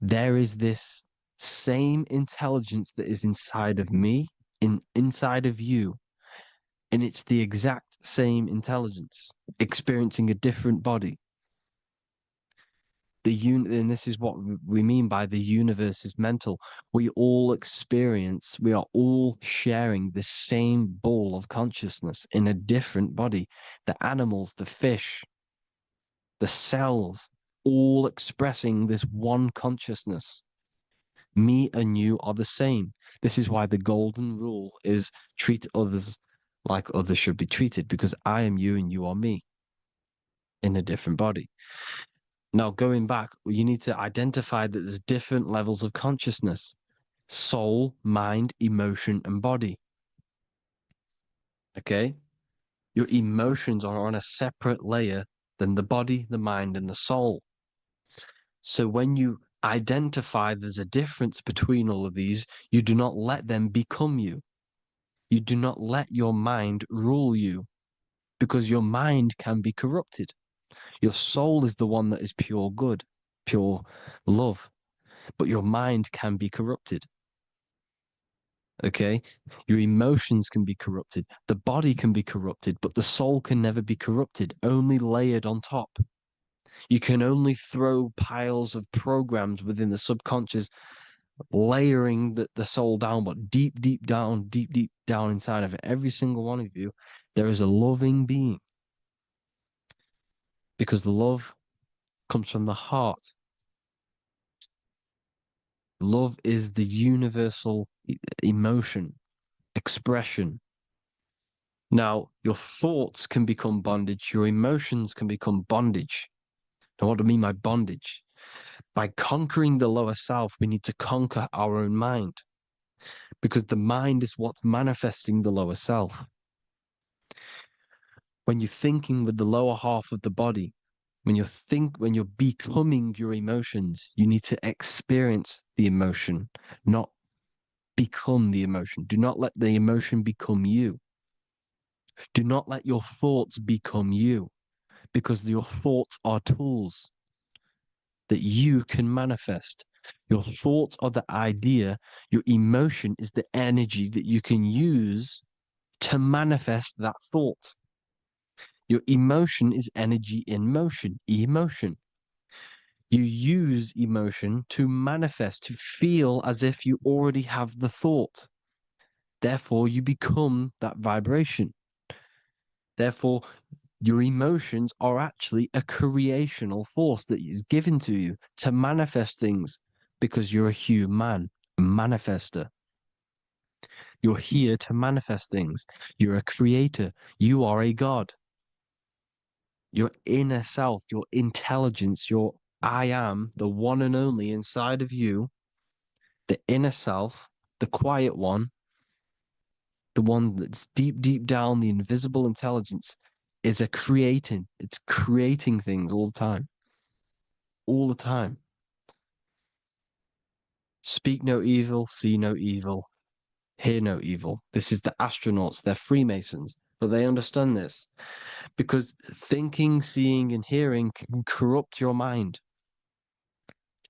there is this same intelligence that is inside of me, inside of you. And it's the exact same intelligence, experiencing a different body. And this is what we mean by the universe is mental. We all are all sharing the same ball of consciousness in a different body. The animals, the fish, the cells, all expressing this one consciousness. Me and you are the same. This is why the golden rule is treat others like others should be treated, because I am you and you are me in a different body. Now, going back, you need to identify that there's different levels of consciousness: soul, mind, emotion, and body. Okay? Your emotions are on a separate layer than the body, the mind, and the soul. So when you identify there's a difference between all of these, you do not let them become you. You do not let your mind rule you, because your mind can be corrupted. Your soul is the one that is pure good, pure love, but your mind can be corrupted. Okay? Your emotions can be corrupted. The body can be corrupted, but the soul can never be corrupted, only layered on top. You can only throw piles of programs within the subconscious, layering the soul down, but deep down inside of it, every single one of you, there is a loving being. Because love comes from the heart. Love is the universal emotion, expression. Now, your thoughts can become bondage, your emotions can become bondage. Now, what do I mean by bondage? By conquering the lower self, we need to conquer our own mind, because the mind is what's manifesting the lower self. When you're thinking with the lower half of the body, when you're becoming your emotions, you need to experience the emotion, not become the emotion. Do not let the emotion become you. Do not let your thoughts become you, because your thoughts are tools that you can manifest. Your thoughts are the idea. Your emotion is the energy that you can use to manifest that thought. Your emotion is energy in motion, emotion. You use emotion to manifest, to feel as if you already have the thought. Therefore, you become that vibration. Therefore, your emotions are actually a creational force that is given to you to manifest things, because you're a human, a manifester. You're here to manifest things. You're a creator. You are a god. Your inner self, your intelligence, your I am, the one and only inside of you, the inner self, the quiet one, the one that's deep, deep down, the invisible intelligence, is it's creating things all the time. All the time. Speak no evil, see no evil, hear no evil. This is the astronauts, they're Freemasons, but they understand this because thinking, seeing, and hearing can corrupt your mind.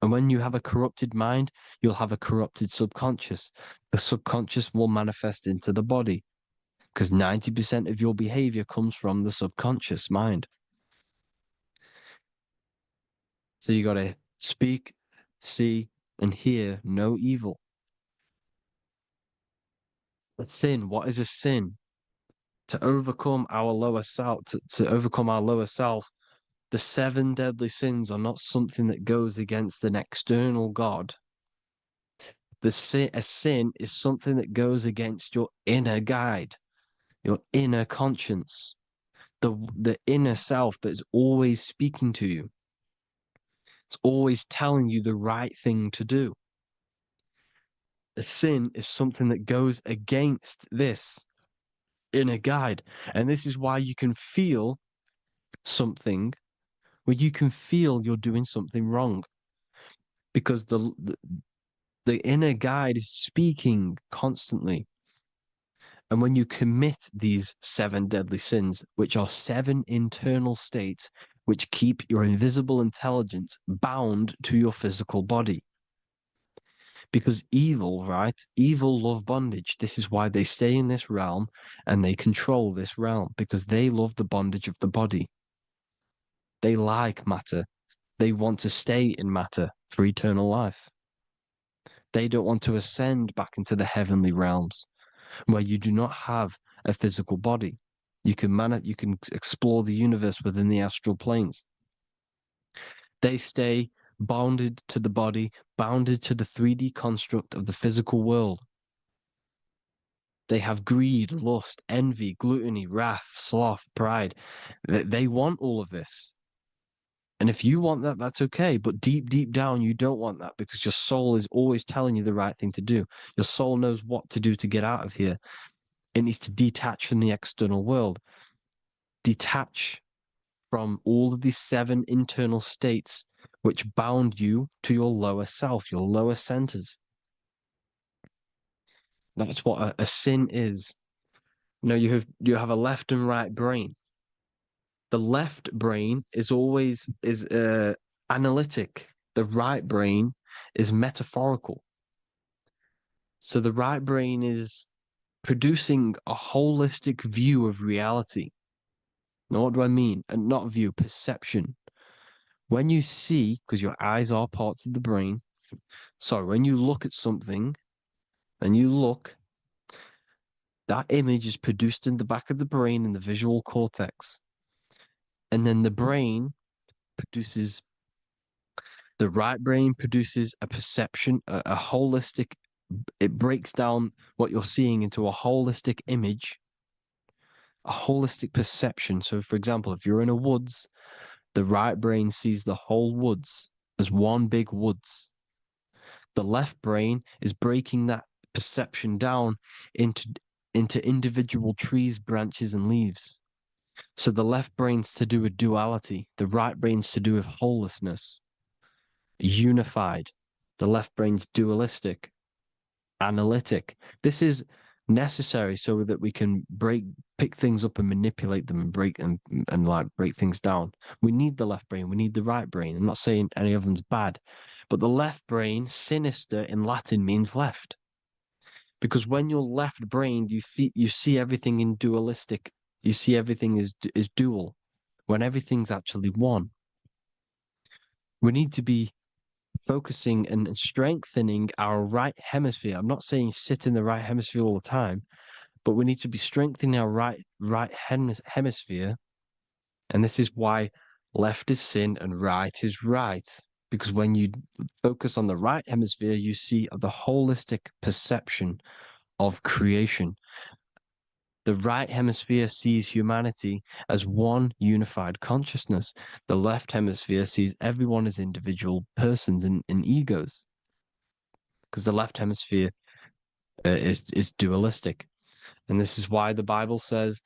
And when you have a corrupted mind, you'll have a corrupted subconscious. The subconscious will manifest into the body because 90% of your behavior comes from the subconscious mind. So you got to speak, see, and hear no evil. A sin, what is a sin? To overcome our lower self, to overcome our lower self, the 7 deadly sins are not something that goes against an external God. A sin is something that goes against your inner guide, your inner conscience, the inner self that is always speaking to you. It's always telling you the right thing to do. A sin is something that goes against this inner guide. And this is why you can feel something where you can feel you're doing something wrong. Because the inner guide is speaking constantly. And when you commit these 7 deadly sins, which are 7 internal states which keep your invisible intelligence bound to your physical body. Because evil, right? Evil love bondage. This is why they stay in this realm and they control this realm, because they love the bondage of the body. They like matter. They want to stay in matter for eternal life. They don't want to ascend back into the heavenly realms where you do not have a physical body. You can explore the universe within the astral planes. They stay bounded to the body, bounded to the 3D construct of the physical world. They have greed, lust, envy, gluttony, wrath, sloth, pride. They want all of this. And if you want that, that's okay. But deep, deep down, you don't want that because your soul is always telling you the right thing to do. Your soul knows what to do to get out of here. It needs to detach from the external world. Detach from all of these 7 internal states which bound you to your lower self, your lower centers. That's what a sin is. You know, you have a left and right brain. The left brain is always analytic. The right brain is metaphorical. So the right brain is producing a holistic view of reality. Now, what do I mean? And not view, perception. When you see, because your eyes are parts of the brain, so when you look at something and you look, that image is produced in the back of the brain in the visual cortex. And then the right brain produces a perception, a holistic, it breaks down what you're seeing into a holistic image, a holistic perception. So, for example, if you're in a woods, the right brain sees the whole woods as one big woods. The left brain is breaking that perception down into individual trees, branches, and leaves. So the left brain's to do with duality, the right brain's to do with wholeness, unified. The left brain's dualistic, analytic. This is necessary so that we can pick things up and manipulate them and break things down. We need the left brain, we need the right brain. I'm not saying any of them's bad, but the left brain, sinister in Latin, means left. Because when you're left-brained, you see everything in dualistic. You see everything is dual, when everything's actually one. We need to be focusing and strengthening our right hemisphere. I'm not saying sit in the right hemisphere all the time, but we need to be strengthening our right hemisphere. And this is why left is sin and right is right. Because when you focus on the right hemisphere, you see the holistic perception of creation. The right hemisphere sees humanity as one unified consciousness. The left hemisphere sees everyone as individual persons and egos. Because the left hemisphere is dualistic. And this is why the Bible says,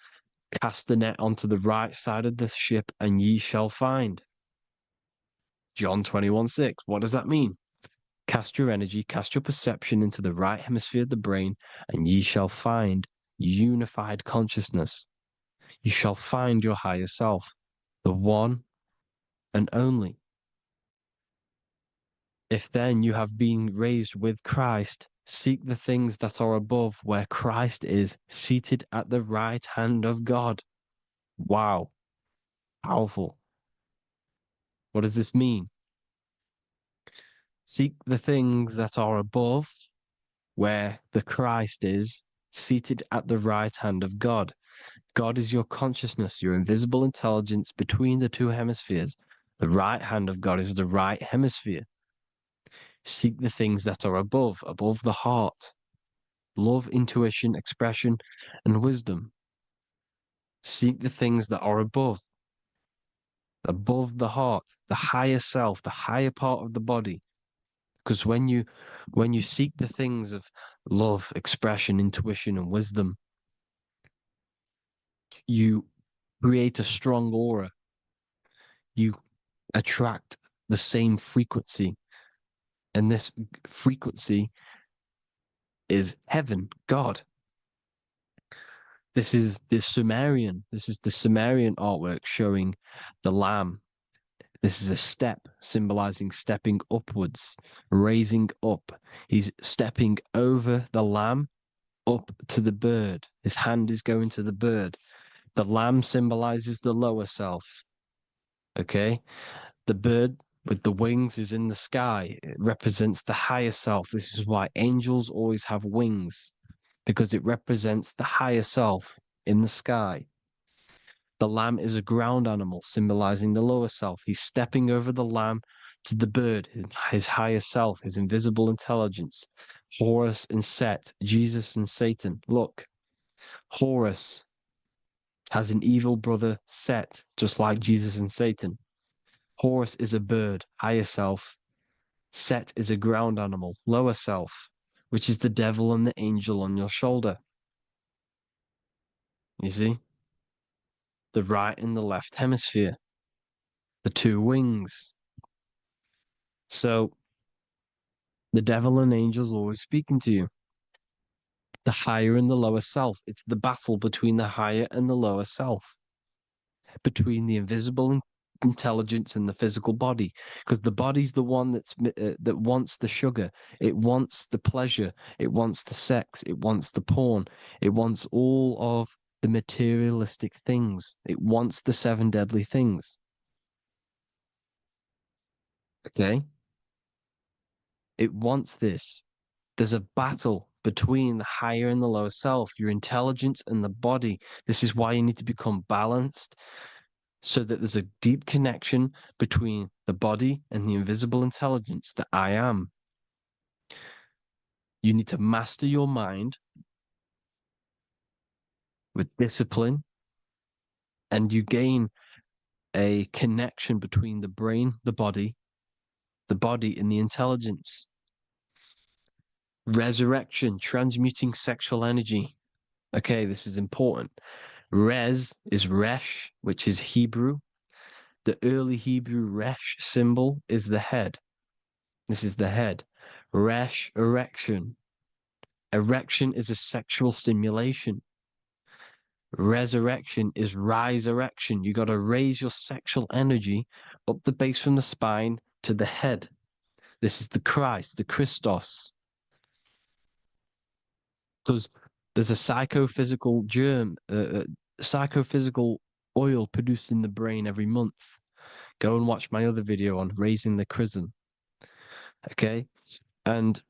cast the net onto the right side of the ship and ye shall find. John 21:6. What does that mean? Cast your energy, cast your perception into the right hemisphere of the brain, and ye shall find unified consciousness. You shall find your higher self, the one and only. If then you have been raised with Christ, seek the things that are above, where Christ is seated at the right hand of God. Wow. Powerful. What does this mean? Seek the things that are above, where the Christ is seated at the right hand of God. God is your consciousness, your invisible intelligence between the two hemispheres. The right hand of God is the right hemisphere. Seek the things that are above the heart. Love, intuition, expression, and wisdom. Seek the things that are above the heart, the higher self, the higher part of the body. Because when you seek the things of love, expression, intuition, and wisdom, you create a strong aura. You attract the same frequency. And this frequency is heaven, God. This is the Sumerian artwork showing the lamb. This is a step symbolizing stepping upwards, raising up. He's stepping over the lamb up to the bird. His hand is going to the bird. The lamb symbolizes the lower self. Okay? The bird with the wings is in the sky. It represents the higher self. This is why angels always have wings, because it represents the higher self in the sky. The lamb is a ground animal, symbolizing the lower self. He's stepping over the lamb to the bird, his higher self, his invisible intelligence. Horus and Set, Jesus and Satan. Look, Horus has an evil brother, Set, just like Jesus and Satan. Horus is a bird, higher self. Set is a ground animal, lower self, which is the devil and the angel on your shoulder. You see? The right and the left hemisphere, the two wings. So the devil and angels always speaking to you. The higher and the lower self. It's the battle between the higher and the lower self, between the invisible intelligence and the physical body, because the body's the one that wants the sugar, it wants the pleasure, it wants the sex, it wants the porn, it wants all of the materialistic things, it wants the 7 deadly things. Okay, it wants this. There's a battle between the higher and the lower self, your intelligence and the body. This is why you need to become balanced, so that there's a deep connection between the body and the invisible intelligence, that I am. You need to master your mind with discipline, and you gain a connection between the brain, the body and the intelligence. Resurrection, transmuting sexual energy. Okay, this is important. Res is resh, which is Hebrew. The early Hebrew resh symbol is the head. This is the head. Resh, erection. Erection is a sexual stimulation. Resurrection is rise erection. You got to raise your sexual energy up the base from the spine to the head. This is the Christ, the Christos. Because there's a psychophysical psychophysical oil produced in the brain every month. Go and watch my other video on raising the chrism. Okay? And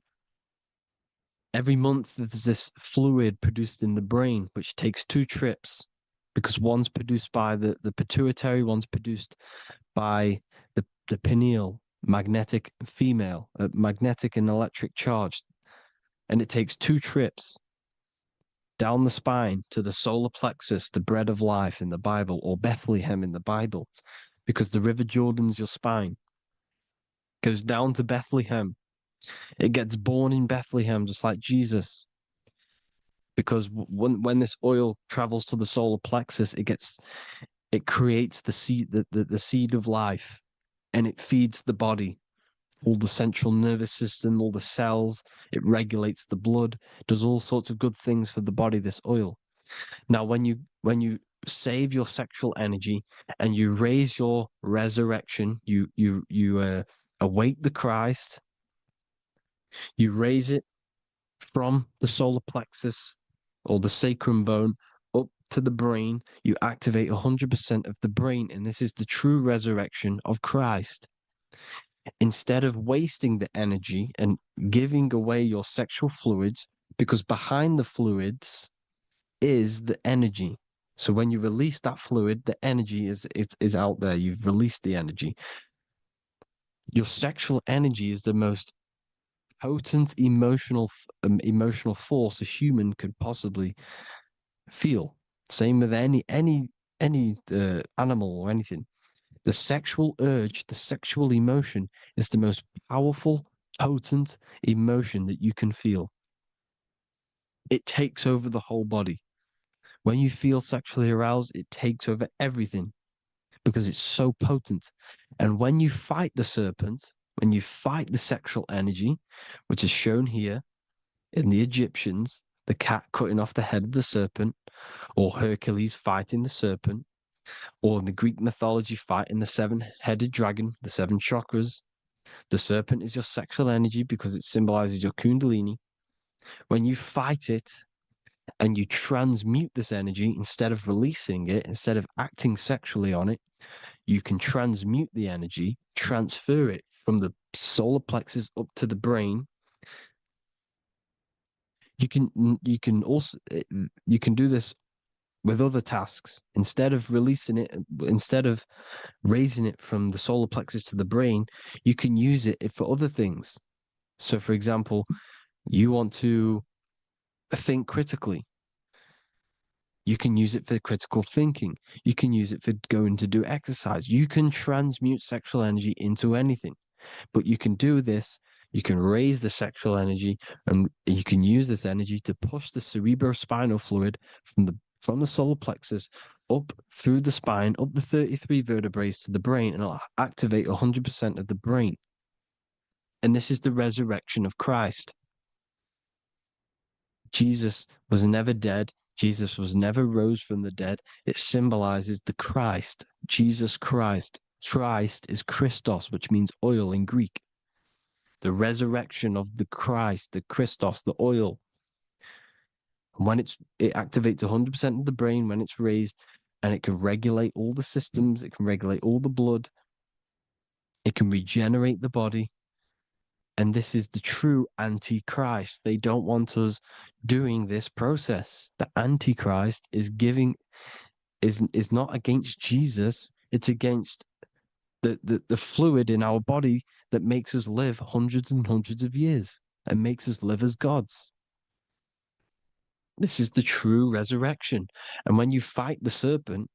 every month there's this fluid produced in the brain, which takes 2 trips, because one's produced by the pituitary, one's produced by the pineal, magnetic female, magnetic and electric charge. And it takes 2 trips down the spine to the solar plexus, the bread of life in the Bible, or Bethlehem in the Bible, because the River Jordan's your spine. Goes down to Bethlehem. It gets born in Bethlehem, just like Jesus. because when this oil travels to the solar plexus, it creates the seed, the seed of life, and it feeds the body, all the central nervous system, all the cells. It regulates the blood, does all sorts of good things for the body, this oil. Now, when you save your sexual energy and you raise your resurrection, you awake the Christ, you raise it from the solar plexus or the sacrum bone up to the brain, you activate 100% of the brain, and this is the true resurrection of Christ. Instead of wasting the energy and giving away your sexual fluids, because behind the fluids is the energy. So when you release that fluid, the energy is out there. You've released the energy. Your sexual energy is the most potent emotional force a human could possibly feel. Same with any animal or anything. The sexual urge, the sexual emotion is the most powerful, potent emotion that you can feel. It takes over the whole body. When you feel sexually aroused, it takes over everything because it's so potent. And when you fight the serpent, when you fight the sexual energy, which is shown here in the Egyptians, the cat cutting off the head of the serpent, or Hercules fighting the serpent, or in the Greek mythology fighting the seven-headed dragon, the seven chakras. The serpent is your sexual energy because it symbolizes your kundalini. When you fight it and you transmute this energy, instead of releasing it, instead of acting sexually on it, you can transmute the energy, transfer it from the solar plexus up to the brain. You can also you can do this with other tasks. Instead of releasing it, instead of raising it from the solar plexus to the brain, you can use it for other things. So, for example, you want to think critically. You can use it for critical thinking. You can use it for going to do exercise. You can transmute sexual energy into anything. But you can do this, you can raise the sexual energy, and you can use this energy to push the cerebrospinal fluid from the solar plexus up through the spine, up the 33 vertebrae to the brain, and it'll activate 100% of the brain. And this is the resurrection of Christ. Jesus was never dead. Jesus was never rose from the dead. It symbolizes the Christ, Jesus Christ. Christ is Christos, which means oil in Greek. The resurrection of the Christ, the Christos, the oil. When it activates 100% of the brain when it's raised, and it can regulate all the systems, it can regulate all the blood, it can regenerate the body. And this is the true antichrist. They don't want us doing this process. The antichrist is not against Jesus, it's against the fluid in our body that makes us live hundreds and hundreds of years and makes us live as gods. This is the true resurrection. And when you fight the serpent,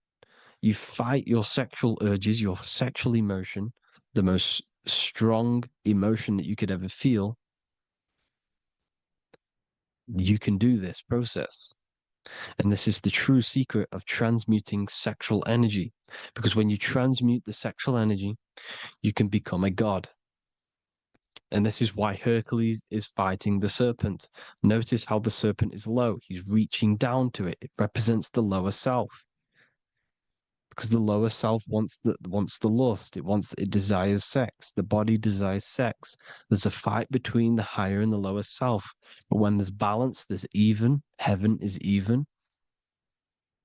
you fight your sexual urges, your sexual emotion, the most strong emotion that you could ever feel. You can do this process. And this is the true secret of transmuting sexual energy. Because when you transmute the sexual energy, you can become a god. And this is why Hercules is fighting the serpent. Notice how the serpent is low. He's reaching down to it. It represents the lower self. Because the lower self wants the lust. It desires sex. The body desires sex. There's a fight between the higher and the lower self. But when there's balance, there's even. Heaven is even.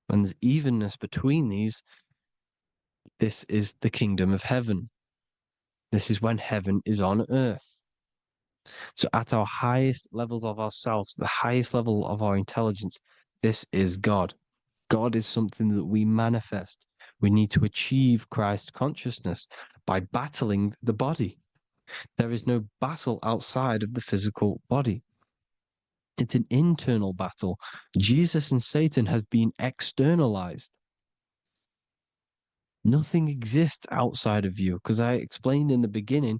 When there's evenness between these, this is the kingdom of heaven. This is when heaven is on earth. So at our highest levels of ourselves, the highest level of our intelligence, this is God. God is something that we manifest. We need to achieve Christ consciousness by battling the body. There is no battle outside of the physical body. It's an internal battle. Jesus and Satan have been externalized. Nothing exists outside of you, because I explained in the beginning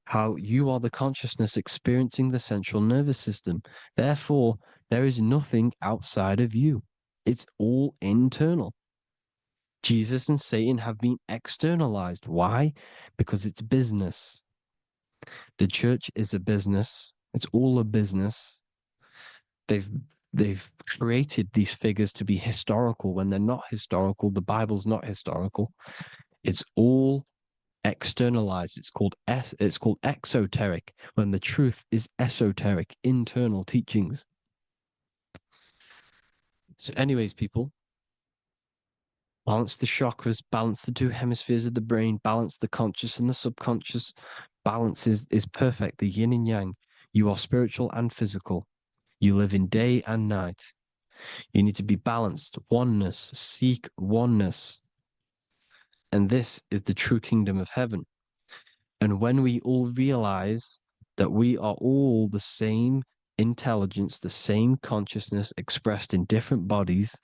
how you are the consciousness experiencing the central nervous system. Therefore, there is nothing outside of you. It's all internal. Jesus and Satan have been externalized. Why? Because it's business. The church is a business. It's all a business. They've created these figures to be historical when they're not historical. The Bible's not historical. It's all externalized. It's called exoteric when the truth is esoteric, internal teachings. So, anyways, people, balance the chakras, balance the two hemispheres of the brain, balance the conscious and the subconscious. Balance is perfect, the yin and yang. You are spiritual and physical. You live in day and night. You need to be balanced, oneness, seek oneness. And this is the true kingdom of heaven. And when we all realize that we are all the same intelligence, the same consciousness expressed in different bodies,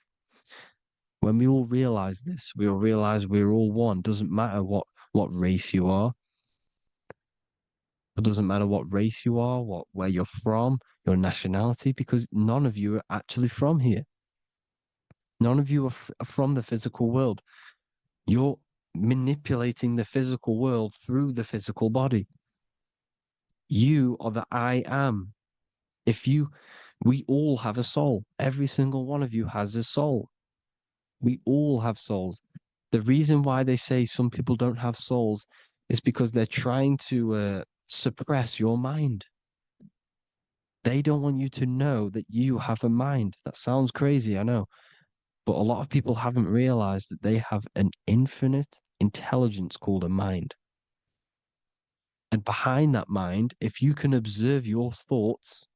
when we all realize this, we all realize we're all one. Doesn't matter what race you are. It doesn't matter what race you are, where you're from, your nationality, because none of you are actually from here. None of you are from the physical world. You're manipulating the physical world through the physical body. You are the I am. We all have a soul. Every single one of you has a soul. We all have souls. The reason why they say some people don't have souls is because they're trying to suppress your mind. They don't want you to know that you have a mind. That sounds crazy, I know. But a lot of people haven't realized that they have an infinite intelligence called a mind. And behind that mind, if you can observe your thoughts,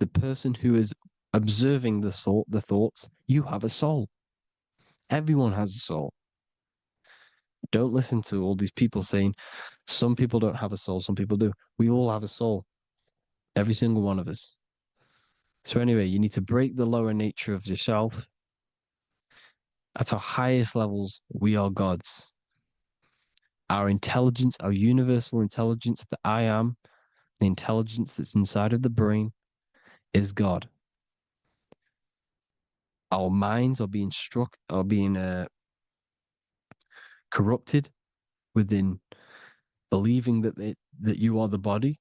the person who is observing the thoughts, you have a soul. Everyone has a soul. Don't listen to all these people saying some people don't have a soul, some people do. We all have a soul. Every single one of us. So anyway, you need to break the lower nature of yourself. At our highest levels, we are gods. Our intelligence, our universal intelligence, the I am, the intelligence that's inside of the brain, is God. Our minds are being corrupted within believing that you are the body,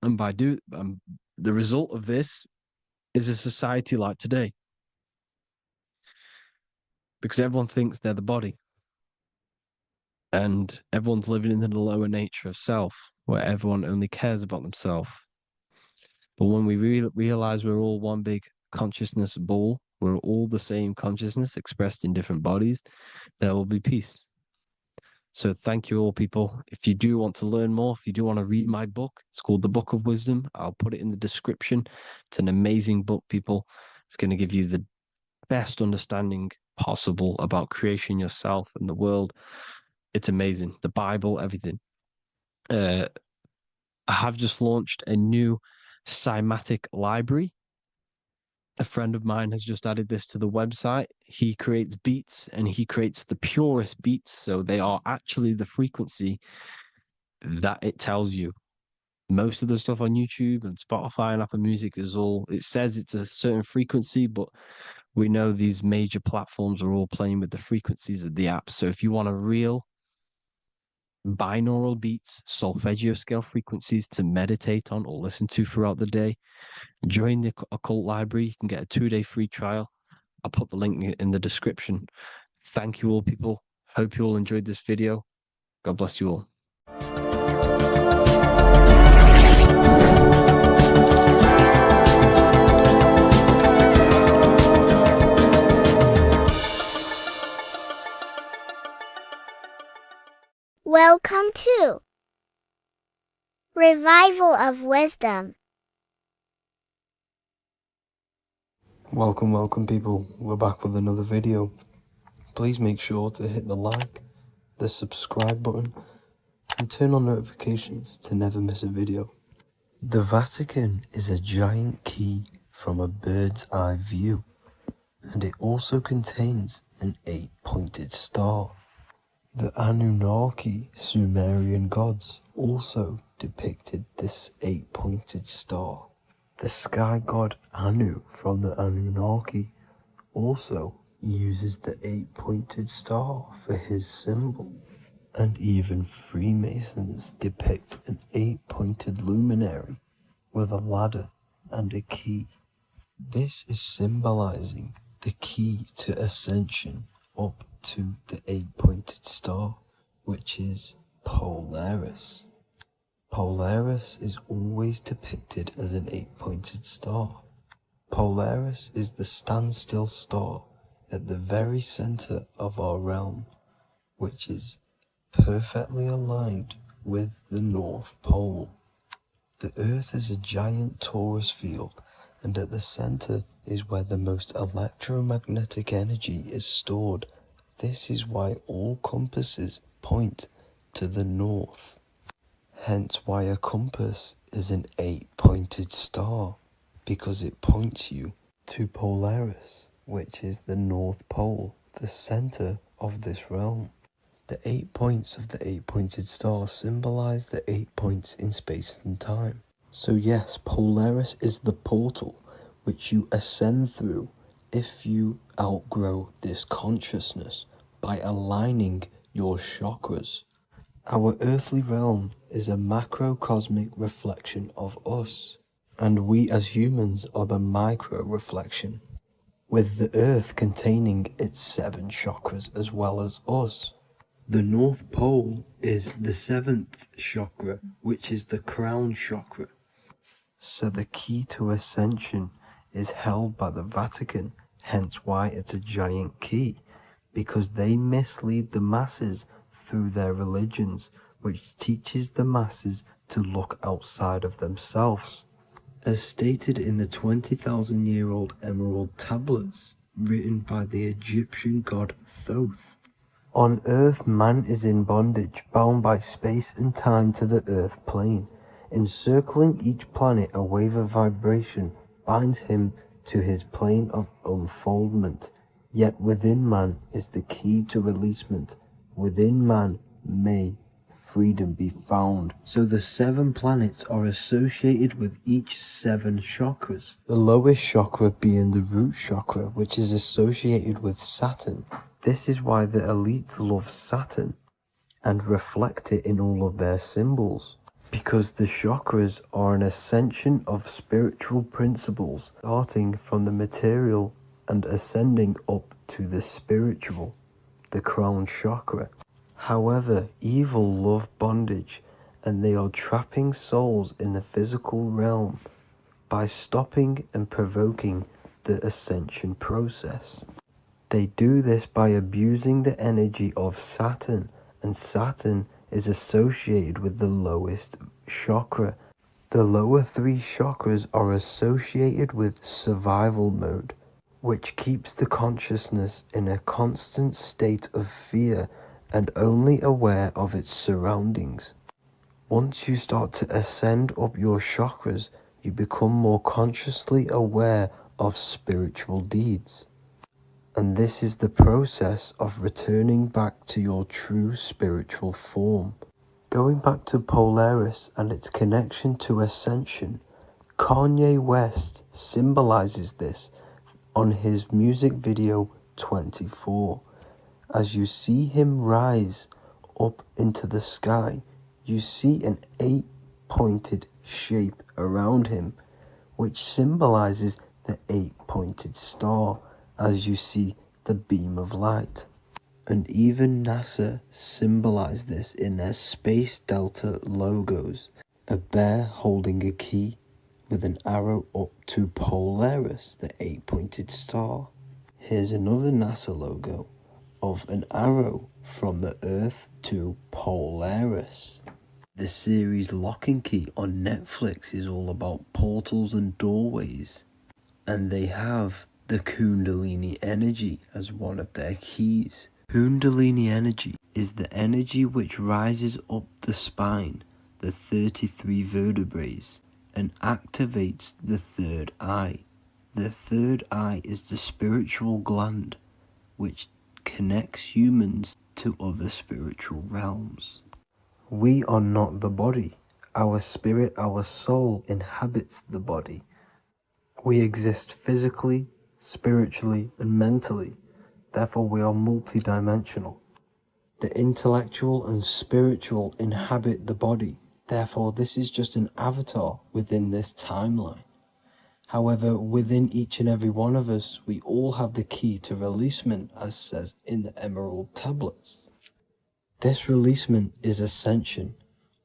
and the result of this is a society like today, because everyone thinks they're the body, and everyone's living in the lower nature of self, where everyone only cares about themselves. But when we realize we're all one big consciousness ball, we're all the same consciousness expressed in different bodies, there will be peace. So thank you all, people. If you do want to learn more, if you do want to read my book, it's called The Book of Wisdom. I'll put it in the description. It's an amazing book, people. It's going to give you the best understanding possible about creation, yourself, and the world. It's amazing. The Bible, everything. I have just launched a new cymatic library. A friend of mine has just added this to the website. He creates beats and he creates the purest beats. So they are actually the frequency that it tells you. Most of the stuff on YouTube and Spotify and Apple Music it says it's a certain frequency, but we know these major platforms are all playing with the frequencies of the app. So if you want a real binaural beats, solfeggio scale frequencies to meditate on or listen to throughout the day, join the Occult Library. You can get a 2-day free trial. I'll put the link in the description. Thank you all, people. Hope you all enjoyed this video. God bless you all. Welcome to Revival of Wisdom. Welcome people, we're back with another video. Please make sure to hit the like, the subscribe button, and turn on notifications to never miss a video. The Vatican is a giant key from a bird's eye view, and it also contains an 8-pointed star. The Anunnaki Sumerian gods also depicted this 8-pointed star. The sky god Anu from the Anunnaki also uses the 8-pointed star for his symbol. And even Freemasons depict an 8-pointed luminary with a ladder and a key. This is symbolizing the key to ascension up to the 8-pointed star, which is Polaris. Polaris is always depicted as an 8-pointed star. Polaris is the standstill star at the very center of our realm, which is perfectly aligned with the North Pole. The Earth is a giant torus field, and at the center is where the most electromagnetic energy is stored. This is why all compasses point to the north. Hence why a compass is an 8-pointed star, because it points you to Polaris, which is the North Pole, the center of this realm. The 8 points of the 8-pointed star symbolize the 8 points in space and time. So yes, Polaris is the portal which you ascend through if you outgrow this consciousness by aligning your chakras. Our earthly realm is a macrocosmic reflection of us, and we as humans are the micro reflection, with the earth containing its 7 chakras as well as us. The North Pole is the 7th chakra, which is the crown chakra. So the key to ascension is held by the Vatican, hence why it's a giant key, because they mislead the masses through their religions, which teaches the masses to look outside of themselves. As stated in the 20,000-year-old emerald tablets, written by the Egyptian god Thoth. On Earth, man is in bondage, bound by space and time to the Earth plane. Encircling each planet, a wave of vibration binds him to his plane of unfoldment. Yet within man is the key to releasement. Within man may freedom be found. So the 7 planets are associated with each 7 chakras. The lowest chakra being the root chakra, which is associated with Saturn. This is why the elites love Saturn and reflect it in all of their symbols. Because the chakras are an ascension of spiritual principles, starting from the material and ascending up to the spiritual, the crown chakra. However, evil love bondage, and they are trapping souls in the physical realm by stopping and provoking the ascension process. They do this by abusing the energy of Saturn, and Saturn is associated with the lowest chakra. The lower 3 chakras are associated with survival mode, which keeps the consciousness in a constant state of fear and only aware of its surroundings. Once you start to ascend up your chakras, you become more consciously aware of spiritual deeds. And this is the process of returning back to your true spiritual form. Going back to Polaris and its connection to ascension, Kanye West symbolizes this on his music video 24. As you see him rise up into the sky, you see an 8-pointed shape around him, which symbolizes the 8-pointed star, as you see the beam of light. And even NASA symbolize this in their Space Delta logos, a bear holding a key with an arrow up to Polaris, the 8-pointed star. Here's another NASA logo of an arrow from the Earth to Polaris. The series Lock and Key on Netflix is all about portals and doorways, and they have the Kundalini energy as one of their keys. Kundalini energy is the energy which rises up the spine, the 33 vertebrae, and activates the third eye. The third eye is the spiritual gland which connects humans to other spiritual realms. We are not the body. Our spirit, our soul inhabits the body. We exist physically, spiritually, and mentally. Therefore, we are multidimensional. The intellectual and spiritual inhabit the body. Therefore, this is just an avatar within this timeline. However, within each and every one of us, we all have the key to releasement, as says in the Emerald Tablets. This releasement is ascension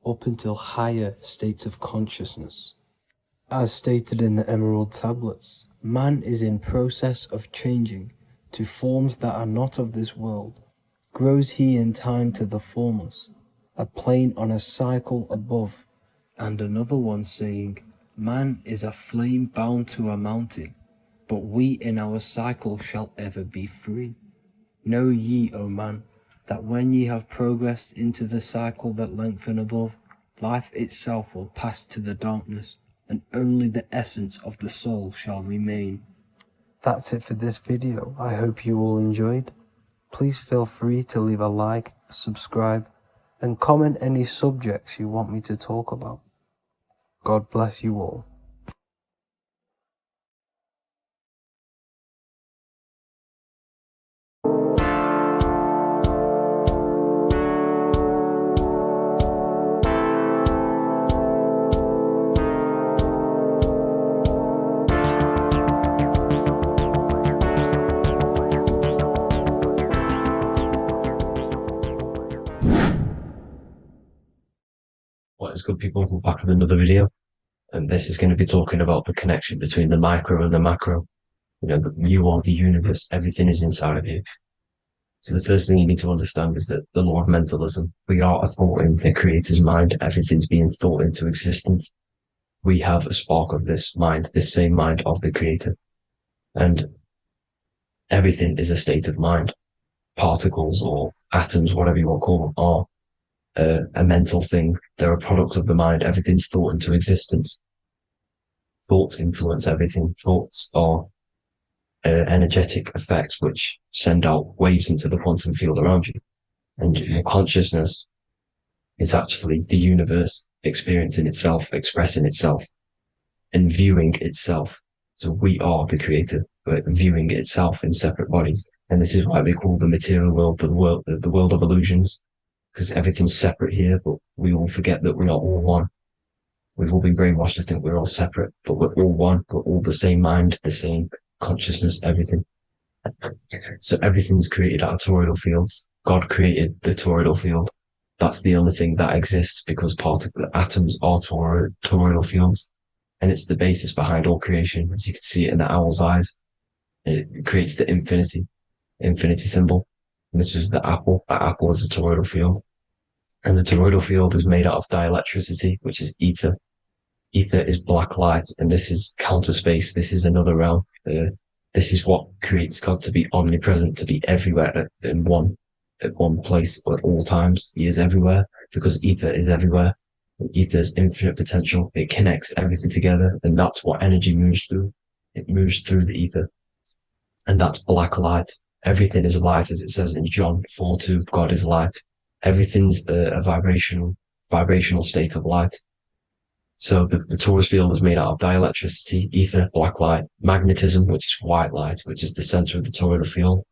up until higher states of consciousness. As stated in the Emerald Tablets, man is in process of changing to forms that are not of this world. Grows he in time to the formless, a plane on a cycle above, and another one saying, man is a flame bound to a mountain, but we in our cycle shall ever be free. Know ye, O man, that when ye have progressed into the cycle that lengthen above, life itself will pass to the darkness, and only the essence of the soul shall remain. That's it for this video. I hope you all enjoyed. Please feel free to leave a like, subscribe, and comment any subjects you want me to talk about. God bless you all. What is good, people? We're back with another video, and this is going to be talking about the connection between the micro and the macro. You know, you are the universe, everything is inside of you. So the first thing you need to understand is that the law of mentalism, we are a thought in the creator's mind, everything's being thought into existence. We have a spark of this mind, this same mind of the creator, and everything is a state of mind. Particles or atoms, whatever you want to call them, are a mental thing. They're a product of the mind. Everything's thought into existence. Thoughts influence everything. Thoughts are energetic effects which send out waves into the quantum field around you. And your consciousness is actually the universe experiencing itself, expressing itself, and viewing itself. So we are the creator, but viewing itself in separate bodies. And this is why they call the material world the world of illusions. Because everything's separate here, but we all forget that we are all one. We've all been brainwashed to think we're all separate, but we're all one. We're all the same mind, the same consciousness, everything. So everything's created out of toroidal fields. God created the toroidal field. That's the only thing that exists because part of the atoms are toroidal fields. And it's the basis behind all creation. As you can see it in the owl's eyes, it creates the infinity symbol. And this was the apple. That apple is a toroidal field. And the toroidal field is made out of dielectricity, which is ether. Ether is black light, and this is counter space. This is another realm. This is what creates God to be omnipresent, to be everywhere at one place at all times. He is everywhere because ether is everywhere. And ether is infinite potential. It connects everything together, and that's what energy moves through. It moves through the ether. And that's black light. Everything is light, as it says in John 4:2, God is light. Everything's a vibrational state of light. So the torus field is made out of dielectricity, ether, black light, magnetism, which is white light, which is the center of the toroidal field.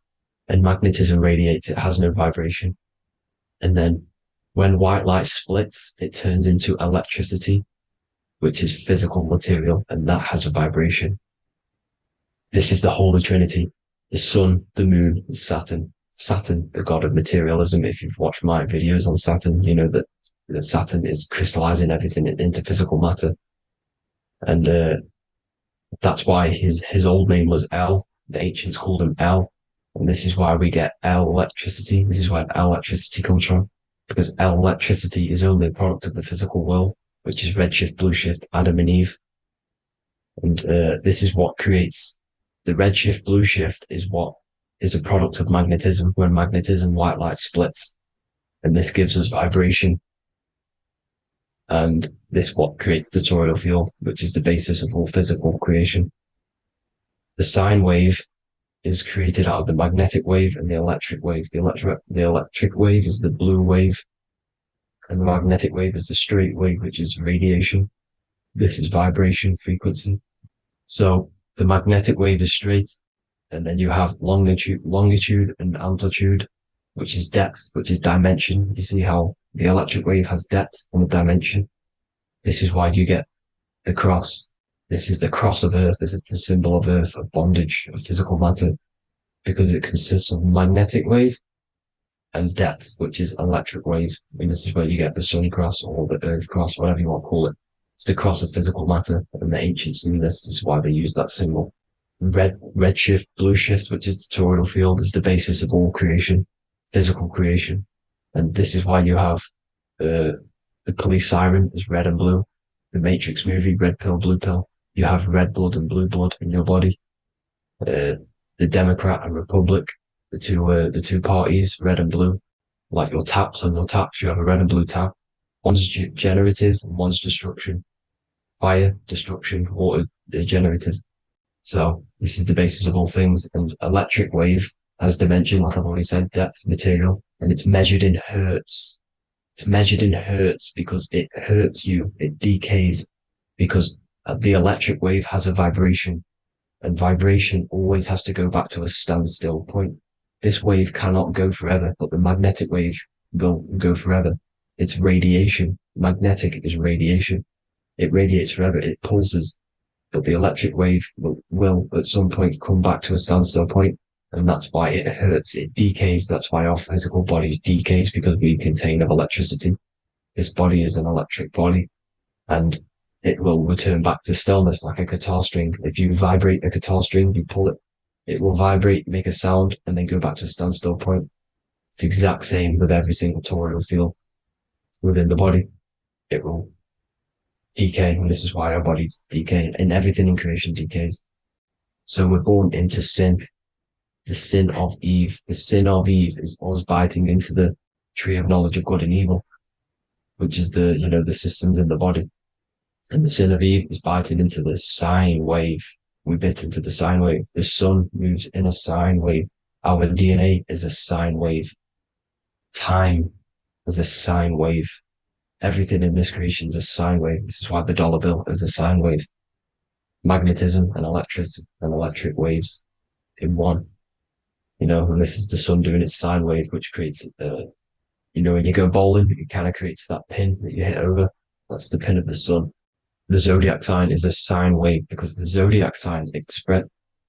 And magnetism radiates, it has no vibration. And then when white light splits, it turns into electricity, which is physical material, and that has a vibration. This is the Holy Trinity. The sun, the moon, Saturn. Saturn, the god of materialism. If you've watched my videos on Saturn, you know that Saturn is crystallizing everything into physical matter. And that's why his old name was El. The ancients called him El. And this is why we get L electricity. This is where L electricity comes from. Because L electricity is only a product of the physical world, which is redshift, blueshift, Adam and Eve. And this is what creates the redshift, blueshift is what is a product of magnetism. When magnetism, white light splits, and this gives us vibration. And this what creates the toroidal field, which is the basis of all physical creation. The sine wave is created out of the magnetic wave and the electric wave. The electric wave is the blue wave, and the magnetic wave is the straight wave, which is radiation. This is vibration frequency. So the magnetic wave is straight, and then you have longitude and amplitude, which is depth, which is dimension. You see how the electric wave has depth and dimension. This is why you get the cross. This is the cross of Earth. This is the symbol of Earth, of bondage, of physical matter, because it consists of magnetic wave and depth, which is electric wave. And this is where you get the sun cross or the earth cross, whatever you want to call it. It's the cross of physical matter, and the ancients knew this. This is why they used that symbol. Red shift, blue shift, which is the toroidal field, is the basis of all creation, physical creation. And this is why you have the police siren is red and blue. The Matrix movie, red pill, blue pill. You have red blood and blue blood in your body. The Democrat and Republic, the two parties, red and blue. Like your taps on your taps, you have a red and blue tap. One's generative, one's destruction. Fire, destruction, water, generative. So this is the basis of all things. And electric wave has dimension, like I've already said, depth, material, and it's measured in hertz. It's measured in hertz because it hurts you. It decays because the electric wave has a vibration, and vibration always has to go back to a standstill point. This wave cannot go forever, but the magnetic wave will go forever. It's radiation. Magnetic is radiation. It radiates forever. It pulses. But the electric wave will at some point come back to a standstill point, and that's why it hurts. It decays. That's why our physical body decays, because we contain of electricity. This body is an electric body, and it will return back to stillness like a guitar string. If you vibrate a guitar string, you pull it, it will vibrate, make a sound, and then go back to a standstill point. It's the exact same with every single toroidal field within the body. It will decay, and this is why our bodies decay, and everything in creation decays. So we're born into sin, the sin of Eve. The sin of Eve is us biting into the tree of knowledge of good and evil, which is the systems in the body. And the sin of Eve is biting into the sine wave. We bit into the sine wave. The sun moves in a sine wave. Our DNA is a sine wave. Time is a sine wave. Everything in this creation is a sine wave. This is why the dollar bill is a sine wave. Magnetism and electricity and electric waves in one. And this is the sun doing its sine wave, which creates, when you go bowling, it kind of creates that pin that you hit over. That's the pin of the sun. The zodiac sign is a sine wave because the zodiac sign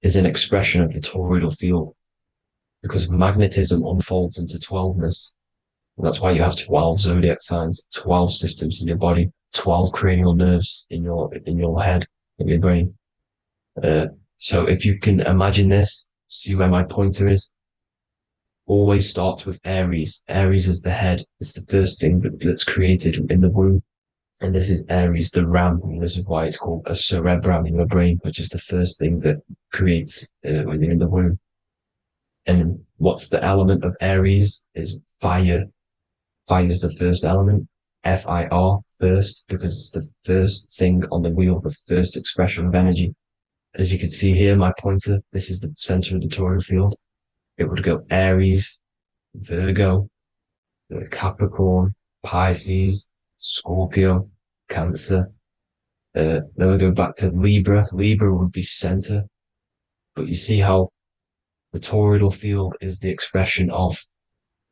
is an expression of the toroidal field, because magnetism unfolds into 12ness. And that's why you have 12 zodiac signs, 12 systems in your body, 12 cranial nerves in your head, in your brain. So if you can imagine this, see where my pointer is. Always starts with Aries. Aries is the head. It's the first thing that's created in the womb. And this is Aries, the ram. And this is why it's called a cerebrum in your brain, which is the first thing that creates when you're in the womb. And what's the element of Aries is fire. Fire is the first element. F-I-R, first, because it's the first thing on the wheel, the first expression of energy. As you can see here, my pointer, this is the center of the toroidal field. It would go Aries, Virgo, Capricorn, Pisces, Scorpio, Cancer. Then we go back to Libra. Libra would be center. But you see how the toroidal field is the expression of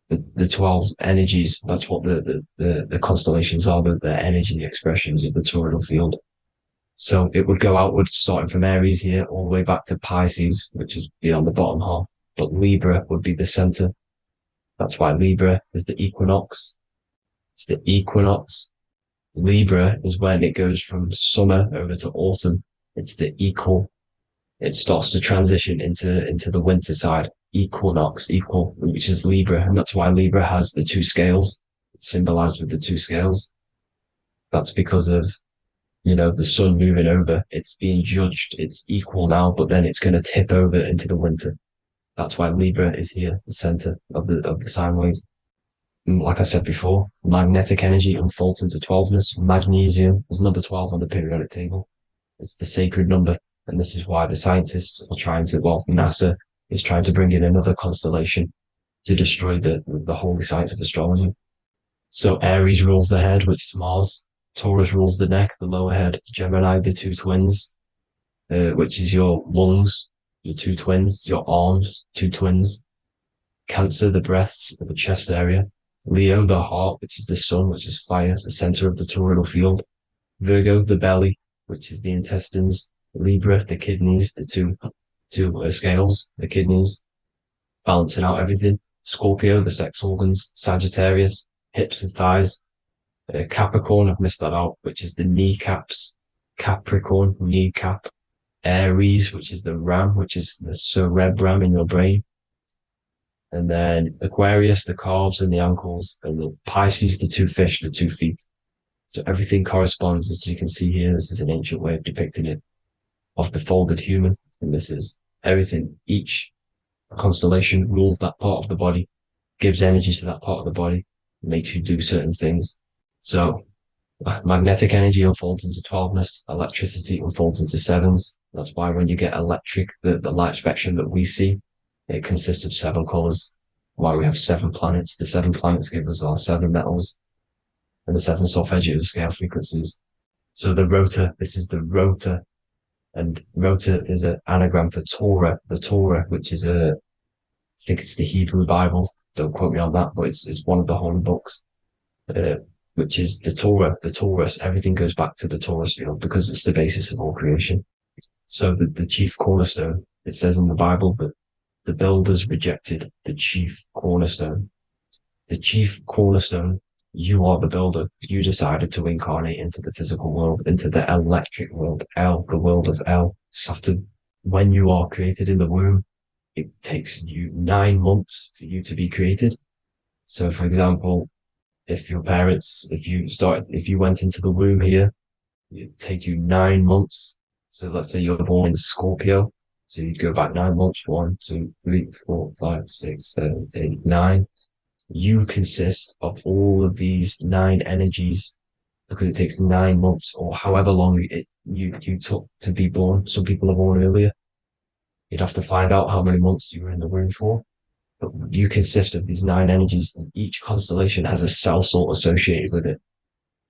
the 12 energies. That's what the constellations are, the energy expressions of the toroidal field. So it would go outward, starting from Aries here, all the way back to Pisces, which is beyond the bottom half. But Libra would be the center. That's why Libra is the equinox. It's the equinox. Libra is when it goes from summer over to autumn. It's the equal. It starts to transition into the winter side. Equinox, equal, which is Libra. And that's why Libra has the two scales. It's symbolized with the two scales. That's because of, the sun moving over. It's being judged. It's equal now, but then it's going to tip over into the winter. That's why Libra is here, the center of the sine wave. Like I said before, magnetic energy unfolds into 12ness. Magnesium is number 12 on the periodic table. It's the sacred number. And this is why the scientists are trying to, NASA is trying to bring in another constellation to destroy the holy science of astrology. So Aries rules the head, which is Mars. Taurus rules the neck, the lower head. Gemini, the two twins, which is your lungs, your two twins, your arms, two twins. Cancer, the breasts, the chest area. Leo, the heart, which is the sun, which is fire, the center of the toroidal field. Virgo, the belly, which is the intestines. Libra, the kidneys, the two scales, the kidneys, balancing out everything. Scorpio, the sex organs. Sagittarius, hips and thighs. Capricorn, I've missed that out, which is the kneecaps. Capricorn, kneecap. Aries, which is the ram, which is the cerebrum in your brain. And then Aquarius, the calves and the ankles, and the Pisces, the two fish, the 2 feet. So everything corresponds, as you can see here. This is an ancient way of depicting it, of the folded human. And this is everything. Each constellation rules that part of the body, gives energy to that part of the body, makes you do certain things. So magnetic energy unfolds into 12ness, electricity unfolds into 7s. That's why when you get electric, the light spectrum that we see, it consists of 7 colors. Why we have 7 planets. The 7 planets give us our 7 metals and the 7 solfeggio scale frequencies. So the rotor, this is the rotor, and rotor is an anagram for Torah. The Torah, which is I think it's the Hebrew Bible. Don't quote me on that, but it's one of the holy books, which is the Torah, the Taurus. Everything goes back to the Taurus field because it's the basis of all creation. So the chief cornerstone, it says in the Bible that the builders rejected the chief cornerstone. The chief cornerstone, you are the builder. You decided to incarnate into the physical world, into the electric world, El, the world of El, Saturn. When you are created in the womb, it takes you 9 months for you to be created. So, for example, if your parents, if you went into the womb here, it'd take you 9 months. So let's say you're born in Scorpio. So you'd go back 9 months, 1, 2, 3, 4, 5, 6, 7, 8, 9. You consist of all of these 9 energies because it takes 9 months or however long you took to be born. Some people are born earlier. You'd have to find out how many months you were in the womb for. But you consist of these 9 energies, and each constellation has a cell salt associated with it.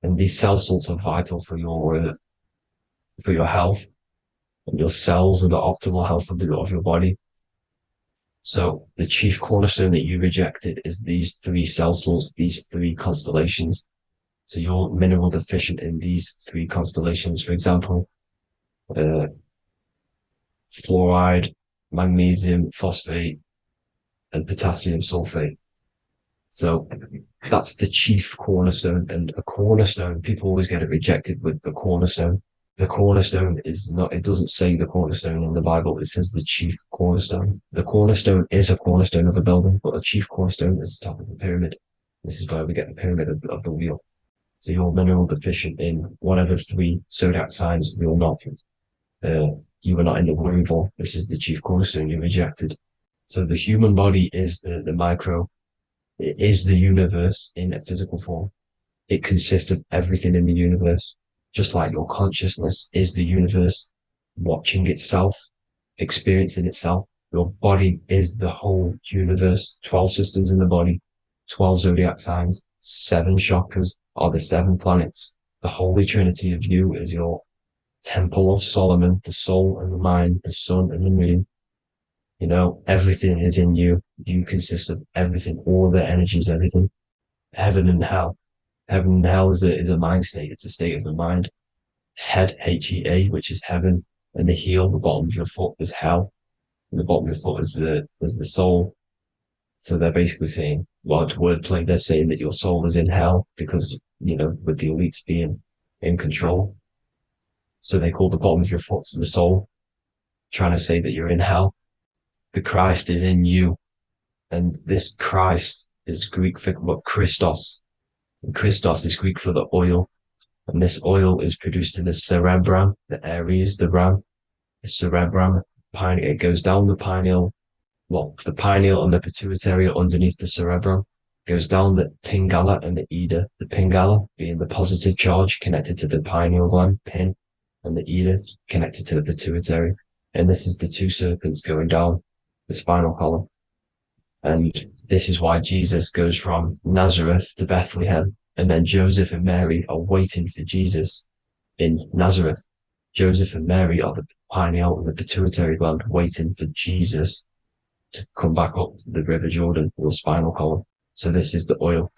And these cell salts are vital for your health. And your cells and the optimal health of your body. So the chief cornerstone that you rejected is these 3 cell salts, these 3 constellations. So you're mineral deficient in these 3 constellations. For example, fluoride, magnesium, phosphate, and potassium sulfate. So that's the chief cornerstone. And a cornerstone, people always get it rejected with the cornerstone. The cornerstone is not, it doesn't say the cornerstone in the Bible, it says the chief cornerstone. The cornerstone is a cornerstone of a building, but a chief cornerstone is the top of the pyramid. This is where we get the pyramid of the wheel. So you're mineral deficient in whatever 3 zodiac signs you're not. You were not in the womb for. This is the chief cornerstone you rejected. So the human body is the micro. It is the universe in a physical form. It consists of everything in the universe. Just like your consciousness is the universe watching itself, experiencing itself. Your body is the whole universe. 12 systems in the body, 12 zodiac signs, 7 chakras are the 7 planets. The Holy Trinity of you is your Temple of Solomon, the soul and the mind, the sun and the moon. You know, everything is in you. You consist of everything, all the energies, everything. Heaven and hell. Heaven and hell is a mind state. It's a state of the mind. Head, H-E-A, which is heaven, and the heel, the bottom of your foot, is hell. And the bottom of your foot is the soul. So they're basically saying, well, it's wordplay. They're saying that your soul is in hell because, you know, with the elites being in control. So they call the bottom of your foot the soul, trying to say that you're in hell. The Christ is in you. And this Christ is Greek for what Christos. And Christos is Greek for the oil. And this oil is produced in the cerebrum, the Aries, the ram, the cerebrum. It goes down the pineal. Well, the pineal and the pituitary are underneath the cerebrum. Goes down the pingala and the ida. The pingala being the positive charge connected to the pineal gland, pin, and the ida connected to the pituitary. And this is the 2 serpents going down the spinal column. And this is why Jesus goes from Nazareth to Bethlehem, and then Joseph and Mary are waiting for Jesus in Nazareth. Joseph and Mary are the pineal and the pituitary gland waiting for Jesus to come back up the River Jordan, or spinal column. So this is the oil.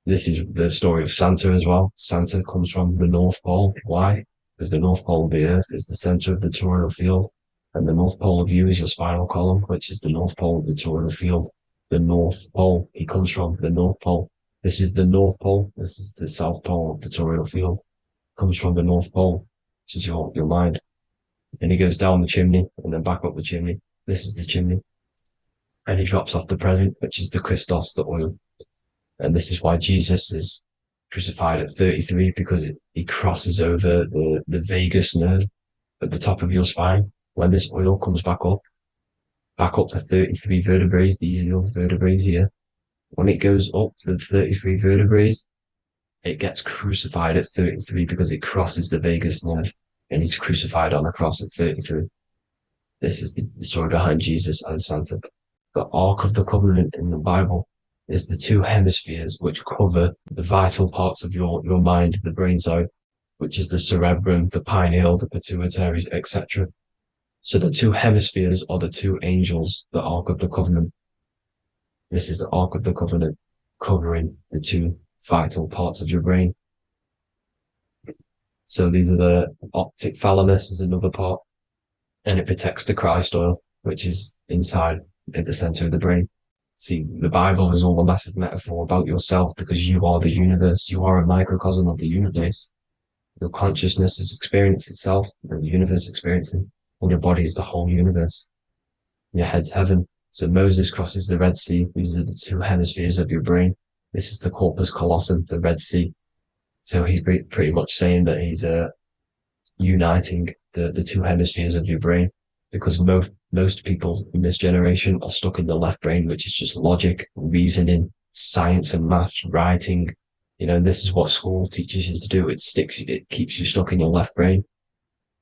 This is the story of Santa as well. Santa comes from the North Pole. Why? Because the North Pole of the Earth is the center of the toroidal field, and the North Pole of you is your spinal column, which is the North Pole of the toroidal field. The North Pole, he comes from the North Pole. This is the North Pole. This is the South Pole of the toroidal field. Comes from the North Pole, which is your mind. And he goes down the chimney and then back up the chimney. This is the chimney. And he drops off the present, which is the Christos, the oil. And this is why Jesus is crucified at 33, because he crosses over the vagus nerve at the top of your spine. When this oil comes back up the 33 vertebrae, these are your vertebrae here. When it goes up to the 33 vertebrae, it gets crucified at 33 because it crosses the vagus nerve, and he's crucified on a cross at 33. This is the story behind Jesus and Santa. The Ark of the Covenant in the Bible is the two hemispheres which cover the vital parts of your mind, the brain side, which is the cerebrum, the pineal, the pituitaries, etc. So the two hemispheres are the two angels, the Ark of the Covenant. This is the Ark of the Covenant covering the two vital parts of your brain. So these are the optic thalamus is another part, and it protects the Christ oil, which is inside at the center of the brain. See, the Bible is all a massive metaphor about yourself, because you are the universe. You are a microcosm of the universe. Your consciousness has experienced itself, and the universe experiencing, and your body is the whole universe. Your head's heaven. So Moses crosses the Red Sea. These are the two hemispheres of your brain. This is the corpus callosum, the Red Sea. So he's pretty much saying that he's uniting the two hemispheres of your brain, because most people in this generation are stuck in the left brain, which is just logic, reasoning, science and maths, writing. This is what school teaches you to do. It keeps you stuck in your left brain.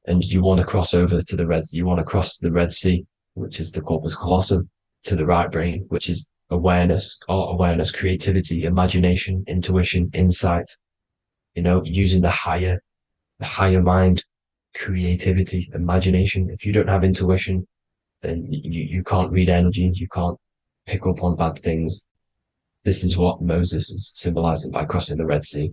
And you want to cross over to you want to cross the Red Sea, which is the corpus callosum, to the right brain, which is awareness, art awareness, creativity, imagination, intuition, insight, using the higher mind, creativity, imagination. If you don't have intuition, then you can't read energy, you can't pick up on bad things. This is what Moses is symbolizing by crossing the Red Sea.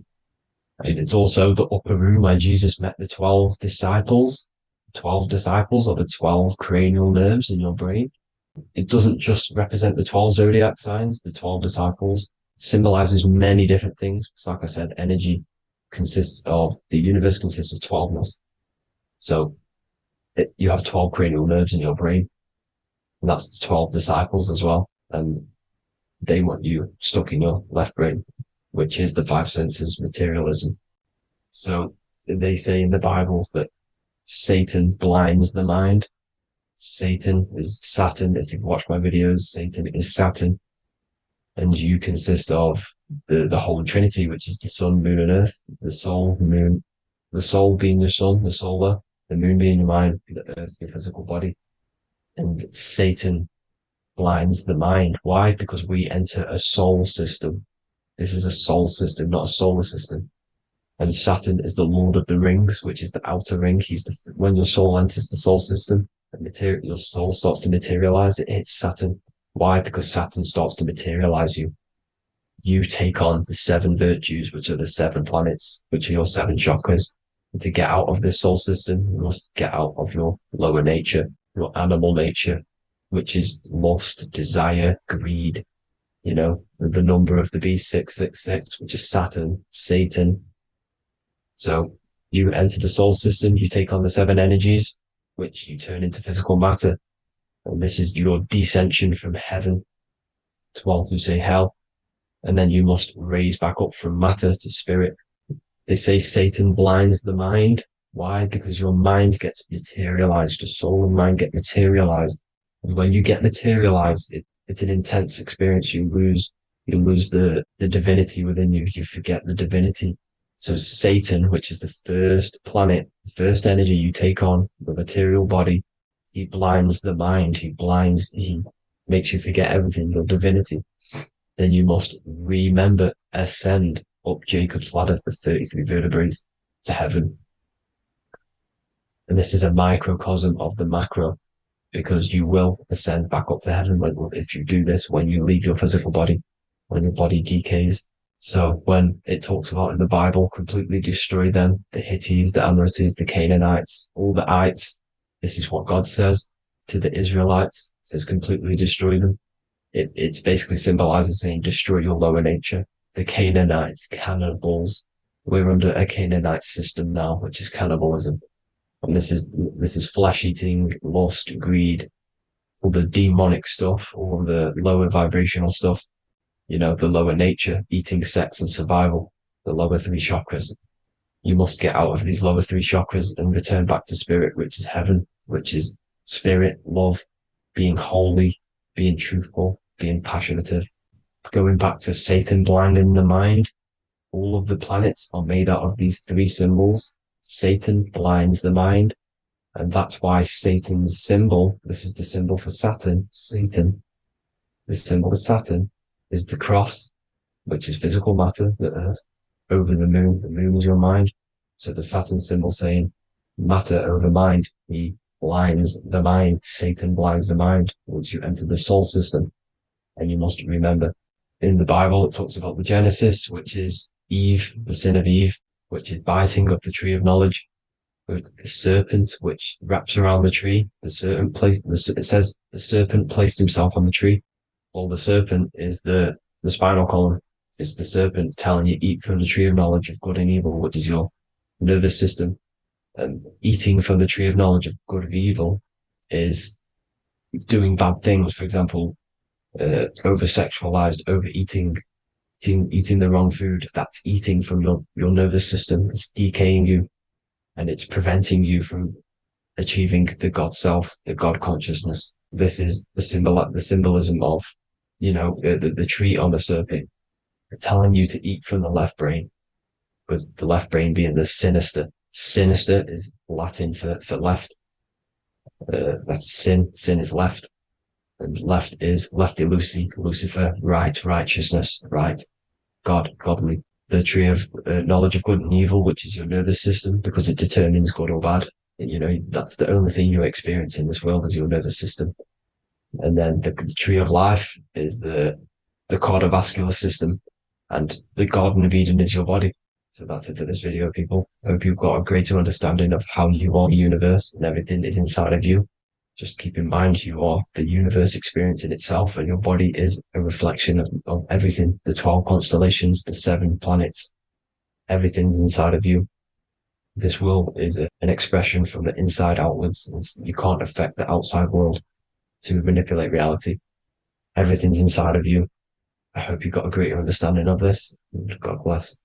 And it's also the upper room where Jesus met the 12 disciples. 12 disciples are the 12 cranial nerves in your brain. It doesn't just represent the 12 zodiac signs. The 12 disciples symbolizes many different things. It's like I said, energy the universe consists of 12ness. So you have 12 cranial nerves in your brain, and that's the 12 disciples as well. And they want you stuck in your left brain, which is the five senses, materialism. So they say in the Bible that Satan blinds the mind. Satan is Saturn. If you've watched my videos, Satan is Saturn. And you consist of the whole Trinity, which is the sun, moon, and earth. The soul, moon, the soul being your sun, the solar, the moon being your mind, the earth, your physical body. And Satan blinds the mind. Why? Because we enter a soul system. This is a soul system, not a solar system. And Saturn is the Lord of the Rings, which is the outer ring. When your soul enters the soul system, your soul starts to materialize, it hits Saturn. Why? Because Saturn starts to materialize you. You take on the 7 virtues, which are the 7 planets, which are your 7 chakras. And to get out of this soul system, you must get out of your lower nature, your animal nature, which is lust, desire, greed. The number of the beast, 666, which is Saturn, Satan. So you enter the soul system, you take on the 7 energies, which you turn into physical matter. And this is your descension from heaven to say hell. And then you must raise back up from matter to spirit. They say Satan blinds the mind. Why? Because your mind gets materialized. Your soul and mind get materialized. And when you get materialized, it's an intense experience. You lose the divinity within you. You forget the divinity. So Satan, which is the first planet, the first energy you take on, the material body, he blinds the mind. He makes you forget everything, your divinity, then you must remember, ascend up Jacob's ladder, the 33 vertebrae, to heaven. And this is a microcosm of the macro, because you will ascend back up to heaven if you do this, when you leave your physical body, when your body decays. So when it talks about in the Bible, completely destroy them, the Hittites, the Amorites, the Canaanites, all the ites, this is what God says to the Israelites. It says completely destroy them. It's basically symbolizing saying destroy your lower nature. The Canaanites, cannibals. We're under a Canaanite system now, which is cannibalism. And this is flesh eating, lust, greed, all the demonic stuff, all the lower vibrational stuff, the lower nature, eating, sex, and survival, the lower three chakras. You must get out of these lower three chakras and return back to spirit, which is heaven, which is spirit, love, being holy, being truthful, being passionate, going back to Satan blinding the mind. All of the planets are made out of these three symbols. Satan blinds the mind. And that's why Satan's symbol, this is the symbol for Saturn, Satan, this symbol of Saturn is the cross, which is physical matter, the earth, over the moon. The moon is your mind. So the Saturn symbol saying matter over mind. He blinds the mind. Satan blinds the mind once you enter the soul system. And you must remember, in the Bible, it talks about the Genesis, which is Eve, the sin of Eve, which is biting of the tree of knowledge. With the serpent, which wraps around the tree. It says the serpent placed himself on the tree. Well, the serpent is the spinal column. It's the serpent telling you eat from the tree of knowledge of good and evil, which is your nervous system. And eating from the tree of knowledge of good and evil is doing bad things. For example, over-sexualized, overeating, eating the wrong food. That's eating from your nervous system. It's decaying you. And it's preventing you from achieving the God self, the God consciousness. This is the symbolism of, the tree on the serpent, telling you to eat from the left brain, with the left brain being the sinister. Sinister is Latin for left. That's sin. Sin is left. And left is lefty Lucy, Lucifer, right, righteousness, right, God, godly. The tree of knowledge of good and evil, which is your nervous system, because it determines good or bad. That's the only thing you experience in this world is your nervous system. And then the tree of life is the cardiovascular system, and the Garden of Eden is your body. So that's it for this video, people. I hope you've got a greater understanding of how you are the universe and everything is inside of you. Just keep in mind you are the universe experience in itself, and your body is a reflection of everything. The 12 constellations, the 7 planets, everything's inside of you. This world is an expression from the inside outwards. You can't affect the outside world to manipulate reality. Everything's inside of you. I hope you got a greater understanding of this. God bless.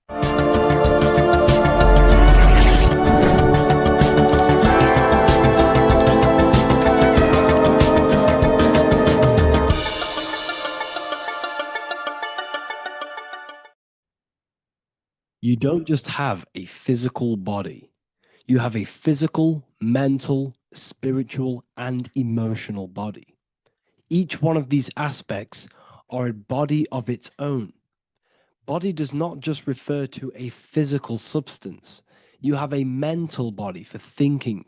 You don't just have a physical body. You have a physical, mental, spiritual, and emotional body. Each one of these aspects are a body of its own. Body does not just refer to a physical substance. You have a mental body for thinking,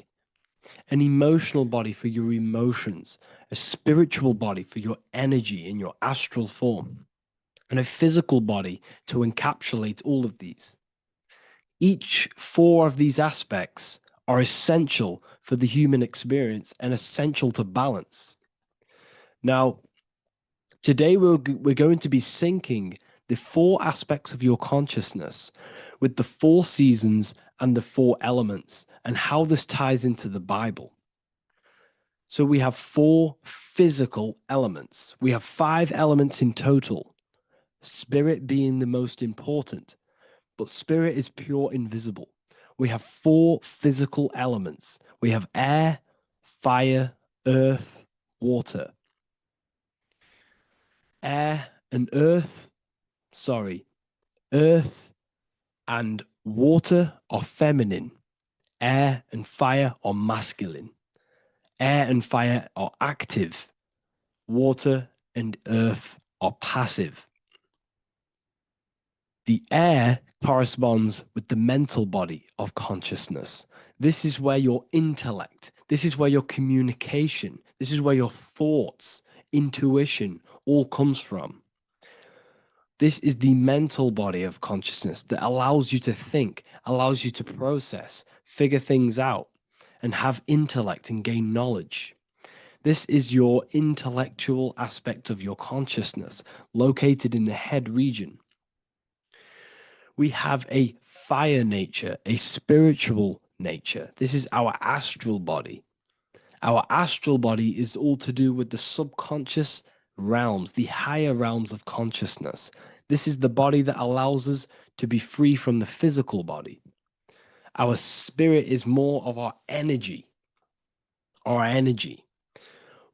an emotional body for your emotions, a spiritual body for your energy in your astral form, and a physical body to encapsulate all of these. Each 4 of these aspects are essential for the human experience and essential to balance. Now, today we're going to be syncing the 4 aspects of your consciousness with the 4 seasons and the 4 elements, and how this ties into the Bible. So we have 4 physical elements. We have 5 elements in total, spirit being the most important, but spirit is pure invisible. We have 4 physical elements. We have air, fire, earth, water. Earth and water are feminine. Air and fire are masculine. Air and fire are active. water, and earth are passive. The air corresponds with the mental body of consciousness. This is where your intellect, this is where your communication, this is where your thoughts, intuition all comes from. This is the mental body of consciousness that allows you to think, allows you to process, figure things out, and have intellect and gain knowledge. This is your intellectual aspect of your consciousness, located in the head region. We have a fire nature, a spiritual nature. This is our astral body. Our astral body is all to do with the subconscious realms, the higher realms of consciousness. This is the body that allows us to be free from the physical body. Our spirit is more of our energy.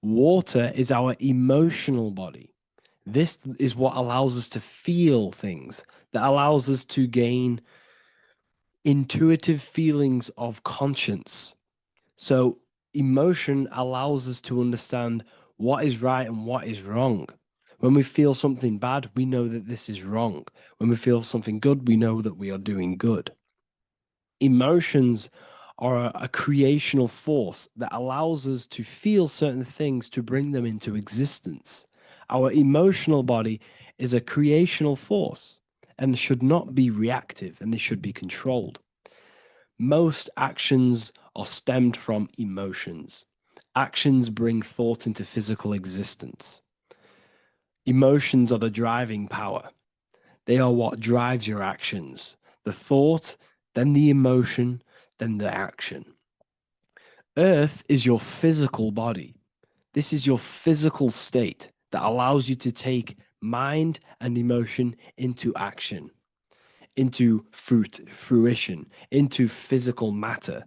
Water is our emotional body. This is what allows us to feel things, that allows us to gain intuitive feelings of conscience. So emotion allows us to understand what is right and what is wrong. When we feel something bad, we know that this is wrong. When we feel something good, we know that we are doing good. Emotions are a creational force that allows us to feel certain things to bring them into existence. Our emotional body is a creational force and should not be reactive, and they should be controlled. Most actions are stemmed from emotions. Actions bring thought into physical existence. Emotions are the driving power. They are what drives your actions. The thought, then the emotion, then the action. Earth is your physical body. This is your physical state that allows you to take mind and emotion into action, into fruition, into physical matter.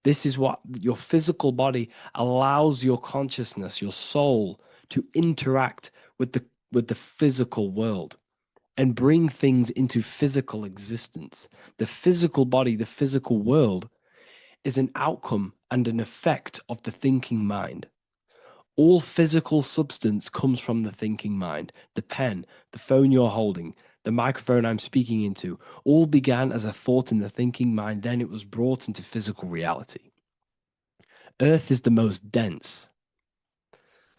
This is what your physical body allows your consciousness, your soul, to interact with the physical world and bring things into physical existence. The physical body, the physical world, is an outcome and an effect of the thinking mind. All physical substance comes from the thinking mind. The pen, the phone you're holding, the microphone I'm speaking into, all began as a thought in the thinking mind, then it was brought into physical reality. Earth is the most dense.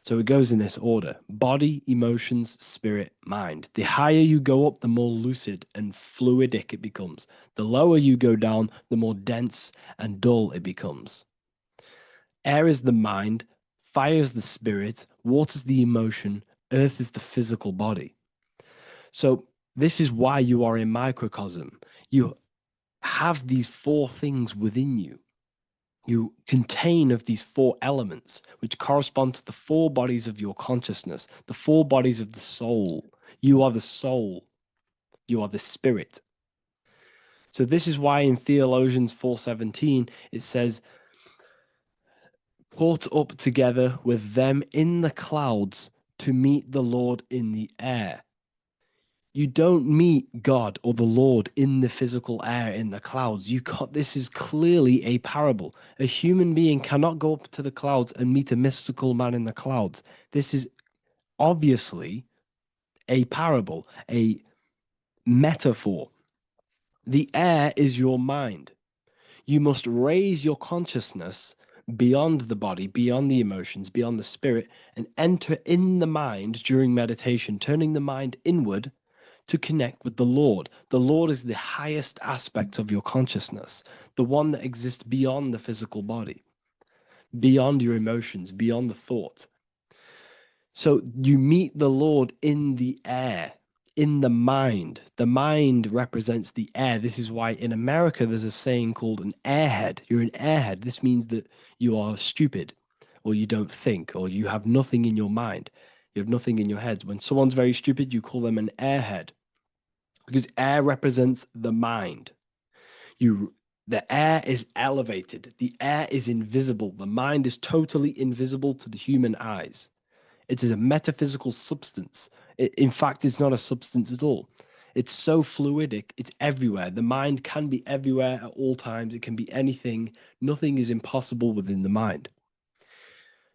So it goes in this order: body, emotions, spirit, mind. The higher you go up, the more lucid and fluidic it becomes. The lower you go down, the more dense and dull it becomes. Air is the mind, fire is the spirit, water is the emotion, earth is the physical body. So this is why you are a microcosm. You have these four things within you. You contain of these four elements, which correspond to the four bodies of your consciousness, the four bodies of the soul. You are the soul. You are the spirit. So this is why in Theologians 4:17, it says, caught up together with them in the clouds to meet the Lord in the air. You don't meet God or the Lord in the physical air, in the clouds. This is clearly a parable. A human being cannot go up to the clouds and meet a mystical man in the clouds. This is obviously a parable, a metaphor. The air is your mind. You must raise your consciousness beyond the body, beyond the emotions, beyond the spirit, and enter in the mind during meditation, turning the mind inward to connect with the Lord. The Lord is the highest aspect of your consciousness, the one that exists beyond the physical body, beyond your emotions, beyond the thought. So you meet the Lord in the air, in the mind. The mind represents the air. This is why in America there's a saying called an airhead. You're an airhead. This means that you are stupid, or you don't think, or you have nothing in your mind. You have nothing in your head. When someone's very stupid, you call them an airhead, because air represents the mind. The air is elevated. The air is invisible. The mind is totally invisible to the human eyes. It is a metaphysical substance. In fact, it's not a substance at all. It's so fluidic. It's everywhere. The mind can be everywhere at all times. It can be anything. Nothing is impossible within the mind.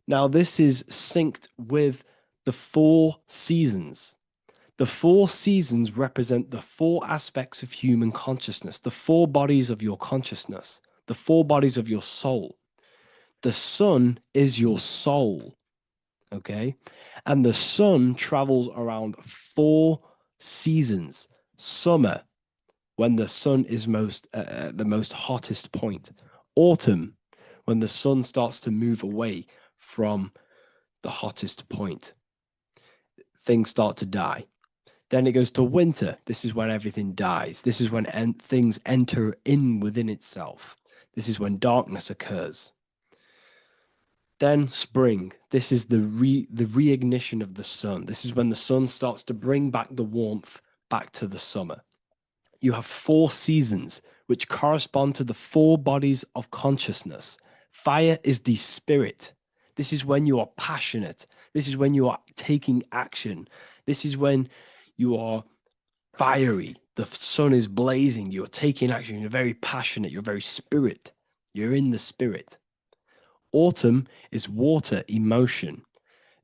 Now, this is synced with the 4 seasons. The 4 seasons represent the 4 aspects of human consciousness, the 4 bodies of your consciousness, the 4 bodies of your soul. The sun is your soul, okay? And the sun travels around 4 seasons. Summer, when the sun is the most hottest point. Autumn, when the sun starts to move away from the hottest point. Things start to die. Then it goes to winter. This is when everything dies. This is when things enter in within itself. This is when darkness occurs. Then spring. This is the reignition of the sun. This is when the sun starts to bring back the warmth back to the summer. You have 4 seasons, which correspond to the 4 bodies of consciousness. Fire is the spirit. This is when you are passionate. This is when you are taking action. This is when you are fiery. The sun is blazing. You're taking action. You're very passionate. You're very spirit. You're in the spirit. Autumn is water, emotion.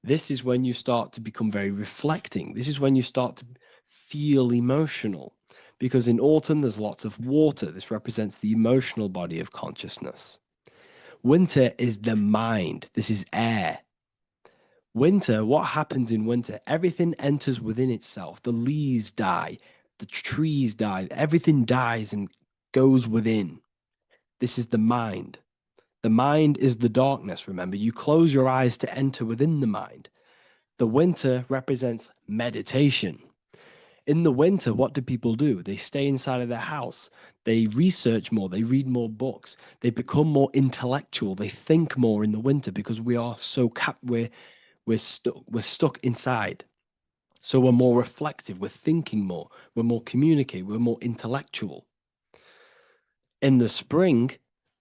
This is when you start to become very reflecting. This is when you start to feel emotional. Because in autumn, there's lots of water. This represents the emotional body of consciousness. Winter is the mind. This is air. Winter, what happens in winter? Everything enters within itself. The leaves die, the trees die, everything dies and goes within. This is the mind. The mind is the darkness, remember. You close your eyes to enter within the mind. The winter represents meditation. In the winter, what do people do? They stay inside of their house. They research more. They read more books. They become more intellectual. They think more in the winter because we are so we're stuck inside. So we're more reflective. We're thinking more. We're more communicative. We're more intellectual. In the spring,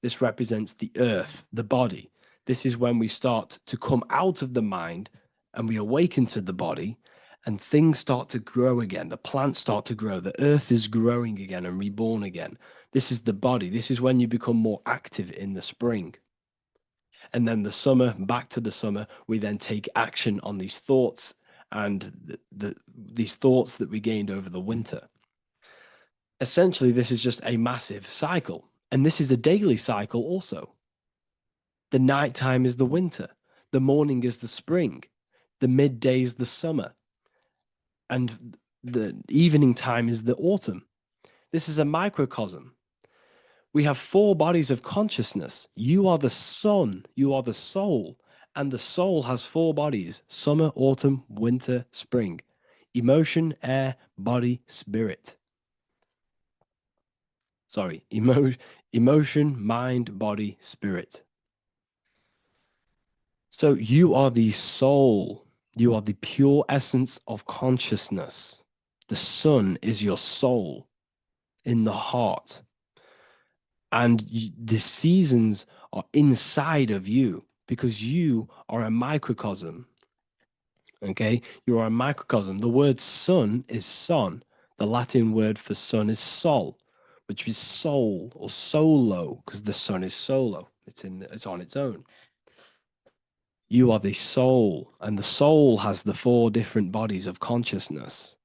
this represents the earth, the body. This is when we start to come out of the mind and we awaken to the body. And things start to grow again. The plants start to grow. The earth is growing again and reborn again. This is the body. This is when you become more active in the spring. And then the summer, back to the summer, we then take action on these thoughts and these thoughts that we gained over the winter. Essentially, this is just a massive cycle. And this is a daily cycle also. The nighttime is the winter. The morning is the spring. The midday is the summer. And the evening time is the autumn. This is a microcosm. We have 4 bodies of consciousness. You are the sun, you are the soul, and the soul has 4 bodies: summer, autumn, winter, spring. Emotion, air, body, spirit. Sorry, emotion, mind, body, spirit. So you are the soul. You are the pure essence of consciousness. The sun is your soul in the heart. And the seasons are inside of you because you are a microcosm. Okay? You are a microcosm. The word sun is son. The Latin word for sun is sol, which is soul or solo, because the sun is solo. It's on its own. You are the soul, and the soul has the 4 different bodies of consciousness.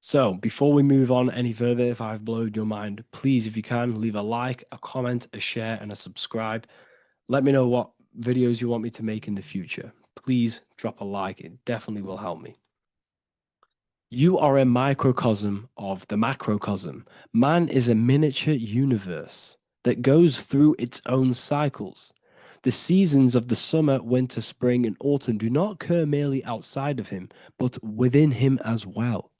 So before we move on any further, if I've blown your mind, please, if you can, leave a like, a comment, a share, and a subscribe. Let me know what videos you want me to make in the future. Please drop a like. It definitely will help me. You are a microcosm of the macrocosm. Man is a miniature universe that goes through its own cycles. The seasons of the summer, winter, spring, and autumn do not occur merely outside of him, but within him as well.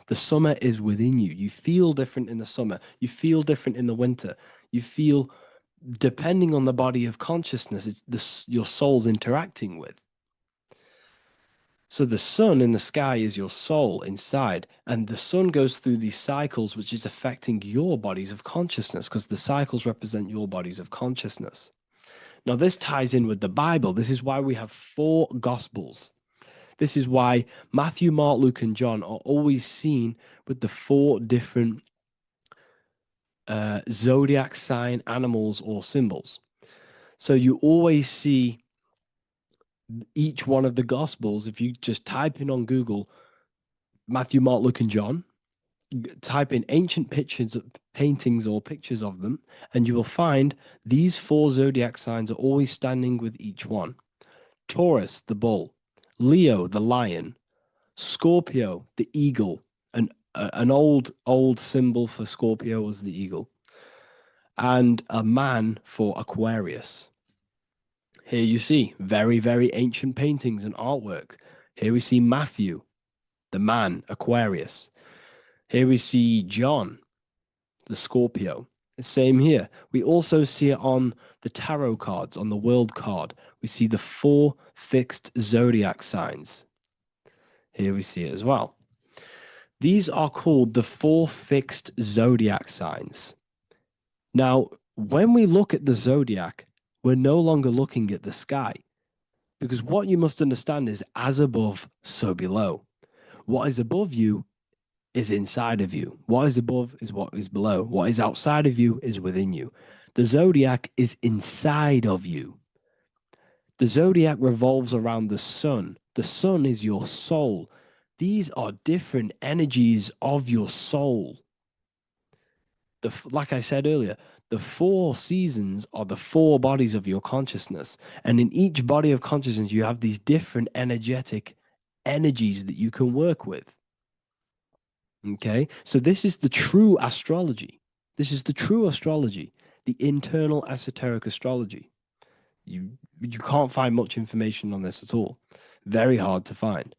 The summer is within you. You feel different in the summer. You feel different in the winter. You feel, depending on the body of consciousness, it's your soul's interacting with. So the sun in the sky is your soul inside, and the sun goes through these cycles, which is affecting your bodies of consciousness, because the cycles represent your bodies of consciousness. Now, this ties in with the Bible. This is why we have 4 Gospels. This is why Matthew, Mark, Luke, and John are always seen with the 4 different zodiac sign animals or symbols. So you always see each one of the Gospels, if you just type in on Google Matthew, Mark, Luke, and John, type in ancient pictures, paintings, or pictures of them, and you will find these 4 zodiac signs are always standing with each one. Taurus, the bull; Leo, the lion; Scorpio, the eagle. An old symbol for Scorpio was the eagle, and a man for Aquarius. Here you see very, very ancient paintings and artwork. Here we see Matthew, the man, Aquarius. Here we see John, the Scorpio. The same here. We also see it on the tarot cards, on the world card. We see the 4 fixed zodiac signs. Here we see it as well. These are called the 4 fixed zodiac signs. Now, when we look at the zodiac, we're no longer looking at the sky, because what you must understand is as above, so below. What is above you is inside of you. What is above is what is below. What is outside of you is within you. The zodiac is inside of you. The zodiac revolves around the sun. The sun is your soul. These are different energies of your soul. Like I said earlier, the 4 seasons are the 4 bodies of your consciousness. And in each body of consciousness, you have these different energetic energies that you can work with. Okay, so this is the true astrology. This is the true astrology, the internal esoteric astrology. You can't find much information on this at all. Very hard to find.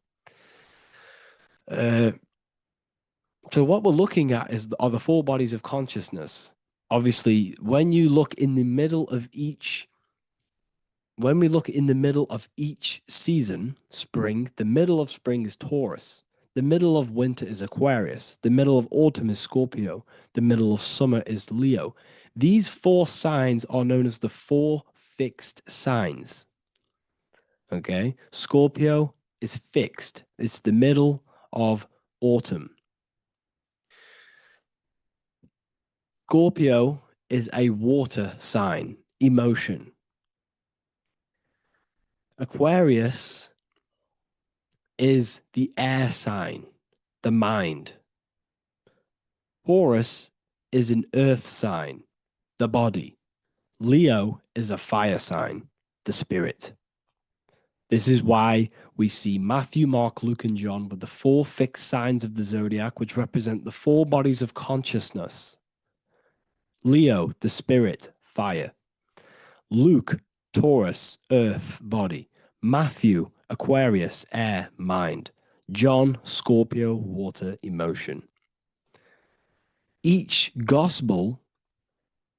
So what we're looking at are the 4 bodies of consciousness. Obviously, when you look in the middle of each, when we look in the middle of each season, spring, the middle of spring is Taurus. The middle of winter is Aquarius. The middle of autumn is Scorpio. The middle of summer is Leo. These 4 signs are known as the 4 fixed signs. Okay, Scorpio is fixed. It's the middle of autumn. Scorpio is a water sign, emotion. Aquarius is the air sign, the mind. Taurus is an earth sign, the body. Leo is a fire sign, the spirit. This is why we see Matthew, Mark, Luke, and John with the 4 fixed signs of the zodiac, which represent the 4 bodies of consciousness. Leo, the spirit, fire. Luke, Taurus, earth, body. Matthew, Aquarius, air, mind. John, Scorpio, water, emotion. Each gospel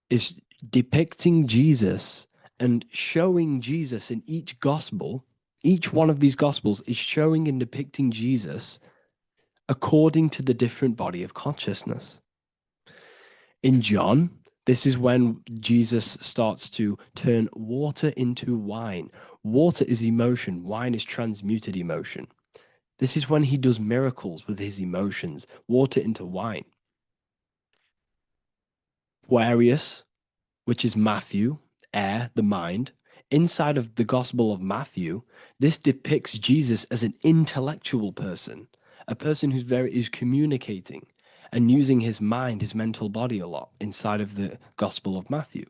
is depicting Jesus and showing Jesus in each gospel. Each one of these gospels is showing and depicting Jesus according to the different body of consciousness. In John, this is when Jesus starts to turn water into wine. Water is emotion. Wine is transmuted emotion. This is when he does miracles with his emotions, water into wine. Aquarius, which is Matthew, air, the mind. Inside of the Gospel of Matthew, this depicts Jesus as an intellectual person, a person who's communicating and using his mind, his mental body a lot inside of the Gospel of Matthew.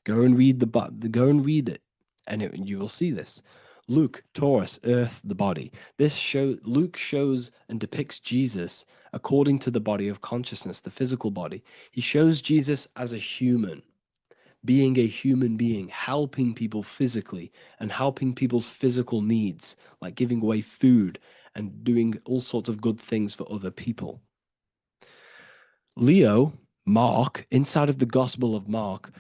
Go and read it, and you will see this. Luke, Taurus, earth, the body. Luke shows and depicts Jesus according to the body of consciousness, the physical body. He shows Jesus as a human, being a human being, helping people physically and helping people's physical needs, like giving away food and doing all sorts of good things for other people. Leo, Mark, inside of the Gospel of Mark,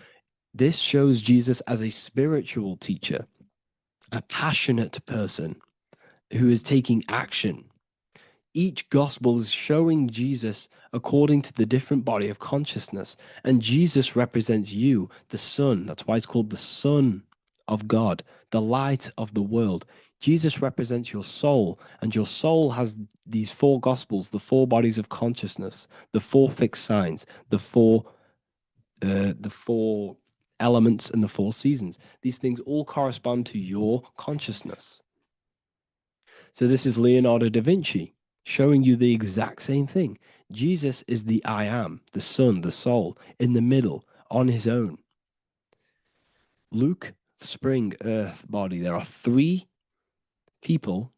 this shows Jesus as a spiritual teacher, a passionate person who is taking action. Each gospel is showing Jesus according to the different body of consciousness, and Jesus represents you, the sun. That's why it's called the Son of God, the light of the world. Jesus represents your soul, and your soul has these 4 gospels, the 4 bodies of consciousness, the 4 fixed signs, the 4 elements, and the 4 seasons. These things all correspond to your consciousness. So this is Leonardo da Vinci showing you the exact same thing. Jesus is the I am, the sun, the soul, in the middle, on his own. Luke, spring, earth, body. There are 3 people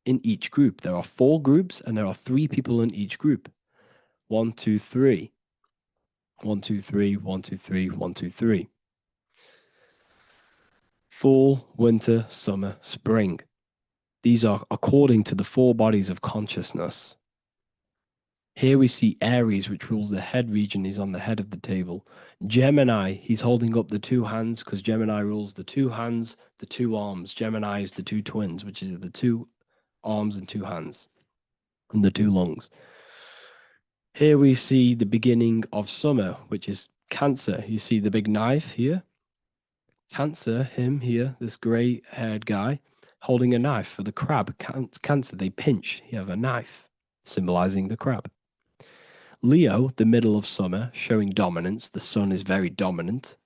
in each group. There are 4 groups and there are 3 people in each group. 1, 2, 3. 1, 2, 3, 1, 2, 3, 1, 2, 3. Fall, winter, summer, spring. These are according to the 4 bodies of consciousness. Here we see Aries, which rules the head region. He's on the head of the table. Gemini, he's holding up the 2 hands because Gemini rules the 2 hands, the 2 arms. Gemini is the 2 twins, which is the 2 arms and 2 hands, and the 2 lungs. Here we see the beginning of summer, which is Cancer. You see the big knife here? Cancer, him here, this gray-haired guy, holding a knife for the crab. Cancer, they pinch. You have a knife, symbolizing the crab. Leo, the middle of summer, showing dominance. The sun is very dominant.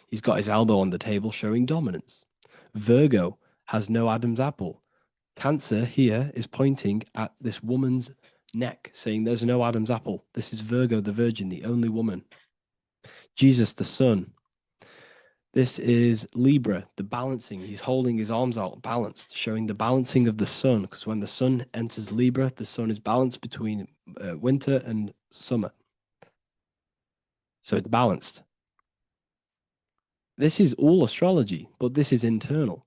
He's got his elbow on the table, showing dominance. Virgo has no Adam's apple. Cancer here is pointing at this woman's neck, saying there's no Adam's apple. This is Virgo, the virgin, the only woman. Jesus, the sun. This is Libra, the balancing. He's holding his arms out, balanced, showing the balancing of the sun. Because when the sun enters Libra, the sun is balanced between winter and summer. So it's balanced. This is all astrology, but this is internal.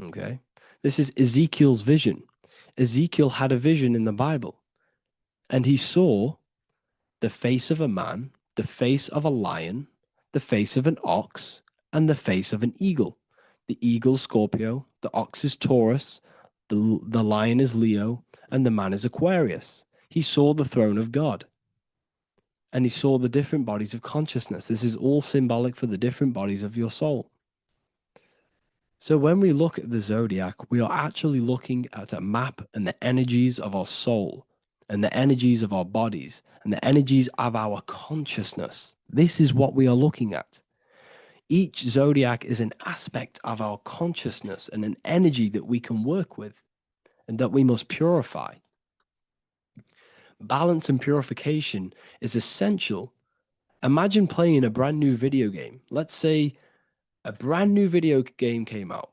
Okay. This is Ezekiel's vision. Ezekiel had a vision in the Bible, and he saw the face of a man, the face of a lion, the face of an ox, and the face of an eagle. The eagle, Scorpio, the ox is Taurus, the lion is Leo, and the man is Aquarius. He saw the throne of God, and he saw the different bodies of consciousness. This is all symbolic for the different bodies of your soul. So when we look at the zodiac, we are actually looking at a map and the energies of our soul, and the energies of our bodies, and the energies of our consciousness. This is what we are looking at. Each zodiac is an aspect of our consciousness and an energy that we can work with and that we must purify. Balance and purification is essential. Imagine playing a brand new video game. Let's say a brand new video game came out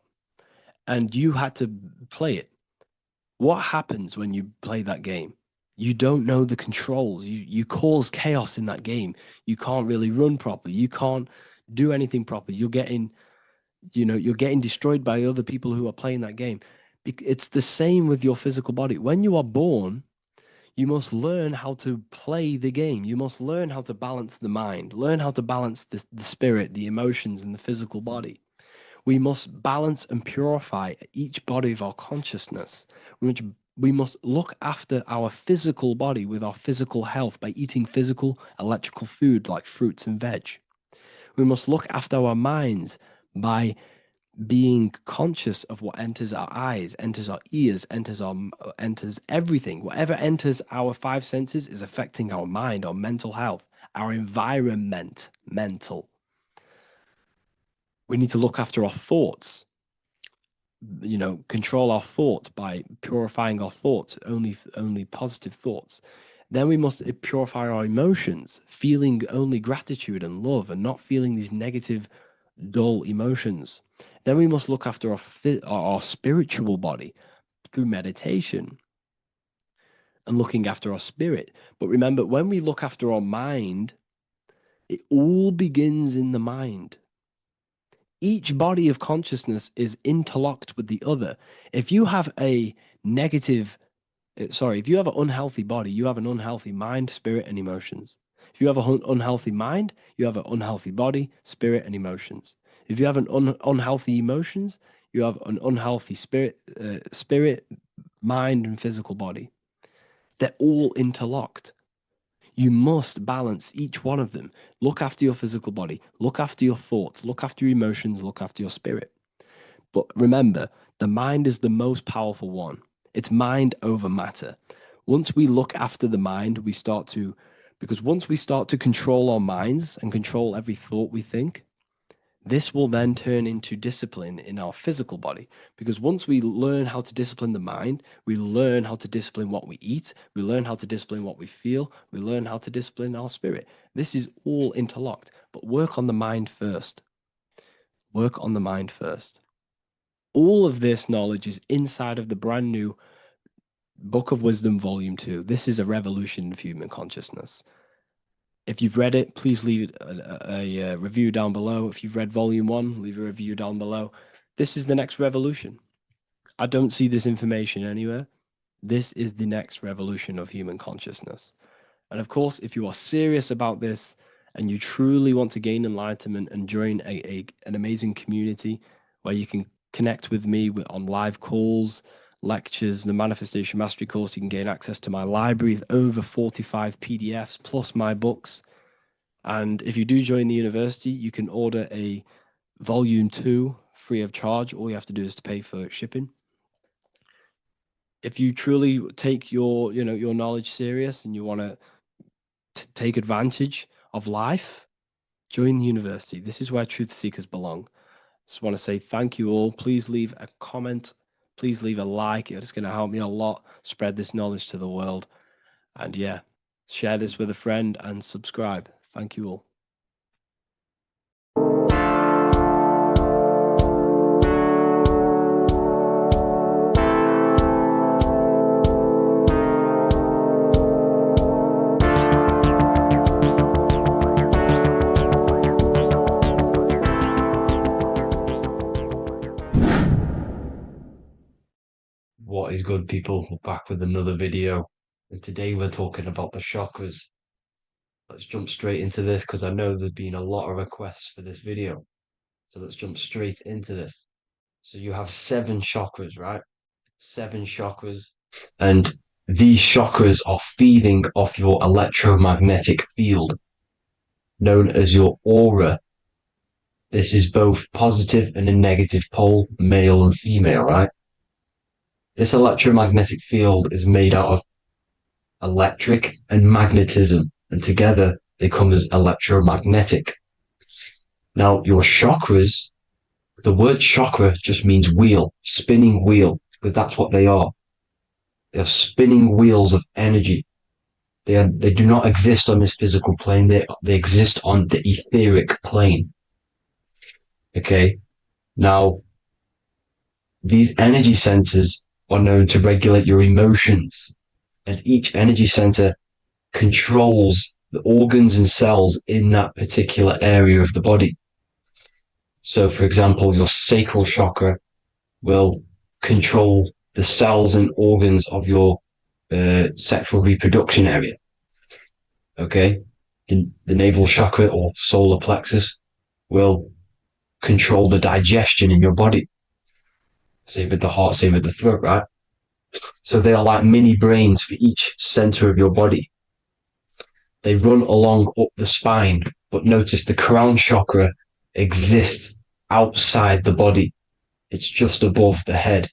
and you had to play it. What happens when you play that game? You don't know the controls. You cause chaos in that game. You can't really run properly. You can't do anything properly. You're getting destroyed by other people who are playing that game. It's the same with your physical body. When you are born, you must learn how to play the game. You must learn how to balance the mind, learn how to balance the spirit, the emotions, and the physical body. We must balance and purify each body of our consciousness, which we must look after our physical body with our physical health by eating physical, electrical food like fruits and veg. We must look after our minds by being conscious of what enters our eyes, enters our ears, enters everything. Whatever enters our 5 senses is affecting our mind, our mental health, our environment, mental. We need to look after our thoughts. Control our thoughts by purifying our thoughts, only positive thoughts. Then we must purify our emotions, feeling only gratitude and love and not feeling these negative, dull emotions. Then we must look after our spiritual body through meditation and looking after our spirit. But remember, when we look after our mind, it all begins in the mind. Each body of consciousness is interlocked with the other. If you have an unhealthy body, you have an unhealthy mind, spirit, and emotions. If you have an unhealthy mind, you have an unhealthy body, spirit, and emotions. If you have an unhealthy emotions, you have an unhealthy spirit, mind, and physical body. They're all interlocked. You must balance each one of them. Look after your physical body. Look after your thoughts. Look after your emotions. Look after your spirit. But remember, the mind is the most powerful one. It's mind over matter. Once we look after the mind, because once we start to control our minds and control every thought we think, This will then turn into discipline in our physical body, because once we learn how to discipline the mind, we learn how to discipline what we eat, we learn how to discipline what we feel, we learn how to discipline our spirit. This is all interlocked, but work on the mind first. Work on the mind first. All of this knowledge is inside of the brand new Book of Wisdom, Volume 2. This is a revolution of human consciousness. If you've read it, please leave a review down below. If you've read Volume 1, leave a review down below. This is the next revolution. I don't see this information anywhere. This is the next revolution of human consciousness. And of course, if you are serious about this and you truly want to gain enlightenment and join an amazing community where you can connect with me on live calls, lectures, the Manifestation Mastery course, you can gain access to my library with over 45 PDFs plus my books. And if you do join the university, you can order a Volume 2 free of charge. All you have to do is to pay for shipping. If you truly take your knowledge serious and you want to take advantage of life, join the university. This is where truth seekers belong. Just want to say thank you all. Please leave a comment. Please leave a like. It's going to help me a lot spread this knowledge to the world. And yeah, share this with a friend and subscribe. Thank you all. What is good, people? We're back with another video, and today we're talking about the chakras. Let's jump straight into this because I know there's been a lot of requests for this video. So let's jump straight into this. So you have 7 chakras, right? 7 chakras, and these chakras are feeding off your electromagnetic field, known as your aura. This is both positive and a negative pole, male and female, right? This electromagnetic field is made out of electric and magnetism, and together they come as electromagnetic. Now, your chakras, the word chakra just means wheel, spinning wheel, because that's what they are. They're spinning wheels of energy. They do not exist on this physical plane. They exist on the etheric plane. Okay. Now, these energy centers are known to regulate your emotions, and each energy center controls the organs and cells in that particular area of the body. So, for example, your sacral chakra will control the cells and organs of your sexual reproduction area. Okay, the navel chakra or solar plexus will control the digestion in your body. Same with the heart, same with the throat, right? So they are like mini brains for each center of your body. They run along up the spine, but notice the crown chakra exists outside the body. It's just above the head.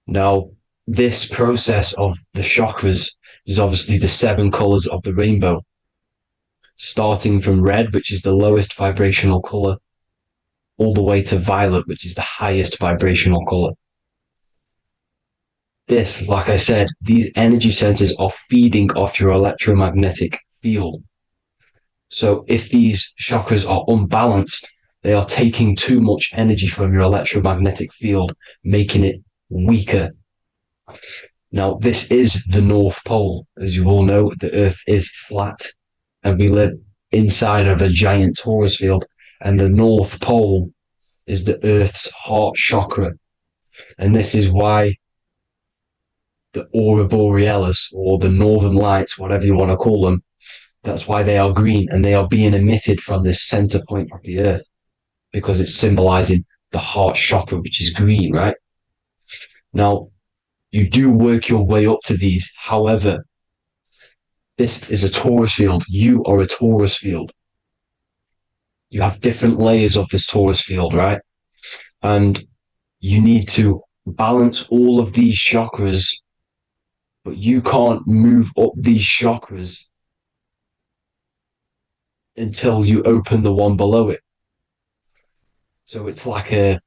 Now, this process of the chakras is obviously the 7 colors of the rainbow, starting from red, which is the lowest vibrational color, all the way to violet, which is the highest vibrational color. This, like I said, these energy centers are feeding off your electromagnetic field. So if these chakras are unbalanced, they are taking too much energy from your electromagnetic field, making it weaker. Now, this is the North Pole. As you all know, the Earth is flat, and we live inside of a giant torus field, and the North Pole is the Earth's heart chakra. And this is why the aurora borealis, or the northern lights, whatever you want to call them, that's why they are green, and they are being emitted from this center point of the Earth, because it's symbolizing the heart chakra, which is green, right? Now, you do work your way up to these. However, this is a torus field. You are a torus field. You have different layers of this torus field, right? And you need to balance all of these chakras, but you can't move up these chakras until you open the one below it. So it's like a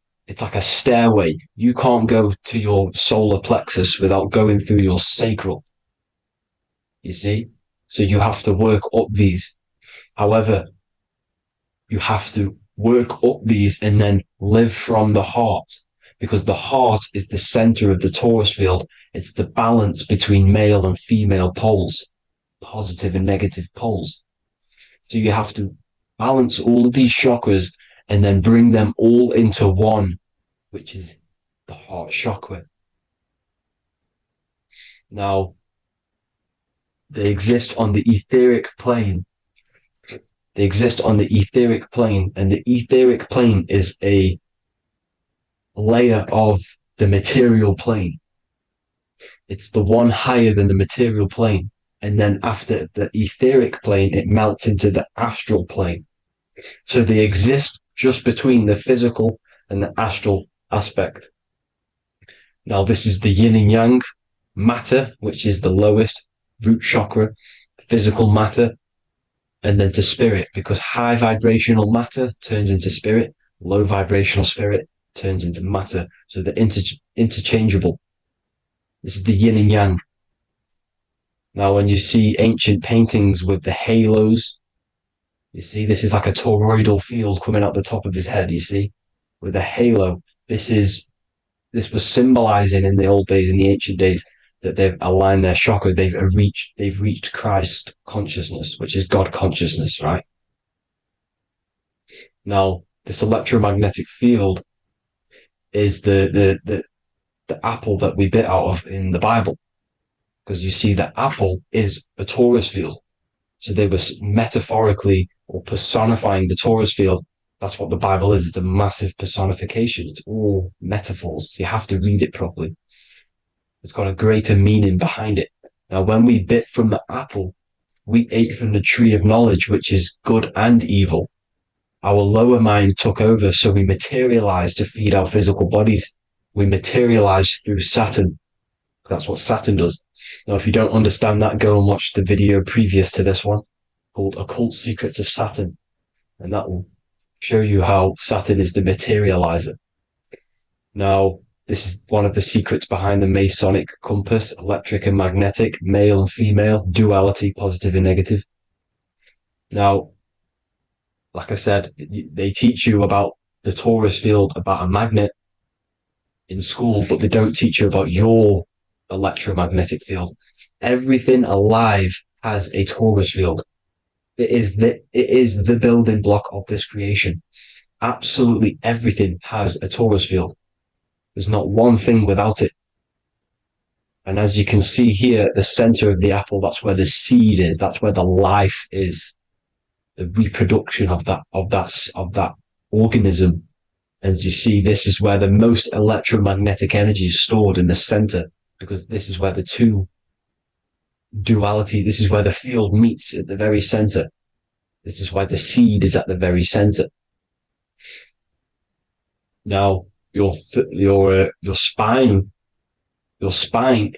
stairway. You can't go to your solar plexus without going through your sacral. You see? So you have to work up these. However, you have to work up these and then live from the heart, because the heart is the center of the torus field. It's the balance between male and female poles, positive and negative poles. So you have to balance all of these chakras and then bring them all into one, which is the heart chakra. Now, they exist on the etheric plane. They exist on the etheric plane, and the etheric plane is a layer of the material plane. It's the one higher than the material plane. And then after the etheric plane, it melts into the astral plane. So they exist just between the physical and the astral aspect. Now, this is the yin and yang matter, which is the lowest root chakra, physical matter, and then to spirit, because high vibrational matter turns into spirit, low vibrational spirit turns into matter. So they're interchangeable. This is the yin and yang. Now, when you see ancient paintings with the halos, you see this is like a toroidal field coming out the top of his head, you see, with a halo. This was symbolizing in the old days, in the ancient days, that they've aligned their chakra, they've reached Christ consciousness, which is God consciousness, right? Now, this electromagnetic field is the apple that we bit out of in the Bible, because you see that apple is a torus field. So they were metaphorically or personifying the torus field. That's what the Bible is. It's a massive personification. It's all metaphors. You have to read it properly. It's got a greater meaning behind it. Now, when we bit from the apple, we ate from the tree of knowledge, which is good and evil. Our lower mind took over, so we materialized to feed our physical bodies. We materialized through Saturn. That's what Saturn does. Now, if you don't understand that, go and watch the video previous to this one called Occult Secrets of Saturn. And that will show you how Saturn is the materializer. Now, this is one of the secrets behind the Masonic compass, electric and magnetic, male and female, duality, positive and negative. Now, like I said, they teach you about the torus field, about a magnet in school, but they don't teach you about your electromagnetic field. Everything alive has a torus field. It is the building block of this creation. Absolutely everything has a torus field. There's not one thing without it. And as you can see here at the center of the apple, that's where the seed is. That's where the life is. The reproduction of that organism. As you see, this is where the most electromagnetic energy is stored, in the center, because this is where the two duality, this is where the field meets, at the very center. This is why the seed is at the very center. Now, your spine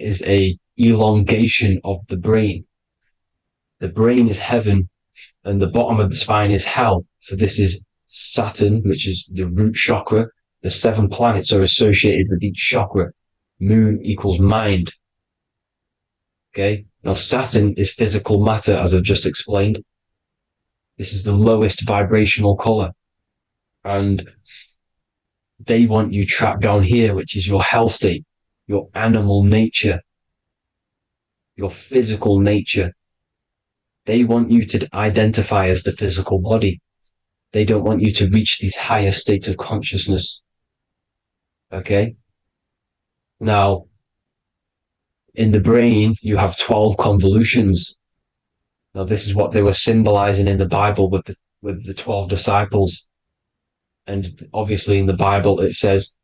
is a elongation of the brain. The brain is heaven, and the bottom of the spine is hell. So this is Saturn, which is the root chakra. The 7 planets are associated with each chakra. Moon equals mind. Okay. Now, Saturn is physical matter, as I've just explained. This is the lowest vibrational color. And they want you trapped down here, which is your hell state, your animal nature, your physical nature. They want you to identify as the physical body. They don't want you to reach these higher states of consciousness. Okay? Now, in the brain, you have 12 convolutions. Now, this is what they were symbolizing in the Bible with the 12 disciples. And obviously in the Bible, it says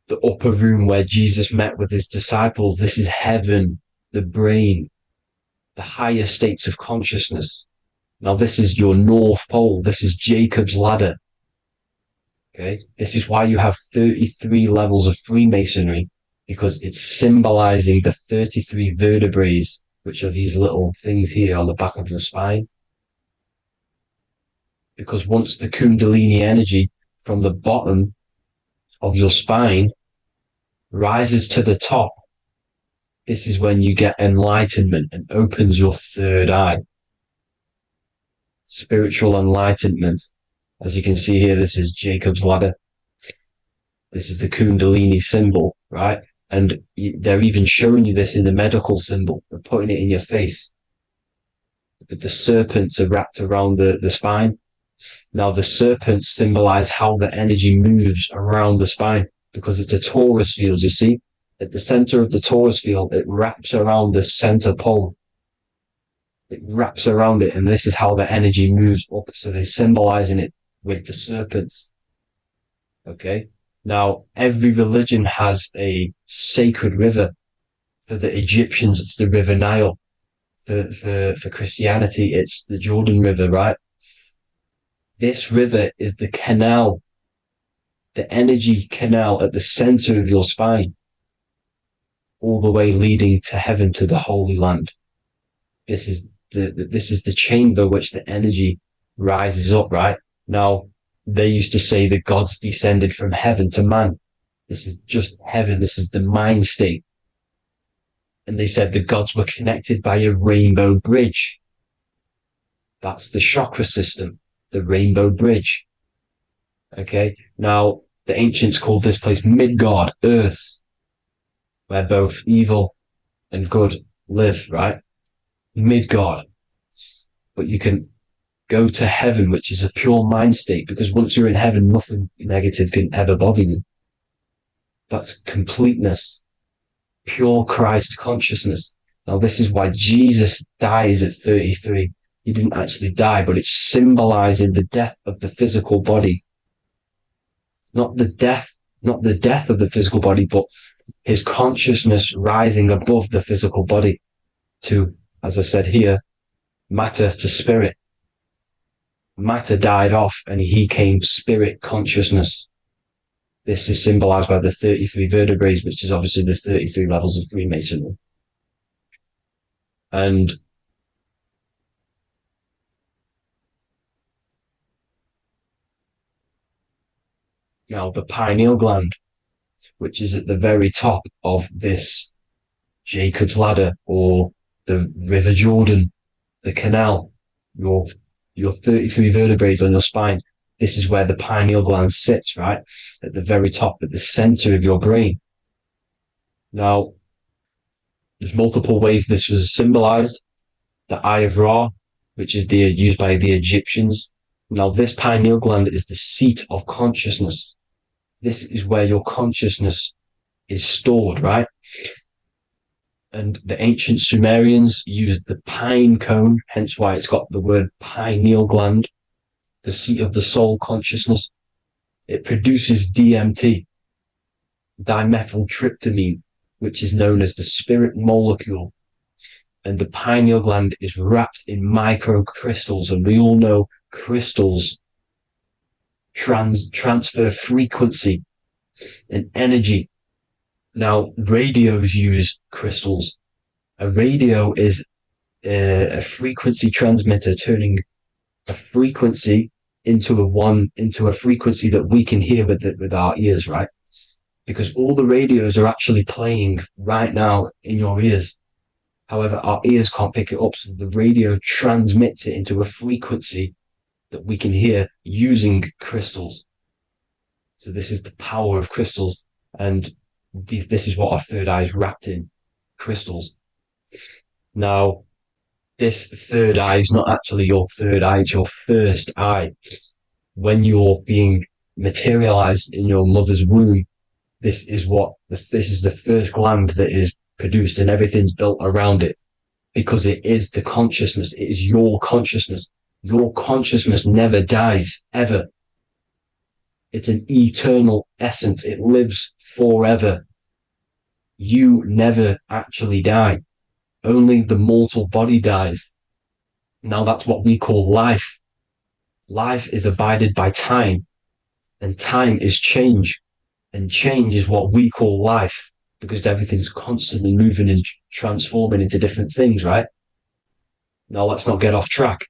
the upper room where Jesus met with his disciples. This is heaven, the brain, the higher states of consciousness. Now, this is your North Pole. This is Jacob's ladder. Okay. This is why you have 33 levels of Freemasonry, because it's symbolizing the 33 vertebrae, which are these little things here on the back of your spine. Because once the Kundalini energy from the bottom of your spine rises to the top. This is when you get enlightenment and opens your third eye. Spiritual enlightenment. As you can see here, this is Jacob's ladder. This is the Kundalini symbol, right? And they're even showing you this in the medical symbol. They're putting it in your face. The serpents are wrapped around the spine. Now, the serpents symbolize how the energy moves around the spine because it's a torus field, you see? At the center of the torus field, it wraps around the center pole. It wraps around it, and this is how the energy moves up. So they're symbolizing it with the serpents. Okay? Now, every religion has a sacred river. For the Egyptians, it's the River Nile. For Christianity, it's the Jordan River, right? This river is the canal, the energy canal at the center of your spine, all the way leading to heaven, to the Holy Land. This is the chamber which the energy rises up, right? Now, they used to say the gods descended from heaven to man. This is just heaven. This is the mind state. And they said the gods were connected by a rainbow bridge. That's the chakra system, the rainbow bridge. Okay. Now, the ancients called this place Midgard, Earth, where both evil and good live, right? Midgard. But you can go to heaven, which is a pure mind state, because once you're in heaven, nothing negative can ever bother you. That's completeness, pure Christ consciousness. Now, this is why Jesus dies at 33. He didn't actually die, but it's symbolizing the death of the physical body. Not the death of the physical body, but his consciousness rising above the physical body to, as I said here, matter to spirit. Matter died off and he came spirit consciousness. This is symbolized by the 33 vertebrae, which is obviously the 33 levels of Freemasonry. And now the pineal gland, which is at the very top of this Jacob's ladder or the River Jordan, the canal, your 33 vertebrae on your spine. This is where the pineal gland sits, right? At the very top, at the center of your brain. Now, there's multiple ways this was symbolized. The Eye of Ra, which is used by the Egyptians. Now, this pineal gland is the seat of consciousness. This is where your consciousness is stored, right? And the ancient Sumerians used the pine cone, hence why it's got the word pineal gland, the seat of the soul consciousness. It produces DMT, dimethyltryptamine, which is known as the spirit molecule. And the pineal gland is wrapped in microcrystals, and we all know crystals transfer frequency and energy. Now, radios use crystals. A radio is a frequency transmitter, turning a frequency into a frequency that we can hear with our ears, right? Because all the radios are actually playing right now in your ears. However, our ears can't pick it up, so the radio transmits it into a frequency that we can hear using crystals. So this is the power of crystals, and this is what our third eye is wrapped in, crystals. Now, this third eye is not actually your third eye, it's your first eye. When you're being materialized in your mother's womb, this is the first gland that is produced, and everything's built around it, because it is the consciousness. It is your consciousness. Your consciousness never dies, ever. It's an eternal essence. It lives forever. You never actually die. Only the mortal body dies. Now that's what we call life. Life is abided by time, and time is change. And change is what we call life, because everything's constantly moving and transforming into different things, right? Now let's not get off track.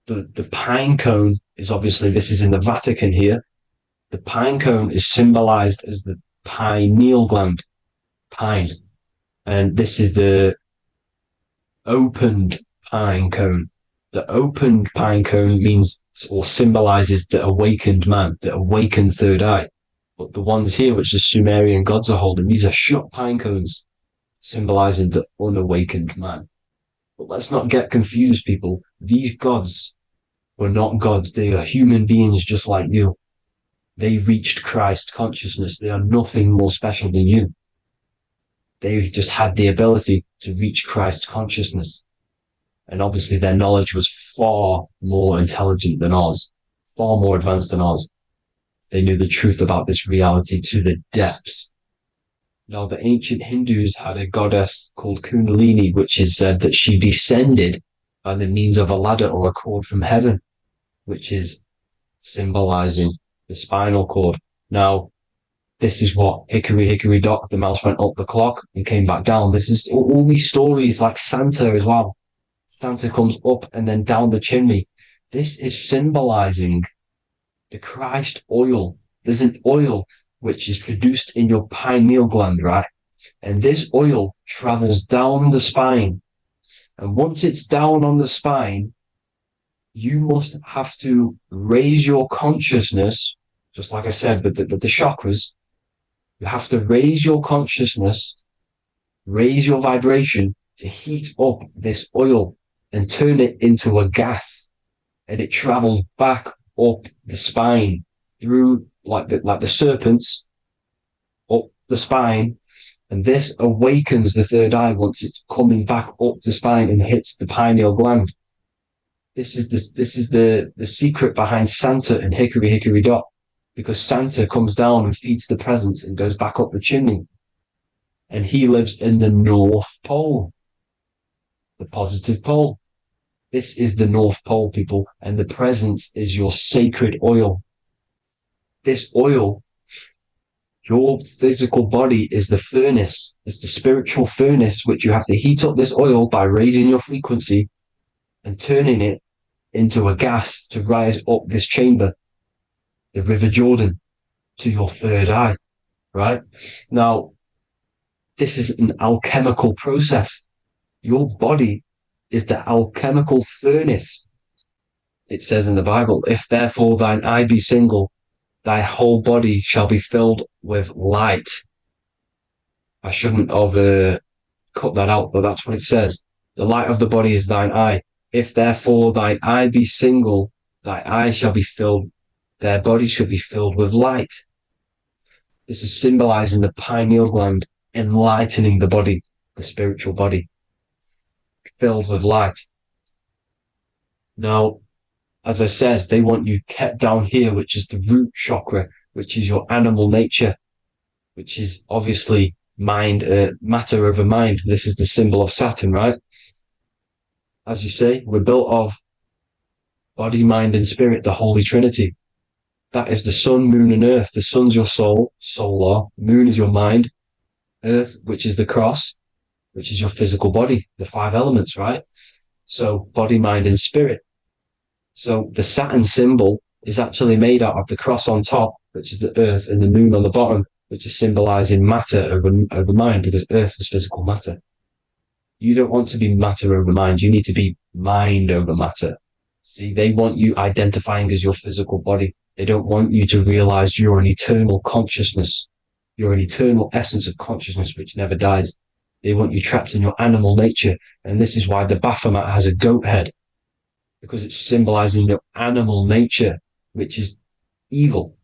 The pine cone is obviously, this is in the Vatican here. The pine cone is symbolized as the pineal gland, pine. And this is the opened pine cone. The opened pine cone means or symbolizes the awakened man, the awakened third eye. But the ones here, which the Sumerian gods are holding, these are shut pine cones, symbolizing the unawakened man. But let's not get confused, people. These gods were not gods. They are human beings just like you. They reached Christ consciousness. They are nothing more special than you. They just had the ability to reach Christ consciousness. And obviously their knowledge was far more intelligent than ours, far more advanced than ours. They knew the truth about this reality to the depths. Now, the ancient Hindus had a goddess called Kundalini, which is said that she descended by the means of a ladder or a cord from heaven, which is symbolizing the spinal cord. Now, this is what hickory hickory dock, the mouse went up the clock and came back down. This is all these stories, like Santa as well. Santa comes up and then down the chimney. This is symbolizing the Christ oil. There's an oil which is produced in your pineal gland, right? And this oil travels down the spine. And once it's down on the spine, you must have to raise your consciousness, just like I said, with the chakras. You have to raise your consciousness, raise your vibration to heat up this oil and turn it into a gas. And it travels back up the spine through like the serpents up the spine, and this awakens the third eye once it's coming back up the spine and hits the pineal gland. This is the secret behind Santa and hickory hickory dock, because Santa comes down and feeds the presents and goes back up the chimney, and he lives in the North Pole, the positive pole. This is the North Pole, people, and the presence is your sacred oil. This oil, your physical body is the furnace. It's the spiritual furnace, which you have to heat up this oil by raising your frequency and turning it into a gas to rise up this chamber, the River Jordan, to your third eye, right? Now, this is an alchemical process. Your body is the alchemical furnace. It says in the Bible, if therefore thine eye be single, thy whole body shall be filled with light. I shouldn't have cut that out, but that's what it says. The light of the body is thine eye. If therefore thine eye be single, thy eye shall be filled, their body shall be filled with light. This is symbolizing the pineal gland, enlightening the body, the spiritual body, filled with light. Now, as I said, they want you kept down here, which is the root chakra, which is your animal nature, which is obviously mind, matter over mind. This is the symbol of Saturn, right? As you say, we're built of body, mind, and spirit, the Holy Trinity. That is the sun, moon, and earth. The sun's your soul, solar. Moon is your mind. Earth, which is the cross, which is your physical body, the 5 elements, right? So body, mind, and spirit. So the Saturn symbol is actually made out of the cross on top, which is the earth, and the moon on the bottom, which is symbolizing matter over mind, because earth is physical matter. You don't want to be matter over mind. You need to be mind over matter. See, they want you identifying as your physical body. They don't want you to realize you're an eternal consciousness. You're an eternal essence of consciousness which never dies. They want you trapped in your animal nature. And this is why the Baphomet has a goat head, because it's symbolizing your animal nature, which is evil.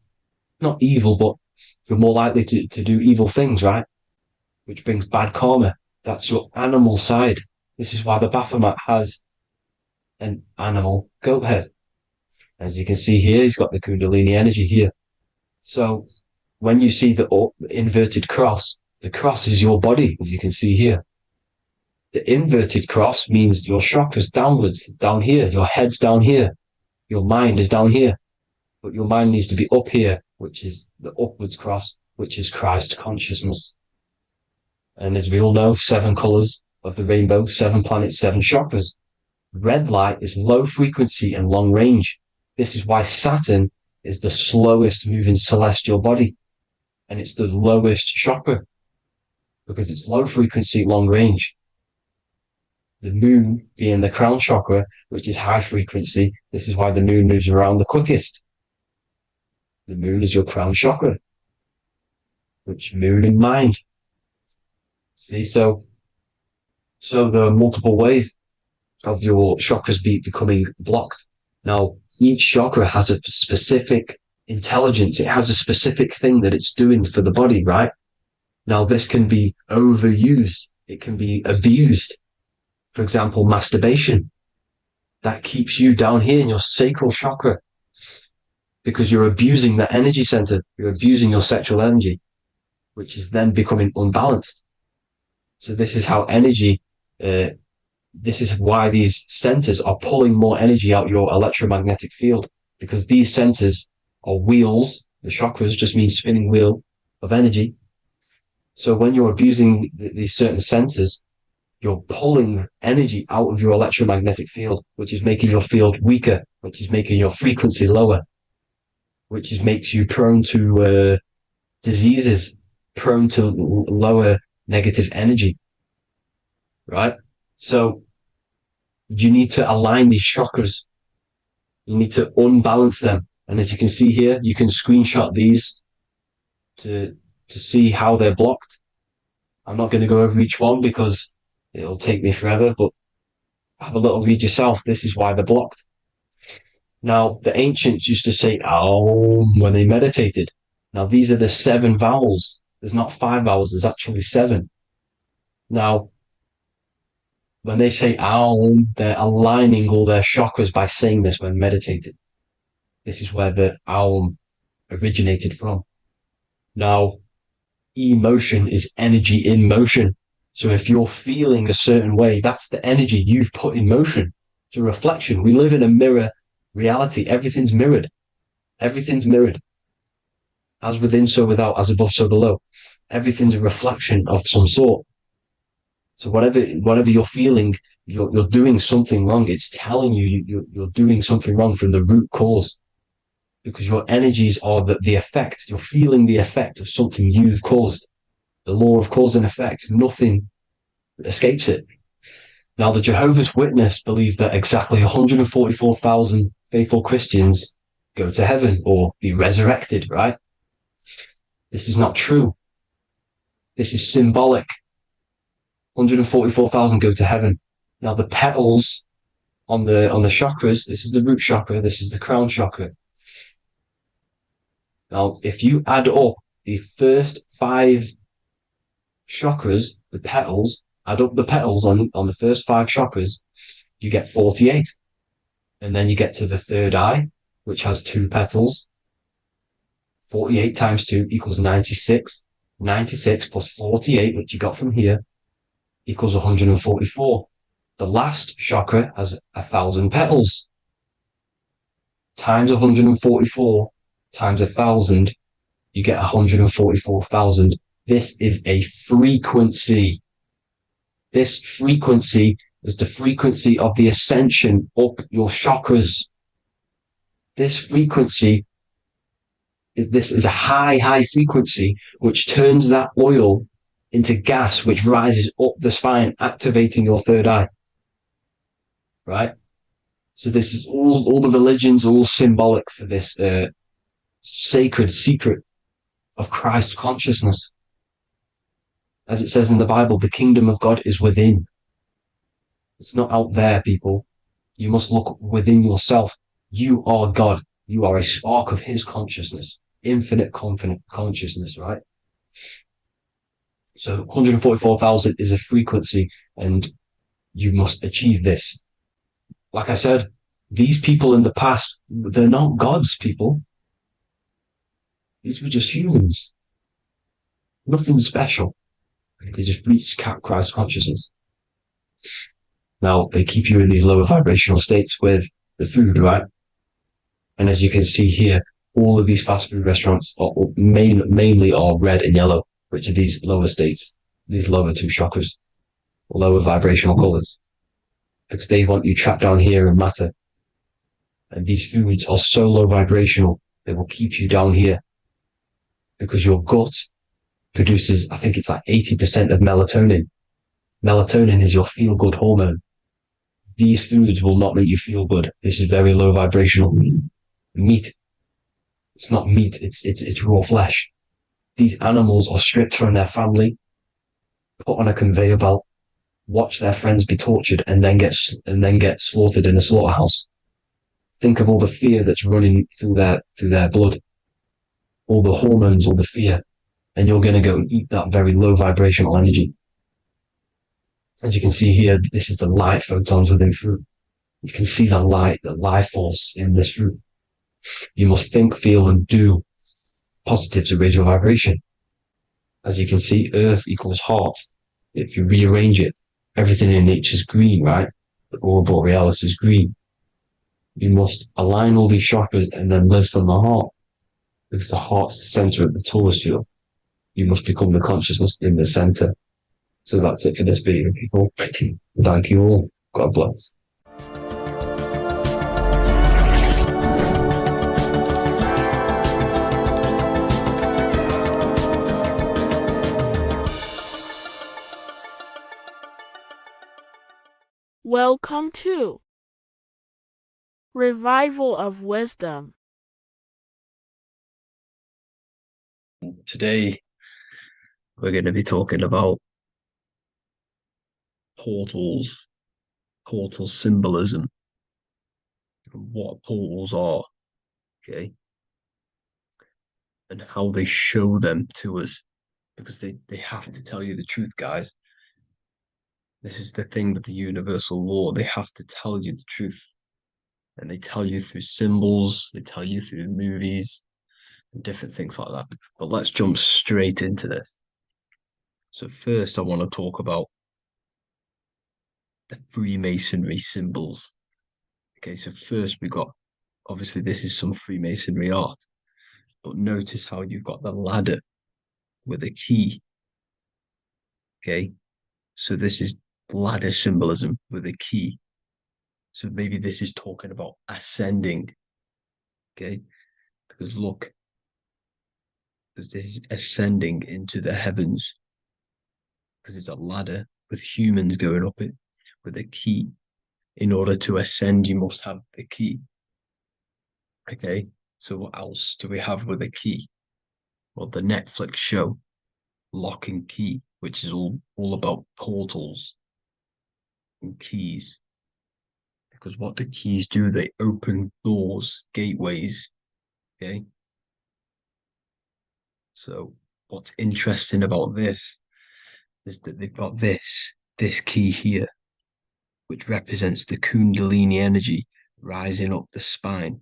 Not evil, but you're more likely to do evil things, right? Which brings bad karma. That's your animal side. This is why the Baphomet has an animal goat head. As you can see here, he's got the Kundalini energy here. So when you see the inverted cross, the cross is your body, as you can see here. The inverted cross means your chakras downwards, down here. Your head's down here. Your mind is down here. But your mind needs to be up here, which is the upwards cross, which is Christ consciousness. And as we all know, 7 colors of the rainbow, 7 planets, 7 chakras. Red light is low frequency and long range. This is why Saturn is the slowest moving celestial body, and it's the lowest chakra because it's low frequency, long range. The moon being the crown chakra, which is high frequency, this is why the moon moves around the quickest. The moon is your crown chakra, which moon in mind. See, so there are multiple ways of your chakras becoming blocked. Now, each chakra has a specific intelligence. It has a specific thing that it's doing for the body, right? Now, this can be overused. It can be abused. For example, masturbation. That keeps you down here in your sacral chakra because you're abusing that energy center. You're abusing your sexual energy, which is then becoming unbalanced. So this is how energy, this is why these centers are pulling more energy out your electromagnetic field, because these centers are wheels. The chakras just mean spinning wheel of energy. So when you're abusing these certain centers, you're pulling energy out of your electromagnetic field, which is making your field weaker, which is making your frequency lower, which makes you prone to diseases, prone to lower negative energy, right? So you need to align these chakras. You need to unbalance them. And as you can see here, you can screenshot these to see how they're blocked. I'm not going to go over each one because it'll take me forever, but have a little read yourself. This is why they're blocked. Now, the ancients used to say Aum when they meditated. Now, these are the 7 vowels. There's not 5 vowels, there's actually 7. Now, when they say Aum, they're aligning all their chakras by saying this when meditated. This is where the Aum originated from. Now, emotion is energy in motion. So if you're feeling a certain way, that's the energy you've put in motion. It's a reflection. We live in a mirror reality. Everything's mirrored. Everything's mirrored. As within, so without, as above, so below. Everything's a reflection of some sort. So whatever you're feeling, you're doing something wrong. It's telling you you're doing something wrong from the root cause. Because your energies are the effect. You're feeling the effect of something you've caused. The law of cause and effect, nothing escapes it. Now, the Jehovah's Witness believe that exactly 144,000 faithful Christians go to heaven or be resurrected, right? This is not true. This is symbolic. 144,000 go to heaven. Now, the petals on the chakras, this is the root chakra, this is the crown chakra. Now, if you add up the first 5 chakras, the petals, add up the petals on the first 5 chakras, you get 48. And then you get to the third eye, which has 2 petals. 48 times 2 equals 96. 96 plus 48, which you got from here, equals 144. The last chakra has 1,000 petals. Times 144 times 1,000, you get 144,000. This is a frequency. This frequency is the frequency of the ascension up your chakras. This frequency is a high frequency, which turns that oil into gas, which rises up the spine, activating your third eye. Right? So this is all the religions are all symbolic for this sacred secret of Christ consciousness. As it says in the Bible, the kingdom of God is within. It's not out there, people. You must look within yourself. You are God. You are a spark of his consciousness, infinite consciousness, right? So 144,000 is a frequency, and you must achieve this. Like I said, these people in the past, they're not gods, people. These were just humans. Nothing special. They just reach Christ consciousness. Now, they keep you in these lower vibrational states with the food, right? And as you can see here, all of these fast food restaurants are mainly are red and yellow, which are these lower states, these lower 2 chakras, lower vibrational colors, because they want you trapped down here in matter. And these foods are so low vibrational, they will keep you down here because your gut produces, I think it's like 80% of melatonin. Melatonin is your feel good hormone. These foods will not make you feel good. This is very low vibrational. Meat, it's not meat, it's raw flesh. These animals are stripped from their family, put on a conveyor belt, watch their friends be tortured, and then get slaughtered in a slaughterhouse. Think of all the fear that's running through their blood, all the hormones, all the fear, and you're going to go and eat that very low vibrational energy. As you can see here, this is the light photons within fruit. You can see the life force in this fruit. You must think, feel, and do positive to raise your vibration. As you can see, earth equals heart. If you rearrange it, everything in nature is green, right? The aurora borealis is green. You must align all these chakras and then live from the heart, because the heart's the center of the Taurus field. You must become the consciousness in the center. So that's it for this video, people. Thank you all. God bless. Welcome to Revival of Wisdom. Today, we're going to be talking about portals, portal symbolism, and what portals are, okay, and how they show them to us, because they have to tell you the truth, guys. This is the thing with the universal law. They have to tell you the truth. And they tell you through symbols, they tell you through movies, and different things like that. But let's jump straight into this. So first, I want to talk about the Freemasonry symbols. Okay, so first we got, obviously this is some Freemasonry art, but notice how you've got the ladder with a key. Okay, so this is ladder symbolism with a key. So maybe this is talking about ascending. Okay, because look, because this is ascending into the heavens, because it's a ladder with humans going up it with a key. In order to ascend, you must have the key. Okay, so what else do we have with a key? Well, the Netflix show Lock and Key, which is all about portals and keys. Because what the keys do, they open doors, gateways. Okay, so what's interesting about this is that they've got this key here, which represents the Kundalini energy rising up the spine.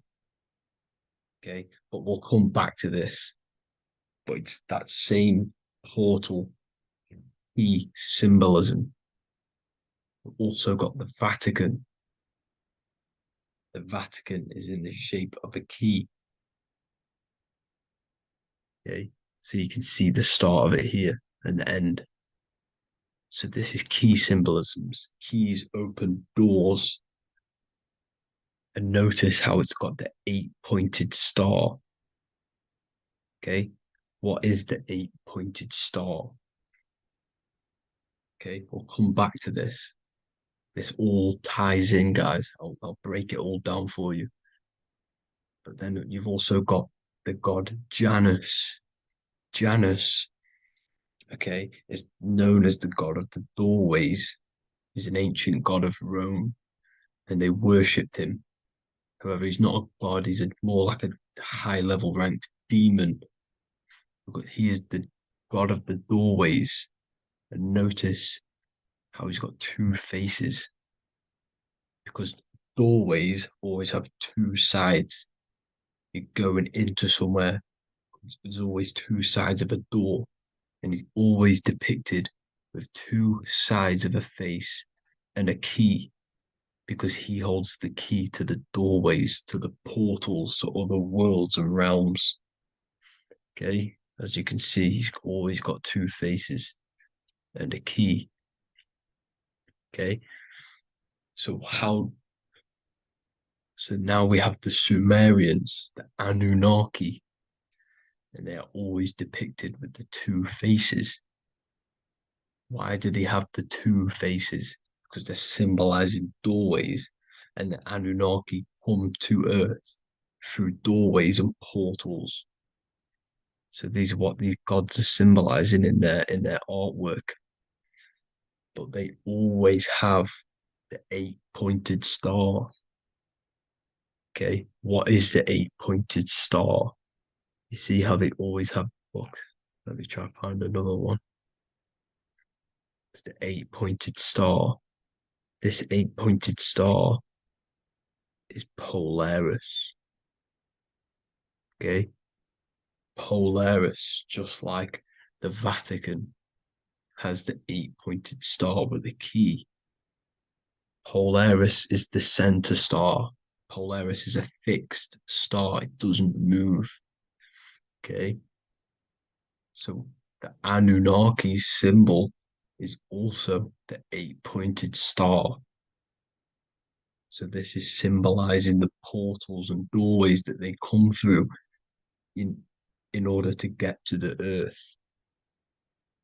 Okay, but we'll come back to this. But it's that same portal key symbolism. We've also got the Vatican. The Vatican is in the shape of a key. Okay, so you can see the start of it here and the end. So this is key symbolisms. Keys open doors. And notice how it's got the 8-pointed star. Okay, what is the 8-pointed star? Okay, we'll come back to this. This all ties in, guys. I'll break it all down for you. But then you've also got the god Janus. Janus, okay, is known as the god of the doorways. He's an ancient god of Rome, and they worshipped him. However, he's not a god, he's more like a high-level ranked demon. Because he is the god of the doorways. And notice how he's got two faces. Because doorways always have two sides. You're going into somewhere, there's always two sides of a door. And he's always depicted with two sides of a face and a key, because he holds the key to the doorways, to the portals, to other worlds and realms. Okay, as you can see, he's always got two faces and a key. Okay, so how So now we have the Sumerians, the Anunnaki, and they are always depicted with the two faces. Why do they have the two faces? Because they're symbolizing doorways, and the Anunnaki come to Earth through doorways and portals. So these are what these gods are symbolizing in their artwork. But they always have the 8-pointed star. Okay, what is the 8-pointed star? You see how they always have. Look, let me try and find another one. It's the 8-pointed star. This 8-pointed star is Polaris. Okay, Polaris, just like the Vatican has the 8-pointed star with a key. Polaris is the center star. Polaris is a fixed star, it doesn't move. Okay, so the Anunnaki symbol is also the 8-pointed star. So this is symbolizing the portals and doorways that they come through in order to get to the earth.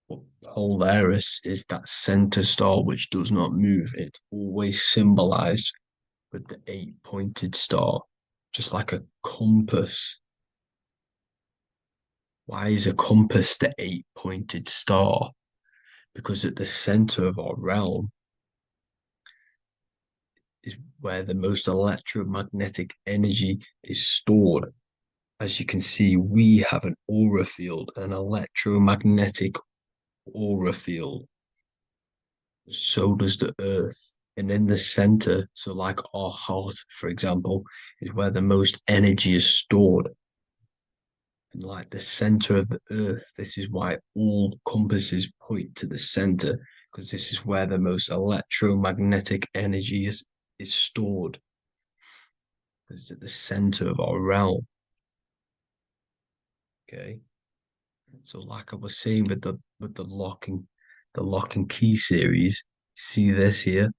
But Polaris is that center star which does not move. It's always symbolized with the 8-pointed star, just like a compass. Why is a compass the 8-pointed star? Because at the center of our realm is where the most electromagnetic energy is stored. As you can see, we have an aura field, an electromagnetic aura field. So does the earth. And in the center, so like our heart, for example, is where the most energy is stored. And like the center of the earth, this is why all compasses point to the center, because this is where the most electromagnetic energy is stored. Because it's at the center of our realm. Okay. So like I was saying with the lock and key series, see this here,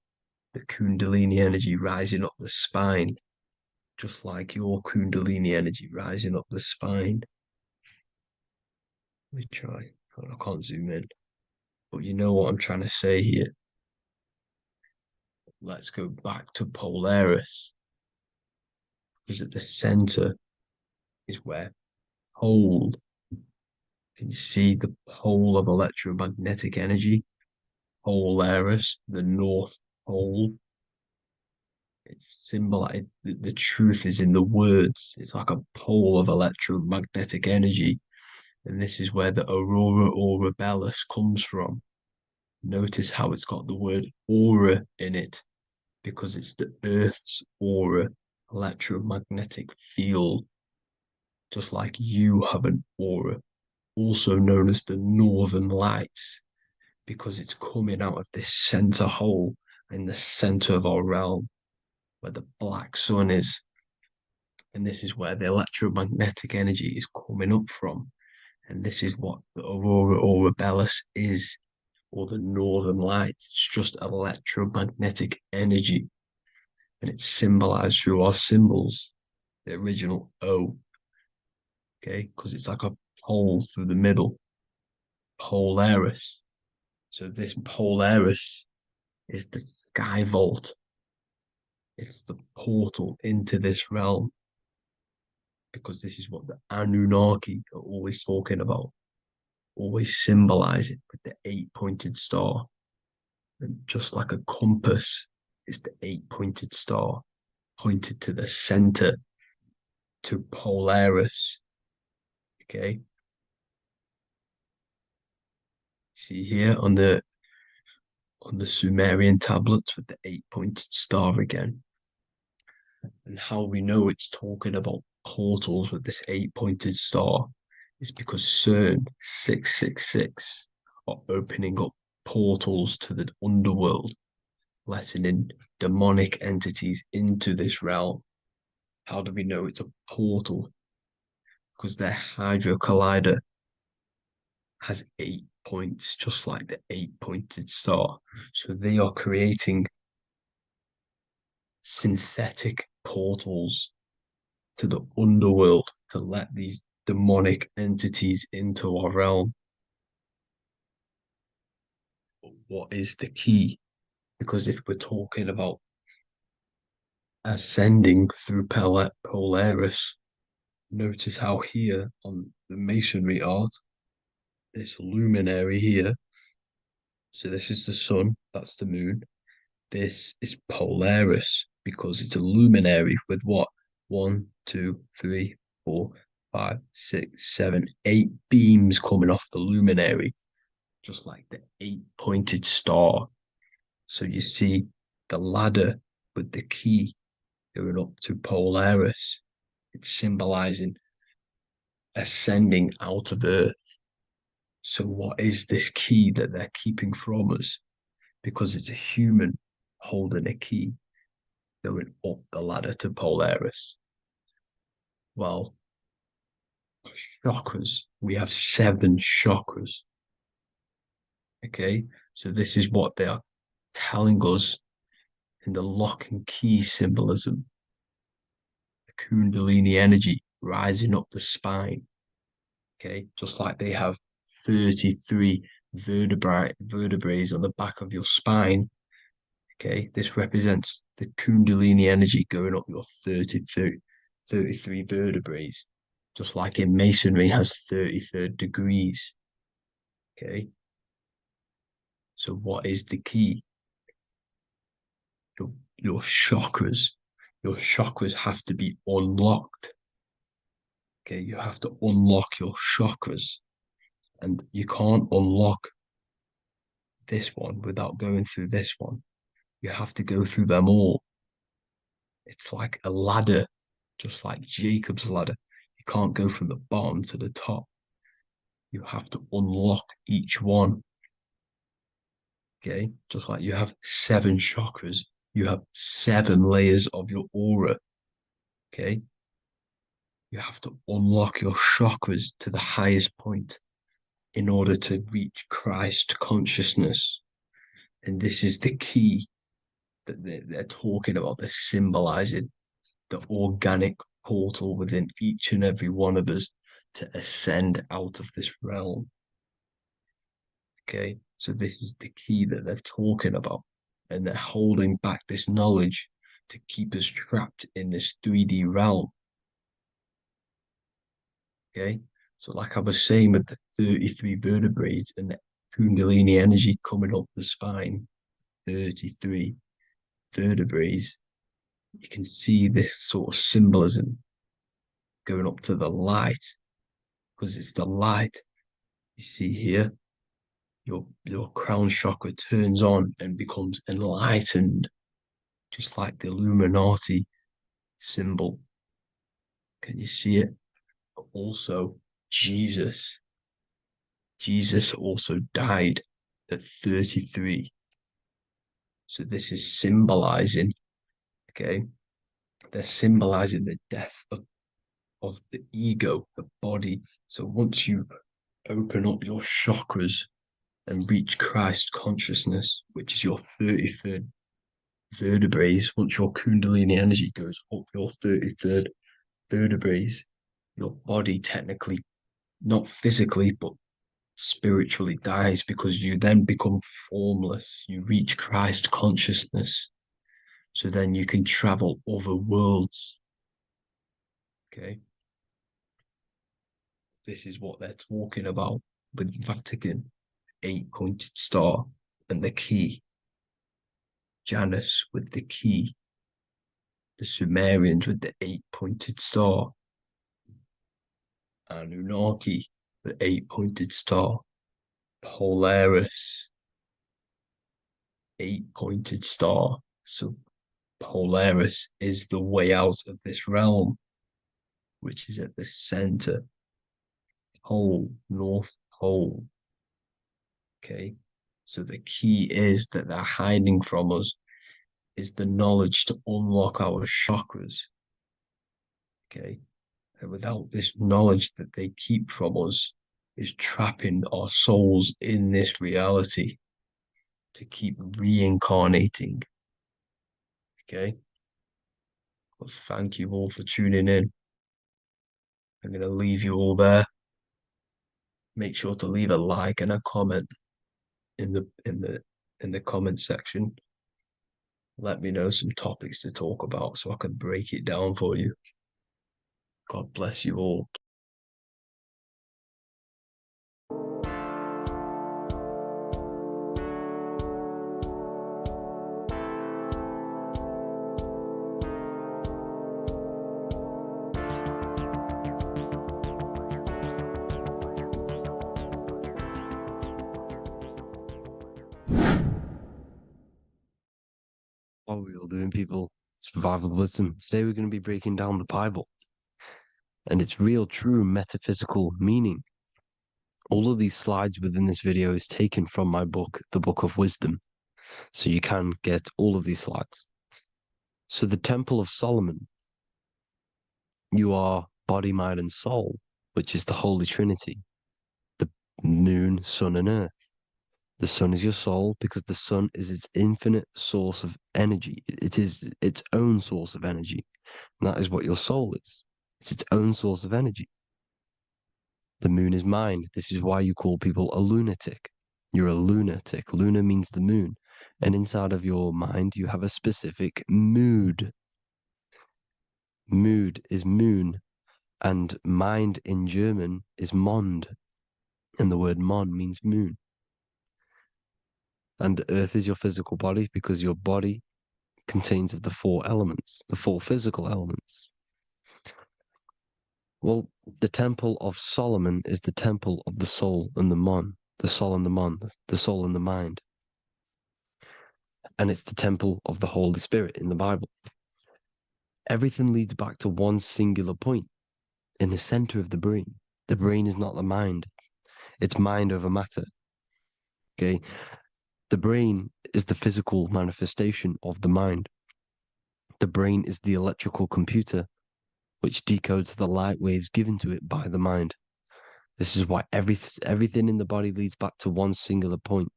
the Kundalini energy rising up the spine, just like your Kundalini energy rising up the spine. Let me try. I can't zoom in, but you know what I'm trying to say here. Let's go back to Polaris, because at the center is where pole. Can you see the pole of electromagnetic energy? Polaris, the North Pole. It's symbolized. The truth is in the words. It's like a pole of electromagnetic energy, and this is where the aurora borealis comes from. Notice how it's got the word aura in it, because it's the Earth's aura, electromagnetic field, just like you have an aura, also known as the Northern Lights, because it's coming out of this center hole in the center of our realm, where the black sun is. And this is where the electromagnetic energy is coming up from. And this is what the aurora borealis is, or the northern lights. It's just electromagnetic energy. And it's symbolized through our symbols, the original O. Okay, because it's like a pole through the middle. Polaris. So this Polaris is the sky vault. It's the portal into this realm, because this is what the Anunnaki are always talking about, always symbolize it with the 8-pointed star. And just like a compass is the 8-pointed star pointed to the center, to Polaris. Okay. See here on the Sumerian tablets with the 8-pointed star again. And how we know it's talking about portals with this 8-pointed star is because CERN 666 are opening up portals to the underworld, letting in demonic entities into this realm. How do we know it's a portal? Because their Hydro Collider has 8 points, just like the 8-pointed star. So they are creating synthetic portals to the underworld to let these demonic entities into our realm. What is the key? Because if we're talking about ascending through Polaris, notice how here on the masonry art, this luminary here, so this is the sun, that's the moon. This is Polaris because it's a luminary with what? 1, 2, 3, 4, 5, 6, 7, 8 beams coming off the luminary, just like the 8-pointed star. So you see the ladder with the key going up to Polaris. It's symbolizing ascending out of Earth. So what is this key that they're keeping from us? Because it's a human holding a key going up the ladder to Polaris. Well, chakras. We have 7 chakras. Okay, so this is what they are telling us in the lock and key symbolism. The Kundalini energy rising up the spine. Okay, just like they have 33 vertebrae on the back of your spine. Okay, this represents the Kundalini energy going up your 33 vertebrae, just like in Masonry has 33rd degrees. Okay, so what is the key? Your chakras. Your chakras have to be unlocked. Okay, you have to unlock your chakras, and you can't unlock this one without going through this one. You have to go through them all. It's like a ladder, just like Jacob's ladder. You can't go from the bottom to the top. You have to unlock each one. Okay, just like you have 7 chakras, you have 7 layers of your aura. Okay, you have to unlock your chakras to the highest point in order to reach Christ consciousness. And this is the key that they're talking about. They're symbolizing the organic portal within each and every one of us to ascend out of this realm. Okay, so this is the key that they're talking about, and they're holding back this knowledge to keep us trapped in this 3D realm. Okay, so like I was saying with the 33 vertebrae and the Kundalini energy coming up the spine, 33 vertebrae, you can see this sort of symbolism going up to the light, because it's the light. You see here, your crown chakra turns on and becomes enlightened, just like the Illuminati symbol. Can you see it? But also, Jesus also died at 33. So this is symbolizing, okay, they're symbolizing the death of the ego, the body. So once you open up your chakras and reach Christ consciousness, which is your 33rd vertebrae, once your Kundalini energy goes up your 33rd vertebrae, your body technically, not physically, but spiritually dies, because you then become formless. You reach Christ consciousness. So then you can travel other worlds. Okay. This is what they're talking about with Vatican, 8-pointed star, and the key. Janus with the key. The Sumerians with the 8-pointed star. Anunnaki, the 8-pointed star. Polaris, 8-pointed star. So Polaris is the way out of this realm, which is at the center. Pole, North Pole. Okay, so the key is that they're hiding from us is the knowledge to unlock our chakras. Okay, and without this knowledge that they keep from us is trapping our souls in this reality to keep reincarnating. Okay, But thank you all for tuning in. I'm going to leave you all there. Make sure to leave a like and a comment in the comment section. Let me know some topics to talk about so I can break it down for you. God bless you all. What are we all doing, people? Survival wisdom. Today we're going to be breaking down the Bible and its real, true metaphysical meaning. All of these slides within this video is taken from my book, The Book of Wisdom, so you can get all of these slides. So the Temple of Solomon, you are body, mind, and soul, which is the Holy Trinity, the moon, sun, and earth. The sun is your soul because the sun is its infinite source of energy. It is its own source of energy. And that is what your soul is. It's its own source of energy. The moon is mind. This is why you call people a lunatic. You're a lunatic. Luna means the moon. And inside of your mind, you have a specific mood. Mood is moon. And mind in German is Mond. And the word Mon means moon. And earth is your physical body because your body contains of the four elements, the four physical elements. Well, the Temple of Solomon is the temple of the soul and the mon, the soul and the mon, the soul and the mind. And it's the temple of the Holy Spirit in the Bible. Everything leads back to one singular point in the center of the brain. The brain is not the mind. It's mind over matter. Okay? The brain is the physical manifestation of the mind. The brain is the electrical computer which decodes the light waves given to it by the mind. This is why everything in the body leads back to one singular point.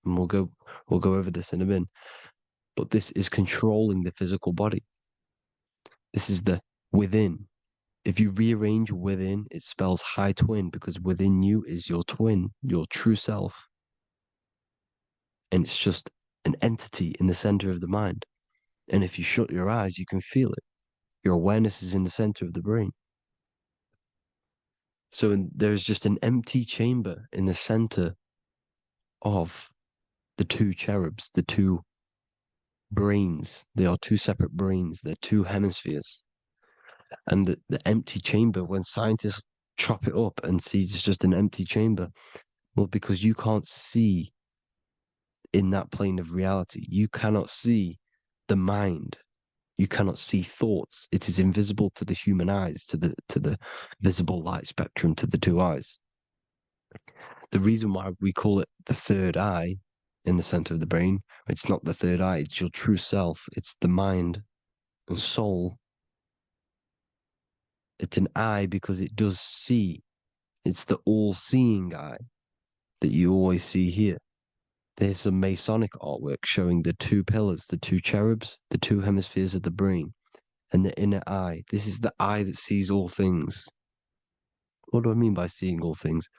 And we'll go over this in a minute. But this is controlling the physical body. This is the within. If you rearrange within, it spells high twin because within you is your twin, your true self. And it's just an entity in the center of the mind. And if you shut your eyes, you can feel it. Your awareness is in the center of the brain. So there's just an empty chamber in the center of the two cherubs, the two brains. They are two separate brains. They're two hemispheres. And the empty chamber, when scientists chop it up and see it's just an empty chamber, well, because you can't see in that plane of reality. You cannot see the mind. You cannot see thoughts. It is invisible to the human eyes, to the visible light spectrum, to the two eyes. The reason why we call it the third eye in the center of the brain, it's not the third eye, it's your true self. It's the mind and soul. It's an eye because it does see. It's the all-seeing eye that you always see here. There's some Masonic artwork showing the two pillars, the two cherubs, the two hemispheres of the brain, and the inner eye. This is the eye that sees all things. What do I mean by seeing all things?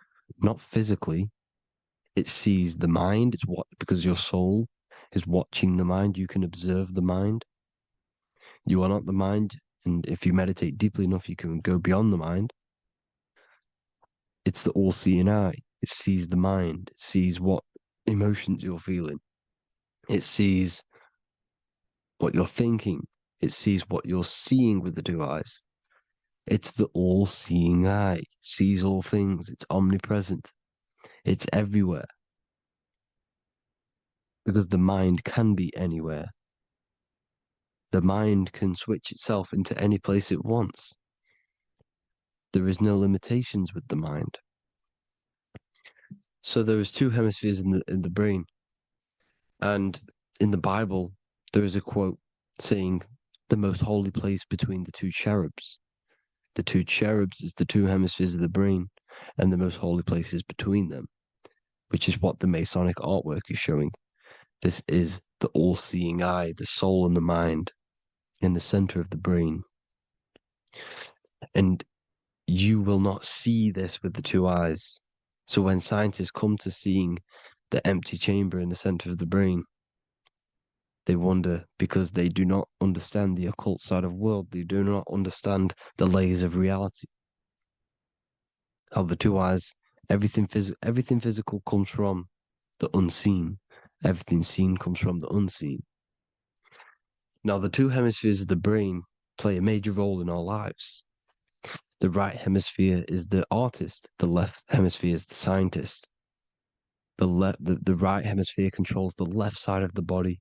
Not physically. It sees the mind. It's what, because your soul is watching the mind. You can observe the mind. You are not the mind. And if you meditate deeply enough, you can go beyond the mind. It's the all-seeing eye. It sees the mind. It sees what emotions you're feeling. It sees what you're thinking. It sees what you're seeing with the two eyes. It's the all-seeing eye. It sees all things. It's omnipresent. It's everywhere. Because the mind can be anywhere. The mind can switch itself into any place it wants. There is no limitations with the mind. So there is two hemispheres in the brain. And in the Bible, there is a quote saying the most holy place between the two cherubs. The two cherubs is the two hemispheres of the brain, and the most holy place is between them, which is what the Masonic artwork is showing. This is the all-seeing eye, the soul and the mind. in the center of the brain. And you will not see this with the two eyes. So when scientists come to seeing the empty chamber in the center of the brain, they wonder because they do not understand the occult side of the world. They do not understand the layers of reality. How the two eyes, everything physical comes from the unseen. Everything seen comes from the unseen. Now, the two hemispheres of the brain play a major role in our lives. The right hemisphere is the artist. The left hemisphere is the scientist. The right hemisphere controls the left side of the body.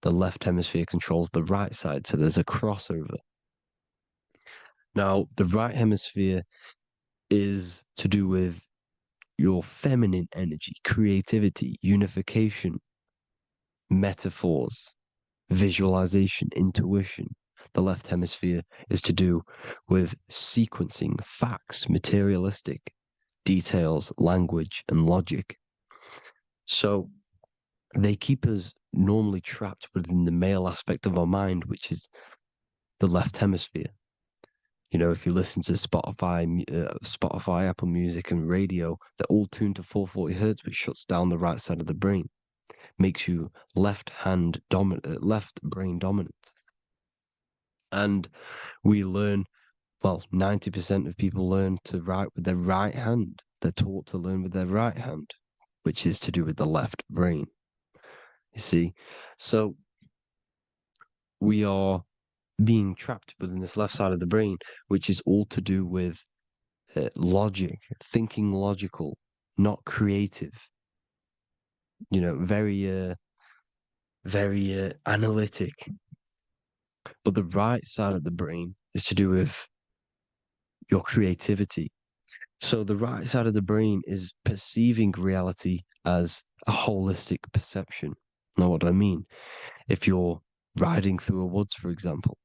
The left hemisphere controls the right side. So there's a crossover. Now, the right hemisphere is to do with your feminine energy, creativity, unification, metaphors, visualization, intuition. The left hemisphere is to do with sequencing, facts, materialistic details, language, and logic. So they keep us normally trapped within the male aspect of our mind, which is the left hemisphere. You know, if you listen to Spotify, Apple Music, and radio, they're all tuned to 440 hertz, which shuts down the right side of the brain, makes you left brain dominant. And we learn, well, 90% of people learn to write with their right hand. They're taught to learn with their right hand, which is to do with the left brain. You see, so we are being trapped within this left side of the brain, which is all to do with logic, thinking logical, not creative. You know, very analytic. But the right side of the brain is to do with your creativity. So the right side of the brain is perceiving reality as a holistic perception. Now, what do I mean? If you're riding through a woods, for example,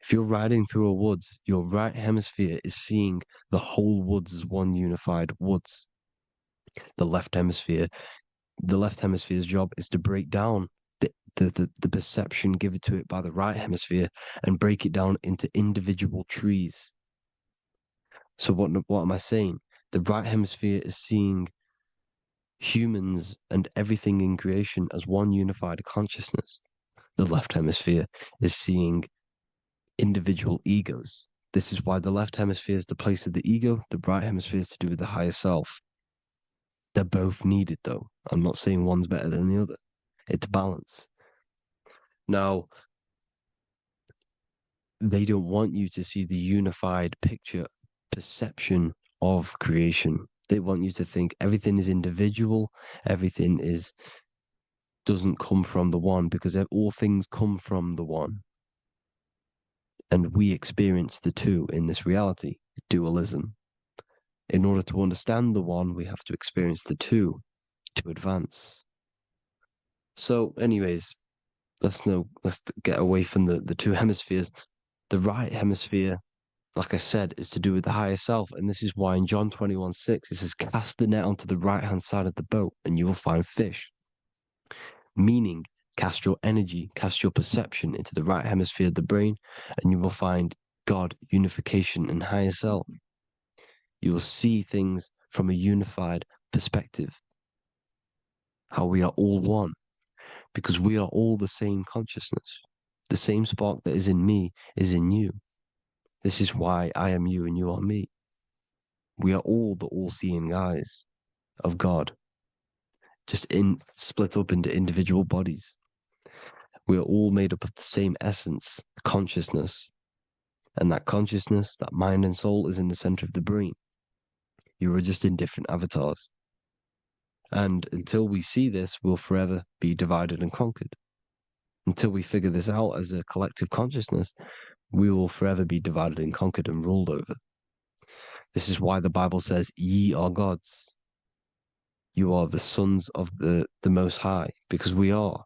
if you're riding through a woods, your right hemisphere is seeing the whole woods as one unified woods. The left hemisphere's job is to break down the perception given to it by the right hemisphere and break it down into individual trees. So what am I saying? The right hemisphere is seeing humans and everything in creation as one unified consciousness. The left hemisphere is seeing individual egos. This is why the left hemisphere is the place of the ego, the right hemisphere is to do with the higher self. They're both needed, though. I'm not saying one's better than the other. It's balance. Now, they don't want you to see the unified picture, perception of creation. They want you to think everything is individual, everything doesn't come from the one, because all things come from the one. And we experience the two in this reality, dualism. In order to understand the one, we have to experience the two to advance. So, anyways, let's get away from the two hemispheres. The right hemisphere, like I said, is to do with the higher self. And this is why in John 21:6, it says, cast the net onto the right-hand side of the boat and you will find fish. Meaning, cast your energy, cast your perception into the right hemisphere of the brain, and you will find God, unification, and higher self. You will see things from a unified perspective. How we are all one, because we are all the same consciousness. The same spark that is in me is in you. This is why I am you and you are me. We are all the all-seeing eyes of God, just split up into individual bodies. We are all made up of the same essence, consciousness. And that consciousness, that mind and soul, is in the center of the brain. You are just in different avatars. And until we see this, we'll forever be divided and conquered. Until we figure this out as a collective consciousness, we will forever be divided and conquered and ruled over. This is why the Bible says, ye are gods. You are the sons of the Most High, because we are.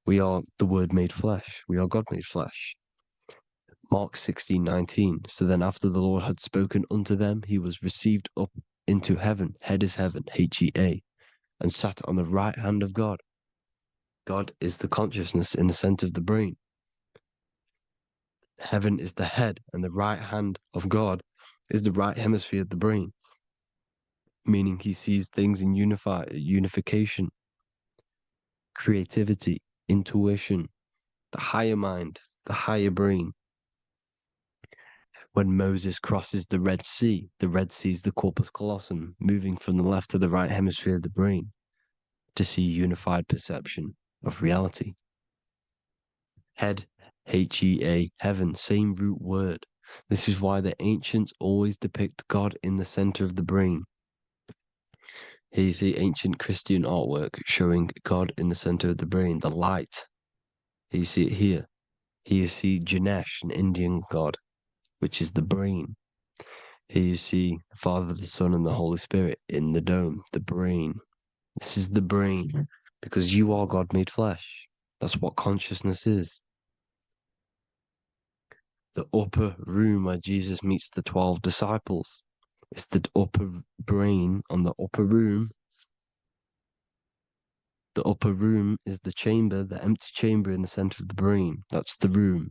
We are the Word made flesh. We are God made flesh. Mark 16:19. So then after the Lord had spoken unto them, he was received up into heaven, head is heaven, H-E-A, and sat on the right hand of God. God is the consciousness in the center of the brain. Heaven is the head, and the right hand of God is the right hemisphere of the brain, meaning he sees things in unification, creativity, intuition, the higher mind, the higher brain. When Moses crosses the Red Sea is the corpus callosum, moving from the left to the right hemisphere of the brain to see unified perception of reality. Head, H-E-A, heaven, same root word. This is why the ancients always depict God in the center of the brain. Here you see ancient Christian artwork showing God in the center of the brain, the light. Here you see it here. Here you see Ganesh, an Indian god, which is the brain. Here you see the Father, the Son, and the Holy Spirit in the dome, the brain. This is the brain, because you are God made flesh. That's what consciousness is. The upper room where Jesus meets the 12 disciples. It's the upper brain on the upper room. The upper room is the chamber, the empty chamber in the center of the brain. That's the room.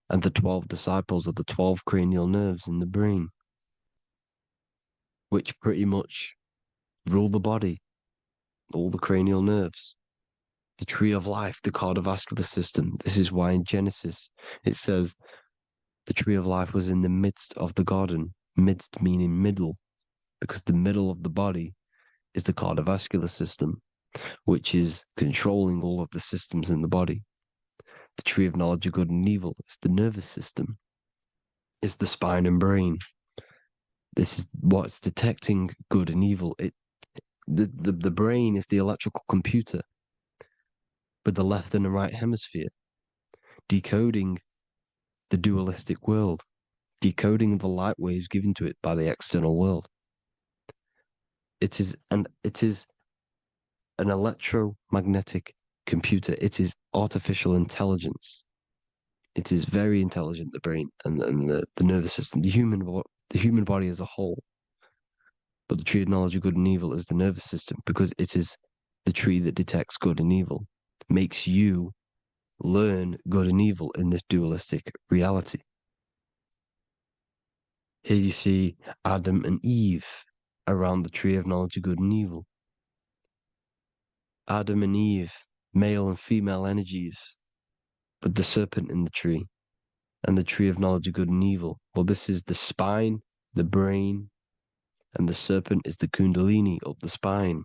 And the 12 disciples are the 12 cranial nerves in the brain, which pretty much rule the body, all the cranial nerves. The tree of life, the cardiovascular system. This is why in Genesis it says the tree of life was in the midst of the garden. Midst meaning middle, because the middle of the body is the cardiovascular system, which is controlling all of the systems in the body. The tree of knowledge of good and evil is the nervous system, is the spine and brain. This is what's detecting good and evil. The brain is the electrical computer with the left and the right hemisphere, decoding the dualistic world, decoding the light waves given to it by the external world. It is an electromagnetic computer. It is artificial intelligence. It is very intelligent, the brain and the nervous system, the human body as a whole. But the tree of knowledge of good and evil is the nervous system, because it is the tree that detects good and evil, makes you learn good and evil in this dualistic reality. Here you see Adam and Eve around the tree of knowledge of good and evil. Adam and Eve, male and female energies, but the serpent in the tree, and the tree of knowledge of good and evil. Well, this is the spine, the brain, and the serpent is the kundalini up the spine.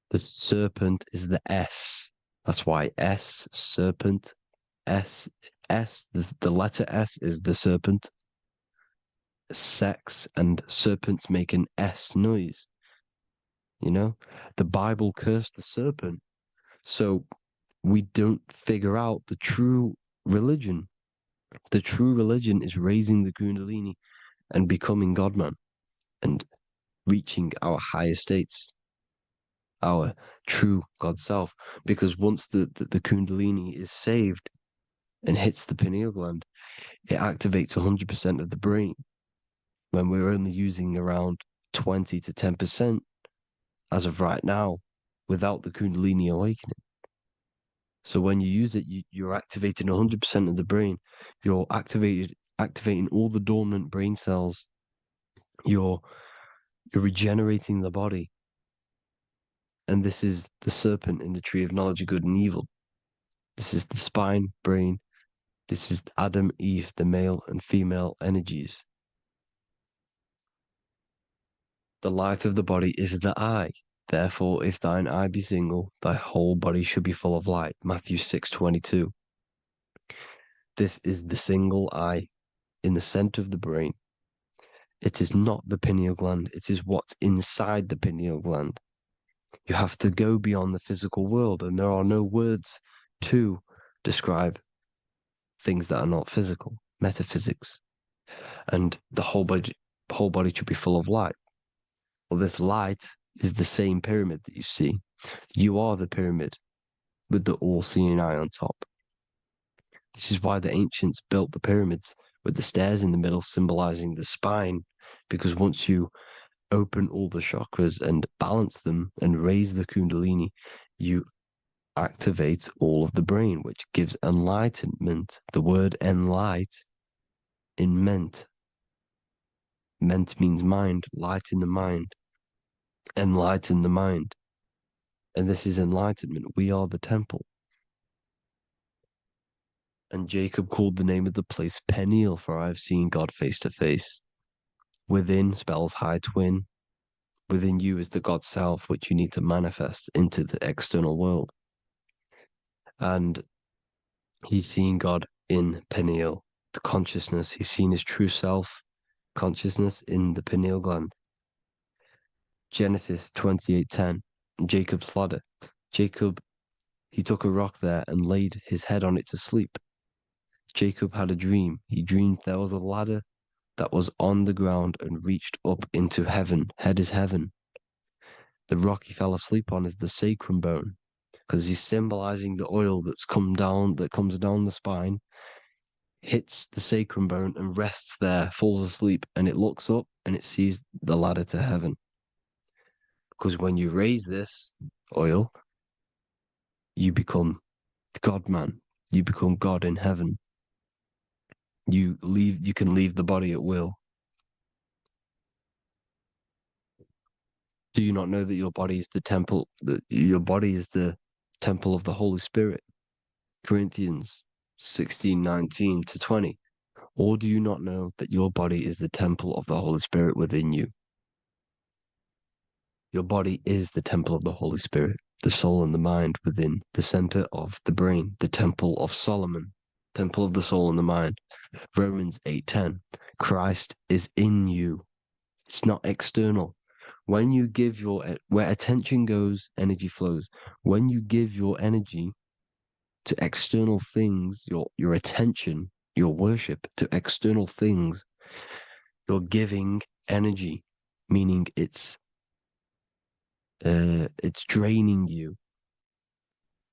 The serpent is the S. That's why S, serpent, S, the letter S is the serpent. Sex and serpents make an S noise. You know, the Bible cursed the serpent. So we don't figure out the true religion. The true religion is raising the kundalini and becoming God-man and reaching our higher states, our true God self. Because once the kundalini is saved and hits the pineal gland, it activates 100% of the brain, when we're only using around 20 to 10% as of right now without the kundalini awakening. So when you use it, you're activating 100% of the brain. You're activating all the dormant brain cells. You're regenerating the body. And this is the serpent in the tree of knowledge of good and evil. This is the spine, brain. This is Adam, Eve, the male and female energies. The light of the body is the eye. Therefore, if thine eye be single, thy whole body should be full of light. Matthew 6:22. This is the single eye in the center of the brain. It is not the pineal gland. It is what's inside the pineal gland. You have to go beyond the physical world, and there are no words to describe things that are not physical, metaphysics. And the whole body should be full of light. Well, this light is the same pyramid that you see. You are the pyramid with the all-seeing eye on top. This is why the ancients built the pyramids with the stairs in the middle symbolizing the spine, because once you open all the chakras and balance them and raise the kundalini, you activates all of the brain, which gives enlightenment. The word enlight in ment. Ment means mind, light in the mind. Enlighten the mind. And this is enlightenment. We are the temple. And Jacob called the name of the place Peniel, for I have seen God face to face. Within spells high twin. Within you is the God self, which you need to manifest into the external world. And he's seen God in Peniel, the consciousness. He's seen his true self, consciousness in the pineal gland. Genesis 28:10, Jacob's ladder. Jacob, he took a rock there and laid his head on it to sleep. Jacob had a dream. He dreamed there was a ladder that was on the ground and reached up into heaven. Head is heaven. The rock he fell asleep on is the sacrum bone, because he's symbolizing the oil that comes down the spine, hits the sacrum bone and rests there, falls asleep, and it looks up and it sees the ladder to heaven. Because when you raise this oil, you become God man. You become God in heaven. You can leave the body at will. Do you not know that your body is the temple, that your body is the temple of the Holy Spirit? Corinthians 16:19-20. Or do you not know that your body is the temple of the Holy Spirit within you? Your body is the temple of the Holy Spirit, the soul and the mind within the center of the brain, the temple of Solomon, temple of the soul and the mind. Romans 8:10. Christ is in you. It's not external. When you give where attention goes, energy flows. When you give your energy to external things, your attention, your worship to external things, you're giving energy, meaning it's draining you,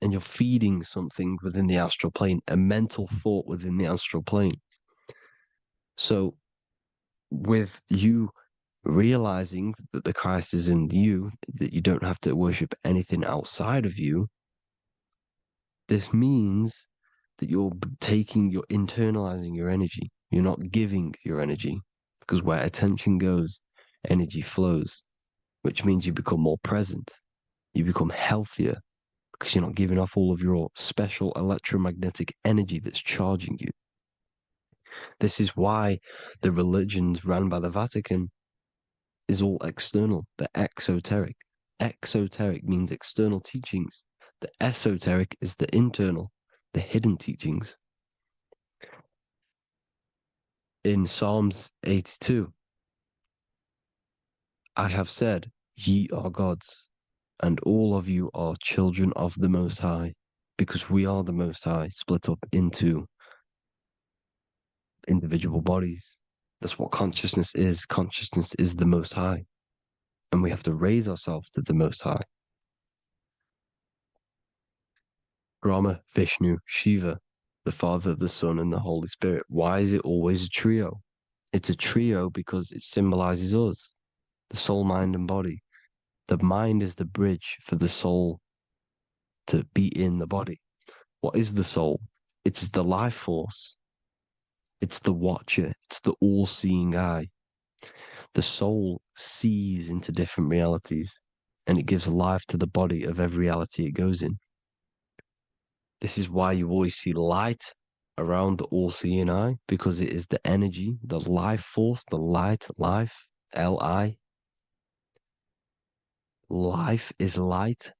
and you're feeding something within the astral plane, a mental thought within the astral plane. So with you realizing that the Christ is in you, that you don't have to worship anything outside of you, this means that you're internalizing your energy. You're not giving your energy, because where attention goes, energy flows, which means you become more present. You become healthier because you're not giving off all of your special electromagnetic energy that's charging you. This is why the religions run by the Vatican is all external. They're exoteric. Exoteric means external teachings. The esoteric is the internal, the hidden teachings. In Psalms 82, I have said, ye are gods, and all of you are children of the Most High, because we are the Most High, split up into individual bodies. That's what consciousness is. Consciousness is the Most High, and we have to raise ourselves to the Most High. Brahma, Vishnu, Shiva, the Father, the Son, and the Holy Spirit. Why is it always a trio? It's a trio because it symbolizes us, the soul, mind, and body. The mind is the bridge for the soul to be in the body. What is the soul? It's the life force. It's the watcher. It's the all-seeing eye. The soul sees into different realities, and it gives life to the body of every reality it goes in. This is why you always see light around the all-seeing eye, because it is the energy, the life force, the light, life, L-I. Life is light.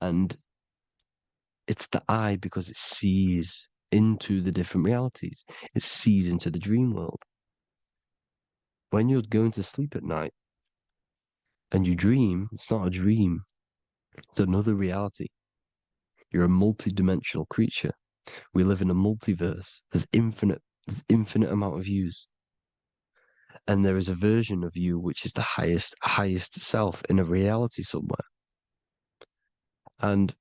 And it's the eye because it sees into the different realities. It sees into the dream world. When you're going to sleep at night and you dream, it's not a dream. It's another reality. You're a multi-dimensional creature. We live in a multiverse. There's infinite amount of yous. And there is a version of you which is the highest self in a reality somewhere. And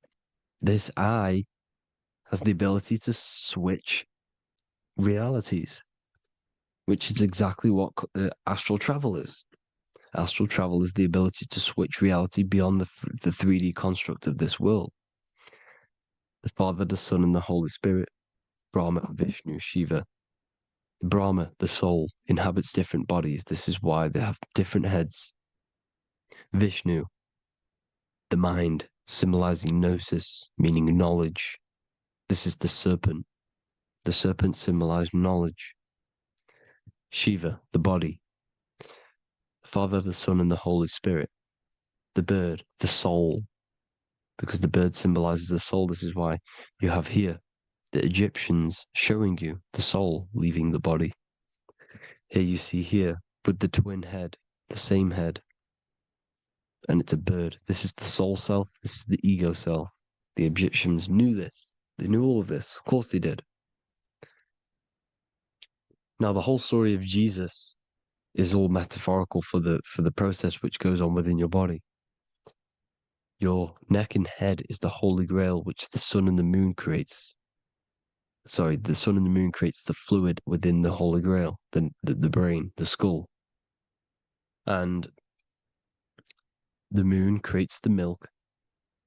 this eye has the ability to switch realities, which is exactly what astral travel is. Astral travel is the ability to switch reality beyond the 3D construct of this world. The Father, the Son, and the Holy Spirit, Brahma, Vishnu, Shiva. Brahma, the soul, inhabits different bodies. This is why they have different heads. Vishnu, the mind, symbolizing gnosis, meaning knowledge. This is the serpent. The serpent symbolized knowledge. Shiva, the body. The Father, the Son, and the Holy Spirit. The bird, the soul, because the bird symbolizes the soul. This is why you have here the Egyptians showing you the soul leaving the body. Here you see here with the twin head, the same head, and it's a bird. This is the soul self. This is the ego self. The Egyptians knew this. They knew all of this. Of course they did. Now, the whole story of Jesus is all metaphorical for the process which goes on within your body. Your neck and head is the Holy Grail, which the sun and the moon creates. Sorry, the sun and the moon creates the fluid within the Holy Grail, the brain, the skull. And the moon creates the milk.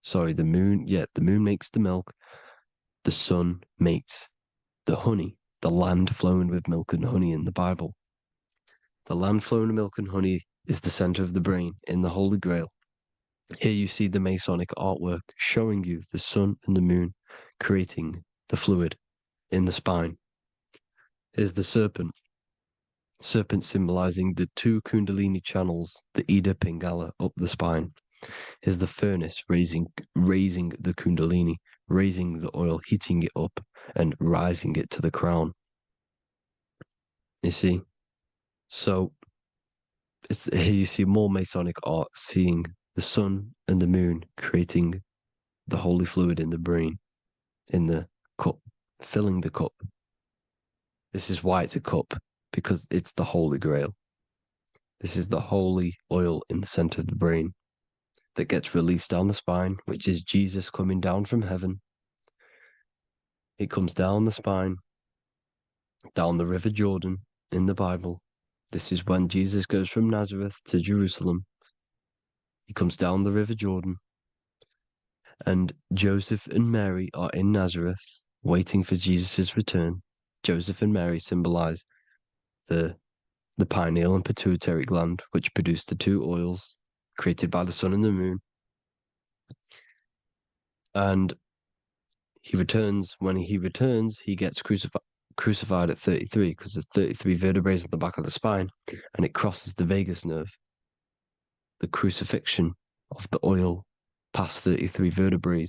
Sorry, the moon makes the milk. The sun makes the honey, the land flowing with milk and honey in the Bible. The land flowing with milk and honey is the center of the brain in the Holy Grail. Here you see the Masonic artwork showing you the sun and the moon creating the fluid in the spine. Here's the serpent. Serpent symbolizing the two Kundalini channels, the Ida Pingala up the spine. Here's the furnace raising the Kundalini, raising the oil, heating it up, and rising it to the crown. You see? So here you see more Masonic art, seeing the sun and the moon creating the holy fluid in the brain, in the cup, filling the cup. This is why it's a cup, because it's the Holy Grail. This is the holy oil in the center of the brain that gets released down the spine, which is Jesus coming down from heaven. It comes down the spine, down the River Jordan in the Bible. This is when Jesus goes from Nazareth to Jerusalem. He comes down the River Jordan, and Joseph and Mary are in Nazareth waiting for Jesus' return. Joseph and Mary symbolize the pineal and pituitary gland, which produce the two oils created by the sun and the moon. And he returns. When he returns, he gets crucified at 33, because there's 33 vertebrae at the back of the spine, and it crosses the vagus nerve. The crucifixion of the oil past 33 vertebrae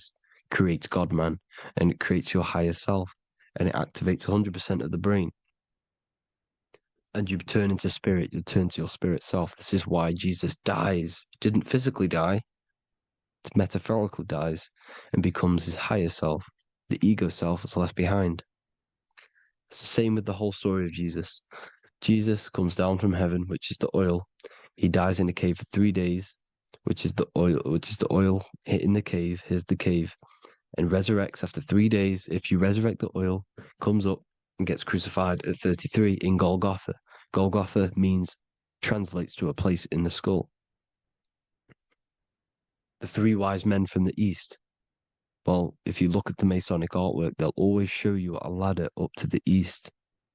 creates God-man, and it creates your higher self, and it activates 100% of the brain. And you turn into spirit, you turn to your spirit self. This is why Jesus dies. He didn't physically die, it metaphorically dies, and becomes his higher self. The ego self is left behind. It's the same with the whole story of Jesus. Jesus comes down from heaven, which is the oil. He dies in a cave for 3 days, which is the oil hitting the cave. Here's the cave, and resurrects after 3 days. If you resurrect the oil, comes up and gets crucified at 33 in Golgotha. Golgotha translates to a place in the skull. The three wise men from the east. Well, if you look at the Masonic artwork, they'll always show you a ladder up to the east.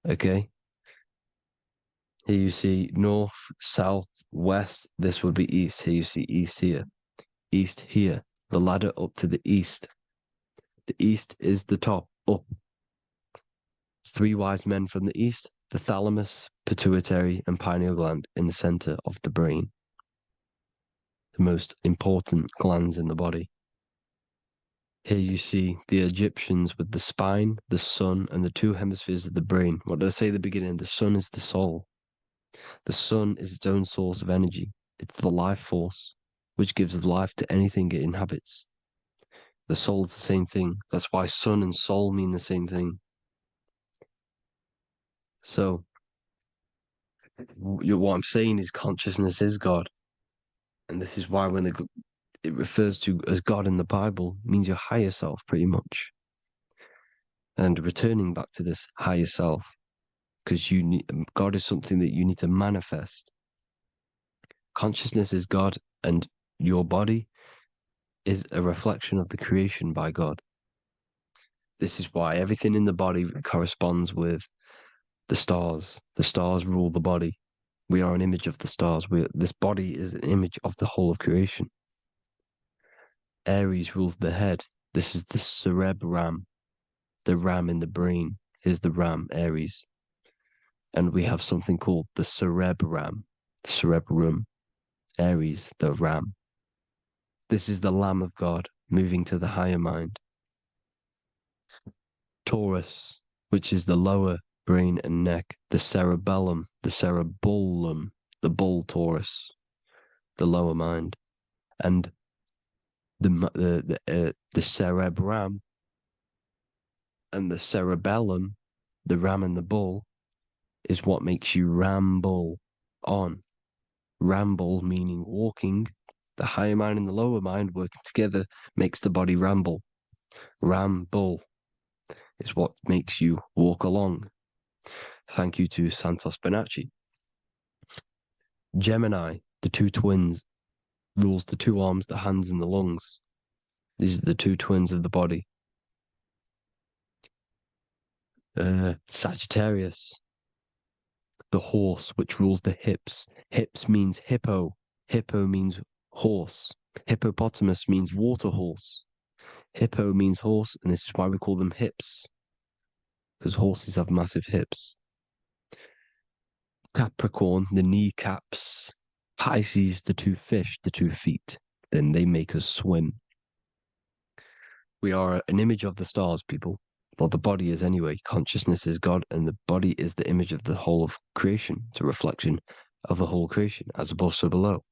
Okay? Here you see north, south, west. This would be east. Here you see east here. East here. The ladder up to the east. The east is the top, up. Three wise men from the east. The thalamus, pituitary, and pineal gland in the center of the brain. The most important glands in the body. Here you see the Egyptians with the spine, the sun, and the two hemispheres of the brain. What did I say at the beginning? The sun is the soul. The sun is its own source of energy. It's the life force, which gives life to anything it inhabits. The soul is the same thing. That's why sun and soul mean the same thing. So, what I'm saying is consciousness is God. And this is why when it refers to as God in the Bible, it means your higher self, pretty much. And returning back to this higher self, because God is something that you need to manifest. Consciousness is God, and your body is a reflection of the creation by God. This is why everything in the body corresponds with the stars. The stars rule the body. We are an image of the stars. This body is an image of the whole of creation. Aries rules the head. This is the cerebrum. The ram in the brain is the ram, Aries. And we have something called the cerebrum, Aries, the ram. This is the Lamb of God moving to the higher mind. Taurus, which is the lower brain and neck, the cerebellum, the bull Taurus, the lower mind, and the cerebrum and the cerebellum, the ram and the bull, is what makes you ramble on. Ramble meaning walking. The higher mind and the lower mind working together makes the body ramble. Ramble is what makes you walk along. Thank you to Santos Bonacci. Gemini, the two twins, rules the two arms, the hands, and the lungs. These are the two twins of the body. Sagittarius, the horse, which rules the hips. Hips means hippo. Hippo means horse. Hippopotamus means water horse. Hippo means horse, and this is why we call them hips, because horses have massive hips. Capricorn, the kneecaps. Pisces, the two fish, the 2 feet. Then they make us swim. We are an image of the stars, people. Well, the body is anyway. Consciousness is God, and the body is the image of the whole of creation. It's a reflection of the whole creation, as above, so below.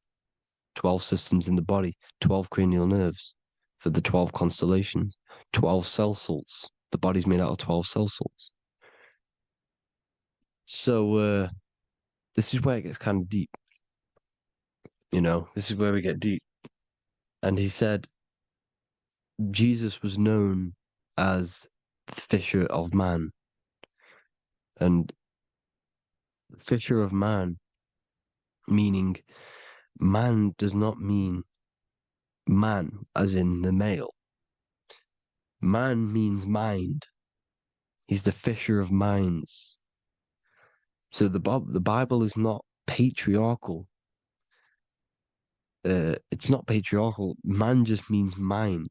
12 systems in the body, 12 cranial nerves for the 12 constellations, 12 cell salts. The body's made out of 12 cell salts. So this is where it gets kind of deep. You know, this is where we get deep. And he said Jesus was known as the fisher of man. And fisher of man, meaning man does not mean man as in the male. Man means mind. He's the fisher of minds. So the Bible is not patriarchal. It's not patriarchal. Man just means mind,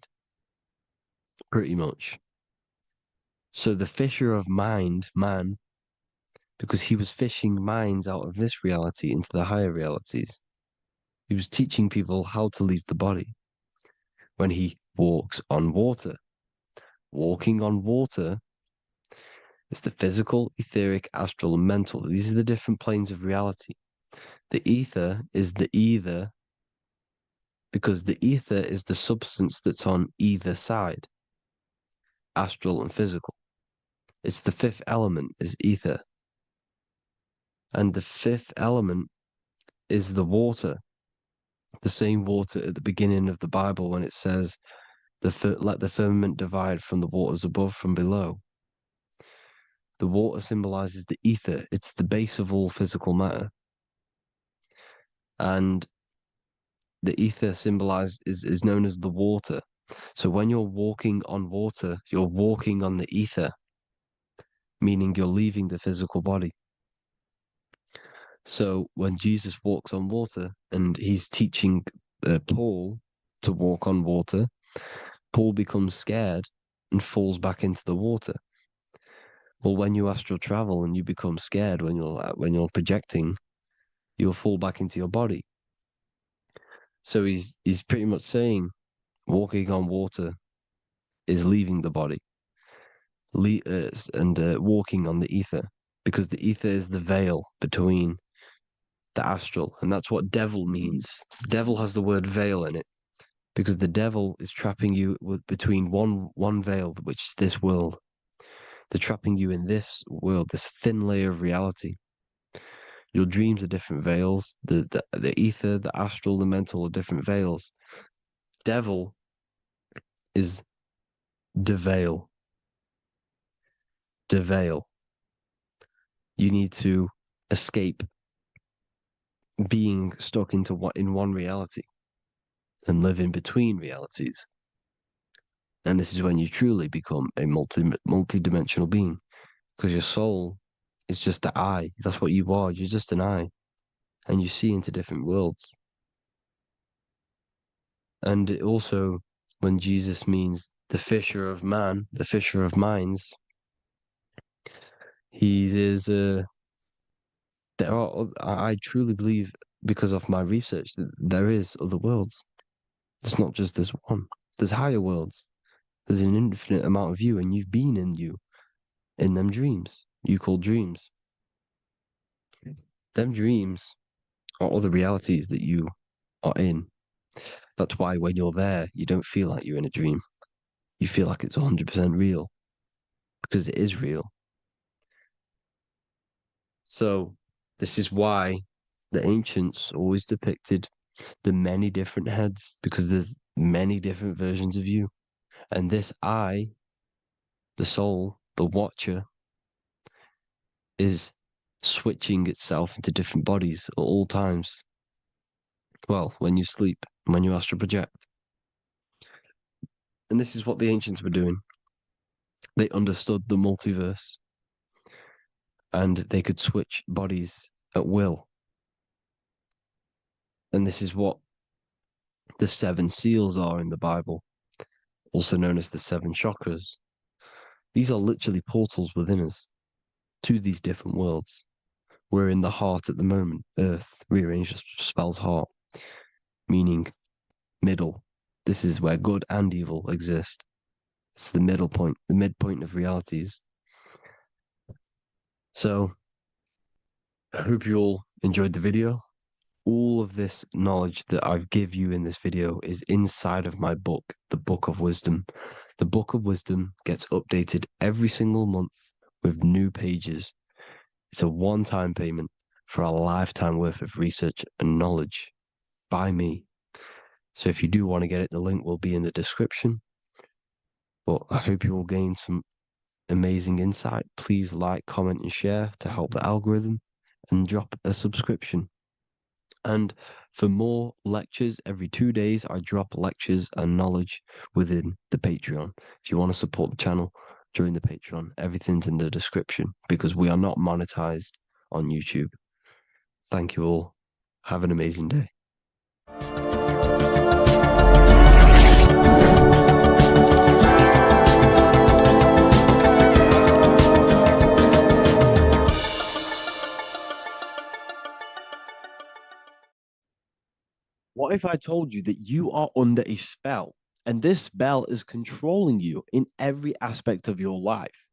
pretty much. So the fisher of mind, man, because he was fishing minds out of this reality into the higher realities. He was teaching people how to leave the body when he walks on water. Walking on water is the physical, etheric, astral, and mental. These are the different planes of reality. The ether is the either, because the ether is the substance that's on either side, astral and physical. It's the fifth element, is ether. And the fifth element is the water. The same water at the beginning of the Bible when it says, let the firmament divide from the waters above from below. The water symbolizes the ether. It's the base of all physical matter. And the ether symbolized is known as the water. So when you're walking on water, you're walking on the ether, meaning you're leaving the physical body. So when Jesus walks on water and he's teaching Paul to walk on water, Paul becomes scared and falls back into the water. Well, when you astral travel and you become scared when you're projecting, you'll fall back into your body. So he's pretty much saying walking on water is leaving the body, and walking on the ether, because the ether is the veil between the astral, and that's what devil means. Devil has the word veil in it, because the devil is trapping you between one veil, which is this world. They're trapping you in this world, this thin layer of reality. Your dreams are different veils. The ether, the astral, the mental are different veils. Devil is the veil. The veil. You need to escape being stuck into in one reality and living between realities. And this is when you truly become a multi-dimensional being, because your soul is just the eye. That's what you are. You're just an eye, and you see into different worlds. And it also, when Jesus means the fisher of man, the fisher of minds, he is. There are. I truly believe, because of my research, that there is other worlds. It's not just this one. There's higher worlds. There's an infinite amount of you, and you've been in you, in them dreams you call dreams. Them dreams are other realities that you are in. That's why when you're there, you don't feel like you're in a dream. You feel like it's 100% real, because it is real. So this is why the ancients always depicted the many different heads, because there's many different versions of you. And this I, the soul, the watcher, is switching itself into different bodies at all times. Well, when you sleep, when you astral project. And this is what the ancients were doing. They understood the multiverse, and they could switch bodies at will. And this is what the 7 seals are in the Bible, also known as the 7 chakras. These are literally portals within us to these different worlds. We're in the heart at the moment. Earth rearranged spells heart, meaning middle. This is where good and evil exist. It's the middle point, the midpoint of realities. So I hope you all enjoyed the video. All of this knowledge that I've give you in this video is inside of my book, the Book of Wisdom. The Book of Wisdom gets updated every single month with new pages. It's a one-time payment for a lifetime worth of research and knowledge by me. So if you do want to get it, the link will be in the description. But I hope you all gain some amazing insight. Please like, comment, and share to help the algorithm, and drop a subscription. And for more lectures, every 2 days, I drop lectures and knowledge within the Patreon. If you want to support the channel, join the Patreon. Everything's in the description, because we are not monetized on YouTube. Thank you all. Have an amazing day. What if I told you that you are under a spell, and this spell is controlling you in every aspect of your life,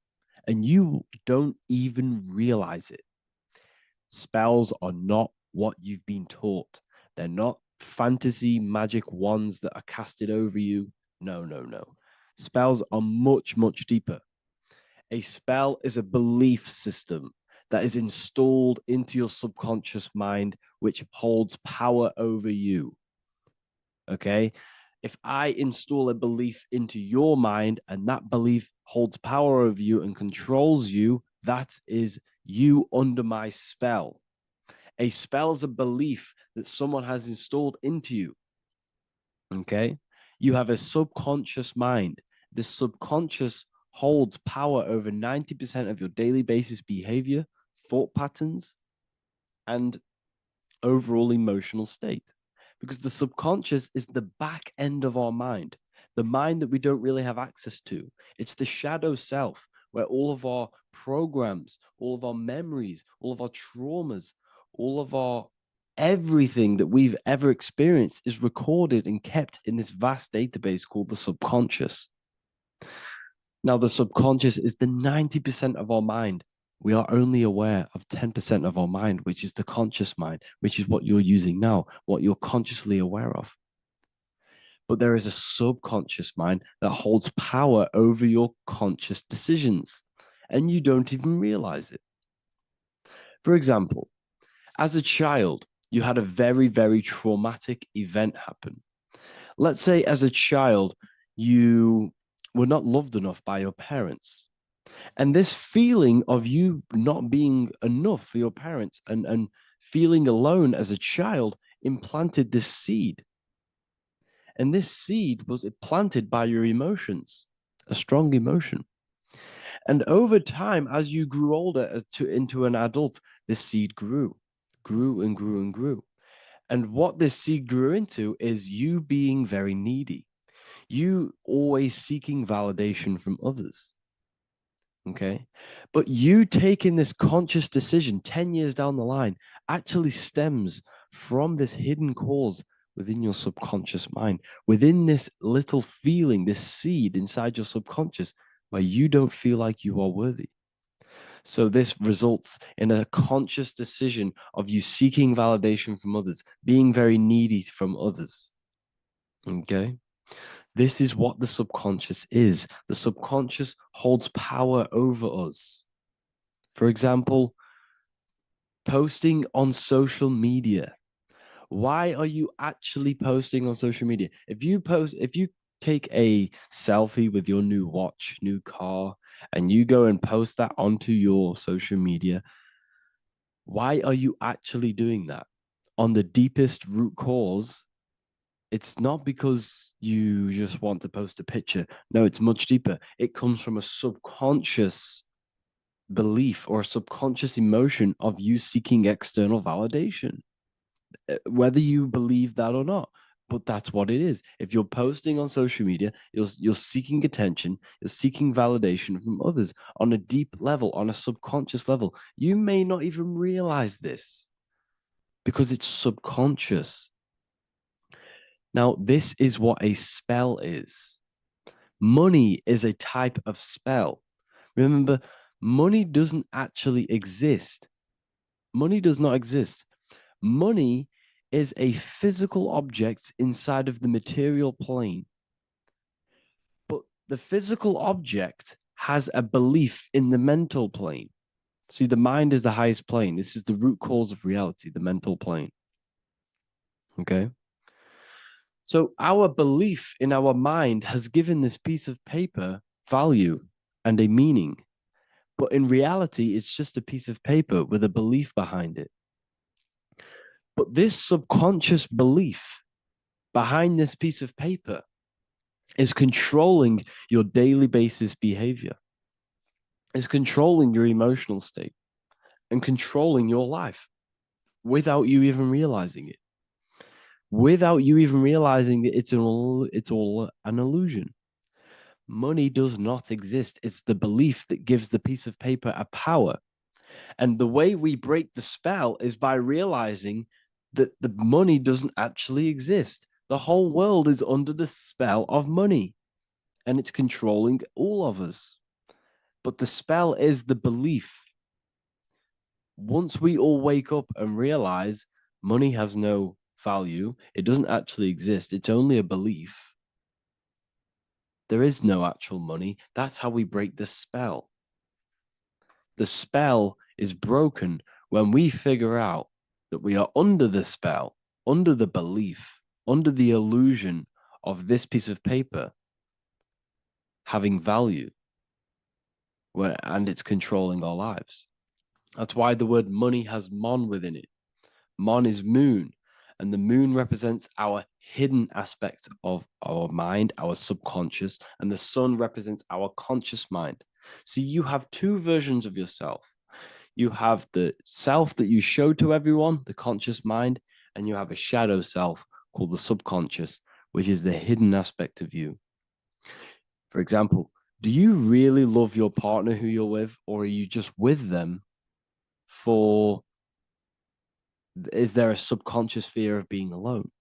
and you don't even realize it? Spells are not what you've been taught. They're not fantasy magic wands that are casted over you. No, no, no. Spells are much, much deeper. A spell is a belief system that is installed into your subconscious mind, which holds power over you. Okay? If I install a belief into your mind and that belief holds power over you and controls you, that is you under my spell. A spell is a belief that someone has installed into you. Okay? You have a subconscious mind. The subconscious holds power over 90% of your daily basis behavior, thought patterns, and overall emotional state. Because the subconscious is the back end of our mind, the mind that we don't really have access to. It's the shadow self, where all of our programs, all of our memories, all of our traumas, all of our everything that we've ever experienced is recorded and kept in this vast database called the subconscious. Now, the subconscious is the 90% of our mind. We are only aware of 10% of our mind, which is the conscious mind, which is what you're using now, what you're consciously aware of. But there is a subconscious mind that holds power over your conscious decisions, and you don't even realize it. For example, as a child, you had a very, very traumatic event happen. Let's say as a child, you were not loved enough by your parents. And this feeling of you not being enough for your parents and feeling alone as a child implanted this seed. And this seed was planted by your emotions, a strong emotion. And over time, as you grew older into an adult, this seed grew and grew and grew. And what this seed grew into is you being very needy, you always seeking validation from others. Okay. But you taking this conscious decision 10 years down the line actually stems from this hidden cause within your subconscious mind, within this little feeling, this seed inside your subconscious where you don't feel like you are worthy. So this results in a conscious decision of you seeking validation from others, being very needy from others. Okay. This is what the subconscious is. The subconscious holds power over us. For example, posting on social media. Why are you actually posting on social media? If you take a selfie with your new watch, new car, and you go and post that onto your social media, why are you actually doing that? On the deepest root cause, it's not because you just want to post a picture. No, it's much deeper. It comes from a subconscious belief or a subconscious emotion of you seeking external validation, whether you believe that or not. But that's what it is. If you're posting on social media, you're seeking attention, you're seeking validation from others on a deep level, on a subconscious level. You may not even realize this because it's subconscious. Now, this is what a spell is. Money is a type of spell. Remember, money doesn't actually exist. Money does not exist. Money is a physical object inside of the material plane. But the physical object has a belief in the mental plane. See, the mind is the highest plane. This is the root cause of reality, the mental plane. Okay? So our belief in our mind has given this piece of paper value and a meaning. But in reality, it's just a piece of paper with a belief behind it. But this subconscious belief behind this piece of paper is controlling your daily basis behavior, is controlling your emotional state and controlling your life without you even realizing it. Without you even realizing that it's all an illusion. Money does not exist. It's the belief that gives the piece of paper a power. And the way we break the spell is by realizing that the money doesn't actually exist. The whole world is under the spell of money, and it's controlling all of us. But the spell is the belief. Once we all wake up and realize money has no value, it doesn't actually exist, it's only a belief. There is no actual money. That's how we break the spell. The spell is broken when we figure out that we are under the spell, under the belief, under the illusion of this piece of paper having value, and it's controlling our lives. That's why the word money has mon within it. Mon is moon, and the moon represents our hidden aspect of our mind, our subconscious, and the sun represents our conscious mind. So you have two versions of yourself. You have the self that you show to everyone, the conscious mind, and you have a shadow self called the subconscious, which is the hidden aspect of you. For example, do you really love your partner who you're with, or are you just with them for, is there a subconscious fear of being alone?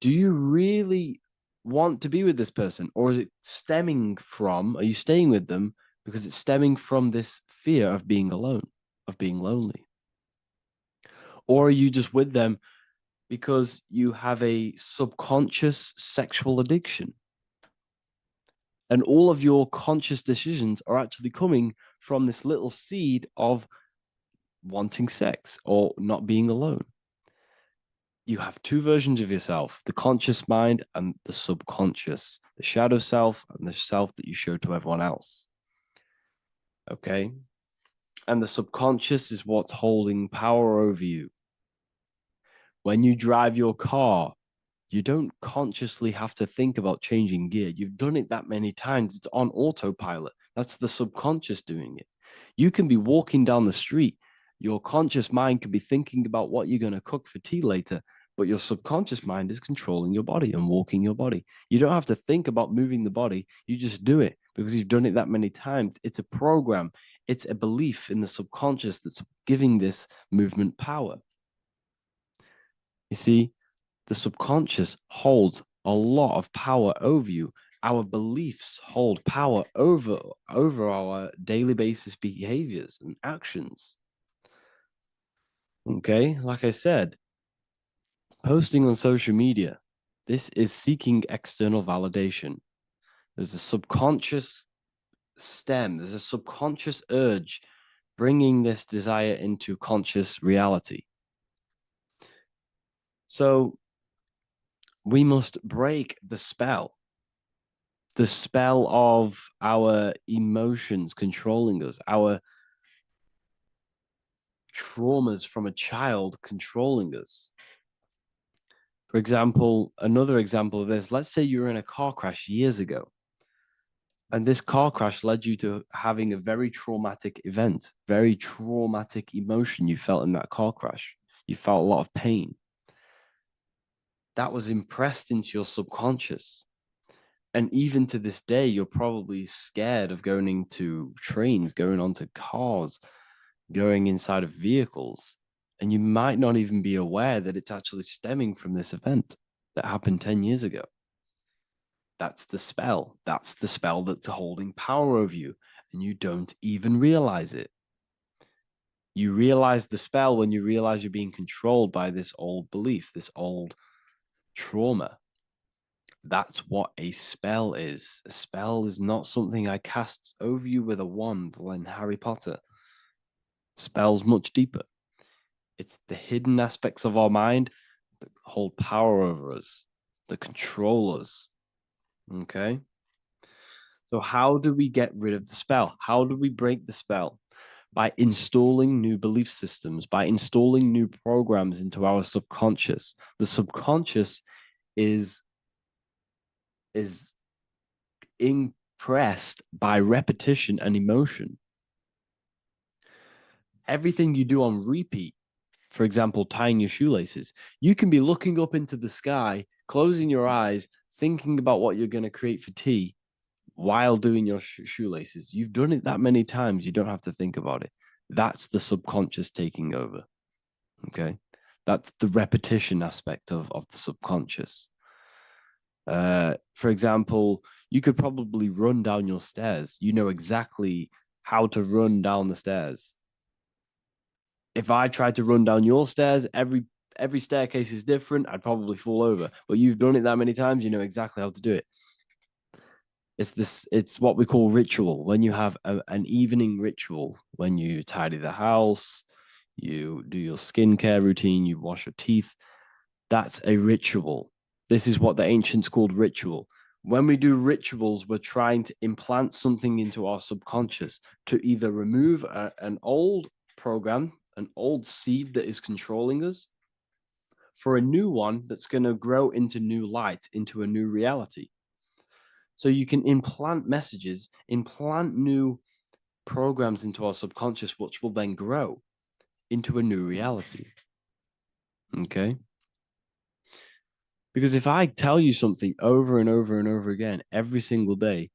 Do you really want to be with this person, or is it stemming from, are you staying with them because it's stemming from this fear of being alone, of being lonely? Or are you just with them because you have a subconscious sexual addiction? And all of your conscious decisions are actually coming from this little seed of wanting sex or not being alone. You have two versions of yourself, the conscious mind and the subconscious, the shadow self and the self that you show to everyone else. Okay. And the subconscious is what's holding power over you. When you drive your car, you don't consciously have to think about changing gear. You've done it that many times. It's on autopilot. That's the subconscious doing it. You can be walking down the street. Your conscious mind could be thinking about what you're going to cook for tea later, but your subconscious mind is controlling your body and walking your body. You don't have to think about moving the body. You just do it because you've done it that many times. It's a program. It's a belief in the subconscious that's giving this movement power. You see, the subconscious holds a lot of power over you. Our beliefs hold power over our daily basis behaviors and actions. Okay, like I said, posting on social media, this is seeking external validation. There's a subconscious stem, there's a subconscious urge bringing this desire into conscious reality. So we must break the spell of our emotions controlling us, our traumas from a child controlling us. For example, another example of this, let's say you were in a car crash years ago, and this car crash led you to having a very traumatic event, very traumatic emotion you felt in that car crash. You felt a lot of pain. That was impressed into your subconscious. And even to this day, you're probably scared of going into trains, going onto cars, going inside of vehicles. And you might not even be aware that it's actually stemming from this event that happened 10 years ago. That's the spell. That's the spell that's holding power over you. And you don't even realize it. You realize the spell when you realize you're being controlled by this old belief, this old trauma. That's what a spell is. A spell is not something I cast over you with a wand like Harry Potter. Spell's much deeper. It's the hidden aspects of our mind that hold power over us, that control us. Okay? So how do we get rid of the spell? How do we break the spell? By installing new belief systems, by installing new programs into our subconscious. The subconscious is impressed by repetition and emotion. Everything you do on repeat, for example, tying your shoelaces, you can be looking up into the sky, closing your eyes, thinking about what you're going to create for tea while doing your shoelaces. You've done it that many times, you don't have to think about it. That's the subconscious taking over. Okay. That's the repetition aspect of the subconscious. For example, you could probably run down your stairs. You know exactly how to run down the stairs. If I tried to run down your stairs, every staircase is different. I'd probably fall over. But you've done it that many times, you know exactly how to do it. It's what we call ritual. When you have an evening ritual, when you tidy the house, you do your skincare routine, you wash your teeth, that's a ritual. This is what the ancients called ritual. When we do rituals, we're trying to implant something into our subconscious to either remove an old program, an old seed that is controlling us, for a new one that's going to grow into new light, into a new reality. So you can implant messages, implant new programs into our subconscious, which will then grow into a new reality. Okay? Because if I tell you something over and over and over again every single day,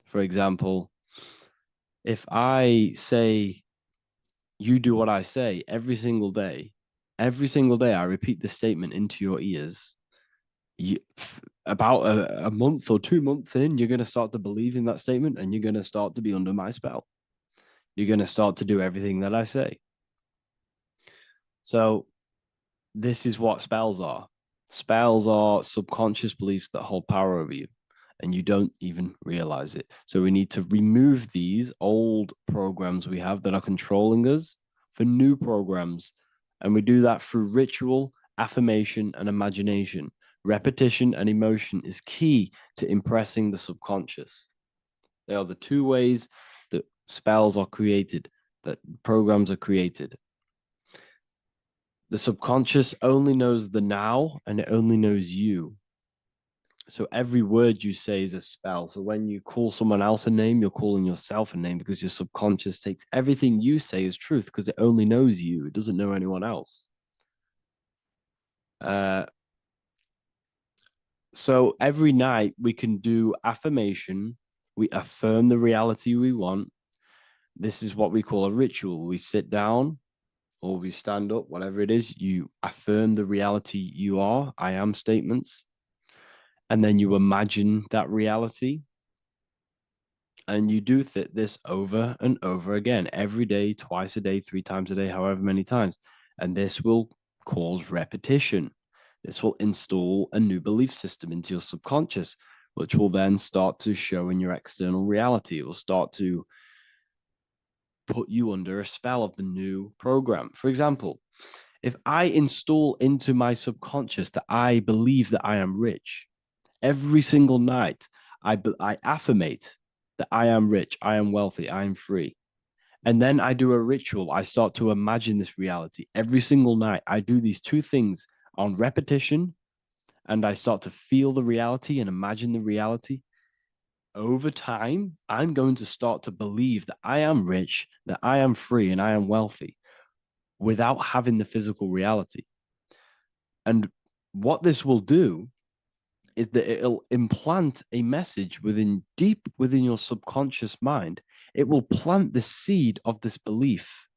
for example, if I say, you do what I say every single day I repeat this statement into your ears, about a month or 2 months in, you're going to start to believe in that statement and you're going to start to be under my spell. You're going to start to do everything that I say. So this is what spells are. Spells are subconscious beliefs that hold power over you, and you don't even realize it. So we need to remove these old programs we have that are controlling us for new programs. And we do that through ritual, affirmation, and imagination. Repetition and emotion is key to impressing the subconscious. They are the two ways that spells are created, that programs are created. The subconscious only knows the now, and it only knows you. So every word you say is a spell. So when you call someone else a name, you're calling yourself a name, because your subconscious takes everything you say as truth, because it only knows you. It doesn't know anyone else. So every night we can do affirmation. We affirm the reality we want. This is what we call a ritual. We sit down or we stand up, whatever it is, you affirm the reality you are, I am statements. And then you imagine that reality. And you do this over and over again, every day, twice a day, 3 times a day, however many times. And this will cause repetition. This will install a new belief system into your subconscious, which will then start to show in your external reality. It will start to put you under a spell of the new program. For example, if I install into my subconscious that I believe that I am rich, every single night I affirmate that I am rich, I am wealthy, I am free. And then I do a ritual. I start to imagine this reality. Every single night, I do these two things on repetition, and I start to feel the reality and imagine the reality. Over time, I'm going to start to believe that I am rich, that I am free, and I am wealthy without having the physical reality. And what this will do is that it'll implant a message deep within your subconscious mind. It will plant the seed of this belief.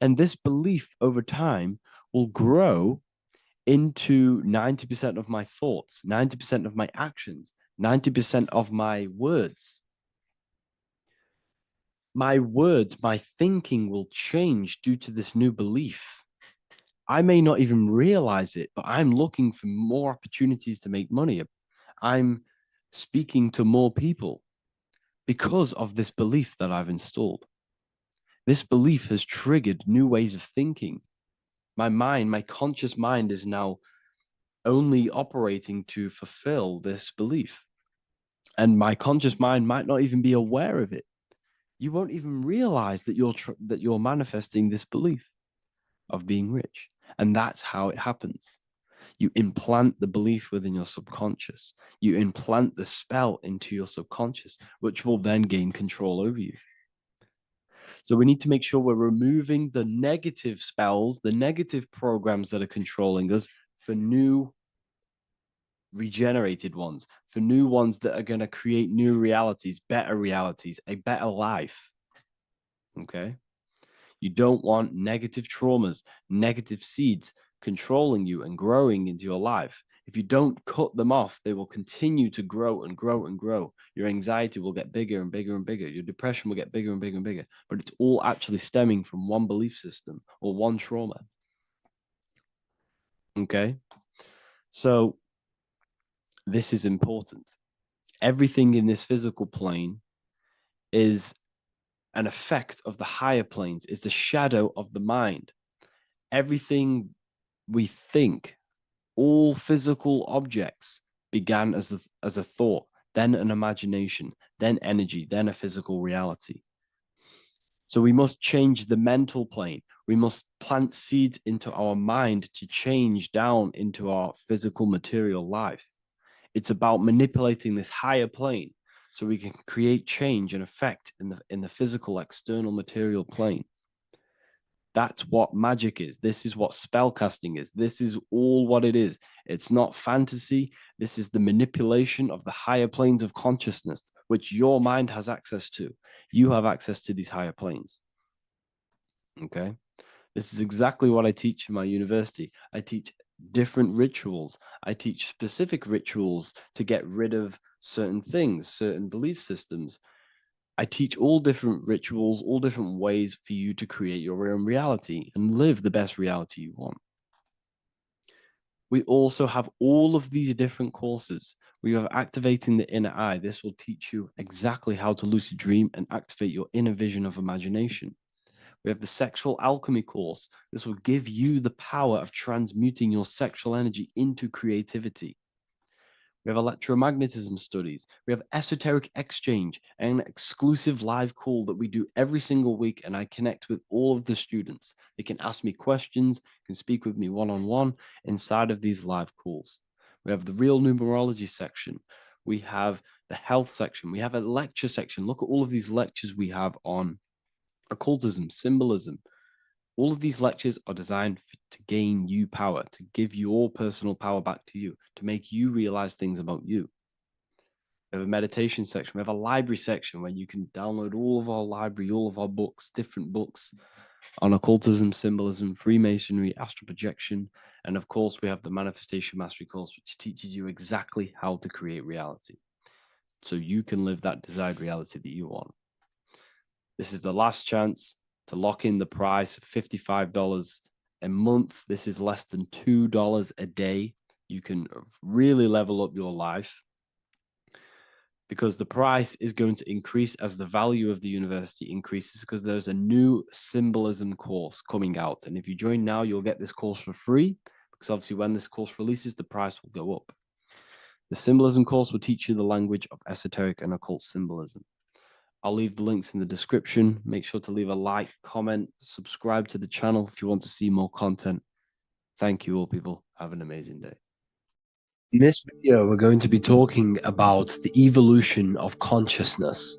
And this belief over time will grow into 90% of my thoughts, 90% of my actions, 90% of my words. My words, my thinking will change due to this new belief. I may not even realize it, but I'm looking for more opportunities to make money. I'm speaking to more people because of this belief that I've installed. This belief has triggered new ways of thinking. My mind, my conscious mind, is now only operating to fulfill this belief. And my conscious mind might not even be aware of it. You won't even realize that you're manifesting this belief of being rich. And that's how it happens. You implant the belief within your subconscious. You implant the spell into your subconscious, which will then gain control over you. So we need to make sure we're removing the negative spells, the negative programs that are controlling us, for new regenerated ones, for new ones that are going to create new realities, a better life. Okay? You don't want negative traumas, negative seeds controlling you and growing into your life. If you don't cut them off, they will continue to grow and grow and grow. Your anxiety will get bigger and bigger and bigger. Your depression will get bigger and bigger and bigger. But it's all actually stemming from one belief system or one trauma. Okay? So this is important. Everything in this physical plane is an effect of the higher planes. It's a shadow of the mind. Everything we think, all physical objects, began as a thought, then an imagination, then energy, then a physical reality. So we must change the mental plane. We must plant seeds into our mind to change down into our physical material life. It's about manipulating this higher plane so we can create change and effect in the physical external material plane. That's what magic is. This is what spellcasting is. This is all what it is. It's not fantasy. This is the manipulation of the higher planes of consciousness, which your mind has access to. You have access to these higher planes. Okay? This is exactly what I teach in my university. I teach different rituals. I teach specific rituals to get rid of certain things, certain belief systems. I teach all different rituals, all different ways for you to create your own reality and live the best reality you want. We also have all of these different courses. We have activating the inner eye. This will teach you exactly how to lucid dream and activate your inner vision of imagination. We have the sexual alchemy course. This will give you the power of transmuting your sexual energy into creativity. We have electromagnetism studies. We have esoteric exchange, an exclusive live call that we do every single week. And I connect with all of the students. They can ask me questions, can speak with me one-on-one inside of these live calls. We have the real numerology section. We have the health section. We have a lecture section. Look at all of these lectures we have on occultism, symbolism. All of these lectures are designed to gain you power, to give your personal power back to you, to make you realize things about you. We have a meditation section. We have a library section where you can download all of our library, all of our books, different books on occultism, symbolism, Freemasonry, astral projection. And of course, we have the Manifestation Mastery course, which teaches you exactly how to create reality so you can live that desired reality that you want. This is the last chance to lock in the price of $55 a month. This is less than $2 a day. You can really level up your life because the price is going to increase as the value of the university increases, because there's a new symbolism course coming out. And if you join now, you'll get this course for free, because obviously when this course releases, the price will go up. The symbolism course will teach you the language of esoteric and occult symbolism. I'll leave the links in the description. Make sure to leave a like, comment, subscribe to the channel if you want to see more content. Thank you all, people. Have an amazing day. In this video, we're going to be talking about the evolution of consciousness.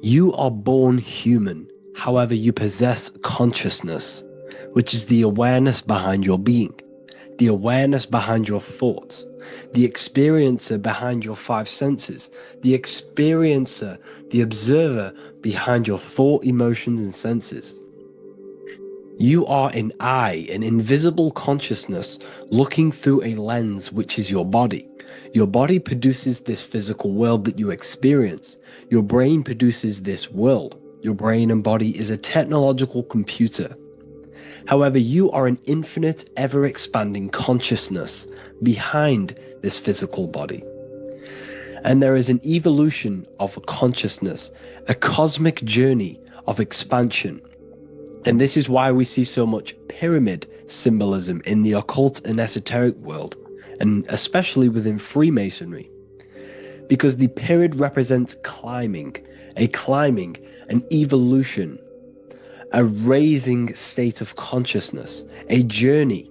You are born human. However, you possess consciousness, which is the awareness behind your being, the awareness behind your thoughts, the experiencer behind your five senses, the experiencer, the observer behind your thought, emotions, and senses. You are an eye, an invisible consciousness looking through a lens, which is your body. Your body produces this physical world that you experience. Your brain produces this world. Your brain and body is a technological computer. However, you are an infinite, ever-expanding consciousness behind this physical body. And there is an evolution of consciousness, a cosmic journey of expansion. And this is why we see so much pyramid symbolism in the occult and esoteric world, and especially within Freemasonry. Because the pyramid represents climbing, an evolution, a raising state of consciousness, a journey.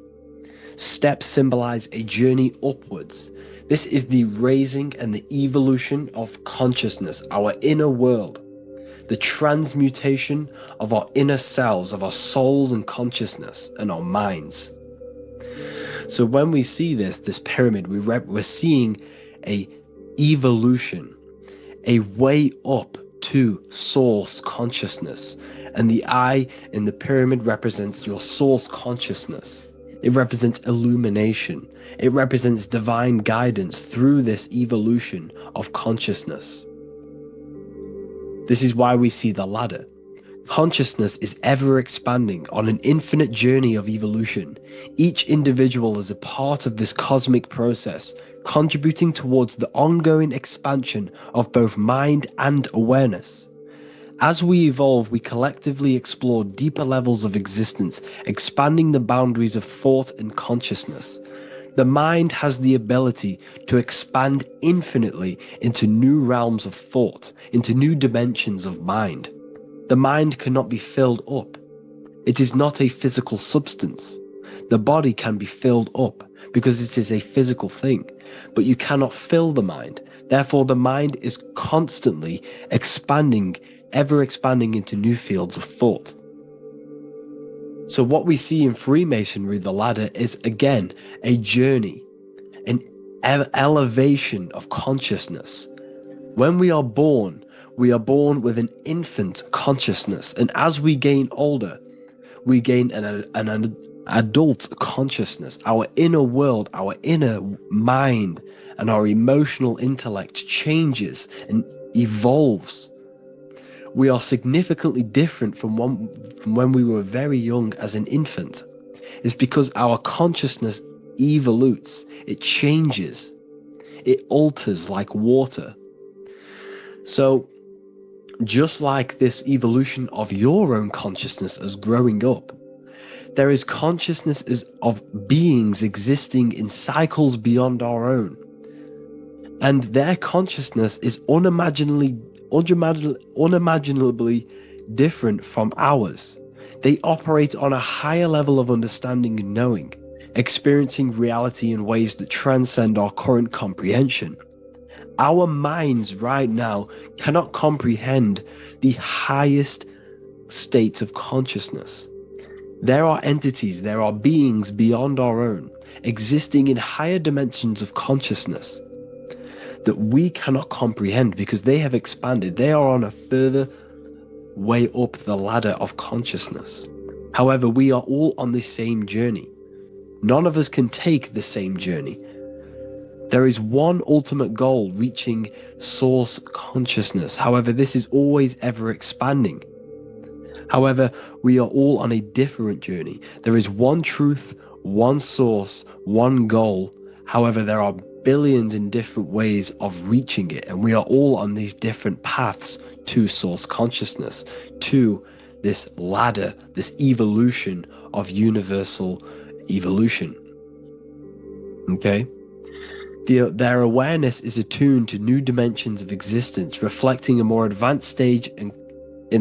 Steps symbolize a journey upwards. This is the raising and the evolution of consciousness, our inner world. The transmutation of our inner selves, of our souls and consciousness and our minds. So when we see this pyramid, we're seeing a evolution, a way up to source consciousness. And the eye in the pyramid represents your source consciousness. It represents illumination. It represents divine guidance through this evolution of consciousness. This is why we see the ladder. Consciousness is ever expanding on an infinite journey of evolution. Each individual is a part of this cosmic process, contributing towards the ongoing expansion of both mind and awareness. As we evolve, we collectively explore deeper levels of existence, expanding the boundaries of thought and consciousness. The mind has the ability to expand infinitely into new realms of thought, into new dimensions of mind. The mind cannot be filled up. It is not a physical substance. The body can be filled up because it is a physical thing, but you cannot fill the mind. Therefore, the mind is constantly expanding, ever expanding into new fields of thought. So what we see in Freemasonry, the ladder, is again a journey, an elevation of consciousness. When we are born with an infant consciousness, and as we gain older, we gain an adult consciousness. Our inner world, our inner mind, and our emotional intellect changes and evolves. We are significantly different from when we were very young as an infant. It's because our consciousness evolutes, it changes, it alters like water. So just like this evolution of your own consciousness as growing up, there is consciousness of beings existing in cycles beyond our own. And their consciousness is unimaginably different from ours. They operate on a higher level of understanding and knowing, experiencing reality in ways that transcend our current comprehension. Our minds right now cannot comprehend the highest states of consciousness. There are entities, there are beings beyond our own, existing in higher dimensions of consciousness that we cannot comprehend because they have expanded. They are on a further way up the ladder of consciousness. However, we are all on the same journey. None of us can take the same journey. There is one ultimate goal, reaching source consciousness. However, this is always ever expanding. However, we are all on a different journey. There is one truth, one source, one goal. However, there are billions in different ways of reaching it, and we are all on these different paths to source consciousness, to this ladder, this evolution of universal evolution. Okay? Their awareness is attuned to new dimensions of existence, reflecting a more advanced stage in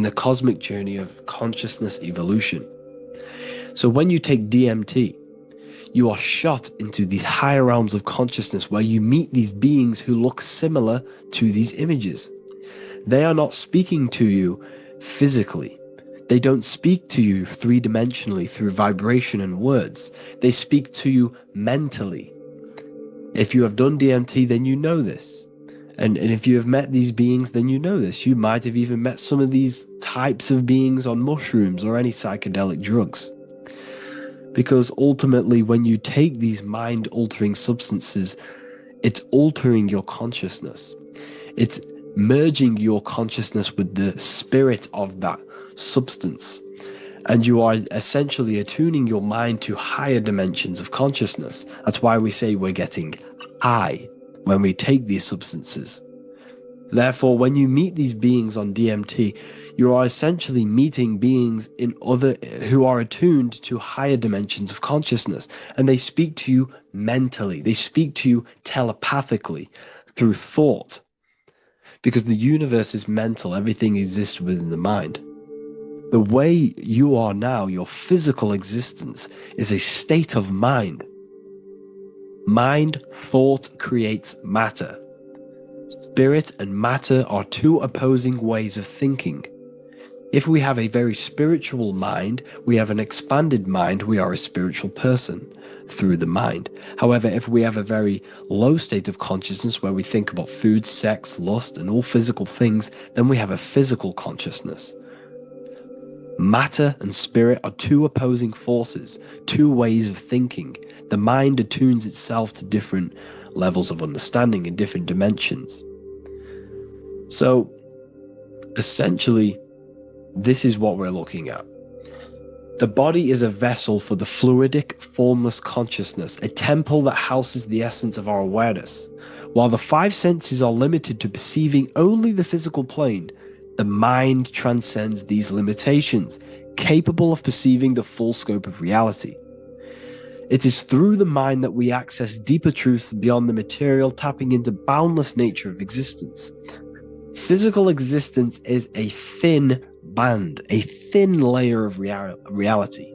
the cosmic journey of consciousness evolution. So when you take DMT, you are shot into these higher realms of consciousness where you meet these beings who look similar to these images. They are not speaking to you physically. They don't speak to you three-dimensionally through vibration and words. They speak to you mentally. If you have done DMT, then you know this. And if you have met these beings, then you know this. You might have even met some of these types of beings on mushrooms or any psychedelic drugs. Because ultimately, when you take these mind-altering substances, it's altering your consciousness. It's merging your consciousness with the spirit of that substance. And you are essentially attuning your mind to higher dimensions of consciousness. That's why we say we're getting high when we take these substances. Therefore, when you meet these beings on DMT, you are essentially meeting beings who are attuned to higher dimensions of consciousness, and they speak to you mentally. They speak to you telepathically through thought, because the universe is mental. Everything exists within the mind. The way you are now, your physical existence, is a state of mind. Mind, thought creates matter. Spirit and matter are two opposing ways of thinking. If we have a very spiritual mind, we have an expanded mind, we are a spiritual person through the mind. However, if we have a very low state of consciousness where we think about food, sex, lust, and all physical things, then we have a physical consciousness. Matter and spirit are two opposing forces, two ways of thinking. The mind attunes itself to different levels of understanding in different dimensions. So, essentially, this is what we're looking at. The body is a vessel for the fluidic, formless consciousness, a temple that houses the essence of our awareness. While the five senses are limited to perceiving only the physical plane, the mind transcends these limitations, capable of perceiving the full scope of reality. It is through the mind that we access deeper truths beyond the material, tapping into boundless nature of existence. Physical existence is a thin band, a thin layer of reality.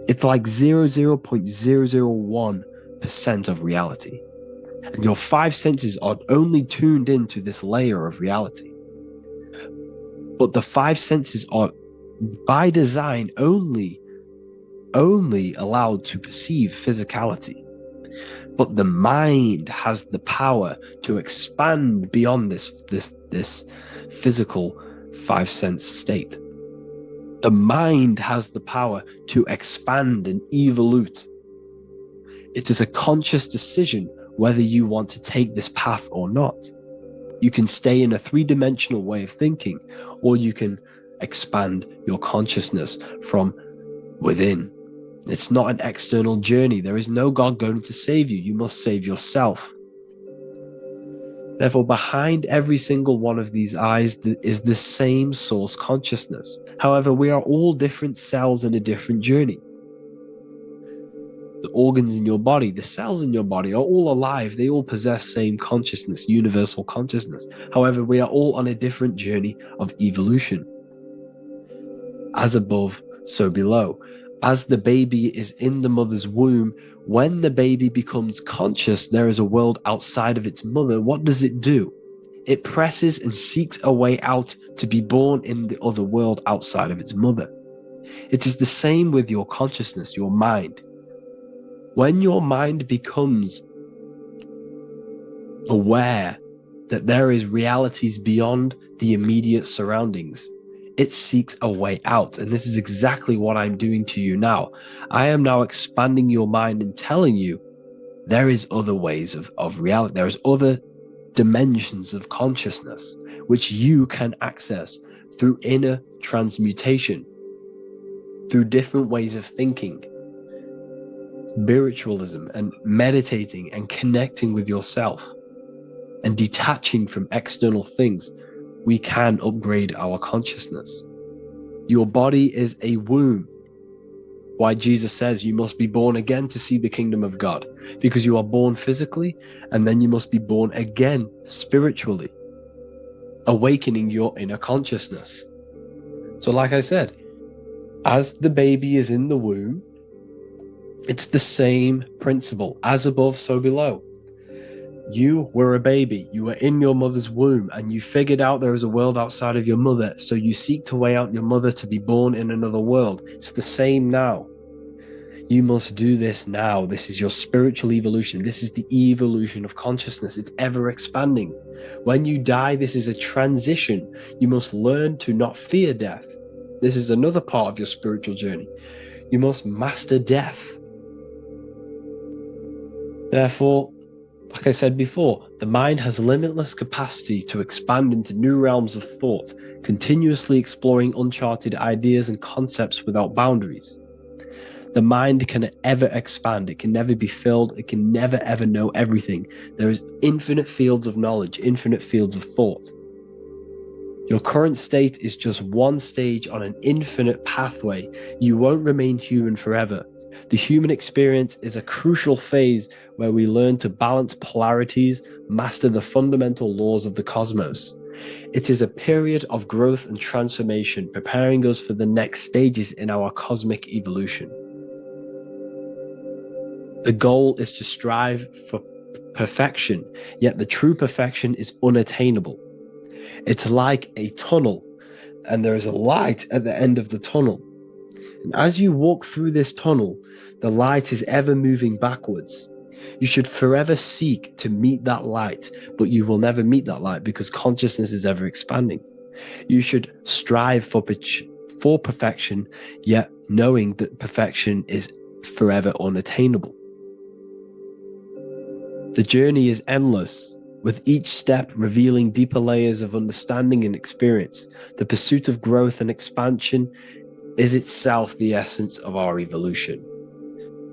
It's like 0.001% of reality. And your five senses are only tuned into this layer of reality. But the five senses are, by design, only allowed to perceive physicality. But the mind has the power to expand beyond this physical five sense state. The mind has the power to expand and evolute. It is a conscious decision whether you want to take this path or not. You can stay in a three-dimensional way of thinking, or you can expand your consciousness from within. It's not an external journey. There is no God going to save you. You must save yourself. Therefore, behind every single one of these eyes is the same source consciousness. However, we are all different cells in a different journey. The organs in your body, the cells in your body are all alive. They all possess same consciousness, universal consciousness. However, we are all on a different journey of evolution. As above, so below. As the baby is in the mother's womb, when the baby becomes conscious, there is a world outside of its mother. What does it do? It presses and seeks a way out to be born in the other world outside of its mother. It is the same with your consciousness, your mind. When your mind becomes aware that there is realities beyond the immediate surroundings, it seeks a way out. And this is exactly what I'm doing to you now. I am now expanding your mind and telling you there is other ways of reality. There's other dimensions of consciousness which you can access through inner transmutation, through different ways of thinking, spiritualism, and meditating and connecting with yourself and detaching from external things. We can upgrade our consciousness. Your body is a womb. Why Jesus says you must be born again to see the kingdom of God, because you are born physically and then you must be born again spiritually, awakening your inner consciousness. So like I said, as the baby is in the womb, it's the same principle. As above, so below. You were a baby, you were in your mother's womb, and you figured out there is a world outside of your mother, so you seek to weigh out your mother to be born in another world. It's the same now. You must do this now. This is your spiritual evolution. This is the evolution of consciousness. It's ever expanding. When you die, this is a transition. You must learn to not fear death. This is another part of your spiritual journey. You must master death. Therefore, like I said before, the mind has limitless capacity to expand into new realms of thought, continuously exploring uncharted ideas and concepts without boundaries. The mind can ever expand. It can never be filled. It can never ever know everything. There is infinite fields of knowledge, infinite fields of thought. Your current state is just one stage on an infinite pathway. You won't remain human forever. The human experience is a crucial phase where we learn to balance polarities, master the fundamental laws of the cosmos. It is a period of growth and transformation, preparing us for the next stages in our cosmic evolution. The goal is to strive for perfection, yet the true perfection is unattainable. It's like a tunnel, and there is a light at the end of the tunnel. And as you walk through this tunnel, the light is ever moving backwards. You should forever seek to meet that light, but you will never meet that light because consciousness is ever expanding. You should strive for perfection, yet knowing that perfection is forever unattainable. The journey is endless, with each step revealing deeper layers of understanding and experience. The pursuit of growth and expansion is itself the essence of our evolution.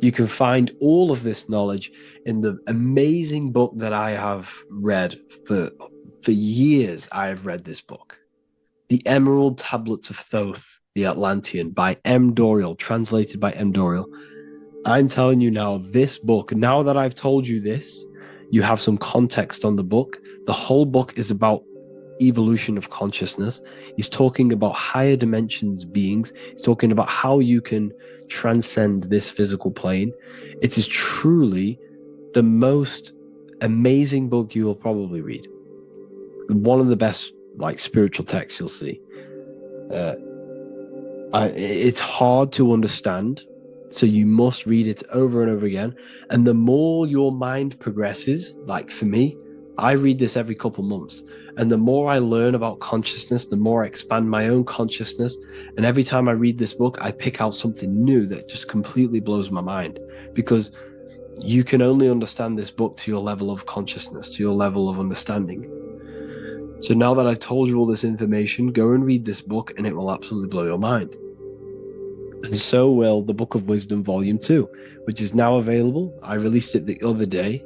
You can find all of this knowledge in the amazing book that I have read for years. I have read this book, The Emerald Tablets of Thoth, the Atlantean, by M. Dorial, translated by M. Dorial. I'm telling you now, this book, now that I've told you this, you have some context on the book. The whole book is about evolution of consciousness. He's talking about higher dimensions beings. He's talking about how you can transcend this physical plane. It is truly the most amazing book you will probably read. One of the best spiritual texts you'll see. It's hard to understand, so you must read it over and over again. And the more your mind progresses, like for me, I read this every couple months. And the more I learn about consciousness, the more I expand my own consciousness. And every time I read this book, I pick out something new that just completely blows my mind, because you can only understand this book to your level of consciousness, to your level of understanding. So now that I've told you all this information, go and read this book and it will absolutely blow your mind. And so will the Book of Wisdom Volume 2, which is now available. I released it the other day.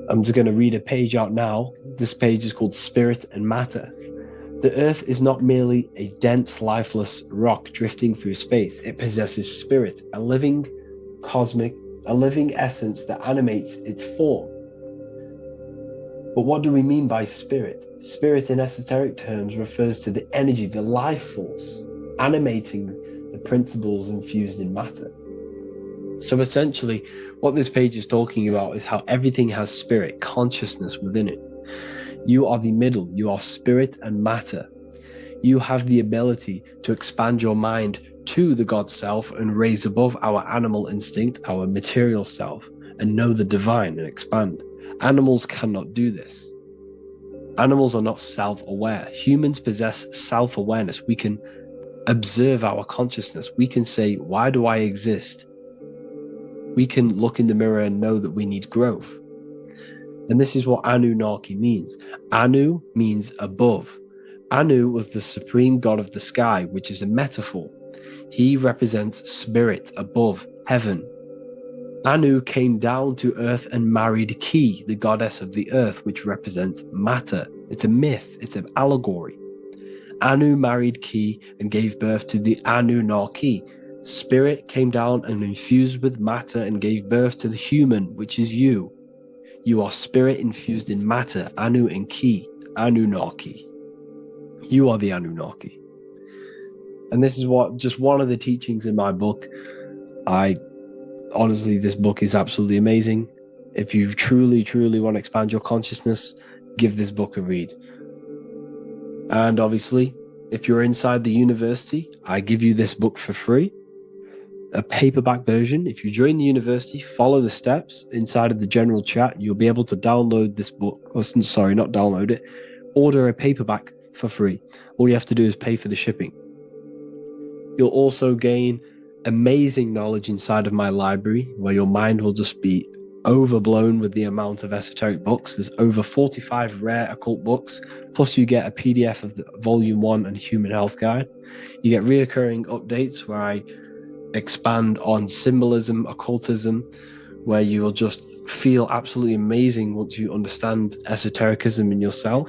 I'm just going to read a page out now. This page is called Spirit and Matter. The Earth is not merely a dense, lifeless rock drifting through space. It possesses spirit, a living, cosmic a living essence that animates its form. But what do we mean by spirit? Spirit in esoteric terms refers to the energy, the life force, animating the principles infused in matter. So essentially, what this page is talking about is how everything has spirit, consciousness within it. You are the middle, you are spirit and matter. You have the ability to expand your mind to the God self and raise above our animal instinct, our material self, and know the divine and expand. Animals cannot do this. Animals are not self-aware. Humans possess self-awareness. We can observe our consciousness. We can say, why do I exist? We can look in the mirror and know that we need growth. And this is what Anunnaki means. Anu means above. Anu was the supreme god of the sky, which is a metaphor. He represents spirit above, heaven. Anu came down to earth and married Ki, the goddess of the earth, which represents matter. It's a myth, it's an allegory. Anu married Ki and gave birth to the Anunnaki. Spirit came down and infused with matter and gave birth to the human, which is you. You are spirit infused in matter, Anu and Ki, Anunnaki. You are the Anunnaki. And this is what just one of the teachings in my book. Honestly, this book is absolutely amazing. If you truly, truly want to expand your consciousness, give this book a read. And obviously, if you're inside the university, I give you this book for free. A paperback version. If you join the university, follow the steps inside of the general chat, you'll be able to download this book. Or, sorry, not download it. Order a paperback for free. All you have to do is pay for the shipping. You'll also gain amazing knowledge inside of my library, where your mind will just be overblown with the amount of esoteric books. There's over 45 rare occult books, plus you get a PDF of the Volume 1 and Human Health Guide. You get reoccurring updates where I expand on symbolism, occultism, where you will just feel absolutely amazing once you understand esotericism in yourself.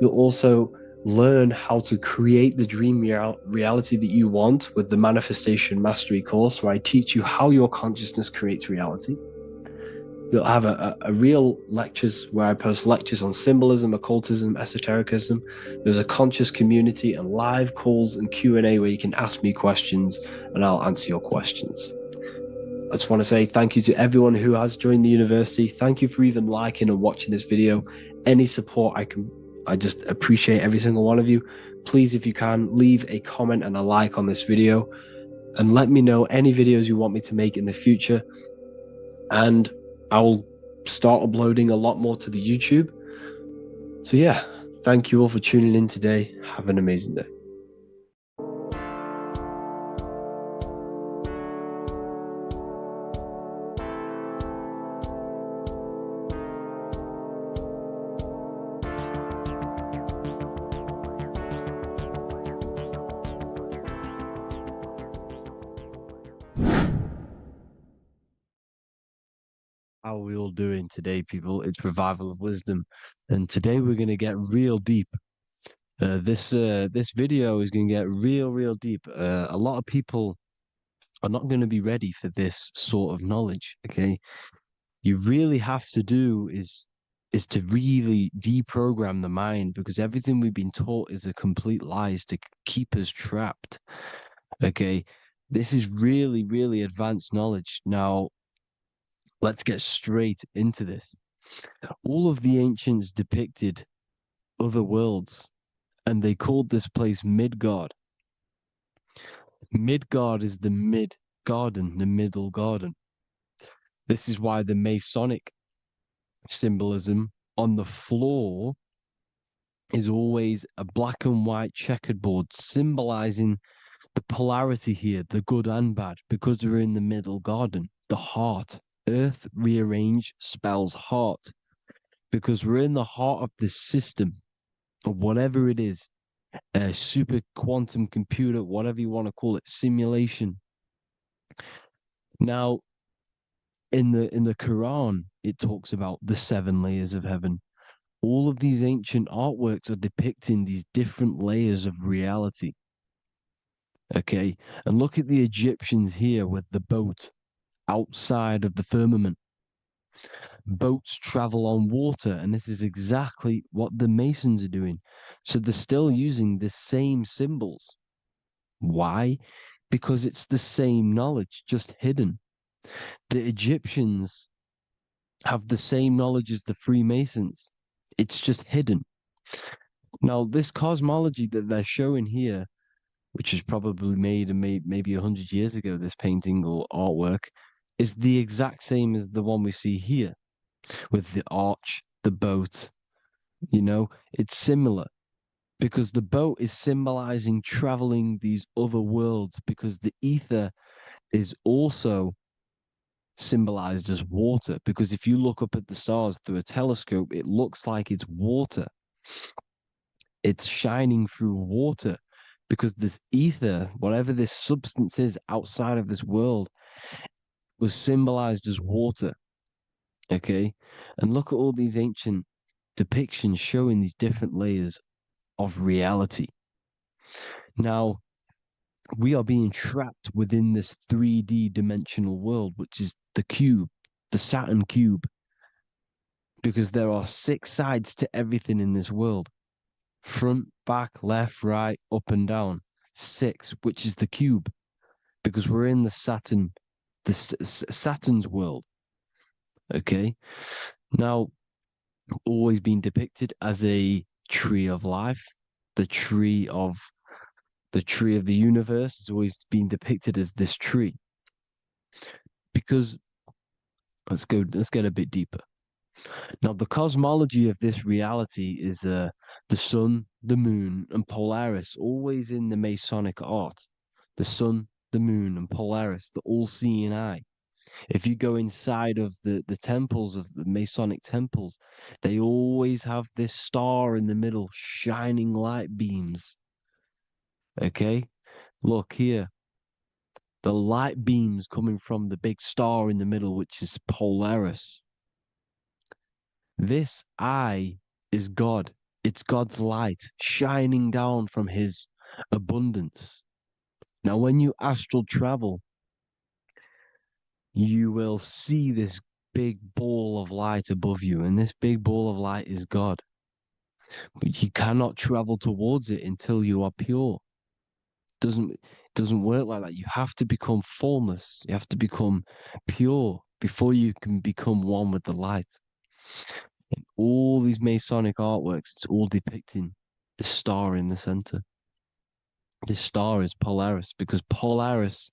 You'll also learn how to create the dream reality that you want with the Manifestation Mastery course, where I teach you how your consciousness creates reality. You'll have a real lectures where I post lectures on symbolism, occultism, esotericism. There's a conscious community and live calls and Q&A where you can ask me questions and I'll answer your questions. I just want to say thank you to everyone who has joined the university. Thank you for even liking and watching this video. Any support I just appreciate every single one of you. Please, if you can, leave a comment and a like on this video and let me know any videos you want me to make in the future. And I will start uploading a lot more to the YouTube. So yeah, thank you all for tuning in today. Have an amazing day. How are we all doing today, people? It's Revival of Wisdom, and today we're going to get real deep. This video is going to get real deep. A lot of people are not going to be ready for this sort of knowledge. Okay, you really have to do is to really deprogram the mind, because everything we've been taught is a complete lies to keep us trapped. Okay, this is really advanced knowledge. Now, let's get straight into this. All of the ancients depicted other worlds, and they called this place Midgard. Midgard is the mid garden, the middle garden. This is why the Masonic symbolism on the floor is always a black and white checkered board, symbolizing the polarity here, the good and bad, because we're in the middle garden, the heart. Earth rearranged spells heart, because we're in the heart of this system, of whatever it is, a super quantum computer, whatever you want to call it, simulation. Now, in the Quran, it talks about the 7 layers of heaven. All of these ancient artworks are depicting these different layers of reality. Okay, and look at the Egyptians here with the boat. outside of the firmament. Boats travel on water, and this is exactly what the Masons are doing. So they're still using the same symbols. Why? Because it's the same knowledge, just hidden. The Egyptians have the same knowledge as the Freemasons. It's just hidden. Now, this cosmology that they're showing here, which was probably made and made maybe 100 years ago, this painting or artwork, is the exact same as the one we see here with the arch, the boat. It's similar because the boat is symbolizing traveling these other worlds, because the ether is also symbolized as water. Because if you look up at the stars through a telescope, it looks like it's water. It's shining through water because this ether, whatever this substance is outside of this world, was symbolized as water. Okay. And look at all these ancient depictions showing these different layers of reality. Now, we are being trapped within this 3D dimensional world, which is the cube, the Saturn cube, because there are 6 sides to everything in this world: front, back, left, right, up, and down. 6, which is the cube, because we're in the Saturn's world. Okay. Now, always been depicted as a tree of life, the tree of the universe has always been depicted as this tree. Because let's get a bit deeper. Now, the cosmology of this reality is the sun, the moon, and Polaris, always in the Masonic art. The sun, the moon, and Polaris, the all-seeing eye. If you go inside of the temples, of the Masonic temples, they always have this star in the middle, shining light beams. Okay? Look here. The light beams coming from the big star in the middle, which is Polaris. This eye is God. It's God's light shining down from his abundance. Now, when you astral travel, you will see this big ball of light above you, and this big ball of light is God. But you cannot travel towards it until you are pure. It doesn't work like that. You have to become formless. You have to become pure before you can become one with the light. In all these Masonic artworks, it's all depicting the star in the center. This star is Polaris, because Polaris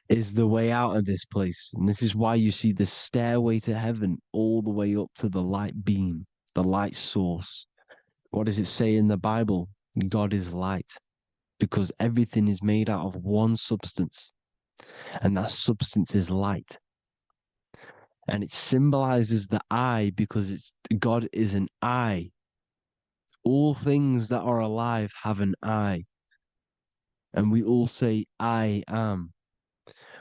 is the way out of this place. And this is why you see the stairway to heaven all the way up to the light beam, the light source. What does it say in the Bible? God is light, because everything is made out of one substance, and that substance is light. And it symbolizes the eye because God is an eye. All things that are alive have an eye. And we all say, I am.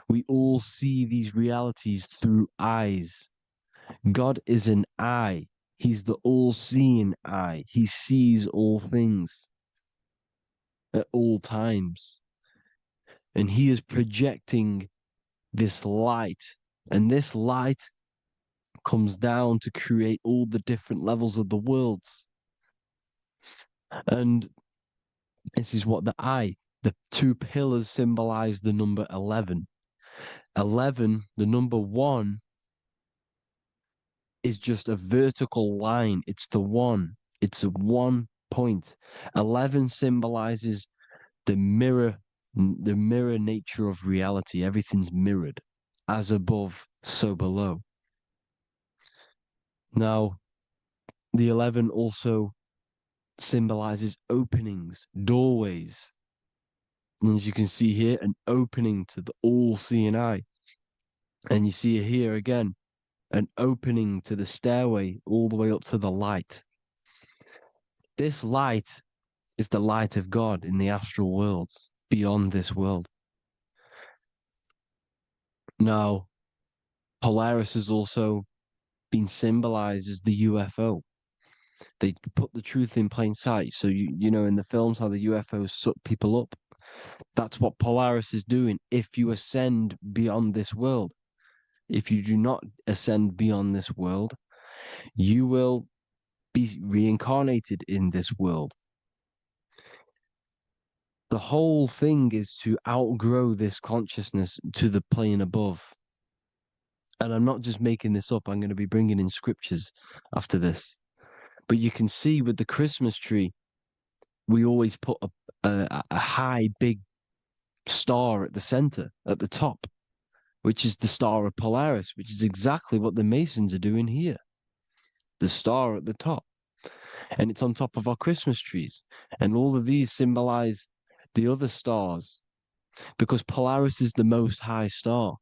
We all see these realities through eyes. God is an eye. He's the all-seeing eye. He sees all things at all times. And he is projecting this light. And this light comes down to create all the different levels of the worlds. And this is what the 2 pillars symbolize the number 11. 11, the number 1, is just a vertical line. It's the 1. It's a 1 point. 11 symbolizes the mirror nature of reality. Everything's mirrored, as above, so below. Now, the 11 also symbolizes openings, doorways. And as you can see here, an opening to the all-seeing eye. And you see here again, an opening to the stairway all the way up to the light. This light is the light of God in the astral worlds, beyond this world. Now, Polaris has also been symbolized as the UFO. They put the truth in plain sight. So, you know, in the films, how the UFOs suck people up. That's what Polaris is doing if you ascend beyond this world. if you do not ascend beyond this world, you will be reincarnated in this world. The whole thing is to outgrow this consciousness to the plane above. And I'm not just making this up, I'm going to be bringing in scriptures after this. But you can see with the Christmas tree, we always put a high, big star at the center, at the top, which is the star of Polaris, which is exactly what the Masons are doing here. The star at the top. And it's on top of our Christmas trees. And all of these symbolize the other stars, because Polaris is the most high star.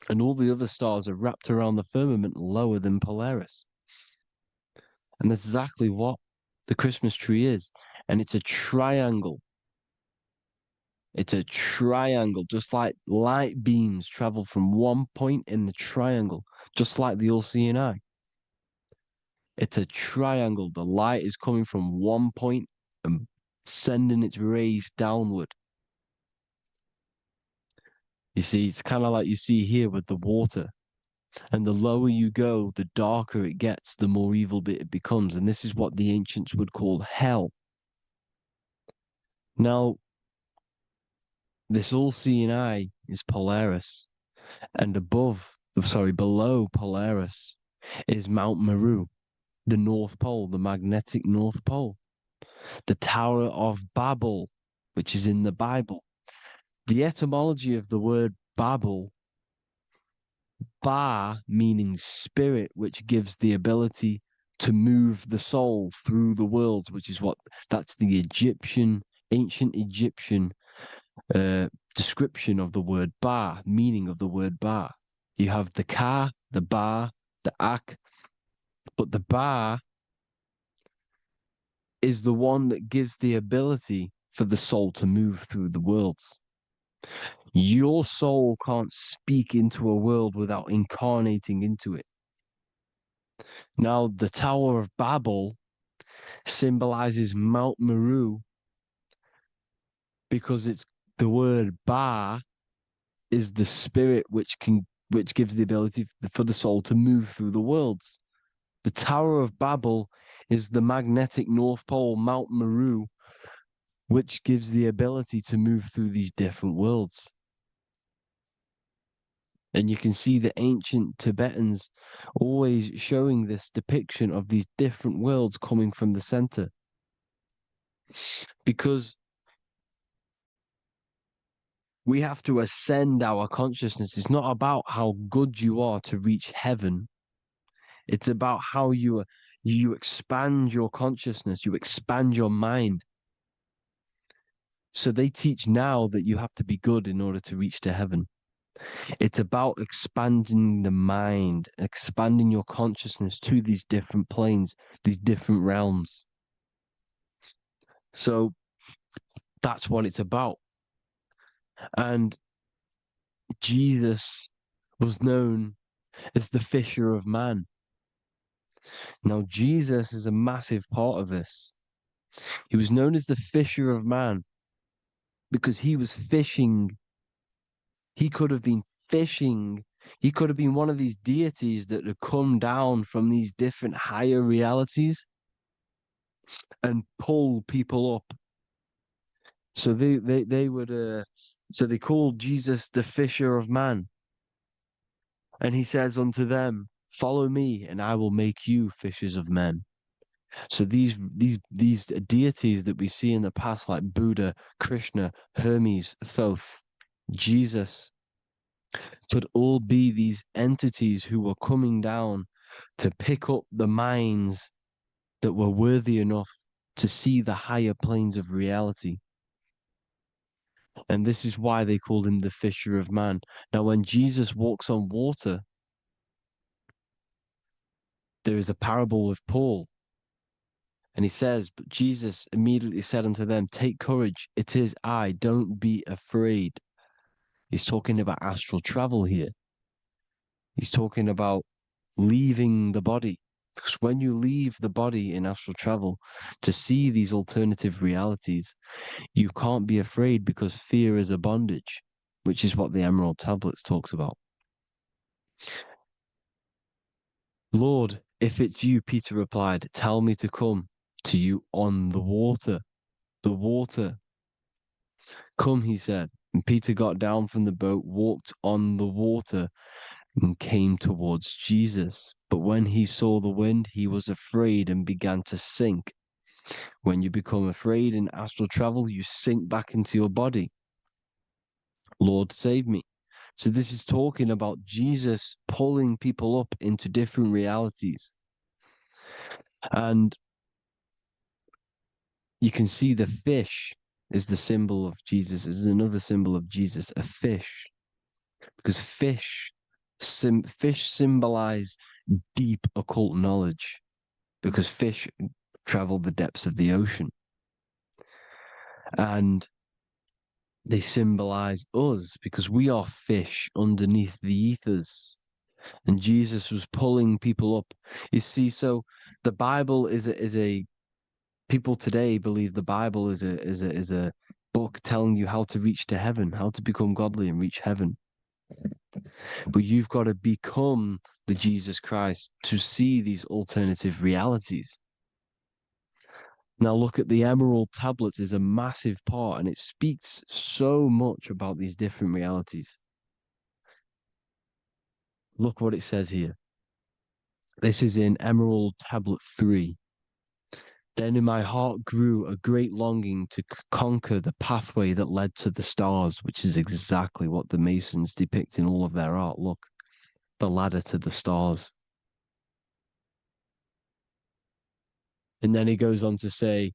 And all the other stars are wrapped around the firmament lower than Polaris. And that's exactly what the Christmas tree is. And it's a triangle. It's a triangle, just like light beams travel from one point in the triangle, just like the all-seeing eye. It's a triangle. The light is coming from one point and sending its rays downward. You see, it's kind of like you see here with the water. And the lower you go, the darker it gets, the more evil it becomes. And this is what the ancients would call hell. Now, this all-seeing eye is Polaris. And below Polaris is Mount Meru, the North Pole, the magnetic North Pole. The Tower of Babel, which is in the Bible. The etymology of the word Babel, Ba meaning spirit, which gives the ability to move the soul through the worlds, which is that's the ancient Egyptian description of the word Ba, meaning of the word Ba. You have the Ka, the Ba, the Ak, but the Ba is the one that gives the ability for the soul to move through the worlds. Your soul can't speak into a world without incarnating into it. Now, the Tower of Babel symbolizes Mount Meru because it's the word Ba is the spirit which gives the ability for the soul to move through the worlds. The Tower of Babel is the magnetic North Pole, Mount Meru, which gives the ability to move through these different worlds. And you can see the ancient Tibetans always showing this depiction of these different worlds coming from the center. Because we have to ascend our consciousness. It's not about how good you are to reach heaven. It's about how you expand your consciousness, you expand your mind. So they teach now that you have to be good in order to reach to heaven. It's about expanding the mind, expanding your consciousness to these different planes, these different realms. So that's what it's about. And Jesus was known as the fisher of man. Now, Jesus is a massive part of this. He was known as the fisher of man because he was fishing. He could have been fishing. He could have been one of these deities that had come down from these different higher realities and pull people up. So they would so they called Jesus the fisher of man. And he says unto them, follow me and I will make you fishers of men. So these deities that we see in the past, like Buddha, Krishna, Hermes, Thoth, Jesus, could all be these entities who were coming down to pick up the minds that were worthy enough to see the higher planes of reality. And this is why they called him the fisher of man. Now, when Jesus walks on water, there is a parable with Paul. And he says, but Jesus immediately said unto them, take courage, it is I, don't be afraid. He's talking about astral travel here. He's talking about leaving the body. Because when you leave the body in astral travel to see these alternative realities, you can't be afraid because fear is a bondage, which is what the Emerald Tablets talks about. Lord, if it's you, Peter replied, tell me to come to you on the water. The water. Come, he said. And Peter got down from the boat, walked on the water, and came towards Jesus. But when he saw the wind, he was afraid and began to sink. When you become afraid in astral travel, you sink back into your body. Lord, save me. So this is talking about Jesus pulling people up into different realities. And you can see the fish is the symbol of Jesus, is another symbol of Jesus, a fish. Because fish symbolize deep occult knowledge, because fish travel the depths of the ocean. And they symbolize us because we are fish underneath the ethers. And Jesus was pulling people up. You see, so the Bible is a people today believe the Bible is a book telling you how to reach to heaven, how to become godly and reach heaven. But you've got to become the Jesus Christ to see these alternative realities. Now look at the emerald tablets is a massive part, and it speaks so much about these different realities. Look what it says here. This is in Emerald Tablet 3. Then in my heart grew a great longing to conquer the pathway that led to the stars, which is exactly what the Masons depict in all of their art. Look, the ladder to the stars. And then he goes on to say,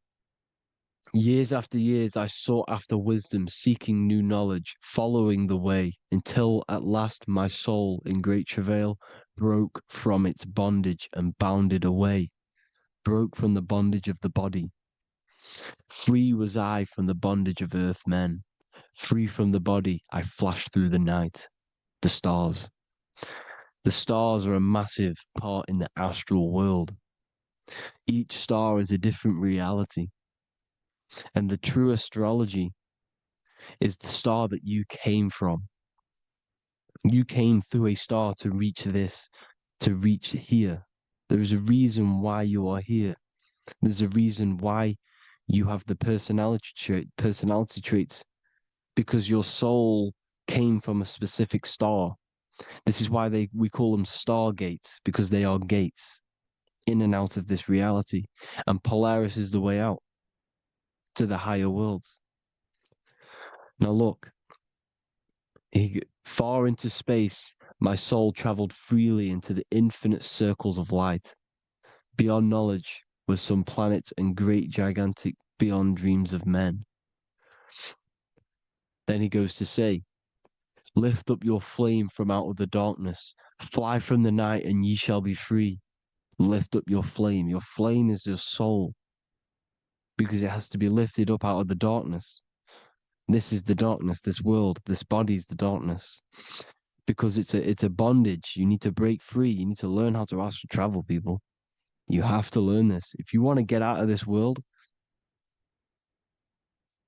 years after years, I sought after wisdom, seeking new knowledge, following the way, until at last my soul, in great travail, broke from its bondage and bounded away, broke from the bondage of the body. Free was I from the bondage of earth men. Free from the body, I flashed through the night. The stars. The stars are a massive part in the astral world. Each star is a different reality. And the true astrology is the star that you came from. You came through a star to reach this, to reach here. There is a reason why you are here. There's a reason why you have the personality traits, because your soul came from a specific star. This is why we call them stargates, because they are gates in and out of this reality. And Polaris is the way out to the higher worlds. Now look, far into space, my soul traveled freely into the infinite circles of light. Beyond knowledge were some planets and great gigantic beyond dreams of men. Then he goes to say, lift up your flame from out of the darkness, fly from the night and ye shall be free. Lift up your flame. Your flame is your soul, because it has to be lifted up out of the darkness. This is the darkness, this world, this body is the darkness. Because it's a bondage. You need to break free. You need to learn how to astral travel, people. You have to learn this. If you want to get out of this world,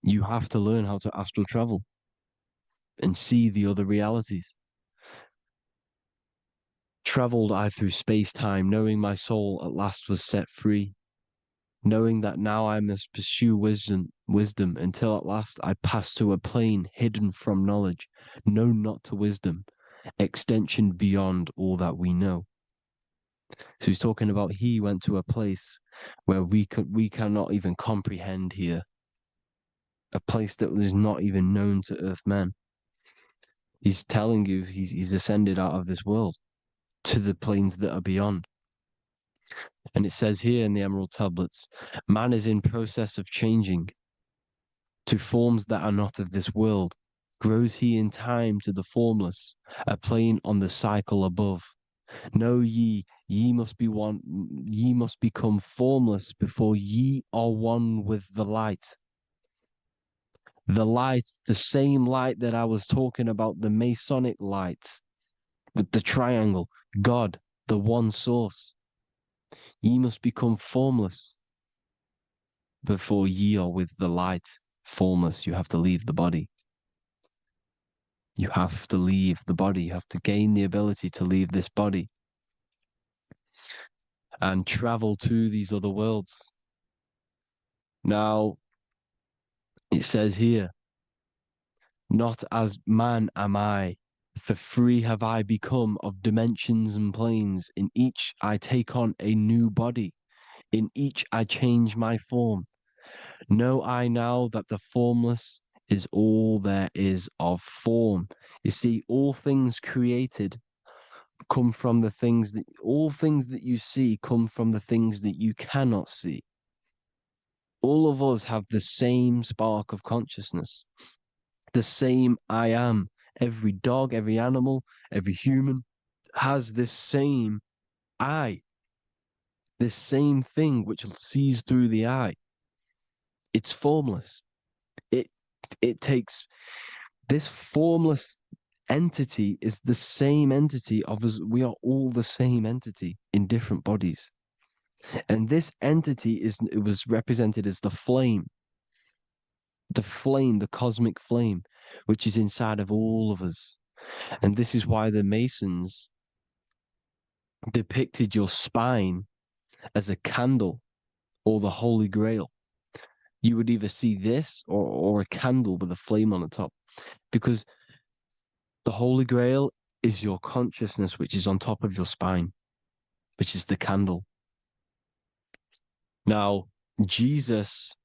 you have to learn how to astral travel and see the other realities. Traveled I through space-time, knowing my soul at last was set free, knowing that now I must pursue wisdom until at last I pass to a plane hidden from knowledge, known not to wisdom, extension beyond all that we know. So he's talking about he went to a place where we cannot even comprehend here, a place that is not even known to earthmen. He's telling you he's ascended out of this world to the planes that are beyond. And it says here in the Emerald Tablets, man is in process of changing to forms that are not of this world. Grows he in time to the formless, a plane on the cycle above. Know ye must be one, ye must become formless before ye are one with the light. The light, the same light that I was talking about, the Masonic light, with the triangle, God, the one source. Ye must become formless before ye are with the light. Formless, you have to leave the body. You have to leave the body. You have to gain the ability to leave this body and travel to these other worlds. Now, it says here, not as man am I, for free have I become of dimensions and planes. In each I take on a new body. In each I change my form. Know I now that the formless is all there is of form. You see, all things created come from the things that, all things that you see come from the things that you cannot see. All of us have the same spark of consciousness, the same I am. Every dog, every animal, every human has this same I, this same thing which sees through the eye. It's formless. It it takes this formless entity is the same entity of us. We are all the same entity in different bodies. And this entity it was represented as the flame, the cosmic flame, which is inside of all of us. And this is why the Masons depicted your spine as a candle or the Holy Grail. You would either see this or a candle with a flame on the top, because the Holy Grail is your consciousness, which is on top of your spine, which is the candle. Now, Jesus,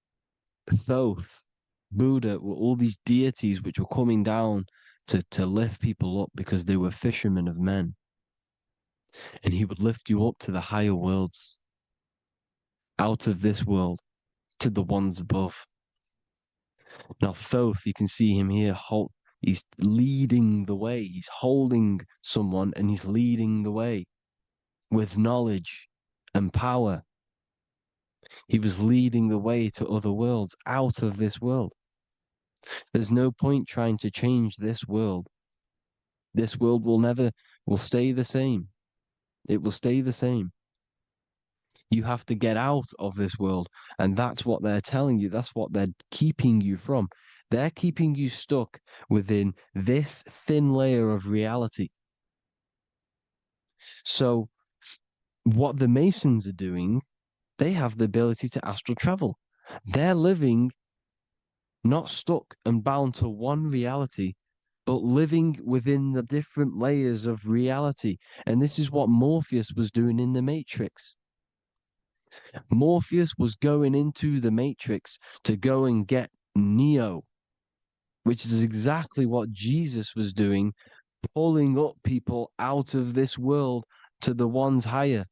Thoth, Buddha were all these deities which were coming down to lift people up because they were fishermen of men. And he would lift you up to the higher worlds, out of this world, to the ones above. Now, Thoth, you can see him here, he's leading the way. He's holding someone and he's leading the way with knowledge and power. He was leading the way to other worlds, out of this world. There's no point trying to change this world. This world will stay the same. It will stay the same. You have to get out of this world. And that's what they're telling you. That's what they're keeping you from. They're keeping you stuck within this thin layer of reality. So what the Masons are doing, they have the ability to astral travel. They're living not stuck and bound to one reality, but living within the different layers of reality. And this is what Morpheus was doing in the Matrix. Morpheus was going into the Matrix to go and get Neo, which is exactly what Jesus was doing, pulling up people out of this world to the ones higher.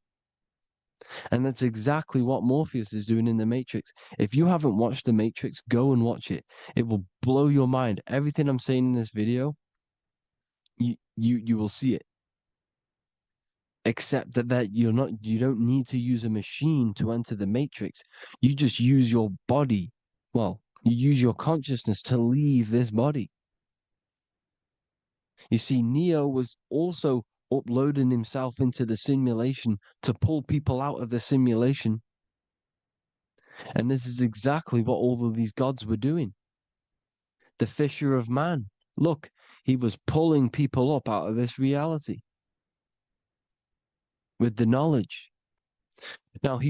And that's exactly what Morpheus is doing in the Matrix. If you haven't watched the Matrix, go and watch it. It will blow your mind. Everything I'm saying in this video, you will see it. Except that you don't need to use a machine to enter the Matrix. You just use your body. Well, you use your consciousness to leave this body. You see, Neo was also uploading himself into the simulation to pull people out of the simulation. And this is exactly what all of these gods were doing. The fisher of man. Look, he was pulling people up out of this reality with the knowledge. Now,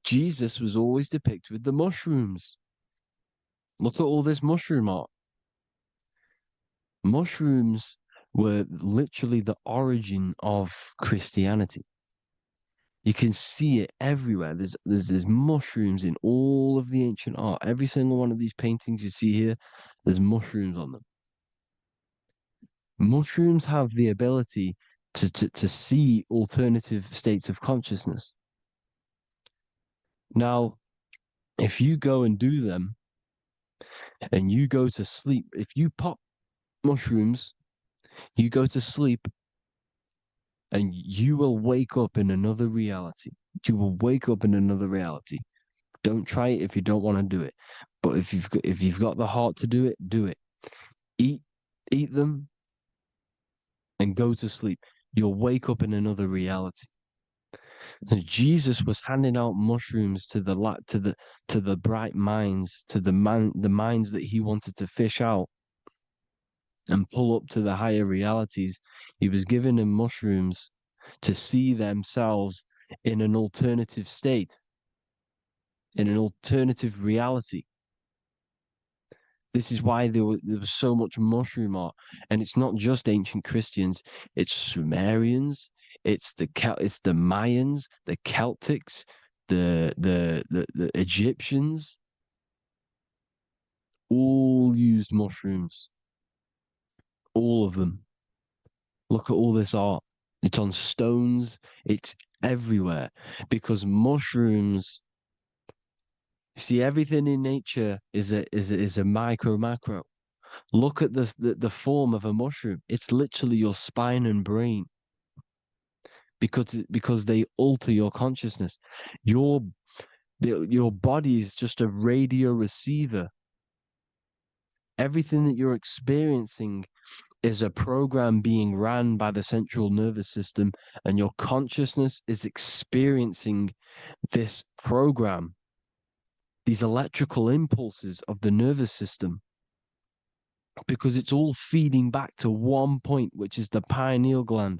Jesus was always depicted with the mushrooms. Look at all this mushroom art. Mushrooms were literally the origin of Christianity. You can see it everywhere. There's mushrooms in all of the ancient art. Every single one of these paintings you see here, there's mushrooms on them. Mushrooms have the ability to see alternative states of consciousness. Now, if you go and do them and you go to sleep, if you pop mushrooms, you go to sleep and you will wake up in another reality. You will wake up in another reality. Don't try it if you don't want to do it. But if you've got the heart to do it, do it. Eat them and go to sleep. You'll wake up in another reality. And Jesus was handing out mushrooms to the bright minds, to the minds that he wanted to fish out. and pull up to the higher realities. He was given them mushrooms to see themselves in an alternative state, in an alternative reality. This is why there was so much mushroom art, and it's not just ancient Christians. It's Sumerians, it's the Mayans, the Celtics, the Egyptians. All used mushrooms. All of them. Look at all this art. It's on stones. It's everywhere because mushrooms. See, everything in nature is a micro macro. Look at the form of a mushroom. It's literally your spine and brain because they alter your consciousness. Your body is just a radio receiver. Everything that you're experiencing is a program being ran by the central nervous system, and your consciousness is experiencing this program, these electrical impulses of the nervous system, because it's all feeding back to one point, which is the pineal gland.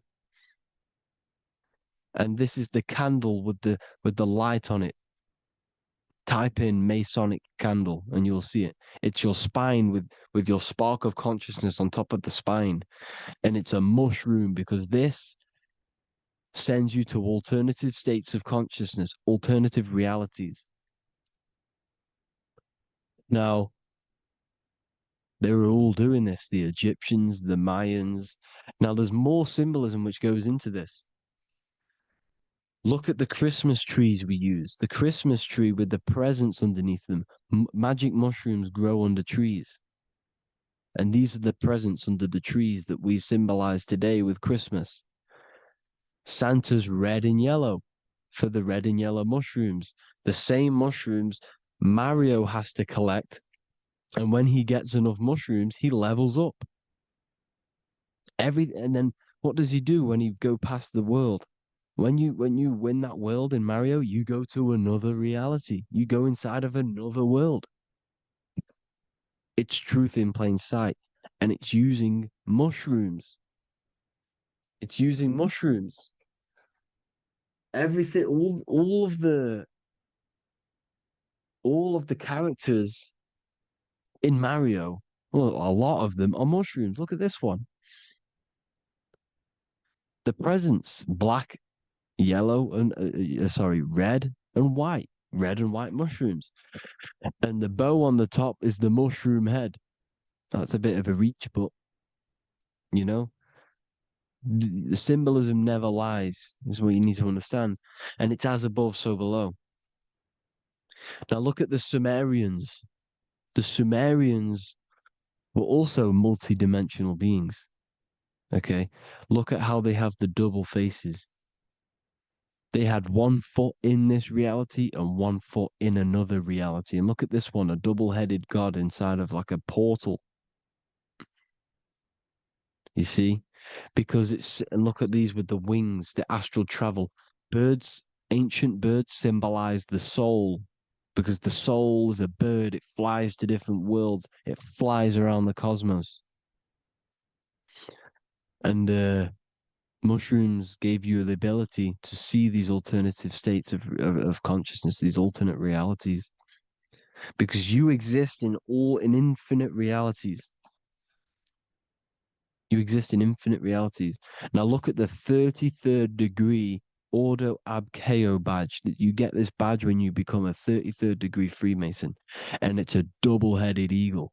And this is the candle with the light on it. Type in Masonic candle and you'll see it. It's your spine with your spark of consciousness on top of the spine. And it's a mushroom because this sends you to alternative states of consciousness, alternative realities. Now, they were all doing this, the Egyptians, the Mayans. Now, there's more symbolism which goes into this. Look at the Christmas trees we use. The Christmas tree with the presents underneath them. Magic mushrooms grow under trees. And these are the presents under the trees that we symbolize today with Christmas. Santa's red and yellow for the red and yellow mushrooms. The same mushrooms Mario has to collect. And when he gets enough mushrooms, he levels up. And then what does he do when he go past the world? When you win that world in Mario, you go to another reality. You go inside of another world. It's truth in plain sight. And it's using mushrooms. It's using mushrooms. Everything, all of the characters in Mario, well, a lot of them are mushrooms. Look at this one. The presents, black, yellow, and red and white. Red and white mushrooms. And the bow on the top is the mushroom head. That's a bit of a reach, but you know, the symbolism never lies, is what you need to understand. And it's as above, so below. Now look at the Sumerians. The Sumerians were also multi-dimensional beings. Okay, look at how they have the double faces. They had 1 foot in this reality and 1 foot in another reality. And look at this one, a double-headed god inside of like a portal. You see? Because and look at these with the wings, the astral travel. Birds, ancient birds symbolize the soul. Because the soul is a bird, it flies to different worlds. It flies around the cosmos. And mushrooms gave you the ability to see these alternative states of consciousness, these alternate realities, because you exist in infinite realities. You exist in infinite realities. Now look at the 33rd degree Ordo Ab Chao badge. You get this badge when you become a 33rd degree Freemason, and it's a double-headed eagle.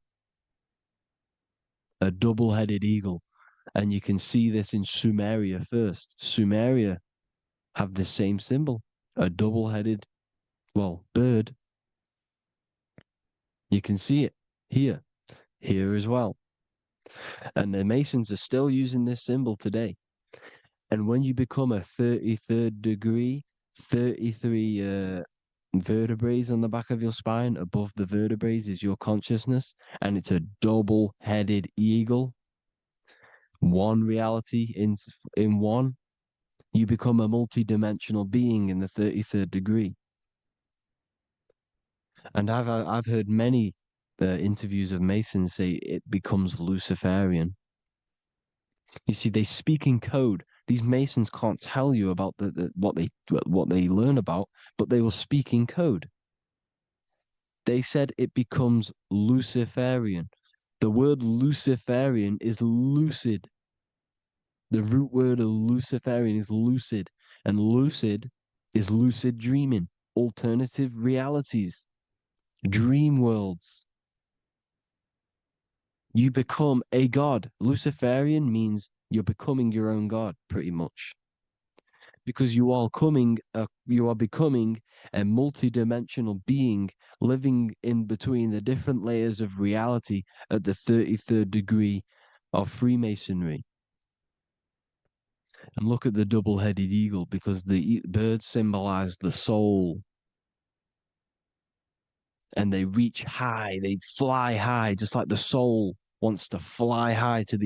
A double-headed eagle. And you can see this in Sumeria first. Sumeria have the same symbol, a double-headed, bird. You can see it here as well. And the Masons are still using this symbol today. And when you become a 33rd degree, 33 vertebrae on the back of your spine, above the vertebrae is your consciousness, and it's a double-headed eagle. One reality in one, you become a multi-dimensional being in the 33rd degree. And I've heard many interviews of Masons say it becomes Luciferian. You see, they speak in code. These Masons can't tell you about what they learn about, but they will speak in code. They said it becomes Luciferian. The word Luciferian is lucid. The root word of Luciferian is lucid, and lucid is lucid dreaming, alternative realities, dream worlds. You become a god. Luciferian means you're becoming your own god, pretty much. Because you are becoming a multi-dimensional being living in between the different layers of reality at the 33rd degree of Freemasonry. And look at the double-headed eagle, because the birds symbolize the soul. And they reach high, they fly high, just like the soul wants to fly high to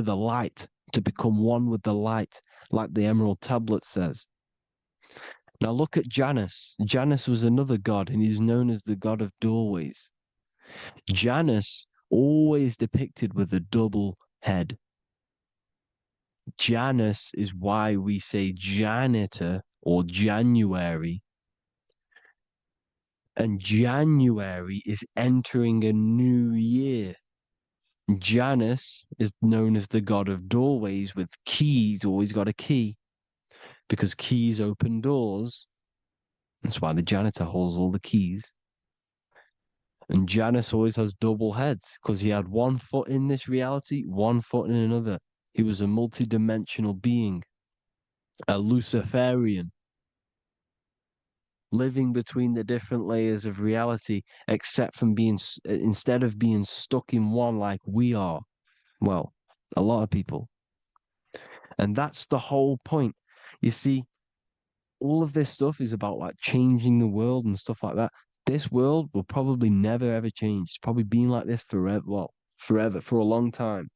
the light, to become one with the light, like the Emerald Tablet says. Now look at Janus. Janus was another god, and he's known as the god of doorways. Janus always depicted with a double head. Janus is why we say janitor or January. And January is entering a new year. Janus is known as the god of doorways with keys, always got a key, because keys open doors. That's why the janitor holds all the keys. And Janus always has double heads, because he had one foot in this reality, one foot in another. He was a multi-dimensional being, a Luciferian, living between the different layers of reality, except from instead of being stuck in one like we are. Well, a lot of people. And that's the whole point. You see, all of this stuff is about like changing the world and stuff like that. This world will probably never ever change. It's probably been like this forever. Well, forever, for a long time.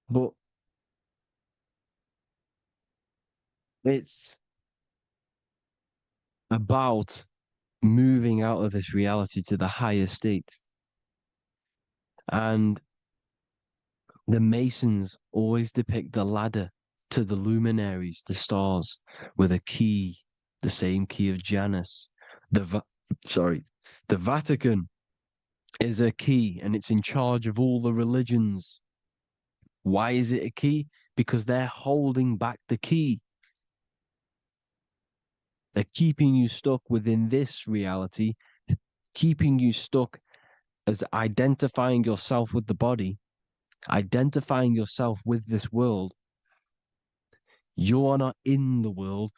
But it's about moving out of this reality to the higher states. And the Masons always depict the ladder to the luminaries, the stars, with a key, the same key of Janus. The Vatican is a key, and it's in charge of all the religions. Why is it a key? Because they're holding back the key. They're keeping you stuck within this reality, keeping you stuck as identifying yourself with the body, identifying yourself with this world. You are not in the world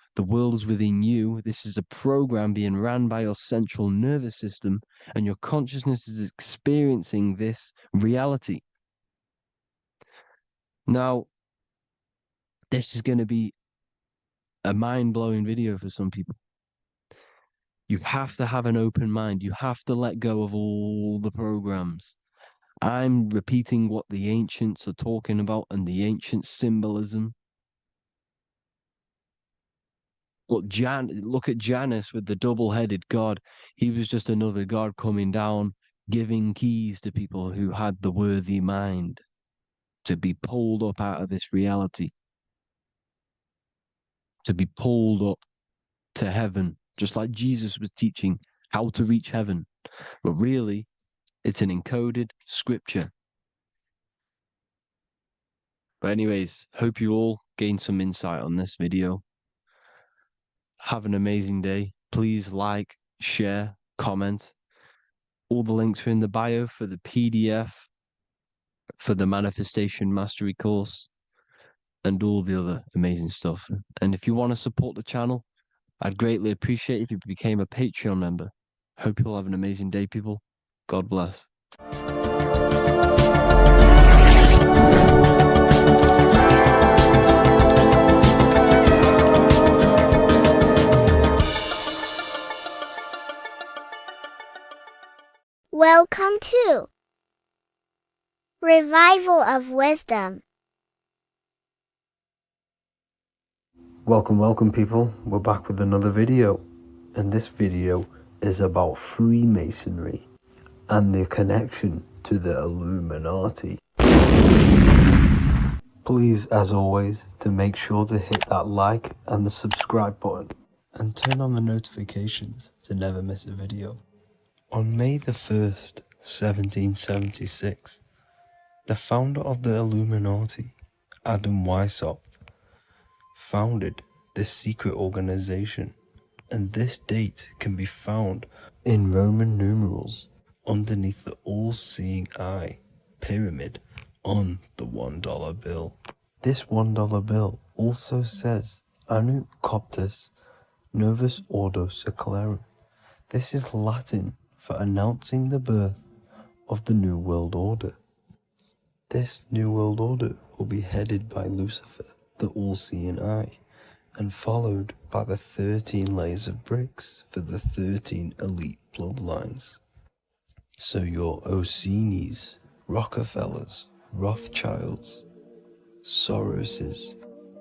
is within you. This is a program being ran by your central nervous system, and your consciousness is experiencing this reality. Now, this is going to be a mind-blowing video for some people. You have to have an open mind. You have to let go of all the programs. I'm repeating what the ancients are talking about and the ancient symbolism. Look at Janus with the double-headed god. He was just another god coming down, giving keys to people who had the worthy mind to be pulled up out of this reality, to be pulled up to heaven, just like Jesus was teaching how to reach heaven. But really, it's an encoded scripture. But anyways, hope you all gained some insight on this video. Have an amazing day. Please like, share, comment. All the links are in the bio for the PDF, for the Manifestation Mastery course, and all the other amazing stuff. And if you want to support the channel, I'd greatly appreciate it if you became a Patreon member. Hope you'll have an amazing day, people. God bless. Welcome to Revival of Wisdom. Welcome people, we're back with another video, and this video is about Freemasonry and their connection to the Illuminati. Please, as always, to make sure to hit that like and the subscribe button and turn on the notifications to never miss a video. On May the 1st, 1776, the founder of the Illuminati, Adam Weishaupt, founded this secret organization, and this date can be found in Roman numerals underneath the all-seeing eye pyramid on the $1 bill. This $1 bill also says Anu Coptus Novus Ordo Secularum. This is Latin for announcing the birth of the New World Order. This New World Order will be headed by Lucifer, the all-seeing eye, and followed by the 13 layers of bricks for the 13 elite bloodlines. So your Orsini's, Rockefellers, Rothschilds, Soroses,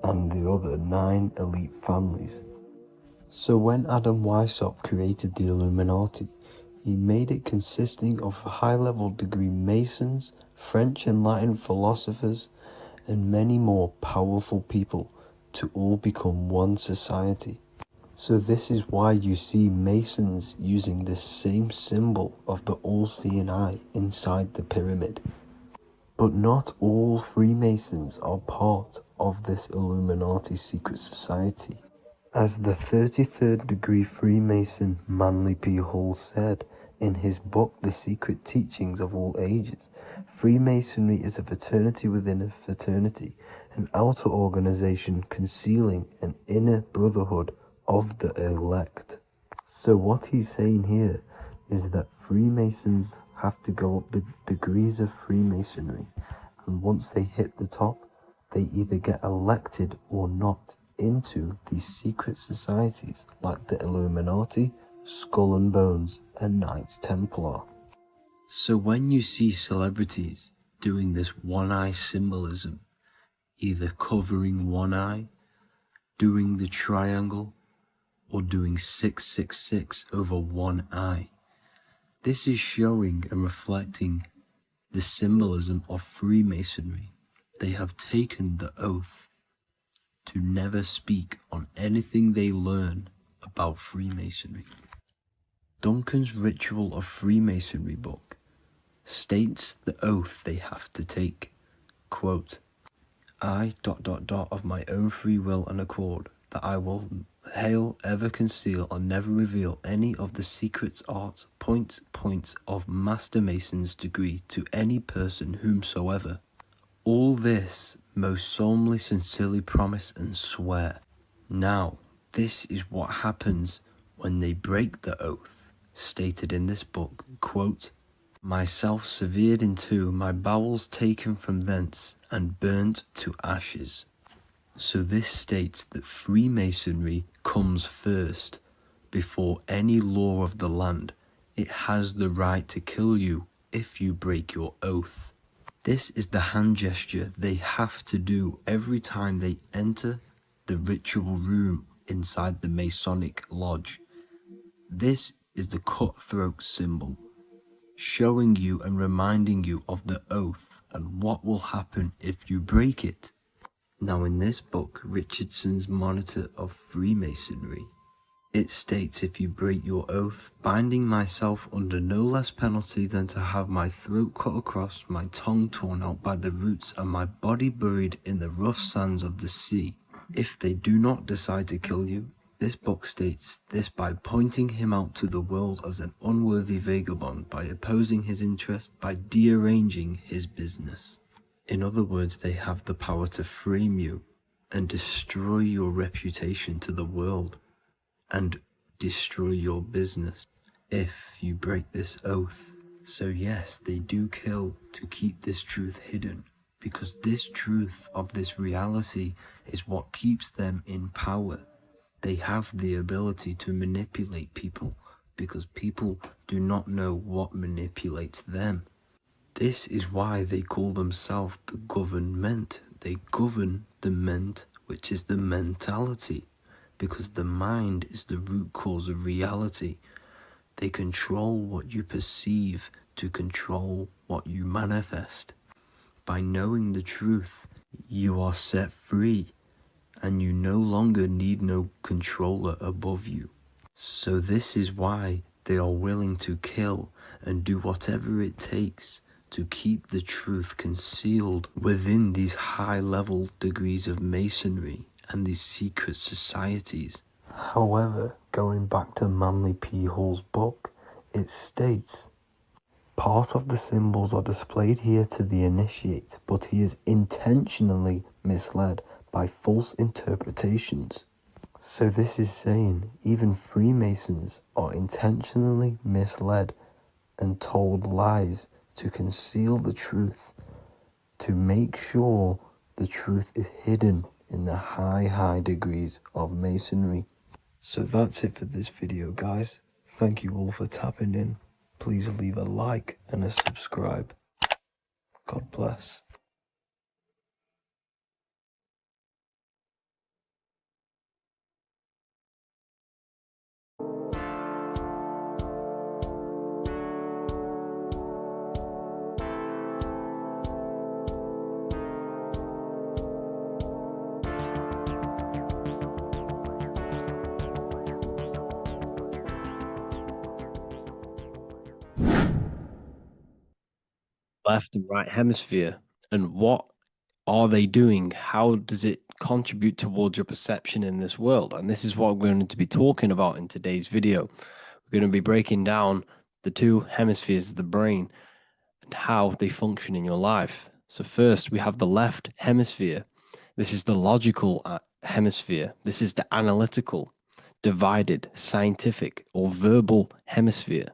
and the other 9 elite families. So when Adam Weishaupt created the Illuminati, he made it consisting of high-level degree Masons, French and Latin philosophers, and many more powerful people to all become one society. So this is why you see Masons using this same symbol of the all-seeing eye inside the pyramid. But not all Freemasons are part of this Illuminati secret society. As the 33rd degree Freemason Manly P. Hall said in his book The Secret Teachings of All Ages, Freemasonry is a fraternity within a fraternity, an outer organization concealing an inner brotherhood of the elect. So what he's saying here is that Freemasons have to go up the degrees of Freemasonry, and once they hit the top, they either get elected or not into these secret societies like the Illuminati, Skull and Bones, and Knights Templar. So when you see celebrities doing this one-eye symbolism, either covering one eye, doing the triangle, or doing 666 over one eye, this is showing and reflecting the symbolism of Freemasonry. They have taken the oath to never speak on anything they learn about Freemasonry. Duncan's Ritual of Freemasonry book states the oath they have to take. Quote, I ... of my own free will and accord, that I will hail, ever conceal, and never reveal any of the secrets, arts, points of Master Mason's degree to any person whomsoever. All this most solemnly, sincerely promise and swear. Now, this is what happens when they break the oath, stated in this book, quote, myself severed in two, my bowels taken from thence, and burnt to ashes. So this states that Freemasonry comes first, before any law of the land. It has the right to kill you if you break your oath. This is the hand gesture they have to do every time they enter the ritual room inside the Masonic lodge. This is the cutthroat symbol, showing you and reminding you of the oath and what will happen if you break it. Now in this book, Richardson's Monitor of Freemasonry, it states if you break your oath, binding myself under no less penalty than to have my throat cut across, my tongue torn out by the roots, and my body buried in the rough sands of the sea. If they do not decide to kill you, this book states this by pointing him out to the world as an unworthy vagabond, by opposing his interest, by dearranging his business. In other words, they have the power to frame you and destroy your reputation to the world and destroy your business if you break this oath. So yes, they do kill to keep this truth hidden, because this truth of this reality is what keeps them in power. They have the ability to manipulate people because people do not know what manipulates them. This is why they call themselves the government. They govern the ment, which is the mentality, because the mind is the root cause of reality. They control what you perceive to control what you manifest. By knowing the truth, You are set free, and you no longer need no controller above you. So this is why they are willing to kill and do whatever it takes to keep the truth concealed within these high-level degrees of masonry and these secret societies. However, going back to Manly P. Hall's book, it states, part of the symbols are displayed here to the initiate, but he is intentionally misled by false interpretations. So this is saying even Freemasons are intentionally misled and told lies to conceal the truth, to make sure the truth is hidden in the high degrees of Masonry. So that's it for this video, guys. Thank you all for tapping in. Please leave a like and a subscribe. God bless. Left and right hemisphere, and what are they doing? How does it contribute towards your perception in this world? And this is what we're going to be talking about in today's video. We're going to be breaking down the two hemispheres of the brain and how they function in your life. So first, we have the left hemisphere. This is the logical hemisphere. This is the analytical, divided, scientific, or verbal hemisphere.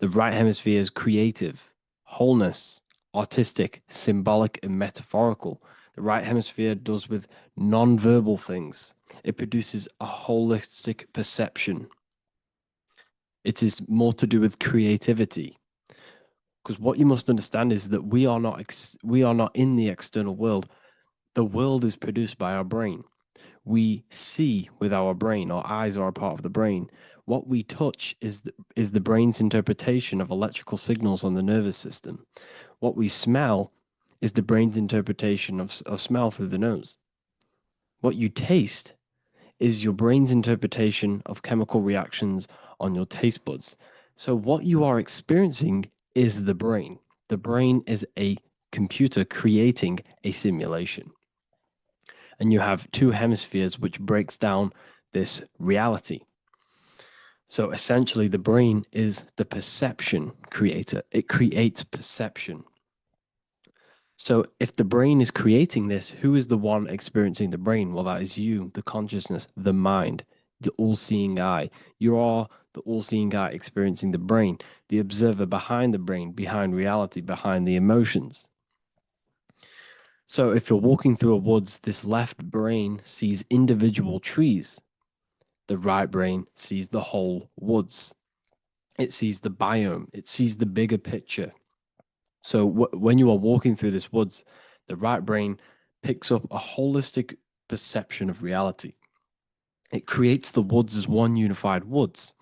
The right hemisphere is creative, wholeness, artistic, symbolic, and metaphorical. The right hemisphere does with non-verbal things. It produces a holistic perception. It is more to do with creativity. Because what you must understand is that we are not in the external world. The world is produced by our brain. We see with our brain. Our eyes are a part of the brain. What we touch is the brain's interpretation of electrical signals on the nervous system. What we smell is the brain's interpretation of smell through the nose. What you taste is your brain's interpretation of chemical reactions on your taste buds. So what you are experiencing is the brain. The brain is a computer creating a simulation. And you have two hemispheres which breaks down this reality. So essentially, the brain is the perception creator. It creates perception. So if the brain is creating this, who is the one experiencing the brain? Well, that is you, the consciousness, the mind, the all-seeing eye. You are the all-seeing eye experiencing the brain, the observer behind the brain, behind reality, behind the emotions. So if you're walking through a woods, this left brain sees individual trees. The right brain sees the whole woods. It sees the biome. It sees the bigger picture. So when you are walking through this woods, the right brain picks up a holistic perception of reality. It creates the woods as one unified woods.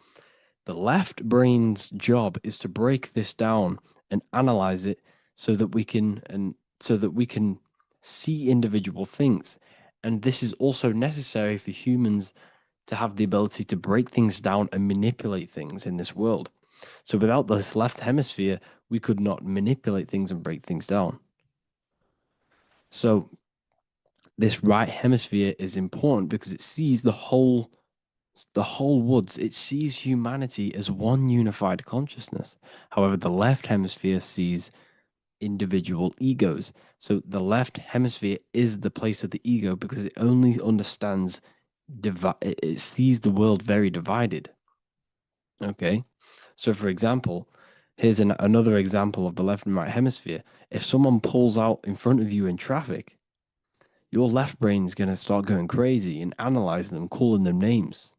The left brain's job is to break this down and analyze it so that we can see individual things. And this is also necessary for humans to have the ability to break things down and manipulate things in this world. So without this left hemisphere, we could not manipulate things and break things down. So this right hemisphere is important because it sees the whole woods. It sees humanity as one unified consciousness. However, the left hemisphere sees individual egos. So the left hemisphere is the place of the ego because it only understands it sees the world very divided. Okay, so for example, here's another example of the left and right hemisphere. If someone pulls out in front of you in traffic, your left brain's going to start going crazy and analyzing them, calling them names.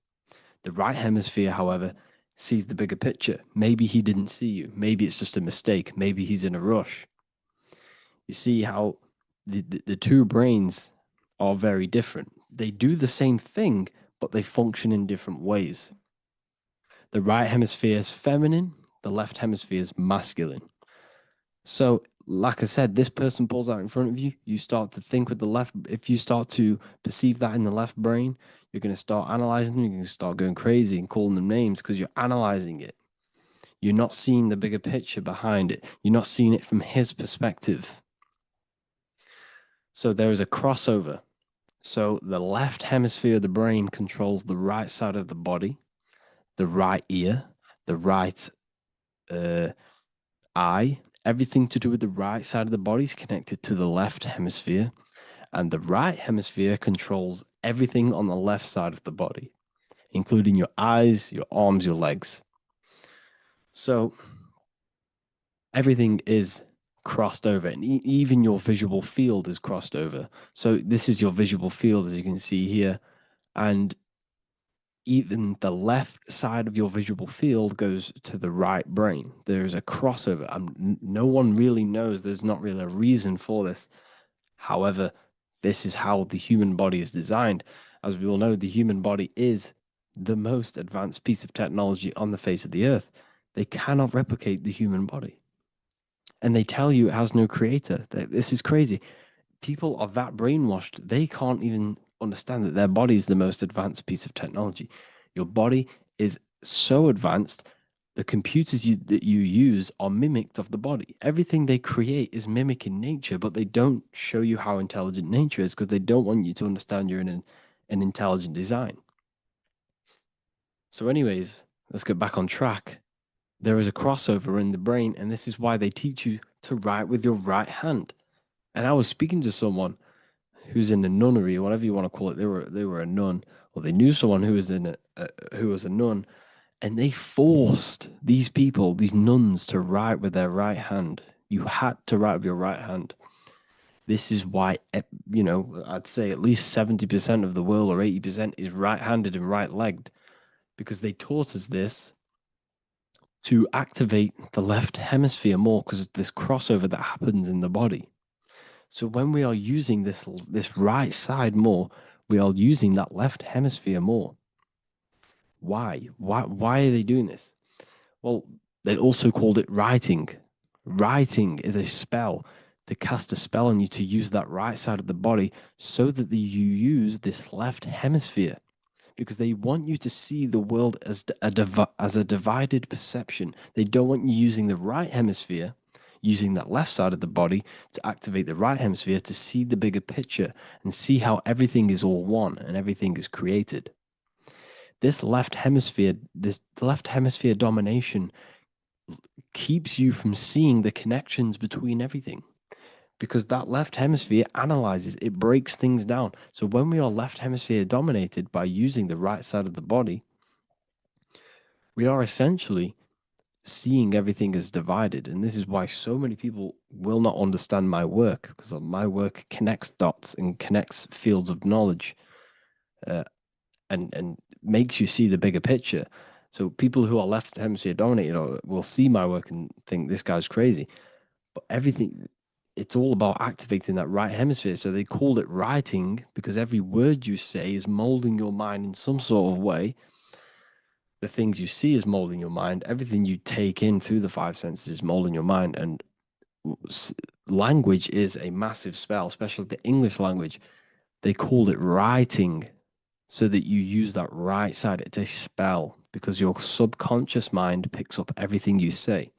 The right hemisphere, however, sees the bigger picture. Maybe he didn't see you. Maybe it's just a mistake. Maybe he's in a rush. You see how the two brains are very different. They do the same thing, but they function in different ways. The right hemisphere is feminine, the left hemisphere is masculine. So like I said, this person pulls out in front of you. You start to think with the left. If you start to perceive that in the left brain, you're going to start analyzing them. You're going to start going crazy and calling them names because you're analyzing it. You're not seeing the bigger picture behind it. You're not seeing it from his perspective. So there is a crossover. So the left hemisphere of the brain controls the right side of the body, the right ear, the right eye. Everything to do with the right side of the body is connected to the left hemisphere, and the right hemisphere controls everything on the left side of the body, including your eyes, your arms, your legs. So everything is crossed over, and even your visual field is crossed over. So this is your visual field, as you can see here, and even the left side of your visual field goes to the right brain. There's a crossover. No one really knows. There's not really a reason for this. However, this is how the human body is designed. As we all know, the human body is the most advanced piece of technology on the face of the earth. They cannot replicate the human body. And they tell you it has no creator. This is crazy. People are that brainwashed, they can't even understand that their body is the most advanced piece of technology. Your body is so advanced, the computers that you use are mimicked of the body. Everything they create is mimicking nature, but they don't show you how intelligent nature is because they don't want you to understand you're in an intelligent design. So anyways, let's get back on track. There is a crossover in the brain, and this is why they teach you to write with your right hand. And I was speaking to someone who's in a nunnery or whatever you want to call it. They were a nun, or they knew someone who was who was a nun, and they forced these people, these nuns, to write with their right hand. You had to write with your right hand. This is why, I'd say at least 70% of the world or 80% is right-handed and right-legged, because they taught us this to activate the left hemisphere more because of this crossover that happens in the body. So when we are using this right side more, we are using that left hemisphere more. Why? Why are they doing this? Well, they also called it writing. Writing is a spell, to cast a spell on you to use that right side of the body so that you use this left hemisphere, because they want you to see the world as a divided perception. They don't want you using the right hemisphere, using that left side of the body to activate the right hemisphere to see the bigger picture and see how everything is all one and everything is created. This left hemisphere domination keeps you from seeing the connections between everything, because that left hemisphere analyzes, it breaks things down. So when we are left hemisphere dominated by using the right side of the body, we are essentially seeing everything as divided. And this is why so many people will not understand my work, because my work connects dots and connects fields of knowledge, and makes you see the bigger picture. So people who are left hemisphere dominated will see my work and think this guy's crazy. But everything, it's all about activating that right hemisphere. So they called it writing because every word you say is molding your mind in some sort of way. The things you see is molding your mind. Everything you take in through the five senses is molding your mind. And language is a massive spell, especially the English language. They called it writing so that you use that right side. It's a spell because your subconscious mind picks up everything you say.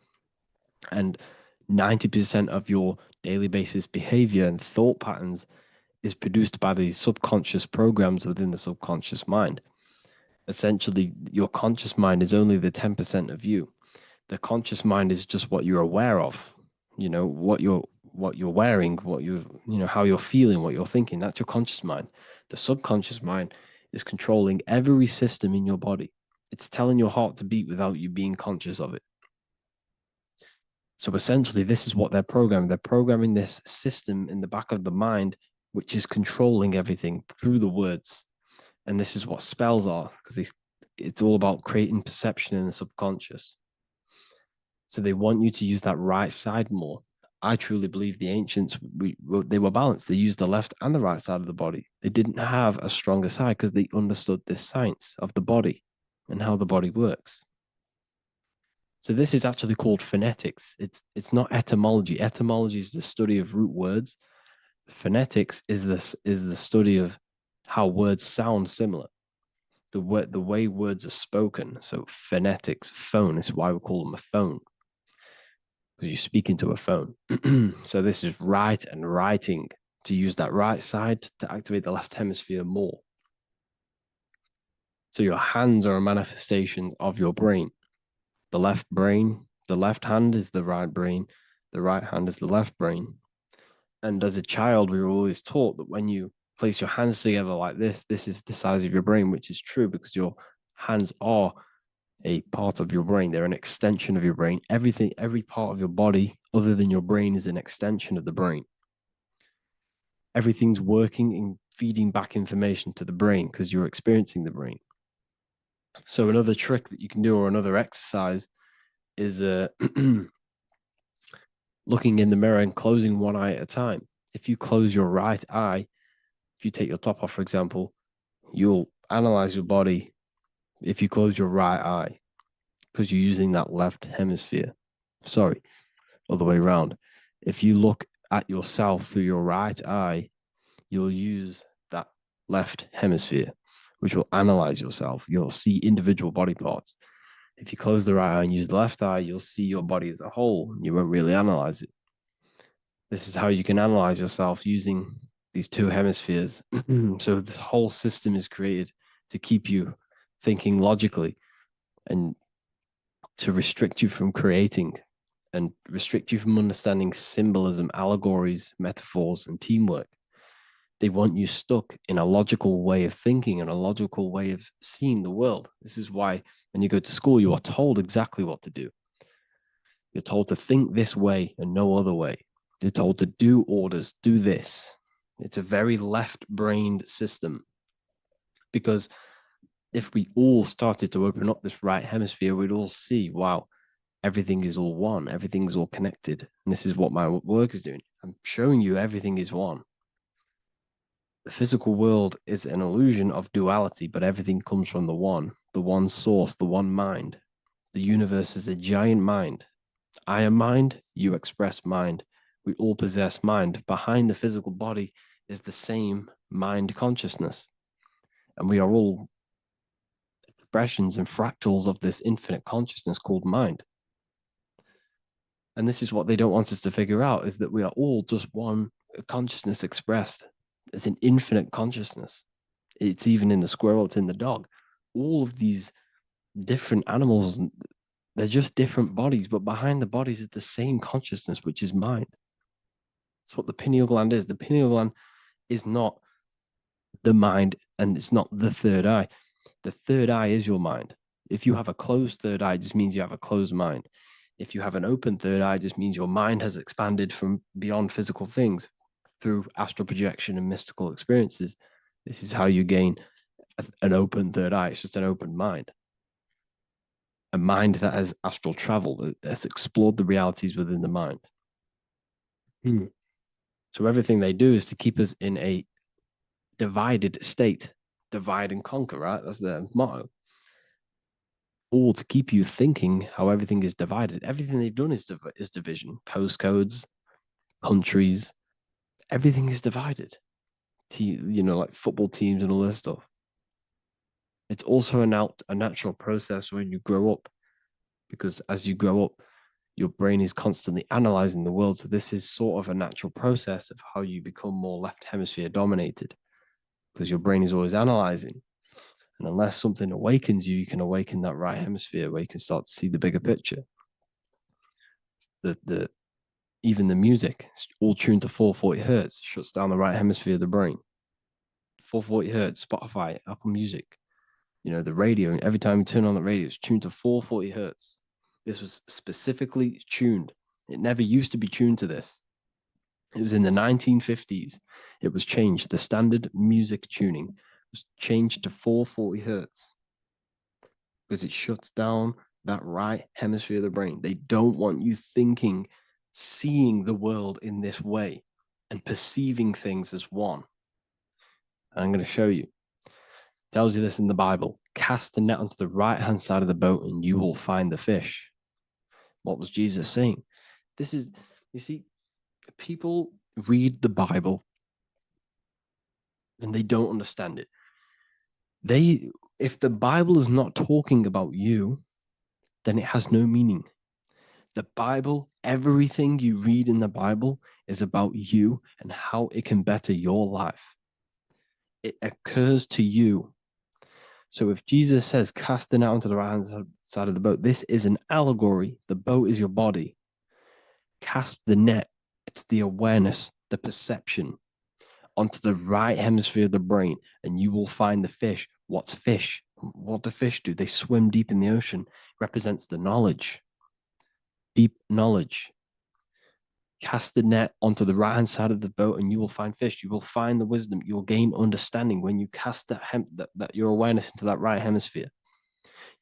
And 90% of your daily basis behavior and thought patterns is produced by these subconscious programs within the subconscious mind. Essentially, your conscious mind is only the 10% of you. The conscious mind is just what you're aware of, what you're wearing, how you're feeling, what you're thinking. That's your conscious mind. The subconscious mind is controlling every system in your body. It's telling your heart to beat without you being conscious of it. So essentially, this is what they're programming. They're programming this system in the back of the mind, which is controlling everything through the words. And this is what spells are, because it's all about creating perception in the subconscious. So they want you to use that right side more. I truly believe the ancients, they were balanced. They used the left and the right side of the body. They didn't have a stronger side because they understood this science of the body and how the body works. So this is actually called phonetics. It's not etymology. Etymology is the study of root words. Phonetics is the study of how words sound similar. The way words are spoken. So phonetics, phone is why we call them a phone, because you speak into a phone. So this is write and writing, to use that right side to activate the left hemisphere more. So your hands are a manifestation of your brain. The left brain, the left hand is the right brain, the right hand is the left brain. And as a child, we were always taught that when you place your hands together like this is the size of your brain, which is true because your hands are a part of your brain. They're an extension of your brain. Everything, every part of your body other than your brain is an extension of the brain. Everything's working and feeding back information to the brain because you're experiencing the brain. So another trick that you can do, or another exercise, is looking in the mirror and closing one eye at a time. If you close your right eye, if you take your top off, for example, you'll analyze your body if you close your right eye because you're using that left hemisphere. Sorry, other way around. If you look at yourself through your right eye, you'll use that left hemisphere, which will analyze yourself. You'll see individual body parts. If you close the right eye and use the left eye, you'll see your body as a whole. You won't really analyze it. This is how you can analyze yourself using these two hemispheres. So this whole system is created to keep you thinking logically and to restrict you from creating and restrict you from understanding symbolism, allegories, metaphors, and teamwork. They want you stuck in a logical way of thinking and a logical way of seeing the world. This is why when you go to school, you are told exactly what to do. You're told to think this way and no other way. You're told to do orders, do this. It's a very left-brained system because if we all started to open up this right hemisphere, we'd all see, wow, everything is all one, everything's all connected. And this is what my work is doing. I'm showing you everything is one. The physical world is an illusion of duality, but everything comes from the one source, the one mind. The universe is a giant mind. I am mind, you express mind. We all possess mind. Behind the physical body is the same mind consciousness. And we are all expressions and fractals of this infinite consciousness called mind. And this is what they don't want us to figure out, is that we are all just one consciousness expressed. It's an infinite consciousness. It's even in the squirrel, it's in the dog. All of these different animals, they're just different bodies, but behind the bodies is the same consciousness, which is mind. That's what the pineal gland is. The pineal gland is not the mind, and it's not the third eye. The third eye is your mind. If you have a closed third eye, it just means you have a closed mind. If you have an open third eye, it just means your mind has expanded from beyond physical things through astral projection and mystical experiences. This is how you gain an open third eye. It's just an open mind. A mind that has astral traveled, that has explored the realities within the mind. So everything they do is to keep us in a divided state. Divide and conquer, right? That's their motto. All to keep you thinking how everything is divided. Everything they've done is division. Postcodes, countries, everything is divided. Like football teams and all this stuff. It's also a natural process when you grow up, because as you grow up, your brain is constantly analyzing the world. So this is sort of a natural process of how you become more left hemisphere dominated, because your brain is always analyzing. And unless something awakens you, you can awaken that right hemisphere where you can start to see the bigger picture. Even the music, all tuned to 440 hertz, shuts down the right hemisphere of the brain. 440 hertz, Spotify, Apple Music, the radio. Every time you turn on the radio, it's tuned to 440 hertz. This was specifically tuned. It never used to be tuned to this. It was in the 1950s. It was changed. The standard music tuning was changed to 440 hertz because it shuts down that right hemisphere of the brain. They don't want you thinking, seeing the world in this way and perceiving things as one. And I'm going to show you. It tells you this in the Bible. Cast the net onto the right-hand side of the boat and you will find the fish. What was Jesus saying? This is, you see, people read the Bible and they don't understand it. If the Bible is not talking about you, then it has no meaning. The Bible, everything you read in the Bible is about you and how it can better your life. It occurs to you. So if Jesus says, cast the net onto the right hand side of the boat, this is an allegory. The boat is your body. Cast the net. It's the awareness, the perception onto the right hemisphere of the brain, and you will find the fish. What's fish? What do fish do? They swim deep in the ocean. It represents the knowledge, deep knowledge. Cast the net onto the right hand side of the boat, and you will find fish. You will find the wisdom. You will gain understanding when you cast that your awareness into that right hemisphere.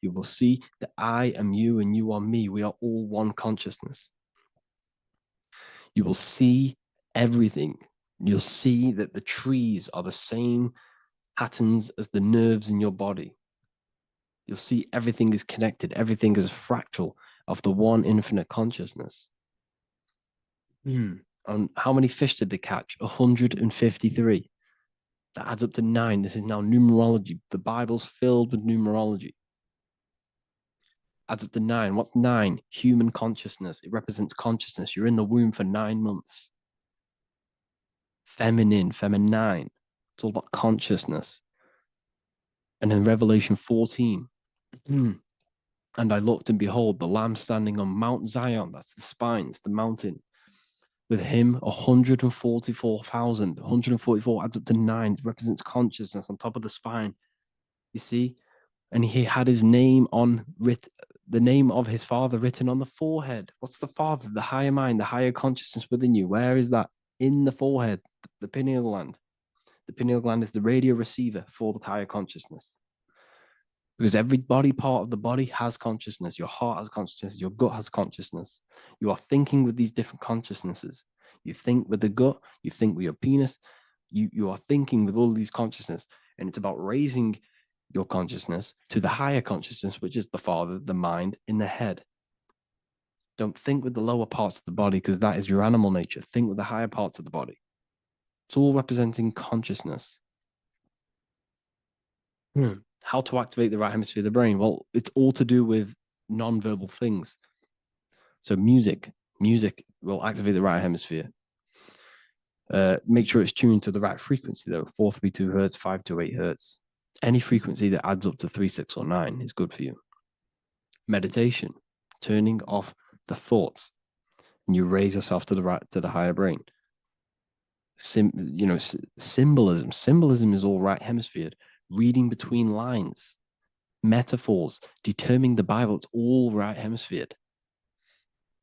You will see that I am you and you are me. We are all one consciousness. You will see everything. You'll see that the trees are the same patterns as the nerves in your body. You'll see everything is connected. Everything is a fractal of the one infinite consciousness. And how many fish did they catch? 153. That adds up to 9. This is now numerology. The Bible's filled with numerology. Adds up to 9. What's 9? Human consciousness. It represents consciousness. You're in the womb for 9 months. Feminine. It's all about consciousness. And in Revelation 14, and I looked, and behold, the Lamb standing on Mount Zion. That's the spines, the mountain. With him, 144,000. 144 adds up to 9. It represents consciousness on top of the spine. You see? And he had his name the name of his Father written on the forehead. What's the Father? The higher mind, the higher consciousness within you. Where is that? In the forehead, the pineal gland. The pineal gland is the radio receiver for the higher consciousness. Because every body part of the body has consciousness. Your heart has consciousness. Your gut has consciousness. You are thinking with these different consciousnesses. You think with the gut. You think with your penis. You are thinking with all these consciousness. And it's about raising your consciousness to the higher consciousness, which is the Father, the mind in the head. Don't think with the lower parts of the body, because that is your animal nature. Think with the higher parts of the body. It's all representing consciousness. How to activate the right hemisphere of the brain? Well, it's all to do with non-verbal things. So music will activate the right hemisphere. Make sure it's tuned to the right frequency though. 432 hertz, 528 hertz. Any frequency that adds up to 3, 6, or 9 is good for you. Meditation, turning off the thoughts, and you raise yourself to the higher brain. Symbolism. Symbolism is all right hemisphered. Reading between lines, metaphors, determining the Bible, it's all right hemisphered.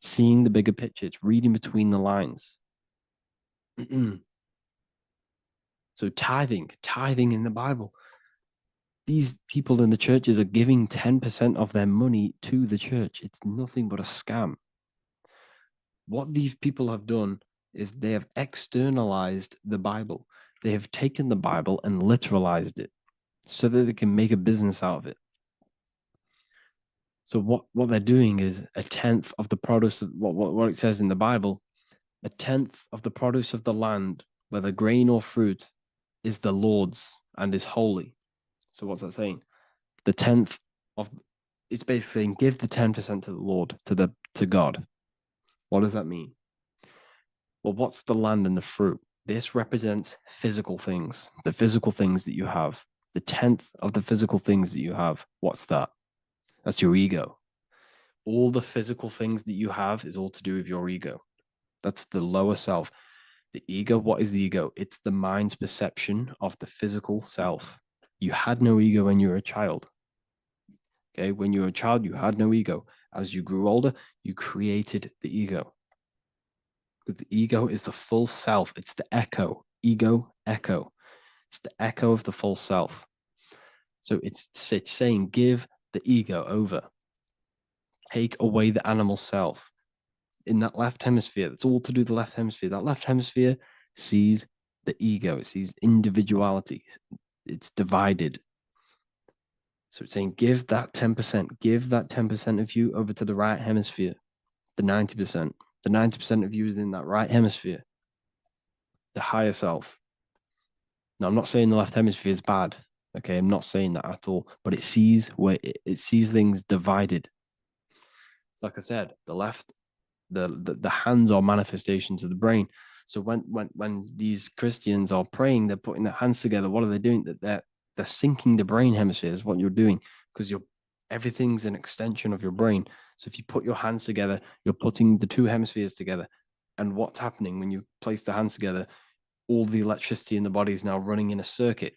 Seeing the bigger picture, it's reading between the lines. So tithing in the Bible. These people in the churches are giving 10% of their money to the church. It's nothing but a scam. What these people have done is they have externalized the Bible. They have taken the Bible and literalized it so that they can make a business out of it. So what they're doing is 1/10 of the produce of what it says in the Bible, 1/10 of the produce of the land, whether grain or fruit, is the Lord's and is holy. So what's that saying? The 10th of it's basically saying give the 10% to the Lord, to God. What does that mean? Well, what's the land and the fruit? This represents physical things, the physical things that you have. The 10th of the physical things that you have. What's that? That's your ego. All the physical things that you have is all to do with your ego. That's the lower self. The ego, what is the ego? It's the mind's perception of the physical self. You had no ego when you were a child. Okay, when you were a child, you had no ego. As you grew older, you created the ego. But the ego is the full self. It's the echo. Ego, echo. It's the echo of the full self. So it's saying give the ego over. Take away the animal self. In that left hemisphere, that's all to do with the left hemisphere. That left hemisphere sees the ego. It sees individuality. It's divided. So it's saying give that 10%. Give that 10% of you over to the right hemisphere. the 90%. The 90% of you is in that right hemisphere, the higher self. Now, I'm not saying the left hemisphere is bad. Okay, I'm not saying that at all. But it sees it sees things divided. It's like I said, the left, the hands are manifestations of the brain. So when these Christians are praying, they're putting their hands together. What are they doing? They're syncing the brain hemispheres. What you're doing, because everything's an extension of your brain. So if you put your hands together, you're putting the two hemispheres together. And what's happening when you place the hands together? All the electricity in the body is now running in a circuit.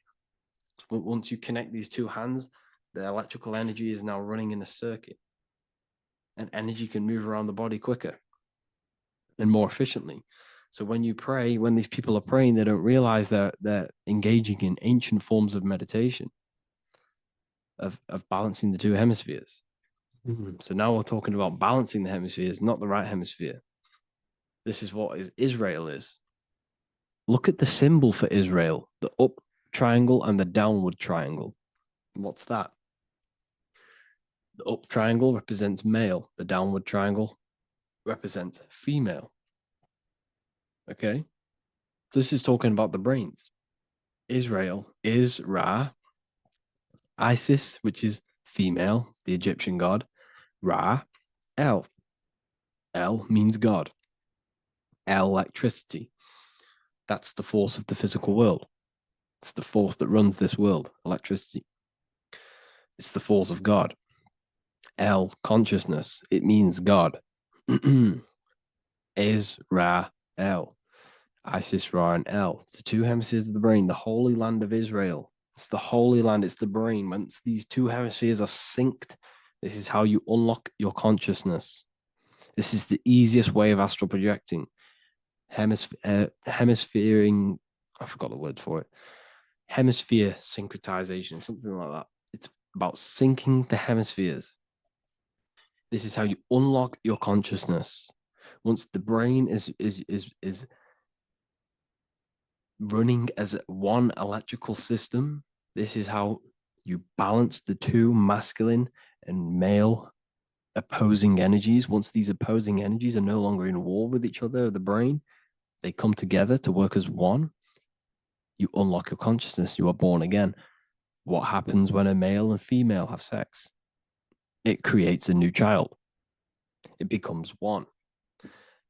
So once you connect these two hands, the electrical energy is now running in a circuit, and energy can move around the body quicker and more efficiently. So when you pray, when these people are praying, they don't realize that they're engaging in ancient forms of meditation, of balancing the two hemispheres. So now we're talking about balancing the hemispheres, not the right hemisphere. This is what Israel is. Look at the symbol for Israel, the up triangle and the downward triangle. What's that? The up triangle represents male. The downward triangle represents female. Okay? So this is talking about the brains. Israel is Ra. Isis, which is female, the Egyptian god. Ra, El. El means God. El, electricity. That's the force of the physical world. It's the force that runs this world, electricity. It's the force of God. El, consciousness. It means God. Is Ra, El. Isis, Ra, and El. It's the two hemispheres of the brain, the holy land of Israel. It's the holy land, it's the brain. Once these two hemispheres are synced, this is how you unlock your consciousness. This is the easiest way of astral projecting. Hemisphering, I forgot the word for it. Hemisphere syncretization, something like that. It's about syncing the hemispheres. This is how you unlock your consciousness. Once the brain is running as one electrical system, this is how you balance the two masculine and male opposing energies. Once these opposing energies are no longer in war with each other, the brain, they come together to work as one. You unlock your consciousness. You are born again. What happens when a male and female have sex? It creates a new child. It becomes one.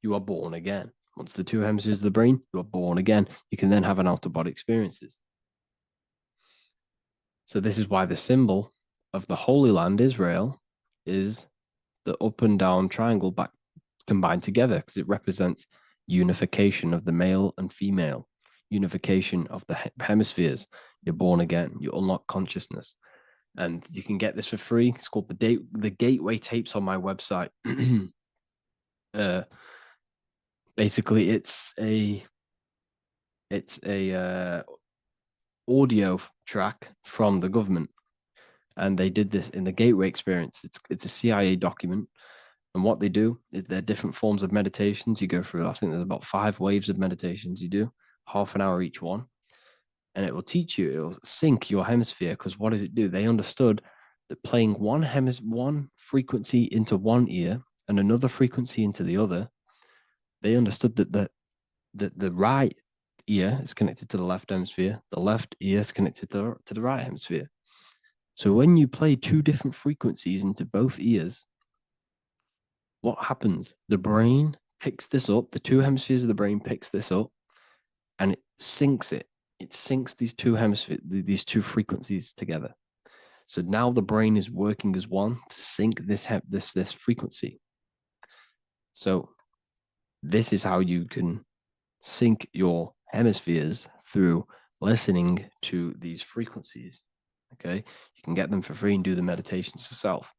You are born again. Once the two hemispheres of the brain, you are born again. You can then have an out-of-body experiences. So this is why the symbol of the Holy Land, Israel, is the up and down triangle back combined together, because it represents unification of the male and female, unification of the hemispheres. You're born again. You unlock consciousness. And you can get this for free. It's called the Gateway Tapes on my website. Basically, it's a audio track from the government, and they did this in the Gateway Experience. It's a CIA document, and what they do is there are different forms of meditations you go through. I think there's about 5 waves of meditations you do, half an hour each one, and it will teach you. It will sync your hemisphere, because what does it do? They understood that playing one frequency into one ear and another frequency into the other, they understood that the right ear is connected to the left hemisphere, the left ear is connected to the right hemisphere. So when you play 2 different frequencies into both ears, what happens? The brain picks this up, the 2 hemispheres of the brain picks this up, and it syncs it. It syncs these 2 hemispheres, these 2 frequencies together. So now the brain is working as one to sync this frequency. So this is how you can sync your hemispheres, through listening to these frequencies. Okay, you can get them for free and do the meditations yourself.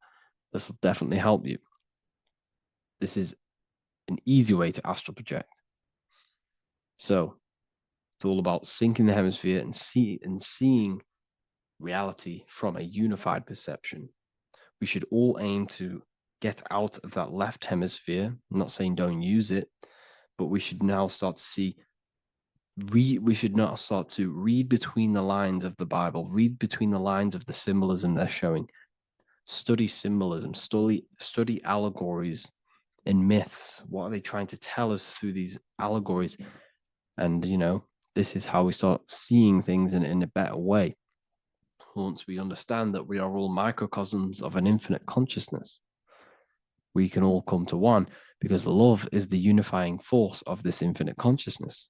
This will definitely help you. This is an easy way to astral project. So it's all about syncing the hemisphere and seeing reality from a unified perception. We should all aim to get out of that left hemisphere. I'm not saying don't use it, but we should now start to see we should not start to read between the lines of the Bible, read between the lines of the symbolism they're showing, study symbolism, study allegories, in myths? What are they trying to tell us through these allegories? And, this is how we start seeing things in a better way. Once we understand that we are all microcosms of an infinite consciousness, we can all come to one, because love is the unifying force of this infinite consciousness.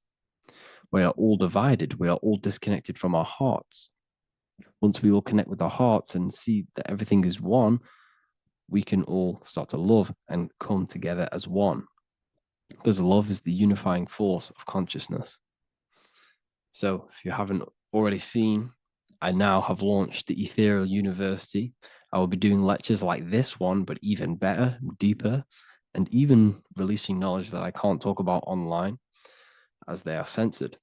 We are all divided. We are all disconnected from our hearts. Once we all connect with our hearts and see that everything is one, we can all start to love and come together as one, because love is the unifying force of consciousness. So if you haven't already seen, I now have launched the Ethereal University. I will be doing lectures like this one, but even better, deeper, and even releasing knowledge that I can't talk about online as they are censored.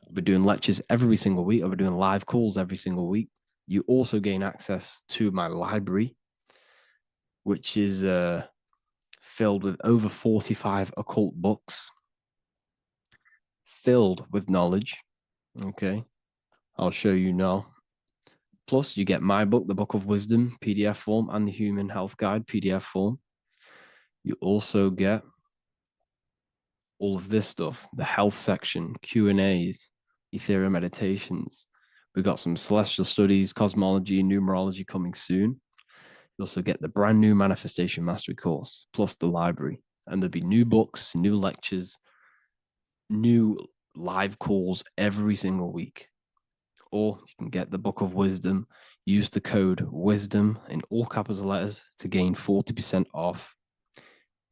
I'll be doing lectures every single week. I'll be doing live calls every single week. You also gain access to my library, which is filled with over 45 occult books, filled with knowledge. Okay, I'll show you now. Plus, you get my book, The Book of Wisdom, PDF form, and the Human Health Guide, PDF form. You also get all of this stuff, the health section, Q&As, Ethereum meditations. We've got some celestial studies, cosmology, numerology coming soon. You also get the brand new Manifestation Mastery course, plus the library. And there'll be new books, new lectures, new live calls every single week. Or you can get the Book of Wisdom, use the code WISDOM in all capital letters to gain 40% off.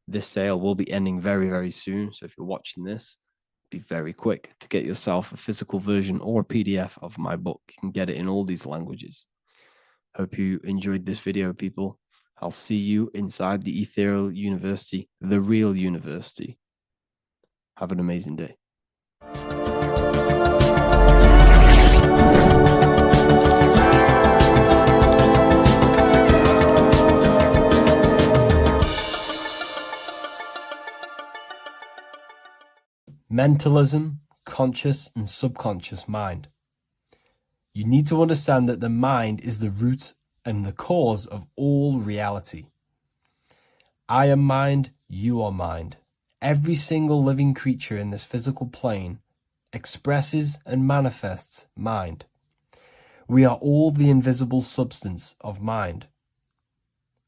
This sale will be ending very, very soon. So if you're watching this, be very quick to get yourself a physical version or a PDF of my book. You can get it in all these languages. Hope you enjoyed this video, people. I'll see you inside the Ethereal University, the real university. Have an amazing day. Mentalism, conscious and subconscious mind. You need to understand that the mind is the root and the cause of all reality. I am mind, you are mind. Every single living creature in this physical plane expresses and manifests mind. We are all the invisible substance of mind.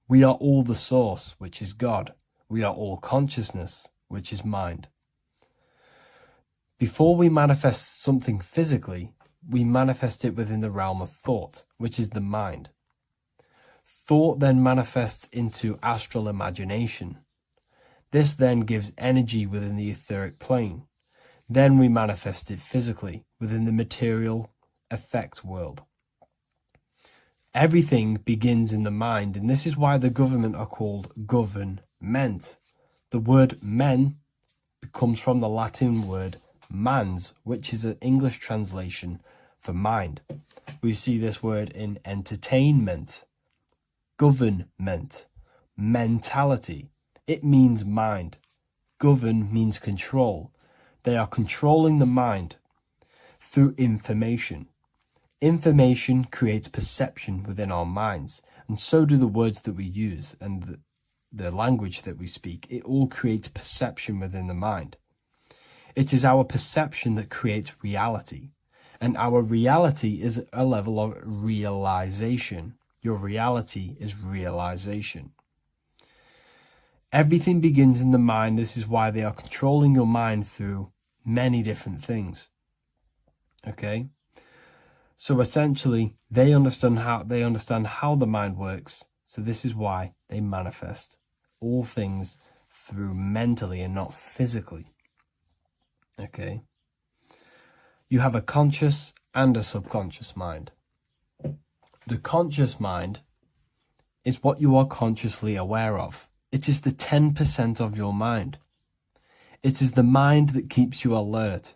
We are all the source, which is God. We are all consciousness, which is mind. Before we manifest something physically, we manifest it within the realm of thought, which is the mind. Thought then manifests into astral imagination. This then gives energy within the etheric plane. Then we manifest it physically within the material effect world. Everything begins in the mind, and this is why the government are called government. The word men comes from the Latin word mans, which is an English translation for mind. We see this word in entertainment, government, mentality. It means mind. Govern means control. They are controlling the mind through information. Information creates perception within our minds, and so do the words that we use and the language that we speak. It all creates perception within the mind. It is our perception that creates reality, and our reality is a level of realization. Your reality is realization. Everything begins in the mind. This is why they are controlling your mind through many different things. Okay? So essentially, they understand how the mind works. So this is why they manifest all things through mentally and not physically. Okay? You have a conscious and a subconscious mind. The conscious mind is what you are consciously aware of. It is the 10% of your mind. It is the mind that keeps you alert.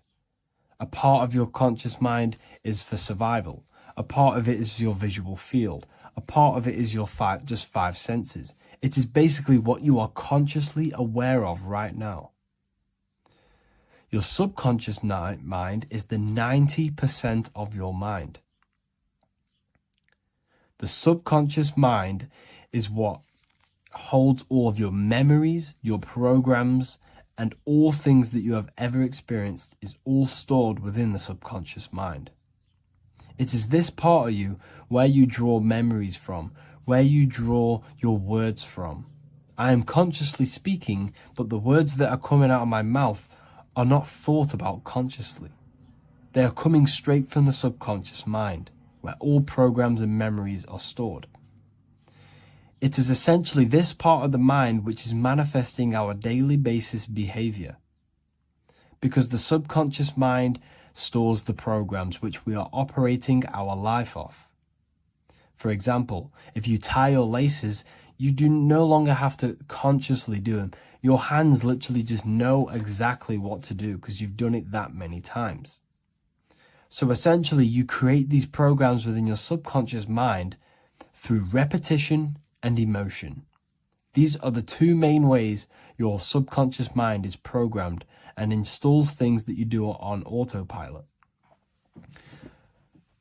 A part of your conscious mind is for survival. A part of it is your visual field. A part of it is your just five senses. It is basically what you are consciously aware of right now. Your subconscious mind is the 90% of your mind. The subconscious mind is what holds all of your memories, your programs, and all things that you have ever experienced is all stored within the subconscious mind. It is this part of you where you draw memories from, where you draw your words from. I am consciously speaking, but the words that are coming out of my mouth are not thought about consciously. They are coming straight from the subconscious mind, where all programs and memories are stored. It is essentially this part of the mind which is manifesting our daily basis behavior, because the subconscious mind stores the programs which we are operating our life off. For example, if you tie your laces, you do no longer have to consciously do them. Your hands literally just know exactly what to do because you've done it that many times. So essentially, you create these programs within your subconscious mind through repetition and emotion. These are the two main ways your subconscious mind is programmed and installs things that you do on autopilot.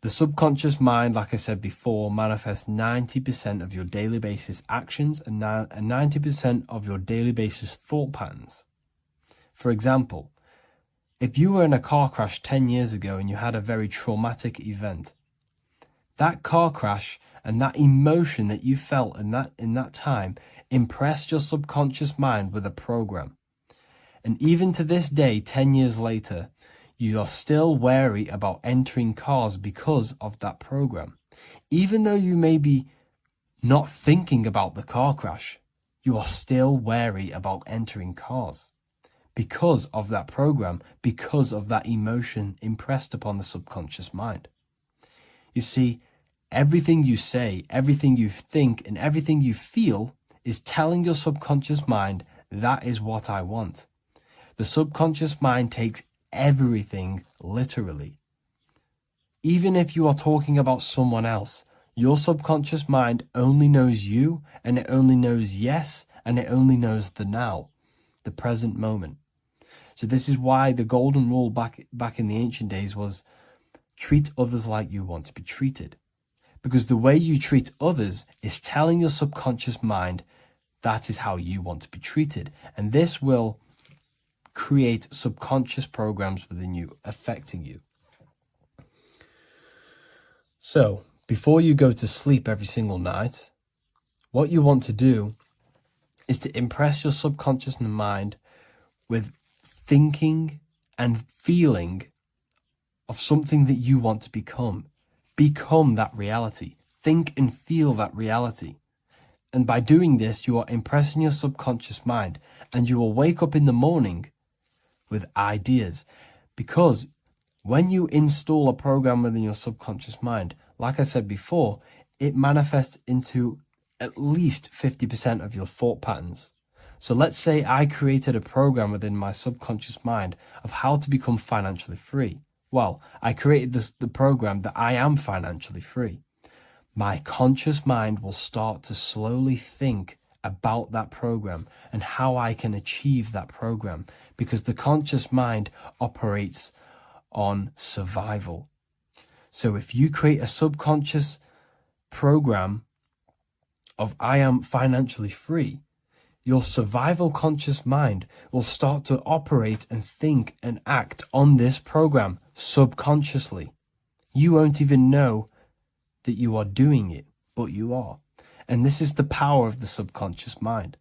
The subconscious mind, like I said before, manifests 90% of your daily basis actions and 90% of your daily basis thought patterns. For example, if you were in a car crash 10 years ago and you had a very traumatic event, that car crash and that emotion that you felt in that time impressed your subconscious mind with a program. And even to this day, 10 years later, you are still wary about entering cars because of that program. Even though you may be not thinking about the car crash, you are still wary about entering cars because of that program, because of that emotion impressed upon the subconscious mind. You see, everything you say, everything you think, and everything you feel is telling your subconscious mind, that is what I want. The subconscious mind takes everything literally. Even if you are talking about someone else, your subconscious mind only knows you, and it only knows yes, and it only knows the now, the present moment. So this is why the golden rule back in the ancient days was treat others like you want to be treated. Because the way you treat others is telling your subconscious mind that is how you want to be treated. And this will create subconscious programs within you, affecting you. So, before you go to sleep every single night, what you want to do is to impress your subconscious mind with thinking and feeling of something that you want to become. Become that reality. Think and feel that reality. And by doing this, you are impressing your subconscious mind, and you will wake up in the morning with ideas. Because when you install a program within your subconscious mind, like I said before, it manifests into at least 50% of your thought patterns. So let's say I created a program within my subconscious mind of how to become financially free. Well, I created the program that I am financially free. My conscious mind will start to slowly think about that program and how I can achieve that program, because the conscious mind operates on survival. So if you create a subconscious program of I am financially free, your survival conscious mind will start to operate and think and act on this program subconsciously. You won't even know that you are doing it, but you are. And this is the power of the subconscious mind.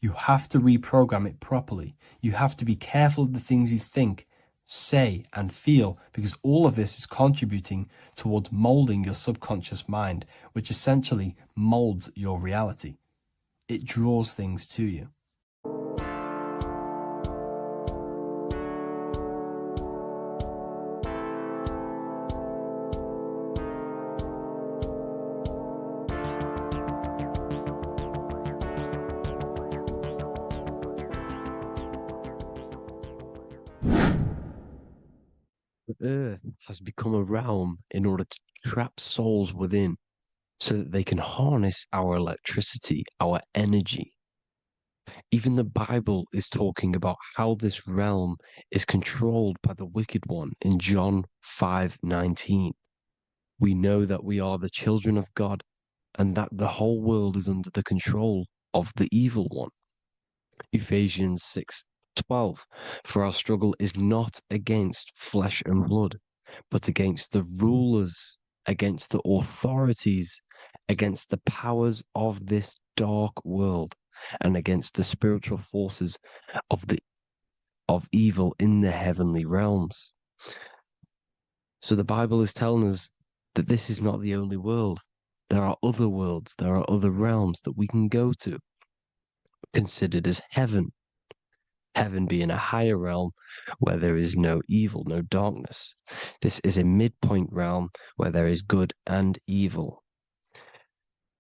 You have to reprogram it properly. You have to be careful of the things you think, say, and feel, because all of this is contributing towards molding your subconscious mind, which essentially molds your reality. It draws things to you. The earth has become a realm in order to trap souls within, so that they can harness our electricity, our energy. Even the Bible is talking about how this realm is controlled by the wicked one in John 5:19. We know that we are the children of God and that the whole world is under the control of the evil one. Ephesians 6:12. For our struggle is not against flesh and blood, but against the rulers, against the authorities, against the powers of this dark world, and against the spiritual forces of evil in the heavenly realms. So the Bible is telling us that this is not the only world. There are other worlds, there are other realms that we can go to, considered as heaven. Heaven being a higher realm where there is no evil, no darkness. This is a midpoint realm where there is good and evil.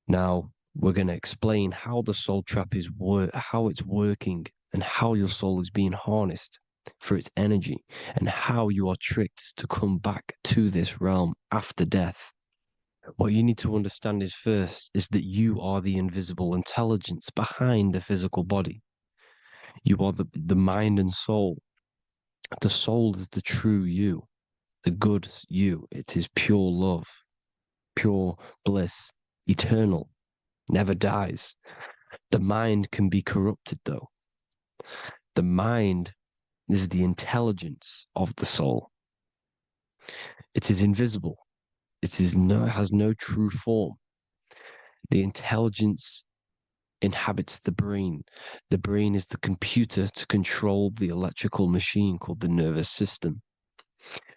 Now, we're going to explain how the soul trap is how it's working, and how your soul is being harnessed for its energy, and how you are tricked to come back to this realm after death. What you need to understand is first is that you are the invisible intelligence behind the physical body. You are the mind and soul. The soul is the true you, the good you. It is pure love, pure bliss, eternal, never dies. The mind can be corrupted, though. The mind is the intelligence of the soul. It is invisible. It has no true form. The intelligence inhabits the brain. The brain is the computer to control the electrical machine called the nervous system,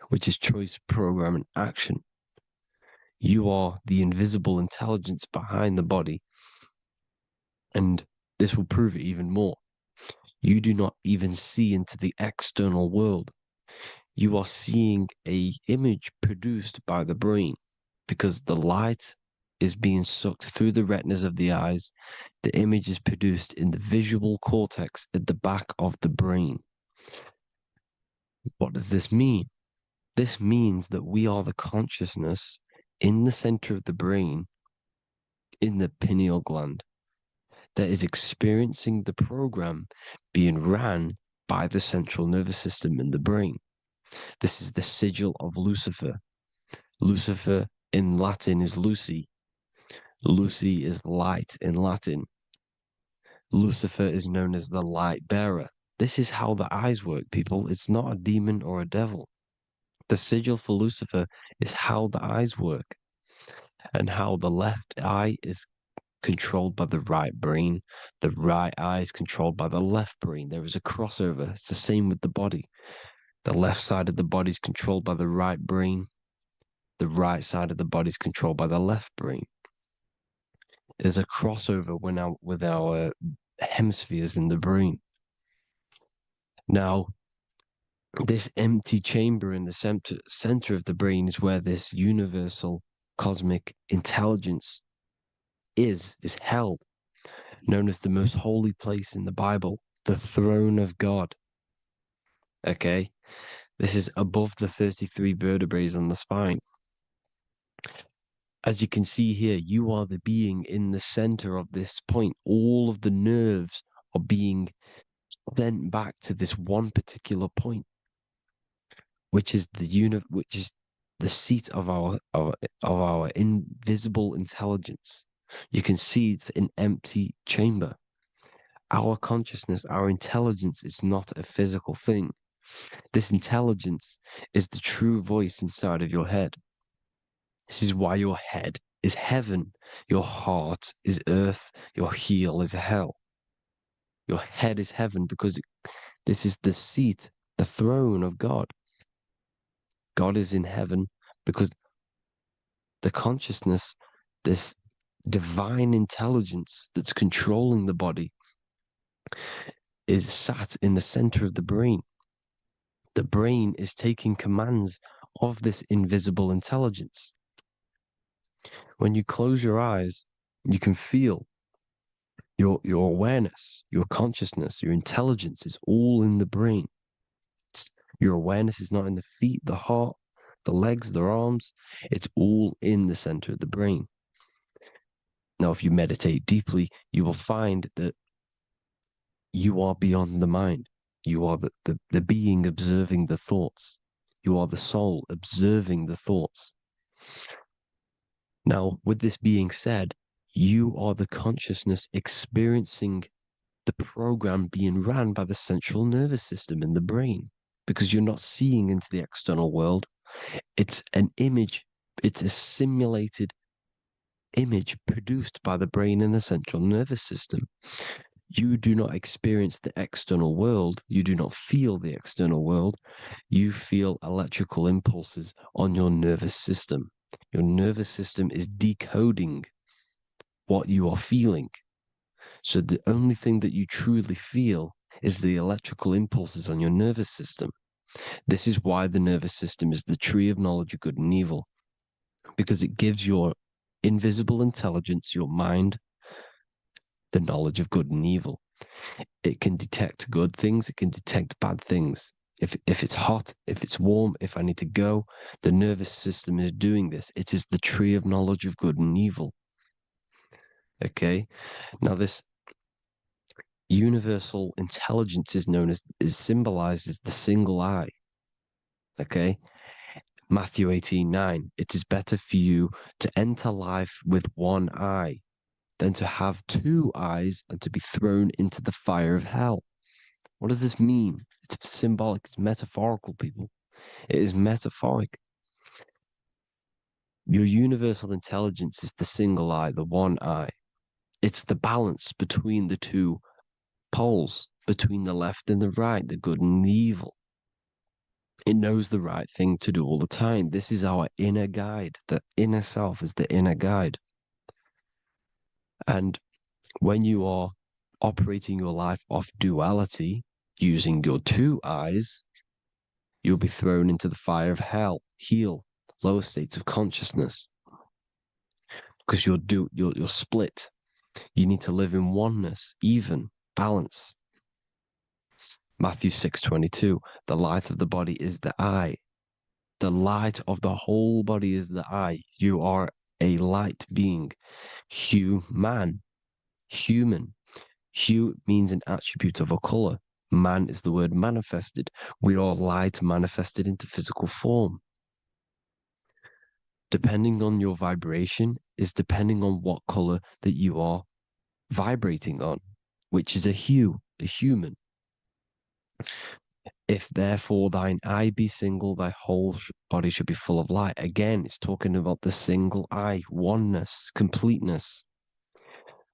which is choice, program, and action. You are the invisible intelligence behind the body, and this will prove it even more. You do not even see into the external world. You are seeing an image produced by the brain, because the light is being sucked through the retinas of the eyes. The image is produced in the visual cortex at the back of the brain. What does this mean? This means that we are the consciousness in the center of the brain, in the pineal gland, that is experiencing the program being ran by the central nervous system in the brain. This is the sigil of Lucifer. Lucifer in Latin is Lucy. Lucy is light in Latin. Lucifer is known as the light bearer. This is how the eyes work, people. It's not a demon or a devil. The sigil for Lucifer is how the eyes work, and how the left eye is controlled by the right brain. The right eye is controlled by the left brain. There is a crossover. It's the same with the body. The left side of the body is controlled by the right brain. The right side of the body is controlled by the left brain. There's a crossover with our hemispheres in the brain. Now, this empty chamber in the center of the brain is where this universal cosmic intelligence is held, known as the most holy place in the Bible, the throne of God. Okay? This is above the 33 vertebrae on the spine. As you can see here, you are the being in the center of this point. All of the nerves are being sent back to this one particular point, which is the seat of our invisible intelligence. You can see it's an empty chamber. Our consciousness, our intelligence is not a physical thing. This intelligence is the true voice inside of your head. This is why your head is heaven, your heart is earth, your heel is hell. Your head is heaven because this is the seat, the throne of God. God is in heaven because the consciousness, this divine intelligence that's controlling the body, is sat in the center of the brain. The brain is taking commands of this invisible intelligence. When you close your eyes, you can feel your awareness, your consciousness, your intelligence is all in the brain. Your awareness is not in the feet, the heart, the legs, the arms. It's all in the center of the brain. Now, if you meditate deeply, you will find that you are beyond the mind. You are the being observing the thoughts. You are the soul observing the thoughts. Now, with this being said, You are the consciousness experiencing the program being ran by the central nervous system in the brain, because you're not seeing into the external world. It's an image, it's a simulated image produced by the brain and the central nervous system. You do not experience the external world. You do not feel the external world. You feel electrical impulses on your nervous system. Your nervous system is decoding what you are feeling. So the only thing that you truly feel is the electrical impulses on your nervous system. This is why the nervous system is the tree of knowledge of good and evil, because it gives your invisible intelligence, your mind, the knowledge of good and evil. It can detect good things, it can detect bad things. If it's hot, if it's warm, if I need to go, the nervous system is doing this. It is the tree of knowledge of good and evil. Okay? Now this universal intelligence is symbolized as the single eye. Okay? Matthew 18:9. It is better for you to enter life with one eye than to have two eyes and to be thrown into the fire of hell. What does this mean? It's symbolic, it's metaphorical, people. It is metaphoric. Your universal intelligence is the single eye, the one eye. It's the balance between the two poles, between the left and the right, the good and the evil. It knows the right thing to do all the time. This is our inner guide. The inner self is the inner guide. And when you are operating your life off duality, using your two eyes, you'll be thrown into the fire of hell, lower states of consciousness. Because you're split. You need to live in oneness, even, balance. Matthew 6:22, the light of the body is the eye. The light of the whole body is the eye. You are a light being. Human. Hue means an attribute of a color. Man is the word manifested. We are light manifested into physical form. Depending on your vibration is depending on what color that you are vibrating on, which is a hue, a human. If therefore thine eye be single, thy whole body should be full of light. Again, it's talking about the single eye, oneness, completeness.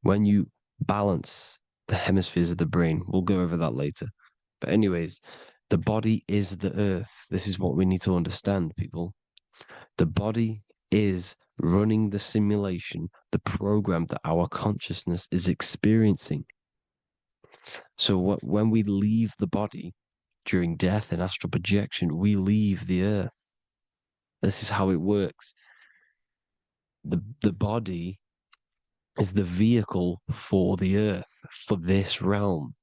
When you balance the hemispheres of the brain, we'll go over that later. But anyways, the body is the earth. This is what we need to understand, people. The body is running the simulation, the program that our consciousness is experiencing. So when we leave the body during death and astral projection, we leave the earth. This is how it works. The body is the vehicle for the earth, for this realm.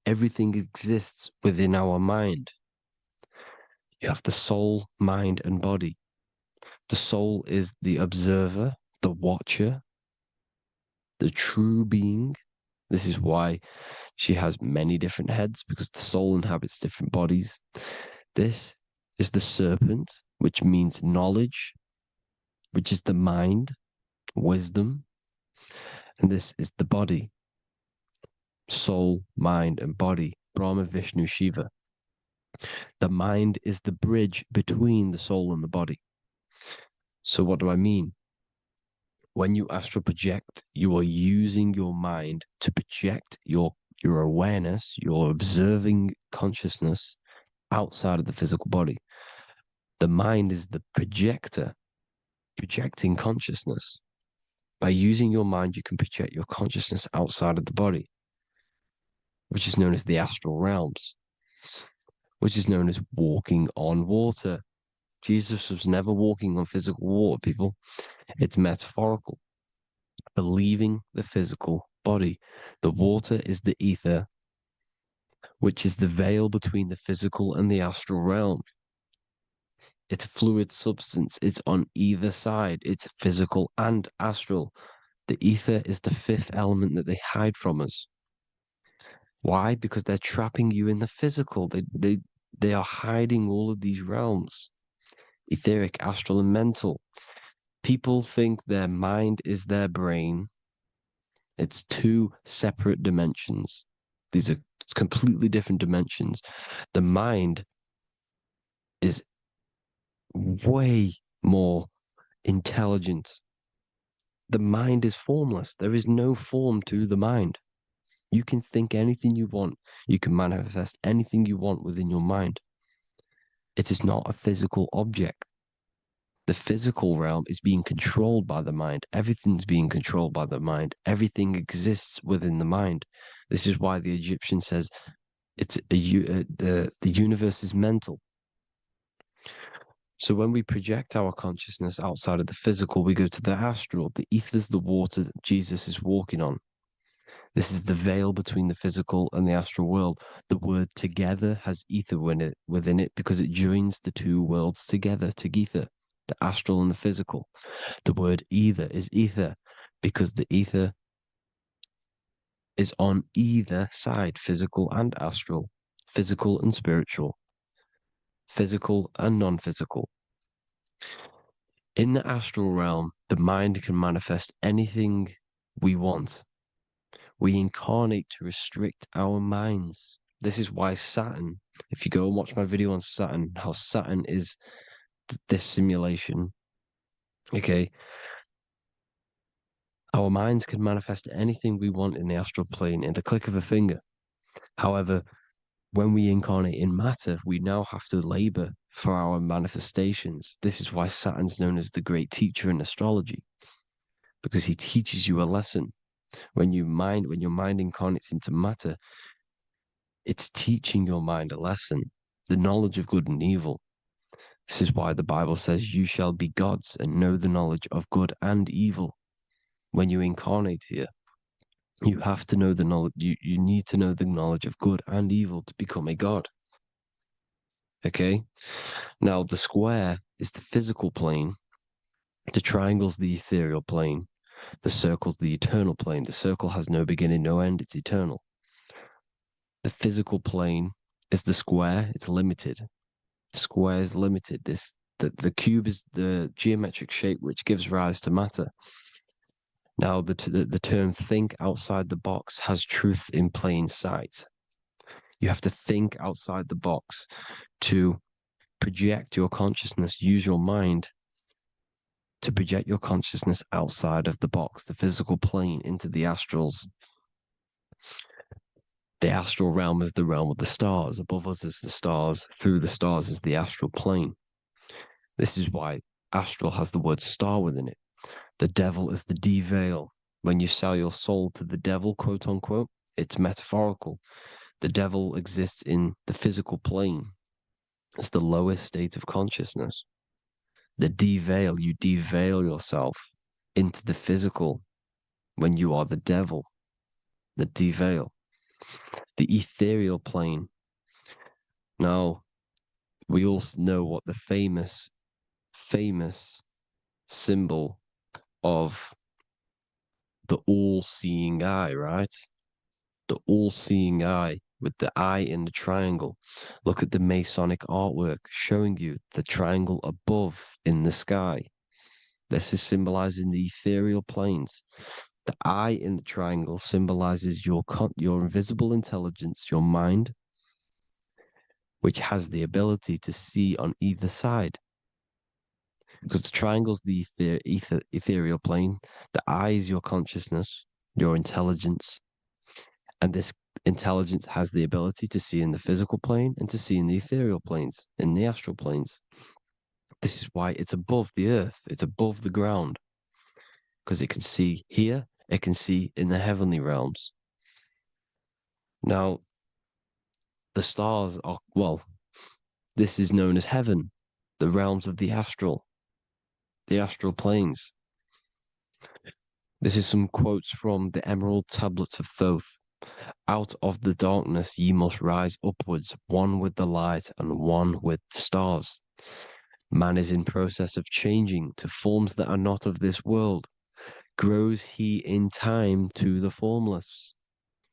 Everything exists within our mind. You have the soul, mind, and body. The soul is the observer, the watcher, the true being. This is why she has many different heads, because the soul inhabits different bodies. This is the serpent, which means knowledge, which is the mind, wisdom. And this is the body, soul, mind, and body, Brahma, Vishnu, Shiva. The mind is the bridge between the soul and the body. So what do I mean? When you astral project, you are using your mind to project your awareness, your observing consciousness outside of the physical body. The mind is the projector, projecting consciousness. By using your mind, you can project your consciousness outside of the body, which is known as the astral realms, which is known as walking on water. Jesus was never walking on physical water, people. It's metaphorical. Believing the physical body. The water is the ether, which is the veil between the physical and the astral realm. It's a fluid substance. It's on either side. It's physical and astral. The ether is the fifth element that they hide from us. Why? Because they're trapping you in the physical. They are hiding all of these realms. Etheric, astral, and mental. People think their mind is their brain. It's two separate dimensions. These are completely different dimensions. The mind is way more intelligent. The mind is formless. There is no form to the mind. You can think anything you want. You can manifest anything you want within your mind. It is not a physical object. The physical realm is being controlled by the mind. Everything's being controlled by the mind. Everything exists within the mind. This is why the Egyptian says the universe is mental. So when we project our consciousness outside of the physical, we go to the astral. The ether is the water that Jesus is walking on. This is the veil between the physical and the astral world. The word together has ether within it because it joins the two worlds together, together, the astral and the physical. The word either is ether because the ether is on either side, physical and astral, physical and spiritual, physical and non-physical. In the astral realm, the mind can manifest anything we want. We incarnate to restrict our minds. This is why Saturn, if you go and watch my video on Saturn, how Saturn is this simulation, okay? Our minds can manifest anything we want in the astral plane in the click of a finger. However, when we incarnate in matter, we now have to labor for our manifestations. This is why Saturn's known as the great teacher in astrology, because he teaches you a lesson. When your mind incarnates into matter, it's teaching your mind a lesson, the knowledge of good and evil. This is why the Bible says you shall be gods and know the knowledge of good and evil. When you incarnate here, you have to know the knowledge, you need to know the knowledge of good and evil to become a god. Okay? Now, the square is the physical plane, the triangle's the ethereal plane, the circle's the eternal plane. The circle has no beginning, no end, it's eternal. The physical plane is the square, it's limited. The square is limited. The cube is the geometric shape which gives rise to matter. Now, the term think outside the box has truth in plain sight. You have to think outside the box to project your consciousness, use your mind to project your consciousness outside of the box, the physical plane, into the astrals. The astral realm is the realm of the stars. Above us is the stars. Through the stars is the astral plane. This is why astral has the word star within it. The devil is the de-veil. When you sell your soul to the devil, quote unquote, it's metaphorical. The devil exists in the physical plane. It's the lowest state of consciousness. The de-veil, you de-veil yourself into the physical when you are the devil. The de-veil. The ethereal plane. Now, we also know what the famous symbol of the all-seeing eye, right? The all-seeing eye with the eye in the triangle. Look at the Masonic artwork showing you the triangle above in the sky. This is symbolizing the ethereal planes. The eye in the triangle symbolizes your invisible intelligence, your mind, which has the ability to see on either side. Because the triangle's the ethereal plane. The eye is your consciousness, your intelligence. And this intelligence has the ability to see in the physical plane and to see in the ethereal planes, in the astral planes. This is why it's above the earth. It's above the ground. Because it can see here, it can see in the heavenly realms. Now, the stars are, well, this is known as heaven, the realms of the astral planes. This is some quotes from the Emerald Tablets of Thoth. Out of the darkness ye must rise upwards, one with the light and one with the stars. Man is in process of changing to forms that are not of this world. Grows he in time to the formless,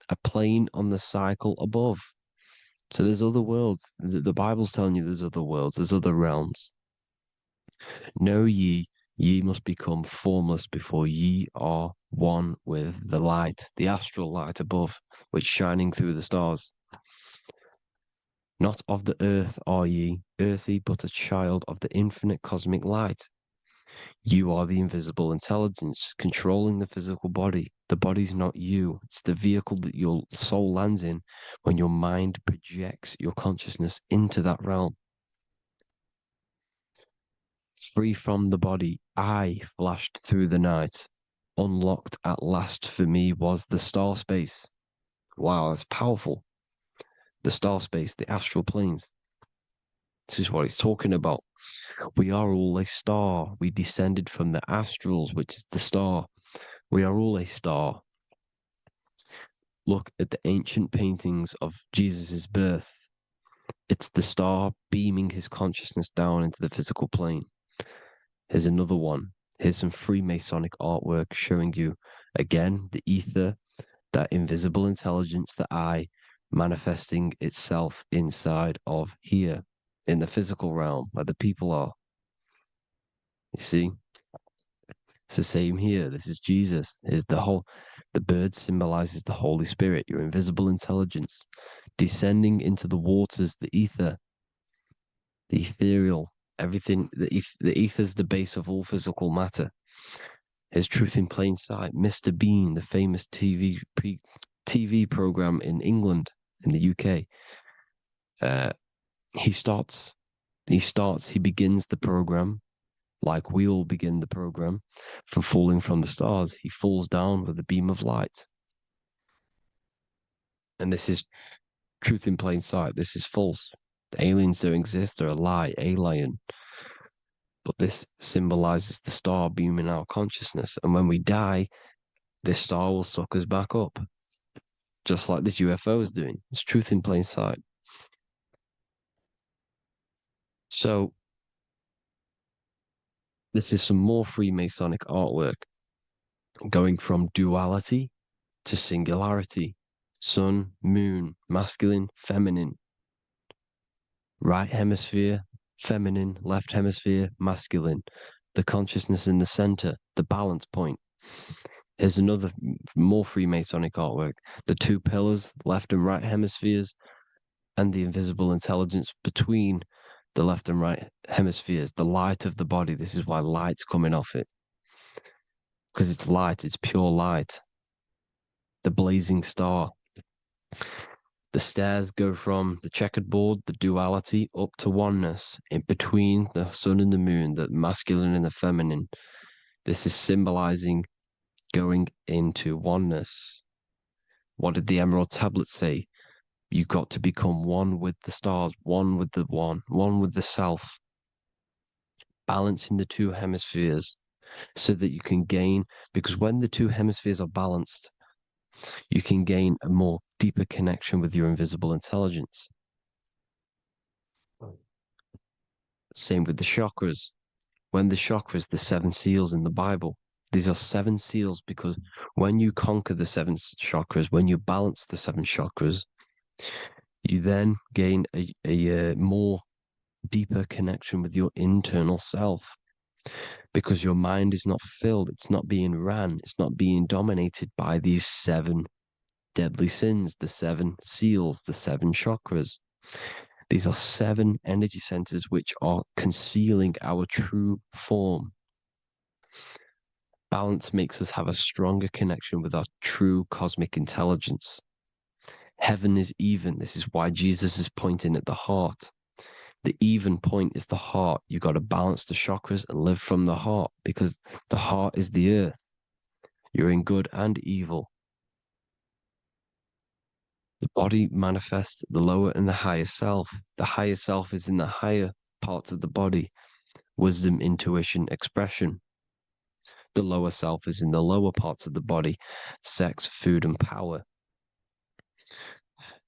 a plane on the cycle above. So there's other worlds. The Bible's telling you there's other worlds, there's other realms. Know ye Ye must become formless before ye are one with the light, the astral light above, which shining through the stars. Not of the earth are ye, earthy, but a child of the infinite cosmic light. You are the invisible intelligence controlling the physical body. The body's not you. It's the vehicle that your soul lands in when your mind projects your consciousness into that realm. Free from the body, I flashed through the night. Unlocked at last for me was the star space. Wow, that's powerful. The star space, the astral planes. This is what it's talking about. We are all a star. We descended from the astrals, which is the star. We are all a star. Look at the ancient paintings of Jesus' birth. It's the star beaming his consciousness down into the physical plane. Here's another one. Here's some Freemasonic artwork showing you, again, the ether, that invisible intelligence, the I, manifesting itself inside of here, in the physical realm, where the people are. You see? It's the same here. This is Jesus. Here's the bird symbolizes the Holy Spirit, your invisible intelligence, descending into the waters, the ether, the ethereal, everything. The ether is the base of all physical matter. Here's Truth in Plain Sight. Mr. Bean, the famous TV program in England, in the UK. He begins the program like we all begin the program from falling from the stars. He falls down with a beam of light. And this is truth in plain sight. This is false. The aliens don't exist. They're a lie, alien. But this symbolizes the star beaming our consciousness. And when we die, this star will suck us back up. Just like this UFO is doing. It's truth in plain sight. So, this is some more Freemasonic artwork going from duality to singularity. Sun, moon, masculine, feminine. Right hemisphere, feminine, left hemisphere, masculine. The consciousness in the center, the balance point. Here's another more Freemasonic artwork. The two pillars, left and right hemispheres, and the invisible intelligence between the left and right hemispheres, the light of the body. This is why light's coming off it. Because it's light, it's pure light. The blazing star. The stairs go from the checkered board, the duality, up to oneness, in between the sun and the moon, the masculine and the feminine. This is symbolizing going into oneness. What did the Emerald Tablet say? You've got to become one with the stars, one with the one with the self. Balancing the two hemispheres so that you can gain, because when the two hemispheres are balanced, you can gain a more deeper connection with your invisible intelligence. Same with the chakras. When the chakras, the seven seals in the Bible, these are seven seals because when you conquer the seven chakras, when you balance the seven chakras, you then gain a more deeper connection with your internal self because your mind is not filled, it's not being ran, it's not being dominated by these seven deadly sins, the seven seals, the seven chakras. These are seven energy centers which are concealing our true form. Balance makes us have a stronger connection with our true cosmic intelligence. Heaven is even. This is why Jesus is pointing at the heart. The even point is the heart. You got to balance the chakras and live from the heart because the heart is the earth. You're in good and evil. The body manifests the lower and the higher self. The higher self is in the higher parts of the body. Wisdom, intuition, expression. The lower self is in the lower parts of the body. Sex, food, and power.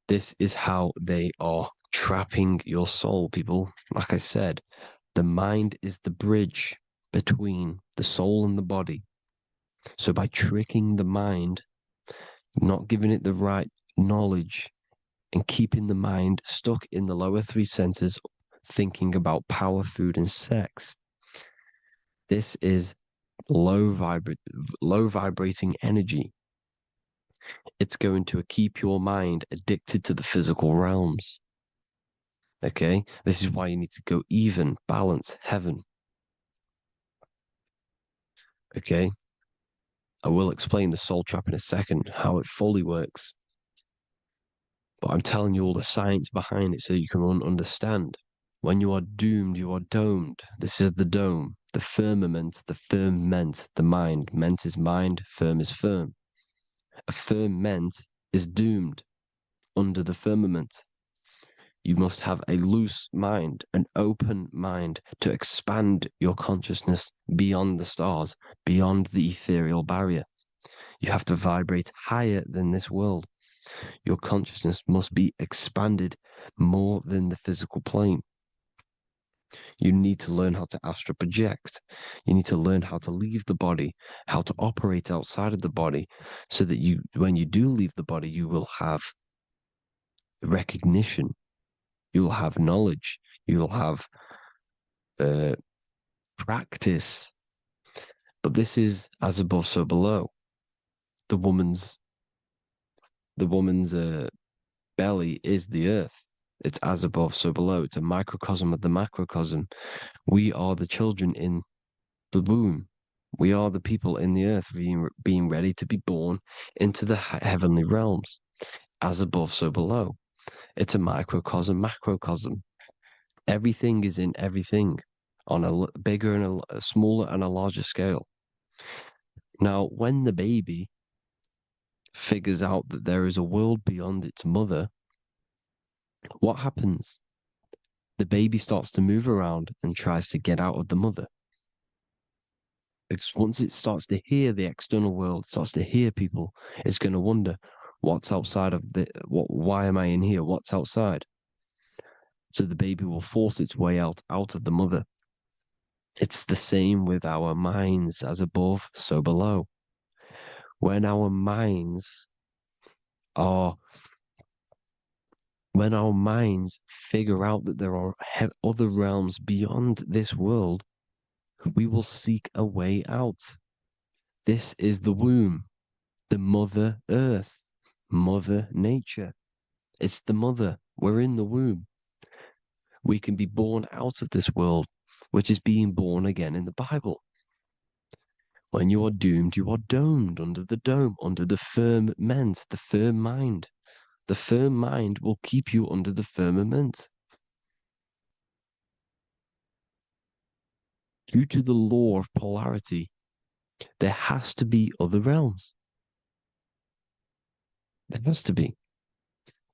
This is how they are trapping your soul, people. Like I said, the mind is the bridge between the soul and the body. So by tricking the mind, not giving it the right knowledge, and keeping the mind stuck in the lower three centers, thinking about power, food, and sex, This is low vibrating energy. It's going to keep your mind addicted to the physical realms. Okay? This is why you need to go even, balance, heaven. Okay? I will explain the soul trap in a second, how it fully works. But I'm telling you all the science behind it so you can understand. When you are doomed, you are domed. This is the dome, the firmament, the firmament, the mind. Ment is mind, firm is firm. A firmament is doomed under the firmament. You must have a loose mind, an open mind to expand your consciousness beyond the stars, beyond the ethereal barrier. You have to vibrate higher than this world. Your consciousness must be expanded more than the physical plane. You need to learn how to astral project. You need to learn how to leave the body, how to operate outside of the body, so that you, when you do leave the body, you will have recognition. You'll have knowledge. You'll have practice. But this is as above, so below. The woman's belly is the earth. It's as above, so below. It's a microcosm of the macrocosm. We are the children in the womb. We are the people in the earth being ready to be born into the heavenly realms. As above, so below. It's a microcosm, macrocosm. Everything is in everything on a bigger and a smaller and a larger scale. Now, when the baby figures out that there is a world beyond its mother, what happens? The baby starts to move around and tries to get out of the mother. Because once it starts to hear the external world, starts to hear people, it's going to wonder, what's outside of why am I in here? What's outside? So the baby will force its way out of the mother. It's the same with our minds, as above, so below. When our minds figure out that there are other realms beyond this world, we will seek a way out. This is the womb, the mother earth, mother nature. It's the mother. We're in the womb. We can be born out of this world, which is being born again in the Bible. When you are doomed, you are domed under the dome, under the firmament, the firm mind. The firm mind will keep you under the firmament. Due to the law of polarity, there has to be other realms. There has to be.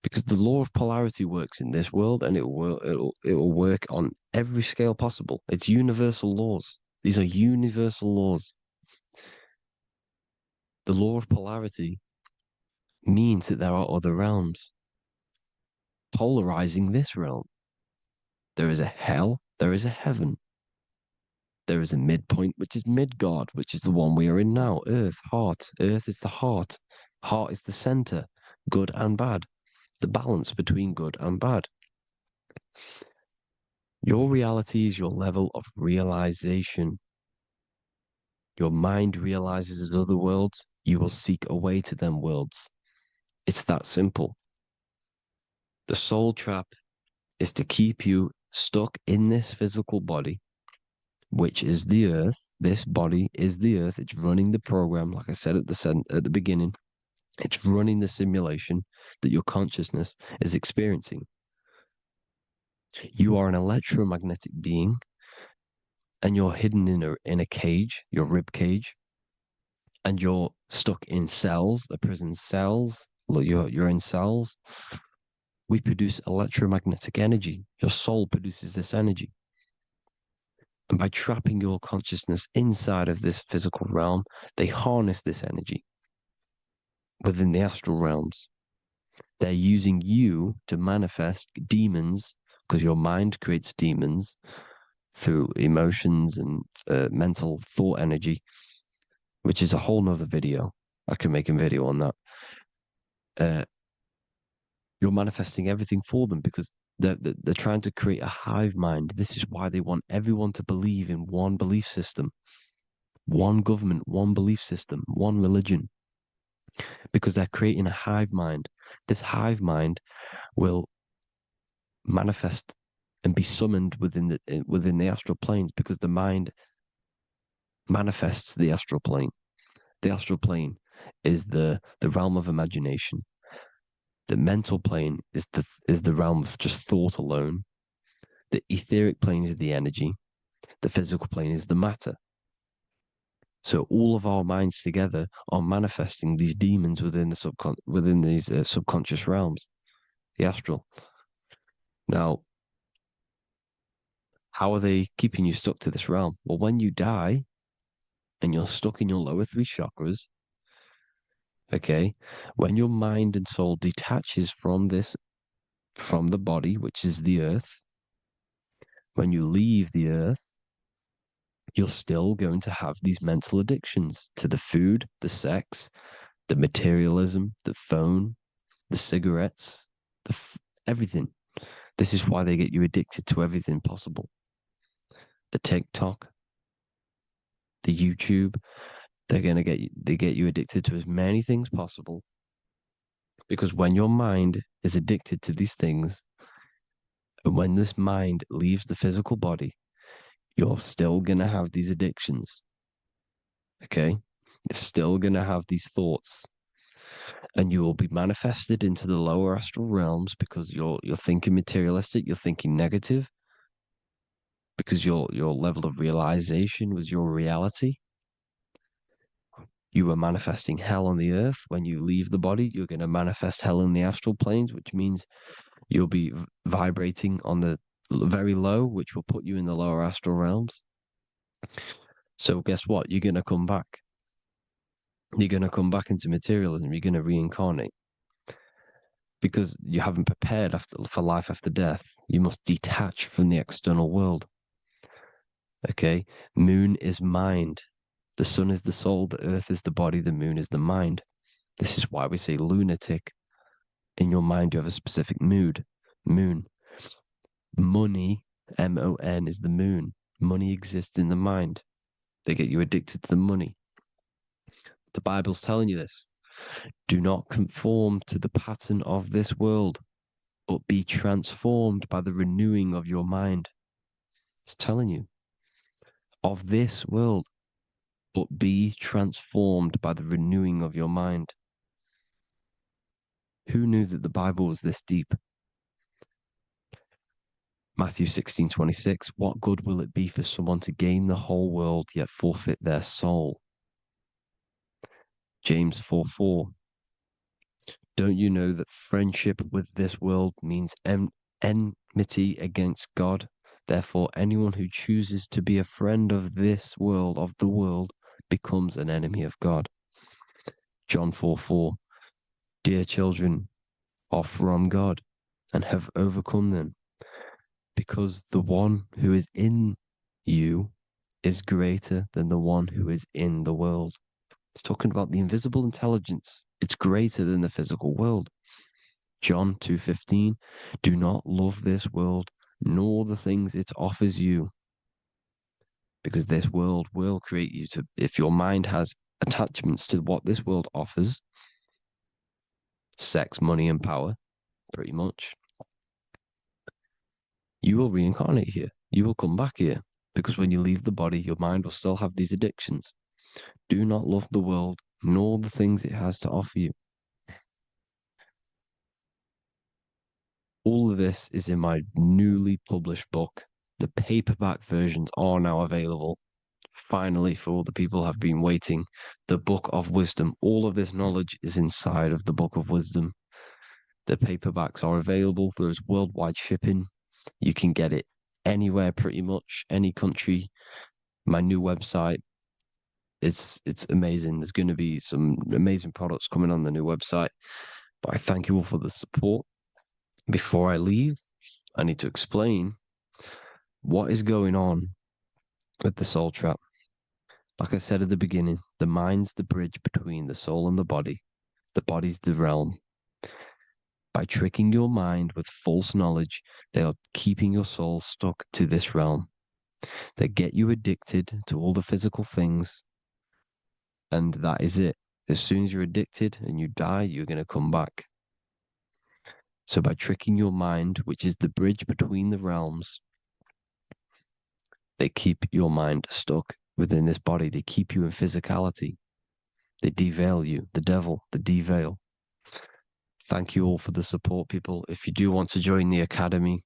Because the law of polarity works in this world, and it will work on every scale possible. It's universal laws. These are universal laws. The law of polarity means that there are other realms polarizing this realm. There is a hell, there is a heaven. There is a midpoint, which is Midgard, which is the one we are in now. Earth, heart. Earth is the heart. Heart is the center, good and bad. The balance between good and bad. Your reality is your level of realization. Your mind realizes other worlds, you will seek a way to them worlds. It's that simple. The soul trap is to keep you stuck in this physical body, which is the earth. This body is the earth. It's running the program, like I said at the beginning. It's running the simulation that your consciousness is experiencing. You are an electromagnetic being, and you're hidden in a cage, your rib cage, and you're stuck in cells, a prison cells. Look, you're in cells. We produce electromagnetic energy. Your soul produces this energy. And by trapping your consciousness inside of this physical realm, they harness this energy within the astral realms. They're using you to manifest demons, because your mind creates demons through emotions and mental thought energy, which is a whole nother video. I can make a video on that. You're manifesting everything for them because They're trying to create a hive mind. This is why they want everyone to believe in one belief system, one government, one belief system, one religion, because they're creating a hive mind. This hive mind will manifest and be summoned within the astral planes, because the mind manifests the astral plane. The astral plane is the realm of imagination. The mental plane is the realm of just thought alone. The etheric plane is the energy. The physical plane is the matter. So all of our minds together are manifesting these demons within these subconscious realms, the astral. Now, how are they keeping you stuck to this realm? Well, when you die and you're stuck in your lower three chakras, okay, when your mind and soul detaches from the body, which is the earth, when you leave the earth, you're still going to have these mental addictions to the food, the sex, the materialism, the phone, the cigarettes, everything. This is why they get you addicted to everything possible. The TikTok, the YouTube, they get you addicted to as many things possible. Because when your mind is addicted to these things, and when this mind leaves the physical body, you're still gonna have these addictions. Okay? You're still gonna have these thoughts. And you will be manifested into the lower astral realms because you're thinking materialistic, you're thinking negative, because your level of realization was your reality. You were manifesting hell on the earth. When you leave the body, you're going to manifest hell in the astral planes, which means you'll be vibrating on the very low, which will put you in the lower astral realms. So guess what? You're going to come back. You're going to come back into materialism. You're going to reincarnate. Because you haven't prepared for life after death. You must detach from the external world. Okay? Moon is mind. The sun is the soul. The earth is the body. The moon is the mind. This is why we say lunatic. In your mind, you have a specific mood. Moon. Money, M-O-N, is the moon. Money exists in the mind. They get you addicted to the money. The Bible's telling you this. Do not conform to the pattern of this world, but be transformed by the renewing of your mind. It's telling you. Of this world, but be transformed by the renewing of your mind. Who knew that the Bible was this deep? Matthew 16:26, what good will it be for someone to gain the whole world yet forfeit their soul? James 4:4, don't you know that friendship with this world means enmity against God? Therefore, anyone who chooses to be a friend of this world, of the world, becomes an enemy of God. John 4:4, dear children are from God and have overcome them, because the one who is in you is greater than the one who is in the world. It's talking about the invisible intelligence. It's greater than the physical world. John 2:15, do not love this world, nor the things it offers you, because this world will create you to, if your mind has attachments to what this world offers, sex, money, and power, pretty much, you will reincarnate here. You will come back here, because when you leave the body, your mind will still have these addictions. Do not love the world, nor the things it has to offer you. All of this is in my newly published book. The paperback versions are now available. Finally, for all the people who have been waiting, the Book of Wisdom. All of this knowledge is inside of the Book of Wisdom. The paperbacks are available. There's worldwide shipping. You can get it anywhere, pretty much, any country. My new website, it's amazing. There's going to be some amazing products coming on the new website. But I thank you all for the support. Before I leave, I need to explain what is going on with the soul trap. Like I said at the beginning, the mind's the bridge between the soul and the body. The body's the realm. By tricking your mind with false knowledge, they are keeping your soul stuck to this realm. They get you addicted to all the physical things, and that is it. As soon as you're addicted and you die, you're going to come back. So by tricking your mind, which is the bridge between the realms, they keep your mind stuck within this body. They keep you in physicality. They deveil you, the devil, the deveil. Thank you all for the support, people. If you do want to join the Academy,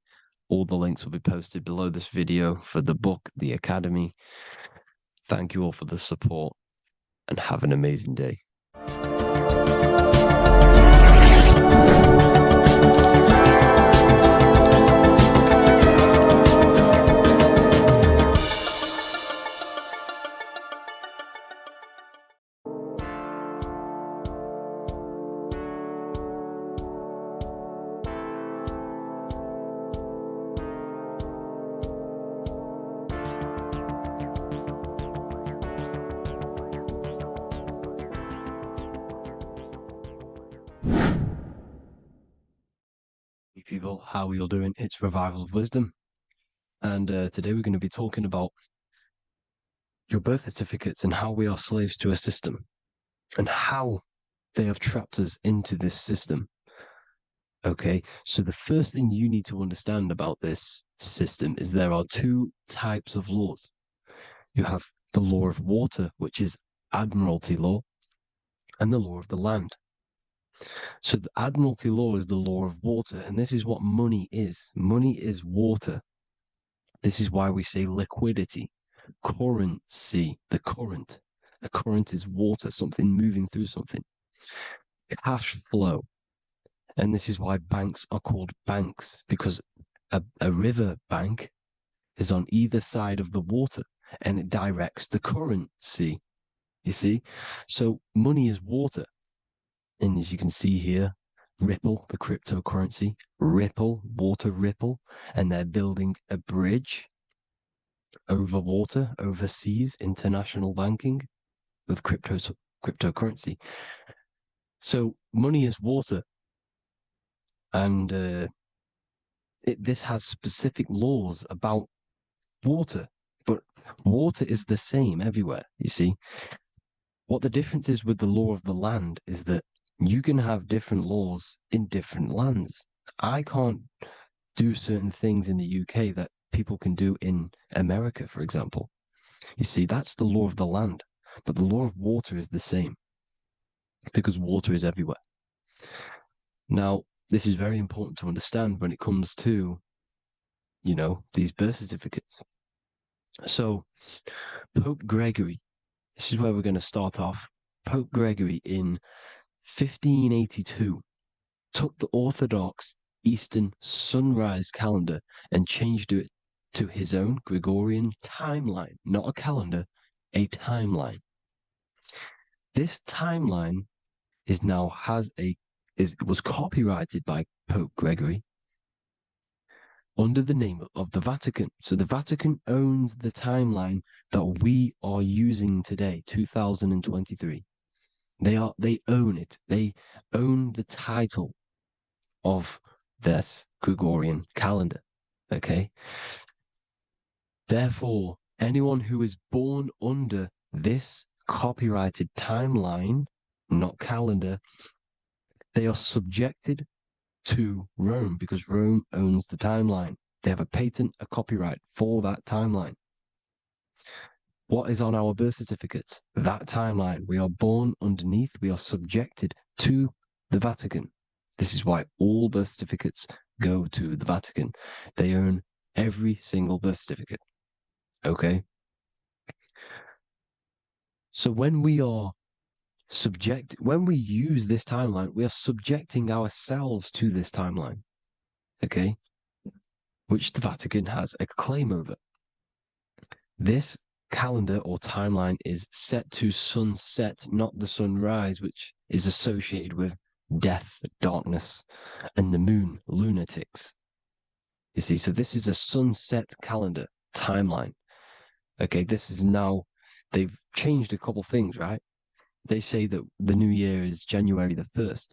all the links will be posted below this video for the book, The Academy. Thank you all for the support and have an amazing day. Hey people, how are you all doing? It's Revival of Wisdom, and today we're going to be talking about your birth certificates and how we are slaves to a system and how they have trapped us into this system. Okay, so the first thing you need to understand about this system is there are two types of laws. You have the law of water, which is admiralty law, and the law of the land. So the admiralty law is the law of water, and this is what money is. Money is water. This is why we say liquidity, currency, the current. A current is water, something moving through something. Cash flow. And this is why banks are called banks, because a river bank is on either side of the water and it directs the currency. You see? So money is water. And as you can see here, Ripple, the cryptocurrency, Ripple, water Ripple, and they're building a bridge over water, overseas, international banking with cryptocurrency. So money is water. And this has specific laws about water, but water is the same everywhere, you see. What the difference is with the law of the land is that you can have different laws in different lands. I can't do certain things in the UK that people can do in America, for example. You see, that's the law of the land, but the law of water is the same because water is everywhere. Now, this is very important to understand when it comes to, you know, these birth certificates. So, Pope Gregory, this is where we're going to start off. Pope Gregory in 1582 took the Orthodox Eastern sunrise calendar and changed it to his own Gregorian timeline, not a calendar, a timeline. This timeline was copyrighted by Pope Gregory under the name of the Vatican. So the Vatican owns the timeline that we are using today, 2023. They own it. They own the title of this Gregorian calendar. Okay. Therefore, anyone who is born under this copyrighted timeline, not calendar, they are subjected to Rome because Rome owns the timeline. They have a patent, a copyright for that timeline. What is on our birth certificates? That timeline. We are born underneath, we are subjected to the Vatican. This is why all birth certificates go to the Vatican. They own every single birth certificate. Okay? So when we use this timeline, we are subjecting ourselves to this timeline. Okay? Which the Vatican has a claim over. This calendar or timeline is set to sunset, not the sunrise, which is associated with death, darkness, and the moon, lunatics. You see, so this is a sunset calendar timeline. Okay, this is now, they've changed a couple things, right? They say that the new year is January the 1st.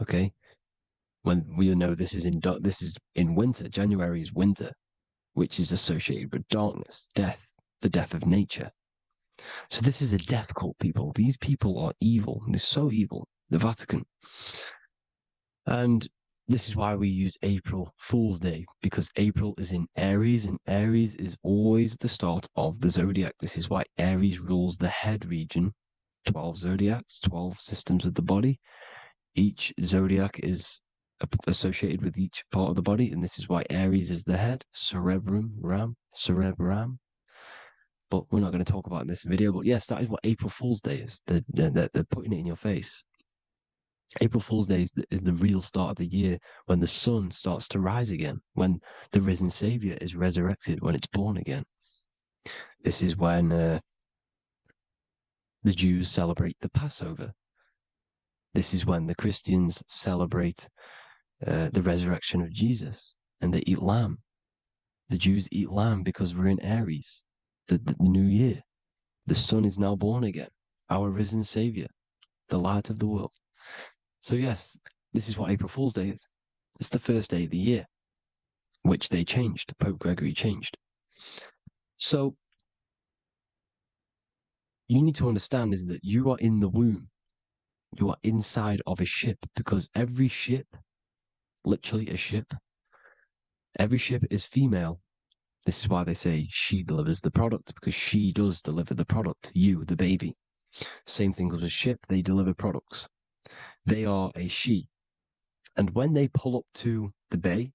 Okay, when we know this is in winter. January is winter, which is associated with darkness, death, the death of nature. So this is a death cult, people. These people are evil. They're so evil. The Vatican. And this is why we use April Fool's Day, because April is in Aries, and Aries is always the start of the zodiac. This is why Aries rules the head region. 12 zodiacs, 12 systems of the body. Each zodiac is associated with each part of the body, and this is why Aries is the head, cerebrum. But we're not going to talk about it in this video. But yes, that is what April Fool's Day is. They're putting it in your face. April Fool's Day is the real start of the year, when the sun starts to rise again, when the risen Savior is resurrected, when it's born again. This is when the Jews celebrate the Passover. This is when the Christians celebrate the resurrection of Jesus, and they eat lamb. The Jews eat lamb because we're in Aries, the new year. The sun is now born again, our risen Savior, the light of the world. So yes, this is what April Fool's Day is. It's the first day of the year, which they changed. Pope Gregory changed. So you need to understand is that you are in the womb. You are inside of a ship, because every ship, literally a ship, every ship is female. This is why they say she delivers the product, because she does deliver the product, you, the baby. Same thing with a ship, they deliver products. They are a she. And when they pull up to the bay,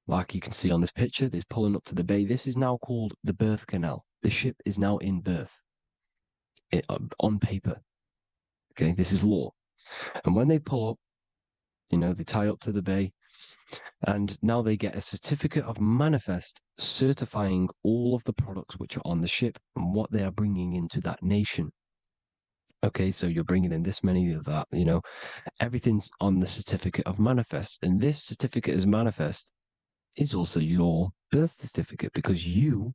like you can see on this picture, they're pulling up to the bay. This is now called the birth canal. The ship is now in birth on paper. Okay, this is law. And when they pull up, they tie up to the bay, and now they get a certificate of manifest certifying all of the products which are on the ship and what they are bringing into that nation. Okay, so you're bringing in this many of that, everything's on the certificate of manifest. And this certificate as manifest is also your birth certificate, because you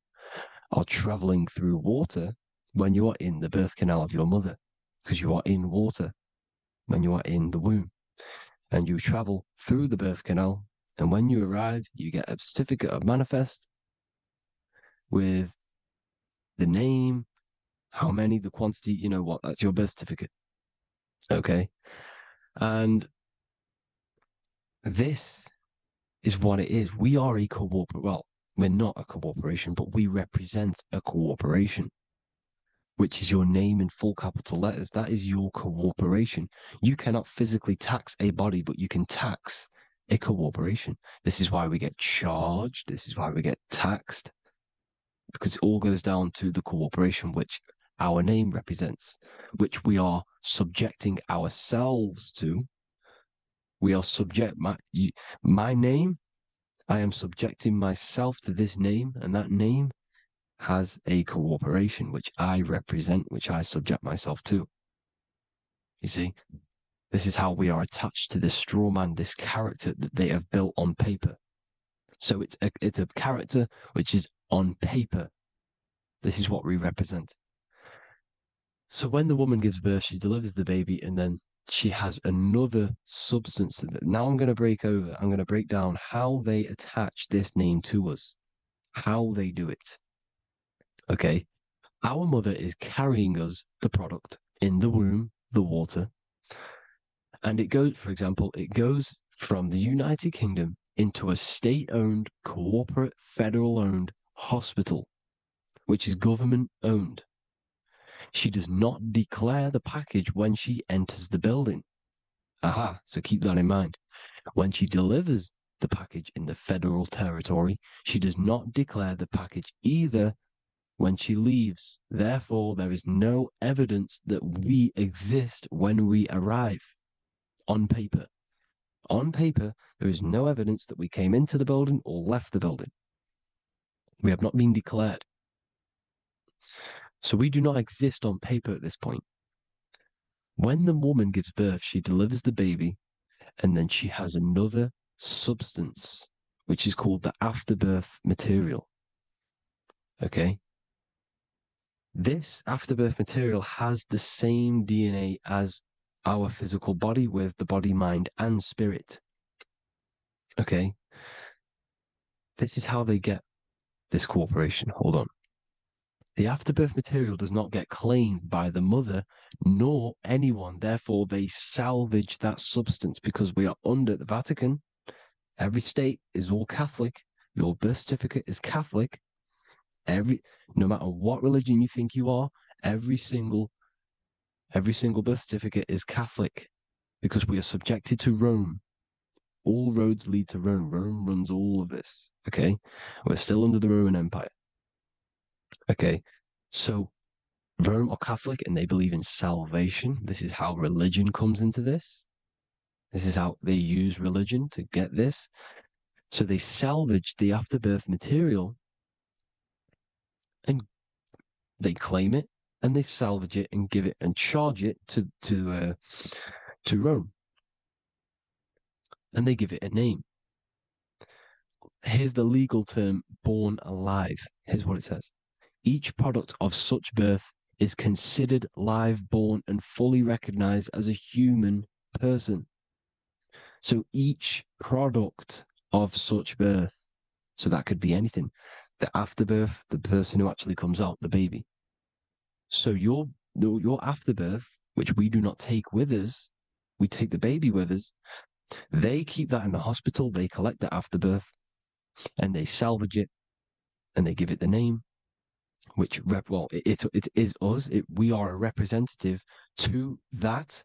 are traveling through water when you are in the birth canal of your mother, because you are in water when you are in the womb, and you travel through the birth canal. And when you arrive, you get a certificate of manifest with the name, how many, the quantity, that's your birth certificate. Okay. And this is what it is. We are a we're not a corporation, but we represent a corporation, which is your name in full capital letters. That is your corporation. You cannot physically tax a body, but you can tax a corporation. This is why we get charged. This is why we get taxed, because it all goes down to the corporation which our name represents, which we are subjecting ourselves to. We are my name. I am subjecting myself to this name, and that name has a corporation which I represent, which I subject myself to. You see, this is how we are attached to this straw man, this character that they have built on paper. So it's a character which is on paper. This is what we represent. So when the woman gives birth, she delivers the baby, and then she has another substance. Now I'm going to break down how they attach this name to us, how they do it. Okay. Our mother is carrying us the product in the womb, the water. And it goes from the United Kingdom into a state-owned, corporate, federal-owned hospital, which is government-owned. She does not declare the package when she enters the building. Aha, so keep that in mind. When she delivers the package in the federal territory, she does not declare the package either when she leaves. Therefore, there is no evidence that we exist when we arrive. On paper. On paper, there is no evidence that we came into the building or left the building. We have not been declared. So we do not exist on paper at this point. When the woman gives birth, she delivers the baby, and then she has another substance, which is called the afterbirth material. Okay? This afterbirth material has the same DNA as our physical body, with the body, mind, and spirit. Okay. This is how they get this corporation. Hold on. The afterbirth material does not get claimed by the mother nor anyone. Therefore, they salvage that substance because we are under the Vatican. Every state is all Catholic. Your birth certificate is Catholic. No matter what religion you think you are, every single birth certificate is Catholic because we are subjected to Rome. All roads lead to Rome. Rome runs all of this. Okay. We're still under the Roman Empire. Okay. So Rome are Catholic and they believe in salvation. This is how religion comes into this. This is how they use religion to get this. So they salvage the afterbirth material and they claim it and they salvage it and give it and charge it to Rome. And they give it a name. Here's the legal term born alive. Here's what it says. Each product of such birth is considered live, born, and fully recognized as a human person. So each product of such birth, so that could be anything, the afterbirth, the person who actually comes out, the baby. So your afterbirth, which we do not take with us, we take the baby with us. They keep that in the hospital. They collect the afterbirth and they salvage it and they give it the name, which it is us. We are a representative to that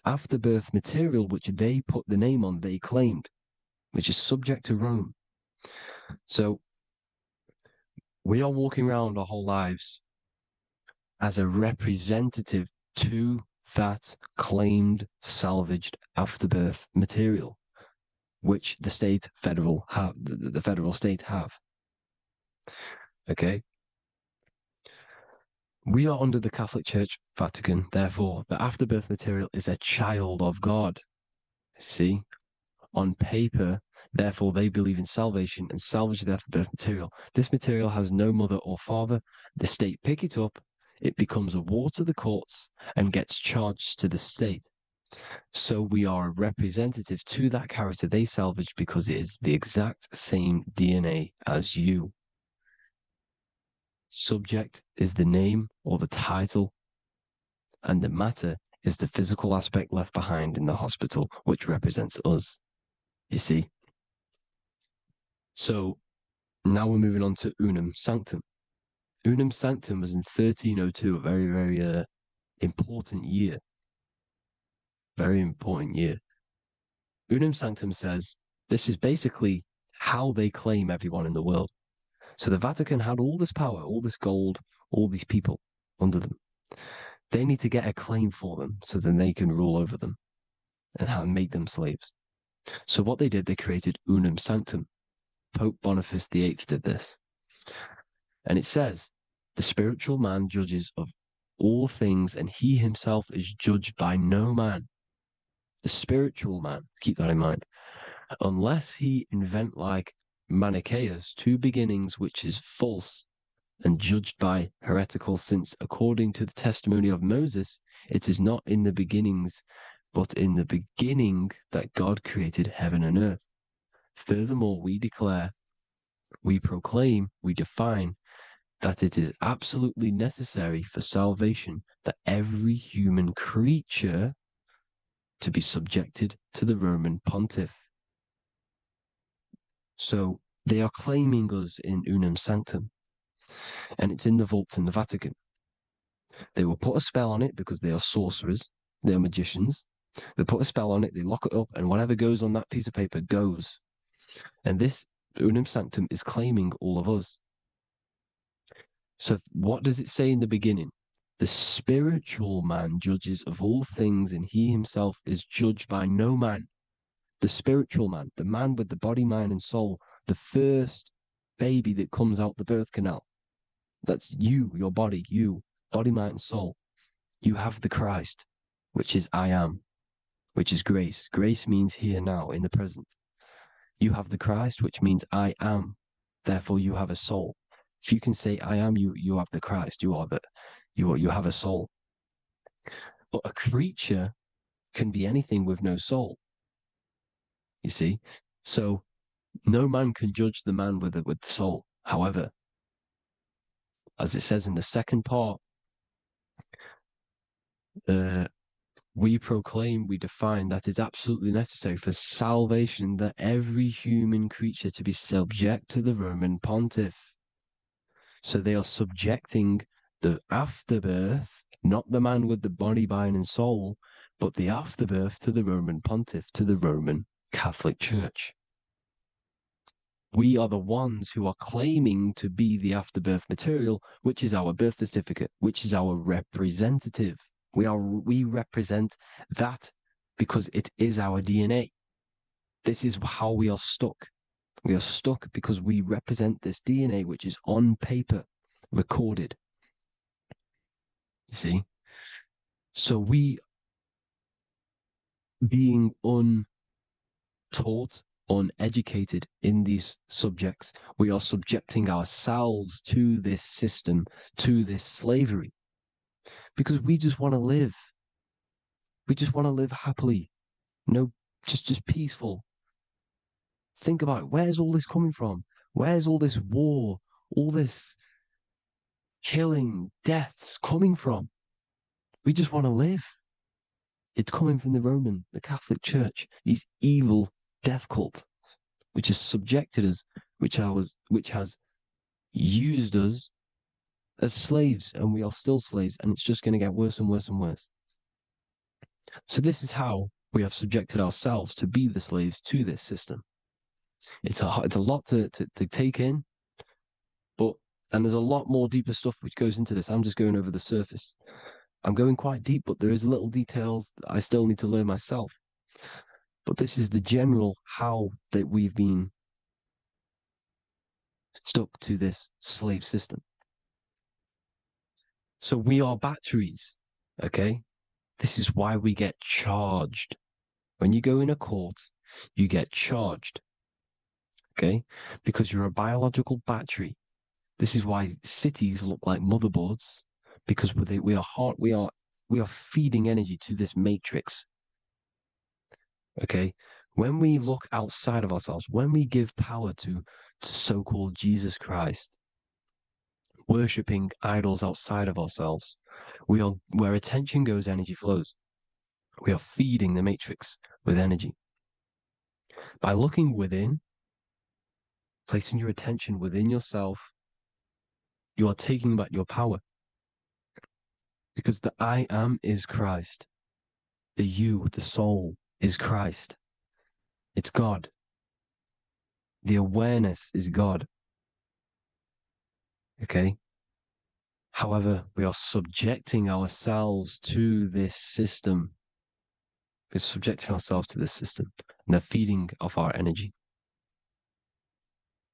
afterbirth material, which they put the name on, they claimed, which is subject to Rome. So we are walking around our whole lives as a representative to that claimed salvaged afterbirth material, which the federal state have. Okay. We are under the Catholic Church, Vatican. Therefore, the afterbirth material is a child of God. See, on paper, therefore, they believe in salvation and salvage the afterbirth material. This material has no mother or father. The state pick it up. It becomes a war to the courts and gets charged to the state. So we are a representative to that character they salvaged because it is the exact same DNA as you. Subject is the name or the title, and the matter is the physical aspect left behind in the hospital, which represents us. You see? So now we're moving on to Unum Sanctum. Unum Sanctum was in 1302, a very, very important year. Very important year. Unum Sanctum says this is basically how they claim everyone in the world. So the Vatican had all this power, all this gold, all these people under them. They need to get a claim for them so then they can rule over them and make them slaves. So what they did, they created Unum Sanctum. Pope Boniface VIII did this. And it says, the spiritual man judges of all things and he himself is judged by no man. The spiritual man, keep that in mind, unless he invent like Manichaeus, two beginnings, which is false and judged by heretical, since according to the testimony of Moses, it is not in the beginnings, but in the beginning that God created heaven and earth. Furthermore, we declare, we proclaim, we define that it is absolutely necessary for salvation that every human creature to be subjected to the Roman pontiff. So they are claiming us in Unum Sanctum, and it's in the vaults in the Vatican. They will put a spell on it because they are sorcerers, they are magicians. They put a spell on it, they lock it up, and whatever goes on that piece of paper goes. And this Unum Sanctum is claiming all of us. So what does it say in the beginning? The spiritual man judges of all things, and he himself is judged by no man. The spiritual man, the man with the body, mind, and soul, the first baby that comes out the birth canal. That's you, your body, body, mind, and soul. You have the Christ, which is I am, which is grace. Grace means here now, in the present. You have the Christ, which means I am. Therefore, you have a soul. If you can say I am, you have the Christ. You have a soul. But a creature can be anything with no soul. You see? So no man can judge the man with the soul. However, as it says in the second part, we proclaim, we define that it's absolutely necessary for salvation that every human creature to be subject to the Roman pontiff. So they are subjecting the afterbirth, not the man with the body, mind, and soul, but the afterbirth to the Roman pontiff, to the Roman Catholic Church. We are the ones who are claiming to be the afterbirth material, which is our birth certificate, which is our representative. We represent that because it is our DNA. This is how we are stuck. We are stuck because we represent this DNA, which is on paper, recorded. You see? So we, being untaught, uneducated in these subjects, we are subjecting ourselves to this system, to this slavery, because we just want to live. We just want to live happily, just peaceful. Think about it. Where's all this coming from? Where's all this war, all this killing, deaths coming from? We just want to live. It's coming from the Catholic Church, these evil death cult, which has subjected us, which has used us as slaves, and we are still slaves, and it's just going to get worse and worse and worse. So this is how we have subjected ourselves to be the slaves to this system. It's a lot to take in, and there's a lot more deeper stuff which goes into this. I'm just going over the surface. I'm going quite deep, but there is little details that I still need to learn myself. But this is the general how that we've been stuck to this slave system. So we are batteries, okay? This is why we get charged. When you go in a court, you get charged, okay? Because you're a biological battery. This is why cities look like motherboards, because we are feeding energy to this matrix. Okay, when we look outside of ourselves, when we give power to so-called Jesus Christ, worshipping idols outside of ourselves, where attention goes, energy flows. We are feeding the matrix with energy. By looking within, placing your attention within yourself, you are taking back your power. Because the I am is Christ. The you, the soul, is Christ. It's God. The awareness is God. Okay? However, we are subjecting ourselves to this system. We're subjecting ourselves to this system and the feeding of our energy.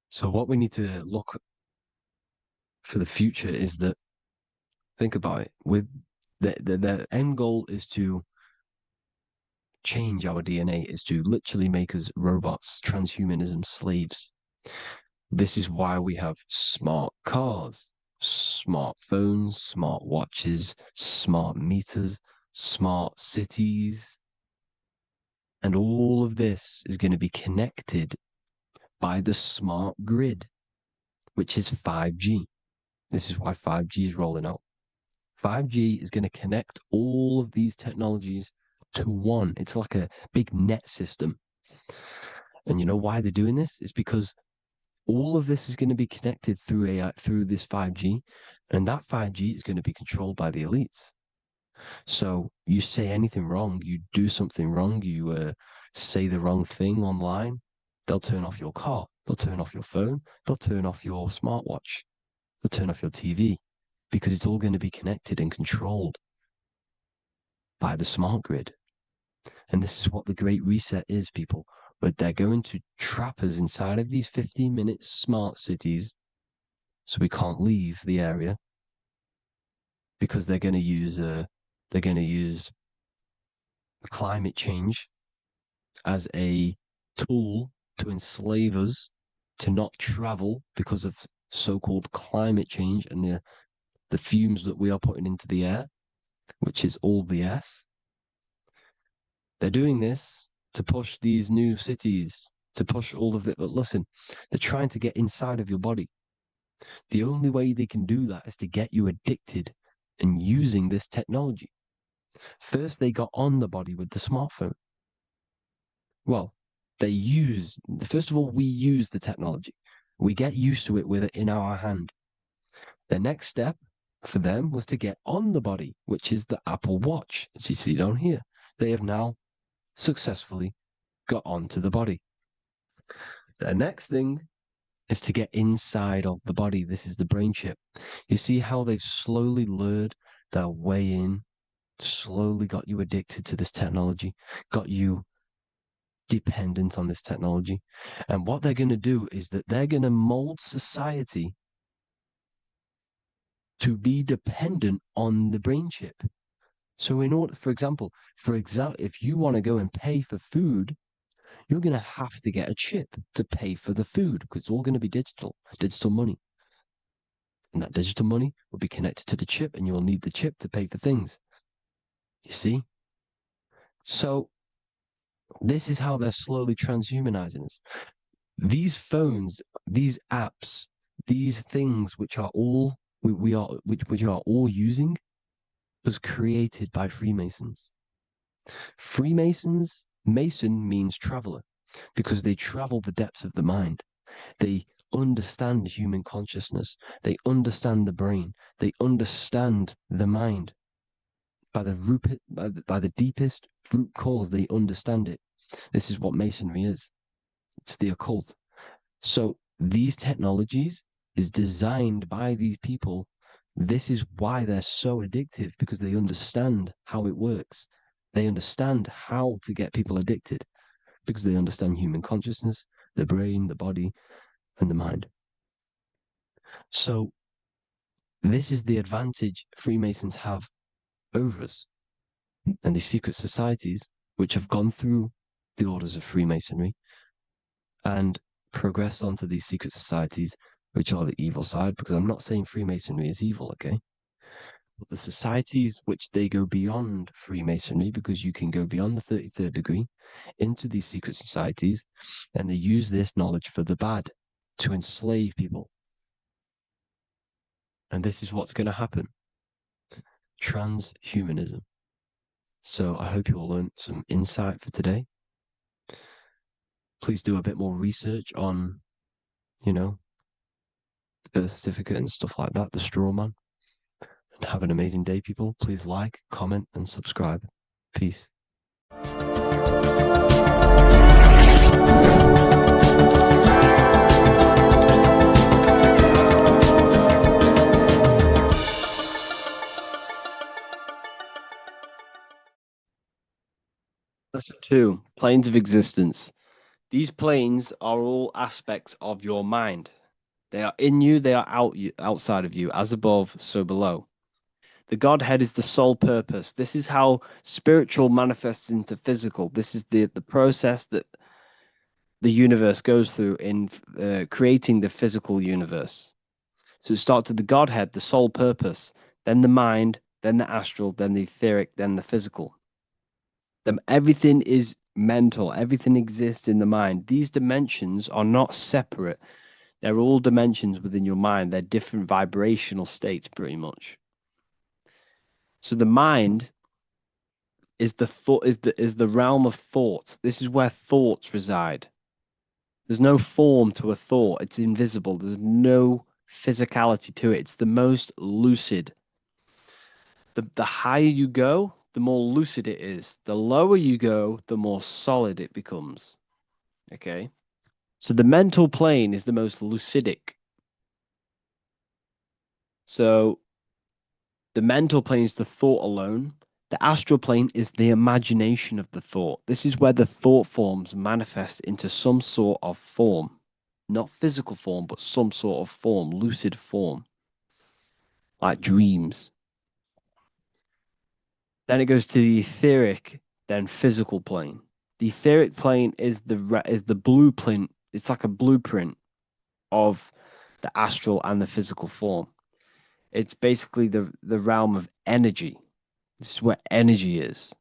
So what we need to look for the future is that, think about it, with the end goal is to change our DNA, is to literally make us robots, transhumanism, slaves. This is why we have smart cars, smartphones, smart watches, smart meters, smart cities. And all of this is going to be connected by the smart grid, which is 5G. This is why 5G is rolling out. 5G is going to connect all of these technologies to one. It's like a big net system. And you know why they're doing this? It's because all of this is going to be connected through this 5G, and that 5G is going to be controlled by the elites. So you say anything wrong, you do something wrong, you say the wrong thing online, they'll turn off your car, they'll turn off your phone, they'll turn off your smartwatch, they'll turn off your TV, because it's all going to be connected and controlled by the smart grid. And this is what the Great Reset is, people. But they're going to trap us inside of these 15-minute smart cities so we can't leave the area, because they're going to use climate change as a tool to enslave us to not travel because of so-called climate change and the fumes that we are putting into the air, which is all BS. They're doing this to push these new cities, to push all of it. But listen, they're trying to get inside of your body. The only way they can do that is to get you addicted and using this technology. First, they got on the body with the smartphone. Well, first of all, we use the technology. We get used to it with it in our hand. The next step for them was to get on the body, which is the Apple Watch, as you see down here. They have now successfully got onto the body. The next thing is to get inside of the body. This is the brain chip. You see how they've slowly lured their way in, slowly got you addicted to this technology, got you dependent on this technology. And what they're going to do is that they're going to mold society to be dependent on the brain chip. So in order, for example, if you want to go and pay for food, you're going to have to get a chip to pay for the food because it's all going to be digital money. And that digital money will be connected to the chip and you'll need the chip to pay for things. You see? So this is how they're slowly transhumanizing us. These phones, these apps, these things which are all we are all using was created by Freemasons. Mason means traveler because they travel the depths of the mind. They understand human consciousness. They understand the brain. They understand the mind. By the deepest root cause, they understand it. This is what Masonry is. It's the occult. So these technologies is designed by these people. This is why they're so addictive, because they understand how it works. They understand how to get people addicted because they understand human consciousness, the brain, the body, and the mind. So this is the advantage Freemasons have over us. And these secret societies, which have gone through the orders of Freemasonry and progressed onto these secret societies, which are the evil side, because I'm not saying Freemasonry is evil, okay? But the societies which they go beyond Freemasonry, because you can go beyond the 33rd degree into these secret societies, and they use this knowledge for the bad, to enslave people. And this is what's going to happen. Transhumanism. So I hope you all learned some insight for today. Please do a bit more research on, the birth certificate and stuff like that, the straw man. And have an amazing day, people. Please like, comment, and subscribe. Peace. Lesson 2, planes of existence. These planes are all aspects of your mind. They are in you, they are outside of you, as above, so below. The Godhead is the sole purpose. This is how spiritual manifests into physical. This is the process that the universe goes through in creating the physical universe. So it starts with the Godhead, the sole purpose, then the mind, then the astral, then the etheric, then the physical. Everything is mental. Everything exists in the mind. These dimensions are not separate. They're all dimensions within your mind. They're different vibrational states, pretty much. So the mind is the realm of thoughts. This is where thoughts reside. There's no form to a thought. It's invisible. There's no physicality to it. It's the most lucid. The higher you go, the more lucid it is. The lower you go, the more solid it becomes. Okay? So the mental plane is the most lucidic. So the mental plane is the thought alone. The astral plane is the imagination of the thought. This is where the thought forms manifest into some sort of form. Not physical form, but some sort of form, lucid form. Like dreams. Then it goes to the etheric, then physical plane. The etheric plane is the blueprint. It's like a blueprint of the astral and the physical form. It's basically the realm of energy. This is where energy is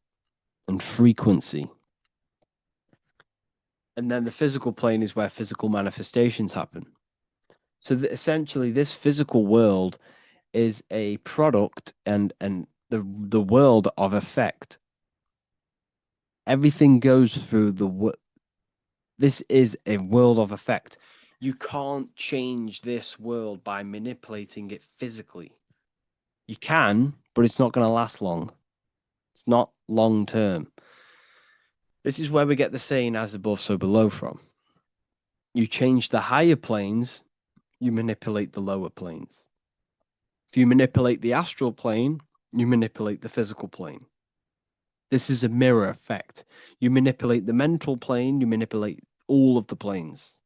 and frequency. And then the physical plane is where physical manifestations happen. So essentially, this physical world is a product and the world of effect. Everything goes through this is a world of effect. You can't change this world by manipulating it physically. You can, but it's not going to last long. It's not long term. This is where we get the saying as above, so below from. You change the higher planes, you manipulate the lower planes. If you manipulate the astral plane, you manipulate the physical plane. This is a mirror effect. You manipulate the mental plane, you manipulate all of the planes.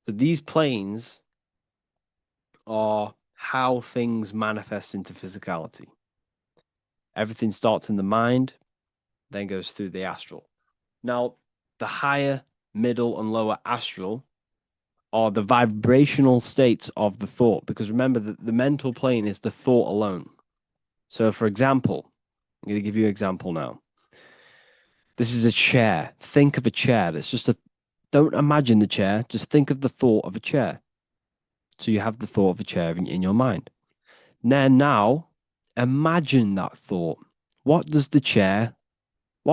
So these planes are how things manifest into physicality. Everything starts in the mind, then goes through the astral. Now, the higher, middle, and lower astral are the vibrational states of the thought, because remember that the mental plane is the thought alone. So, for example, I'm going to give you an example now. This is a chair. Think of a chair. That's just don't imagine the chair. Just think of the thought of a chair. So you have the thought of a chair in your mind. Then now, imagine that thought. What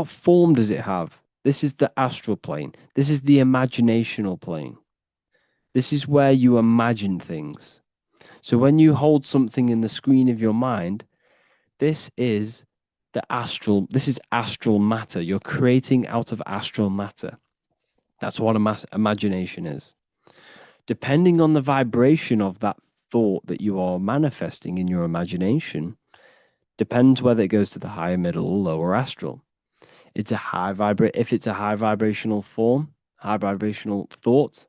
form does it have? This is the astral plane. This is the imaginational plane. This is where you imagine things. So when you hold something in the screen of your mind, this is astral matter. You're creating out of astral matter. That's what imagination is. Depending on the vibration of that thought that you are manifesting in your imagination, depends whether it goes to the higher, middle, or lower astral. If it's a high vibrational form, high vibrational thought,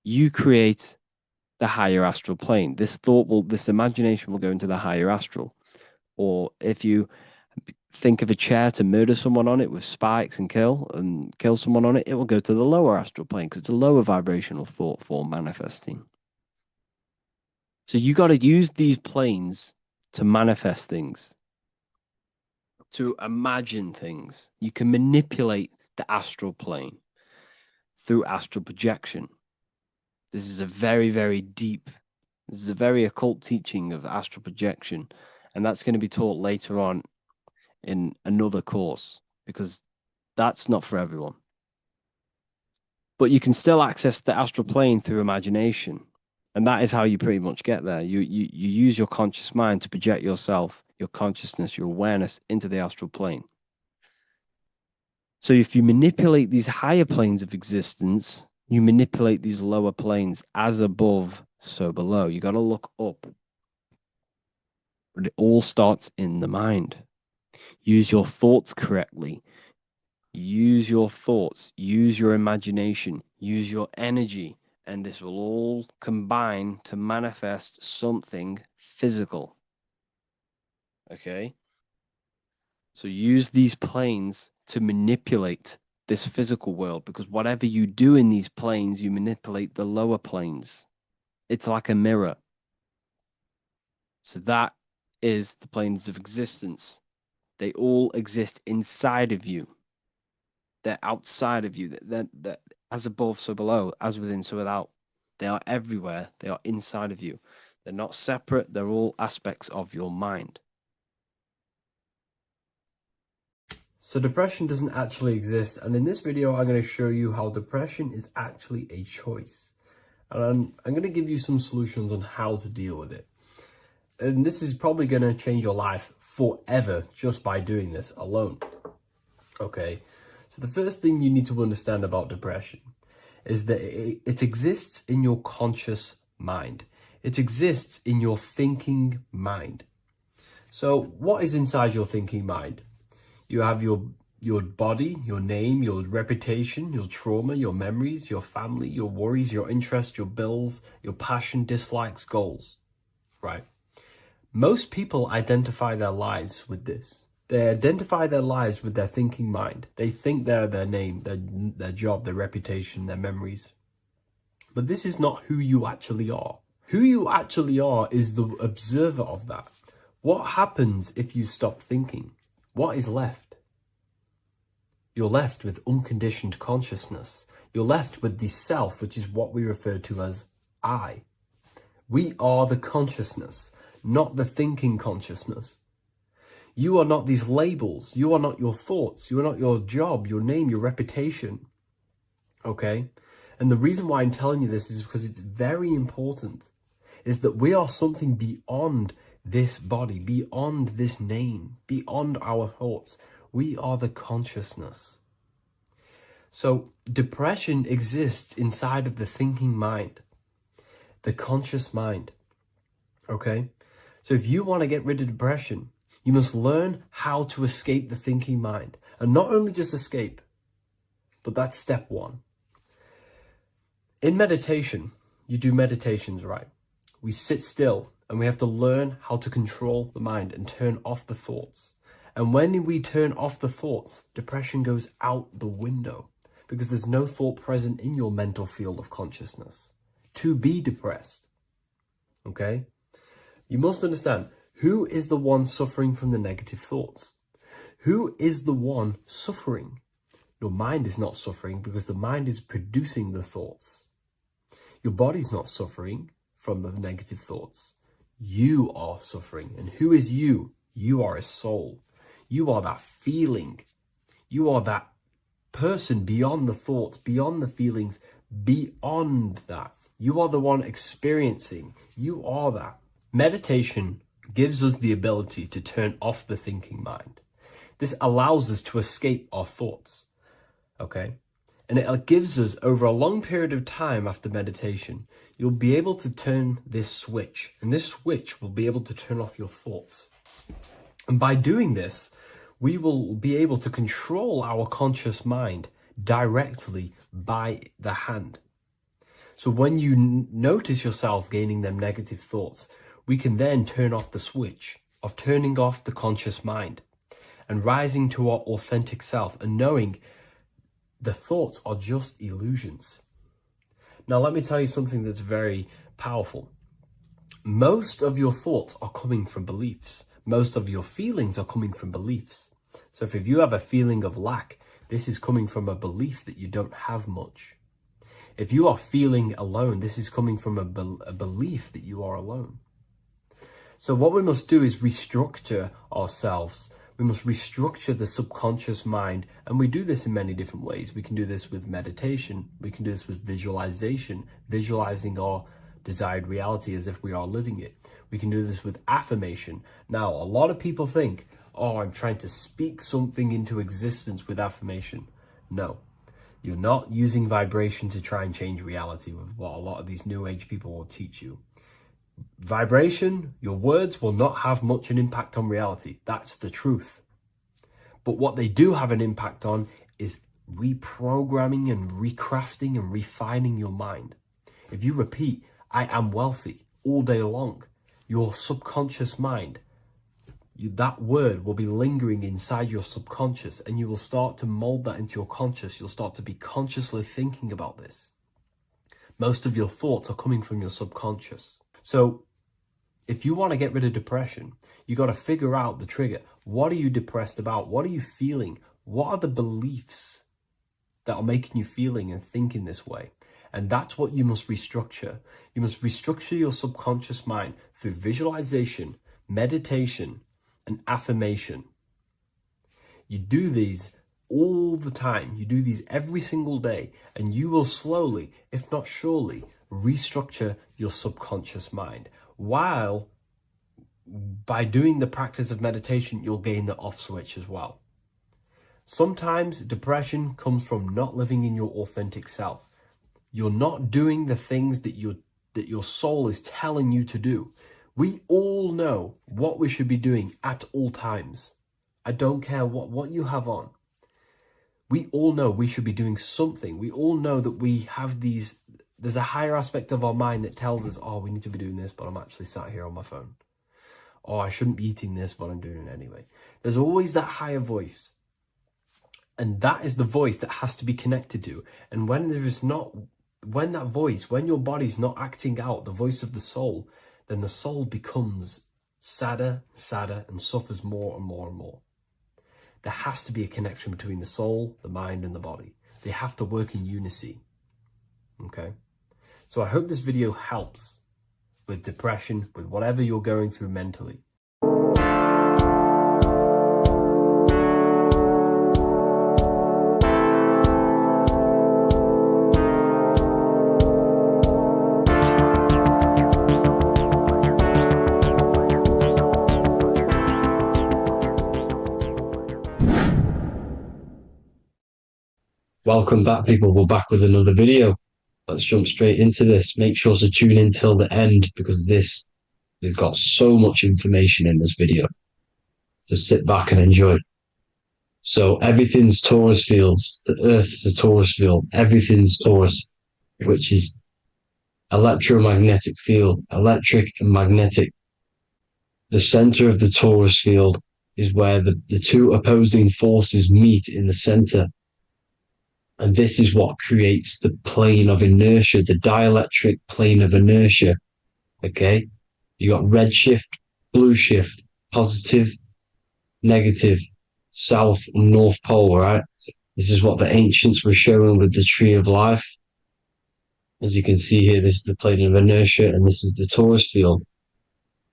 you create the higher astral plane. This imagination will go into the higher astral. Or if you think of a chair to murder someone on it with spikes and kill someone on it, it will go to the lower astral plane because it's a lower vibrational thought form manifesting. So you got to use these planes to manifest things, to imagine things. You can manipulate the astral plane through astral projection. This is a very, very deep, this is a very occult teaching of astral projection. And that's going to be taught later on in another course, because that's not for everyone. But you can still access the astral plane through imagination. And that is how you pretty much get there. You use your conscious mind to project yourself, your consciousness, your awareness into the astral plane. So if you manipulate these higher planes of existence, you manipulate these lower planes. As above, so below. You got to look up. But it all starts in the mind. Use your thoughts correctly. Use your thoughts. Use your imagination. Use your energy. And this will all combine to manifest something physical. Okay? So use these planes to manipulate this physical world, because whatever you do in these planes, you manipulate the lower planes. It's like a mirror. So that is the planes of existence. They all exist inside of you. They're outside of you. They're as above, so below, as within, so without. They are everywhere. They are inside of you. They're not separate. They're all aspects of your mind. So depression doesn't actually exist, and in this video I'm going to show you how depression is actually a choice. And I'm going to give you some solutions on how to deal with it. And this is probably going to change your life forever just by doing this alone. Okay, so the first thing you need to understand about depression is that it exists in your conscious mind. It exists in your thinking mind. So what is inside your thinking mind? You have your body, your name, your reputation, your trauma, your memories, your family, your worries, your interests, your bills, your passion, dislikes, goals, right? Most people identify their lives with this. They identify their lives with their thinking mind. They think they're their name, their job, their reputation, their memories. But this is not who you actually are. Who you actually are is the observer of that. What happens if you stop thinking? What is left? You're left with unconditioned consciousness. You're left with the self, which is what we refer to as I. We are the consciousness, not the thinking consciousness. You are not these labels. You are not your thoughts. You are not your job, your name, your reputation. Okay? And the reason why I'm telling you this is because it's very important, is that we are something beyond this body, beyond this name, beyond our thoughts. We are the consciousness. So depression exists inside of the thinking mind, the conscious mind. Okay? So if you want to get rid of depression, you must learn how to escape the thinking mind. And not only just escape, but that's step one. In meditation, you do meditations, right? We sit still and we have to learn how to control the mind and turn off the thoughts. And when we turn off the thoughts, depression goes out the window because there's no thought present in your mental field of consciousness to be depressed. Okay? You must understand, who is the one suffering from the negative thoughts? Who is the one suffering? Your mind is not suffering because the mind is producing the thoughts. Your body's not suffering from the negative thoughts. You are suffering. And who is you? You are a soul. You are that feeling. You are that person beyond the thoughts, beyond the feelings, beyond that. You are the one experiencing. You are that. Meditation gives us the ability to turn off the thinking mind. This allows us to escape our thoughts. Okay? And it gives us, over a long period of time after meditation, you'll be able to turn this switch. And this switch will be able to turn off your thoughts. And by doing this, we will be able to control our conscious mind directly by the hand. So when you notice yourself gaining them negative thoughts, we can then turn off the switch of turning off the conscious mind and rising to our authentic self and knowing the thoughts are just illusions. Now, let me tell you something that's very powerful. Most of your thoughts are coming from beliefs. Most of your feelings are coming from beliefs. So if you have a feeling of lack, this is coming from a belief that you don't have much. If you are feeling alone, this is coming from a belief that you are alone. So what we must do is restructure ourselves. We must restructure the subconscious mind. And we do this in many different ways. We can do this with meditation. We can do this with visualization, visualizing our desired reality as if we are living it. We can do this with affirmation. Now, a lot of people think, oh, I'm trying to speak something into existence with affirmation. No, you're not using vibration to try and change reality with what a lot of these new age people will teach you. Vibration, your words will not have much an impact on reality. That's the truth. But what they do have an impact on is reprogramming and recrafting and refining your mind. If you repeat, I am wealthy all day long, your subconscious mind, that word will be lingering inside your subconscious and you will start to mold that into your conscious. You'll start to be consciously thinking about this. Most of your thoughts are coming from your subconscious. So if you want to get rid of depression, you got to figure out the trigger. What are you depressed about? What are you feeling? What are the beliefs that are making you feeling and thinking this way? And that's what you must restructure. You must restructure your subconscious mind through visualization, meditation, and affirmation. You do these all the time. You do these every single day, and you will slowly, if not surely, restructure your subconscious mind. While by doing the practice of meditation, you'll gain the off switch as well. Sometimes depression comes from not living in your authentic self. You're not doing the things that your soul is telling you to do. We all know what we should be doing at all times. I don't care what you have on. We all know we should be doing something. We all know that we have there's a higher aspect of our mind that tells us, oh, we need to be doing this, but I'm actually sat here on my phone. Oh, I shouldn't be eating this, but I'm doing it anyway. There's always that higher voice. And that is the voice that has to be connected to. And when your body's not acting out the voice of the soul, then the soul becomes sadder, and suffers more and more and more. there has to be a connection between the soul, the mind, and the body. They have to work in unity. Okay? So I hope this video helps with depression, with whatever you're going through mentally. Welcome back, people. We're back with another video. Let's jump straight into this. Make sure to tune in till the end because this has got so much information in this video. So sit back and enjoy. So everything's torus fields. The Earth's a torus field. Everything's torus, which is electromagnetic field, electric and magnetic. The center of the torus field is where the two opposing forces meet in the center. And this is what creates the plane of inertia, the dielectric plane of inertia. Okay? You got red shift, blue shift, positive, negative, south and north pole, right? This is what the ancients were showing with the tree of life. As you can see here, this is the plane of inertia and this is the torus field.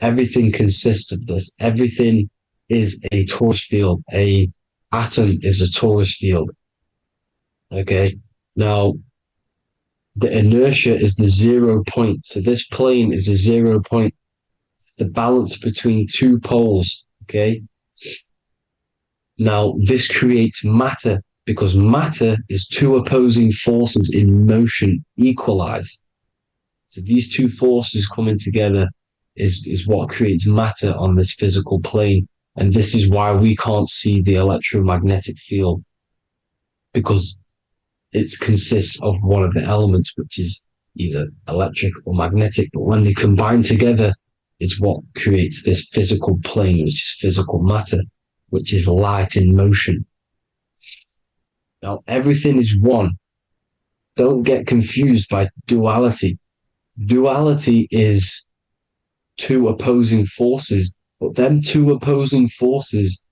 Everything consists of this. Everything is a torus field. A atom is a torus field. Okay, now the inertia is the 0 point. So this plane is a 0 point. It's the balance between two poles. Okay, now this creates matter because matter is two opposing forces in motion equalized. So these two forces coming together is what creates matter on this physical plane. And this is why we can't see the electromagnetic field, because it consists of one of the elements, which is either electric or magnetic, but when they combine together, it's what creates this physical plane, which is physical matter, which is light in motion. Now, everything is one. Don't get confused by duality. Duality is two opposing forces, but them two opposing forces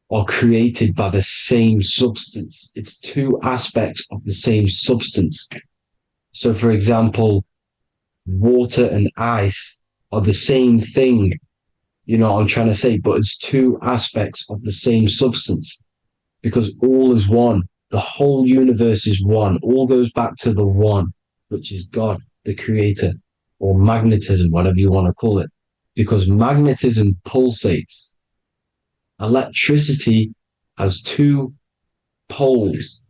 are created by the same substance. It's two aspects of the same substance. So, for example, water and ice are the same thing, you know what I'm trying to say, but it's two aspects of the same substance because all is one. The whole universe is one. All goes back to the one, which is God, the creator, or magnetism, whatever you want to call it, because magnetism pulsates. Electricity has two poles,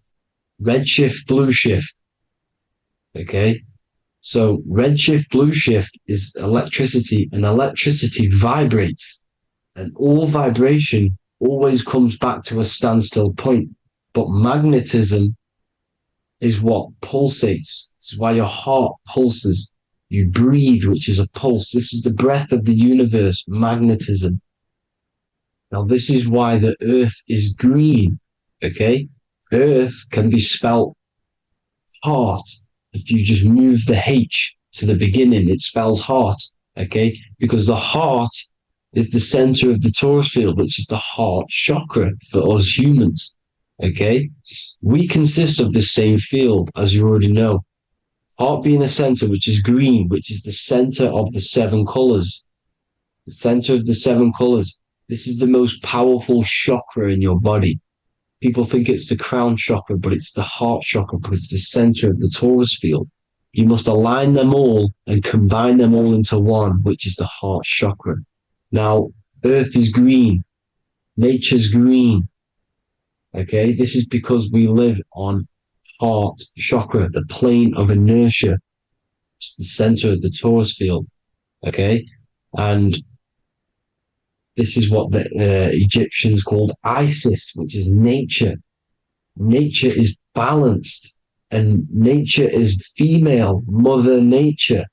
red shift, blue shift. Okay, so red shift, blue shift is electricity, and electricity vibrates, and all vibration always comes back to a standstill point. But magnetism is what pulsates. This is why your heart pulses. You breathe, which is a pulse. This is the breath of the universe, magnetism. Now, this is why the earth is green, okay? Earth can be spelled heart. If you just move the H to the beginning, it spells heart, okay? Because the heart is the center of the torus field, which is the heart chakra for us humans, okay? We consist of the same field, as you already know. Heart being the center, which is green, which is the center of the seven colors. The center of the seven colors. This is the most powerful chakra in your body. People think it's the crown chakra, but it's the heart chakra because it's the center of the torus field. You must align them all and combine them all into one, which is the heart chakra. Now, earth is green. Nature's green. Okay, this is because we live on heart chakra, the plane of inertia. It's the center of the torus field. Okay, and this is what the Egyptians called Isis, which is nature. Nature is balanced, and nature is female, Mother Nature,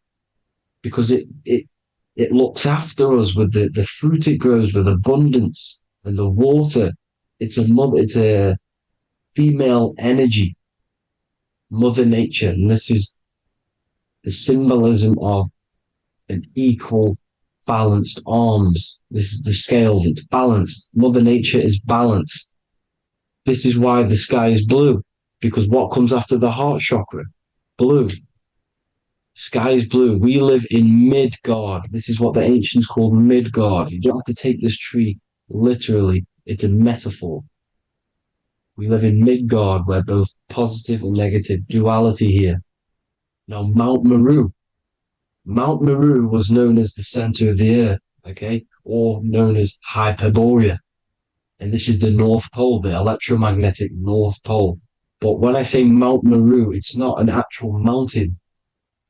because it looks after us with the fruit it grows with abundance, and the water. It's a female energy, Mother Nature, and this is the symbolism of an equal, balanced arms. This is the scales, it's balanced. Mother Nature is balanced. This is why the sky is blue, because what comes after the heart chakra? Blue. Sky is blue. We live in Midgard. This is what the ancients called Midgard. You don't have to take this tree literally. It's a metaphor. We live in Midgard, where both positive and negative duality here. Now, Mount Meru. Mount Meru was known as the center of the earth, okay, or known as Hyperborea. And this is the North Pole, the electromagnetic North Pole. But when I say Mount Meru, it's not an actual mountain.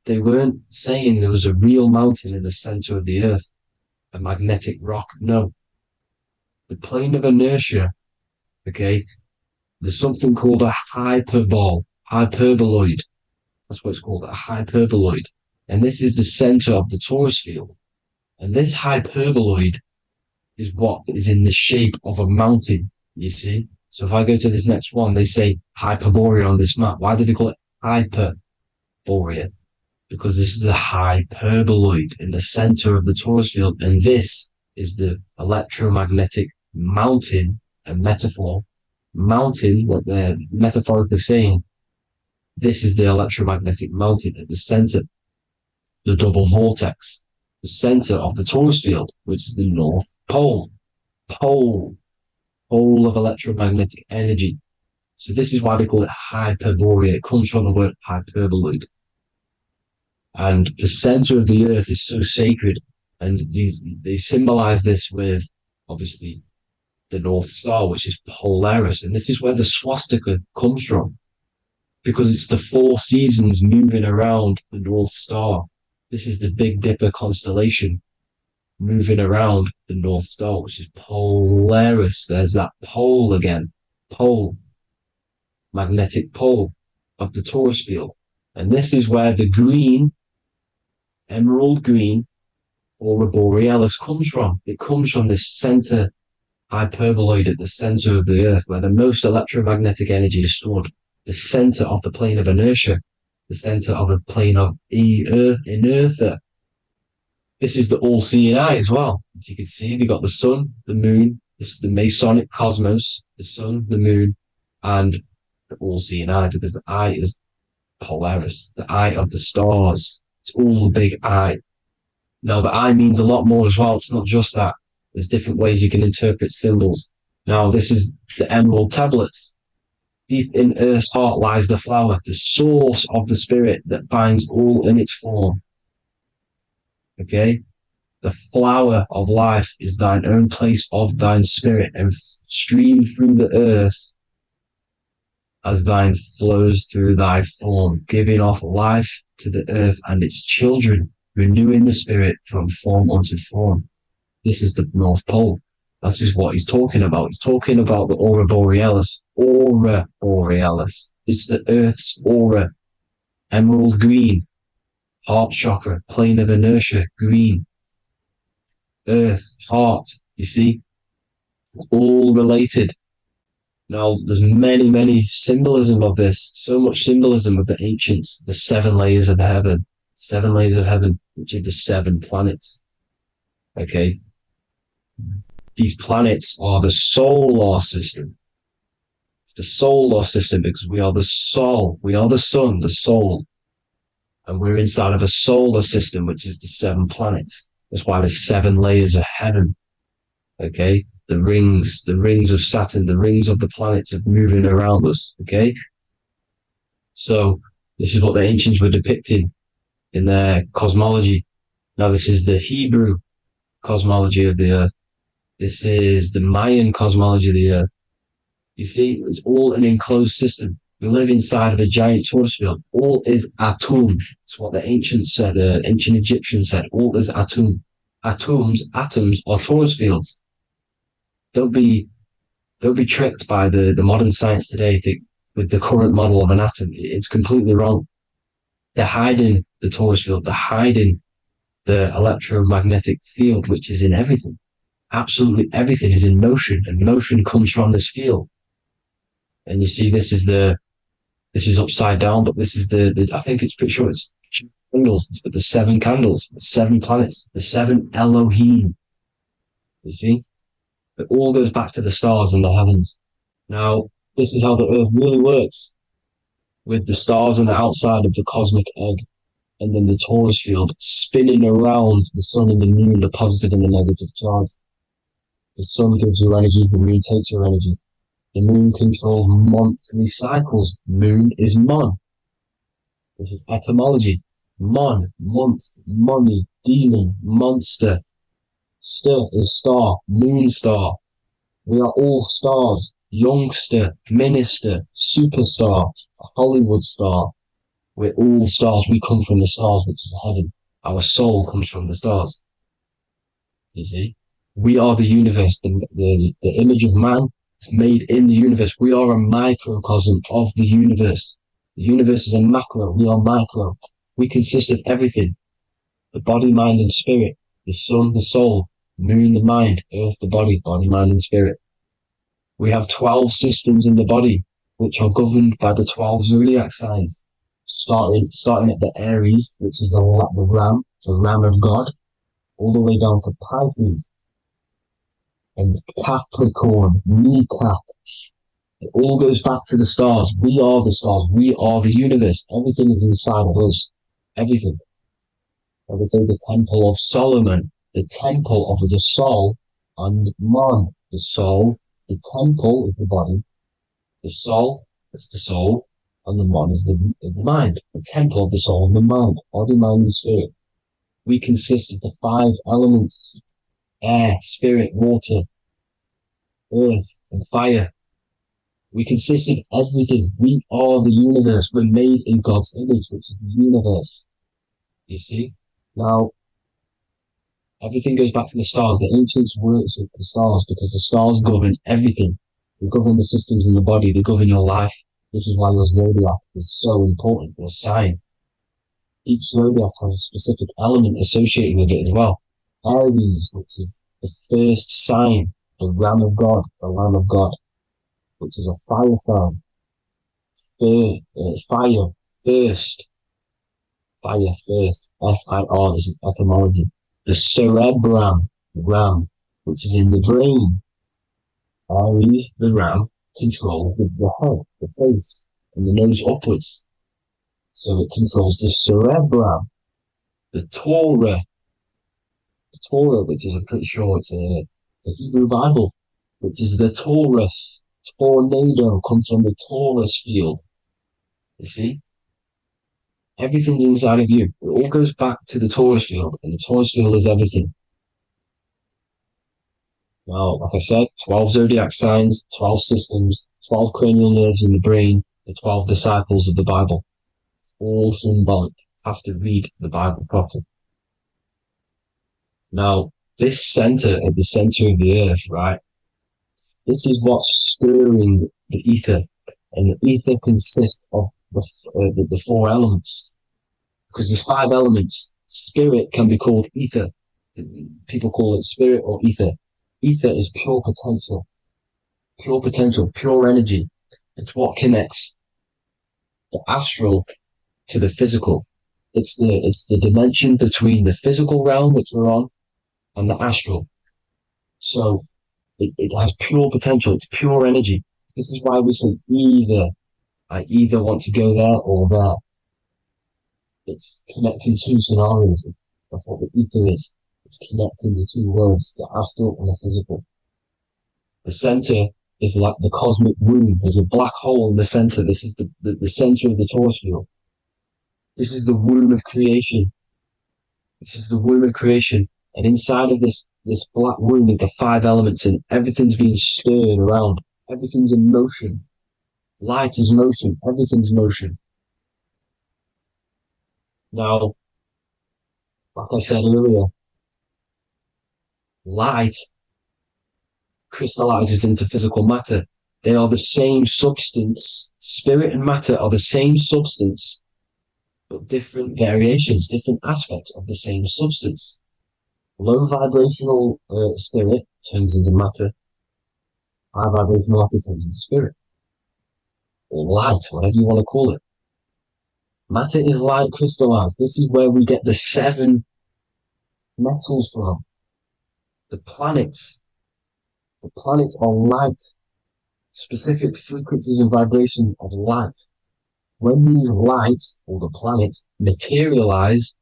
They weren't saying there was a real mountain in the center of the earth, a magnetic rock. No. The plane of inertia, okay, there's something called a hyperboloid. That's what it's called, a hyperboloid. And this is the center of the torus field. And this hyperboloid is what is in the shape of a mountain, you see? So if I go to this next one, they say Hyperborea on this map. Why did they call it Hyperborea? Because this is the hyperboloid in the center of the torus field. And this is the electromagnetic mountain, a metaphor. Mountain, what they're metaphorically saying, this is the electromagnetic mountain at the center, the double vortex, the center of the torus field, which is the North Pole. Pole of electromagnetic energy. So this is why they call it Hyperborea. It comes from the word hyperboloid. And the center of the earth is so sacred. And they symbolize this with, obviously, the North Star, which is Polaris. And this is where the swastika comes from, because it's the 4 seasons moving around the North Star. This is the Big Dipper constellation moving around the North Star, which is Polaris. There's that pole again. Pole. Magnetic pole of the torus field. And this is where the green, emerald green, aurora borealis comes from. It comes from this center hyperboloid at the center of the earth, where the most electromagnetic energy is stored. The center of the plane of inertia. The center of the plane of inertia. This is the all-seeing eye as well. As you can see, they got the sun, the moon. This is the Masonic cosmos, the sun, the moon, and the all-seeing eye, because the eye is Polaris, the eye of the stars. It's all a big eye. Now, the eye means a lot more as well. It's not just that. There's different ways you can interpret symbols. Now, this is the emerald tablets. Deep in Earth's heart lies the flower, the source of the spirit that binds all in its form. Okay? The flower of life is thine own place of thine spirit, and stream through the earth as thine flows through thy form, giving off life to the earth and its children, renewing the spirit from form unto form. This is the North Pole. This is what he's talking about. He's talking about the aurora borealis. Aurora borealis. It's the earth's aura. Emerald green. Heart chakra. Plane of inertia. Green. Earth. Heart. You see? All related. Now, there's many symbolism of this. So much symbolism of the ancients. The 7 layers of heaven. 7 layers of heaven, which are the 7 planets. Okay? These planets are the solar system. It's the solar system because we are the soul. We are the sun, the soul. And we're inside of a solar system, which is the 7 planets. That's why there's 7 layers of heaven. Okay? The rings of Saturn, the rings of the planets are moving around us. Okay? So this is what the ancients were depicting in their cosmology. Now this is the Hebrew cosmology of the earth. This is the Mayan cosmology of the earth. You see, it's all an enclosed system. We live inside of a giant torus field. All is atum. It's what the ancients said, ancient Egyptians said. All is atum. Atoms are torus fields. Don't be tricked by the modern science today with the current model of an atom. It's completely wrong. They're hiding the torus field. They're hiding the electromagnetic field, which is in everything. Absolutely everything is in motion, and motion comes from this field. And you see, this is upside down, but this is the I think it's pretty sure it's candles, but the 7 candles, the 7 planets, the 7 Elohim. You see, it all goes back to the stars and the heavens. Now, This is how the Earth really works, with the stars on the outside of the cosmic egg, and then the torus field spinning around the sun and the moon, the positive and the negative charge. The sun gives you energy, the moon takes your energy. The moon controls monthly cycles. Moon is mon. This is etymology. Mon, month, money, demon, monster. Stir is star, moon star. We are all stars. Youngster, minister, superstar, Hollywood star. We're all stars. We come from the stars, which is heaven. Our soul comes from the stars. You see? We are the universe. The image of man is made in the universe. We are a microcosm of the universe. The universe is a macro. We are micro. We consist of everything. The body, mind, and spirit. The sun, the soul. Moon, the mind. Earth, the body. Body, mind, and spirit. We have 12 systems in the body, which are governed by the 12 zodiac signs. Starting at the Aries, which is the ram of God, all the way down to Pisces and Capricorn, kneecap. It all goes back to the stars. We are the stars. We are the universe. Everything is inside of us. Everything. Like I say, the Temple of Solomon, the Temple of the Soul and Mon. The soul, the temple is the body. The soul is the soul. And the Mon is the mind. The temple of the soul and the mind. Body, mind, and spirit. We consist of the 5 elements: air, spirit, water, earth, and fire. We consist of everything. We are the universe. We're made in God's image, which is the universe. You see? Now, everything goes back to the stars. The ancients worship the stars because the stars govern everything. They govern the systems in the body. They govern your life. This is why your zodiac is so important, your sign. Each zodiac has a specific element associated with it as well. Aries, which is the first sign, the Ram of God, the Lamb of God, which is a fire sign. Fire, first. Fire, first. F-I-R, this is etymology. The cerebrum, ram, which is in the brain. Aries, the ram, controls the head, the face, and the nose upwards. So it controls the cerebrum. The Torah, which is, I'm pretty sure it's the Hebrew Bible, which is the Taurus. Tornado comes from the Taurus field. You see? Everything's inside of you. It all goes back to the Taurus field, and the Taurus field is everything. Now, like I said, 12 zodiac signs, 12 systems, 12 cranial nerves in the brain, the 12 disciples of the Bible. All symbolic. Have to read the Bible properly. Now, this center, at the center of the earth, right? This is what's stirring the ether. And the ether consists of the 4 elements. Because there's 5 elements. Spirit can be called ether. People call it spirit or ether. Ether is pure potential, pure energy. It's what connects the astral to the physical. It's the dimension between the physical realm, which we're on, and the astral. So it has pure potential. It's pure energy. This is why we say either. I either want to go there or there. It's connecting 2 scenarios. That's what the ether is. It's connecting the 2 worlds, the astral and the physical. The center is like the cosmic womb. There's a black hole in the center. This is the center of the Taurus field. This is the womb of creation. This is the womb of creation. And inside of this black womb with the 5 elements, and everything's being stirred around. Everything's in motion. Light is motion. Everything's motion. Now, like I said earlier, light crystallizes into physical matter. They are the same substance. Spirit and matter are the same substance, but different variations, different aspects of the same substance. Low vibrational spirit turns into matter. High vibrational matter turns into spirit. Or light, whatever you want to call it. Matter is light crystallized. This is where we get the 7 metals from. The planets are light. specific frequencies and vibrations of light. When these lights, or the planet, materialize,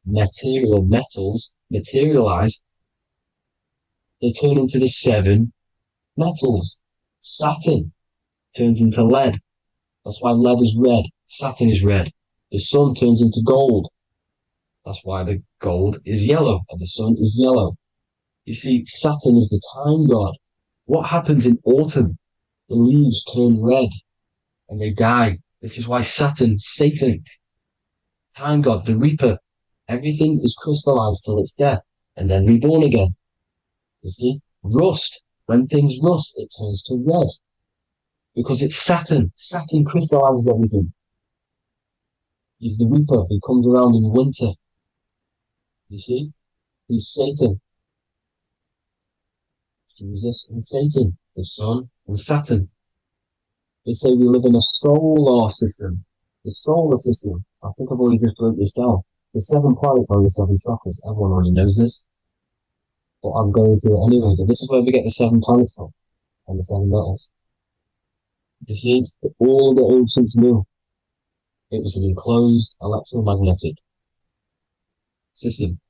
material metals materialize, they turn into the 7 metals. Saturn turns into lead. That's why lead is red. Saturn is red. The sun turns into gold. That's why the gold is yellow and the sun is yellow. You see, Saturn is the time god. What happens in autumn? The leaves turn red and they die. This is why Saturn, Satan, time god, the reaper, everything is crystallized till its death and then reborn again. You see, rust, when things rust, it turns to red because it's Saturn. Saturn crystallizes everything. He's the reaper who comes around in winter. You see, he's Satan. Jesus and Satan, the sun and Saturn. They say we live in a solar system. The solar system, I think I've already just broke this down. The 7 planets are the 7 chakras. Everyone already knows this. But I'm going through it anyway. But this is where we get the 7 planets from and the 7 metals. You see, all the ancients knew it was an enclosed electromagnetic system.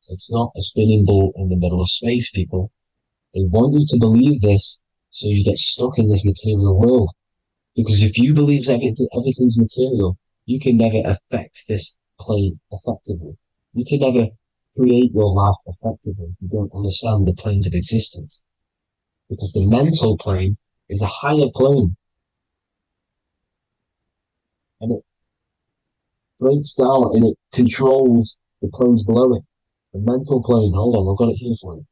It's not a spinning ball in the middle of space, people. They want you to believe this so you get stuck in this material world. Because if you believe everything's material, you can never affect this plane effectively. You can never create your life effectively. You don't understand the planes of existence. Because the mental plane is a higher plane. And it breaks down and it controls the planes below it. The mental plane, hold on, I've got it here for you.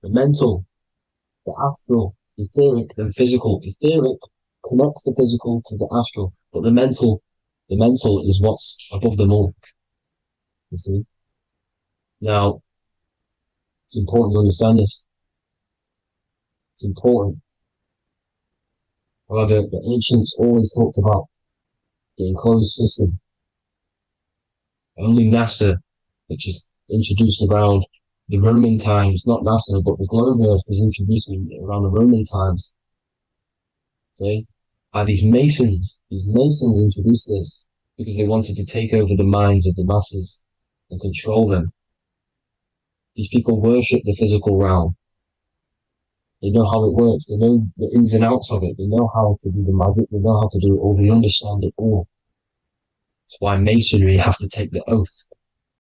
The mental, the astral, etheric, then physical. Etheric connects the physical to the astral, but the mental is what's above them all. You see? Now, it's important to understand this. It's important. However, the ancients always talked about the enclosed system. Only NASA, which is introduced around the Roman times, not NASA, but the globe Earth was introduced around the Roman times. Okay? By these Masons. These Masons introduced this because they wanted to take over the minds of the masses and control them. These people worship the physical realm. They know how it works. They know the ins and outs of it. They know how to do the magic. They know how to do it all. They understand it all. That's why Masonry have to take the oath.